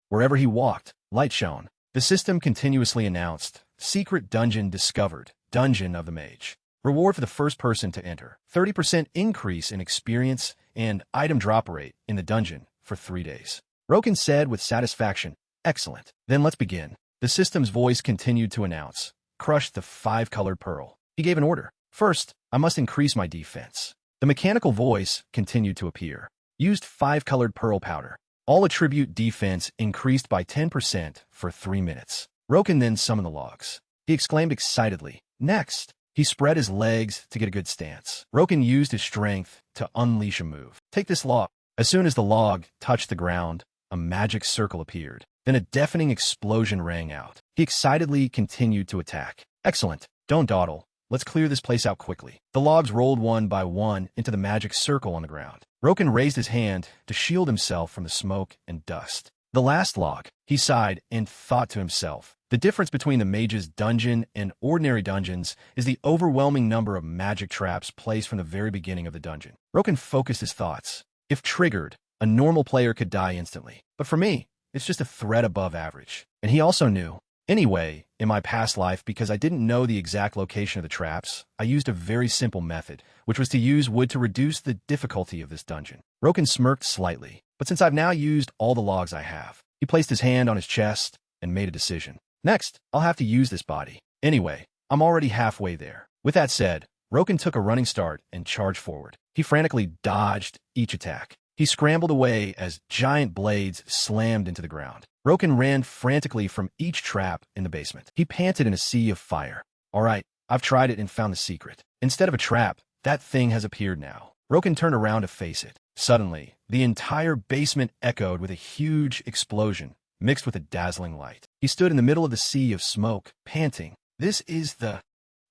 Speaker 1: Wherever he walked, light shone. The system continuously announced, secret dungeon discovered, dungeon of the mage. Reward for the first person to enter. 30% increase in experience and item drop rate in the dungeon for 3 days. Roken said with satisfaction, excellent. Then let's begin. The system's voice continued to announce, crush the 5-colored pearl. He gave an order. First, I must increase my defense. The mechanical voice continued to appear. Used 5-colored pearl powder. All attribute defense increased by 10% for 3 minutes. Roken then summoned the logs. He exclaimed excitedly, next. He spread his legs to get a good stance. Roken used his strength to unleash a move. Take this log. As soon as the log touched the ground, a magic circle appeared. Then a deafening explosion rang out. He excitedly continued to attack. Excellent. Don't dawdle. Let's clear this place out quickly. The logs rolled one by one into the magic circle on the ground. Roken raised his hand to shield himself from the smoke and dust. The last log. He sighed and thought to himself. The difference between the mage's dungeon and ordinary dungeons is the overwhelming number of magic traps placed from the very beginning of the dungeon. Roken focused his thoughts. If triggered, a normal player could die instantly. But for me, it's just a threat above average. And he also knew. Anyway, in my past life, because I didn't know the exact location of the traps, I used a very simple method, which was to use wood to reduce the difficulty of this dungeon. Roken smirked slightly. But since I've now used all the logs I have, he placed his hand on his chest and made a decision. Next, I'll have to use this body. Anyway, I'm already halfway there. With that said, Roken took a running start and charged forward. He frantically dodged each attack. He scrambled away as giant blades slammed into the ground. Roken ran frantically from each trap in the basement. He panted in a sea of fire. All right, I've tried it and found the secret. Instead of a trap, that thing has appeared now. Roken turned around to face it. Suddenly, the entire basement echoed with a huge explosion, mixed with a dazzling light. He stood in the middle of the sea of smoke, panting. This is the...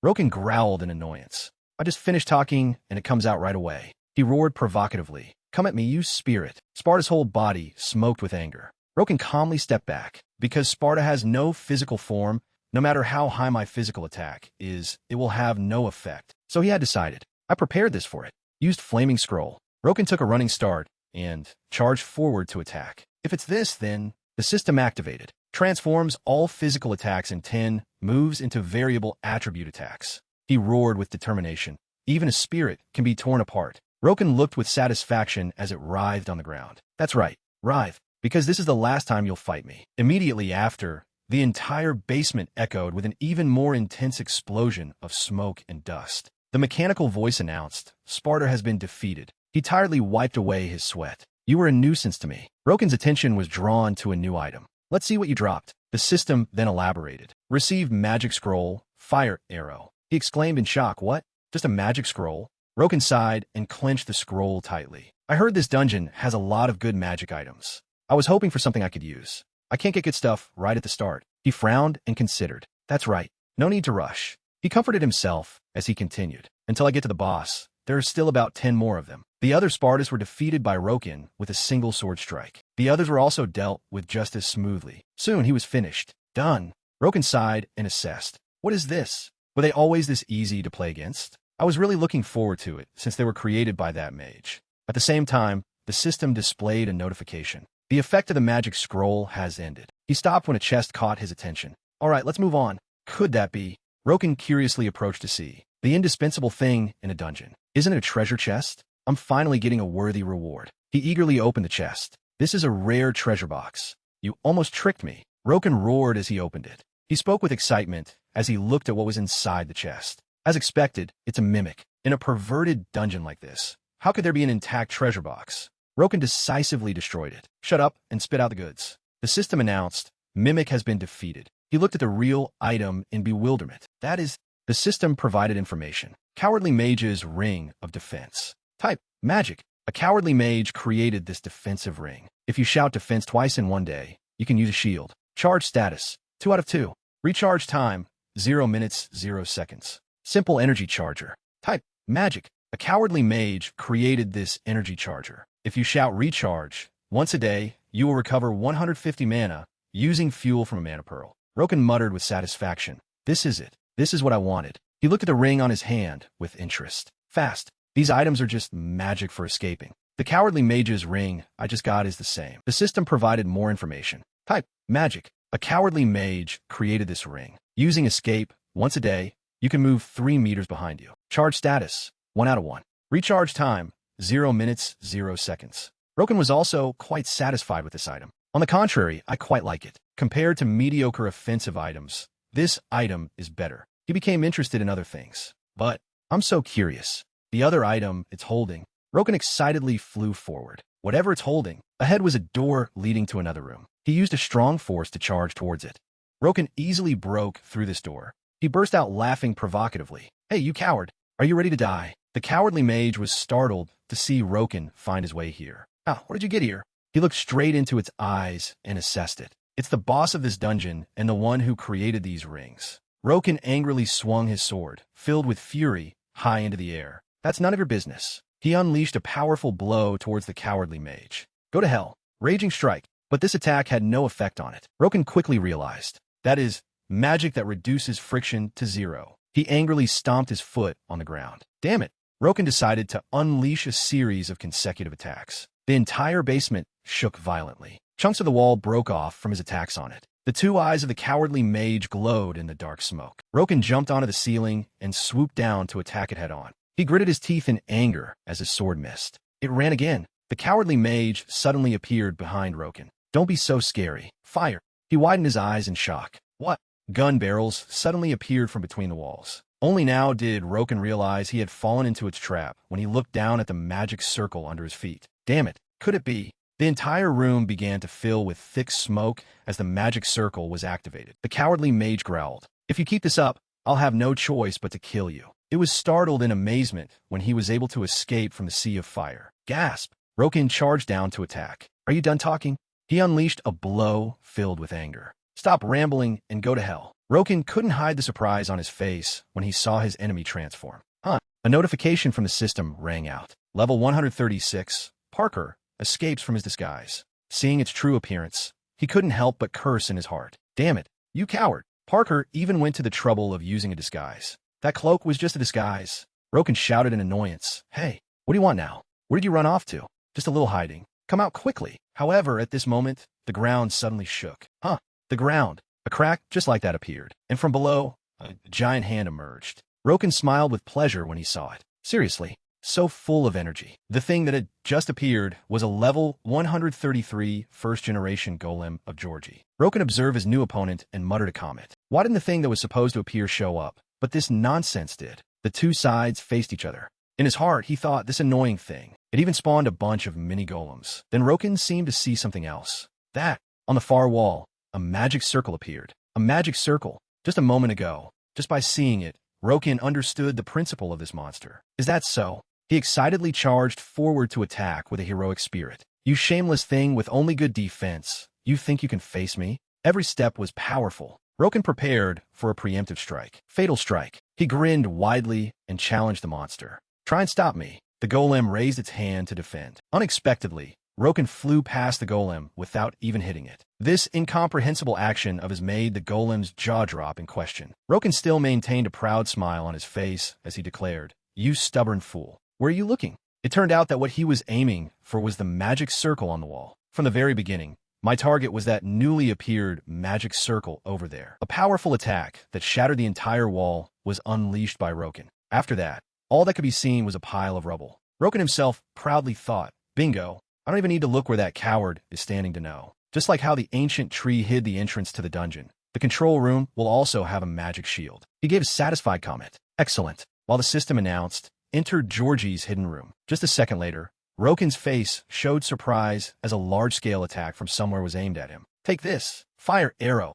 Speaker 1: Roken growled in annoyance. I just finished talking, and it comes out right away. He roared provocatively. Come at me, you spirit. Sparta's whole body smoked with anger. Roken calmly stepped back. Because Sparta has no physical form, no matter how high my physical attack is, it will have no effect. So he had decided. I prepared this for it. Used Flaming Scroll. Roken took a running start and charged forward to attack. If it's this, then the system activated. Transforms all physical attacks in 10 moves into variable attribute attacks. He roared with determination. Even a spirit can be torn apart. Roken looked with satisfaction as it writhed on the ground. That's right, writhe, because this is the last time you'll fight me. Immediately after, the entire basement echoed with an even more intense explosion of smoke and dust. The mechanical voice announced, Sparta has been defeated. He tiredly wiped away his sweat. You were a nuisance to me. Roken's attention was drawn to a new item. Let's see what you dropped. The system then elaborated. Received magic scroll, fire arrow. He exclaimed in shock, what? Just a magic scroll? Roken sighed and clenched the scroll tightly. I heard this dungeon has a lot of good magic items. I was hoping for something I could use. I can't get good stuff right at the start. He frowned and considered. That's right. No need to rush. He comforted himself as he continued. Until I get to the boss, there are still about 10 more of them. The other Spartans were defeated by Roken with a single sword strike. The others were also dealt with just as smoothly. Soon he was finished. Done. Roken sighed and assessed. What is this? Were they always this easy to play against? I was really looking forward to it, since they were created by that mage. At the same time, the system displayed a notification. The effect of the magic scroll has ended. He stopped when a chest caught his attention. All right, let's move on. Could that be? Roken curiously approached to see. The indispensable thing in a dungeon. Isn't it a treasure chest? I'm finally getting a worthy reward. He eagerly opened the chest. This is a rare treasure box. You almost tricked me. Roken roared as he opened it. He spoke with excitement as he looked at what was inside the chest. As expected, it's a mimic. In a perverted dungeon like this, how could there be an intact treasure box? Roken decisively destroyed it. Shut up and spit out the goods. The system announced, Mimic has been defeated. He looked at the real item in bewilderment. That is, the system provided information. Cowardly Mage's Ring of Defense. Type, Magic. A cowardly mage created this defensive ring. If you shout defense twice in one day, you can use a shield. Charge status, 2 out of 2. Recharge time, 0 minutes, 0 seconds. Simple energy charger. Type, Magic. A cowardly mage created this energy charger. If you shout recharge once a day, you will recover 150 mana using fuel from a mana pearl. Roken muttered with satisfaction. This is it. This is what I wanted. He looked at the ring on his hand with interest. Fast. These items are just magic for escaping. The Cowardly Mage's ring I just got is the same. The system provided more information. Type, magic. A Cowardly Mage created this ring. Using escape, once a day, you can move 3 meters behind you. Charge status, 1 out of 1. Recharge time, 0 minutes, 0 seconds. Roken was also quite satisfied with this item. On the contrary, I quite like it. Compared to mediocre offensive items, this item is better. He became interested in other things. But I'm so curious. The other item it's holding. Roken excitedly flew forward. Whatever it's holding, ahead was a door leading to another room. He used a strong force to charge towards it. Roken easily broke through this door. He burst out laughing provocatively. Hey, you coward! Are you ready to die? The Cowardly Mage was startled to see Roken find his way here. Ah, where did you get here? He looked straight into its eyes and assessed it. It's the boss of this dungeon and the one who created these rings. Roken angrily swung his sword, filled with fury, high into the air. That's none of your business. He unleashed a powerful blow towards the Cowardly Mage. Go to hell. Raging strike. But this attack had no effect on it. Roken quickly realized. That is, magic that reduces friction to 0. He angrily stomped his foot on the ground. Damn it. Roken decided to unleash a series of consecutive attacks. The entire basement shook violently. Chunks of the wall broke off from his attacks on it. The 2 eyes of the Cowardly Mage glowed in the dark smoke. Roken jumped onto the ceiling and swooped down to attack it head-on. He gritted his teeth in anger as his sword missed. It ran again. The Cowardly Mage suddenly appeared behind Roken. Don't be so scary. Fire. He widened his eyes in shock. What? Gun barrels suddenly appeared from between the walls. Only now did Roken realize he had fallen into its trap when he looked down at the magic circle under his feet. Damn it. Could it be? The entire room began to fill with thick smoke as the magic circle was activated. The Cowardly Mage growled. If you keep this up, I'll have no choice but to kill you. It was startled in amazement when he was able to escape from the sea of fire. Gasp! Roken charged down to attack. Are you done talking? He unleashed a blow filled with anger. Stop rambling and go to hell. Roken couldn't hide the surprise on his face when he saw his enemy transform. A notification from the system rang out. Level 136, Parker, escapes from his disguise. Seeing its true appearance, he couldn't help but curse in his heart. Damn it, you coward. Parker even went to the trouble of using a disguise. That cloak was just a disguise. Roken shouted in annoyance. Hey, what do you want now? Where did you run off to? Just a little hiding. Come out quickly. However, at this moment, the ground suddenly shook. The ground. A crack just like that appeared. And from below, a giant hand emerged. Roken smiled with pleasure when he saw it. Seriously, so full of energy. The thing that had just appeared was a level 133 first-generation golem of Georgie. Roken observed his new opponent and muttered a comment. Why didn't the thing that was supposed to appear show up? But this nonsense did. The 2 sides faced each other. In his heart, he thought this annoying thing. It even spawned a bunch of mini-golems. Then Roken seemed to see something else. That, on the far wall, a magic circle appeared. A magic circle. Just a moment ago, just by seeing it, Roken understood the principle of this monster. Is that so? He excitedly charged forward to attack with a heroic spirit. You shameless thing with only good defense. You think you can face me? Every step was powerful. Roken prepared for a preemptive strike. Fatal strike. He grinned widely and challenged the monster. Try and stop me. The golem raised its hand to defend. Unexpectedly, Roken flew past the golem without even hitting it. This incomprehensible action of his made the golem's jaw drop in question. Roken still maintained a proud smile on his face as he declared, You stubborn fool. Where are you looking? It turned out that what he was aiming for was the magic circle on the wall. From the very beginning, my target was that newly appeared magic circle over there. A powerful attack that shattered the entire wall was unleashed by Roken. After that, all that could be seen was a pile of rubble. Roken himself proudly thought, Bingo, I don't even need to look where that coward is standing to know. Just like how the ancient tree hid the entrance to the dungeon, the control room will also have a magic shield. He gave a satisfied comment. Excellent. While the system announced, Enter Georgie's hidden room. Just a second later, Roken's face showed surprise as a large-scale attack from somewhere was aimed at him. Take this. Fire arrow.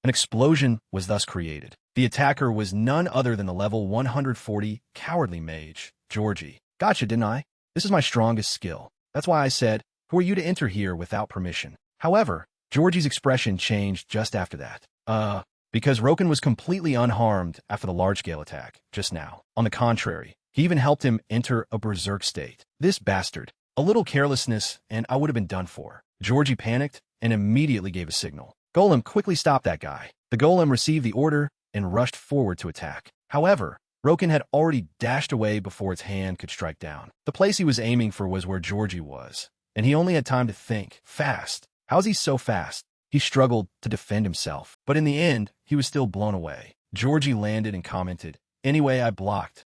Speaker 1: An explosion was thus created. The attacker was none other than the level 140 Cowardly Mage, Georgie. Gotcha, didn't I? This is my strongest skill. That's why I said, who are you to enter here without permission? However, Georgie's expression changed just after that. Because Roken was completely unharmed after the large-scale attack, just now. On the contrary, he even helped him enter a berserk state. This bastard. A little carelessness, and I would have been done for. Georgie panicked and immediately gave a signal. Golem quickly stopped that guy. The golem received the order and rushed forward to attack. However, Roken had already dashed away before its hand could strike down. The place he was aiming for was where Georgie was, and he only had time to think. Fast. How is he so fast? He struggled to defend himself, but in the end, he was still blown away. Georgie landed and commented, "Anyway, I blocked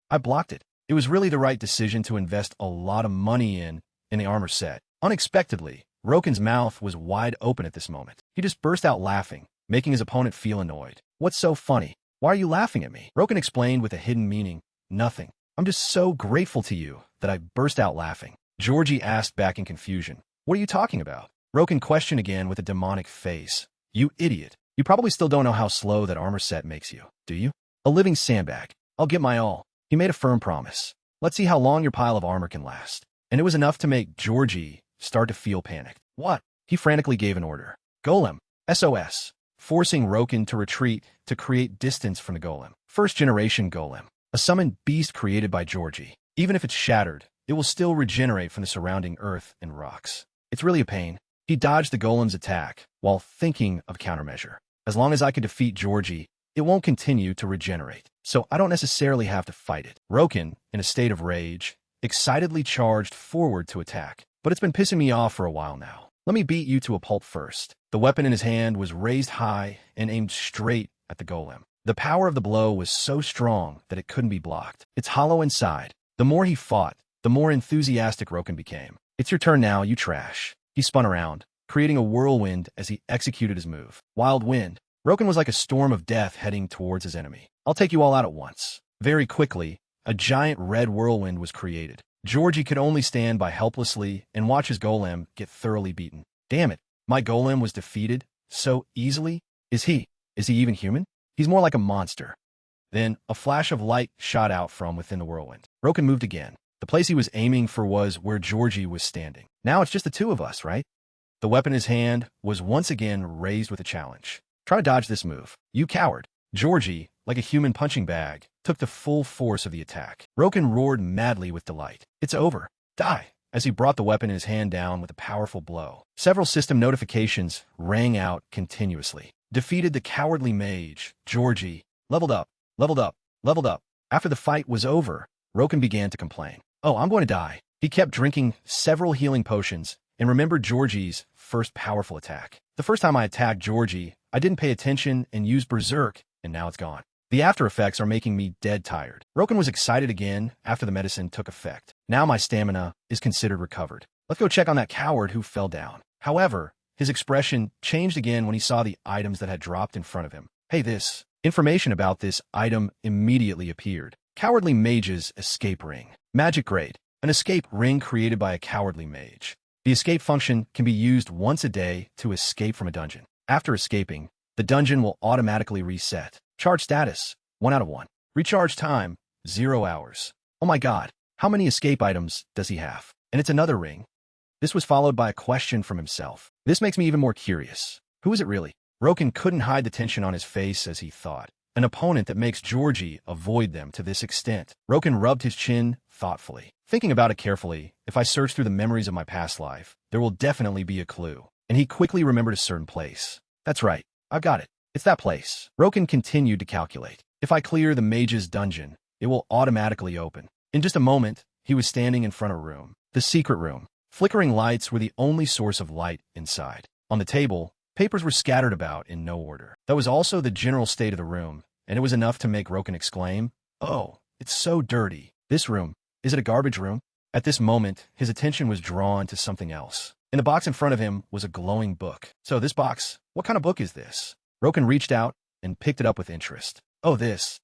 Speaker 1: it. It was really the right decision to invest a lot of money in the armor set." Unexpectedly, Roken's mouth was wide open at this moment. He just burst out laughing, making his opponent feel annoyed. "What's so funny? Why are you laughing at me?" Roken explained with a hidden meaning. "Nothing. I'm just so grateful to you that I burst out laughing." Georgie asked back in confusion, "What are you talking about?" Roken questioned again with a demonic face. "You idiot. You probably still don't know how slow that armor set makes you, do you? A living sandbag. I'll get my all." He made a firm promise. "Let's see how long your pile of armor can last." And it was enough to make Georgie start to feel panicked. "What?" He frantically gave an order. "Golem. SOS." Forcing Roken to retreat to create distance from the golem. First generation golem. A summoned beast created by Georgie. Even if it's shattered, it will still regenerate from the surrounding earth and rocks. It's really a pain. He dodged the golem's attack while thinking of countermeasure. As long as I could defeat Georgie, it won't continue to regenerate, so I don't necessarily have to fight it. Roken, in a state of rage, excitedly charged forward to attack. "But it's been pissing me off for a while now. Let me beat you to a pulp first." The weapon in his hand was raised high and aimed straight at the golem. The power of the blow was so strong that it couldn't be blocked. It's hollow inside. The more he fought, the more enthusiastic Roken became. "It's your turn now, you trash." He spun around, creating a whirlwind as he executed his move. Wild wind. Roken was like a storm of death heading towards his enemy. "I'll take you all out at once." Very quickly, a giant red whirlwind was created. Georgie could only stand by helplessly and watch his golem get thoroughly beaten. "Damn it, my golem was defeated so easily? Is he even human? He's more like a monster." Then, a flash of light shot out from within the whirlwind. Roken moved again. The place he was aiming for was where Georgie was standing. "Now it's just the two of us, right?" The weapon in his hand was once again raised with a challenge. "Try to dodge this move, you coward." Georgie, like a human punching bag, took the full force of the attack. Roken roared madly with delight. "It's over. Die," as he brought the weapon in his hand down with a powerful blow. Several system notifications rang out continuously. Defeated the cowardly mage. Georgie leveled up, leveled up, leveled up. After the fight was over, Roken began to complain. "Oh, I'm going to die." He kept drinking several healing potions and remembered Georgie's first powerful attack. "The first time I attacked Georgie, I didn't pay attention and used Berserk, and now it's gone. The after effects are making me dead tired." Roken was excited again after the medicine took effect. "Now my stamina is considered recovered. Let's go check on that coward who fell down." However, his expression changed again when he saw the items that had dropped in front of him. "Hey, this." Information about this item immediately appeared. Cowardly Mage's Escape Ring. Magic grade. An escape ring created by a cowardly mage. The escape function can be used once a day to escape from a dungeon. After escaping, the dungeon will automatically reset. Charge status, 1 out of 1. Recharge time, 0 hours. Oh my god, how many escape items does he have? And it's another ring. This was followed by a question from himself. This makes me even more curious. Who is it really? Roken couldn't hide the tension on his face as he thought. An opponent that makes Georgie avoid them to this extent. Roken rubbed his chin thoughtfully. Thinking about it carefully, if I search through the memories of my past life, there will definitely be a clue. And he quickly remembered a certain place. That's right, I've got it. It's that place. Roken continued to calculate. If I clear the mage's dungeon, it will automatically open. In just a moment, he was standing in front of a room. The secret room. Flickering lights were the only source of light inside. On the table, papers were scattered about in no order. That was also the general state of the room, and it was enough to make Roken exclaim, "Oh, it's so dirty. This room, is it a garbage room?" At this moment, his attention was drawn to something else. In the box in front of him was a glowing book. "So this box, what kind of book is this?" Roken reached out and picked it up with interest. "Oh, this."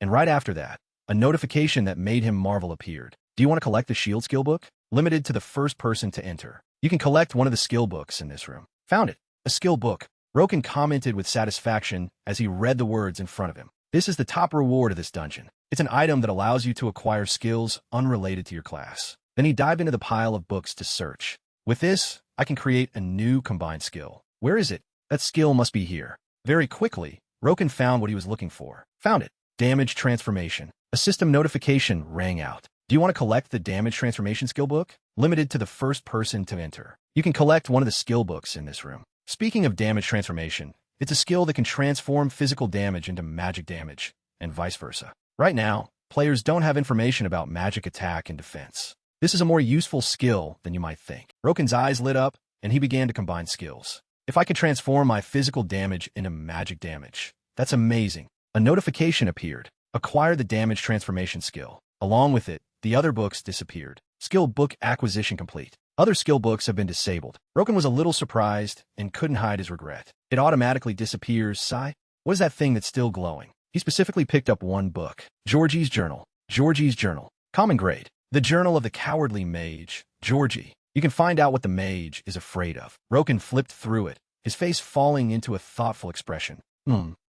Speaker 1: And right after that, a notification that made him marvel appeared. "Do you want to collect the shield skill book? Limited to the first person to enter. You can collect one of the skill books in this room." Found it. A skill book. Roken commented with satisfaction as he read the words in front of him. "This is the top reward of this dungeon. It's an item that allows you to acquire skills unrelated to your class." Then he dived into the pile of books to search. "With this, I can create a new combined skill. Where is it? That skill must be here." Very quickly, Roken found what he was looking for. Found it. Damage Transformation. A system notification rang out. "Do you want to collect the Damage Transformation skill book? Limited to the first person to enter. You can collect one of the skill books in this room." Speaking of damage transformation, it's a skill that can transform physical damage into magic damage, and vice versa. Right now, players don't have information about magic attack and defense. This is a more useful skill than you might think. Roken's eyes lit up, and he began to combine skills. If I could transform my physical damage into magic damage, that's amazing. A notification appeared. Acquire the damage transformation skill. Along with it, the other books disappeared. Skill book acquisition complete. Other skill books have been disabled. Roken was a little surprised and couldn't hide his regret. It automatically disappears. Sigh. What is that thing that's still glowing? He specifically picked up one book. Georgie's Journal. Georgie's Journal. Common grade. The Journal of the Cowardly Mage. Georgie. You can find out what the mage is afraid of. Roken flipped through it, his face falling into a thoughtful expression.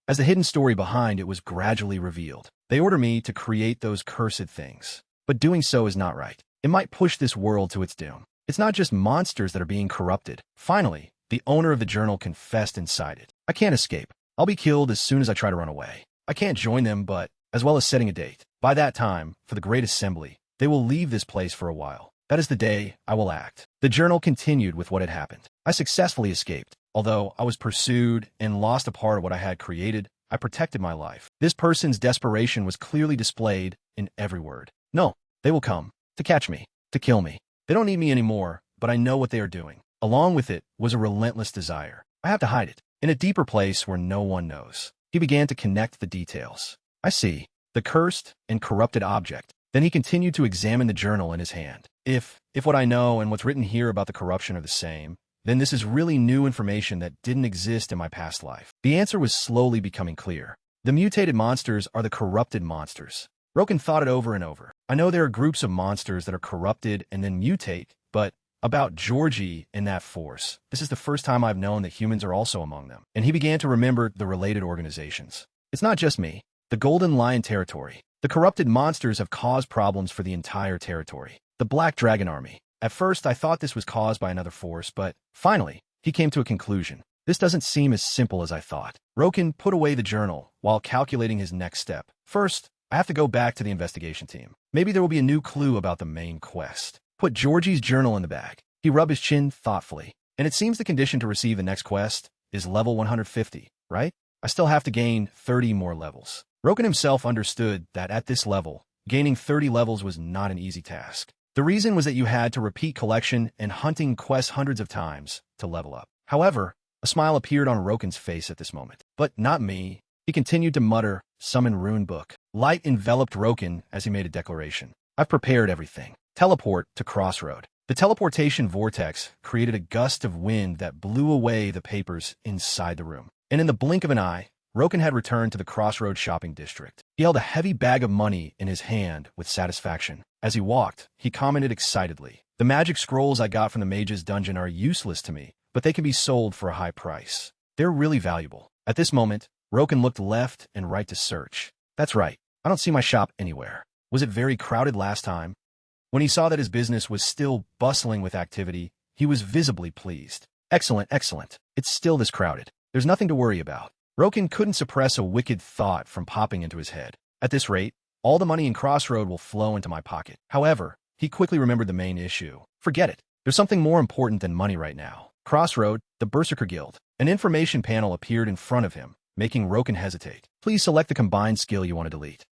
Speaker 1: As the hidden story behind it was gradually revealed. They order me to create those cursed things. But doing so is not right. It might push this world to its doom. It's not just monsters that are being corrupted. Finally, the owner of the journal confessed inside it. I can't escape. I'll be killed as soon as I try to run away. I can't join them, but, as well as setting a date. By that time, for the Great Assembly, they will leave this place for a while. That is the day I will act. The journal continued with what had happened. I successfully escaped. Although I was pursued and lost a part of what I had created, I protected my life. This person's desperation was clearly displayed in every word. No, they will come. To catch me. To kill me. They don't need me anymore, but I know what they are doing. Along with it was a relentless desire. I have to hide it. In a deeper place where no one knows. He began to connect the details. I see. The cursed and corrupted object. Then he continued to examine the journal in his hand. If what I know and what's written here about the corruption are the same, then this is really new information that didn't exist in my past life. The answer was slowly becoming clear. The mutated monsters are the corrupted monsters. Roken thought it over and over. I know there are groups of monsters that are corrupted and then mutate, but about Georgie and that force, this is the first time I've known that humans are also among them. And he began to remember the related organizations. It's not just me. The Golden Lion Territory. The corrupted monsters have caused problems for the entire territory. The Black Dragon Army. At first, I thought this was caused by another force, but finally, he came to a conclusion. This doesn't seem as simple as I thought. Roken put away the journal while calculating his next step. First, I have to go back to the investigation team. Maybe there will be a new clue about the main quest. Put Georgie's journal in the bag. He rubbed his chin thoughtfully. And it seems the condition to receive the next quest is level 150, right? I still have to gain 30 more levels. Roken himself understood that at this level, gaining 30 levels was not an easy task. The reason was that you had to repeat collection and hunting quests hundreds of times to level up. However, a smile appeared on Roken's face at this moment. But not me. He continued to mutter, summon rune book. Light enveloped Roken as he made a declaration. I've prepared everything. Teleport to Crossroad. The teleportation vortex created a gust of wind that blew away the papers inside the room. And in the blink of an eye, Roken had returned to the Crossroad shopping district. He held a heavy bag of money in his hand with satisfaction. As he walked, he commented excitedly, "The magic scrolls I got from the mage's dungeon are useless to me, but they can be sold for a high price. They're really valuable." At this moment, Roken looked left and right to search. That's right, I don't see my shop anywhere. Was it very crowded last time? When he saw that his business was still bustling with activity, he was visibly pleased. Excellent, excellent. It's still this crowded. There's nothing to worry about. Roken couldn't suppress a wicked thought from popping into his head. At this rate, all the money in Crossroad will flow into my pocket. However, he quickly remembered the main issue. Forget it. There's something more important than money right now. Crossroad, the Berserker Guild. An information panel appeared in front of him, making Roken hesitate. Please select the combined skill you want to delete.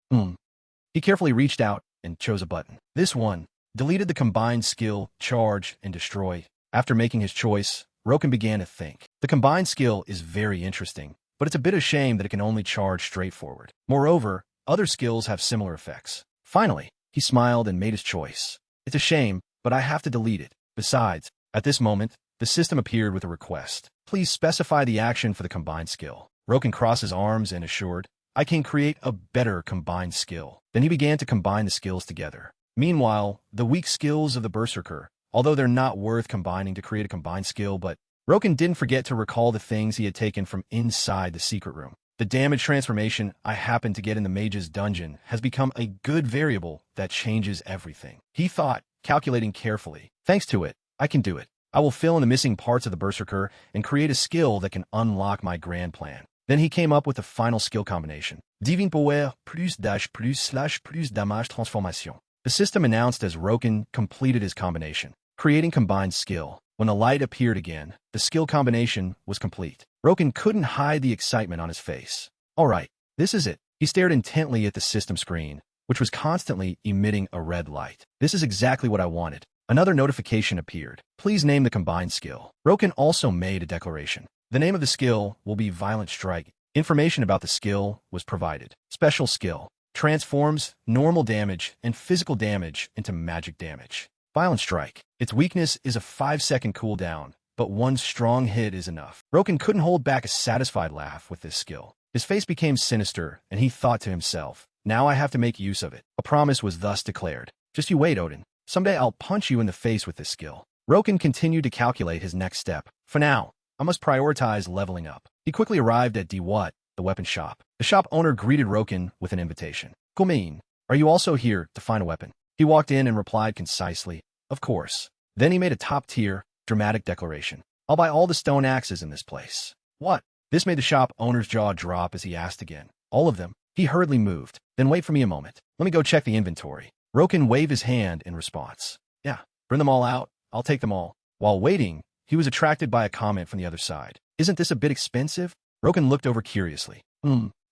Speaker 1: He carefully reached out and chose a button. This one deleted the combined skill, charge, and destroy. After making his choice, Roken began to think. The combined skill is very interesting, but it's a bit of shame that it can only charge straightforward. Moreover, other skills have similar effects. Finally, he smiled and made his choice. It's a shame, but I have to delete it. Besides, at this moment, the system appeared with a request. Please specify the action for the combined skill. Roken crossed his arms and assured, I can create a better combined skill. Then he began to combine the skills together. Meanwhile, the weak skills of the Berserker, although they're not worth combining to create a combined skill, but Roken didn't forget to recall the things he had taken from inside the secret room. The damage transformation I happened to get in the mage's dungeon has become a good variable that changes everything. He thought, calculating carefully. Thanks to it, I can do it. I will fill in the missing parts of the Berserker and create a skill that can unlock my grand plan. Then he came up with the final skill combination. Divine Power plus dash plus slash plus damage transformation. The system announced as Roken completed his combination, creating combined skill. When the light appeared again, the skill combination was complete. Roken couldn't hide the excitement on his face. All right, this is it. He stared intently at the system screen, which was constantly emitting a red light. This is exactly what I wanted. Another notification appeared. Please name the combined skill. Roken also made a declaration. The name of the skill will be Violent Strike. Information about the skill was provided. Special skill. Transforms normal damage and physical damage into magic damage. Violent Strike. Its weakness is a 5-second cooldown, but one strong hit is enough. Roken couldn't hold back a satisfied laugh with this skill. His face became sinister, and he thought to himself, now I have to make use of it. A promise was thus declared. Just you wait, Odin. Someday I'll punch you in the face with this skill. Roken continued to calculate his next step. For now, I must prioritize leveling up. He quickly arrived at the weapon shop. The shop owner greeted Roken with an invitation. Kumin, are you also here to find a weapon? He walked in and replied concisely, of course. Then he made a top-tier, dramatic declaration. I'll buy all the stone axes in this place. What? This made the shop owner's jaw drop as he asked again. All of them? He hurriedly moved. Then wait for me a moment. Let me go check the inventory. Roken waved his hand in response. Yeah, bring them all out. I'll take them all. While waiting, he was attracted by a comment from the other side. Isn't this a bit expensive? Roken looked over curiously.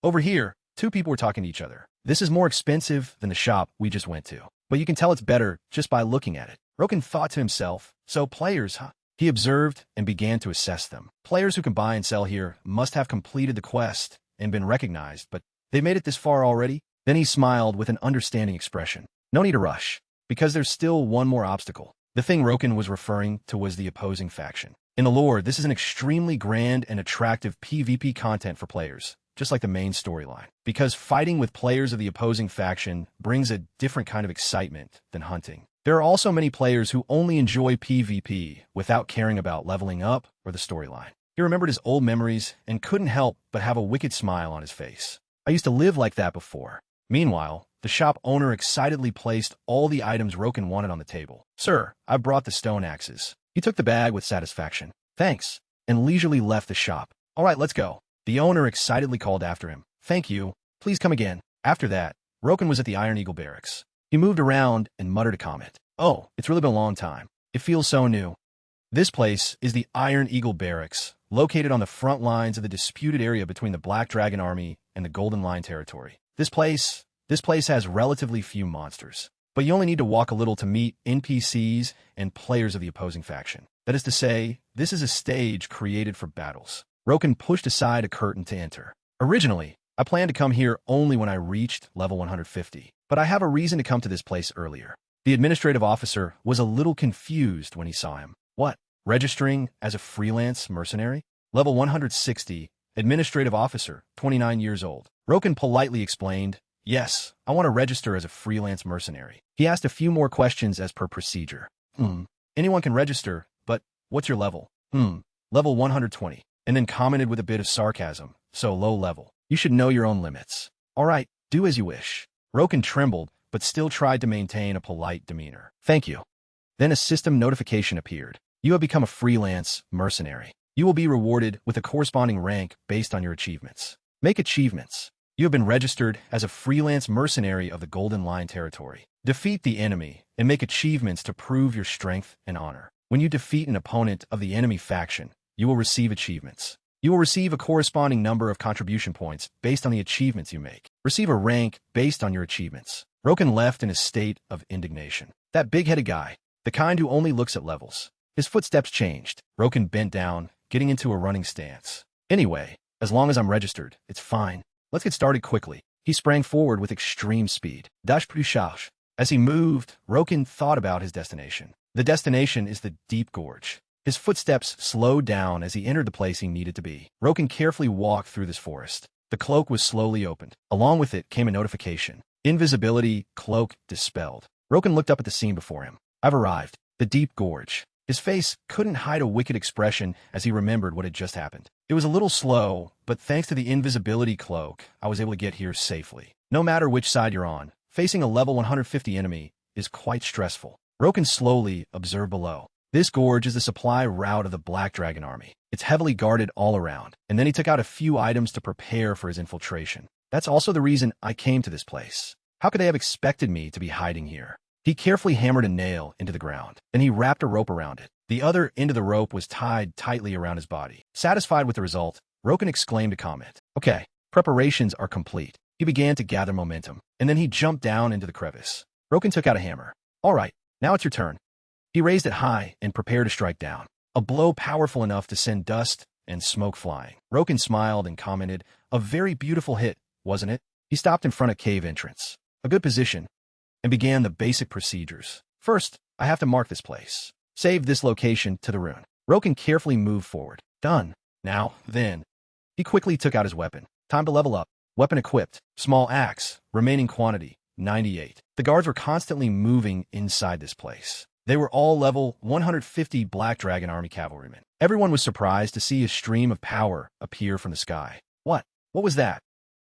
Speaker 1: Over here, two people were talking to each other. This is more expensive than the shop we just went to. But you can tell it's better just by looking at it. Roken thought to himself, so players, huh? He observed and began to assess them. Players who can buy and sell here must have completed the quest and been recognized, but they made it this far already? Then he smiled with an understanding expression. No need to rush, because there's still one more obstacle. The thing Roken was referring to was the opposing faction. In the lore, this is an extremely grand and attractive PvP content for players, just like the main storyline. Because fighting with players of the opposing faction brings a different kind of excitement than hunting. There are also many players who only enjoy PvP without caring about leveling up or the storyline. He remembered his old memories and couldn't help but have a wicked smile on his face. I used to live like that before. Meanwhile, the shop owner excitedly placed all the items Roken wanted on the table. Sir, I brought the stone axes. He took the bag with satisfaction. Thanks, and leisurely left the shop. All right, let's go. The owner excitedly called after him. Thank you. Please come again. After that, Roken was at the Iron Eagle barracks. He moved around and muttered a comment. Oh, it's really been a long time. It feels so new. This place is the Iron Eagle barracks, located on the front lines of the disputed area between the Black Dragon Army and the Golden Line territory. This place has relatively few monsters, but you only need to walk a little to meet NPCs and players of the opposing faction. That is to say, this is a stage created for battles. Roken pushed aside a curtain to enter. Originally, I planned to come here only when I reached level 150, but I have a reason to come to this place earlier. The administrative officer was a little confused when he saw him. What? Registering as a freelance mercenary? Level 160, administrative officer, 29 years old. Roken politely explained, yes, I want to register as a freelance mercenary. He asked a few more questions as per procedure. Anyone can register, but what's your level? Level 120. And then commented with a bit of sarcasm, so low level. You should know your own limits. All right, do as you wish. Roken trembled, but still tried to maintain a polite demeanor. Thank you. Then a system notification appeared. You have become a freelance mercenary. You will be rewarded with a corresponding rank based on your achievements. Make achievements. You have been registered as a freelance mercenary of the Golden Line territory. Defeat the enemy and make achievements to prove your strength and honor. When you defeat an opponent of the enemy faction, you will receive achievements. You will receive a corresponding number of contribution points based on the achievements you make. Receive a rank based on your achievements. Roken left in a state of indignation. That big-headed guy, the kind who only looks at levels. His footsteps changed. Roken bent down, getting into a running stance. Anyway, as long as I'm registered, it's fine. Let's get started quickly. He sprang forward with extreme speed. Dash plus shash. As he moved, Roken thought about his destination. The destination is the Deep Gorge. His footsteps slowed down as he entered the place he needed to be. Roken carefully walked through this forest. The cloak was slowly opened. Along with it came a notification. Invisibility cloak dispelled. Roken looked up at the scene before him. I've arrived. The Deep Gorge. His face couldn't hide a wicked expression as he remembered what had just happened. It was a little slow, but thanks to the invisibility cloak, I was able to get here safely. No matter which side you're on, facing a level 150 enemy is quite stressful. Roken slowly observed below. This gorge is the supply route of the Black Dragon Army. It's heavily guarded all around, and then he took out a few items to prepare for his infiltration. That's also the reason I came to this place. How could they have expected me to be hiding here? He carefully hammered a nail into the ground. Then he wrapped a rope around it. The other end of the rope was tied tightly around his body. Satisfied with the result, Roken exclaimed a comment. Okay, preparations are complete. He began to gather momentum, and then he jumped down into the crevice. Roken took out a hammer. All right, now it's your turn. He raised it high and prepared to strike down. A blow powerful enough to send dust and smoke flying. Roken smiled and commented, "A very beautiful hit, wasn't it?" He stopped in front of cave entrance. A good position, and began the basic procedures. First, I have to mark this place. Save this location to the rune. Roken carefully moved forward. Done. Now, then. He quickly took out his weapon. Time to level up. Weapon equipped. Small axe. Remaining quantity, 98. The guards were constantly moving inside this place. They were all level 150 Black Dragon Army cavalrymen. Everyone was surprised to see a stream of power appear from the sky. What? What was that?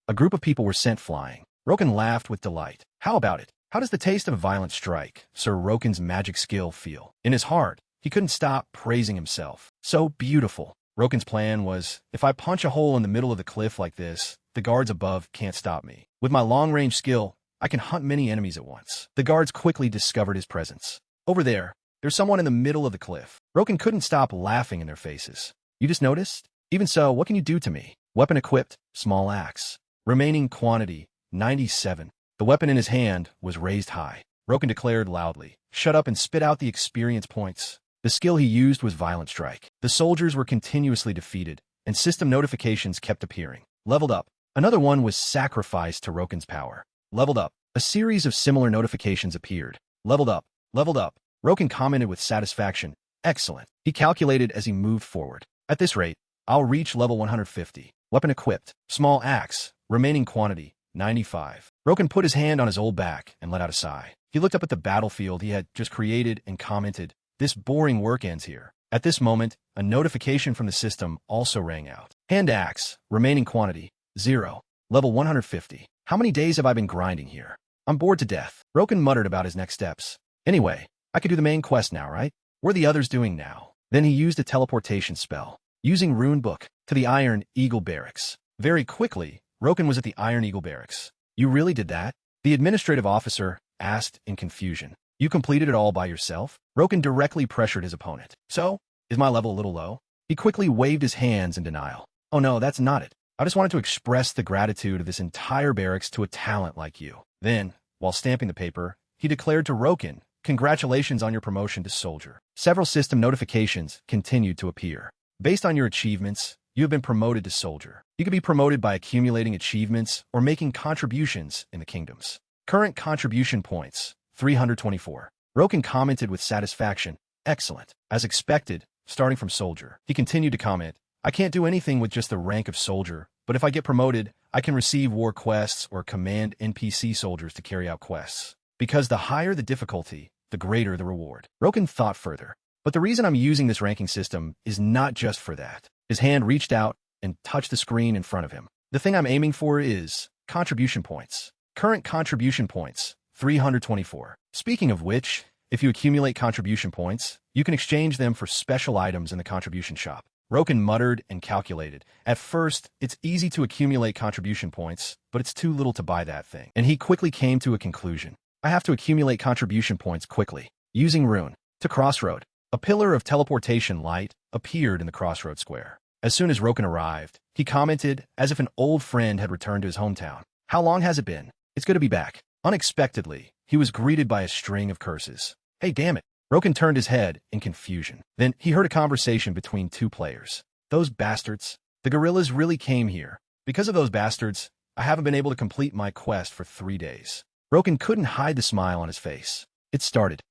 Speaker 1: A group of people were sent flying. Roken laughed with delight. How about it? How does the taste of a violent strike, Sir Roken's magic skill, feel? In his heart, he couldn't stop praising himself. So beautiful. Roken's plan was, if I punch a hole in the middle of the cliff like this, the guards above can't stop me. With my long-range skill, I can hunt many enemies at once. The guards quickly discovered his presence. Over there's someone in the middle of the cliff. Roken couldn't stop laughing in their faces. You just noticed? Even so, what can you do to me? Weapon equipped, small axe. Remaining quantity, 97. The weapon in his hand was raised high. Roken declared loudly, "Shut up and spit out the experience points." The skill he used was Violent Strike. The soldiers were continuously defeated, and system notifications kept appearing. Leveled up. Another one was sacrificed to Roken's power. Leveled up. A series of similar notifications appeared. Leveled up. Leveled up. Roken commented with satisfaction. Excellent. He calculated as he moved forward. At this rate, I'll reach level 150. Weapon equipped. Small axe. Remaining quantity, 95. Roken put his hand on his old back and let out a sigh. He looked up at the battlefield he had just created and commented, "This boring work ends here." At this moment, a notification from the system also rang out. Hand axe. Remaining quantity, 0. Level 150. How many days have I been grinding here? I'm bored to death. Roken muttered about his next steps. Anyway, I could do the main quest now, right? What are the others doing now? Then he used a teleportation spell, using Rune Book, to the Iron Eagle Barracks. Very quickly, Roken was at the Iron Eagle Barracks. You really did that? The administrative officer asked in confusion. You completed it all by yourself? Roken directly pressured his opponent. So, is my level a little low? He quickly waved his hands in denial. Oh no, that's not it. I just wanted to express the gratitude of this entire barracks to a talent like you. Then, while stamping the paper, he declared to Roken, "Congratulations on your promotion to soldier." Several system notifications continued to appear. Based on your achievements, you have been promoted to soldier. You can be promoted by accumulating achievements or making contributions in the kingdoms. Current contribution points, 324. Roken commented with satisfaction, "Excellent." As expected, starting from soldier, he continued to comment, "I can't do anything with just the rank of soldier, but if I get promoted, I can receive war quests or command NPC soldiers to carry out quests. Because the higher the difficulty, the greater the reward." Roken thought further. But the reason I'm using this ranking system is not just for that. His hand reached out and touched the screen in front of him. The thing I'm aiming for is contribution points. Current contribution points, 324. Speaking of which, if you accumulate contribution points, you can exchange them for special items in the contribution shop. Roken muttered and calculated. At first, it's easy to accumulate contribution points, but it's too little to buy that thing. And he quickly came to a conclusion. I have to accumulate contribution points quickly. Using Rune. To Crossroad. A pillar of teleportation light appeared in the crossroad square. As soon as Roken arrived, he commented as if an old friend had returned to his hometown. How long has it been? It's good to be back. Unexpectedly, he was greeted by a string of curses. Hey, damn it. Roken turned his head in confusion. Then he heard a conversation between two players. Those bastards. The gorillas really came here. Because of those bastards, I haven't been able to complete my quest for 3 days. Roken couldn't hide the smile on his face. It started.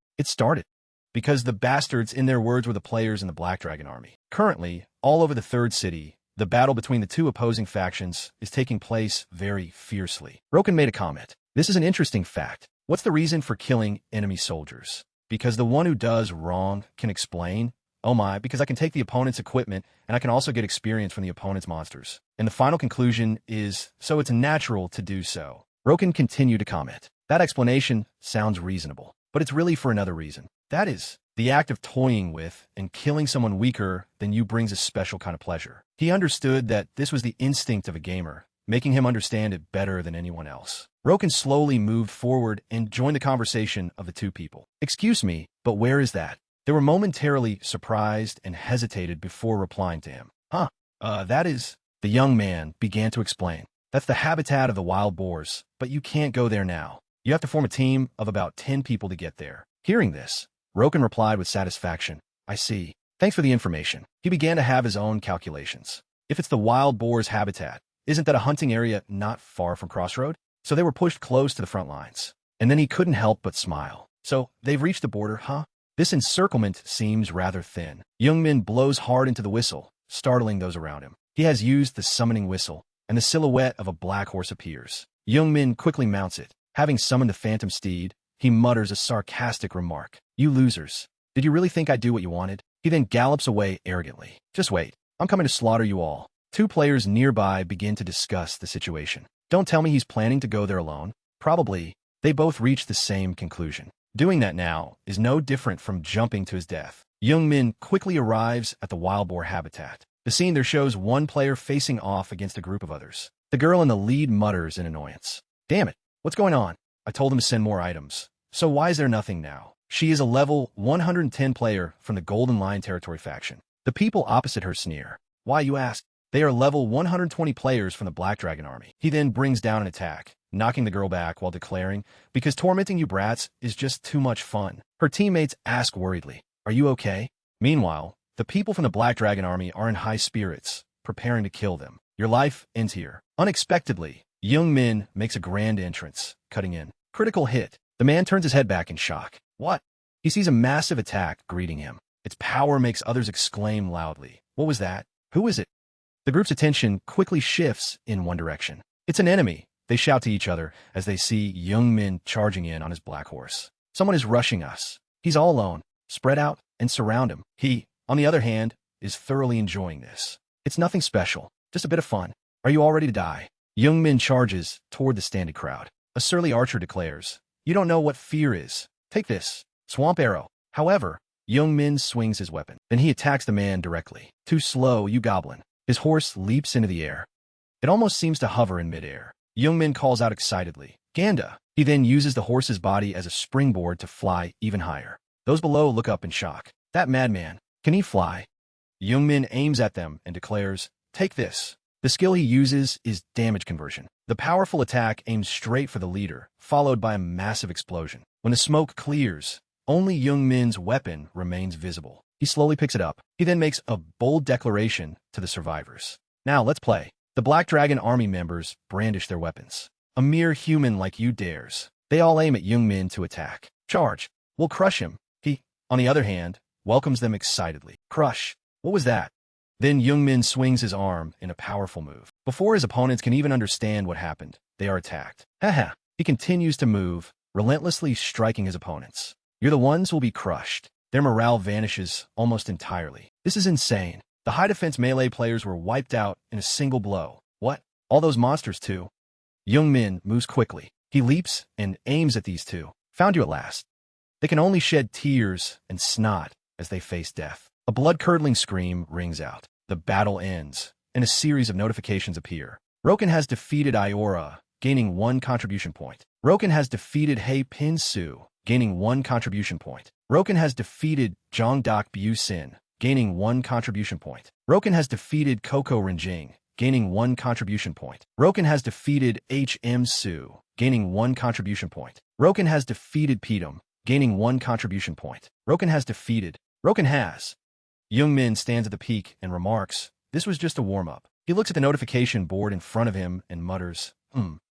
Speaker 1: Because the bastards, in their words, were the players in the Black Dragon Army. Currently, all over the Third City, the battle between the two opposing factions is taking place very fiercely. Roken made a comment. This is an interesting fact. What's the reason for killing enemy soldiers? Because the one who does wrong can explain. Oh my, because I can take the opponent's equipment, and I can also get experience from the opponent's monsters. And the final conclusion is, so it's natural to do so. Roken continued to comment. That explanation sounds reasonable, but it's really for another reason. That is, the act of toying with and killing someone weaker than you brings a special kind of pleasure. He understood that this was the instinct of a gamer, making him understand it better than anyone else. Roken slowly moved forward and joined the conversation of the two people. Excuse me, but where is that? They were momentarily surprised and hesitated before replying to him. That is... The young man began to explain. That's the habitat of the wild boars, but you can't go there now. You have to form a team of about 10 people to get there. Hearing this, Roken replied with satisfaction, I see. Thanks for the information. He began to have his own calculations. If it's the wild boar's habitat, isn't that a hunting area not far from Crossroad? So they were pushed close to the front lines. And then he couldn't help but smile. So, they've reached the border, huh? This encirclement seems rather thin. Youngmin blows hard into the whistle, startling those around him. He has used the summoning whistle, and the silhouette of a black horse appears. Youngmin quickly mounts it. Having summoned the phantom steed, he mutters a sarcastic remark. You losers. Did you really think I'd do what you wanted? He then gallops away arrogantly. Just wait. I'm coming to slaughter you all. Two players nearby begin to discuss the situation. Don't tell me he's planning to go there alone. Probably. They both reach the same conclusion. Doing that now is no different from jumping to his death. Youngmin quickly arrives at the wild boar habitat. The scene there shows one player facing off against a group of others. The girl in the lead mutters in annoyance. Damn it. What's going on? I told him to send more items. So why is there nothing now? She is a level 110 player from the Golden Lion Territory faction. The people opposite her sneer. Why, you ask? They are level 120 players from the Black Dragon army. He then brings down an attack, knocking the girl back while declaring, because tormenting you brats is just too much fun. Her teammates ask worriedly, are you okay? Meanwhile, the people from the Black Dragon army are in high spirits, preparing to kill them. Your life ends here. Unexpectedly, Youngmin makes a grand entrance, cutting in. Critical hit. The man turns his head back in shock. What? He sees a massive attack greeting him. Its power makes others exclaim loudly. What was that? Who is it? The group's attention quickly shifts in one direction. It's an enemy. They shout to each other as they see Youngmin charging in on his black horse. Someone is rushing us. He's all alone. Spread out and surround him. He, on the other hand, is thoroughly enjoying this. It's nothing special. Just a bit of fun. Are you all ready to die? Youngmin charges toward the standing crowd. A surly archer declares, you don't know what fear is. Take this. Swamp arrow. However, Youngmin swings his weapon. Then he attacks the man directly. Too slow, you goblin. His horse leaps into the air. It almost seems to hover in midair. Youngmin calls out excitedly, Ganda. He then uses the horse's body as a springboard to fly even higher. Those below look up in shock. That madman, can he fly? Youngmin aims at them and declares, take this. The skill he uses is damage conversion. The powerful attack aims straight for the leader, followed by a massive explosion. When the smoke clears, only Youngmin's weapon remains visible. He slowly picks it up. He then makes a bold declaration to the survivors. Now let's play. The Black Dragon army members brandish their weapons. A mere human like you dares. They all aim at Youngmin to attack. Charge. We'll crush him. He, on the other hand, welcomes them excitedly. Crush. What was that? Then Youngmin swings his arm in a powerful move. Before his opponents can even understand what happened, they are attacked. Haha. He continues to move, relentlessly striking his opponents. You're the ones who will be crushed. Their morale vanishes almost entirely. This is insane. The high defense melee players were wiped out in a single blow. What? All those monsters too? Youngmin moves quickly. He leaps and aims at these two. Found you at last. They can only shed tears and snot as they face death. A blood-curdling scream rings out. The battle ends, and a series of notifications appear. Roken has defeated Iora, gaining 1 contribution point. Roken has defeated Hei Pin Su, gaining 1 contribution point. Roken has defeated Zhongdak Bu Sin, gaining 1 contribution point. Roken has defeated Coco Renjing, gaining 1 contribution point. Roken has defeated HM Su, gaining 1 contribution point. Roken has defeated Pedum, gaining 1 contribution point. Roken has. Youngmin stands at the peak and remarks, this was just a warm-up. He looks at the notification board in front of him and mutters,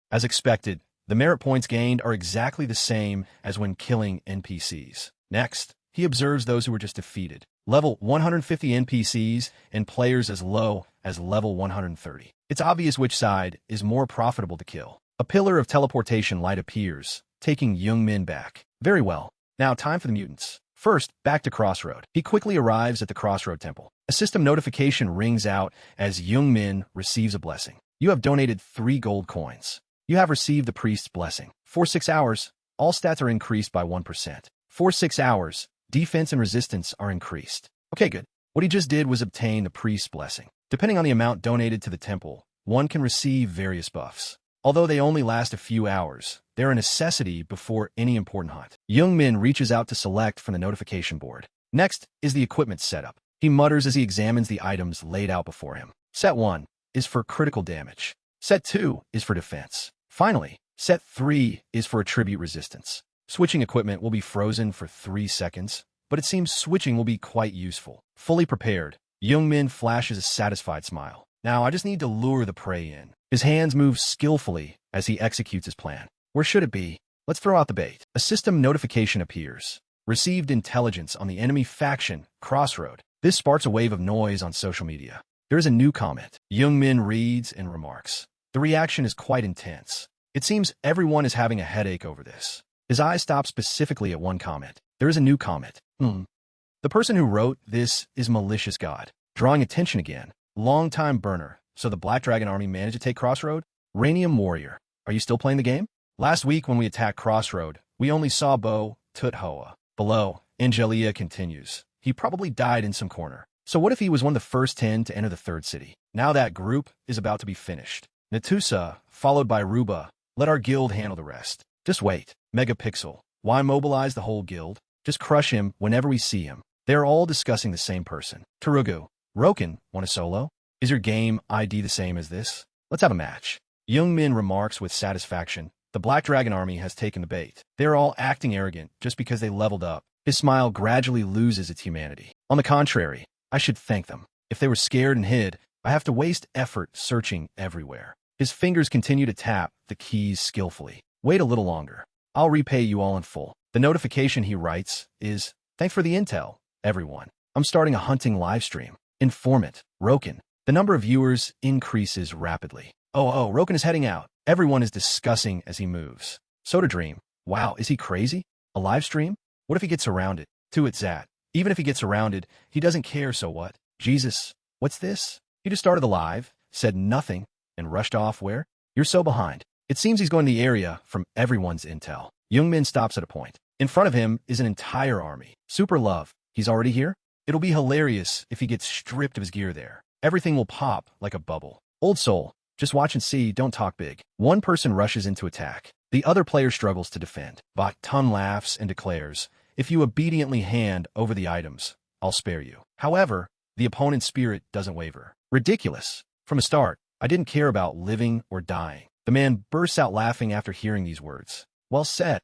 Speaker 1: As expected, the merit points gained are exactly the same as when killing NPCs. Next, he observes those who were just defeated. Level 150 NPCs and players as low as level 130. It's obvious which side is more profitable to kill. A pillar of teleportation light appears, taking Youngmin back. Very well. Now time for the mutants. First, back to Crossroad. He quickly arrives at the Crossroad Temple. A system notification rings out as Youngmin receives a blessing. You have donated 3 gold coins. You have received the priest's blessing. For 6 hours, all stats are increased by 1%. For 6 hours, defense and resistance are increased. Okay, good. What he just did was obtain the priest's blessing. Depending on the amount donated to the temple, one can receive various buffs. Although they only last a few hours, they're a necessity before any important hunt. Youngmin reaches out to select from the notification board. Next is the equipment setup. He mutters as he examines the items laid out before him. Set 1 is for critical damage. Set 2 is for defense. Finally, Set 3 is for attribute resistance. Switching equipment will be frozen for 3 seconds, but it seems switching will be quite useful. Fully prepared, Youngmin flashes a satisfied smile. Now I just need to lure the prey in. His hands move skillfully as he executes his plan. Where should it be? Let's throw out the bait. A system notification appears. Received intelligence on the enemy faction, Crossroad. This sparks a wave of noise on social media. There is a new comment. Youngmin reads and remarks. The reaction is quite intense. It seems everyone is having a headache over this. His eyes stop specifically at one comment. There is a new comment. The person who wrote this is Malicious God. Drawing attention again. Long-time burner. So the Black Dragon army managed to take Crossroad? Ranium Warrior. Are you still playing the game? Last week when we attacked Crossroad, we only saw Bo Tuthoa. Below, Angelia continues. He probably died in some corner. So what if he was one of the first 10 to enter the third city? Now that group is about to be finished. Natusa, followed by Ruba. Let our guild handle the rest. Just wait. Megapixel. Why mobilize the whole guild? Just crush him whenever we see him. They are all discussing the same person. Tarugu. Roken, want a solo? Is your game ID the same as this? Let's have a match. Youngmin remarks with satisfaction. The Black Dragon army has taken the bait. They are all acting arrogant just because they leveled up. His smile gradually loses its humanity. On the contrary, I should thank them. If they were scared and hid, I have to waste effort searching everywhere. His fingers continue to tap the keys skillfully. Wait a little longer. I'll repay you all in full. The notification he writes is, thanks for the intel, everyone. I'm starting a hunting livestream. Informant, Roken. The number of viewers increases rapidly. Oh, Roken is heading out. Everyone is discussing as he moves. Soda Dream. Wow, is he crazy? A live stream? What if he gets surrounded? To its that. Even if he gets surrounded, he doesn't care, so what? Jesus, what's this? He just started the live, said nothing, and rushed off where? You're so behind. It seems he's going to the area from everyone's intel. Youngmin stops at a point. In front of him is an entire army. Super Love. He's already here? It'll be hilarious if he gets stripped of his gear there. Everything will pop like a bubble. Old Soul. Just watch and see, don't talk big. One person rushes into attack. The other player struggles to defend. Botton laughs and declares, if you obediently hand over the items, I'll spare you. However, the opponent's spirit doesn't waver. Ridiculous. From the start, I didn't care about living or dying. The man bursts out laughing after hearing these words. Well said.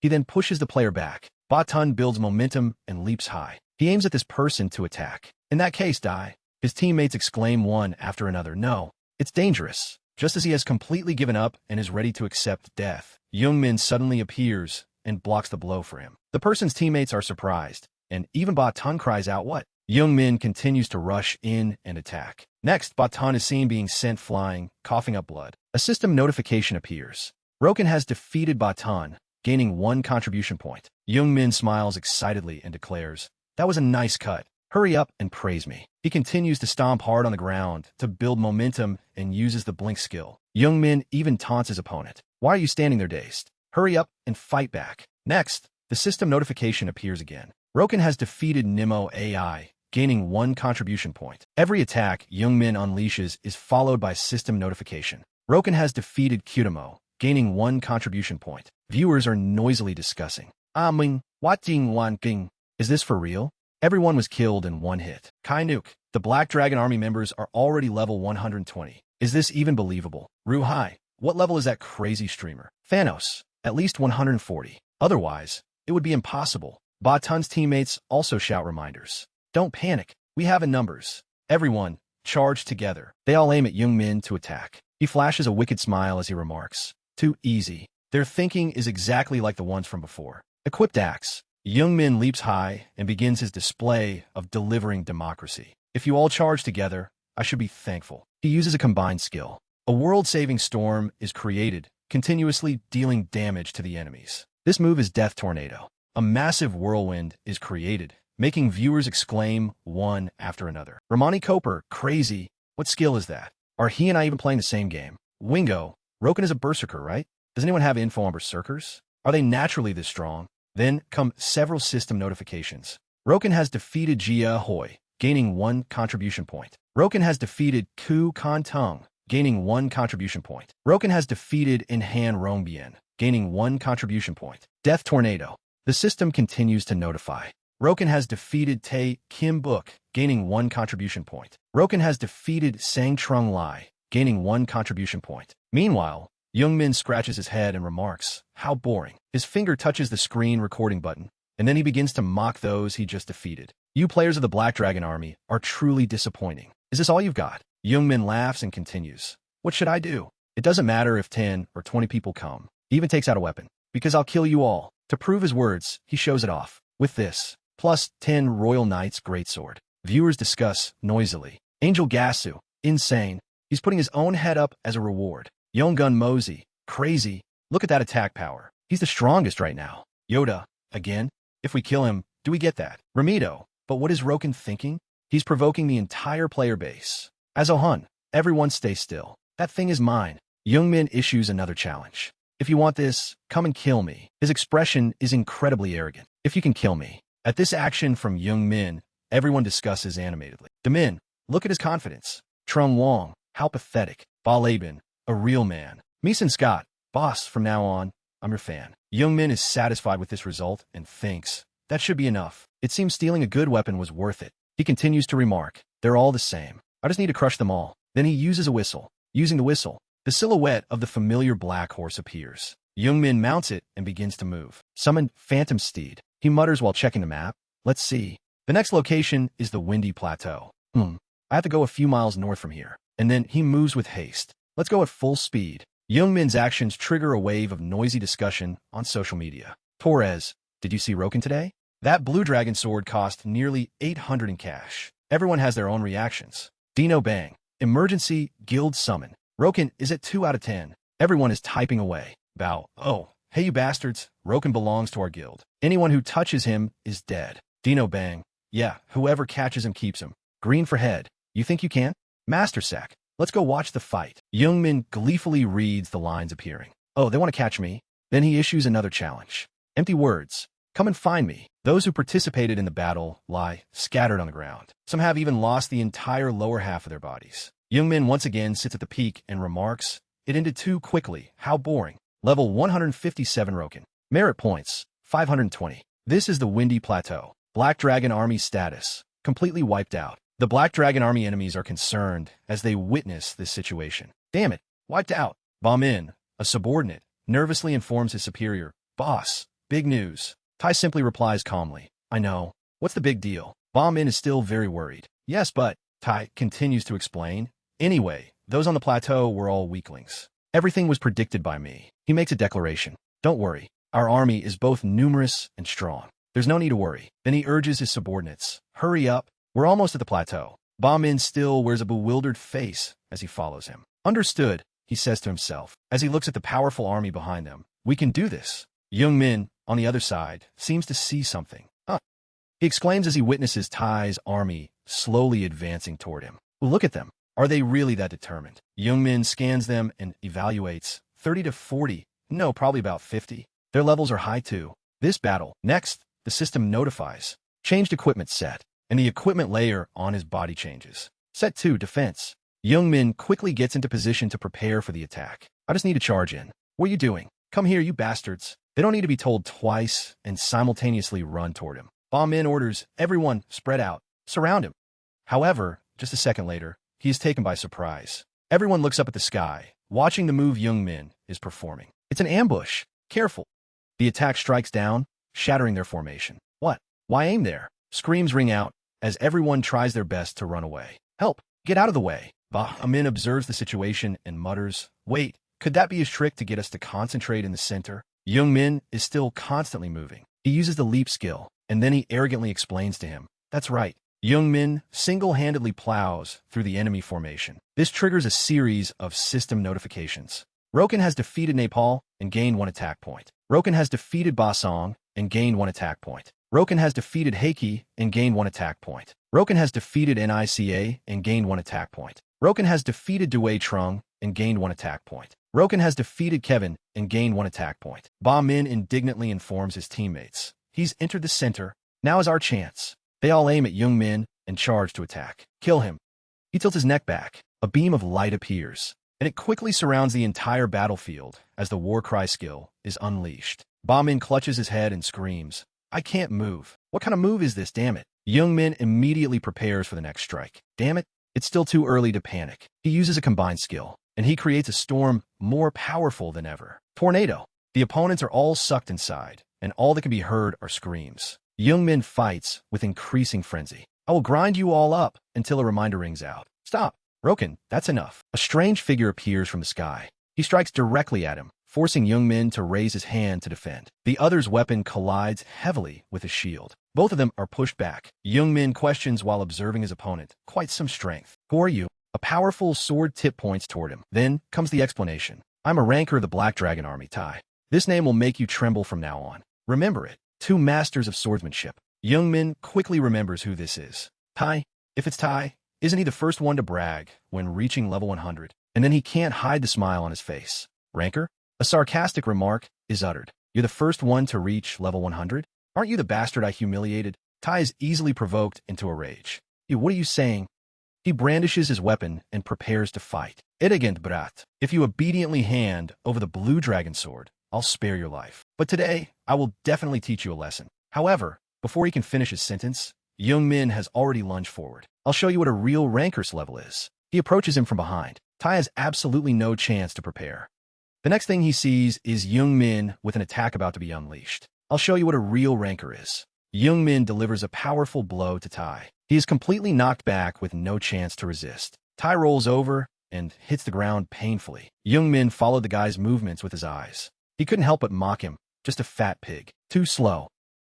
Speaker 1: He then pushes the player back. Botton builds momentum and leaps high. He aims at this person to attack. In that case, die. His teammates exclaim one after another. No, it's dangerous. Just as he has completely given up and is ready to accept death, Youngmin suddenly appears and blocks the blow for him. The person's teammates are surprised, and even Botton cries out, what? Youngmin continues to rush in and attack. Next, Botton is seen being sent flying, coughing up blood. A system notification appears. Roken has defeated Botton, gaining 1 contribution point. Youngmin smiles excitedly and declares, that was a nice cut. Hurry up and praise me. He continues to stomp hard on the ground to build momentum and uses the blink skill. Youngmin even taunts his opponent. Why are you standing there dazed? Hurry up and fight back. Next, the system notification appears again. Roken has defeated Nemo AI, gaining 1 contribution point. Every attack Youngmin unleashes is followed by system notification. Roken has defeated Kutamo, gaining 1 contribution point. Viewers are noisily discussing. Is this for real? Everyone was killed in 1 hit. Kainuk, the Black Dragon army members are already level 120. Is this even believable? Ruhai, what level is that crazy streamer? Thanos, at least 140. Otherwise, it would be impossible. Botton's teammates also shout reminders. Don't panic. We have in numbers. Everyone, charge together. They all aim at Youngmin to attack. He flashes a wicked smile as he remarks. Too easy. Their thinking is exactly like the ones from before. Equipped axe. Youngmin leaps high and begins his display of delivering democracy. If you all charge together, I should be thankful. He uses a combined skill. A world-saving storm is created, continuously dealing damage to the enemies. This move is Death Tornado. A massive whirlwind is created, making viewers exclaim one after another. Romani Koper, crazy. What skill is that? Are he and I even playing the same game? Wingo, Roken is a berserker, right? Does anyone have info on berserkers? Are they naturally this strong? Then come several system notifications. Roken has defeated Jia Hoi, gaining 1 contribution point. Roken has defeated Ku Kan Tung, gaining 1 contribution point. Roken has defeated Inhan Rongbien, gaining 1 contribution point. Death Tornado. The system continues to notify. Roken has defeated Tae Kim Book, gaining 1 contribution point. Roken has defeated Sang Trung Lai, gaining 1 contribution point. Meanwhile, Youngmin scratches his head and remarks, "How boring." His finger touches the screen recording button, and then he begins to mock those he just defeated. "You players of the Black Dragon Army are truly disappointing. Is this all you've got?" Youngmin laughs and continues, "What should I do? It doesn't matter if 10 or 20 people come." He even takes out a weapon. "Because I'll kill you all." To prove his words, he shows it off. With this, plus 10 Royal Knight's greatsword. Viewers discuss noisily. Angel Gasu, insane. He's putting his own head up as a reward. Younggun Mosey, crazy. Look at that attack power. He's the strongest right now. Yoda, again? If we kill him, do we get that? Ramito, but what is Roken thinking? He's provoking the entire player base. Azohun, everyone stay still. That thing is mine. Youngmin issues another challenge. "If you want this, come and kill me." His expression is incredibly arrogant. "If you can kill me." At this action from Youngmin, everyone discusses animatedly. Damin, look at his confidence. Trung Wong, how pathetic. Ba Laban, a real man. Meeson Scott, boss, from now on, I'm your fan. Youngmin is satisfied with this result and thinks, that should be enough. It seems stealing a good weapon was worth it. He continues to remark, they're all the same. I just need to crush them all. Then he uses a whistle. Using the whistle, the silhouette of the familiar black horse appears. Youngmin mounts it and begins to move. Summon Phantom Steed. He mutters while checking the map. Let's see. The next location is the Windy Plateau. I have to go a few miles north from here. And then he moves with haste. Let's go at full speed. Youngmin's actions trigger a wave of noisy discussion on social media. Torres, did you see Roken today? That blue dragon sword cost nearly 800 in cash. Everyone has their own reactions. Dino Bang. Emergency guild summon. Roken is at 2 out of 10. Everyone is typing away. Bow. Oh, hey you bastards. Roken belongs to our guild. Anyone who touches him is dead. Dino Bang. Yeah, whoever catches him keeps him. Green for head. You think you can? Master Sack. Let's go watch the fight. Youngmin gleefully reads the lines appearing. Oh, they want to catch me? Then he issues another challenge. Empty words. Come and find me. Those who participated in the battle lie scattered on the ground. Some have even lost the entire lower half of their bodies. Youngmin once again sits at the peak and remarks, it ended too quickly. How boring. Level 157 Roken. Merit points, 520. This is the Windy Plateau. Black Dragon Army status. Completely wiped out. The Black Dragon Army enemies are concerned as they witness this situation. Damn it. Wiped out. Ba-min, a subordinate, nervously informs his superior. Boss, big news. Tai simply replies calmly. I know. What's the big deal? Ba-min is still very worried. Yes, but, Tai continues to explain. Anyway, those on the plateau were all weaklings. Everything was predicted by me. He makes a declaration. Don't worry. Our army is both numerous and strong. There's no need to worry. Then he urges his subordinates. Hurry up. We're almost at the plateau. Ba-min still wears a bewildered face as he follows him. Understood, he says to himself, as he looks at the powerful army behind them. We can do this. Youngmin, on the other side, seems to see something. He exclaims as he witnesses Tai's army slowly advancing toward him. Look at them. Are they really that determined? Youngmin scans them and evaluates. 30 to 40. No, probably about 50. Their levels are high too. This battle. Next, the system notifies. Changed equipment set. And the equipment layer on his body changes. Set 2, defense. Youngmin quickly gets into position to prepare for the attack. I just need to charge in. What are you doing? Come here, you bastards. They don't need to be told twice and simultaneously run toward him. Ba-min orders, everyone, spread out. Surround him. However, just a second later, he is taken by surprise. Everyone looks up at the sky, watching the move Youngmin is performing. It's an ambush. Careful. The attack strikes down, shattering their formation. What? Why aim there? Screams ring out as everyone tries their best to run away. Help! Get out of the way! Ba-min observes the situation and mutters, wait, could that be his trick to get us to concentrate in the center? Youngmin is still constantly moving. He uses the leap skill, and then he arrogantly explains to him, that's right. Youngmin single-handedly plows through the enemy formation. This triggers a series of system notifications. Roken has defeated Nepal and gained 1 attack point. Roken has defeated Basong and gained 1 attack point. Roken has defeated Heiki and gained 1 attack point. Roken has defeated Nica and gained 1 attack point. Roken has defeated Dui Trung and gained 1 attack point. Roken has defeated Kevin and gained 1 attack point. Ba-min indignantly informs his teammates. He's entered the center. Now is our chance. They all aim at Youngmin and charge to attack. Kill him. He tilts his neck back. A beam of light appears, and it quickly surrounds the entire battlefield as the war cry skill is unleashed. Ba-min clutches his head and screams, I can't move. What kind of move is this, damn it? Youngmin immediately prepares for the next strike. Damn it. It's still too early to panic. He uses a combined skill, and he creates a storm more powerful than ever. Tornado. The opponents are all sucked inside, and all that can be heard are screams. Youngmin fights with increasing frenzy. I will grind you all up until a reminder rings out. Stop. Roken, that's enough. A strange figure appears from the sky. He strikes directly at him, forcing Youngmin to raise his hand to defend. The other's weapon collides heavily with his shield. Both of them are pushed back. Youngmin questions while observing his opponent. Quite some strength. Who are you? A powerful sword tip points toward him. Then comes the explanation. I'm a ranker of the Black Dragon Army, Tai. This name will make you tremble from now on. Remember it. 2 masters of swordsmanship. Youngmin quickly remembers who this is. Tai? If it's Tai, isn't he the first one to brag when reaching level 100? And then he can't hide the smile on his face. Ranker? A sarcastic remark is uttered. You're the first one to reach level 100? Aren't you the bastard I humiliated? Tai is easily provoked into a rage. What are you saying? He brandishes his weapon and prepares to fight. Elegant brat. If you obediently hand over the blue dragon sword, I'll spare your life. But today, I will definitely teach you a lesson. However, before he can finish his sentence, Youngmin has already lunged forward. I'll show you what a real ranker's level is. He approaches him from behind. Tai has absolutely no chance to prepare. The next thing he sees is Youngmin with an attack about to be unleashed. I'll show you what a real ranker is. Youngmin delivers a powerful blow to Tai. He is completely knocked back with no chance to resist. Tai rolls over and hits the ground painfully. Youngmin followed the guy's movements with his eyes. He couldn't help but mock him. Just a fat pig. Too slow.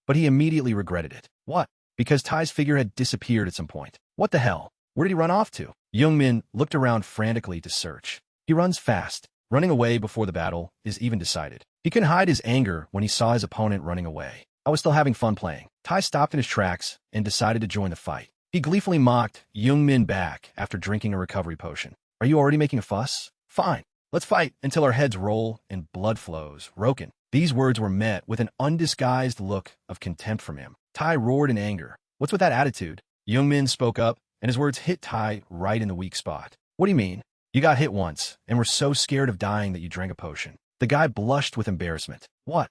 Speaker 1: But he immediately regretted it. What? Because Tai's figure had disappeared at some point. What the hell? Where did he run off to? Youngmin looked around frantically to search. He runs fast. Running away before the battle is even decided. He couldn't hide his anger when he saw his opponent running away. I was still having fun playing. Tai stopped in his tracks and decided to join the fight. He gleefully mocked Youngmin back after drinking a recovery potion. Are you already making a fuss? Fine. Let's fight until our heads roll and blood flows. Roken. These words were met with an undisguised look of contempt from him. Tai roared in anger. What's with that attitude? Youngmin spoke up, and his words hit Tai right in the weak spot. What do you mean? You got hit once, and were so scared of dying that you drank a potion. The guy blushed with embarrassment. What?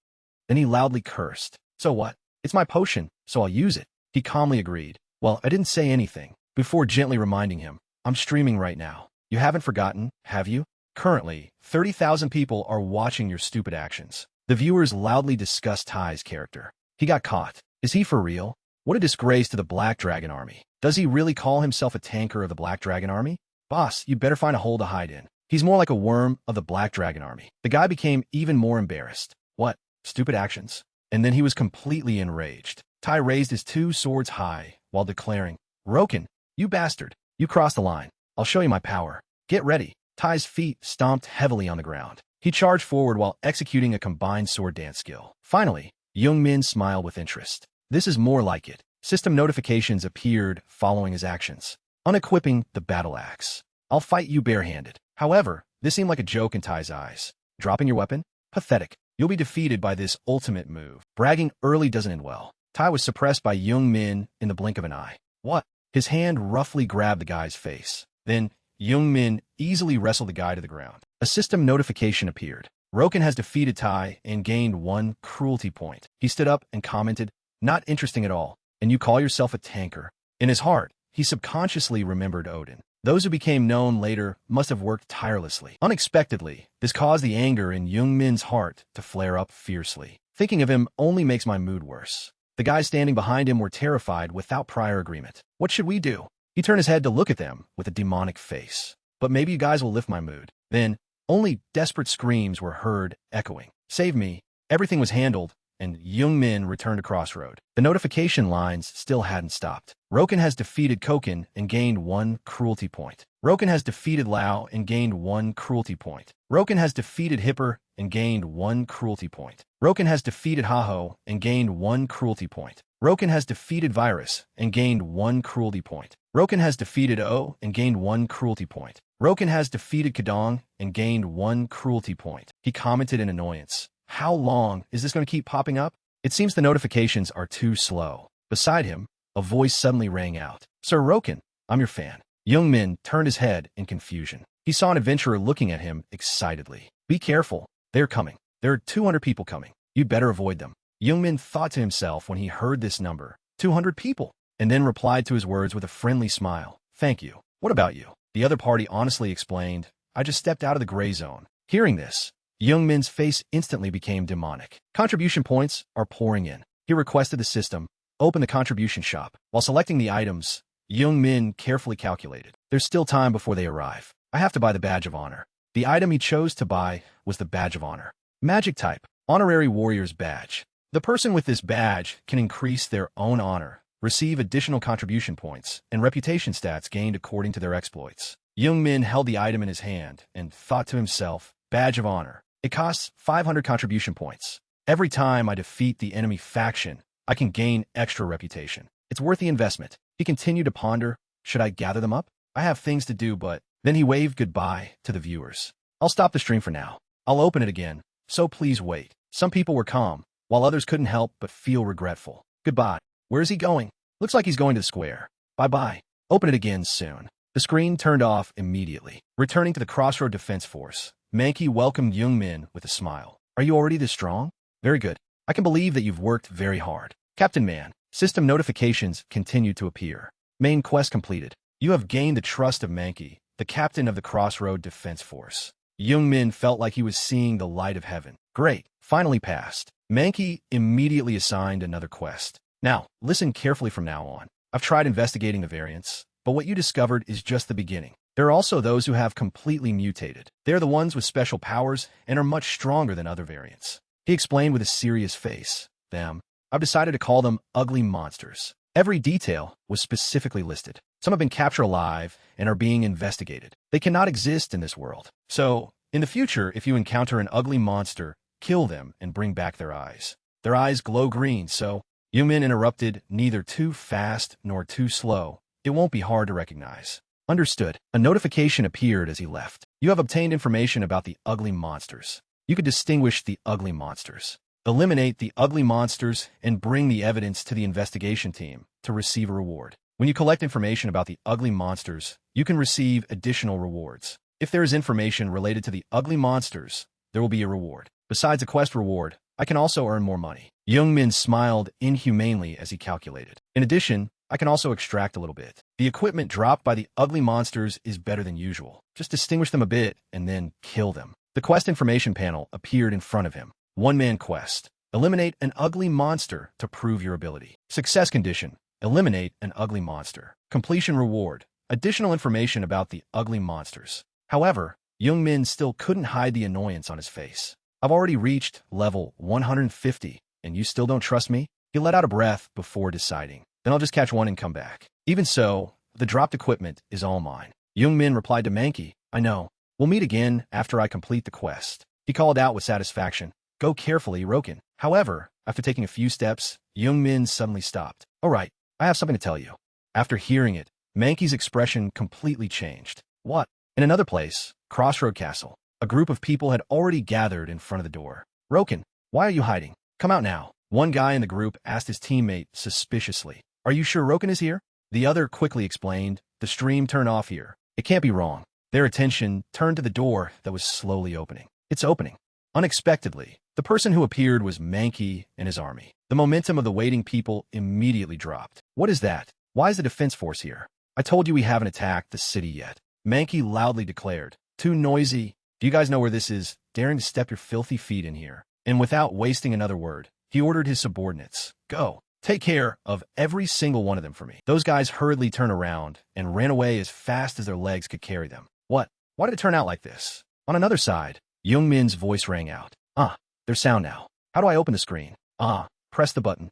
Speaker 1: Then he loudly cursed. So what? It's my potion, so I'll use it. He calmly agreed. Well, I didn't say anything, before gently reminding him. I'm streaming right now. You haven't forgotten, have you? Currently, 30,000 people are watching your stupid actions. The viewers loudly discuss Tai's character. He got caught. Is he for real? What a disgrace to the Black Dragon Army. Does he really call himself a tanker of the Black Dragon Army? Boss, you better find a hole to hide in. He's more like a worm of the Black Dragon Army. The guy became even more embarrassed. What? Stupid actions? And then he was completely enraged. Tai raised his 2 swords high while declaring, Roken, you bastard. You crossed the line. I'll show you my power. Get ready. Tai's feet stomped heavily on the ground. He charged forward while executing a combined sword dance skill. Finally, Youngmin smiled with interest. This is more like it. System notifications appeared following his actions. Unequipping the battle axe. I'll fight you barehanded. However, this seemed like a joke in Tai's eyes. Dropping your weapon? Pathetic. You'll be defeated by this ultimate move. Bragging early doesn't end well. Tai was suppressed by Youngmin in the blink of an eye. What? His hand roughly grabbed the guy's face. Then, Youngmin easily wrestled the guy to the ground. A system notification appeared. Roken has defeated Tai and gained 1 cruelty point. He stood up and commented, not interesting at all, and you call yourself a tanker. In his heart, he subconsciously remembered Odin. Those who became known later must have worked tirelessly. Unexpectedly, this caused the anger in Youngmin's heart to flare up fiercely. Thinking of him only makes my mood worse. The guys standing behind him were terrified without prior agreement. What should we do? He turned his head to look at them with a demonic face. But maybe you guys will lift my mood. Then, only desperate screams were heard echoing. Save me. Everything was handled, and Youngmin returned to Crossroad. The notification lines still hadn't stopped. Roken has defeated Koken and gained 1 cruelty point. Roken has defeated Lao and gained 1 cruelty point. Roken has defeated Hipper and gained 1 cruelty point. Roken has defeated Haho and gained 1 cruelty point. Roken has defeated Virus and gained 1 cruelty point. Roken has defeated O and gained 1 cruelty point. Roken has defeated Kadong and gained 1 cruelty point. He commented in annoyance. How long is this going to keep popping up? It seems the notifications are too slow. Beside him, a voice suddenly rang out. Sir Roken, I'm your fan. Youngmin turned his head in confusion. He saw an adventurer looking at him excitedly. Be careful. They're coming. There are 200 people coming. You'd better avoid them. Youngmin thought to himself when he heard this number. 200 people. And then replied to his words with a friendly smile. Thank you. What about you? The other party honestly explained, I just stepped out of the gray zone. Hearing this, Youngmin's face instantly became demonic. Contribution points are pouring in. He requested the system open the contribution shop. While selecting the items, Youngmin carefully calculated. There's still time before they arrive. I have to buy the Badge of Honor. The item he chose to buy was the Badge of Honor. Magic type, Honorary Warrior's Badge. The person with this badge can increase their own honor, receive additional contribution points, and reputation stats gained according to their exploits. Youngmin held the item in his hand and thought to himself, Badge of Honor. It costs 500 contribution points. Every time I defeat the enemy faction, I can gain extra reputation. It's worth the investment. He continued to ponder, should I gather them up? I have things to do, but then he waved goodbye to the viewers. I'll stop the stream for now. I'll open it again, so please wait. Some people were calm, while others couldn't help but feel regretful. Goodbye. Where is he going? Looks like he's going to the square. Bye-bye. Open it again soon. The screen turned off immediately. Returning to the Crossroad Defense Force, Mankey welcomed Youngmin with a smile. Are you already this strong? Very good. I can believe that you've worked very hard. Captain Man, system notifications continue to appear. Main quest completed. You have gained the trust of Mankey, the captain of the Crossroad Defense Force. Youngmin felt like he was seeing the light of heaven. Great. Finally passed. Mankey immediately assigned another quest. Now, listen carefully from now on. I've tried investigating the variants, but what you discovered is just the beginning. There are also those who have completely mutated. They're the ones with special powers and are much stronger than other variants. He explained with a serious face. I've decided to call them ugly monsters. Every detail was specifically listed. Some have been captured alive and are being investigated. They cannot exist in this world. So, in the future, if you encounter an ugly monster, kill them and bring back their eyes. Their eyes glow green, so Youngmin interrupted, neither too fast nor too slow. It won't be hard to recognize. Understood. A notification appeared as he left. You have obtained information about the ugly monsters. You could distinguish the ugly monsters. Eliminate the ugly monsters and bring the evidence to the investigation team to receive a reward. When you collect information about the ugly monsters, you can receive additional rewards. If there is information related to the ugly monsters, there will be a reward. Besides a quest reward, I can also earn more money. Youngmin smiled inhumanely as he calculated. In addition, I can also extract a little bit. The equipment dropped by the ugly monsters is better than usual. Just distinguish them a bit and then kill them. The quest information panel appeared in front of him. One-man quest. Eliminate an ugly monster to prove your ability. Success condition. Eliminate an ugly monster. Completion reward. Additional information about the ugly monsters. However, Youngmin still couldn't hide the annoyance on his face. I've already reached level 150, and you still don't trust me? He let out a breath before deciding. Then I'll just catch one and come back. Even so, the dropped equipment is all mine. Youngmin replied to Mankey, I know. We'll meet again after I complete the quest. He called out with satisfaction. Go carefully, Roken. However, after taking a few steps, Youngmin suddenly stopped. All right, I have something to tell you. After hearing it, Mankey's expression completely changed. What? In another place, Crossroad Castle, a group of people had already gathered in front of the door. Roken, why are you hiding? Come out now. One guy in the group asked his teammate suspiciously. Are you sure Roken is here? The other quickly explained, the stream turned off here. It can't be wrong. Their attention turned to the door that was slowly opening. It's opening. Unexpectedly, the person who appeared was Mankey and his army. The momentum of the waiting people immediately dropped. What is that? Why is the defense force here? I told you we haven't attacked the city yet. Mankey loudly declared. Too noisy. Do you guys know where this is? Daring to step your filthy feet in here. And without wasting another word, he ordered his subordinates. Go. Take care of every single one of them for me. Those guys hurriedly turned around and ran away as fast as their legs could carry them. What? Why did it turn out like this? On another side, Youngmin's voice rang out. There's sound now. How do I open the screen? Press the button.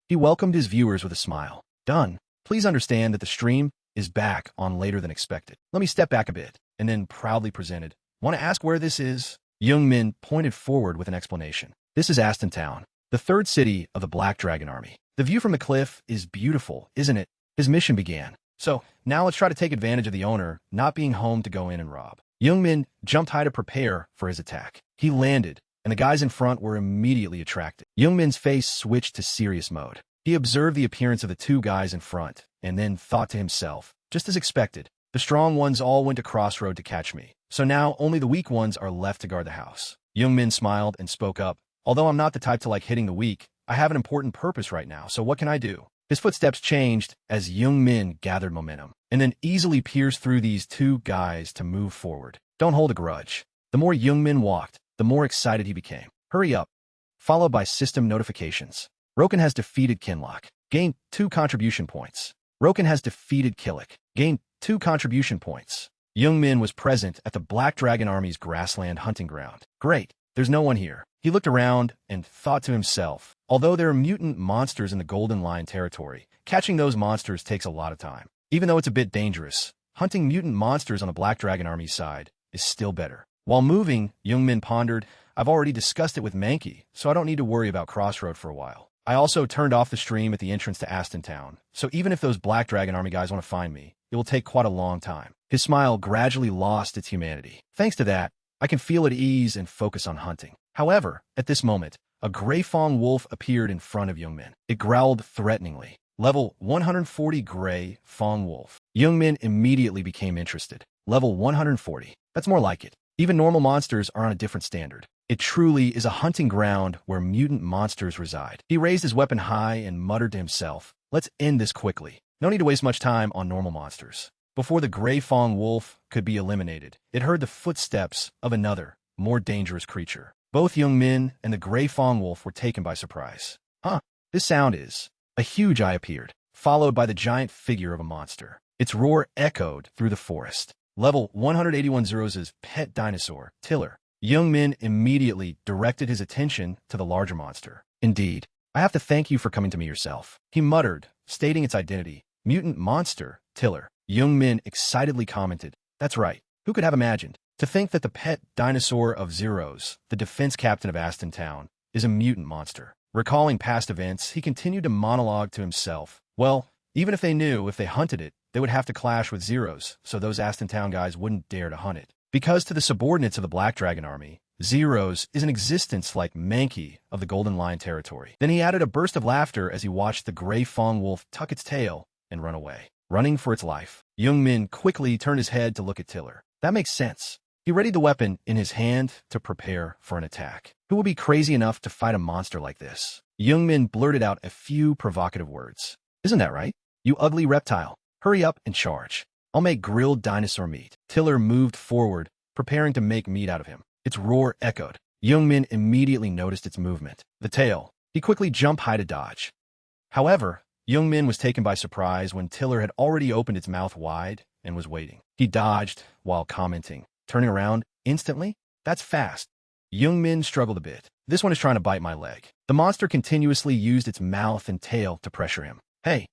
Speaker 1: He welcomed his viewers with a smile. Done. Please understand that the stream is back on later than expected. Let me step back a bit, and then proudly presented. Want to ask where this is? Youngmin pointed forward with an explanation. This is Aston Town, the third city of the Black Dragon Army. The view from the cliff is beautiful, isn't it? His mission began. So, now let's try to take advantage of the owner not being home to go in and rob. Youngmin jumped high to prepare for his attack. He landed, and the guys in front were immediately attracted. Youngmin's face switched to serious mode. He observed the appearance of the two guys in front, and then thought to himself, just as expected, the strong ones all went to Crossroad to catch me. So now only the weak ones are left to guard the house. Youngmin smiled and spoke up. Although I'm not the type to like hitting the weak, I have an important purpose right now, so what can I do? His footsteps changed as Young Min gathered momentum, and then easily pierced through these two guys to move forward. Don't hold a grudge. The more Young Min walked, the more excited he became. Hurry up. Followed by system notifications. Roken has defeated Kinlock. Gain 2 contribution points. Roken has defeated Killick. Gain 2 contribution points. Young Min was present at the Black Dragon Army's grassland hunting ground. Great. There's no one here. He looked around and thought to himself, although there are mutant monsters in the Golden Line territory, catching those monsters takes a lot of time. Even though it's a bit dangerous, hunting mutant monsters on the Black Dragon Army's side is still better. While moving, Young Min pondered, I've already discussed it with Mankey, so I don't need to worry about Crossroad for a while. I also turned off the stream at the entrance to Aston Town, so even if those Black Dragon Army guys want to find me, it will take quite a long time. His smile gradually lost its humanity. Thanks to that, I can feel at ease and focus on hunting. However, at this moment, a gray fawn wolf appeared in front of Young Min. It growled threateningly. Level 140 gray fawn wolf. Young Min immediately became interested. Level 140. That's more like it. Even normal monsters are on a different standard. It truly is a hunting ground where mutant monsters reside. He raised his weapon high and muttered to himself, let's end this quickly. No need to waste much time on normal monsters. Before the gray fawn wolf could be eliminated, it heard the footsteps of another, more dangerous creature. Both Young Min and the gray fawn wolf were taken by surprise. This sound is. A huge eye appeared, followed by the giant figure of a monster. Its roar echoed through the forest. Level 181 Zero's pet dinosaur, Tiller. Young Min immediately directed his attention to the larger monster. Indeed, I have to thank you for coming to me yourself. He muttered, stating its identity. Mutant monster, Tiller. Young Min excitedly commented, that's right. Who could have imagined? To think that the pet dinosaur of Zero's, the defense captain of Aston Town, is a mutant monster. Recalling past events, he continued to monologue to himself. Well, even if they knew if they hunted it, they would have to clash with Zero's, so those Aston Town guys wouldn't dare to hunt it. Because to the subordinates of the Black Dragon Army, Zero's is an existence like Mankey of the Golden Line territory. Then he added a burst of laughter as he watched the gray fawn wolf tuck its tail and run away, running for its life. Young Min quickly turned his head to look at Tiller. That makes sense. He readied the weapon in his hand to prepare for an attack. Who would be crazy enough to fight a monster like this? Young Min blurted out a few provocative words. Isn't that right? You ugly reptile. Hurry up and charge. I'll make grilled dinosaur meat. Tiller moved forward, preparing to make meat out of him. Its roar echoed. Young Min immediately noticed its movement. The tail. He quickly jumped high to dodge. However, Young Min was taken by surprise when Tiller had already opened its mouth wide and was waiting. He dodged while commenting, turning around instantly. That's fast. Young Min struggled a bit. This one is trying to bite my leg. The monster continuously used its mouth and tail to pressure him. Hey.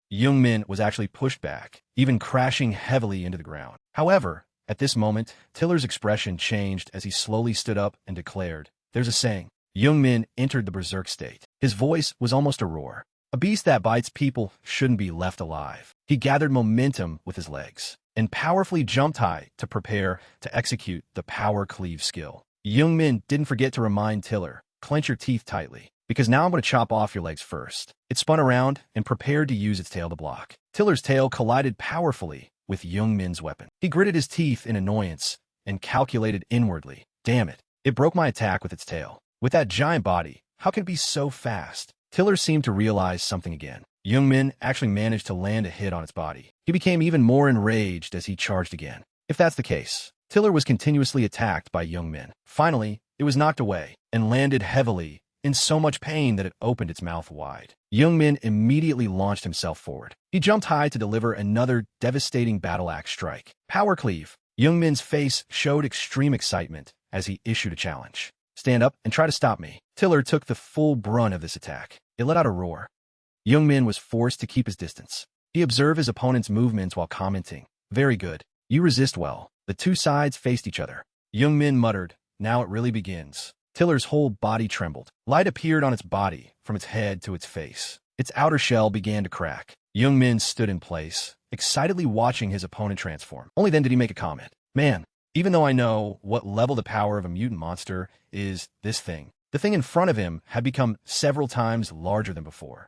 Speaker 1: Young Min was actually pushed back, even crashing heavily into the ground. However, at this moment, Tiller's expression changed as he slowly stood up and declared, there's a saying. Young Min entered the berserk state. His voice was almost a roar. A beast that bites people shouldn't be left alive. He gathered momentum with his legs and powerfully jumped high to prepare to execute the power cleave skill. Young Min didn't forget to remind Tiller, clench your teeth tightly, because now I'm going to chop off your legs first. It spun around and prepared to use its tail to block. Tiller's tail collided powerfully with Young Min's weapon. He gritted his teeth in annoyance and calculated inwardly. Damn it. It broke my attack with its tail. With that giant body, how can it be so fast? Tiller seemed to realize something again. Young Min actually managed to land a hit on its body. He became even more enraged as he charged again. If that's the case, Tiller was continuously attacked by Young Min. Finally, it was knocked away and landed heavily in so much pain that it opened its mouth wide. Young Min immediately launched himself forward. He jumped high to deliver another devastating battle axe strike. Power cleave. Young Min's face showed extreme excitement as he issued a challenge. Stand up and try to stop me. Tiller took the full brunt of this attack. It let out a roar. Young Min was forced to keep his distance. He observed his opponent's movements while commenting. Very good. You resist well. The two sides faced each other. Young Min muttered, now it really begins. Tiller's whole body trembled. Light appeared on its body, from its head to its face. Its outer shell began to crack. Young Min stood in place, excitedly watching his opponent transform. Only then did he make a comment. Man, even though I know what level the power of a mutant monster is, the thing in front of him had become several times larger than before.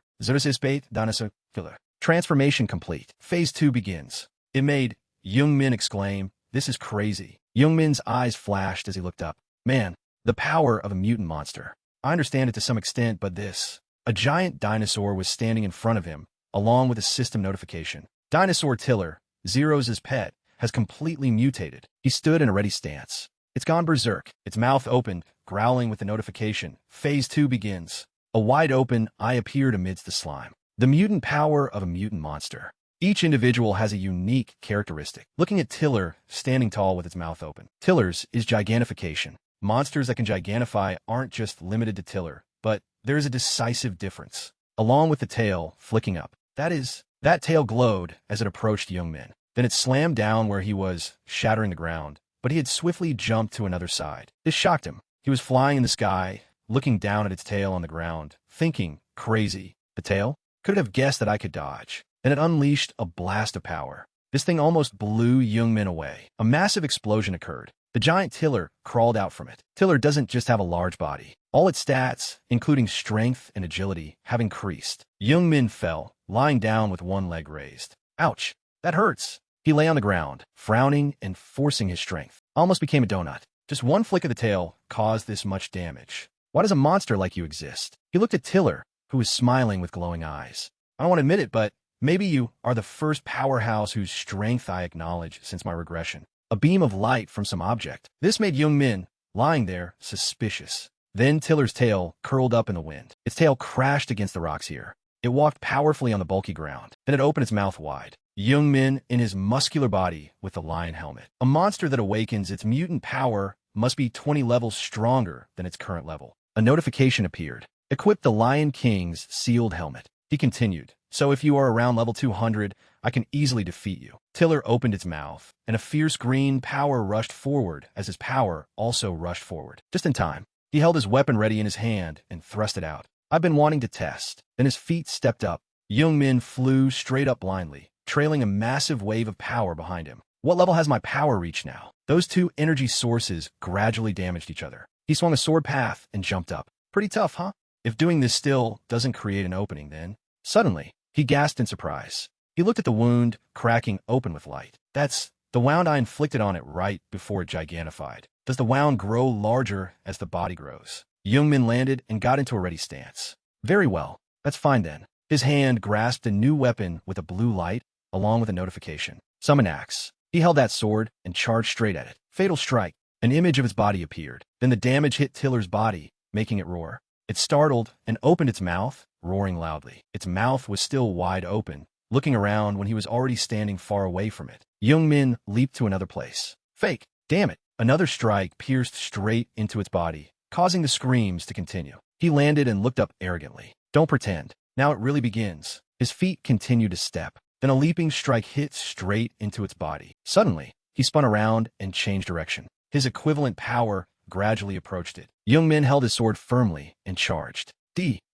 Speaker 1: Transformation complete. Phase 2 begins. It made Young Min exclaim, this is crazy. Young Min's eyes flashed as he looked up. Man, the power of a mutant monster. I understand it to some extent, but this. A giant dinosaur was standing in front of him, along with a system notification. Dinosaur Tiller, Zero's pet, has completely mutated. He stood in a ready stance. It's gone berserk. Its mouth opened, growling with the notification. Phase 2 begins. A wide-open eye appeared amidst the slime. The mutant power of a mutant monster. Each individual has a unique characteristic. Looking at Tiller, standing tall with its mouth open. Tiller's is gigantification. Monsters that can gigantify aren't just limited to Tiller, but there is a decisive difference. Along with the tail flicking up. That tail glowed as it approached Youngmin. Then it slammed down where he was, shattering the ground. But he had swiftly jumped to another side. This shocked him. He was flying in the sky, looking down at its tail on the ground, thinking, crazy. The tail? Could it have guessed that I could dodge? Then it unleashed a blast of power. This thing almost blew Youngmin away. A massive explosion occurred. The giant Tiller crawled out from it. Tiller doesn't just have a large body. All its stats, including strength and agility, have increased. Youngmin fell, lying down with one leg raised. Ouch, that hurts. He lay on the ground, frowning and forcing his strength. Almost became a donut. Just one flick of the tail caused this much damage. Why does a monster like you exist? He looked at Tiller, who was smiling with glowing eyes. I don't want to admit it, but maybe you are the first powerhouse whose strength I acknowledge since my regression. A beam of light from some object. This made Youngmin, lying there, suspicious. Then Tiller's tail curled up in the wind. Its tail crashed against the rocks here. It walked powerfully on the bulky ground. Then it opened its mouth wide. Youngmin in his muscular body with the lion helmet. A monster that awakens its mutant power must be 20 levels stronger than its current level. A notification appeared. Equip the Lion King's sealed helmet. He continued. So if you are around level 200, I can easily defeat you. Tiller opened its mouth, and a fierce green power rushed forward as his power also rushed forward. Just in time. He held his weapon ready in his hand and thrust it out. I've been wanting to test. Then his feet stepped up. Youngmin flew straight up blindly, trailing a massive wave of power behind him. What level has my power reached now? Those two energy sources gradually damaged each other. He swung a sword path and jumped up. Pretty tough, huh? If doing this still doesn't create an opening, then... Suddenly, he gasped in surprise. He looked at the wound, cracking open with light. That's the wound I inflicted on it right before it gigantified. Does the wound grow larger as the body grows? Youngmin landed and got into a ready stance. Very well. That's fine then. His hand grasped a new weapon with a blue light, along with a notification. Summon axe. He held that sword and charged straight at it. Fatal strike. An image of its body appeared. Then the damage hit Tiller's body, making it roar. It startled and opened its mouth, roaring loudly. Its mouth was still wide open, looking around when he was already standing far away from it. Youngmin leaped to another place. Fake. Damn it. Another strike pierced straight into its body, causing the screams to continue. He landed and looked up arrogantly. Don't pretend. Now it really begins. His feet continued to step. Then a leaping strike hit straight into its body. Suddenly, he spun around and changed direction. His equivalent power gradually approached it. Youngmin held his sword firmly and charged.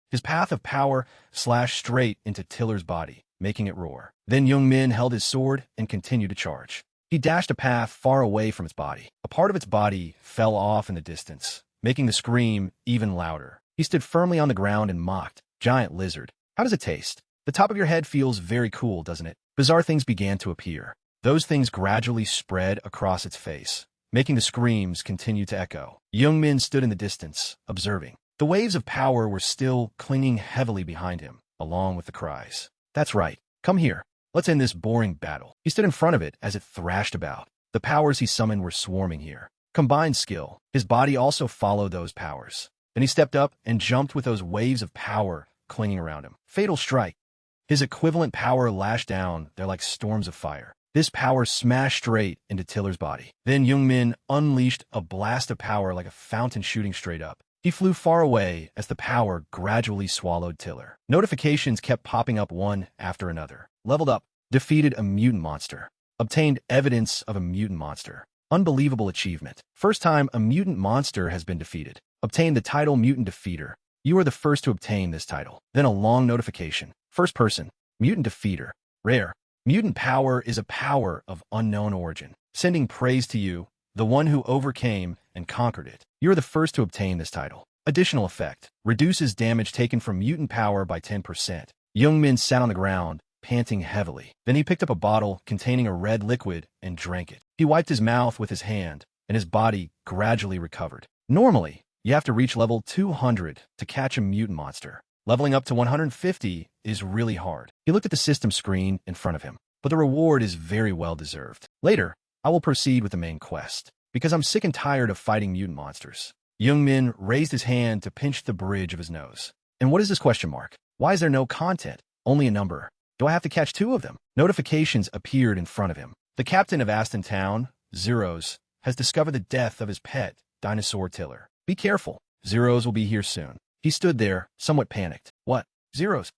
Speaker 1: His path of power slashed straight into Tiller's body, making it roar. Then Youngmin held his sword and continued to charge. He dashed a path far away from its body. A part of its body fell off in the distance, making the scream even louder. He stood firmly on the ground and mocked. Giant lizard. How does it taste? The top of your head feels very cool, doesn't it? Bizarre things began to appear. Those things gradually spread across its face, making the screams continue to echo. Youngmin stood in the distance, observing. The waves of power were still clinging heavily behind him, along with the cries. That's right. Come here. Let's end this boring battle. He stood in front of it as it thrashed about. The powers he summoned were swarming here. Combined skill. His body also followed those powers. Then he stepped up and jumped with those waves of power clinging around him. Fatal strike. His equivalent power lashed down. They're like storms of fire. This power smashed straight into Tiller's body. Then Youngmin unleashed a blast of power like a fountain shooting straight up. He flew far away as the power gradually swallowed Tiller. Notifications kept popping up one after another. Leveled up. Defeated a mutant monster. Obtained evidence of a mutant monster. Unbelievable achievement. First time a mutant monster has been defeated. Obtained the title Mutant Defeater. You are the first to obtain this title. Then a long notification. First person. Mutant Defeater. Rare. Mutant power is a power of unknown origin. Sending praise to you, the one who overcame and conquered it. You are the first to obtain this title. Additional effect. Reduces damage taken from mutant power by 10%. Youngmin sat on the ground, panting heavily. Then he picked up a bottle containing a red liquid and drank it. He wiped his mouth with his hand, and his body gradually recovered. Normally, you have to reach level 200 to catch a mutant monster. Leveling up to 150 is really hard. He looked at the system screen in front of him, but the reward is very well deserved. Later, I will proceed with the main quest, because I'm sick and tired of fighting mutant monsters. Youngmin raised his hand to pinch the bridge of his nose. And what is this question mark? Why is there no content? Only a number. Do I have to catch 2 of them? Notifications appeared in front of him. The captain of Aston Town, Zeros, has discovered the death of his pet, Dinosaur Tiller. Be careful. Zeros will be here soon. He stood there, somewhat panicked. What? Zeros?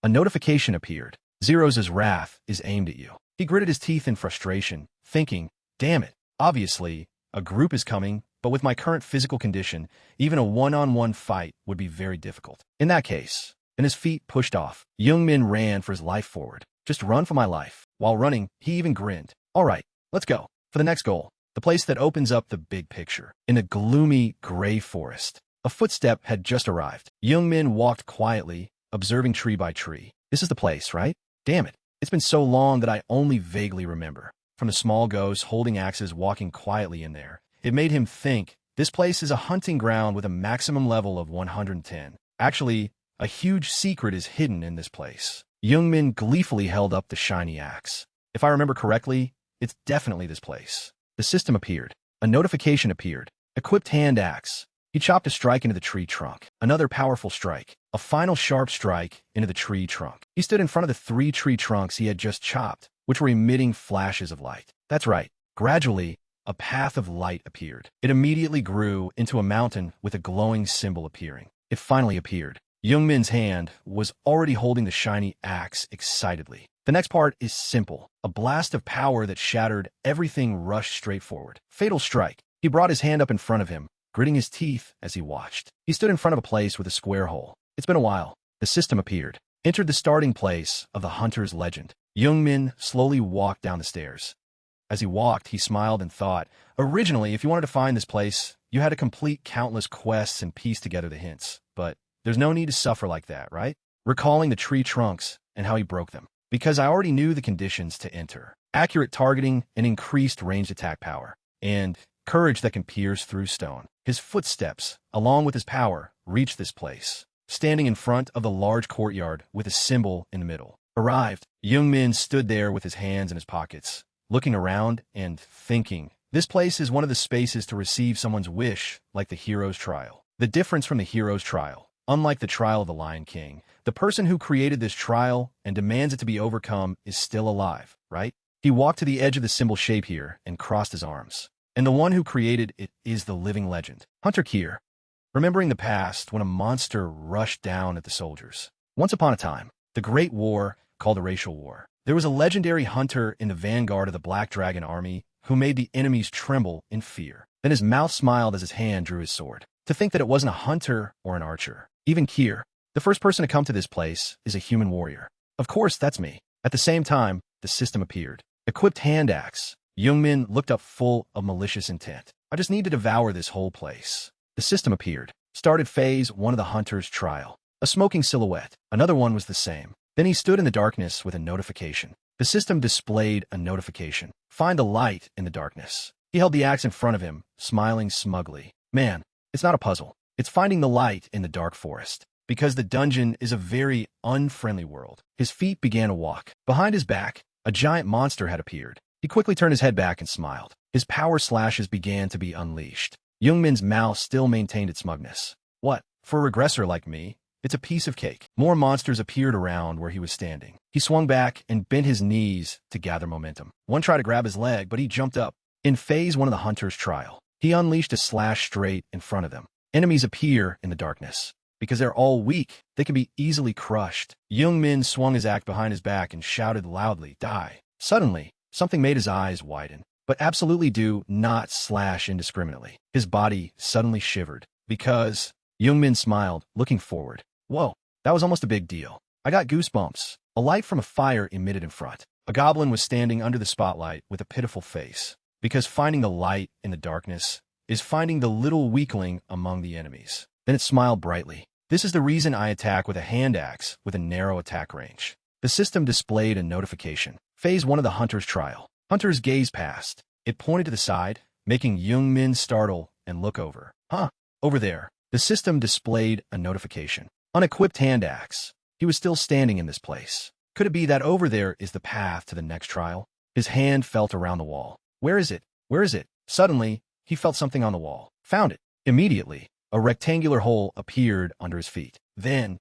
Speaker 1: A notification appeared. Zeros' wrath is aimed at you. He gritted his teeth in frustration, thinking, damn it. Obviously, a group is coming, but with my current physical condition, even a one-on-one fight would be very difficult. In that case, and his feet pushed off, Youngmin ran for his life forward. Just run for my life. While running, he even grinned. All right, let's go. For the next goal, the place that opens up the big picture. In a gloomy, gray forest, a footstep had just arrived. Youngmin walked quietly, observing tree by tree. This is the place, right? Damn it. It's been so long that I only vaguely remember. From the small ghosts holding axes walking quietly in there, it made him think, this place is a hunting ground with a maximum level of 110. Actually, a huge secret is hidden in this place. Youngmin gleefully held up the shiny axe. If I remember correctly, it's definitely this place. The system appeared. A notification appeared. Equipped hand axe. He chopped a strike into the tree trunk. Another powerful strike. A final sharp strike into the tree trunk. He stood in front of the 3 tree trunks he had just chopped, which were emitting flashes of light. That's right. Gradually, a path of light appeared. It immediately grew into a mountain with a glowing symbol appearing. It finally appeared. Youngmin's hand was already holding the shiny axe excitedly. The next part is simple. A blast of power that shattered everything rushed straight forward. Fatal strike. He brought his hand up in front of him, gritting his teeth as he watched. He stood in front of a place with a square hole. It's been a while. The system appeared. Entered the starting place of the hunter's legend. Youngmin slowly walked down the stairs. As he walked, he smiled and thought, originally, if you wanted to find this place, you had to complete countless quests and piece together the hints. But there's no need to suffer like that, right? Recalling the tree trunks and how he broke them. Because I already knew the conditions to enter. Accurate targeting and increased ranged attack power. And courage that can pierce through stone. His footsteps, along with his power, reached this place. Standing in front of the large courtyard with a symbol in the middle. Arrived, Youngmin stood there with his hands in his pockets, looking around and thinking, this place is one of the spaces to receive someone's wish, like the hero's trial. The difference from the hero's trial, unlike the trial of the Lion King, the person who created this trial and demands it to be overcome is still alive, right? He walked to the edge of the symbol shape here and crossed his arms. And the one who created it is the living legend, Hunter Kier. Remembering the past when a monster rushed down at the soldiers. Once upon a time, the Great War, called the Racial War, there was a legendary hunter in the vanguard of the Black Dragon army who made the enemies tremble in fear. Then his mouth smiled as his hand drew his sword. To think that it wasn't a hunter or an archer. Even Kier, the first person to come to this place, is a human warrior. Of course, that's me. At the same time, the system appeared. Equipped hand axe. Youngmin looked up full of malicious intent. I just need to devour this whole place. The system appeared. Started phase 1 of the hunter's trial. A smoking silhouette. Another one was the same. Then he stood in the darkness with a notification. The system displayed a notification. Find the light in the darkness. He held the axe in front of him, smiling smugly. Man, it's not a puzzle. It's finding the light in the dark forest. Because the dungeon is a very unfriendly world. His feet began to walk. Behind his back, a giant monster had appeared. He quickly turned his head back and smiled. His power slashes began to be unleashed. Youngmin's mouth still maintained its smugness. What? For a regressor like me, it's a piece of cake. More monsters appeared around where he was standing. He swung back and bent his knees to gather momentum. One tried to grab his leg, but he jumped up. In phase 1 of the hunter's trial, he unleashed a slash straight in front of them. Enemies appear in the darkness. Because they're all weak, they can be easily crushed. Youngmin swung his axe behind his back and shouted loudly, "Die." Suddenly, something made his eyes widen. But absolutely do not slash indiscriminately. His body suddenly shivered. Because Youngmin smiled, looking forward. Whoa, that was almost a big deal. I got goosebumps. A light from a fire emitted in front. A goblin was standing under the spotlight with a pitiful face. Because finding the light in the darkness is finding the little weakling among the enemies. Then it smiled brightly. This is the reason I attack with a hand axe with a narrow attack range. The system displayed a notification. Phase 1 of the hunter's trial. Hunter's gaze passed. It pointed to the side, making Youngmin startle and look over. Huh, over there. The system displayed a notification. Unequipped hand axe. He was still standing in this place. Could it be that over there is the path to the next trial? His hand felt around the wall. Where is it? Where is it? Suddenly, he felt something on the wall. Found it. Immediately, a rectangular hole appeared under his feet. Then,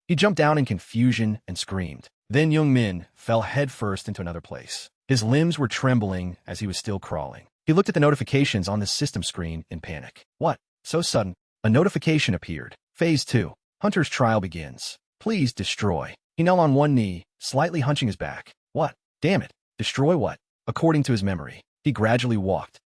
Speaker 1: he jumped down in confusion and screamed. Then Young Min fell headfirst into another place. His limbs were trembling as he was still crawling. He looked at the notifications on the system screen in panic. What? So sudden. A notification appeared. Phase 2. Hunter's trial begins. Please destroy. He knelt on one knee, slightly hunching his back. What? Damn it. Destroy what? According to his memory, he gradually walked.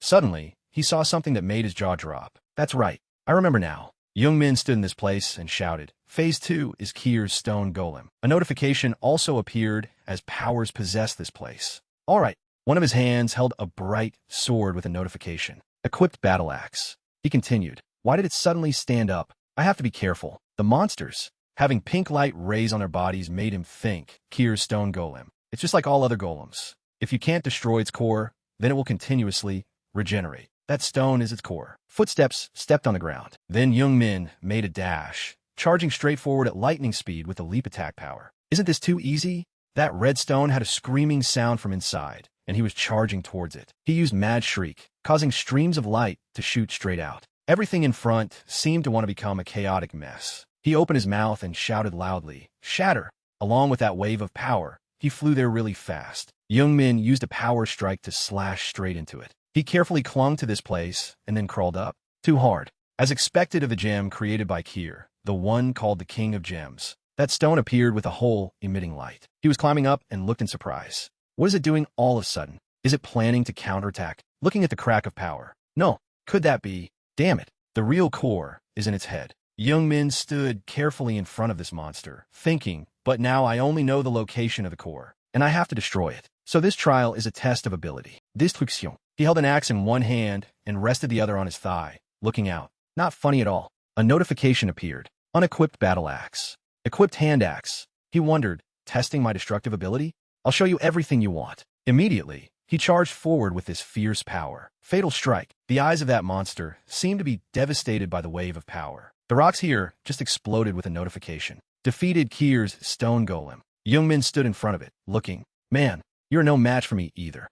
Speaker 1: Suddenly, he saw something that made his jaw drop. That's right. I remember now. Young Min stood in this place and shouted, Phase 2 is Kier's stone golem. A notification also appeared as powers possessed this place. All right. One of his hands held a bright sword with a notification. Equipped battle axe. He continued. Why did it suddenly stand up? I have to be careful. The monsters, having pink light rays on their bodies, made him think Kier's stone golem. It's just like all other golems. If you can't destroy its core, then it will continuously regenerate. That stone is its core. Footsteps stepped on the ground. Then Young Min made a dash, charging straight forward at lightning speed with a leap attack power. Isn't this too easy? That red stone had a screaming sound from inside, and he was charging towards it. He used Mad Shriek, causing streams of light to shoot straight out. Everything in front seemed to want to become a chaotic mess. He opened his mouth and shouted loudly, Shatter! Along with that wave of power, he flew there really fast. Young Min used a power strike to slash straight into it. He carefully clung to this place and then crawled up. Too hard. As expected of the gem created by Kier, the one called the King of Gems, that stone appeared with a hole emitting light. He was climbing up and looked in surprise. What is it doing all of a sudden? Is it planning to counterattack? Looking at the crack of power. No. Could that be? Damn it. The real core is in its head. Young Min stood carefully in front of this monster, thinking, but now I only know the location of the core, and I have to destroy it. So this trial is a test of ability. Destruction. He held an axe in one hand and rested the other on his thigh, looking out. Not funny at all. A notification appeared. Unequipped battle axe. Equipped hand axe. He wondered, testing my destructive ability? I'll show you everything you want. Immediately, he charged forward with this fierce power. Fatal strike. The eyes of that monster seemed to be devastated by the wave of power. The rocks here just exploded with a notification. Defeated Kier's stone golem. Young Min stood in front of it, looking. Man, you're no match for me either.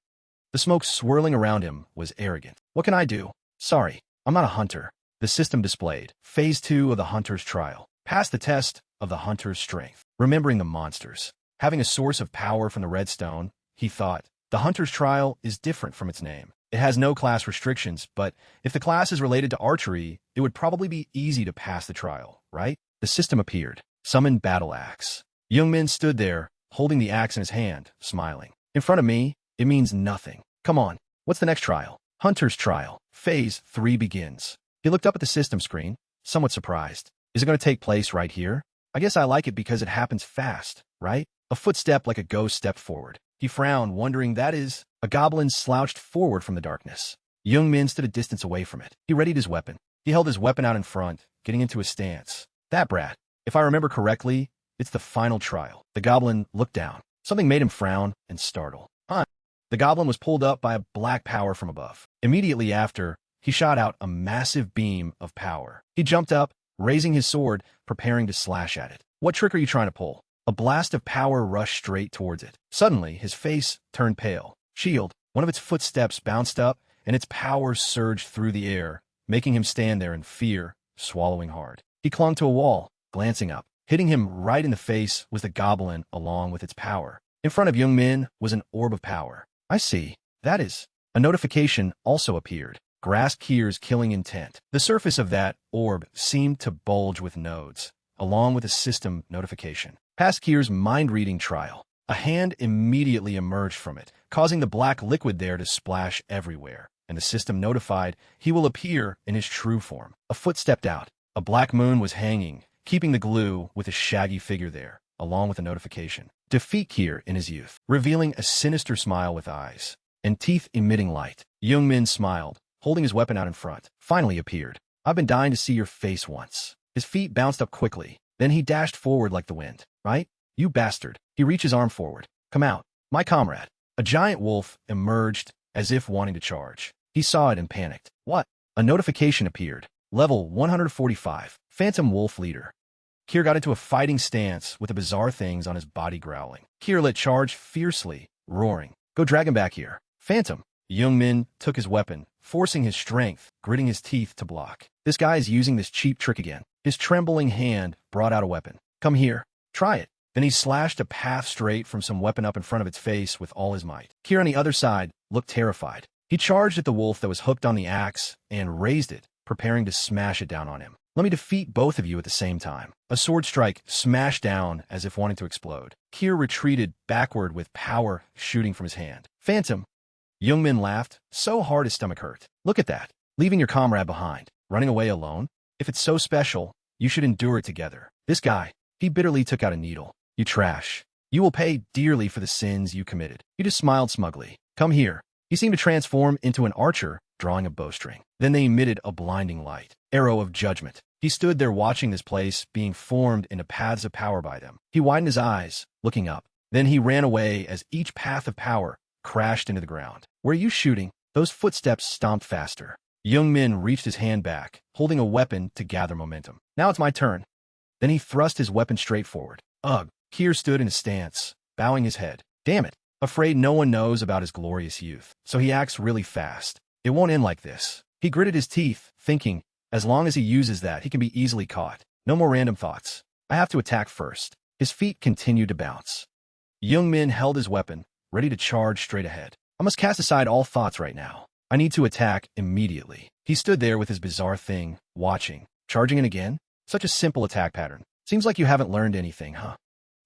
Speaker 1: The smoke swirling around him was arrogant. What can I do? Sorry, I'm not a hunter. The system displayed. Phase 2 of the hunter's trial. Pass the test of the hunter's strength. Remembering the monsters. Having a source of power from the red stone, he thought, the hunter's trial is different from its name. It has no class restrictions, but if the class is related to archery, it would probably be easy to pass the trial, right? The system appeared. Summon battle axe. Young Min stood there, holding the axe in his hand, smiling. In front of me, it means nothing. Come on, what's the next trial? Hunter's trial. Phase 3 begins. He looked up at the system screen, somewhat surprised. Is it going to take place right here? I guess I like it because it happens fast, right? A footstep like a ghost stepped forward. He frowned, wondering that is, a goblin slouched forward from the darkness. Young Min stood a distance away from it. He readied his weapon. He held his weapon out in front, getting into a stance. That brat. If I remember correctly, it's the final trial. The goblin looked down. Something made him frown and startle. The goblin was pulled up by a black power from above. Immediately after, he shot out a massive beam of power. He jumped up, raising his sword, preparing to slash at it. What trick are you trying to pull? A blast of power rushed straight towards it. Suddenly, his face turned pale. Shield. One of its footsteps bounced up, and its power surged through the air, making him stand there in fear, swallowing hard. He clung to a wall, glancing up. Hitting him right in the face was the goblin along with its power. In front of Young Min was an orb of power. I see. That is. A notification also appeared. Grasp Kier's killing intent. The surface of that orb seemed to bulge with nodes, along with a system notification. Past Kier's mind-reading trial. A hand immediately emerged from it, causing the black liquid there to splash everywhere, and the system notified he will appear in his true form. A foot stepped out. A black moon was hanging, keeping the glue with a shaggy figure there, along with a notification. Defeat Kier in his youth, revealing a sinister smile with eyes and teeth emitting light. Young Min smiled, holding his weapon out in front. Finally appeared. I've been dying to see your face once. His feet bounced up quickly. Then he dashed forward like the wind. Right? You bastard. He reached his arm forward. Come out. My comrade. A giant wolf emerged as if wanting to charge. He saw it and panicked. What? A notification appeared. Level 145. Phantom Wolf Leader. Kier got into a fighting stance with the bizarre things on his body growling. Kier let charge fiercely, roaring, "Go drag him back here, Phantom!" Youngmin took his weapon, forcing his strength, gritting his teeth to block. This guy is using this cheap trick again. His trembling hand brought out a weapon. "Come here. Try it." Then he slashed a path straight from some weapon up in front of its face with all his might. Kier on the other side looked terrified. He charged at the wolf that was hooked on the axe and raised it, preparing to smash it down on him. "Let me defeat both of you at the same time." A sword strike smashed down as if wanting to explode. Kier retreated backward with power shooting from his hand. "Phantom!" Youngmin laughed so hard his stomach hurt. "Look at that. Leaving your comrade behind. Running away alone? If it's so special, you should endure it together. This guy," he bitterly took out a needle. "You trash. You will pay dearly for the sins you committed." He just smiled smugly. "Come here." He seemed to transform into an archer, drawing a bowstring. Then they emitted a blinding light. Arrow of judgment. He stood there watching this place being formed into paths of power by them. He widened his eyes, looking up. Then he ran away as each path of power crashed into the ground. "Where are you shooting?" Those footsteps stomped faster. Youngmin reached his hand back, holding a weapon to gather momentum. "Now it's my turn." Then he thrust his weapon straight forward. Ugh! Kier stood in a stance, bowing his head. Damn it! Afraid no one knows about his glorious youth. So he acts really fast. It won't end like this. He gritted his teeth, thinking, as long as he uses that, he can be easily caught. No more random thoughts. I have to attack first. His feet continued to bounce. Youngmin held his weapon, ready to charge straight ahead. I must cast aside all thoughts right now. I need to attack immediately. He stood there with his bizarre thing, watching. Charging in again? Such a simple attack pattern. Seems like you haven't learned anything, huh?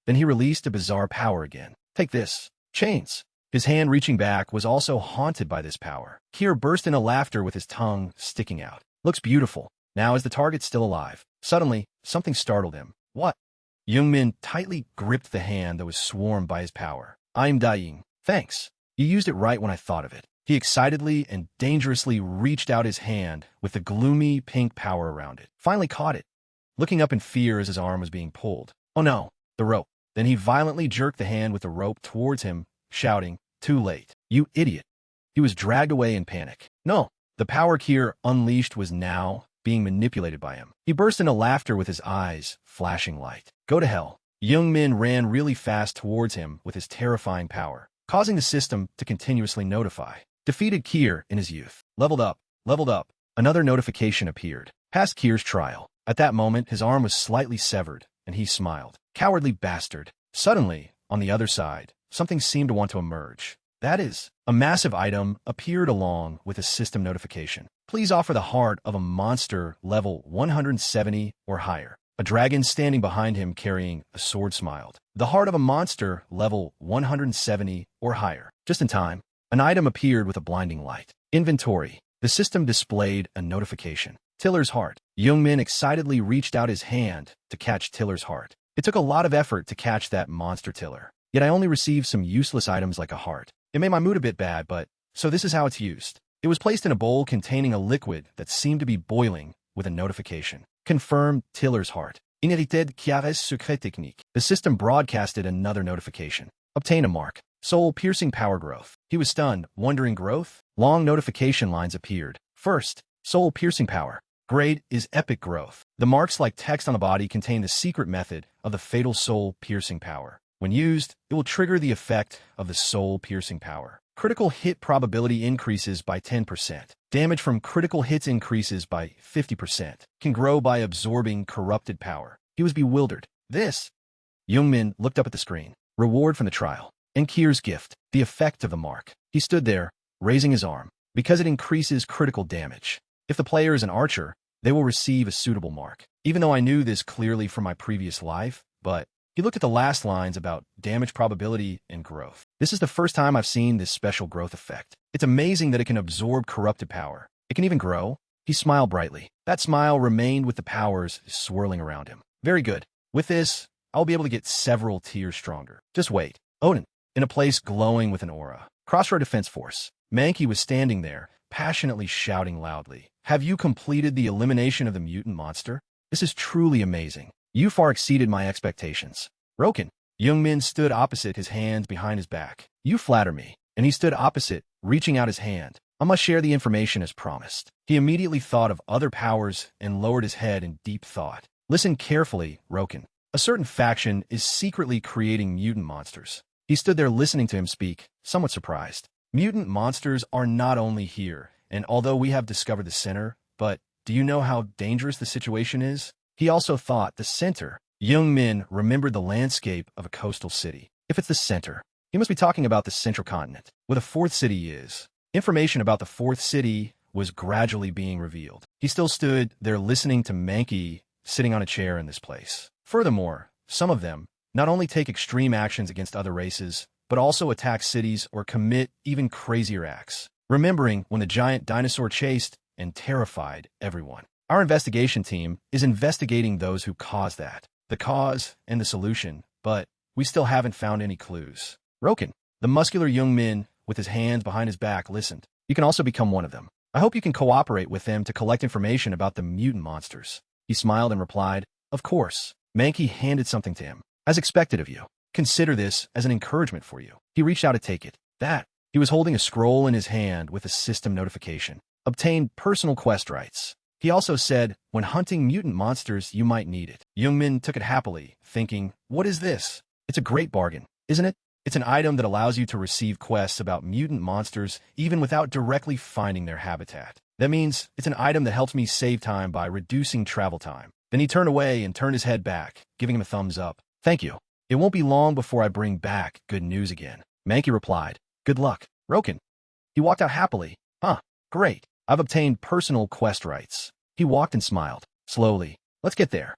Speaker 1: Then he released a bizarre power again. Take this. Chains. His hand reaching back was also haunted by this power. Kier burst into laughter with his tongue sticking out. Looks beautiful. Now is the target still alive? Suddenly, something startled him. What? Youngmin tightly gripped the hand that was swarmed by his power. I'm dying. Thanks. You used it right when I thought of it. He excitedly and dangerously reached out his hand with the gloomy pink power around it. Finally caught it. Looking up in fear as his arm was being pulled. Oh no, the rope. Then he violently jerked the hand with the rope towards him, shouting, "Too late. You idiot." He was dragged away in panic. No, the power Kier unleashed was now being manipulated by him. He burst into laughter with his eyes flashing light. Go to hell. Youngmin ran really fast towards him with his terrifying power, causing the system to continuously notify. Defeated Kier in his youth. Leveled up. Leveled up. Another notification appeared. Past Kier's trial. At that moment, his arm was slightly severed, and he smiled. Cowardly bastard. Suddenly, on the other side, something seemed to want to emerge. That is, a massive item appeared along with a system notification. Please offer the heart of a monster level 170 or higher. A dragon standing behind him carrying a sword smiled. The heart of a monster level 170 or higher. Just in time, an item appeared with a blinding light. Inventory. The system displayed a notification. Tiller's heart. Youngmin excitedly reached out his hand to catch Tiller's heart. It took a lot of effort to catch that monster Tiller. Yet I only received some useless items like a heart. It made my mood a bit bad, but so this is how it's used. It was placed in a bowl containing a liquid that seemed to be boiling with a notification. Confirm Tiller's heart. Inherited Chiares Secret Technique. The system broadcasted another notification. Obtain a mark. Soul piercing power growth. He was stunned, wondering growth? Long notification lines appeared. First, soul piercing power. Grade is epic growth. The marks like text on the body contain the secret method of the fatal soul piercing power. When used, it will trigger the effect of the soul piercing power. Critical hit probability increases by 10%. Damage from critical hits increases by 50%. Can grow by absorbing corrupted power. He was bewildered. This? Youngmin looked up at the screen. Reward from the trial. And Kier's gift. The effect of the mark. He stood there, raising his arm. Because it increases critical damage. If the player is an archer, they will receive a suitable mark. Even though I knew this clearly from my previous life, but he looked at the last lines about damage probability and growth. This is the first time I've seen this special growth effect. It's amazing that it can absorb corrupted power. It can even grow. He smiled brightly. That smile remained with the powers swirling around him. Very good. With this, I'll be able to get several tiers stronger. Just wait. Odin, in a place glowing with an aura. Crossroad Defense Force. Mankey was standing there, passionately shouting loudly. Have you completed the elimination of the mutant monster? This is truly amazing. You far exceeded my expectations. Roken. Youngmin stood opposite, his hands behind his back. You flatter me. And he stood opposite, reaching out his hand. I must share the information as promised. He immediately thought of other powers and lowered his head in deep thought. Listen carefully, Roken. A certain faction is secretly creating mutant monsters. He stood there listening to him speak, somewhat surprised. Mutant monsters are not only here, and although we have discovered the center, but do you know how dangerous the situation is? He also thought the center. Young Min remembered the landscape of a coastal city. If it's the center, he must be talking about the central continent, where the fourth city is. Information about the fourth city was gradually being revealed. He still stood there listening to Mankey sitting on a chair in this place. Furthermore, some of them not only take extreme actions against other races, but also attack cities or commit even crazier acts. Remembering when the giant dinosaur chased and terrified everyone. Our investigation team is investigating those who caused that. The cause and the solution, but we still haven't found any clues. Roken, the muscular young man with his hands behind his back, listened. You can also become one of them. I hope you can cooperate with them to collect information about the mutant monsters. He smiled and replied, of course. Mankey handed something to him. As expected of you. Consider this as an encouragement for you. He reached out to take it. He was holding a scroll in his hand with a system notification. Obtained personal quest rights. He also said, when hunting mutant monsters, you might need it. Youngmin took it happily, thinking, what is this? It's a great bargain, isn't it? It's an item that allows you to receive quests about mutant monsters even without directly finding their habitat. That means it's an item that helps me save time by reducing travel time. Then he turned away and turned his head back, giving him a thumbs up. Thank you. It won't be long before I bring back good news again. Mankey replied. Good luck, Roken. He walked out happily. Great. I've obtained personal quest rights. He walked and smiled. Slowly. Let's get there.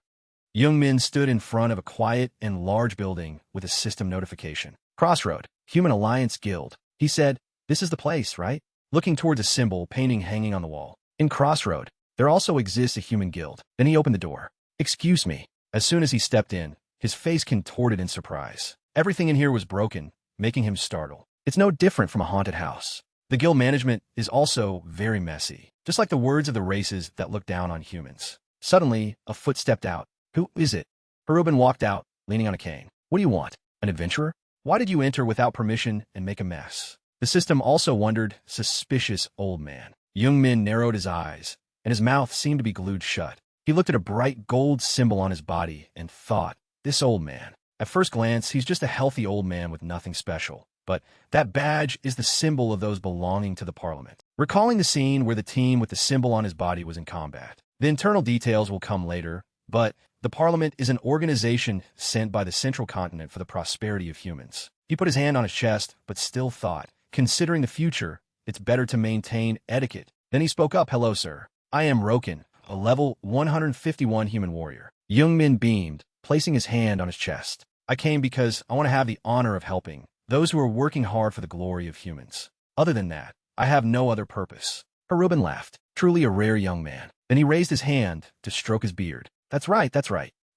Speaker 1: Young Min stood in front of a quiet and large building with a system notification. Crossroad, Human Alliance Guild. He said, this is the place, right? Looking towards a symbol painting hanging on the wall. In Crossroad, there also exists a human guild. Then he opened the door. Excuse me. As soon as he stepped in, his face contorted in surprise. Everything in here was broken, making him startled. It's no different from a haunted house. The guild management is also very messy, just like the words of the races that look down on humans. Suddenly, a foot stepped out. Who is it? Harubin walked out, leaning on a cane. What do you want? An adventurer? Why did you enter without permission and make a mess? The system also wondered, suspicious old man. Young Min narrowed his eyes, and his mouth seemed to be glued shut. He looked at a bright gold symbol on his body and thought, this old man. At first glance, he's just a healthy old man with nothing special. But that badge is the symbol of those belonging to the parliament. Recalling the scene where the team with the symbol on his body was in combat. The internal details will come later, but the parliament is an organization sent by the central continent for the prosperity of humans. He put his hand on his chest, but still thought, considering the future, it's better to maintain etiquette. Then he spoke up, hello sir. I am Roken, a level 151 human warrior. Young Min beamed, placing his hand on his chest. I came because I want to have the honor of helping those who are working hard for the glory of humans. Other than that, I have no other purpose. Harubin laughed, truly a rare young man. Then he raised his hand to stroke his beard. That's right.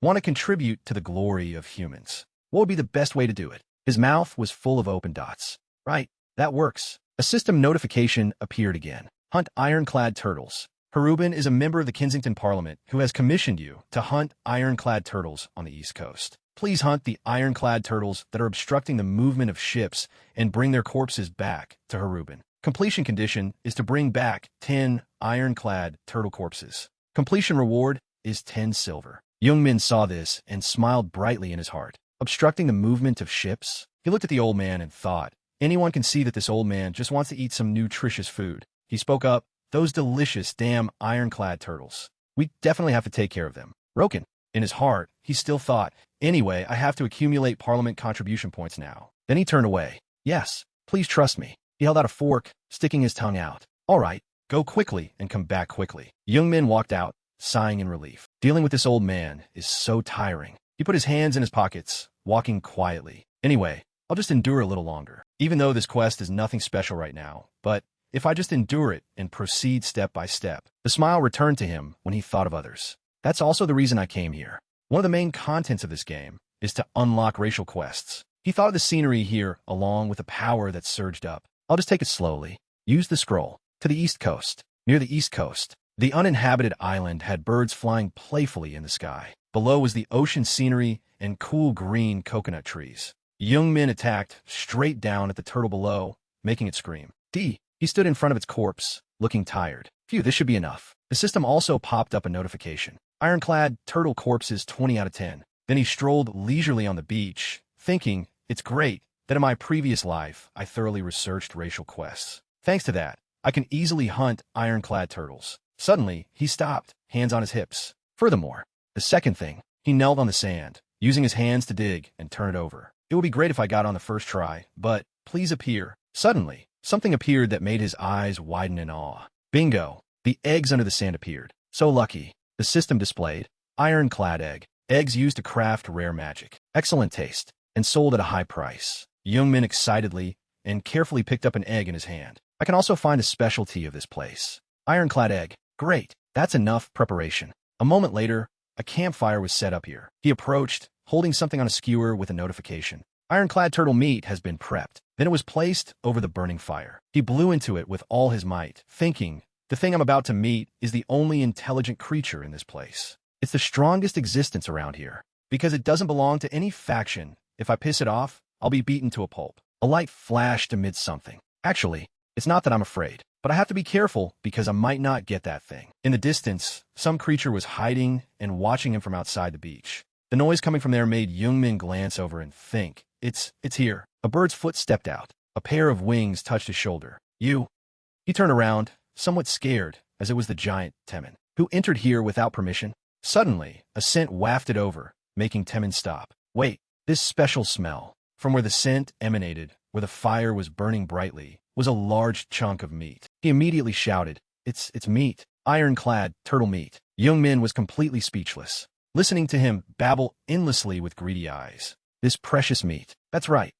Speaker 1: Want to contribute to the glory of humans. What would be the best way to do it? His mouth was full of open dots. Right, that works. A system notification appeared again. Hunt ironclad turtles. Harubin is a member of the Kensington Parliament who has commissioned you to hunt ironclad turtles on the East Coast. Please hunt the ironclad turtles that are obstructing the movement of ships and bring their corpses back to Harubin. Completion condition is to bring back 10 ironclad turtle corpses. Completion reward is 10 silver. Young Min saw this and smiled brightly in his heart. Obstructing the movement of ships? He looked at the old man and thought, anyone can see that this old man just wants to eat some nutritious food. He spoke up, those delicious damn ironclad turtles. We definitely have to take care of them. Roken. In his heart, he still thought, anyway, I have to accumulate parliament contribution points now. Then he turned away. Yes, please trust me. He held out a fork, sticking his tongue out. All right, go quickly and come back quickly. Young Min walked out, sighing in relief. Dealing with this old man is so tiring. He put his hands in his pockets, walking quietly. Anyway, I'll just endure a little longer. Even though this quest is nothing special right now, but if I just endure it and proceed step by step. The smile returned to him when he thought of others. That's also the reason I came here. One of the main contents of this game is to unlock racial quests. He thought of the scenery here along with the power that surged up. I'll just take it slowly. Use the scroll. To the east coast. Near the east coast, the uninhabited island had birds flying playfully in the sky. Below was the ocean scenery and cool green coconut trees. Young Min attacked straight down at the turtle below, making it scream. He stood in front of its corpse, looking tired. Phew, this should be enough. The system also popped up a notification. Ironclad turtle corpses 20 out of 10. Then he strolled leisurely on the beach, thinking, it's great that in my previous life I thoroughly researched racial quests. Thanks to that, I can easily hunt ironclad turtles. Suddenly, he stopped, hands on his hips. Furthermore, the second thing, he knelt on the sand, using his hands to dig and turn it over. It would be great if I got on the first try, but please appear. Suddenly, something appeared that made his eyes widen in awe. Bingo! The eggs under the sand appeared. So lucky. The system displayed, ironclad egg. Eggs used to craft rare magic. Excellent taste, and sold at a high price. Youngmin excitedly and carefully picked up an egg in his hand. I can also find a specialty of this place. Ironclad egg. Great. That's enough preparation. A moment later, a campfire was set up here. He approached, holding something on a skewer with a notification. Ironclad turtle meat has been prepped. Then it was placed over the burning fire. He blew into it with all his might, thinking, the thing I'm about to meet is the only intelligent creature in this place. It's the strongest existence around here, because it doesn't belong to any faction. If I piss it off, I'll be beaten to a pulp. A light flashed amid something. Actually, it's not that I'm afraid, but I have to be careful because I might not get that thing. In the distance, some creature was hiding and watching him from outside the beach. The noise coming from there made Youngmin glance over and think, it's here. A bird's foot stepped out. A pair of wings touched his shoulder. You. He turned around, somewhat scared, as it was the giant Temin, who entered here without permission. Suddenly, a scent wafted over, making Temin stop. Wait, this special smell, from where the scent emanated, where the fire was burning brightly, was a large chunk of meat. He immediately shouted, It's meat. Ironclad turtle meat. Youngmin was completely speechless, listening to him babble endlessly with greedy eyes. This precious meat. That's right.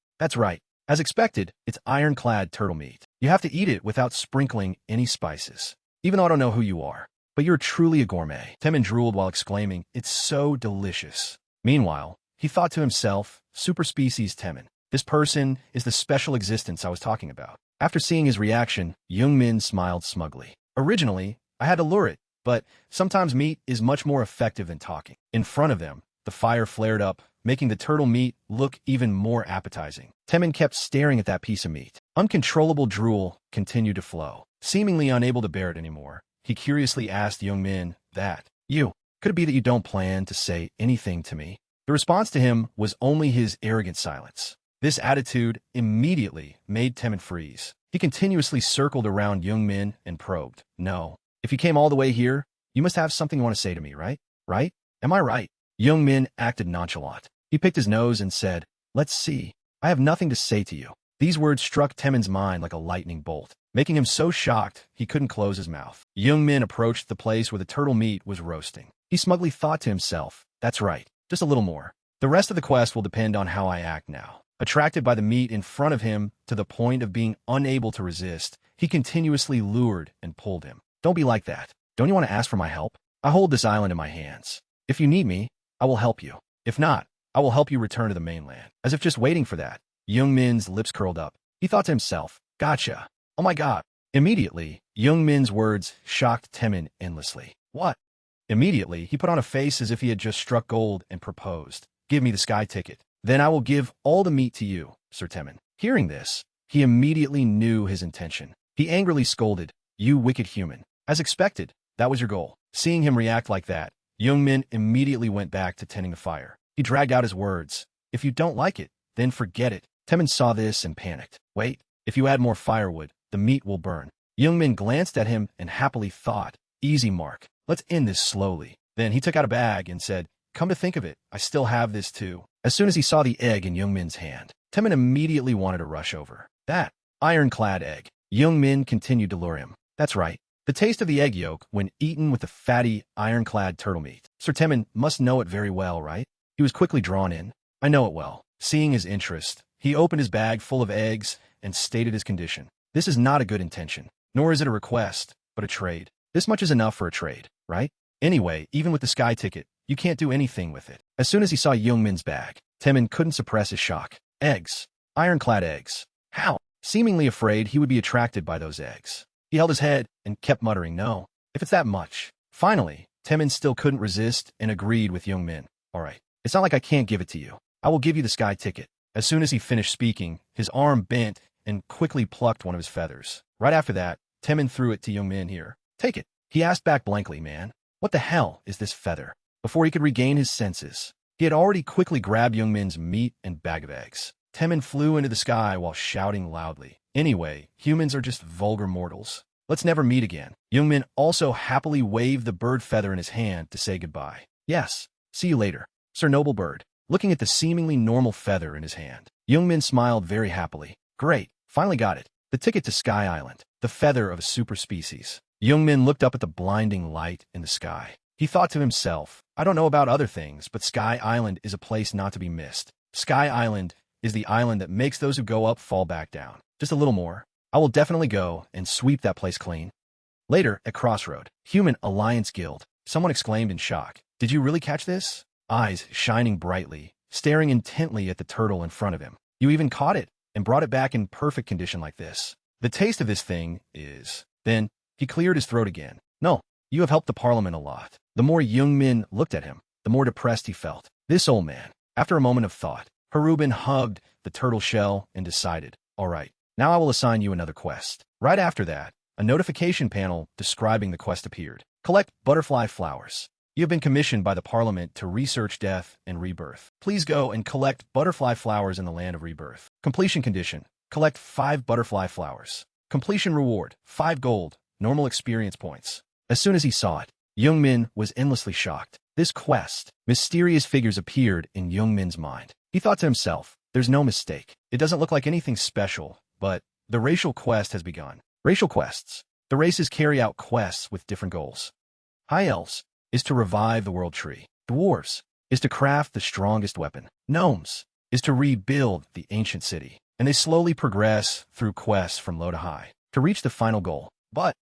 Speaker 1: As expected, it's ironclad turtle meat. You have to eat it without sprinkling any spices. Even though I don't know who you are, but you're truly a gourmet. Temin drooled while exclaiming, it's so delicious. Meanwhile, he thought to himself, super species Temin. This person is the special existence I was talking about. After seeing his reaction, Youngmin smiled smugly. Originally, I had to lure it, but sometimes meat is much more effective than talking. In front of them, the fire flared up, making the turtle meat look even more appetizing. Temin kept staring at that piece of meat. Uncontrollable drool continued to flow. Seemingly unable to bear it anymore, he curiously asked Youngmin, could it be that you don't plan to say anything to me? The response to him was only his arrogant silence. This attitude immediately made Temin freeze. He continuously circled around Youngmin and probed. No. If you came all the way here, you must have something you want to say to me, right? Right? Am I right? Youngmin acted nonchalant. He picked his nose and said, let's see. I have nothing to say to you. These words struck Temin's mind like a lightning bolt, making him so shocked he couldn't close his mouth. Youngmin approached the place where the turtle meat was roasting. He smugly thought to himself, that's right, just a little more. The rest of the quest will depend on how I act now. Attracted by the meat in front of him to the point of being unable to resist, he continuously lured and pulled him. Don't be like that. Don't you want to ask for my help? I hold this island in my hands. If you need me, I will help you. If not, I will help you return to the mainland. As if just waiting for that, Youngmin's lips curled up. He thought to himself, gotcha. Oh my god. Immediately, Youngmin's words shocked Temin endlessly. What? Immediately, he put on a face as if he had just struck gold and proposed. Give me the sky ticket. Then I will give all the meat to you, Sir Temin. Hearing this, he immediately knew his intention. He angrily scolded, you wicked human. As expected, that was your goal. Seeing him react like that, Youngmin immediately went back to tending the fire. He dragged out his words. If you don't like it, then forget it. Temin saw this and panicked. Wait, if you add more firewood, the meat will burn. Youngmin glanced at him and happily thought, easy mark. Let's end this slowly. Then he took out a bag and said, come to think of it, I still have this too. As soon as he saw the egg in Youngmin's hand, Temin immediately wanted to rush over. That ironclad egg. Youngmin continued to lure him. That's right. The taste of the egg yolk when eaten with the fatty, ironclad turtle meat. Sir Temin must know it very well, right? He was quickly drawn in. I know it well. Seeing his interest, he opened his bag full of eggs and stated his condition. This is not a good intention, nor is it a request, but a trade. This much is enough for a trade, right? Anyway, even with the sky ticket, you can't do anything with it. As soon as he saw Youngmin's bag, Temin couldn't suppress his shock. Eggs. Ironclad eggs. How? Seemingly afraid he would be attracted by those eggs. He held his head and kept muttering, no, if it's that much. Finally, Temin still couldn't resist and agreed with Youngmin. All right, it's not like I can't give it to you. I will give you the sky ticket. As soon as he finished speaking, his arm bent and quickly plucked one of his feathers. Right after that, Temin threw it to Youngmin here. Take it. He asked back blankly, man. What the hell is this feather? Before he could regain his senses, he had already quickly grabbed Youngmin's meat and bag of eggs. Temin flew into the sky while shouting loudly. Anyway, humans are just vulgar mortals. Let's never meet again. Youngmin also happily waved the bird feather in his hand to say goodbye. Yes, see you later, Sir Noble Bird. Looking at the seemingly normal feather in his hand, Youngmin smiled very happily. Great, finally got it. The ticket to Sky Island, the feather of a super species. Youngmin looked up at the blinding light in the sky. He thought to himself, I don't know about other things, but Sky Island is a place not to be missed. Sky Island is the island that makes those who go up fall back down. Just a little more. I will definitely go and sweep that place clean. Later, at Crossroad, Human Alliance Guild, someone exclaimed in shock. Did you really catch this? Eyes shining brightly, staring intently at the turtle in front of him. You even caught it and brought it back in perfect condition like this. The taste of this thing is... Then, he cleared his throat again. No, you have helped the Parliament a lot. The more Youngmin looked at him, the more depressed he felt. This old man. After a moment of thought, Harubin hugged the turtle shell and decided, all right, now I will assign you another quest. Right after that, a notification panel describing the quest appeared. Collect butterfly flowers. You have been commissioned by the Parliament to research death and rebirth. Please go and collect butterfly flowers in the land of rebirth. Completion condition. Collect 5 butterfly flowers. Completion reward, 5 gold, normal experience points. As soon as he saw it, Youngmin was endlessly shocked. This quest, mysterious figures appeared in Youngmin's mind. He thought to himself, there's no mistake. It doesn't look like anything special, but the racial quest has begun. Racial quests. The races carry out quests with different goals. High Elves is to revive the world tree. Dwarves is to craft the strongest weapon. Gnomes is to rebuild the ancient city. And they slowly progress through quests from low to high to reach the final goal. But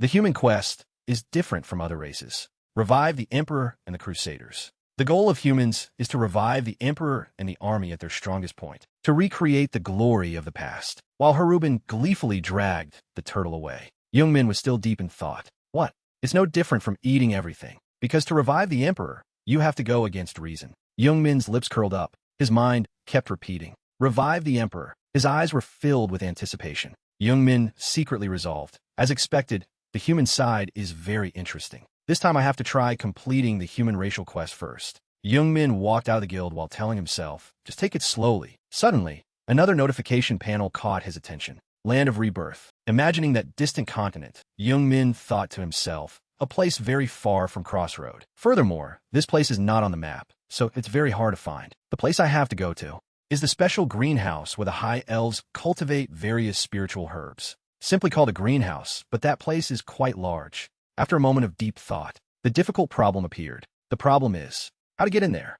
Speaker 1: the human quest is different from other races. Revive the Emperor and the Crusaders. The goal of humans is to revive the Emperor and the army at their strongest point, to recreate the glory of the past. While Harubin gleefully dragged the turtle away, Youngmin was still deep in thought. What? It's no different from eating everything, because to revive the Emperor, you have to go against reason. Youngmin's lips curled up. His mind kept repeating, revive the Emperor. His eyes were filled with anticipation. Youngmin secretly resolved. As expected, the human side is very interesting. This time I have to try completing the human racial quest first. Youngmin walked out of the guild while telling himself, just take it slowly. Suddenly, another notification panel caught his attention. Land of Rebirth. Imagining that distant continent, Youngmin thought to himself, a place very far from Crossroad. Furthermore, this place is not on the map, so it's very hard to find. The place I have to go to is the special greenhouse where the High Elves cultivate various spiritual herbs. Simply called a greenhouse, but that place is quite large. After a moment of deep thought, the difficult problem appeared. The problem is, how to get in there?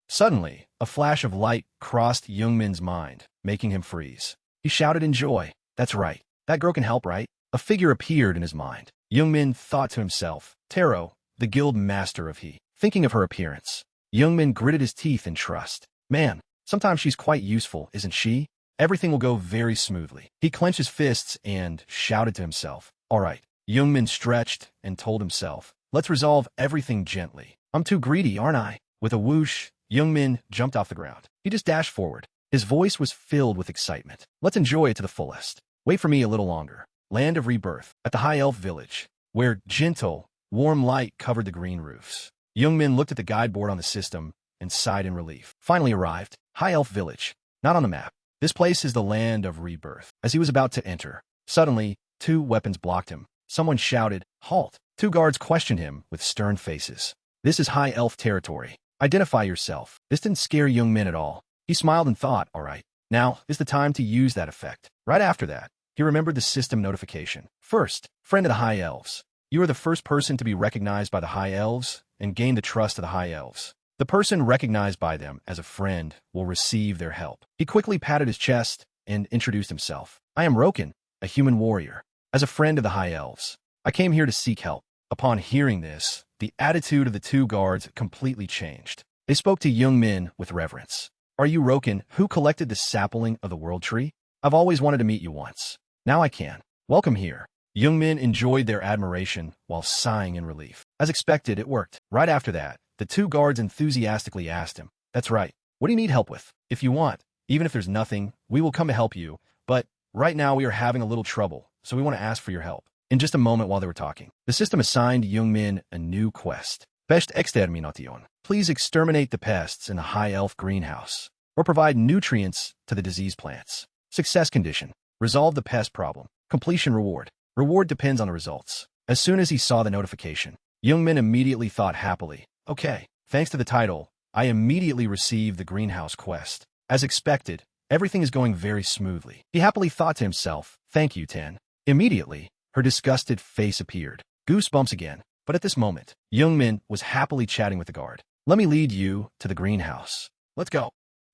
Speaker 1: Suddenly, a flash of light crossed Youngmin's mind, making him freeze. He shouted in joy. That's right. That girl can help, right? A figure appeared in his mind. Youngmin thought to himself, Taro, the guild master of He. Thinking of her appearance, Youngmin gritted his teeth in trust. Man, sometimes she's quite useful, isn't she? Everything will go very smoothly. He clenched his fists and shouted to himself. All right. Youngmin stretched and told himself, let's resolve everything gently. I'm too greedy, aren't I? With a whoosh, Youngmin jumped off the ground. He just dashed forward. His voice was filled with excitement. Let's enjoy it to the fullest. Wait for me a little longer. Land of Rebirth, at the High Elf village, where gentle, warm light covered the green roofs. Youngmin looked at the guide board on the system and sighed in relief. Finally arrived. High Elf village. Not on the map. This place is the Land of Rebirth. As he was about to enter, suddenly, 2 weapons blocked him. Someone shouted, halt. 2 guards questioned him with stern faces. This is High Elf territory. Identify yourself. This didn't scare Youngmin at all. He smiled and thought, all right, now is the time to use that effect. Right after that, he remembered the system notification. First, friend of the High Elves. You are the first person to be recognized by the High Elves and gain the trust of the High Elves. The person recognized by them as a friend will receive their help. He quickly patted his chest and introduced himself. I am Roken, a human warrior. As a friend of the High Elves, I came here to seek help. Upon hearing this, the attitude of the 2 guards completely changed. They spoke to Youngmin with reverence. Are you Roken, who collected the sapling of the world tree? I've always wanted to meet you once. Now I can. Welcome here. Youngmin enjoyed their admiration while sighing in relief. As expected, it worked. Right after that, the 2 guards enthusiastically asked him, that's right. What do you need help with? If you want, even if there's nothing, we will come to help you. But right now we are having a little trouble, so we want to ask for your help. In just a moment while they were talking, the system assigned Youngmin a new quest. Pest exterminación. Please exterminate the pests in the high elf greenhouse, or provide nutrients to the disease plants. Success condition. Resolve the pest problem. Completion reward. Reward depends on the results. As soon as he saw the notification, Youngmin immediately thought happily, okay, thanks to the title, I immediately received the greenhouse quest. As expected, everything is going very smoothly. He happily thought to himself, thank you, Ten. Immediately, her disgusted face appeared. Goosebumps again. But at this moment, Youngmin was happily chatting with the guard. Let me lead you to the greenhouse. Let's go.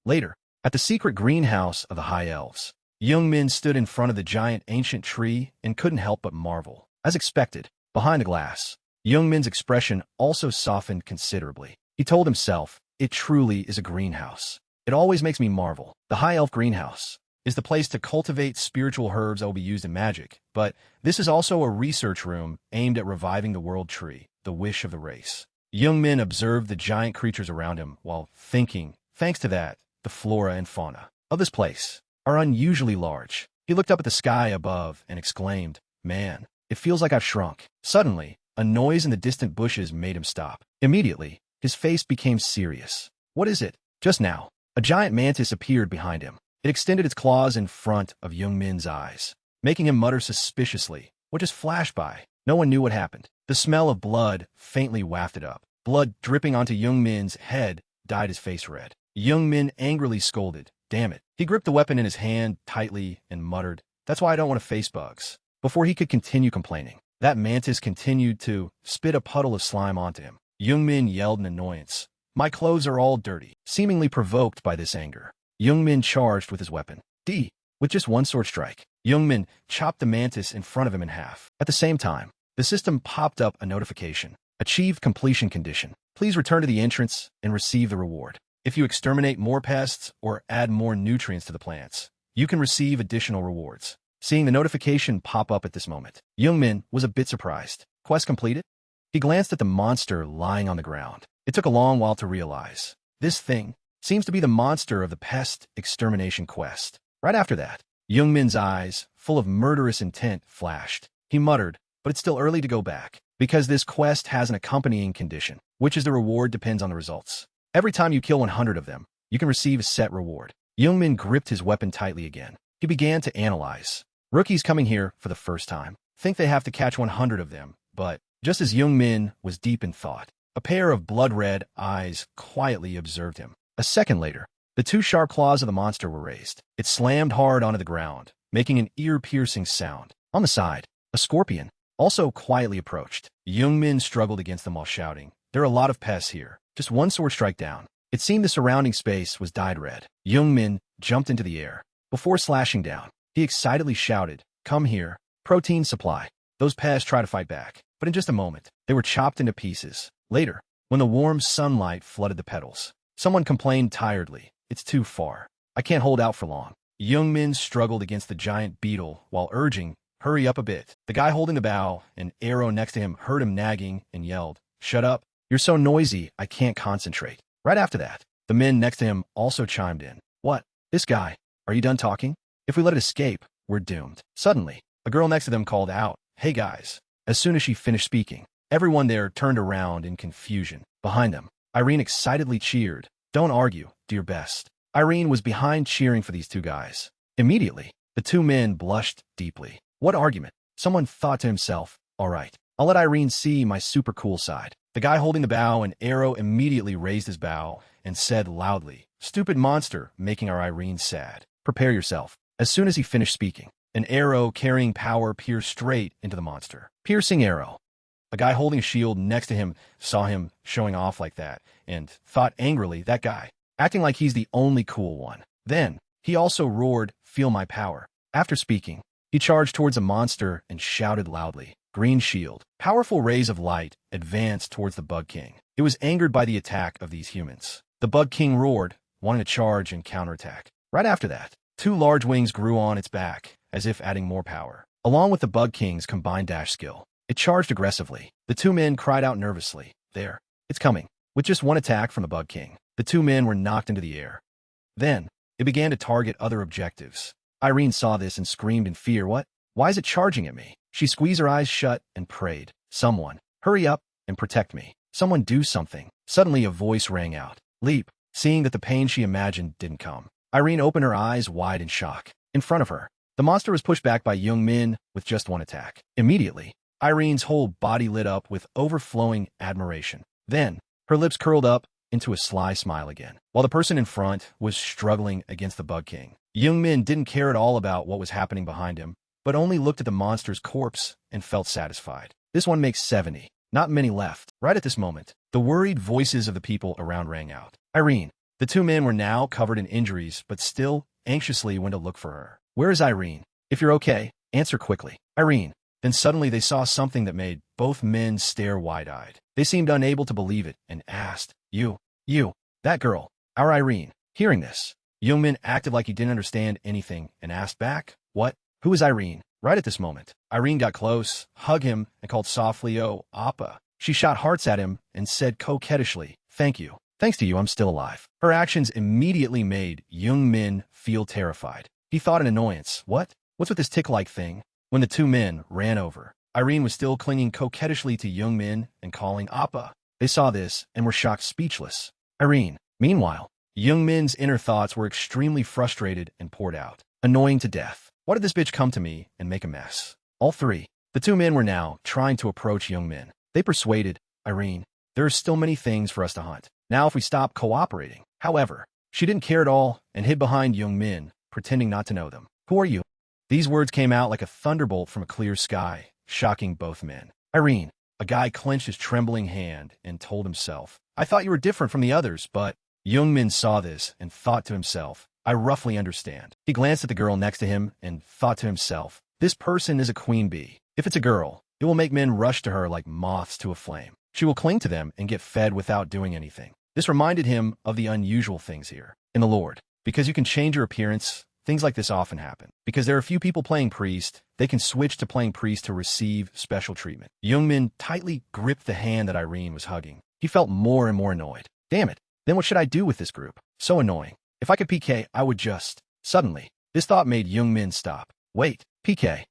Speaker 1: Later, at the secret greenhouse of the High Elves, Youngmin stood in front of the giant ancient tree and couldn't help but marvel. As expected, behind the glass, Youngmin's expression also softened considerably. He told himself, it truly is a greenhouse. It always makes me marvel. The High Elf greenhouse is the place to cultivate spiritual herbs that will be used in magic, but this is also a research room aimed at reviving the world tree, the wish of the race. Youngmin observed the giant creatures around him while thinking, thanks to that, the flora and fauna of this place are unusually large. He looked up at the sky above and exclaimed, man, it feels like I've shrunk. Suddenly, a noise in the distant bushes made him stop. Immediately, his face became serious. What is it? Just now, a giant mantis appeared behind him. It extended its claws in front of Youngmin's eyes, making him mutter suspiciously. What just flashed by? No one knew what happened. The smell of blood faintly wafted up. Blood dripping onto Youngmin's head dyed his face red. Youngmin angrily scolded. Damn it. He gripped the weapon in his hand tightly and muttered, that's why I don't want to face bugs. Before he could continue complaining, that mantis continued to spit a puddle of slime onto him. Youngmin yelled in annoyance. My clothes are all dirty. Seemingly provoked by this anger, Youngmin charged with his weapon. With just one sword strike, Youngmin chopped the mantis in front of him in half. At the same time, the system popped up a notification. Achieved completion condition. Please return to the entrance and receive the reward. If you exterminate more pests or add more nutrients to the plants, you can receive additional rewards. Seeing the notification pop up at this moment, Youngmin was a bit surprised. Quest completed? He glanced at the monster lying on the ground. It took a long while to realize. This thing seems to be the monster of the pest extermination quest. Right after that, Youngmin's eyes, full of murderous intent, flashed. He muttered, but it's still early to go back, because this quest has an accompanying condition, which is the reward depends on the results. Every time you kill 100 of them, you can receive a set reward. Youngmin gripped his weapon tightly again. He began to analyze. Rookies coming here for the first time think they have to catch 100 of them, but just as Youngmin was deep in thought, a pair of blood-red eyes quietly observed him. A second later, the two sharp claws of the monster were raised. It slammed hard onto the ground, making an ear-piercing sound. On the side, a scorpion also quietly approached. Youngmin struggled against them while shouting, there are a lot of pests here. Just one sword strike down. It seemed the surrounding space was dyed red. Youngmin jumped into the air. Before slashing down, he excitedly shouted, come here, protein supply. Those pests try to fight back, but in just a moment, they were chopped into pieces. Later, when the warm sunlight flooded the petals, someone complained tiredly, it's too far. I can't hold out for long. Youngmin struggled against the giant beetle while urging, hurry up a bit. The guy holding the bow and arrow next to him heard him nagging and yelled, shut up. You're so noisy, I can't concentrate. Right after that, the men next to him also chimed in. What? This guy? Are you done talking? If we let it escape, we're doomed. Suddenly, a girl next to them called out, hey guys. As soon as she finished speaking, everyone there turned around in confusion. Behind them, Irene excitedly cheered. Don't argue, do your best. Irene was behind cheering for these two guys. Immediately, the two men blushed deeply. What argument? Someone thought to himself, all right, I'll let Irene see my super cool side. The guy holding the bow and arrow immediately raised his bow and said loudly, stupid monster, making our Irene sad. Prepare yourself. As soon as he finished speaking, an arrow carrying power pierced straight into the monster. Piercing arrow. A guy holding a shield next to him saw him showing off like that and thought angrily, that guy, acting like he's the only cool one. Then, he also roared, feel my power. After speaking, he charged towards a monster and shouted loudly, green shield. Powerful rays of light advanced towards the Bug King. It was angered by the attack of these humans. The Bug King roared, wanting to charge and counterattack. Right after that, two large wings grew on its back, as if adding more power. Along with the Bug King's combined dash skill, it charged aggressively. The two men cried out nervously, there, it's coming. With just one attack from the Bug King, the two men were knocked into the air. Then, it began to target other objectives. Irene saw this and screamed in fear, what? Why is it charging at me? She squeezed her eyes shut and prayed, "Someone, hurry up and protect me. Someone do something." Suddenly a voice rang out. "Leap." Seeing that the pain she imagined didn't come, Irene opened her eyes wide in shock. In front of her, the monster was pushed back by Young Min with just one attack. Immediately, Irene's whole body lit up with overflowing admiration. Then, her lips curled up into a sly smile again. While the person in front was struggling against the Bug King, Young Min didn't care at all about what was happening behind him, but only looked at the monster's corpse and felt satisfied. This one makes 70. Not many left. Right at this moment, the worried voices of the people around rang out. Irene. The two men were now covered in injuries, but still anxiously went to look for her. "Where is Irene? If you're okay, answer quickly." Irene. Then suddenly they saw something that made both men stare wide-eyed. They seemed unable to believe it and asked, You, that girl, our Irene." Hearing this, Young Min acted like he didn't understand anything and asked back, "What? Who is Irene?" Right at this moment, Irene got close, hugged him, and called softly, "Oh, Appa." She shot hearts at him and said coquettishly, "Thank you. Thanks to you, I'm still alive." Her actions immediately made Young Min feel terrified. He thought in annoyance, What's with this tick-like thing? When the two men ran over, Irene was still clinging coquettishly to Young Min and calling Appa. They saw this and were shocked speechless. Irene. Meanwhile, Young Min's inner thoughts were extremely frustrated and poured out. Annoying to death. Why did this bitch come to me and make a mess? All three. The two men were now trying to approach Young Min. They persuaded Irene, "There are still many things for us to hunt. Now if we stop cooperating." However, she didn't care at all and hid behind Young Min, pretending not to know them. "Who are you?" These words came out like a thunderbolt from a clear sky, shocking both men. Irene. A guy clenched his trembling hand and told himself, "I thought you were different from the others, but..." Young Min saw this and thought to himself, "I roughly understand." He glanced at the girl next to him and thought to himself, "This person is a queen bee. If it's a girl, it will make men rush to her like moths to a flame. She will cling to them and get fed without doing anything." This reminded him of the unusual things here in the Lord. Because you can change your appearance, things like this often happen. Because there are few people playing priest, they can switch to playing priest to receive special treatment. Young Min tightly gripped the hand that Irene was hugging. He felt more and more annoyed. Damn it, then what should I do with this group? So annoying. If I could PK, I would just... Suddenly, this thought made Young Min stop. Wait, PK.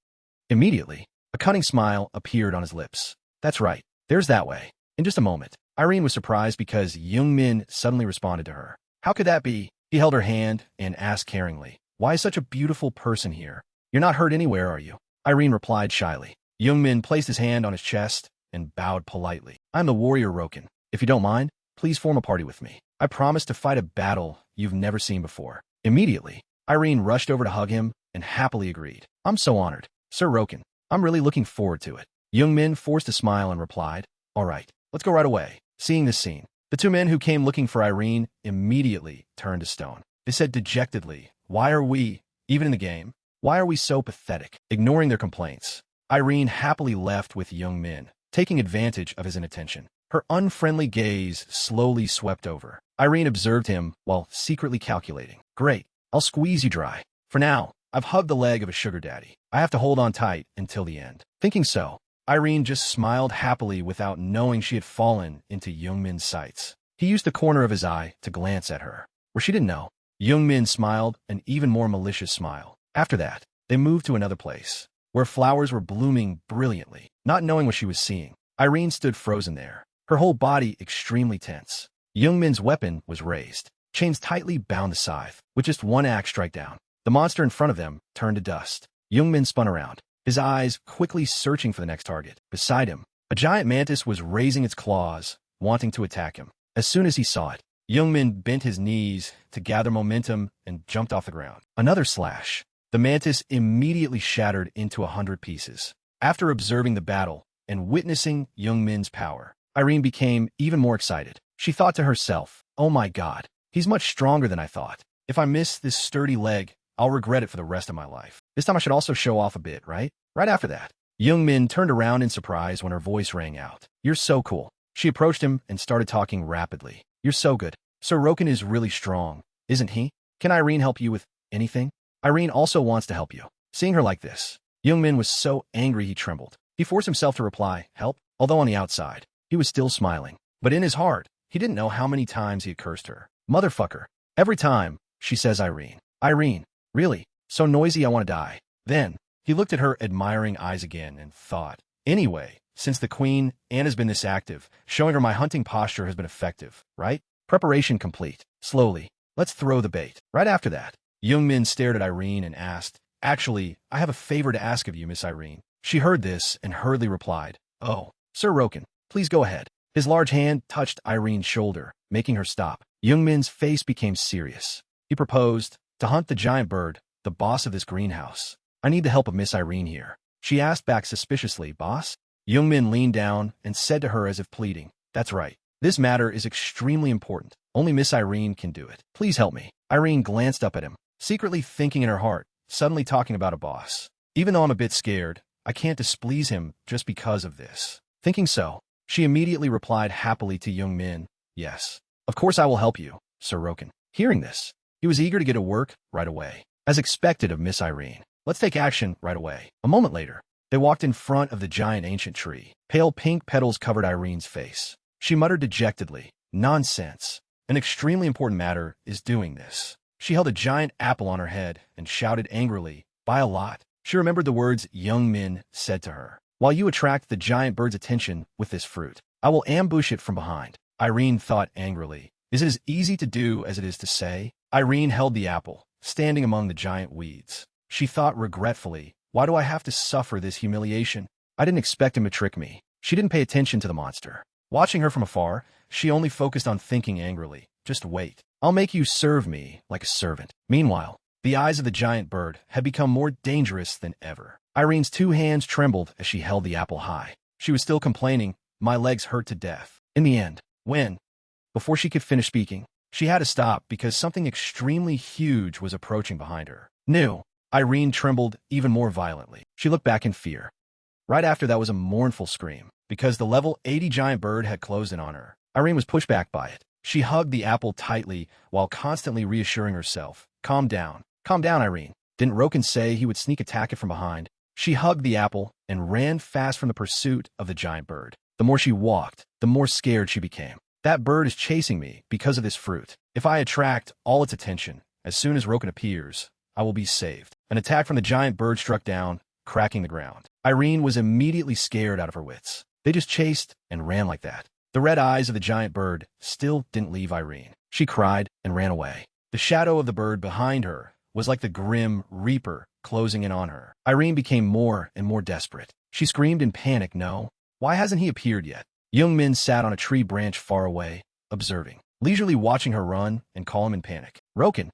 Speaker 1: Immediately, a cunning smile appeared on his lips. That's right, there's that way. In just a moment, Irene was surprised because Young Min suddenly responded to her. How could that be? He held her hand and asked caringly, "Why is such a beautiful person here? You're not hurt anywhere, are you?" Irene replied shyly. Young Min placed his hand on his chest and bowed politely. "I'm the warrior Roken. If you don't mind, please form a party with me. I promise to fight a battle you've never seen before." Immediately, Irene rushed over to hug him and happily agreed. "I'm so honored, Sir Roken. I'm really looking forward to it." Young Min forced a smile and replied, "All right, let's go right away." Seeing this scene, the two men who came looking for Irene immediately turned to stone. They said dejectedly, "Why are we, even in the game, why are we so pathetic?" Ignoring their complaints, Irene happily left with Young Min, taking advantage of his inattention. Her unfriendly gaze slowly swept over. Irene observed him while secretly calculating. "Great, I'll squeeze you dry. For now, I've hugged the leg of a sugar daddy. I have to hold on tight until the end." Thinking so, Irene just smiled happily without knowing she had fallen into Young Min's sights. He used the corner of his eye to glance at her, where she didn't know. Young Min smiled an even more malicious smile. After that, they moved to another place, where flowers were blooming brilliantly. Not knowing what she was seeing, Irene stood frozen there, her whole body extremely tense. Young Min's weapon was raised. Chains tightly bound the scythe. With just one axe strike down, the monster in front of them turned to dust. Young Min spun around, his eyes quickly searching for the next target. Beside him, a giant mantis was raising its claws, wanting to attack him. As soon as he saw it, Young Min bent his knees to gather momentum and jumped off the ground. Another slash. The mantis immediately shattered into 100 pieces. After observing the battle and witnessing Young Min's power, Irene became even more excited. She thought to herself, "Oh my god, he's much stronger than I thought. If I miss this sturdy leg, I'll regret it for the rest of my life. This time I should also show off a bit, right?" Right after that, Young Min turned around in surprise when her voice rang out. "You're so cool." She approached him and started talking rapidly. "You're so good. Sir Roken is really strong, isn't he? Can Irene help you with anything?" Irene also wants to help you. Seeing her like this, Young Min was so angry he trembled. He forced himself to reply, "Help?" Although on the outside, he was still smiling. But in his heart, he didn't know how many times he had cursed her. "Motherfucker." Every time, she says Irene. Irene. Really? So noisy I want to die. Then, He looked at her admiring eyes again and thought, anyway, since the queen Anna's been this active, showing her my hunting posture has been effective, right? Preparation complete. Slowly. Let's throw the bait. Right after that, Youngmin stared at Irene and asked, actually, I have a favor to ask of you, Miss Irene. She heard this and hurriedly replied, oh, Sir Roken, please go ahead. His large hand touched Irene's shoulder, making her stop. Youngmin's face became serious. He proposed to hunt the giant bird, the boss of this greenhouse. I need the help of Miss Irene here. She asked back suspiciously, boss? Youngmin leaned down and said to her as if pleading, that's right. This matter is extremely important. Only Miss Irene can do it. Please help me. Irene glanced up at him, secretly thinking in her heart, suddenly talking about a boss. Even though I'm a bit scared, I can't displease him just because of this. Thinking so, she immediately replied happily to Youngmin, yes. Of course I will help you, Sir Roken. Hearing this, he was eager to get to work right away, as expected of Miss Irene. Let's take action right away. A moment later, they walked in front of the giant ancient tree. Pale pink petals covered Irene's face. She muttered dejectedly, nonsense. An extremely important matter is doing this. She held a giant apple on her head and shouted angrily, by a lot. She remembered the words Youngmin said to her. While you attract the giant bird's attention with this fruit, I will ambush it from behind. Irene thought angrily. Is it as easy to do as it is to say? Irene held the apple, standing among the giant weeds. She thought regretfully, why do I have to suffer this humiliation? I didn't expect him to trick me. She didn't pay attention to the monster. Watching her from afar, she only focused on thinking angrily. Just wait. I'll make you serve me like a servant. Meanwhile, the eyes of the giant bird had become more dangerous than ever. Irene's two hands trembled as she held the apple high. She was still complaining, my legs hurt to death. In the end, before she could finish speaking, she had to stop because something extremely huge was approaching behind her. Irene trembled even more violently. She looked back in fear. Right after that was a mournful scream, because the level 80 giant bird had closed in on her. Irene was pushed back by it. She hugged the apple tightly while constantly reassuring herself. Calm down, Irene. Didn't Roken say he would sneak attack it from behind? She hugged the apple and ran fast from the pursuit of the giant bird. The more she walked, the more scared she became. That bird is chasing me because of this fruit. If I attract all its attention, as soon as Roken appears, I will be saved. An attack from the giant bird struck down, cracking the ground. Irene was immediately scared out of her wits. They just chased and ran like that. The red eyes of the giant bird still didn't leave Irene. She cried and ran away. The shadow of the bird behind her was like the grim reaper closing in on her. Irene became more and more desperate. She screamed in panic, no. Why hasn't he appeared yet? Youngmin sat on a tree branch far away, observing, leisurely watching her run and call him in panic. Roken,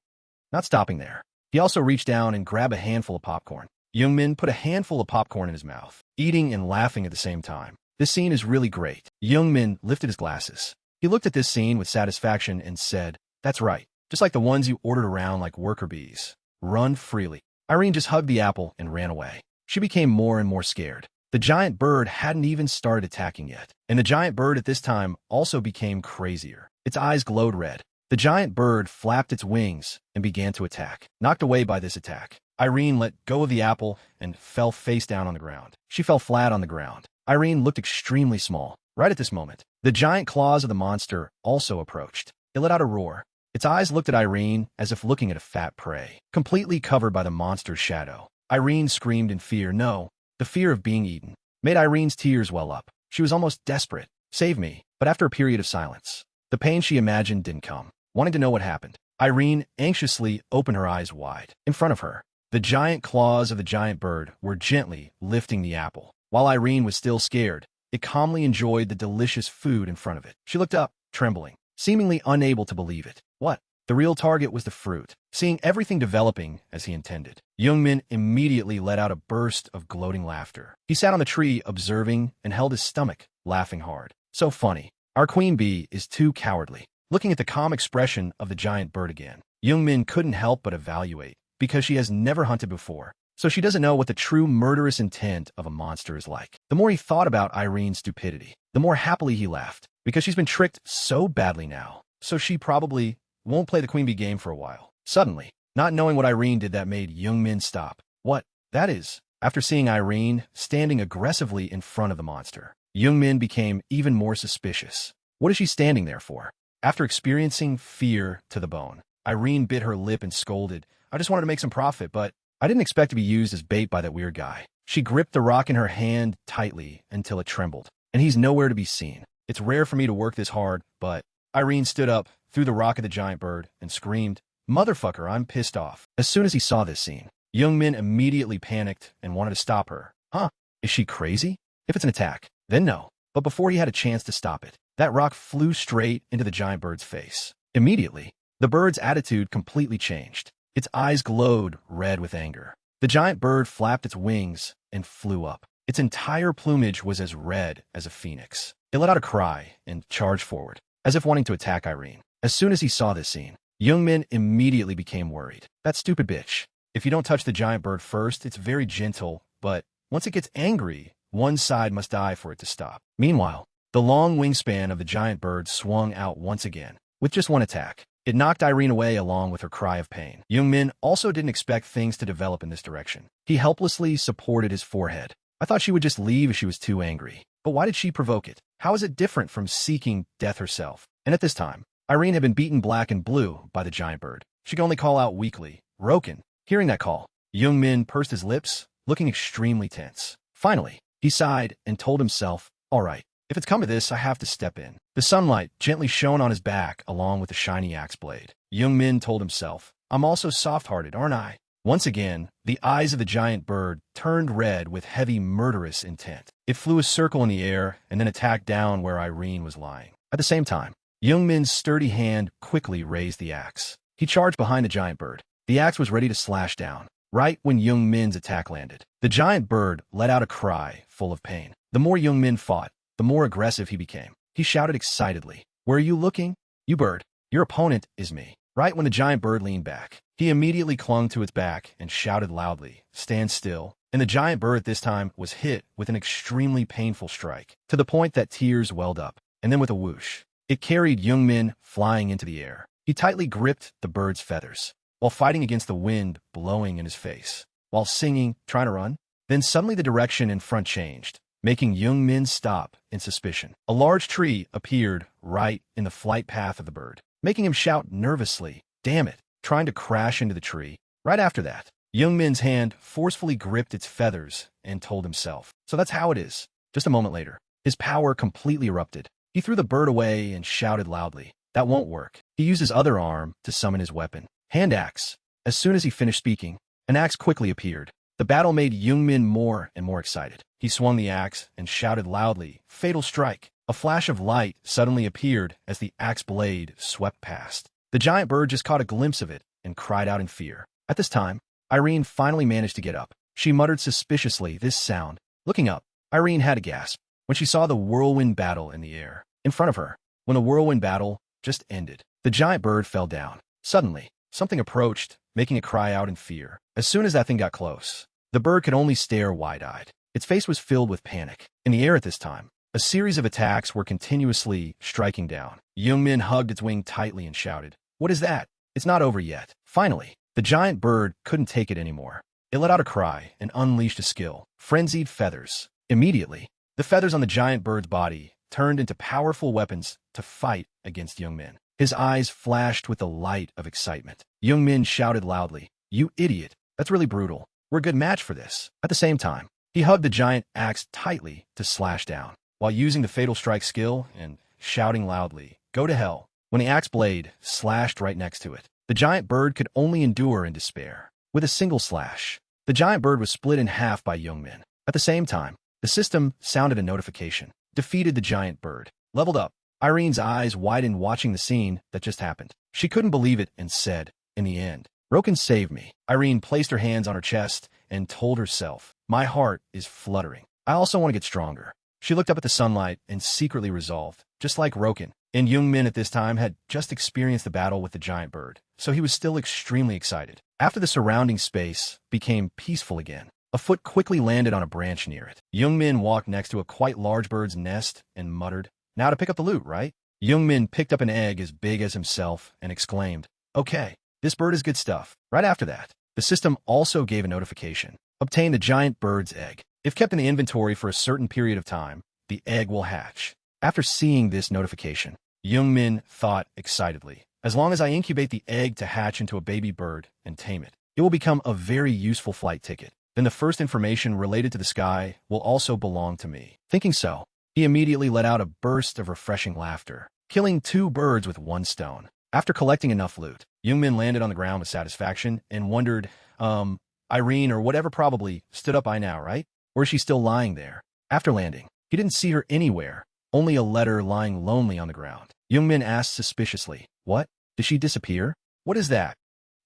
Speaker 1: not stopping there. He also reached down and grabbed a handful of popcorn. Youngmin put a handful of popcorn in his mouth, eating and laughing at the same time. This scene is really great. Youngmin lifted his glasses. He looked at this scene with satisfaction and said, that's right, just like the ones you ordered around like worker bees. Run freely. Irene just hugged the apple and ran away. She became more and more scared. The giant bird hadn't even started attacking yet, and the giant bird at this time also became crazier. Its eyes glowed red. The giant bird flapped its wings and began to attack. Knocked away by this attack, Irene let go of the apple and fell face down on the ground. She fell flat on the ground. Irene looked extremely small. Right at this moment, the giant claws of the monster also approached. It let out a roar. Its eyes looked at Irene as if looking at a fat prey, completely covered by the monster's shadow. Irene screamed in fear. No, the fear of being eaten made Irene's tears well up. She was almost desperate. Save me. But after a period of silence, the pain she imagined didn't come. Wanting to know what happened, Irene anxiously opened her eyes wide. In front of her, the giant claws of the giant bird were gently lifting the apple. While Irene was still scared, it calmly enjoyed the delicious food in front of it. She looked up, trembling, seemingly unable to believe it. What? The real target was the fruit. Seeing everything developing as he intended, Youngmin immediately let out a burst of gloating laughter. He sat on the tree observing and held his stomach, laughing hard. So funny. Our queen bee is too cowardly. Looking at the calm expression of the giant bird again, Youngmin couldn't help but evaluate, because she has never hunted before, so she doesn't know what the true murderous intent of a monster is like. The more he thought about Irene's stupidity, the more happily he laughed, because she's been tricked so badly now, so she probably won't play the queen bee game for a while. Suddenly, not knowing what Irene did that made Youngmin stop. What? That is, after seeing Irene standing aggressively in front of the monster, Youngmin became even more suspicious. What is she standing there for? After experiencing fear to the bone, Irene bit her lip and scolded, I just wanted to make some profit, but I didn't expect to be used as bait by that weird guy. She gripped the rock in her hand tightly until it trembled, and he's nowhere to be seen. It's rare for me to work this hard, but Irene stood up, threw the rock at the giant bird, and screamed, "Motherfucker, I'm pissed off." As soon as he saw this scene, Youngmin immediately panicked and wanted to stop her. Huh? Is she crazy? If it's an attack, then no. But before he had a chance to stop it, that rock flew straight into the giant bird's face. Immediately, the bird's attitude completely changed. Its eyes glowed red with anger. The giant bird flapped its wings and flew up. Its entire plumage was as red as a phoenix. It let out a cry and charged forward, as if wanting to attack Irene. As soon as he saw this scene, Youngmin immediately became worried. That stupid bitch. If you don't touch the giant bird first, it's very gentle, but once it gets angry, one side must die for it to stop. Meanwhile, the long wingspan of the giant bird swung out once again, with just one attack. It knocked Irene away along with her cry of pain. Youngmin also didn't expect things to develop in this direction. He helplessly supported his forehead. I thought she would just leave if she was too angry. But why did she provoke it? How is it different from seeking death herself? And at this time, Irene had been beaten black and blue by the giant bird. She could only call out weakly, "Roken." Hearing that call, Youngmin pursed his lips, looking extremely tense. Finally, he sighed and told himself, "All right, if it's come to this, I have to step in." The sunlight gently shone on his back along with the shiny axe blade. Youngmin told himself, "I'm also soft-hearted, aren't I?" Once again, the eyes of the giant bird turned red with heavy, murderous intent. It flew a circle in the air and then attacked down where Irene was lying. At the same time, Youngmin's sturdy hand quickly raised the axe. He charged behind the giant bird. The axe was ready to slash down, right when Youngmin's attack landed. The giant bird let out a cry full of pain. The more Youngmin fought, the more aggressive he became. He shouted excitedly, "Where are you looking? You bird, your opponent is me." Right when the giant bird leaned back, he immediately clung to its back and shouted loudly, "Stand still." And the giant bird this time was hit with an extremely painful strike, to the point that tears welled up. And then with a whoosh, it carried Youngmin flying into the air. He tightly gripped the bird's feathers, while fighting against the wind blowing in his face, while singing, trying to run. Then suddenly the direction in front changed, making Youngmin stop in suspicion. A large tree appeared right in the flight path of the bird, making him shout nervously, "Damn it," trying to crash into the tree. Right after that, Youngmin's hand forcefully gripped its feathers and told himself, "So that's how it is." Just a moment later, his power completely erupted. He threw the bird away and shouted loudly, "That won't work." He used his other arm to summon his weapon, hand axe. As soon as he finished speaking, an axe quickly appeared. The battle made Youngmin more and more excited. He swung the axe and shouted loudly, "Fatal strike." A flash of light suddenly appeared as the axe blade swept past. The giant bird just caught a glimpse of it and cried out in fear. At this time, Irene finally managed to get up. She muttered suspiciously this sound. Looking up, Irene had a gasp when she saw the whirlwind battle in the air in front of her. When the whirlwind battle just ended, the giant bird fell down. Suddenly, something approached, making it cry out in fear. As soon as that thing got close, the bird could only stare wide-eyed. Its face was filled with panic. In the air at this time, a series of attacks were continuously striking down. Youngmin hugged its wing tightly and shouted, "What is that? It's not over yet." Finally, the giant bird couldn't take it anymore. It let out a cry and unleashed a skill, frenzied feathers. Immediately, the feathers on the giant bird's body turned into powerful weapons to fight against Youngmin. His eyes flashed with the light of excitement. Youngmin shouted loudly, "You idiot, that's really brutal. We're a good match for this." At the same time, he hugged the giant axe tightly to slash down, while using the fatal strike skill and shouting loudly, "Go to hell." When the axe blade slashed right next to it, the giant bird could only endure in despair. With a single slash, the giant bird was split in half by Youngmin. At the same time, the system sounded a notification. Defeated the giant bird. Leveled up. Irene's eyes widened watching the scene that just happened. She couldn't believe it and said, "In the end, Roken saved me." Irene placed her hands on her chest and told herself, "My heart is fluttering. I also want to get stronger." She looked up at the sunlight and secretly resolved, just like Roken. And Youngmin at this time had just experienced the battle with the giant bird, so he was still extremely excited. After the surrounding space became peaceful again, a foot quickly landed on a branch near it. Youngmin walked next to a quite large bird's nest and muttered, "Now to pick up the loot, right?" Youngmin picked up an egg as big as himself and exclaimed, "Okay, this bird is good stuff." Right after that, the system also gave a notification. Obtain the giant bird's egg. If kept in the inventory for a certain period of time, the egg will hatch. After seeing this notification, Youngmin thought excitedly, "As long as I incubate the egg to hatch into a baby bird and tame it, It will become a very useful flight ticket. Then the first information related to the sky will also belong to me. Thinking so, he immediately let out a burst of refreshing laughter, killing 2 birds with 1 stone. After collecting enough loot, Youngmin landed on the ground with satisfaction and wondered, Irene or whatever probably stood up by now, right? Or is she still lying there? After landing, he didn't see her anywhere, only a letter lying lonely on the ground. Youngmin asked suspiciously, what? Did she disappear? What is that?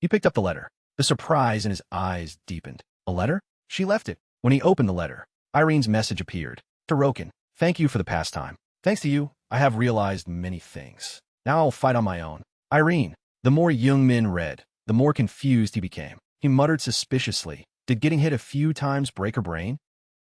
Speaker 1: He picked up the letter. The surprise in his eyes deepened. A letter? She left it. When he opened the letter, Irene's message appeared. Tarokin, thank you for the pastime. Thanks to you, I have realized many things. Now I'll fight on my own. Irene. The more Youngmin read, the more confused he became. He muttered suspiciously, did getting hit a few times break her brain?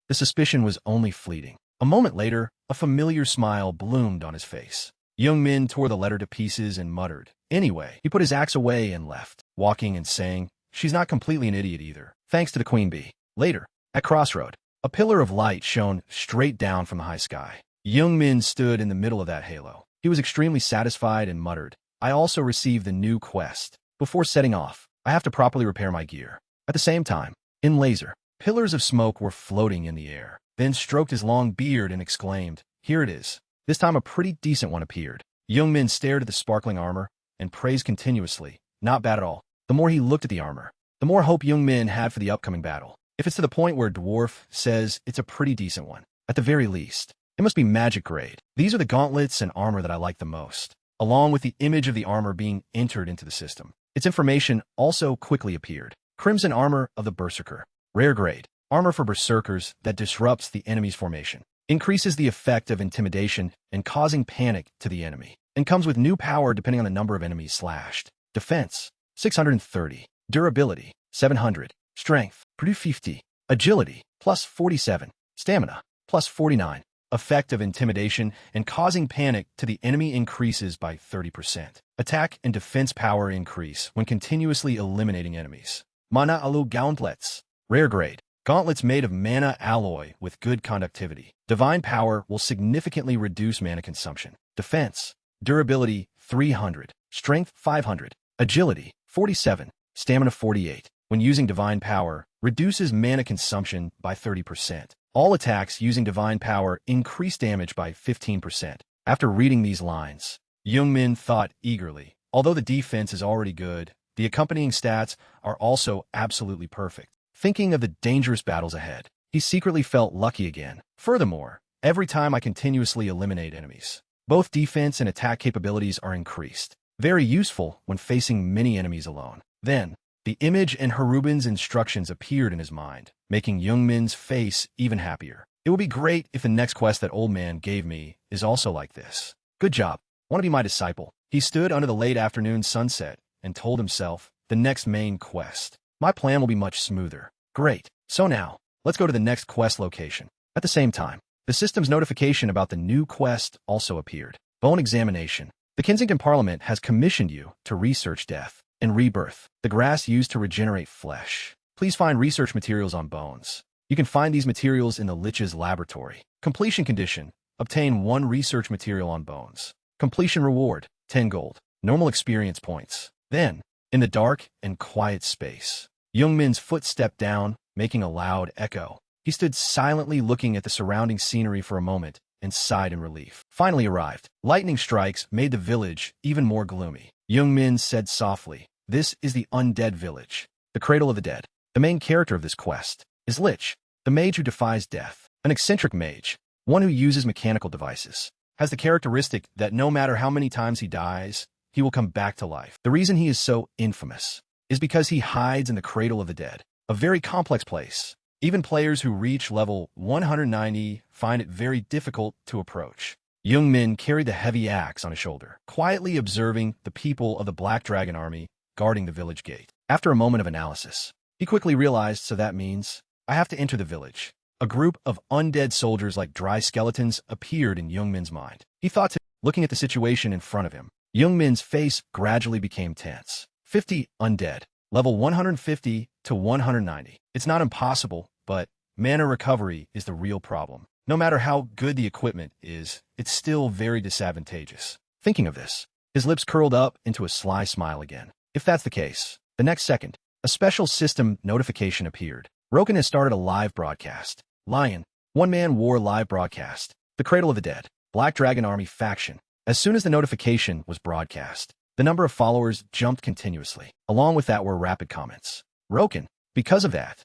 Speaker 1: The suspicion was only fleeting. A moment later, a familiar smile bloomed on his face. Youngmin tore the letter to pieces and muttered. Anyway, he put his axe away and left, walking and saying, she's not completely an idiot either, thanks to the queen bee. Later, at Crossroad, a pillar of light shone straight down from the high sky. Youngmin stood in the middle of that halo. He was extremely satisfied and muttered, I also received the new quest. Before setting off, I have to properly repair my gear. At the same time, in laser, pillars of smoke were floating in the air. Then stroked his long beard and exclaimed, here it is. This time a pretty decent one appeared. Youngmin stared at the sparkling armor and praised continuously. Not bad at all. The more he looked at the armor, the more hope Youngmin had for the upcoming battle. If it's to the point where Dwarf says it's a pretty decent one, at the very least, it must be magic grade. These are the gauntlets and armor that I like the most, along with the image of the armor being entered into the system. Its information also quickly appeared. Crimson armor of the Berserker. Rare grade. Armor for berserkers that disrupts the enemy's formation. Increases the effect of intimidation and causing panic to the enemy. And comes with new power depending on the number of enemies slashed. Defense, 630. Durability, 700. Strength, plus 50. Agility, plus 47. Stamina, plus 49. Effect of intimidation and causing panic to the enemy increases by 30%. Attack and defense power increase when continuously eliminating enemies. Mana Alu Gauntlets. Rare grade. Gauntlets made of mana alloy with good conductivity. Divine power will significantly reduce mana consumption. Defense. Durability, 300. Strength, 500. Agility, 47. Stamina, 48. When using divine power, reduces mana consumption by 30%. All attacks using divine power increase damage by 15%. After reading these lines, Youngmin thought eagerly. Although the defense is already good, the accompanying stats are also absolutely perfect. Thinking of the dangerous battles ahead, he secretly felt lucky again. Furthermore, every time I continuously eliminate enemies, both defense and attack capabilities are increased. Very useful when facing many enemies alone. Then, the image and Harubin's instructions appeared in his mind, making Youngmin's face even happier. It would be great if the next quest that old man gave me is also like this. Good job. Want to be my disciple? He stood under the late afternoon sunset and told himself, the next main quest. My plan will be much smoother. Great. So now, let's go to the next quest location. At the same time, the system's notification about the new quest also appeared. Bone examination. The Kensington Parliament has commissioned you to research death and rebirth, the grass used to regenerate flesh. Please find research materials on bones. You can find these materials in the Lich's laboratory. Completion condition. Obtain 1 research material on bones. Completion reward, 10 gold. Normal experience points. Then, in the dark and quiet space, Youngmin's foot stepped down, making a loud echo. He stood silently looking at the surrounding scenery for a moment and sighed in relief. Finally arrived. Lightning strikes made the village even more gloomy. Youngmin said softly, this is the undead village, the cradle of the dead. The main character of this quest is Lich, the mage who defies death. An eccentric mage, one who uses mechanical devices, has the characteristic that no matter how many times he dies, he will come back to life. The reason he is so infamous is because he hides in the cradle of the dead, a very complex place. Even players who reach level 190 find it very difficult to approach. Youngmin carried the heavy axe on his shoulder, quietly observing the people of the Black Dragon army guarding the village gate. After a moment of analysis, he quickly realized, so that means I have to enter the village. A group of undead soldiers like dry skeletons appeared in Youngmin's mind. He thought, looking at the situation in front of him, Youngmin's face gradually became tense. 50 undead, level 150 to 190. It's not impossible, but mana recovery is the real problem. No matter how good the equipment is, it's still very disadvantageous. Thinking of this, his lips curled up into a sly smile again. If that's the case, the next second, a special system notification appeared. Roken has started a live broadcast. Lion. One-man war live broadcast. The Cradle of the Dead. Black Dragon Army faction. As soon as the notification was broadcast, the number of followers jumped continuously. Along with that were rapid comments. Roken. Because of that.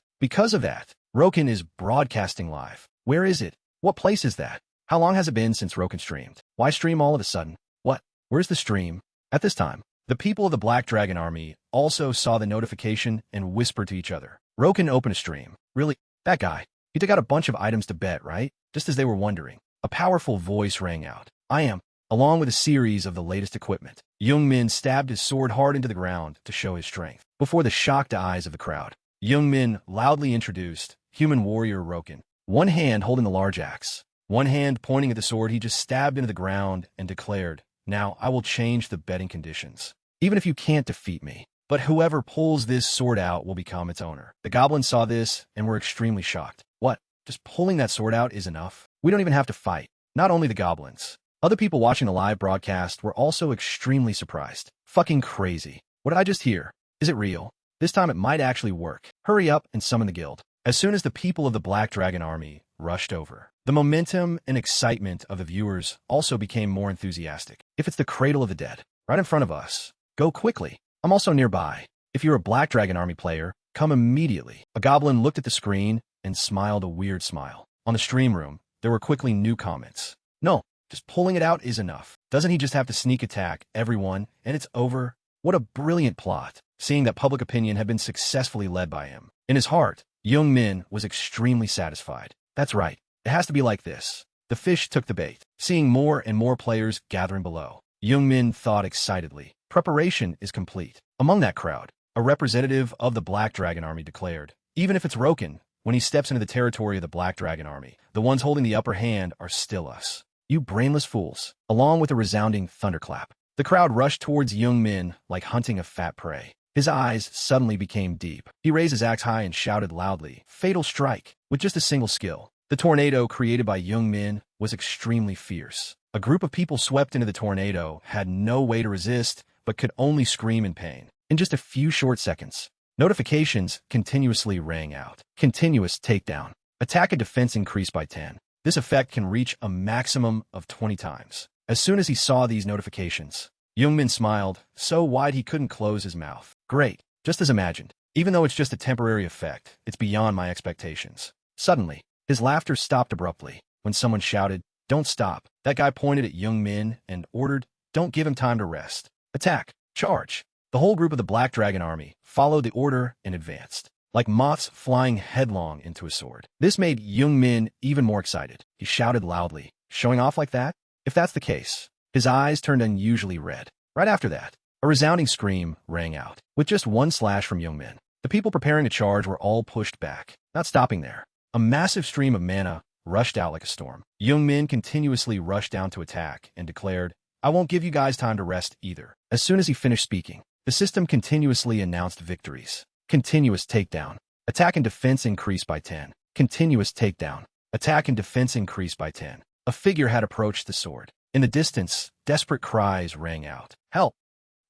Speaker 1: Roken is broadcasting live. Where is it? What place is that? How long has it been since Roken streamed? Why stream all of a sudden? What? Where's the stream? At this time, the people of the Black Dragon Army also saw the notification and whispered to each other. Roken opened a stream. Really? That guy. He took out a bunch of items to bet, right? Just as they were wondering, a powerful voice rang out. I am, along with a series of the latest equipment. Young-min stabbed his sword hard into the ground to show his strength. Before the shocked eyes of the crowd, Young-min loudly introduced human warrior Roken. One hand holding the large axe, one hand pointing at the sword he just stabbed into the ground and declared, now I will change the betting conditions. Even if you can't defeat me, but whoever pulls this sword out will become its owner. The goblins saw this and were extremely shocked. What? Just pulling that sword out is enough? We don't even have to fight. Not only the goblins. Other people watching the live broadcast were also extremely surprised. Fucking crazy. What did I just hear? Is it real? This time it might actually work. Hurry up and summon the guild. As soon as the people of the Black Dragon Army rushed over, the momentum and excitement of the viewers also became more enthusiastic. If it's the Cradle of the Dead, right in front of us, go quickly. I'm also nearby. If you're a Black Dragon Army player, come immediately. A goblin looked at the screen and smiled a weird smile. On the stream room, there were quickly new comments. No, just pulling it out is enough. Doesn't he just have to sneak attack everyone and it's over? What a brilliant plot, seeing that public opinion had been successfully led by him. In his heart, Young-min was extremely satisfied. That's right. It has to be like this. The fish took the bait. Seeing more and more players gathering below, Young-min thought excitedly. Preparation is complete. Among that crowd, a representative of the Black Dragon Army declared, even if it's Roken, when he steps into the territory of the Black Dragon Army, the ones holding the upper hand are still us. You brainless fools. Along with a resounding thunderclap, the crowd rushed towards Young-min like hunting a fat prey. His eyes suddenly became deep. He raised his axe high and shouted loudly, fatal strike. With just a single skill, the tornado created by Young-min was extremely fierce. A group of people swept into the tornado had no way to resist, but could only scream in pain. In just a few short seconds, notifications continuously rang out. Continuous takedown. Attack and defense increased by 10. This effect can reach a maximum of 20 times. As soon as he saw these notifications, Young-min smiled so wide he couldn't close his mouth. Great, just as imagined. Even though it's just a temporary effect, it's beyond my expectations. Suddenly, his laughter stopped abruptly when someone shouted, don't stop. That guy pointed at Young-min and ordered, don't give him time to rest. Attack! Charge! The whole group of the Black Dragon Army followed the order and advanced, like moths flying headlong into a sword. This made Young-min even more excited. He shouted loudly, showing off like that? If that's the case, his eyes turned unusually red. Right after that, a resounding scream rang out. With just one slash from Young-min, the people preparing to charge were all pushed back. Not stopping there, a massive stream of mana rushed out like a storm. Young-min continuously rushed down to attack and declared, I won't give you guys time to rest either. As soon as he finished speaking, the system continuously announced victories. Continuous takedown. Attack and defense increased by 10. Continuous takedown. Attack and defense increased by 10. A figure had approached the sword. In the distance, desperate cries rang out. Help!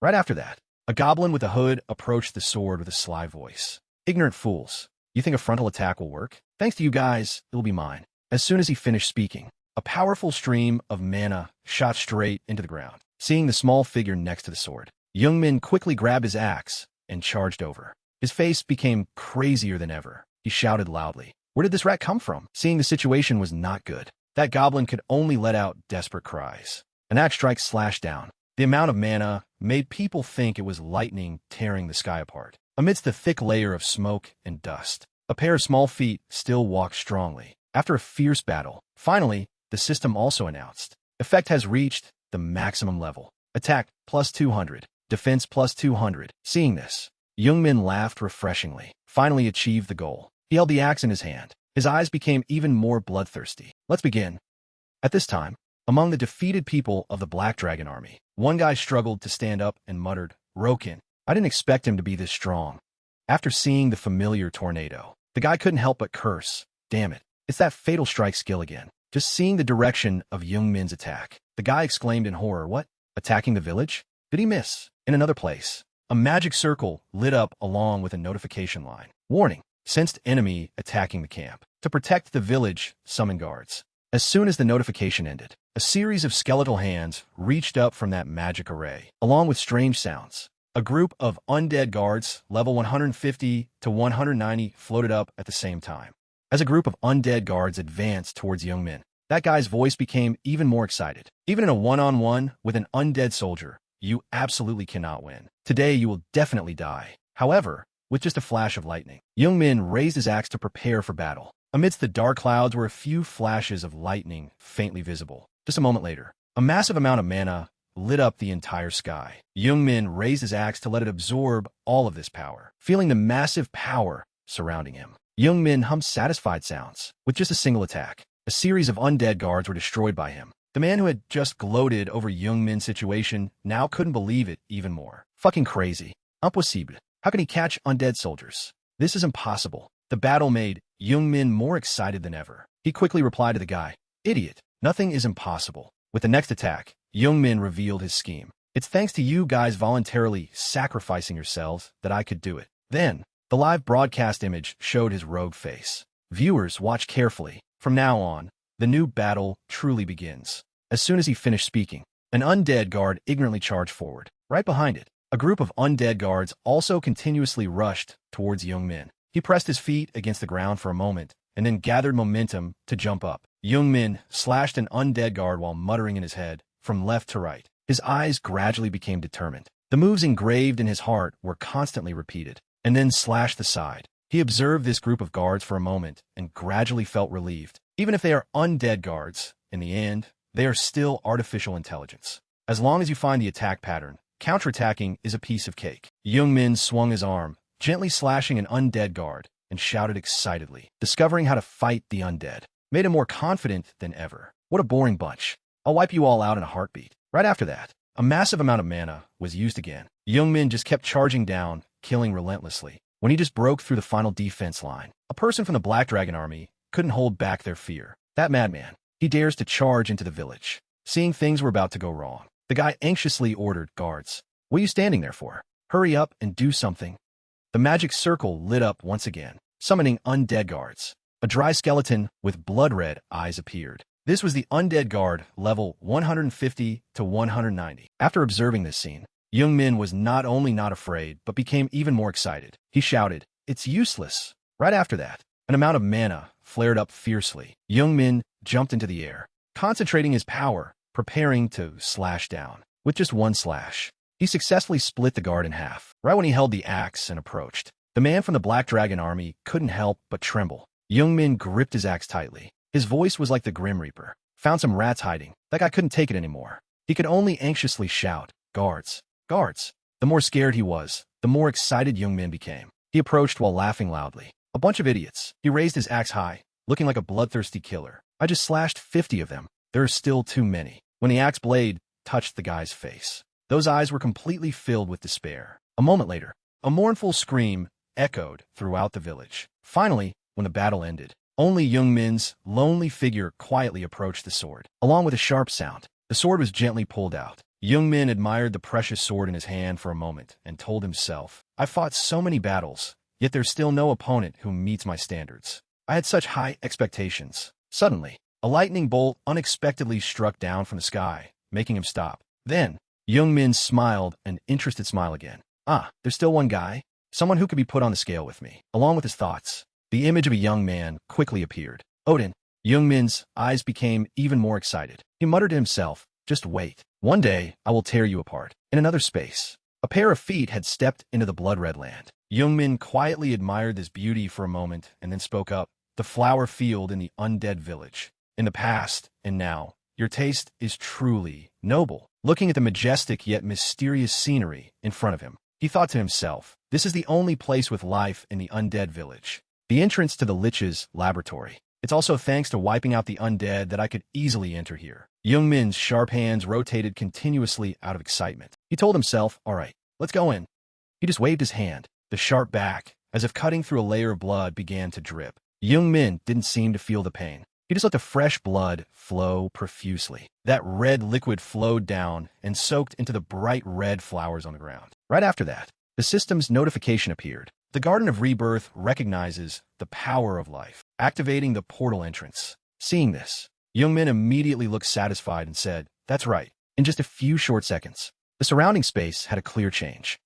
Speaker 1: Right after that, a goblin with a hood approached the sword with a sly voice. Ignorant fools. You think a frontal attack will work? Thanks to you guys, it'll be mine. As soon as he finished speaking, a powerful stream of mana shot straight into the ground. Seeing the small figure next to the sword, Young-min quickly grabbed his axe and charged over. His face became crazier than ever. He shouted loudly, where did this rat come from? Seeing the situation was not good, that goblin could only let out desperate cries. An axe strike slashed down. The amount of mana made people think it was lightning tearing the sky apart. Amidst the thick layer of smoke and dust, a pair of small feet still walked strongly. After a fierce battle, finally, the system also announced, effect has reached the maximum level. Attack plus 200, defense plus 200. Seeing this, Young-min laughed refreshingly. Finally achieved the goal. He held the axe in his hand. His eyes became even more bloodthirsty. Let's begin. At this time, among the defeated people of the Black Dragon Army, one guy struggled to stand up and muttered, Roken, I didn't expect him to be this strong. After seeing the familiar tornado, the guy couldn't help but curse. Damn it, it's that fatal strike skill again. Just seeing the direction of Young-min's attack, the guy exclaimed in horror, what? Attacking the village? Did he miss? In another place, a magic circle lit up along with a notification line. Warning, sensed enemy attacking the camp. To protect the village, summon guards. As soon as the notification ended, a series of skeletal hands reached up from that magic array, along with strange sounds. A group of undead guards, level 150 to 190, floated up at the same time. As a group of undead guards advanced towards young men, that guy's voice became even more excited. Even in a one-on-one with an undead soldier, you absolutely cannot win. Today you will definitely die. However, with just a flash of lightning, Young Min raised his axe to prepare for battle. Amidst the dark clouds were a few flashes of lightning faintly visible. Just a moment later, a massive amount of mana lit up the entire sky. Young Min raised his axe to let it absorb all of this power. Feeling the massive power surrounding him, Young Min hummed satisfied sounds. With just a single attack, a series of undead guards were destroyed by him. The man who had just gloated over Young Min's situation now couldn't believe it even more. Fucking crazy. Impossible. How can he catch undead soldiers? This is impossible. The battle made Young Min more excited than ever. He quickly replied to the guy, "Idiot, nothing is impossible." With the next attack, Young Min revealed his scheme. "It's thanks to you guys voluntarily sacrificing yourselves that I could do it." Then, the live broadcast image showed his rogue face. Viewers, watch carefully. From now on, the new battle truly begins. As soon as he finished speaking, an undead guard ignorantly charged forward. Right behind it, a group of undead guards also continuously rushed towards Young Min. He pressed his feet against the ground for a moment, and then gathered momentum to jump up. Young Min slashed an undead guard while muttering in his head, from left to right. His eyes gradually became determined. The moves engraved in his heart were constantly repeated, and then slashed the side. He observed this group of guards for a moment and gradually felt relieved. Even if they are undead guards, in the end, they are still artificial intelligence. As long as you find the attack pattern, counterattacking is a piece of cake. Young Min swung his arm, gently slashing an undead guard, and shouted excitedly. Discovering how to fight the undead made him more confident than ever. What a boring bunch. I'll wipe you all out in a heartbeat. Right after that, a massive amount of mana was used again. Young Min just kept charging down, killing relentlessly. When he just broke through the final defense line, a person from the Black Dragon army couldn't hold back their fear. That madman, he dares to charge into the village. Seeing things were about to go wrong, the guy anxiously ordered, "Guards, what are you standing there for? Hurry up and do something." The magic circle lit up once again, summoning undead guards. A dry skeleton with blood-red eyes appeared. This was the undead guard, level 150 to 190. After observing this scene, Young Min was not only not afraid, but became even more excited. He shouted, "It's useless." Right after that, an amount of mana flared up fiercely. Young Min jumped into the air, concentrating his power, preparing to slash down. With just one slash, he successfully split the guard in half. Right when he held the axe and approached, the man from the Black Dragon army couldn't help but tremble. Young Min gripped his axe tightly. His voice was like the Grim Reaper. "Found some rats hiding." That guy couldn't take it anymore. He could only anxiously shout, "Guards! Guards!" The more scared he was, the more excited Young Min became. He approached while laughing loudly. "A bunch of idiots." He raised his axe high, looking like a bloodthirsty killer. "I just slashed 50 of them. There are still too many." When the axe blade touched the guy's face, those eyes were completely filled with despair. A moment later, a mournful scream echoed throughout the village. Finally, when the battle ended, only Young Min's lonely figure quietly approached the sword. Along with a sharp sound, the sword was gently pulled out. Young Min admired the precious sword in his hand for a moment and told himself, "I fought so many battles, yet there's still no opponent who meets my standards. I had such high expectations." Suddenly, a lightning bolt unexpectedly struck down from the sky, making him stop. Then, Young Min smiled an interested smile again. "Ah, there's still one guy? Someone who could be put on the scale with me." Along with his thoughts, the image of a young man quickly appeared. "Odin." Young Min's eyes became even more excited. He muttered to himself, "Just wait. One day, I will tear you apart." In another space, a pair of feet had stepped into the blood-red land. Young Min quietly admired this beauty for a moment and then spoke up. "The flower field in the undead village. In the past and now, your taste is truly noble." Looking at the majestic yet mysterious scenery in front of him, he thought to himself, "This is the only place with life in the undead village. The entrance to the Lich's laboratory. It's also thanks to wiping out the undead that I could easily enter here." Young Min's sharp hands rotated continuously out of excitement. He told himself, "All right, let's go in." He just waved his hand. The sharp back, as if cutting through a layer of blood, began to drip. Young Min didn't seem to feel the pain. He just let the fresh blood flow profusely. That red liquid flowed down and soaked into the bright red flowers on the ground. Right after that, The system's notification appeared. The Garden of Rebirth recognizes the power of life, activating the portal entrance. Seeing this, Youngmin immediately looked satisfied and said, "That's right." In just a few short seconds, the surrounding space had a clear change.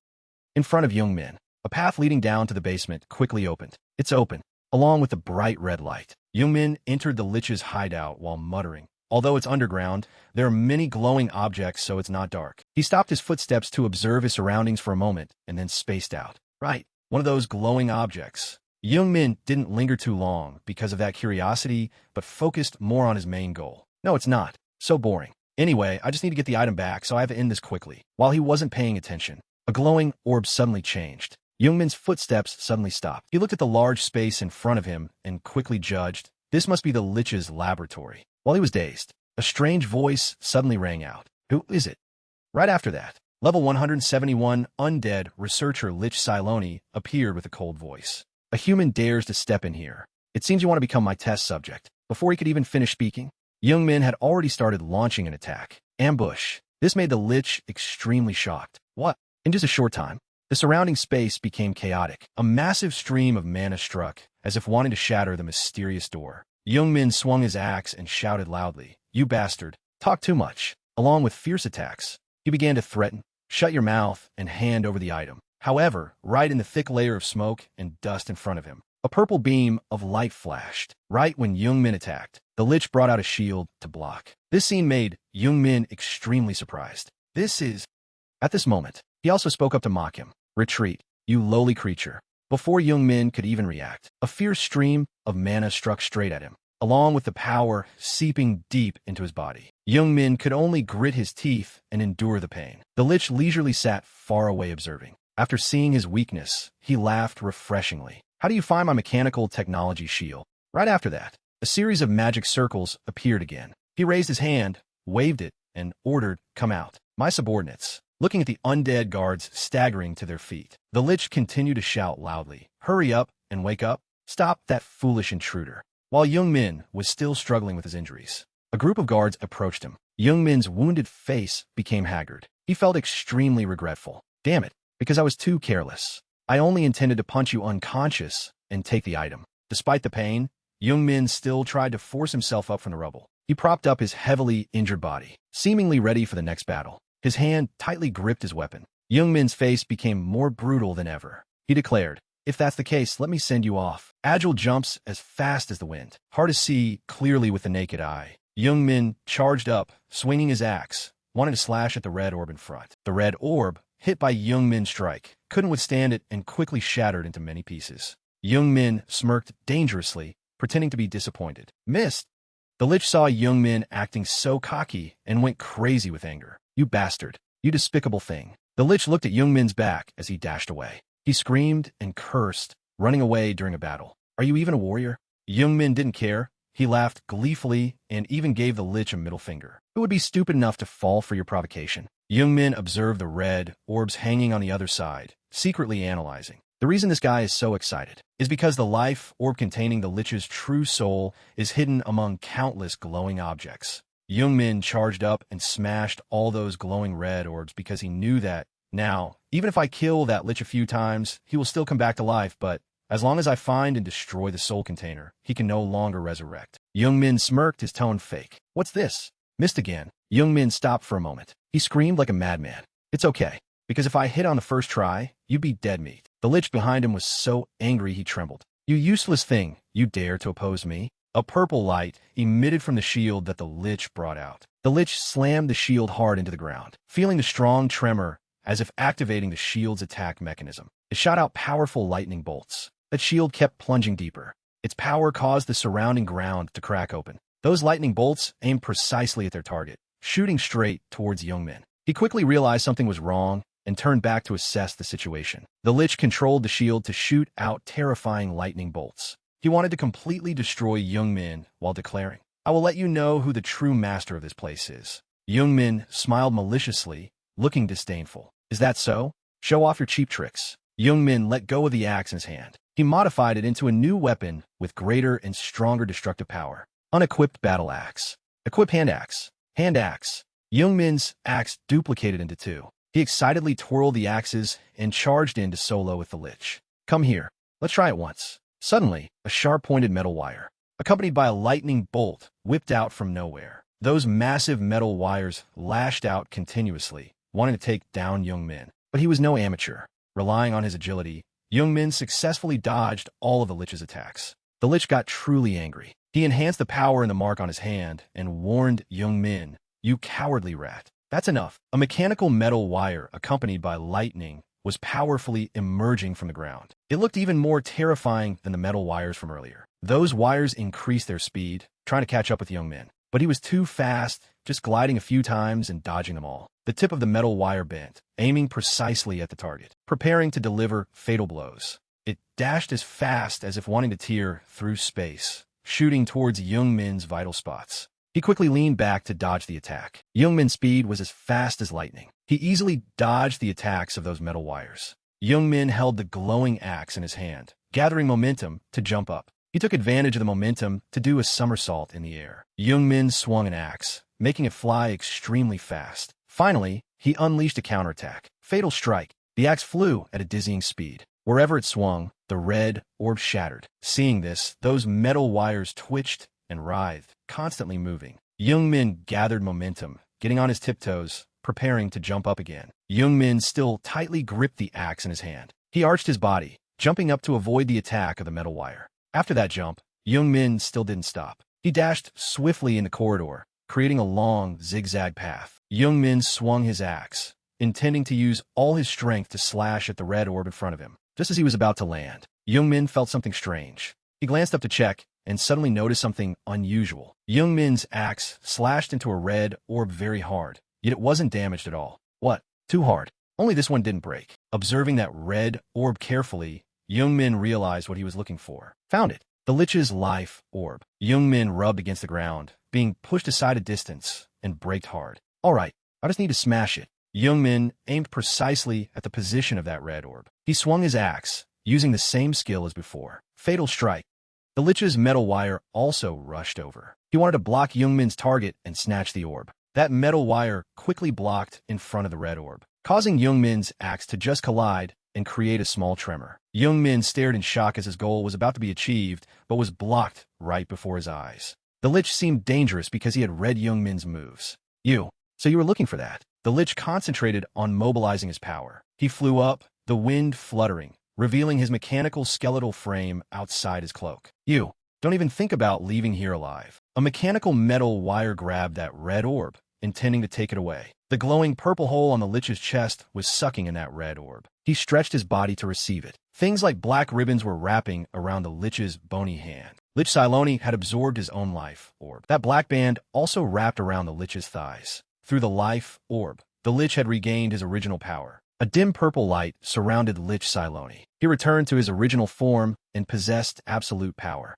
Speaker 1: In front of Youngmin, a path leading down to the basement quickly opened. It's open, along with the bright red light. Youngmin entered the Lich's hideout while muttering, "Although it's underground, there are many glowing objects, so it's not dark." He stopped his footsteps to observe his surroundings for a moment and then spaced out. Right, one of those glowing objects. Youngmin didn't linger too long because of that curiosity, but focused more on his main goal. "No, it's not. So boring. Anyway, I just need to get the item back, so I have to end this quickly." While he wasn't paying attention, a glowing orb suddenly changed. Youngmin's footsteps suddenly stopped. He looked at the large space in front of him and quickly judged, this must be the Lich's laboratory. While he was dazed, a strange voice suddenly rang out. "Who is it?" Right after that, level 171 undead researcher Lich Siloni appeared with a cold voice. "A human dares to step in here. It seems you want to become my test subject." Before he could even finish speaking, Youngmin had already started launching an attack. Ambush. This made the Lich extremely shocked. What? In just a short time, the surrounding space became chaotic. A massive stream of mana struck, as if wanting to shatter the mysterious door. Youngmin swung his axe and shouted loudly, "You bastard, talk too much." Along with fierce attacks, he began to threaten, "Shut your mouth and hand over the item." However, right in the thick layer of smoke and dust in front of him, a purple beam of light flashed. Right when Youngmin attacked, the Lich brought out a shield to block. This scene made Youngmin extremely surprised. At this moment, he also spoke up to mock him. "Retreat, you lowly creature." Before Youngmin could even react, a fierce stream of mana struck straight at him, along with the power seeping deep into his body. Youngmin could only grit his teeth and endure the pain. The Lich leisurely sat far away observing. After seeing his weakness, he laughed refreshingly. "How do you find my mechanical technology shield?" Right after that, a series of magic circles appeared again. He raised his hand, waved it, and ordered, "Come out." My subordinates, looking at the undead guards staggering to their feet, the Lich continued to shout loudly, "Hurry up and wake up. Stop that foolish intruder." While Youngmin was still struggling with his injuries, a group of guards approached him. Youngmin's wounded face became haggard. He felt extremely regretful. "Damn it, because I was too careless. I only intended to punch you unconscious and take the item." Despite the pain, Youngmin still tried to force himself up from the rubble. He propped up his heavily injured body, seemingly ready for the next battle. His hand tightly gripped his weapon. Youngmin's face became more brutal than ever. He declared, "If that's the case, let me send you off." Agile jumps as fast as the wind. Hard to see clearly with the naked eye. Youngmin charged up, swinging his axe, wanting to slash at the red orb in front. The red orb, hit by Youngmin's strike, couldn't withstand it and quickly shattered into many pieces. Youngmin smirked dangerously, pretending to be disappointed. "Missed." The Lich saw Youngmin acting so cocky and went crazy with anger. "You bastard. You despicable thing." The Lich looked at Youngmin's back as he dashed away. He screamed and cursed, running away during a battle. "Are you even a warrior?" Youngmin didn't care. He laughed gleefully and even gave the Lich a middle finger. "Who would be stupid enough to fall for your provocation?" Youngmin observed the red orbs hanging on the other side, secretly analyzing. The reason this guy is so excited is because the life orb containing the Lich's true soul is hidden among countless glowing objects. Youngmin charged up and smashed all those glowing red orbs because he knew that, now, even if I kill that Lich a few times, he will still come back to life, but as long as I find and destroy the soul container, he can no longer resurrect. Youngmin smirked, his tone fake. "What's this?" "Missed again." Youngmin stopped for a moment. He screamed like a madman. "It's okay, because if I hit on the first try, you'd be dead meat." The Lich behind him was so angry he trembled. "You useless thing, you dare to oppose me?" A purple light emitted from the shield that the Lich brought out. The Lich slammed the shield hard into the ground, feeling the strong tremor as if activating the shield's attack mechanism. It shot out powerful lightning bolts. That shield kept plunging deeper. Its power caused the surrounding ground to crack open. Those lightning bolts aimed precisely at their target, shooting straight towards Youngmin. He quickly realized something was wrong and turned back to assess the situation. The Lich controlled the shield to shoot out terrifying lightning bolts. He wanted to completely destroy Youngmin while declaring, "I will let you know who the true master of this place is." Youngmin smiled maliciously, looking disdainful. "Is that so? Show off your cheap tricks." Youngmin let go of the axe in his hand. He modified it into a new weapon with greater and stronger destructive power. Unequipped battle axe. Equip hand axe. Hand axe. Youngmin's axe duplicated into two. He excitedly twirled the axes and charged in to solo with the Lich. Come here. Let's try it once. Suddenly, a sharp-pointed metal wire, accompanied by a lightning bolt, whipped out from nowhere. Those massive metal wires lashed out continuously, wanting to take down Youngmin. But he was no amateur. Relying on his agility, Youngmin successfully dodged all of the Lich's attacks. The Lich got truly angry. He enhanced the power in the mark on his hand and warned Youngmin, "You cowardly rat. That's enough." A mechanical metal wire accompanied by lightning was powerfully emerging from the ground. It looked even more terrifying than the metal wires from earlier. Those wires increased their speed, trying to catch up with Youngmin. But he was too fast, just gliding a few times and dodging them all. The tip of the metal wire bent, aiming precisely at the target, preparing to deliver fatal blows. It dashed as fast as if wanting to tear through space, shooting towards Youngmin's vital spots. He quickly leaned back to dodge the attack. Youngmin's speed was as fast as lightning. He easily dodged the attacks of those metal wires. Youngmin held the glowing axe in his hand, gathering momentum to jump up. He took advantage of the momentum to do a somersault in the air. Youngmin swung an axe, making it fly extremely fast. Finally, he unleashed a counterattack. Fatal strike. The axe flew at a dizzying speed. Wherever it swung, the red orb shattered. Seeing this, those metal wires twitched and writhed, constantly moving. Youngmin gathered momentum, getting on his tiptoes, preparing to jump up again. Youngmin still tightly gripped the axe in his hand. He arched his body, jumping up to avoid the attack of the metal wire. After that jump, Youngmin still didn't stop. He dashed swiftly in the corridor, creating a long, zigzag path. Youngmin swung his axe, intending to use all his strength to slash at the red orb in front of him. Just as he was about to land, Youngmin felt something strange. He glanced up to check and suddenly noticed something unusual. Youngmin's axe slashed into a red orb very hard, yet it wasn't damaged at all. What? Too hard. Only this one didn't break. Observing that red orb carefully, Youngmin realized what he was looking for. Found it. The Lich's life orb. Youngmin rubbed against the ground, being pushed aside a distance, and braked hard. All right, I just need to smash it. Youngmin aimed precisely at the position of that red orb. He swung his axe, using the same skill as before. Fatal strike. The Lich's metal wire also rushed over. He wanted to block Youngmin's target and snatch the orb. That metal wire quickly blocked in front of the red orb, causing Youngmin's axe to just collide and create a small tremor. Youngmin stared in shock as his goal was about to be achieved, but was blocked right before his eyes. The Lich seemed dangerous because he had read Youngmin's moves. So you were looking for that. The Lich concentrated on mobilizing his power. He flew up, the wind fluttering, revealing his mechanical skeletal frame outside his cloak. You don't even think about leaving here alive. A mechanical metal wire grabbed that red orb, intending to take it away. The glowing purple hole on the Lich's chest was sucking in that red orb. He stretched his body to receive it. Things like black ribbons were wrapping around the Lich's bony hand. Lich Siloni had absorbed his own life orb. That black band also wrapped around the Lich's thighs. Through the life orb, the Lich had regained his original power. A dim purple light surrounded Lich Siloni. He returned to his original form and possessed absolute power.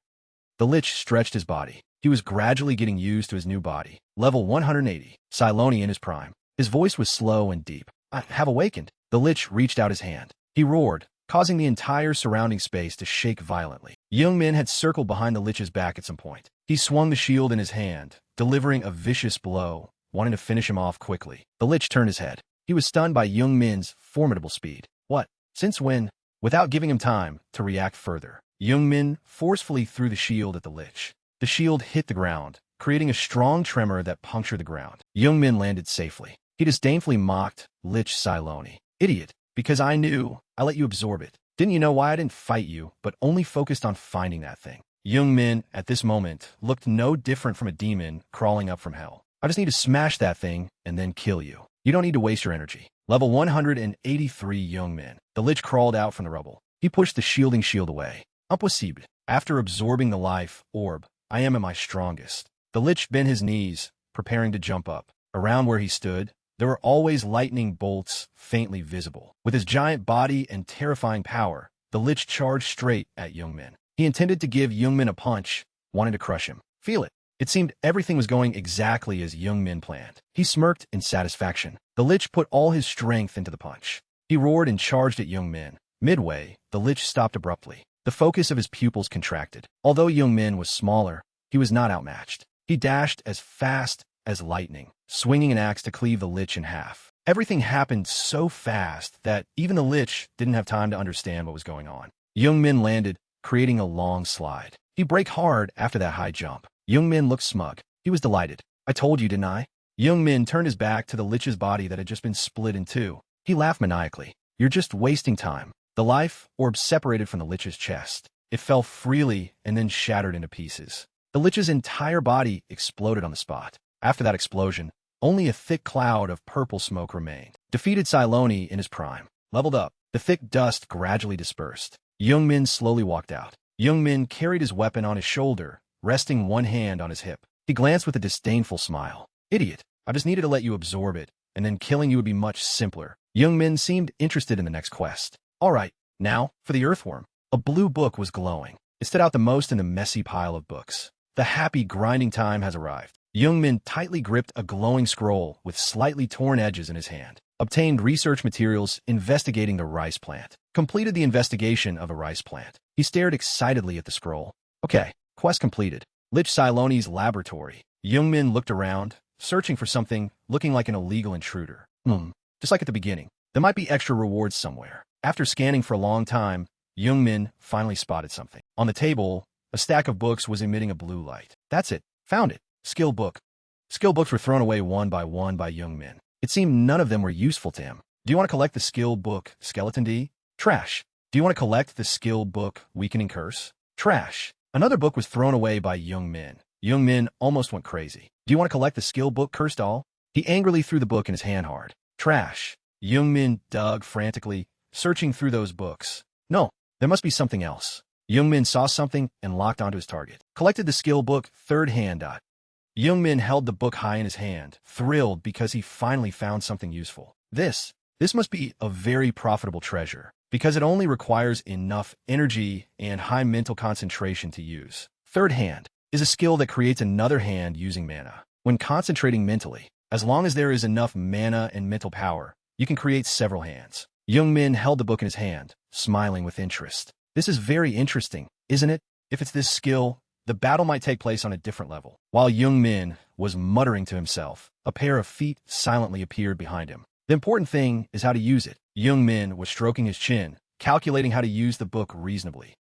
Speaker 1: The Lich stretched his body. He was gradually getting used to his new body. Level 180. Siloni in his prime. His voice was slow and deep. "I have awakened." The Lich reached out his hand. He roared, causing the entire surrounding space to shake violently. Youngmin had circled behind the Lich's back at some point. He swung the shield in his hand, delivering a vicious blow, wanting to finish him off quickly. The Lich turned his head. He was stunned by Youngmin's formidable speed. What? Since when? Without giving him time to react further, Youngmin forcefully threw the shield at the Lich. The shield hit the ground, creating a strong tremor that punctured the ground. Youngmin landed safely. He disdainfully mocked Lich Siloni. "Idiot, because I knew. I let you absorb it. Didn't you know why I didn't fight you, but only focused on finding that thing?" Youngmin, at this moment, looked no different from a demon crawling up from hell. "I just need to smash that thing and then kill you. You don't need to waste your energy." Level 183 Youngmin. The Lich crawled out from the rubble. He pushed the shielding shield away. Impossible. After absorbing the life orb, I am at my strongest. The Lich bent his knees, preparing to jump up. Around where he stood, there were always lightning bolts faintly visible. With his giant body and terrifying power, the Lich charged straight at Youngmin. He intended to give Youngmin a punch, wanting to crush him. Feel it. It seemed everything was going exactly as Youngmin planned. He smirked in satisfaction. The Lich put all his strength into the punch. He roared and charged at Youngmin. Midway, the Lich stopped abruptly. The focus of his pupils contracted. Although Youngmin was smaller, he was not outmatched. He dashed as fast as lightning, swinging an axe to cleave the Lich in half. Everything happened so fast that even the Lich didn't have time to understand what was going on. Youngmin landed, creating a long slide. He braked hard after that high jump. Youngmin looked smug. He was delighted. I told you, didn't I? Youngmin turned his back to the Lich's body that had just been split in two. He laughed maniacally. You're just wasting time. The life orb separated from the Lich's chest. It fell freely and then shattered into pieces. The Lich's entire body exploded on the spot. After that explosion, only a thick cloud of purple smoke remained. Defeated Cylone in his prime. Leveled up. The thick dust gradually dispersed. Youngmin slowly walked out. Youngmin carried his weapon on his shoulder, resting one hand on his hip. He glanced with a disdainful smile. Idiot. I just needed to let you absorb it, and then killing you would be much simpler. Youngmin seemed interested in the next quest. All right, now, for the earthworm. A blue book was glowing. It stood out the most in the messy pile of books. The happy grinding time has arrived. Youngmin tightly gripped a glowing scroll with slightly torn edges in his hand. Obtained research materials investigating the rice plant. Completed the investigation of a rice plant. He stared excitedly at the scroll. Okay, quest completed. Lich Cylone's laboratory. Youngmin looked around, searching for something looking like an illegal intruder. Just like at the beginning. There might be extra rewards somewhere. After scanning for a long time, Youngmin finally spotted something. On the table, a stack of books was emitting a blue light. That's it. Found it. Skill book. Skill books were thrown away one by Youngmin. It seemed none of them were useful to him. Do you want to collect the skill book, Skeleton D? Trash. Do you want to collect the skill book, Weakening Curse? Trash. Another book was thrown away by Youngmin. Youngmin almost went crazy. Do you want to collect the skill book, Cursed Doll? He angrily threw the book in his hand hard. Trash. Youngmin dug frantically, searching through those books. No, there must be something else. Youngmin saw something and locked onto his target. Collected the skill book, Third Hand. Youngmin held the book high in his hand, thrilled because he finally found something useful. This must be a very profitable treasure, because it only requires enough energy and high mental concentration to use. Third Hand is a skill that creates another hand using mana. When concentrating mentally, as long as there is enough mana and mental power, you can create several hands. Youngmin held the book in his hand, smiling with interest. This is very interesting, isn't it? If it's this skill, the battle might take place on a different level. While Youngmin was muttering to himself, a pair of feet silently appeared behind him. The important thing is how to use it. Youngmin was stroking his chin, calculating how to use the book reasonably.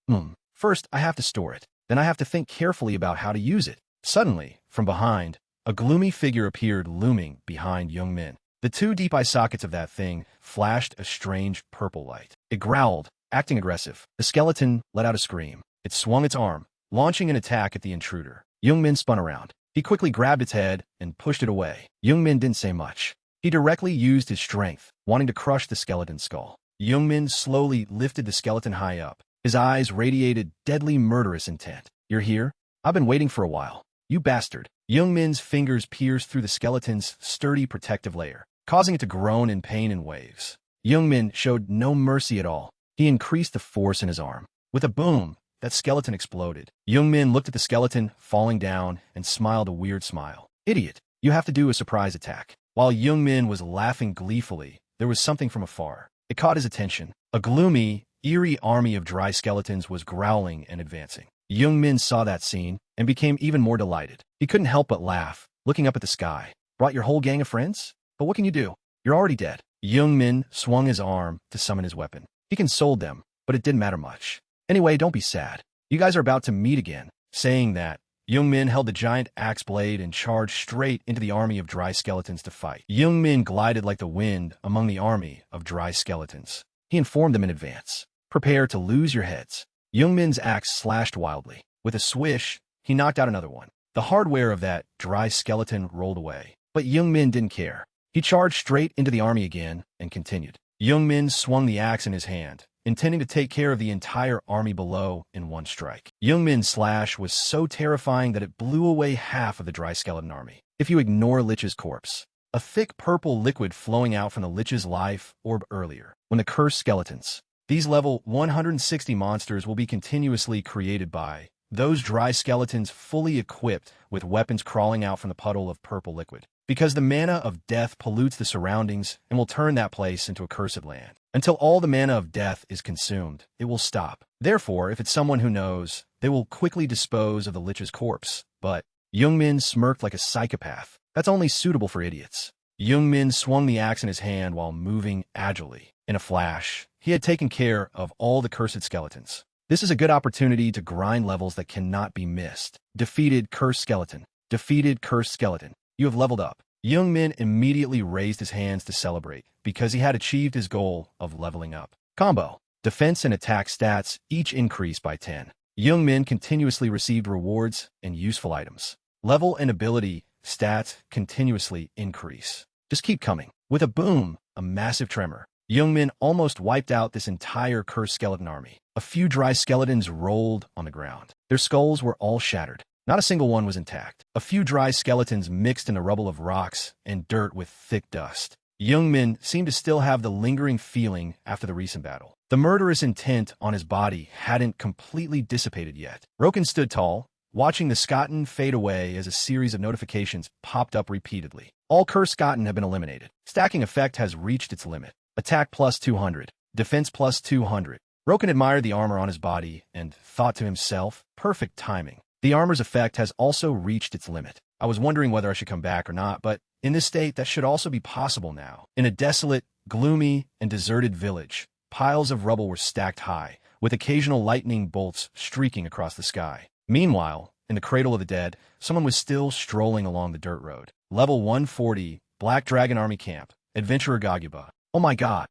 Speaker 1: First, I have to store it. Then I have to think carefully about how to use it. Suddenly, from behind, a gloomy figure appeared looming behind Youngmin. The two deep eye sockets of that thing flashed a strange purple light. It growled, acting aggressive. The skeleton let out a scream. It swung its arm, launching an attack at the intruder. Youngmin spun around. He quickly grabbed its head and pushed it away. Youngmin didn't say much. He directly used his strength, wanting to crush the skeleton's skull. Youngmin slowly lifted the skeleton high up. His eyes radiated deadly murderous intent. You're here? I've been waiting for a while. You bastard. Youngmin's fingers pierced through the skeleton's sturdy protective layer, causing it to groan in pain in waves. Youngmin showed no mercy at all. He increased the force in his arm. With a boom, that skeleton exploded. Youngmin looked at the skeleton falling down and smiled a weird smile. Idiot, you have to do a surprise attack. While Youngmin was laughing gleefully, there was something from afar. It caught his attention. A gloomy, eerie army of dry skeletons was growling and advancing. Youngmin saw that scene and became even more delighted. He couldn't help but laugh, looking up at the sky. Brought your whole gang of friends? But what can you do? You're already dead. Youngmin swung his arm to summon his weapon. He consoled them, but it didn't matter much. Anyway, don't be sad. You guys are about to meet again. Saying that, Youngmin held the giant axe blade and charged straight into the army of dry skeletons to fight. Youngmin glided like the wind among the army of dry skeletons. He informed them in advance. Prepare to lose your heads. Youngmin's axe slashed wildly. With a swish, he knocked out another one. The hardware of that dry skeleton rolled away. But Youngmin didn't care. He charged straight into the army again and continued. Youngmin swung the axe in his hand, intending to take care of the entire army below in one strike. Youngmin's slash was so terrifying that it blew away half of the dry skeleton army. If you ignore Lich's corpse, a thick purple liquid flowing out from the Lich's life orb earlier. When the cursed skeletons, these level 160 monsters will be continuously created by those dry skeletons fully equipped with weapons crawling out from the puddle of purple liquid. Because the mana of death pollutes the surroundings and will turn that place into a cursed land. Until all the mana of death is consumed, it will stop. Therefore, if it's someone who knows, they will quickly dispose of the Lich's corpse. But Youngmin smirked like a psychopath. That's only suitable for idiots. Youngmin swung the axe in his hand while moving agilely. In a flash, he had taken care of all the cursed skeletons. This is a good opportunity to grind levels that cannot be missed. Defeated cursed skeleton. Defeated cursed skeleton. You have leveled up. Youngmin immediately raised his hands to celebrate because he had achieved his goal of leveling up. Combo. Defense and attack stats each increased by 10. Youngmin continuously received rewards and useful items. Level and ability stats continuously increase. Just keep coming. With a boom, a massive tremor, Youngmin almost wiped out this entire cursed skeleton army. A few dry skeletons rolled on the ground. Their skulls were all shattered. Not a single one was intact. A few dry skeletons mixed in a rubble of rocks and dirt with thick dust. Youngmin seemed to still have the lingering feeling after the recent battle. The murderous intent on his body hadn't completely dissipated yet. Roken stood tall, watching the Skotten fade away as a series of notifications popped up repeatedly. All cursed Skotten have been eliminated. Stacking effect has reached its limit. Attack plus 200. Defense plus 200. Roken admired the armor on his body and thought to himself, perfect timing. The armor's effect has also reached its limit. I was wondering whether I should come back or not, but in this state, that should also be possible now. In a desolate, gloomy, and deserted village, piles of rubble were stacked high, with occasional lightning bolts streaking across the sky. Meanwhile, in the cradle of the dead, someone was still strolling along the dirt road. Level 140, Black Dragon Army Camp, Adventurer Gaguba. Oh my god!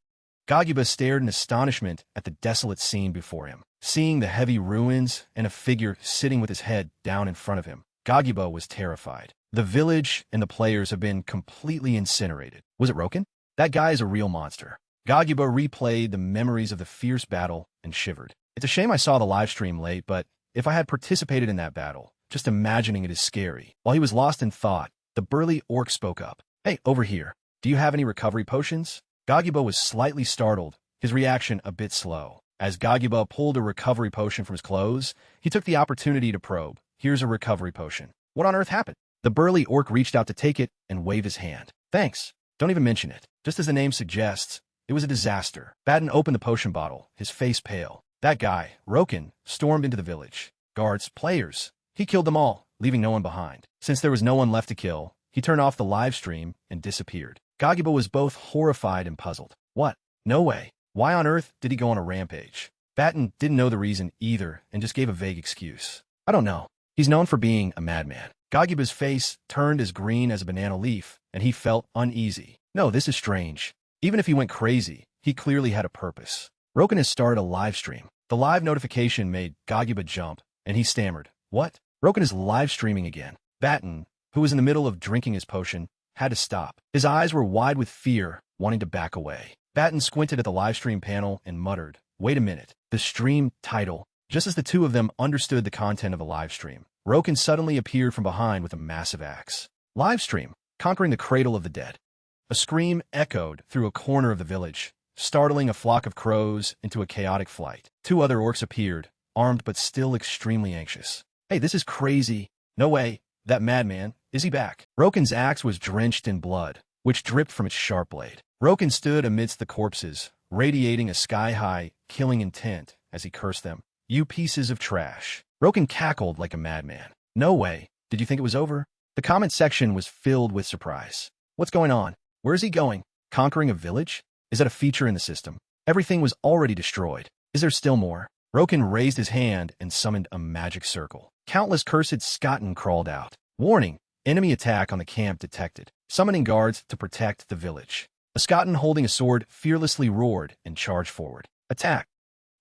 Speaker 1: Gaguba stared in astonishment at the desolate scene before him. Seeing the heavy ruins and a figure sitting with his head down in front of him, Gaguba was terrified. The village and the players have been completely incinerated. Was it Roken? That guy is a real monster. Gaguba replayed the memories of the fierce battle and shivered. It's a shame I saw the live stream late, but if I had participated in that battle, just imagining it is scary. While he was lost in thought, the burly orc spoke up. Hey, over here. Do you have any recovery potions? Gaguba was slightly startled, his reaction a bit slow. As Gaguba pulled a recovery potion from his clothes, he took the opportunity to probe. Here's a recovery potion. What on earth happened? The burly orc reached out to take it and wave his hand. Thanks. Don't even mention it. Just as the name suggests, it was a disaster. Batten opened the potion bottle, his face pale. That guy, Roken, stormed into the village. Guards, players. He killed them all, leaving no one behind. Since there was no one left to kill, he turned off the live stream and disappeared. Gaguba was both horrified and puzzled. What? No way. Why on earth did he go on a rampage? Batten didn't know the reason either and just gave a vague excuse. I don't know. He's known for being a madman. Gaguba's face turned as green as a banana leaf, and he felt uneasy. No, this is strange. Even if he went crazy, he clearly had a purpose. Roken has started a live stream. The live notification made Gaguba jump, and he stammered. What? Roken is live streaming again. Batten, who was in the middle of drinking his potion, had to stop. His eyes were wide with fear, wanting to back away. Batten squinted at the live stream panel and muttered, wait a minute. The stream title. Just as the two of them understood the content of the live stream, Roken suddenly appeared from behind with a massive axe. Live stream, conquering the cradle of the dead. A scream echoed through a corner of the village, startling a flock of crows into a chaotic flight. Two other orcs appeared, armed but still extremely anxious. Hey, this is crazy. No way. That madman, is he back? Roken's axe was drenched in blood, which dripped from its sharp blade. Roken stood amidst the corpses, radiating a sky-high, killing intent as he cursed them. You pieces of trash. Roken cackled like a madman. No way. Did you think it was over? The comment section was filled with surprise. What's going on? Where is he going? Conquering a village? Is that a feature in the system? Everything was already destroyed. Is there still more? Roken raised his hand and summoned a magic circle. Countless cursed Skotten crawled out. Warning, enemy attack on the camp detected. Summoning guards to protect the village. A Skotten holding a sword fearlessly roared and charged forward. Attack.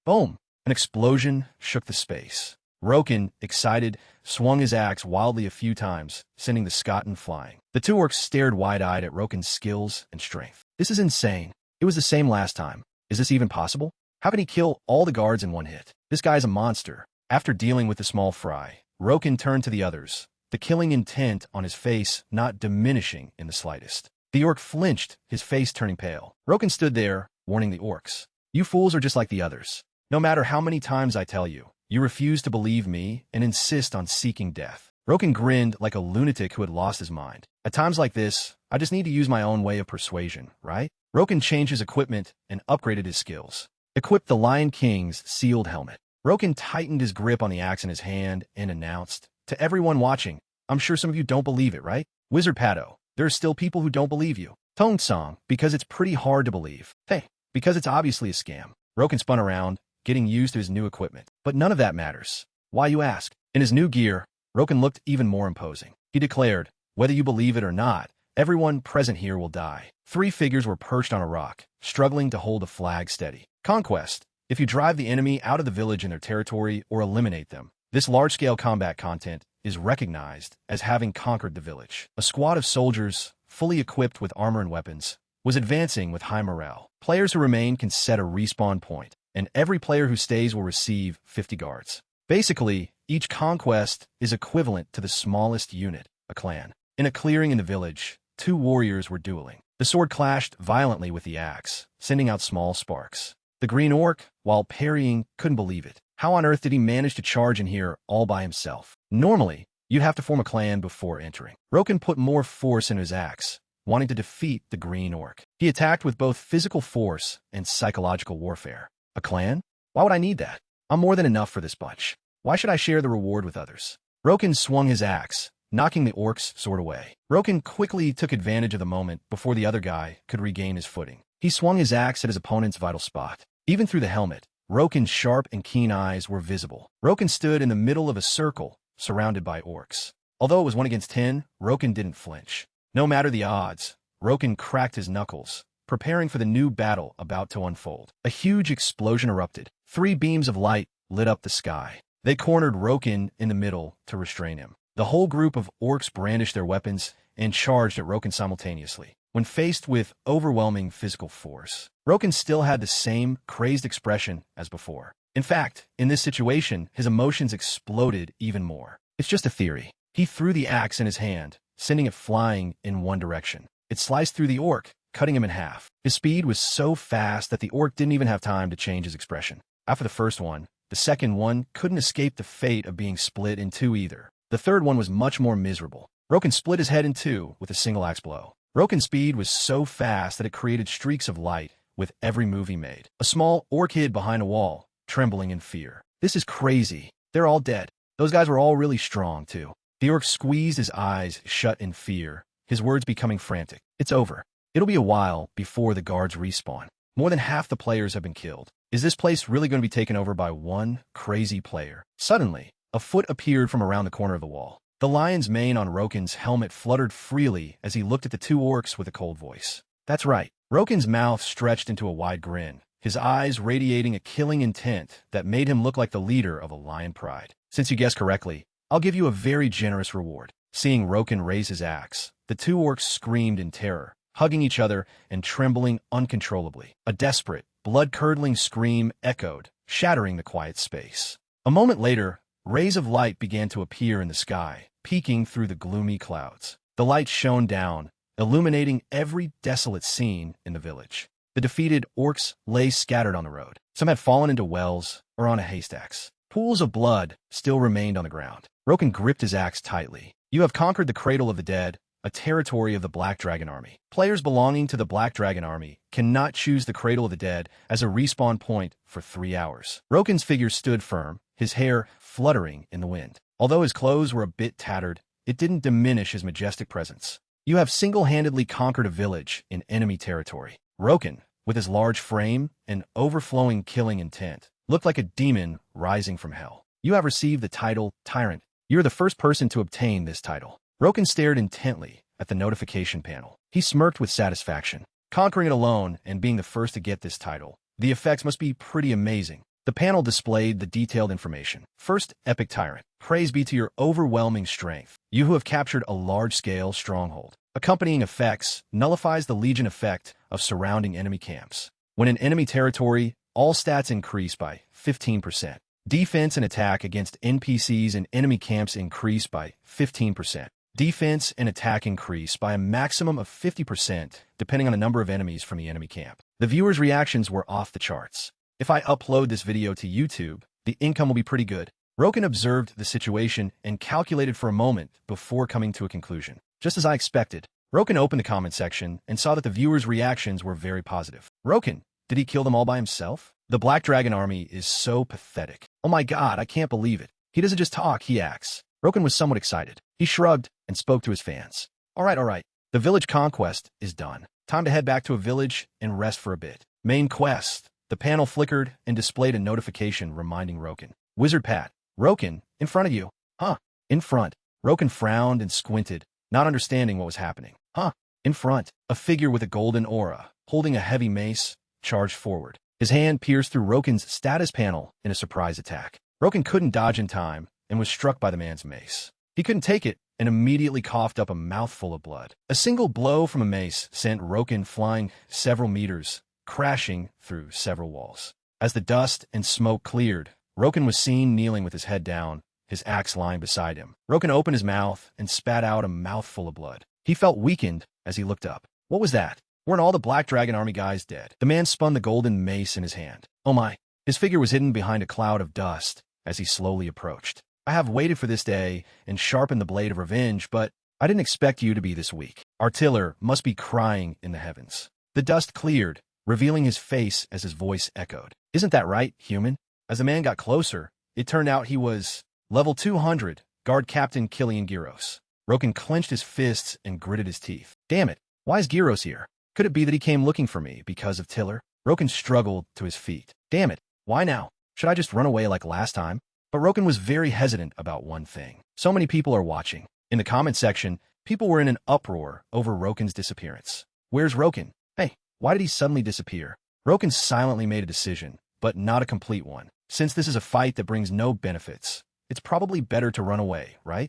Speaker 1: Boom. An explosion shook the space. Roken, excited, swung his axe wildly a few times, sending the Skotten flying. The two orcs stared wide-eyed at Roken's skills and strength. This is insane. It was the same last time. Is this even possible? How can he kill all the guards in one hit? This guy's a monster. After dealing with the small fry, Roken turned to the others, the killing intent on his face not diminishing in the slightest. The orc flinched, his face turning pale. Roken stood there, warning the orcs. You fools are just like the others. No matter how many times I tell you, you refuse to believe me and insist on seeking death. Roken grinned like a lunatic who had lost his mind. At times like this, I just need to use my own way of persuasion, right? Roken changed his equipment and upgraded his skills. Equipped the Lion King's sealed helmet. Roken tightened his grip on the axe in his hand and announced, to everyone watching, I'm sure some of you don't believe it, right? Wizard Pato, there are still people who don't believe you. Song, because it's pretty hard to believe. Hey, because it's obviously a scam. Roken spun around, getting used to his new equipment. But none of that matters. Why, you ask? In his new gear, Roken looked even more imposing. He declared, whether you believe it or not, everyone present here will die. 3 figures were perched on a rock, struggling to hold a flag steady. Conquest. If you drive the enemy out of the village in their territory or eliminate them, this large-scale combat content is recognized as having conquered the village. A squad of soldiers, fully equipped with armor and weapons, was advancing with high morale. Players who remain can set a respawn point, and every player who stays will receive 50 guards. Basically, each conquest is equivalent to the smallest unit, a clan. In a clearing in the village, 2 warriors were dueling. The sword clashed violently with the axe, sending out small sparks. The green orc, while parrying, couldn't believe it. How on earth did he manage to charge in here all by himself? Normally, you'd have to form a clan before entering. Roken put more force into his axe, wanting to defeat the green orc. He attacked with both physical force and psychological warfare. A clan? Why would I need that? I'm more than enough for this bunch. Why should I share the reward with others? Roken swung his axe, knocking the orc's sword away. Roken quickly took advantage of the moment before the other guy could regain his footing. He swung his axe at his opponent's vital spot. Even through the helmet, Roken's sharp and keen eyes were visible. Roken stood in the middle of a circle, surrounded by orcs. Although it was 1 against 10, Roken didn't flinch. No matter the odds, Roken cracked his knuckles, preparing for the new battle about to unfold. A huge explosion erupted. 3 beams of light lit up the sky. They cornered Roken in the middle to restrain him. The whole group of orcs brandished their weapons and charged at Roken simultaneously. When faced with overwhelming physical force, Roken still had the same crazed expression as before. In fact, in this situation, his emotions exploded even more. It's just a theory. He threw the axe in his hand, sending it flying in one direction. It sliced through the orc, cutting him in half. His speed was so fast that the orc didn't even have time to change his expression. After the first one, the second one couldn't escape the fate of being split in 2 either. The third one was much more miserable. Roken split his head in 2 with a single axe blow. Roken's speed was so fast that it created streaks of light with every move he made. A small orc hid behind a wall, trembling in fear. This is crazy. They're all dead. Those guys were all really strong, too. The orc squeezed his eyes shut in fear, his words becoming frantic. It's over. It'll be a while before the guards respawn. More than half the players have been killed. Is this place really going to be taken over by one crazy player? Suddenly, a foot appeared from around the corner of the wall. The lion's mane on Roken's helmet fluttered freely as he looked at the 2 orcs with a cold voice. That's right. Roken's mouth stretched into a wide grin, his eyes radiating a killing intent that made him look like the leader of a lion pride. Since you guessed correctly, I'll give you a very generous reward. Seeing Roken raise his axe, the 2 orcs screamed in terror, hugging each other and trembling uncontrollably. A desperate, blood-curdling scream echoed, shattering the quiet space. A moment later, rays of light began to appear in the sky, peeking through the gloomy clouds. The light shone down, illuminating every desolate scene in the village. The defeated orcs lay scattered on the road. Some had fallen into wells or on haystacks. Pools of blood still remained on the ground. Roken gripped his axe tightly. You have conquered the Cradle of the Dead, a territory of the Black Dragon Army. Players belonging to the Black Dragon Army cannot choose the Cradle of the Dead as a respawn point for 3 hours. Roken's figure stood firm, his hair fluttering in the wind. Although his clothes were a bit tattered, it didn't diminish his majestic presence. You have single-handedly conquered a village in enemy territory. Roken, with his large frame and overflowing killing intent, looked like a demon rising from hell. You have received the title Tyrant. You're the first person to obtain this title. Roken stared intently at the notification panel. He smirked with satisfaction. Conquering it alone and being the first to get this title, the effects must be pretty amazing. The panel displayed the detailed information. First, Epic Tyrant. Praise be to your overwhelming strength. You who have captured a large-scale stronghold. Accompanying effects nullifies the Legion effect of surrounding enemy camps. When in enemy territory, all stats increase by 15%. Defense and attack against NPCs and enemy camps increase by 15%. Defense and attack increase by a maximum of 50%, depending on the number of enemies from the enemy camp. The viewers' reactions were off the charts. If I upload this video to YouTube, the income will be pretty good. Roken observed the situation and calculated for a moment before coming to a conclusion. Just as I expected, Roken opened the comment section and saw that the viewers' reactions were very positive. Roken, did he kill them all by himself? The Black Dragon Army is so pathetic. Oh my god, I can't believe it. He doesn't just talk, he acts. Roken was somewhat excited. He shrugged and spoke to his fans. All right. The village conquest is done. Time to head back to a village and rest for a bit. Main quest. The panel flickered and displayed a notification reminding Roken. Wizard Pat. Roken, in front of you. Huh. In front. Roken frowned and squinted, not understanding what was happening. Huh. In front. A figure with a golden aura, holding a heavy mace, charged forward. His hand pierced through Roken's status panel in a surprise attack. Roken couldn't dodge in time and was struck by the man's mace. He couldn't take it and immediately coughed up a mouthful of blood. A single blow from a mace sent Roken flying several meters, crashing through several walls. As the dust and smoke cleared, Roken was seen kneeling with his head down, his axe lying beside him. Roken opened his mouth and spat out a mouthful of blood. He felt weakened as he looked up. What was that? Weren't all the Black Dragon Army guys dead? The man spun the golden mace in his hand. Oh my. His figure was hidden behind a cloud of dust as he slowly approached. I have waited for this day and sharpened the blade of revenge, but I didn't expect you to be this weak. Our tiller must be crying in the heavens. The dust cleared, revealing his face as his voice echoed. Isn't that right, human? As the man got closer, it turned out he was level 200, Guard Captain Killian Gyros. Roken clenched his fists and gritted his teeth. Damn it, why is Gyros here? Could it be that he came looking for me because of Tiller? Roken struggled to his feet. Damn it, why now? Should I just run away like last time? But Roken was very hesitant about one thing. So many people are watching. In the comment section, people were in an uproar over Roken's disappearance. Where's Roken? Hey, why did he suddenly disappear? Roken silently made a decision, but not a complete one. Since this is a fight that brings no benefits, it's probably better to run away, right?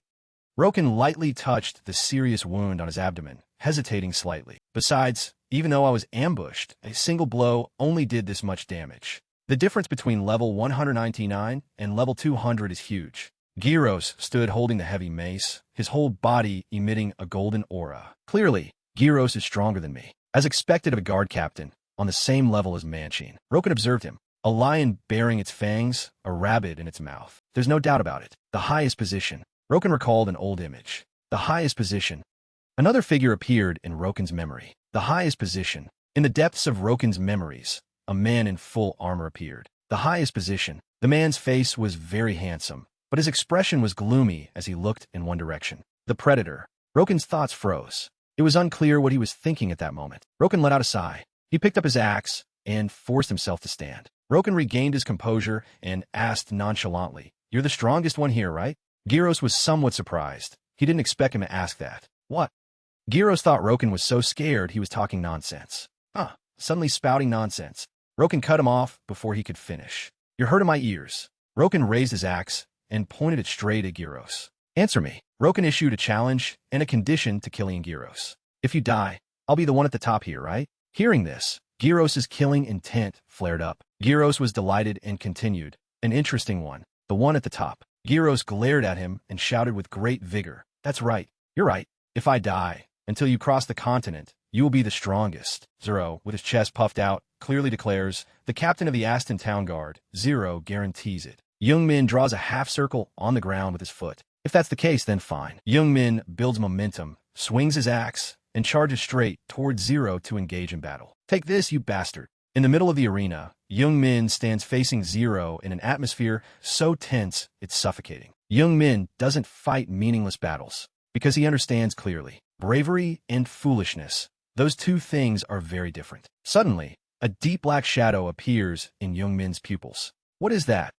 Speaker 1: Roken lightly touched the serious wound on his abdomen, hesitating slightly. Besides, even though I was ambushed, a single blow only did this much damage. The difference between level 199 and level 200 is huge. Gyros stood holding the heavy mace, his whole body emitting a golden aura. Clearly, Gyros is stronger than me. As expected of a guard captain, on the same level as Manchin. Roken observed him. A lion bearing its fangs, a rabbit in its mouth. There's no doubt about it. The highest position. Roken recalled an old image. The highest position. Another figure appeared in Roken's memory. The highest position. In the depths of Roken's memories, a man in full armor appeared. The highest position. The man's face was very handsome, but his expression was gloomy as he looked in one direction. The predator. Roken's thoughts froze. It was unclear what he was thinking at that moment. Roken let out a sigh. He picked up his axe and forced himself to stand. Roken regained his composure and asked nonchalantly, "You're the strongest one here, right?" Gyros was somewhat surprised. He didn't expect him to ask that. What? Gyros thought Roken was so scared he was talking nonsense. Suddenly spouting nonsense. Roken cut him off before he could finish. "You're hurting my ears." Roken raised his axe and pointed it straight at Gyros. "Answer me." Roken issued a challenge and a condition to Killian Gyros. "If you die, I'll be the one at the top here, right?" Hearing this, Gyros' killing intent flared up. Gyros was delighted and continued. "An interesting one. The one at the top." Gyros glared at him and shouted with great vigor, "That's right. You're right. If I die, until you cross the continent, you will be the strongest." Zero, with his chest puffed out, clearly declares, "The captain of the Aston Town Guard, Zero, guarantees it." Young-min draws a half circle on the ground with his foot. If that's the case, then fine. Young-min builds momentum, swings his axe, and charges straight towards Zero to engage in battle. "Take this, you bastard." In the middle of the arena, Young-min stands facing Zero in an atmosphere so tense it's suffocating. Young-min doesn't fight meaningless battles because he understands clearly. Bravery and foolishness, those two things are very different. Suddenly, a deep black shadow appears in Young-min's pupils. What is that?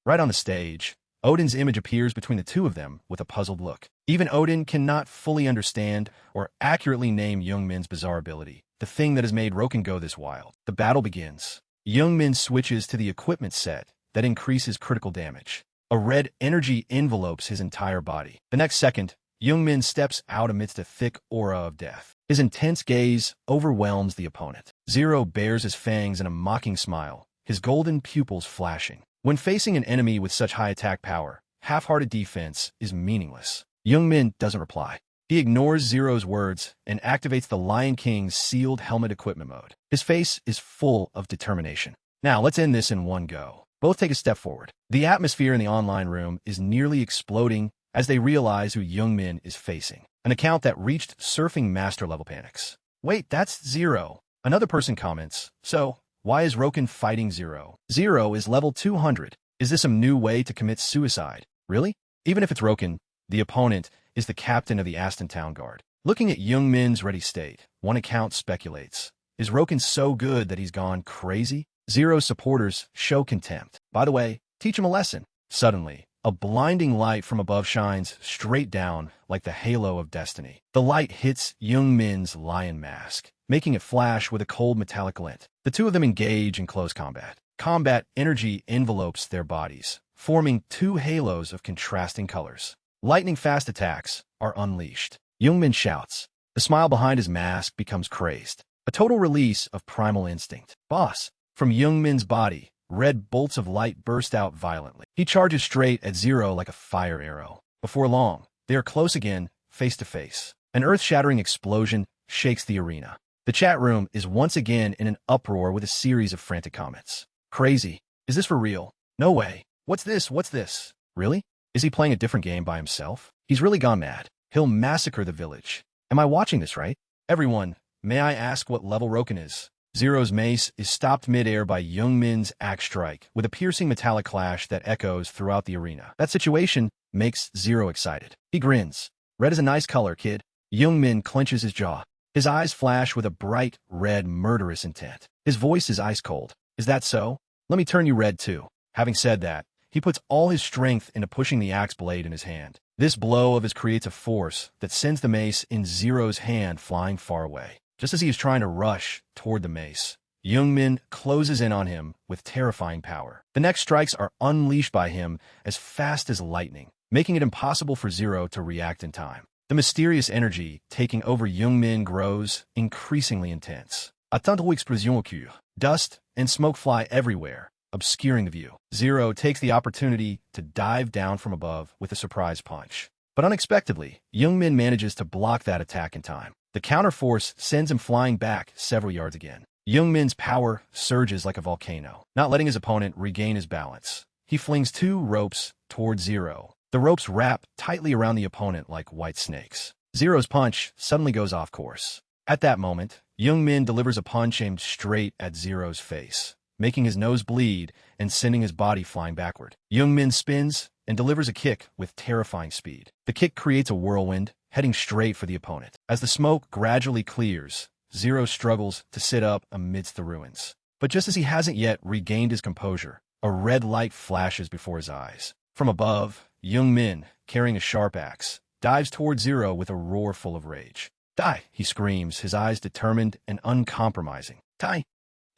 Speaker 1: Right on the stage, Odin's image appears between the two of them with a puzzled look. Even Odin cannot fully understand or accurately name Young-min's bizarre ability, the thing that has made Roken go this wild. The battle begins. Young-min switches to the equipment set that increases critical damage. A red energy envelopes his entire body. The next second, Young-min steps out amidst a thick aura of death. His intense gaze overwhelms the opponent. Zero bares his fangs in a mocking smile, his golden pupils flashing. When facing an enemy with such high attack power, half-hearted defense is meaningless. Young-min doesn't reply. He ignores Zero's words and activates the Lion King's sealed helmet equipment mode. His face is full of determination. "Now, let's end this in one go." Both take a step forward. The atmosphere in the online room is nearly exploding as they realize who Young-min is facing. An account that reached surfing master level panics. "Wait, that's Zero." Another person comments, "So, why is Roken fighting Zero? Zero is level 200. Is this some new way to commit suicide? Really?" Even if it's Roken, the opponent is the captain of the Aston Town Guard. Looking at Young Min's ready state, one account speculates, is Roken so good that he's gone crazy? Zero's supporters show contempt. By the way, teach him a lesson. Suddenly, a blinding light from above shines straight down like the halo of destiny. The light hits Young Min's lion mask, making it flash with a cold metallic glint. The two of them engage in close combat. Combat energy envelopes their bodies, forming two halos of contrasting colors. Lightning-fast attacks are unleashed. Young Min shouts. The smile behind his mask becomes crazed. A total release of primal instinct. Boss! From Young Min's body, red bolts of light burst out violently. He charges straight at Zero like a fire arrow. Before long, they are close again, face to face. An earth-shattering explosion shakes the arena. The chat room is once again in an uproar with a series of frantic comments. Crazy. Is this for real? No way. What's this? What's this? Really? Is he playing a different game by himself? He's really gone mad. He'll massacre the village. Am I watching this right? Everyone, may I ask what level Roken is? Zero's mace is stopped mid-air by Young Min's axe strike, with a piercing metallic clash that echoes throughout the arena. That situation makes Zero excited. He grins. Red is a nice color, kid. Young Min clenches his jaw. His eyes flash with a bright, red, murderous intent. His voice is ice cold. Is that so? Let me turn you red too. Having said that, he puts all his strength into pushing the axe blade in his hand. This blow of his creates a force that sends the mace in Zero's hand flying far away. Just as he is trying to rush toward the mace, Young Min closes in on him with terrifying power. The next strikes are unleashed by him as fast as lightning, making it impossible for Zero to react in time. The mysterious energy taking over Young Min grows increasingly intense. A tantôt explosion occure. Dust and smoke fly everywhere, obscuring the view. Zero takes the opportunity to dive down from above with a surprise punch. But unexpectedly, Young Min manages to block that attack in time. The counterforce sends him flying back several yards again. Young Min's power surges like a volcano, not letting his opponent regain his balance. He flings two ropes toward Zero. The ropes wrap tightly around the opponent like white snakes. Zero's punch suddenly goes off course. At that moment, Young Min delivers a punch aimed straight at Zero's face, making his nose bleed and sending his body flying backward. Young Min spins and delivers a kick with terrifying speed. The kick creates a whirlwind, heading straight for the opponent. As the smoke gradually clears, Zero struggles to sit up amidst the ruins. But just as he hasn't yet regained his composure, a red light flashes before his eyes. From above, Young Min, carrying a sharp axe, dives toward Zero with a roar full of rage. Die, he screams, his eyes determined and uncompromising. Die!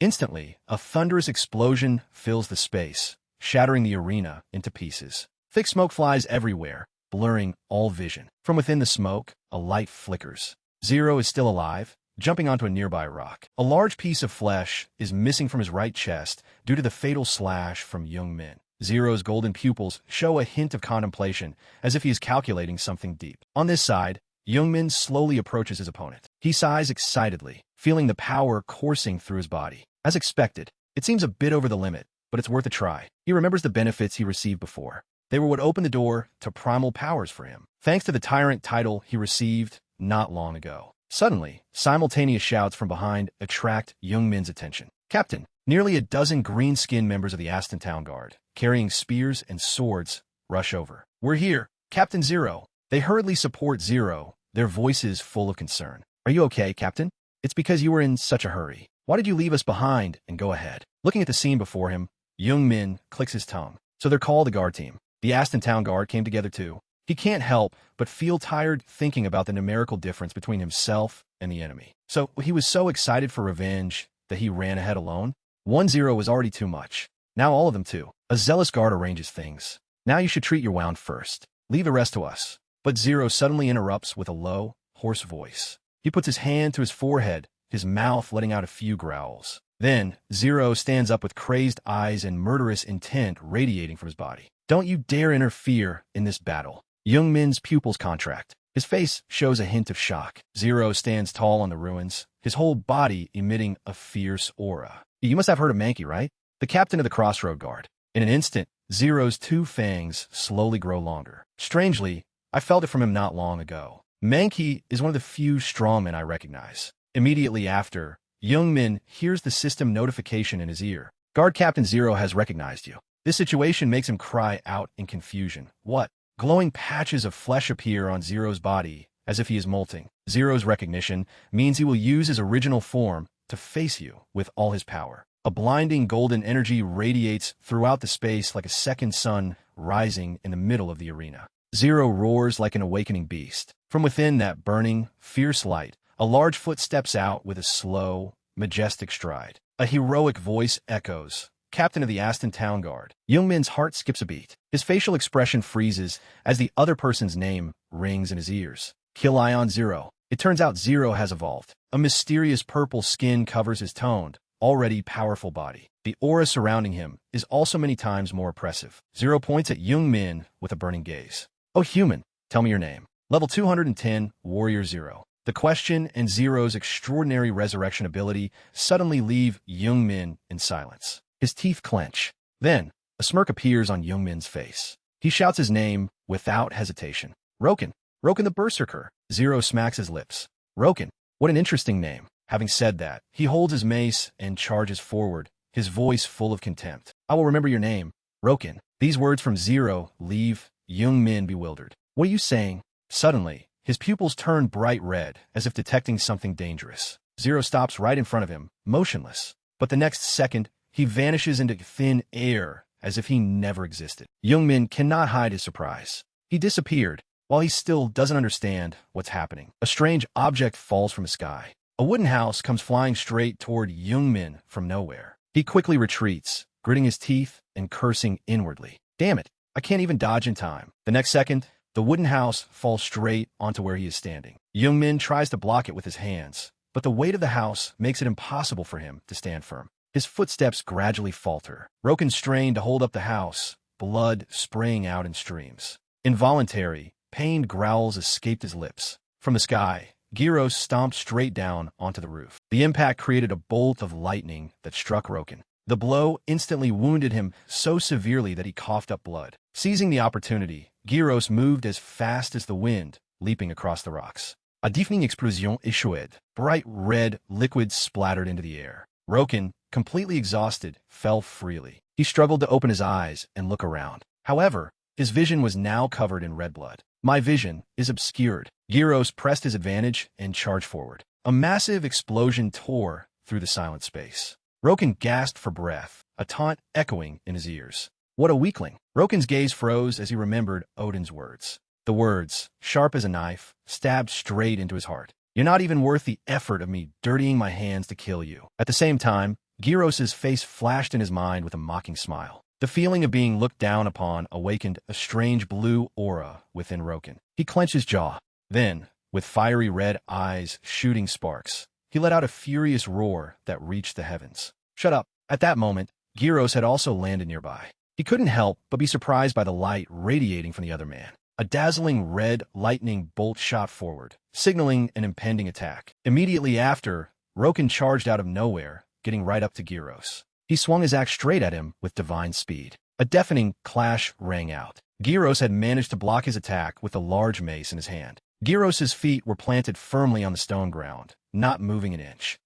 Speaker 1: Instantly, a thunderous explosion fills the space, shattering the arena into pieces. Thick smoke flies everywhere, blurring all vision. From within the smoke, a light flickers. Zero is still alive, jumping onto a nearby rock. A large piece of flesh is missing from his right chest due to the fatal slash from Young Min. Zero's golden pupils show a hint of contemplation, as if he is calculating something deep. On this side, Young Min slowly approaches his opponent. He sighs excitedly, feeling the power coursing through his body. As expected, it seems a bit over the limit, but it's worth a try. He remembers the benefits he received before. They were what opened the door to primal powers for him, thanks to the tyrant title he received not long ago. Suddenly, simultaneous shouts from behind attract Young Min's attention. Captain, nearly a dozen green-skinned members of the Aston Town Guard, carrying spears and swords, rush over. We're here, Captain Zero. They hurriedly support Zero, their voices full of concern. Are you okay, Captain? It's because you were in such a hurry. Why did you leave us behind and go ahead? Looking at the scene before him, Young Min clicks his tongue. So they're called the guard team. The Aston Town Guard came together too. He can't help but feel tired thinking about the numerical difference between himself and the enemy. So he was so excited for revenge that he ran ahead alone. 1-0 was already too much. Now all of them too. A zealous guard arranges things. Now you should treat your wound first. Leave the rest to us. But Zero suddenly interrupts with a low, hoarse voice. He puts his hand to his forehead, his mouth letting out a few growls. Then, Zero stands up with crazed eyes and murderous intent radiating from his body. Don't you dare interfere in this battle. Young Min's pupils contract. His face shows a hint of shock. Zero stands tall on the ruins, his whole body emitting a fierce aura. You must have heard of Mankey, right? The captain of the Crossroad Guard. In an instant, Zero's two fangs slowly grow longer. Strangely, I felt it from him not long ago. Mankey is one of the few strongmen I recognize. Immediately after, Young Min hears the system notification in his ear. Guard Captain Zero has recognized you. This situation makes him cry out in confusion. What? Glowing patches of flesh appear on Zero's body, as if he is molting. Zero's recognition means he will use his original form to face you with all his power. A blinding golden energy radiates throughout the space like a second sun rising in the middle of the arena. Zero roars like an awakening beast. From within that burning, fierce light, a large foot steps out with a slow, majestic stride. A heroic voice echoes, "Captain of the Aston Town Guard." Youngmin's heart skips a beat. His facial expression freezes as the other person's name rings in his ears. Kill Ion Zero. It turns out Zero has evolved. A mysterious purple skin covers his toned, already powerful body. The aura surrounding him is also many times more oppressive. Zero points at Youngmin with a burning gaze. "Oh human, tell me your name." Level 210, Warrior Zero. The question and Zero's extraordinary resurrection ability suddenly leave Youngmin in silence. His teeth clench. Then, a smirk appears on Youngmin's face. He shouts his name without hesitation. "Roken. Roken the Berserker." Zero smacks his lips. "Roken. What an interesting name." Having said that, he holds his mace and charges forward, his voice full of contempt. "I will remember your name, Roken." These words from Zero leave Youngmin bewildered. "What are you saying?" Suddenly, his pupils turn bright red, as if detecting something dangerous. Zero stops right in front of him, motionless. But the next second, he vanishes into thin air, as if he never existed. Youngmin cannot hide his surprise. He disappeared, while he still doesn't understand what's happening. A strange object falls from the sky. A wooden house comes flying straight toward Youngmin from nowhere. He quickly retreats, gritting his teeth and cursing inwardly. "Damn it, I can't even dodge in time." The next second, the wooden house falls straight onto where he is standing. Youngmin tries to block it with his hands, but the weight of the house makes it impossible for him to stand firm. His footsteps gradually falter. Roken strained to hold up the house, blood spraying out in streams. Involuntary, pained growls escaped his lips. From the sky, Gyros stomped straight down onto the roof. The impact created a bolt of lightning that struck Roken. The blow instantly wounded him so severely that he coughed up blood. Seizing the opportunity, Gyros moved as fast as the wind, leaping across the rocks. A deafening explosion échoued. Bright red liquid splattered into the air. Roken, completely exhausted, fell freely. He struggled to open his eyes and look around. However, his vision was now covered in red blood. "My vision is obscured." Gyros pressed his advantage and charged forward. A massive explosion tore through the silent space. Roken gasped for breath, a taunt echoing in his ears. "What a weakling." Roken's gaze froze as he remembered Odin's words. The words, sharp as a knife, stabbed straight into his heart. "You're not even worth the effort of me dirtying my hands to kill you." At the same time, Gyros' face flashed in his mind with a mocking smile. The feeling of being looked down upon awakened a strange blue aura within Roken. He clenched his jaw. Then, with fiery red eyes shooting sparks, he let out a furious roar that reached the heavens. "Shut up." At that moment, Gyros had also landed nearby. He couldn't help but be surprised by the light radiating from the other man. A dazzling red lightning bolt shot forward, signaling an impending attack. Immediately after, Roken charged out of nowhere, getting right up to Gyros. He swung his axe straight at him with divine speed. A deafening clash rang out. Gyros had managed to block his attack with a large mace in his hand. Gyros' feet were planted firmly on the stone ground, not moving an inch.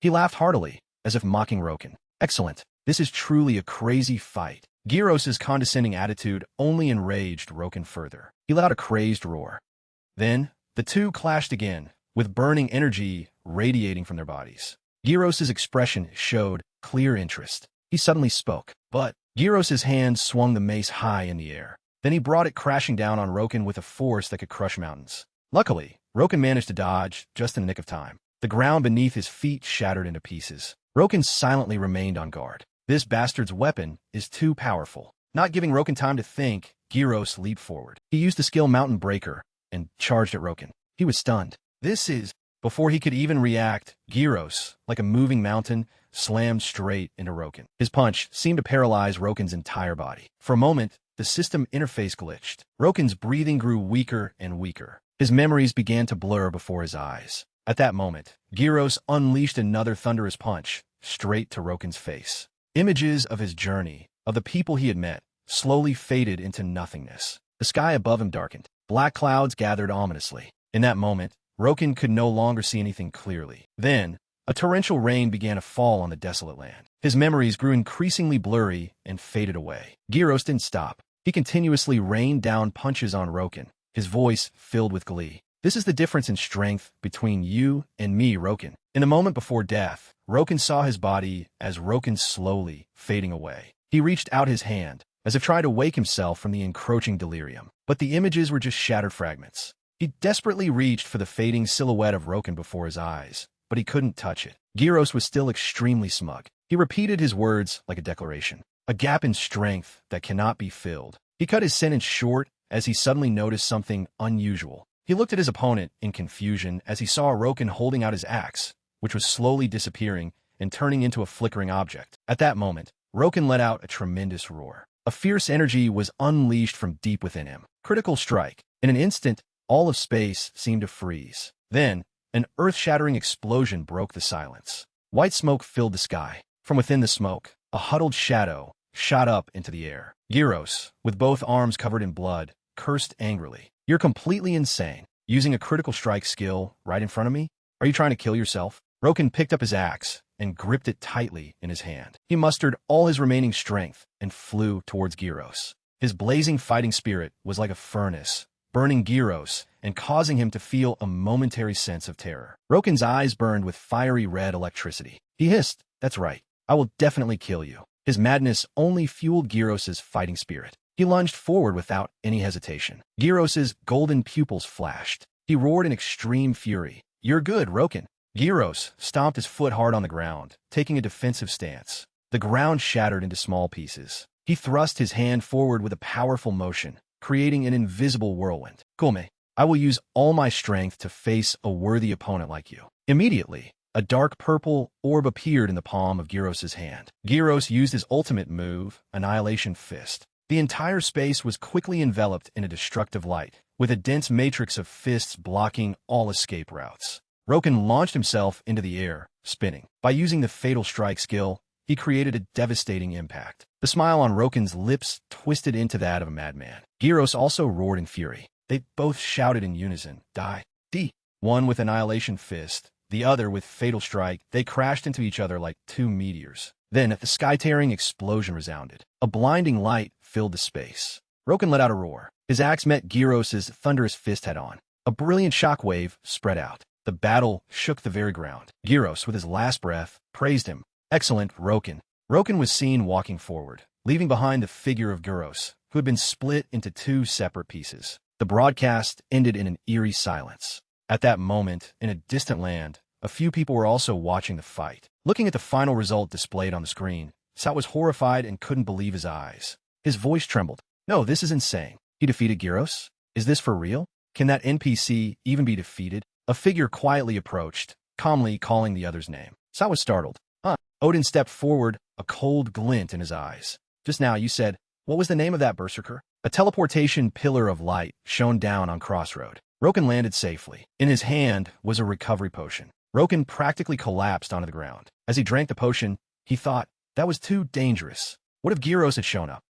Speaker 1: He laughed heartily, as if mocking Roken. "Excellent. This is truly a crazy fight." Gyros' condescending attitude only enraged Roken further. He let out a crazed roar. Then, the two clashed again, with burning energy radiating from their bodies. Gyros' expression showed clear interest. He suddenly spoke, but Gyros' hand swung the mace high in the air. Then he brought it crashing down on Roken with a force that could crush mountains. Luckily, Roken managed to dodge just in the nick of time. The ground beneath his feet shattered into pieces. Roken silently remained on guard. This bastard's weapon is too powerful. Not giving Roken time to think, Gyros leaped forward. He used the skill Mountain Breaker and charged at Roken. He was stunned. Before he could even react, Gyros, like a moving mountain, slammed straight into Roken. His punch seemed to paralyze Roken's entire body. For a moment, the system interface glitched. Roken's breathing grew weaker and weaker. His memories began to blur before his eyes. At that moment, Gyros unleashed another thunderous punch, straight to Roken's face. Images of his journey, of the people he had met, slowly faded into nothingness. The sky above him darkened. Black clouds gathered ominously. In that moment, Roken could no longer see anything clearly. Then, a torrential rain began to fall on the desolate land. His memories grew increasingly blurry and faded away. Gyros didn't stop. He continuously rained down punches on Roken, his voice filled with glee. This is the difference in strength between you and me, Roken. In the moment before death, Roken saw his body as Roken slowly fading away. He reached out his hand, as if trying to wake himself from the encroaching delirium. But the images were just shattered fragments. He desperately reached for the fading silhouette of Roken before his eyes, but he couldn't touch it. Gyros was still extremely smug. He repeated his words like a declaration. A gap in strength that cannot be filled. He cut his sentence short as he suddenly noticed something unusual. He looked at his opponent in confusion as he saw Roken holding out his axe, which was slowly disappearing and turning into a flickering object. At that moment, Roken let out a tremendous roar. A fierce energy was unleashed from deep within him. Critical strike. In an instant, all of space seemed to freeze. Then, an earth-shattering explosion broke the silence. White smoke filled the sky. From within the smoke, a huddled shadow shot up into the air. Gyros, with both arms covered in blood, cursed angrily. You're completely insane. Using a critical strike skill right in front of me? Are you trying to kill yourself? Roken picked up his axe and gripped it tightly in his hand. He mustered all his remaining strength and flew towards Gyros. His blazing fighting spirit was like a furnace, burning Gyros and causing him to feel a momentary sense of terror. Roken's eyes burned with fiery red electricity. He hissed, "That's right. I will definitely kill you." His madness only fueled Gyros' fighting spirit. He lunged forward without any hesitation. Gyros' golden pupils flashed. He roared in extreme fury. "You're good, Roken." Gyros stomped his foot hard on the ground, taking a defensive stance. The ground shattered into small pieces. He thrust his hand forward with a powerful motion, creating an invisible whirlwind. "Come, I will use all my strength to face a worthy opponent like you." Immediately, a dark purple orb appeared in the palm of Gyros' hand. Gyros used his ultimate move, Annihilation Fist. The entire space was quickly enveloped in a destructive light, with a dense matrix of fists blocking all escape routes. Roken launched himself into the air, spinning. By using the Fatal Strike skill, he created a devastating impact. The smile on Roken's lips twisted into that of a madman. Gyros also roared in fury. They both shouted in unison, "Die! D!" One with Annihilation Fist, the other with Fatal Strike. They crashed into each other like two meteors. Then, the sky-tearing explosion resounded. A blinding light filled the space. Roken let out a roar. His axe met Gyros' thunderous fist head-on. A brilliant shockwave spread out. The battle shook the very ground. Gyros, with his last breath, praised him. "Excellent, Roken." Roken was seen walking forward, leaving behind the figure of Gyros, who had been split into two separate pieces. The broadcast ended in an eerie silence. At that moment, in a distant land, a few people were also watching the fight. Looking at the final result displayed on the screen, Sal was horrified and couldn't believe his eyes. His voice trembled. "No, this is insane. He defeated Gyros? Is this for real? Can that NPC even be defeated?" A figure quietly approached, calmly calling the other's name. Sal was startled. Odin stepped forward, a cold glint in his eyes. "Just now you said, what was the name of that berserker?" A teleportation pillar of light shone down on Crossroad. Roken landed safely. In his hand was a recovery potion. Roken practically collapsed onto the ground. As he drank the potion, he thought, that was too dangerous. What if Gyros had shown up?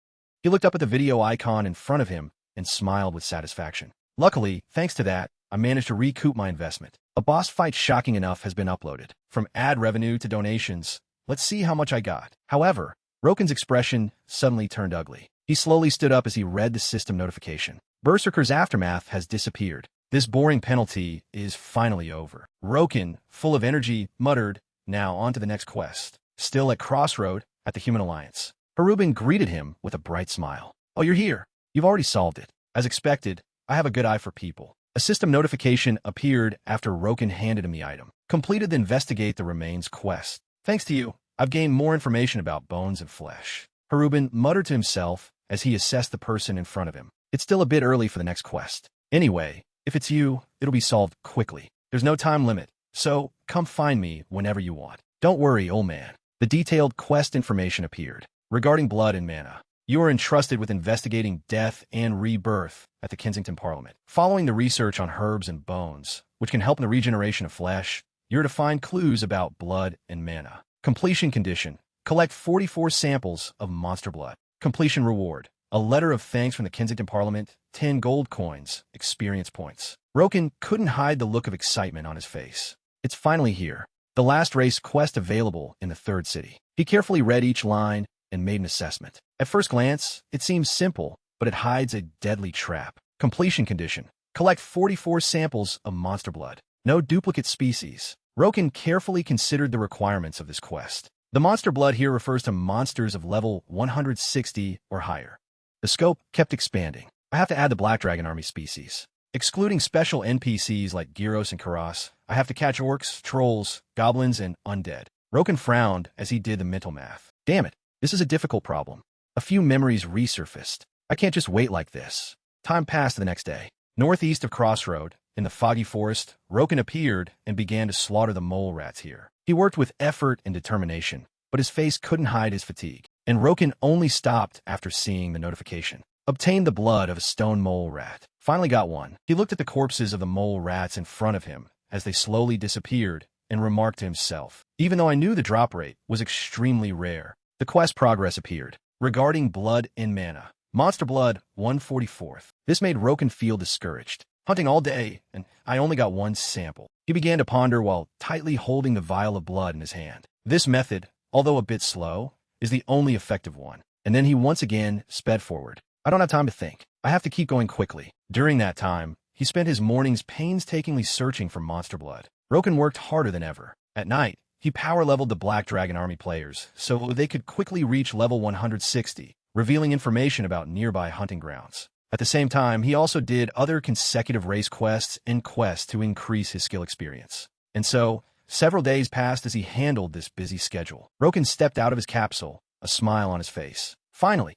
Speaker 1: He looked up at the video icon in front of him and smiled with satisfaction. Luckily, thanks to that, I managed to recoup my investment. A boss fight shocking enough has been uploaded. From ad revenue to donations, let's see how much I got. However, Roken's expression suddenly turned ugly. He slowly stood up as he read the system notification. Berserker's Aftermath has disappeared. This boring penalty is finally over. Roken, full of energy, muttered, "Now on to the next quest." Still at Crossroad, at the Human Alliance, Harubin greeted him with a bright smile. "Oh, you're here. You've already solved it. As expected, I have a good eye for people." A system notification appeared after Roken handed him the item. Completed the Investigate the Remains quest. "Thanks to you, I've gained more information about bones and flesh." Harubin muttered to himself as he assessed the person in front of him. It's still a bit early for the next quest. Anyway, if it's you, it'll be solved quickly. There's no time limit, so come find me whenever you want. Don't worry, old man. The detailed quest information appeared. Regarding blood and mana, you are entrusted with investigating death and rebirth at the Kensington Parliament. Following the research on herbs and bones, which can help in the regeneration of flesh, you're to find clues about blood and mana. Completion condition. Collect 44 samples of monster blood. Completion reward. A letter of thanks from the Kensington Parliament, 10 gold coins, experience points. Roken couldn't hide the look of excitement on his face. It's finally here. The last race quest available in the third city. He carefully read each line and made an assessment. At first glance, it seems simple, but it hides a deadly trap. Completion condition. Collect 44 samples of monster blood. No duplicate species. Roken carefully considered the requirements of this quest. The monster blood here refers to monsters of level 160 or higher. The scope kept expanding. I have to add the Black Dragon Army species. Excluding special NPCs like Gyros and Karas, I have to catch orcs, trolls, goblins, and undead. Roken frowned as he did the mental math. Damn it, this is a difficult problem. A few memories resurfaced. I can't just wait like this. Time passed the next day. Northeast of Crossroad, in the foggy forest, Roken appeared and began to slaughter the mole rats here. He worked with effort and determination, but his face couldn't hide his fatigue. And Roken only stopped after seeing the notification. Obtained the blood of a stone mole rat. Finally got one. He looked at the corpses of the mole rats in front of him as they slowly disappeared and remarked to himself, even though I knew the drop rate was extremely rare, the quest progress appeared. Regarding blood and mana. Monster blood, 144th. This made Roken feel discouraged. Hunting all day, and I only got one sample. He began to ponder while tightly holding the vial of blood in his hand. This method, although a bit slow, is the only effective one. And then he once again sped forward. I don't have time to think. I have to keep going quickly. During that time, he spent his mornings painstakingly searching for monster blood. Roken worked harder than ever. At night, he power-leveled the Black Dragon Army players so they could quickly reach level 160, revealing information about nearby hunting grounds. At the same time, he also did other consecutive race quests and quests to increase his skill experience. And so, several days passed as he handled this busy schedule. Roken stepped out of his capsule, a smile on his face. Finally.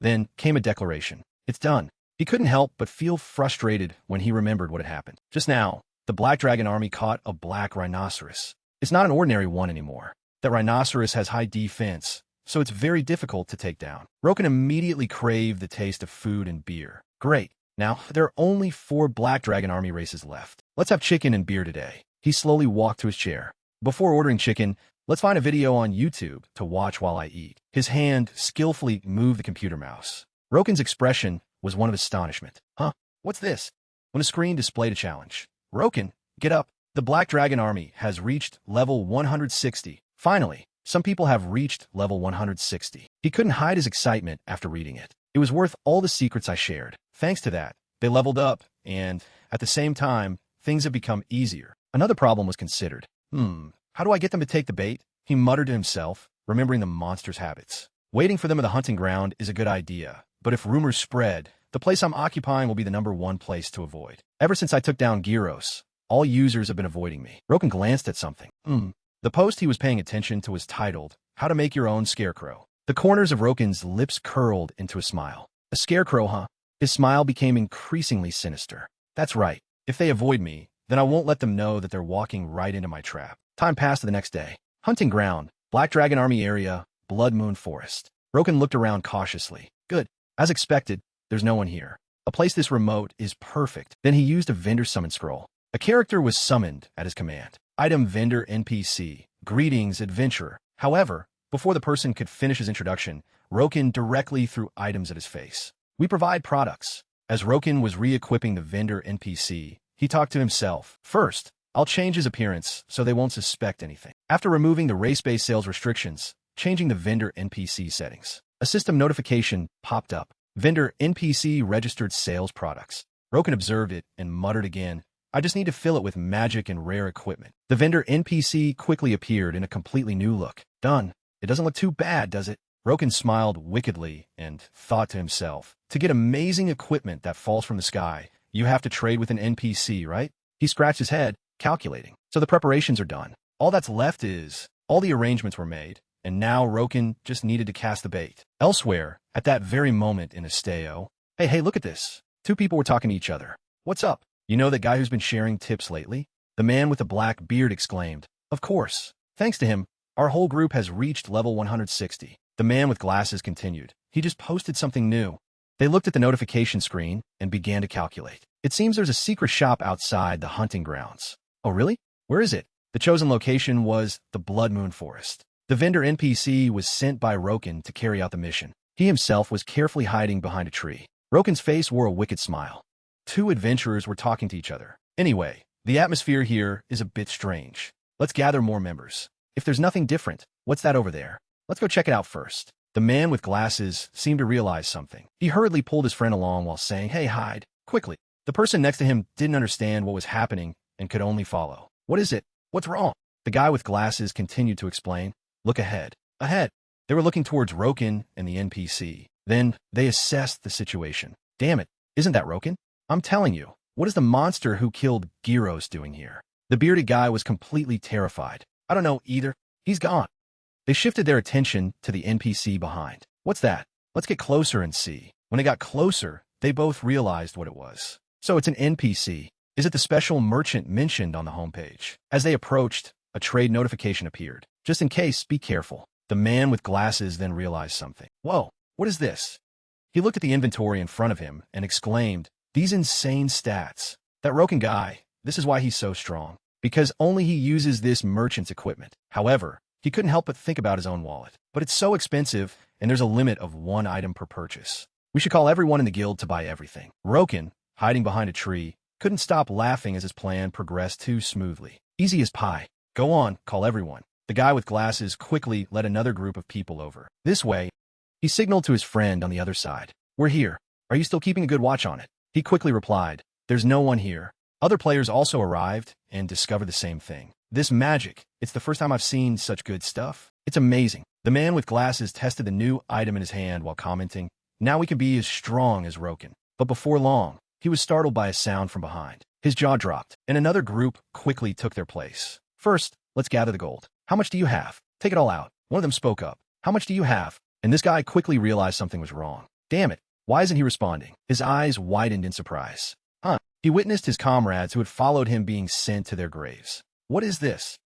Speaker 1: Then came a declaration. It's done. He couldn't help but feel frustrated when he remembered what had happened. Just now, the Black Dragon Army caught a black rhinoceros. It's not an ordinary one anymore. That rhinoceros has high defense, so it's very difficult to take down. Roken immediately craved the taste of food and beer. Great. Now, there are only 4 Black Dragon Army races left. Let's have chicken and beer today. He slowly walked to his chair. Before ordering chicken, let's find a video on YouTube to watch while I eat. His hand skillfully moved the computer mouse. Roken's expression was one of astonishment. Huh? What's this? When a screen displayed a challenge. Roken, get up. The Black Dragon Army has reached level 160. Finally, some people have reached level 160. He couldn't hide his excitement after reading it. It was worth all the secrets I shared. Thanks to that, they leveled up, and, at the same time, things have become easier. Another problem was considered. How do I get them to take the bait? He muttered to himself, remembering the monster's habits. Waiting for them at the hunting ground is a good idea, but if rumors spread, the place I'm occupying will be the #1 place to avoid. Ever since I took down Gyros, all users have been avoiding me. Roken glanced at something. The post he was paying attention to was titled, How to Make Your Own Scarecrow. The corners of Roken's lips curled into a smile. A scarecrow, huh? His smile became increasingly sinister. That's right. If they avoid me, then I won't let them know that they're walking right into my trap. Time passed to the next day. Hunting ground, Black Dragon Army area, Blood Moon Forest. Roken looked around cautiously. Good. As expected, there's no one here. A place this remote is perfect. Then he used a vendor summon scroll. A character was summoned at his command. Item vendor NPC. Greetings, adventurer. However, before the person could finish his introduction, Roken directly threw items at his face. We provide products. As Roken was re-equipping the vendor NPC, he talked to himself. First, I'll change his appearance so they won't suspect anything. After removing the race-based sales restrictions, changing the vendor NPC settings. A system notification popped up. Vendor NPC registered sales products. Roken observed it and muttered again, I just need to fill it with magic and rare equipment. The vendor NPC quickly appeared in a completely new look. Done. It doesn't look too bad, does it? Roken smiled wickedly and thought to himself, to get amazing equipment that falls from the sky, you have to trade with an NPC, right? He scratched his head, calculating. So the preparations are done. All that's left is, all the arrangements were made, and now Roken just needed to cast the bait. Elsewhere, at that very moment in Esteo, hey, look at this. 2 people were talking to each other. What's up? You know that guy who's been sharing tips lately? The man with the black beard exclaimed. Of course. Thanks to him, our whole group has reached level 160. The man with glasses continued. He just posted something new. They looked at the notification screen and began to calculate. It seems there's a secret shop outside the hunting grounds. Oh, really? Where is it? The chosen location was the Blood Moon Forest. The vendor NPC was sent by Roken to carry out the mission. He himself was carefully hiding behind a tree. Roken's face wore a wicked smile. 2 adventurers were talking to each other. Anyway, the atmosphere here is a bit strange. Let's gather more members. If there's nothing different, what's that over there? Let's go check it out first. The man with glasses seemed to realize something. He hurriedly pulled his friend along while saying, hey, hide, quickly. The person next to him didn't understand what was happening and could only follow. What is it? What's wrong? The guy with glasses continued to explain. Look ahead. Ahead. They were looking towards Roken and the NPC. Then they assessed the situation. Damn it. Isn't that Roken? I'm telling you. What is the monster who killed Gyros doing here? The bearded guy was completely terrified. I don't know either. He's gone. They shifted their attention to the NPC behind. What's that? Let's get closer and see. When they got closer, they both realized what it was. So it's an NPC. Is it the special merchant mentioned on the homepage? As they approached, a trade notification appeared. Just in case, be careful. The man with glasses then realized something. Whoa, what is this? He looked at the inventory in front of him and exclaimed, these insane stats. That Roken guy, this is why he's so strong. Because only he uses this merchant's equipment. However, he couldn't help but think about his own wallet. But it's so expensive, and there's a limit of 1 item per purchase. We should call everyone in the guild to buy everything. Roken, hiding behind a tree, couldn't stop laughing as his plan progressed too smoothly. Easy as pie. Go on, call everyone. The guy with glasses quickly led another group of people over. This way, he signaled to his friend on the other side. We're here. Are you still keeping a good watch on it? He quickly replied, there's no one here. Other players also arrived and discovered the same thing. This magic, it's the first time I've seen such good stuff. It's amazing. The man with glasses tested the new item in his hand while commenting, now we can be as strong as Roken. But before long, he was startled by a sound from behind. His jaw dropped, and another group quickly took their place. First, let's gather the gold. How much do you have? Take it all out. One of them spoke up. How much do you have? And this guy quickly realized something was wrong. Damn it. Why isn't he responding? His eyes widened in surprise. He witnessed his comrades who had followed him being sent to their graves. What is this?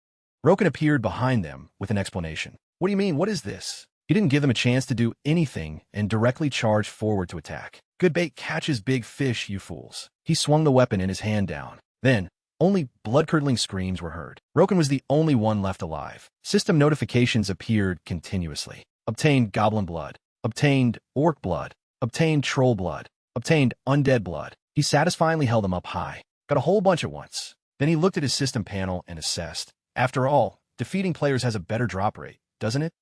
Speaker 1: Roken appeared behind them with an explanation. What do you mean, what is this? He didn't give them a chance to do anything and directly charged forward to attack. Good bait catches big fish, you fools. He swung the weapon in his hand down. Then, only blood-curdling screams were heard. Roken was the only one left alive. System notifications appeared continuously. Obtained goblin blood. Obtained orc blood. Obtained troll blood. Obtained undead blood. He satisfyingly held them up high. Got a whole bunch at once. Then he looked at his system panel and assessed. After all, defeating players has a better drop rate, doesn't it?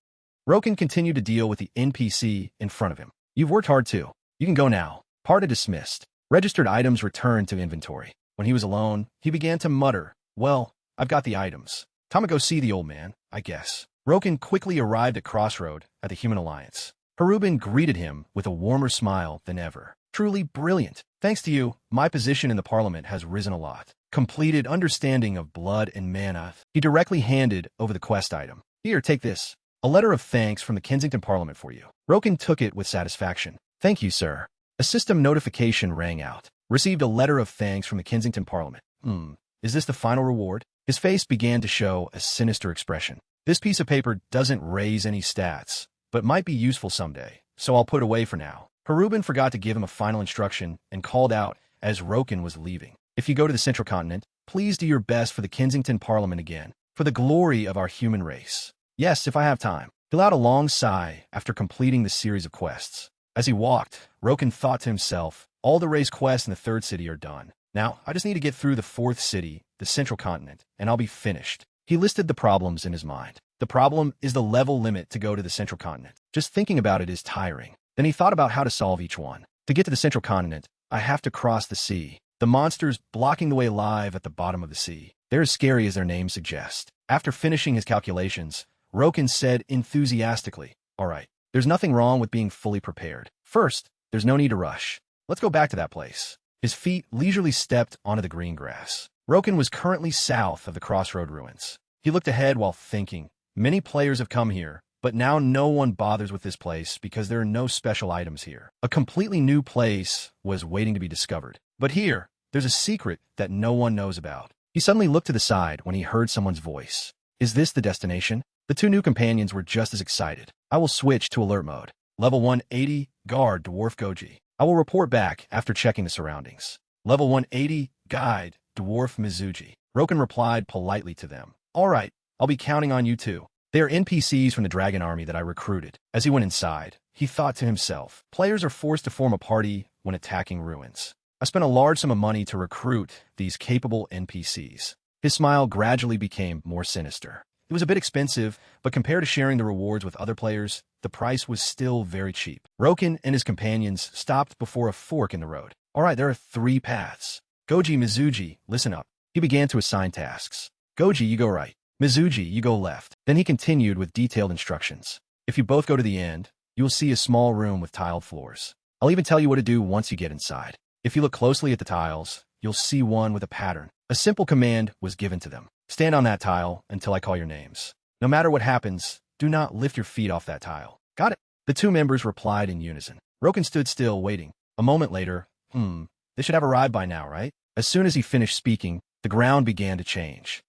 Speaker 1: Roken continued to deal with the NPC in front of him. You've worked hard too. You can go now. Party dismissed. Registered items returned to inventory. When he was alone, he began to mutter, well, I've got the items. Time to go see the old man, I guess. Roken quickly arrived at Crossroad at the Human Alliance. Harubin greeted him with a warmer smile than ever. Truly brilliant. Thanks to you, my position in the parliament has risen a lot. Completed understanding of blood and mana. He directly handed over the quest item. Here, take this. A letter of thanks from the Kensington Parliament for you. Roken took it with satisfaction. Thank you, sir. A system notification rang out. Received a letter of thanks from the Kensington Parliament. Is this the final reward? His face began to show a sinister expression. This piece of paper doesn't raise any stats, but might be useful someday, so I'll put it away for now. Harubin forgot to give him a final instruction and called out as Roken was leaving. If you go to the Central Continent, please do your best for the Kensington Parliament again, for the glory of our human race. Yes, if I have time. He let out a long sigh after completing the series of quests. As he walked, Roken thought to himself, all the race quests in the 3rd city are done. Now, I just need to get through the 4th city, the Central Continent, and I'll be finished. He listed the problems in his mind. The problem is the level limit to go to the Central Continent. Just thinking about it is tiring. Then he thought about how to solve each one. To get to the Central Continent, I have to cross the sea. The monsters blocking the way live at the bottom of the sea. They're as scary as their names suggest. After finishing his calculations, Roken said enthusiastically, all right, there's nothing wrong with being fully prepared. First, there's no need to rush. Let's go back to that place. His feet leisurely stepped onto the green grass. Roken was currently south of the Crossroad ruins. He looked ahead while thinking, many players have come here, but now no one bothers with this place because there are no special items here. A completely new place was waiting to be discovered. But here, there's a secret that no one knows about. He suddenly looked to the side when he heard someone's voice. Is this the destination? The two new companions were just as excited. I will switch to alert mode. Level 180, guard Dwarf Goji. I will report back after checking the surroundings. Level 180, guide Dwarf Mizuji. Roken replied politely to them. All right, I'll be counting on you too. They are NPCs from the dragon army that I recruited. As he went inside, he thought to himself, players are forced to form a party when attacking ruins. I spent a large sum of money to recruit these capable NPCs. His smile gradually became more sinister. It was a bit expensive, but compared to sharing the rewards with other players, the price was still very cheap. Roken and his companions stopped before a fork in the road. All right, there are 3 paths. Goji, Mizuji, listen up. He began to assign tasks. Goji, you go right. Mizuji, you go left. Then he continued with detailed instructions. If you both go to the end, you will see a small room with tiled floors. I'll even tell you what to do once you get inside. If you look closely at the tiles, you'll see one with a pattern. A simple command was given to them. Stand on that tile until I call your names. No matter what happens, do not lift your feet off that tile. Got it? The 2 members replied in unison. Roken stood still, waiting. A moment later, they should have arrived by now, right? As soon as he finished speaking, the ground began to change.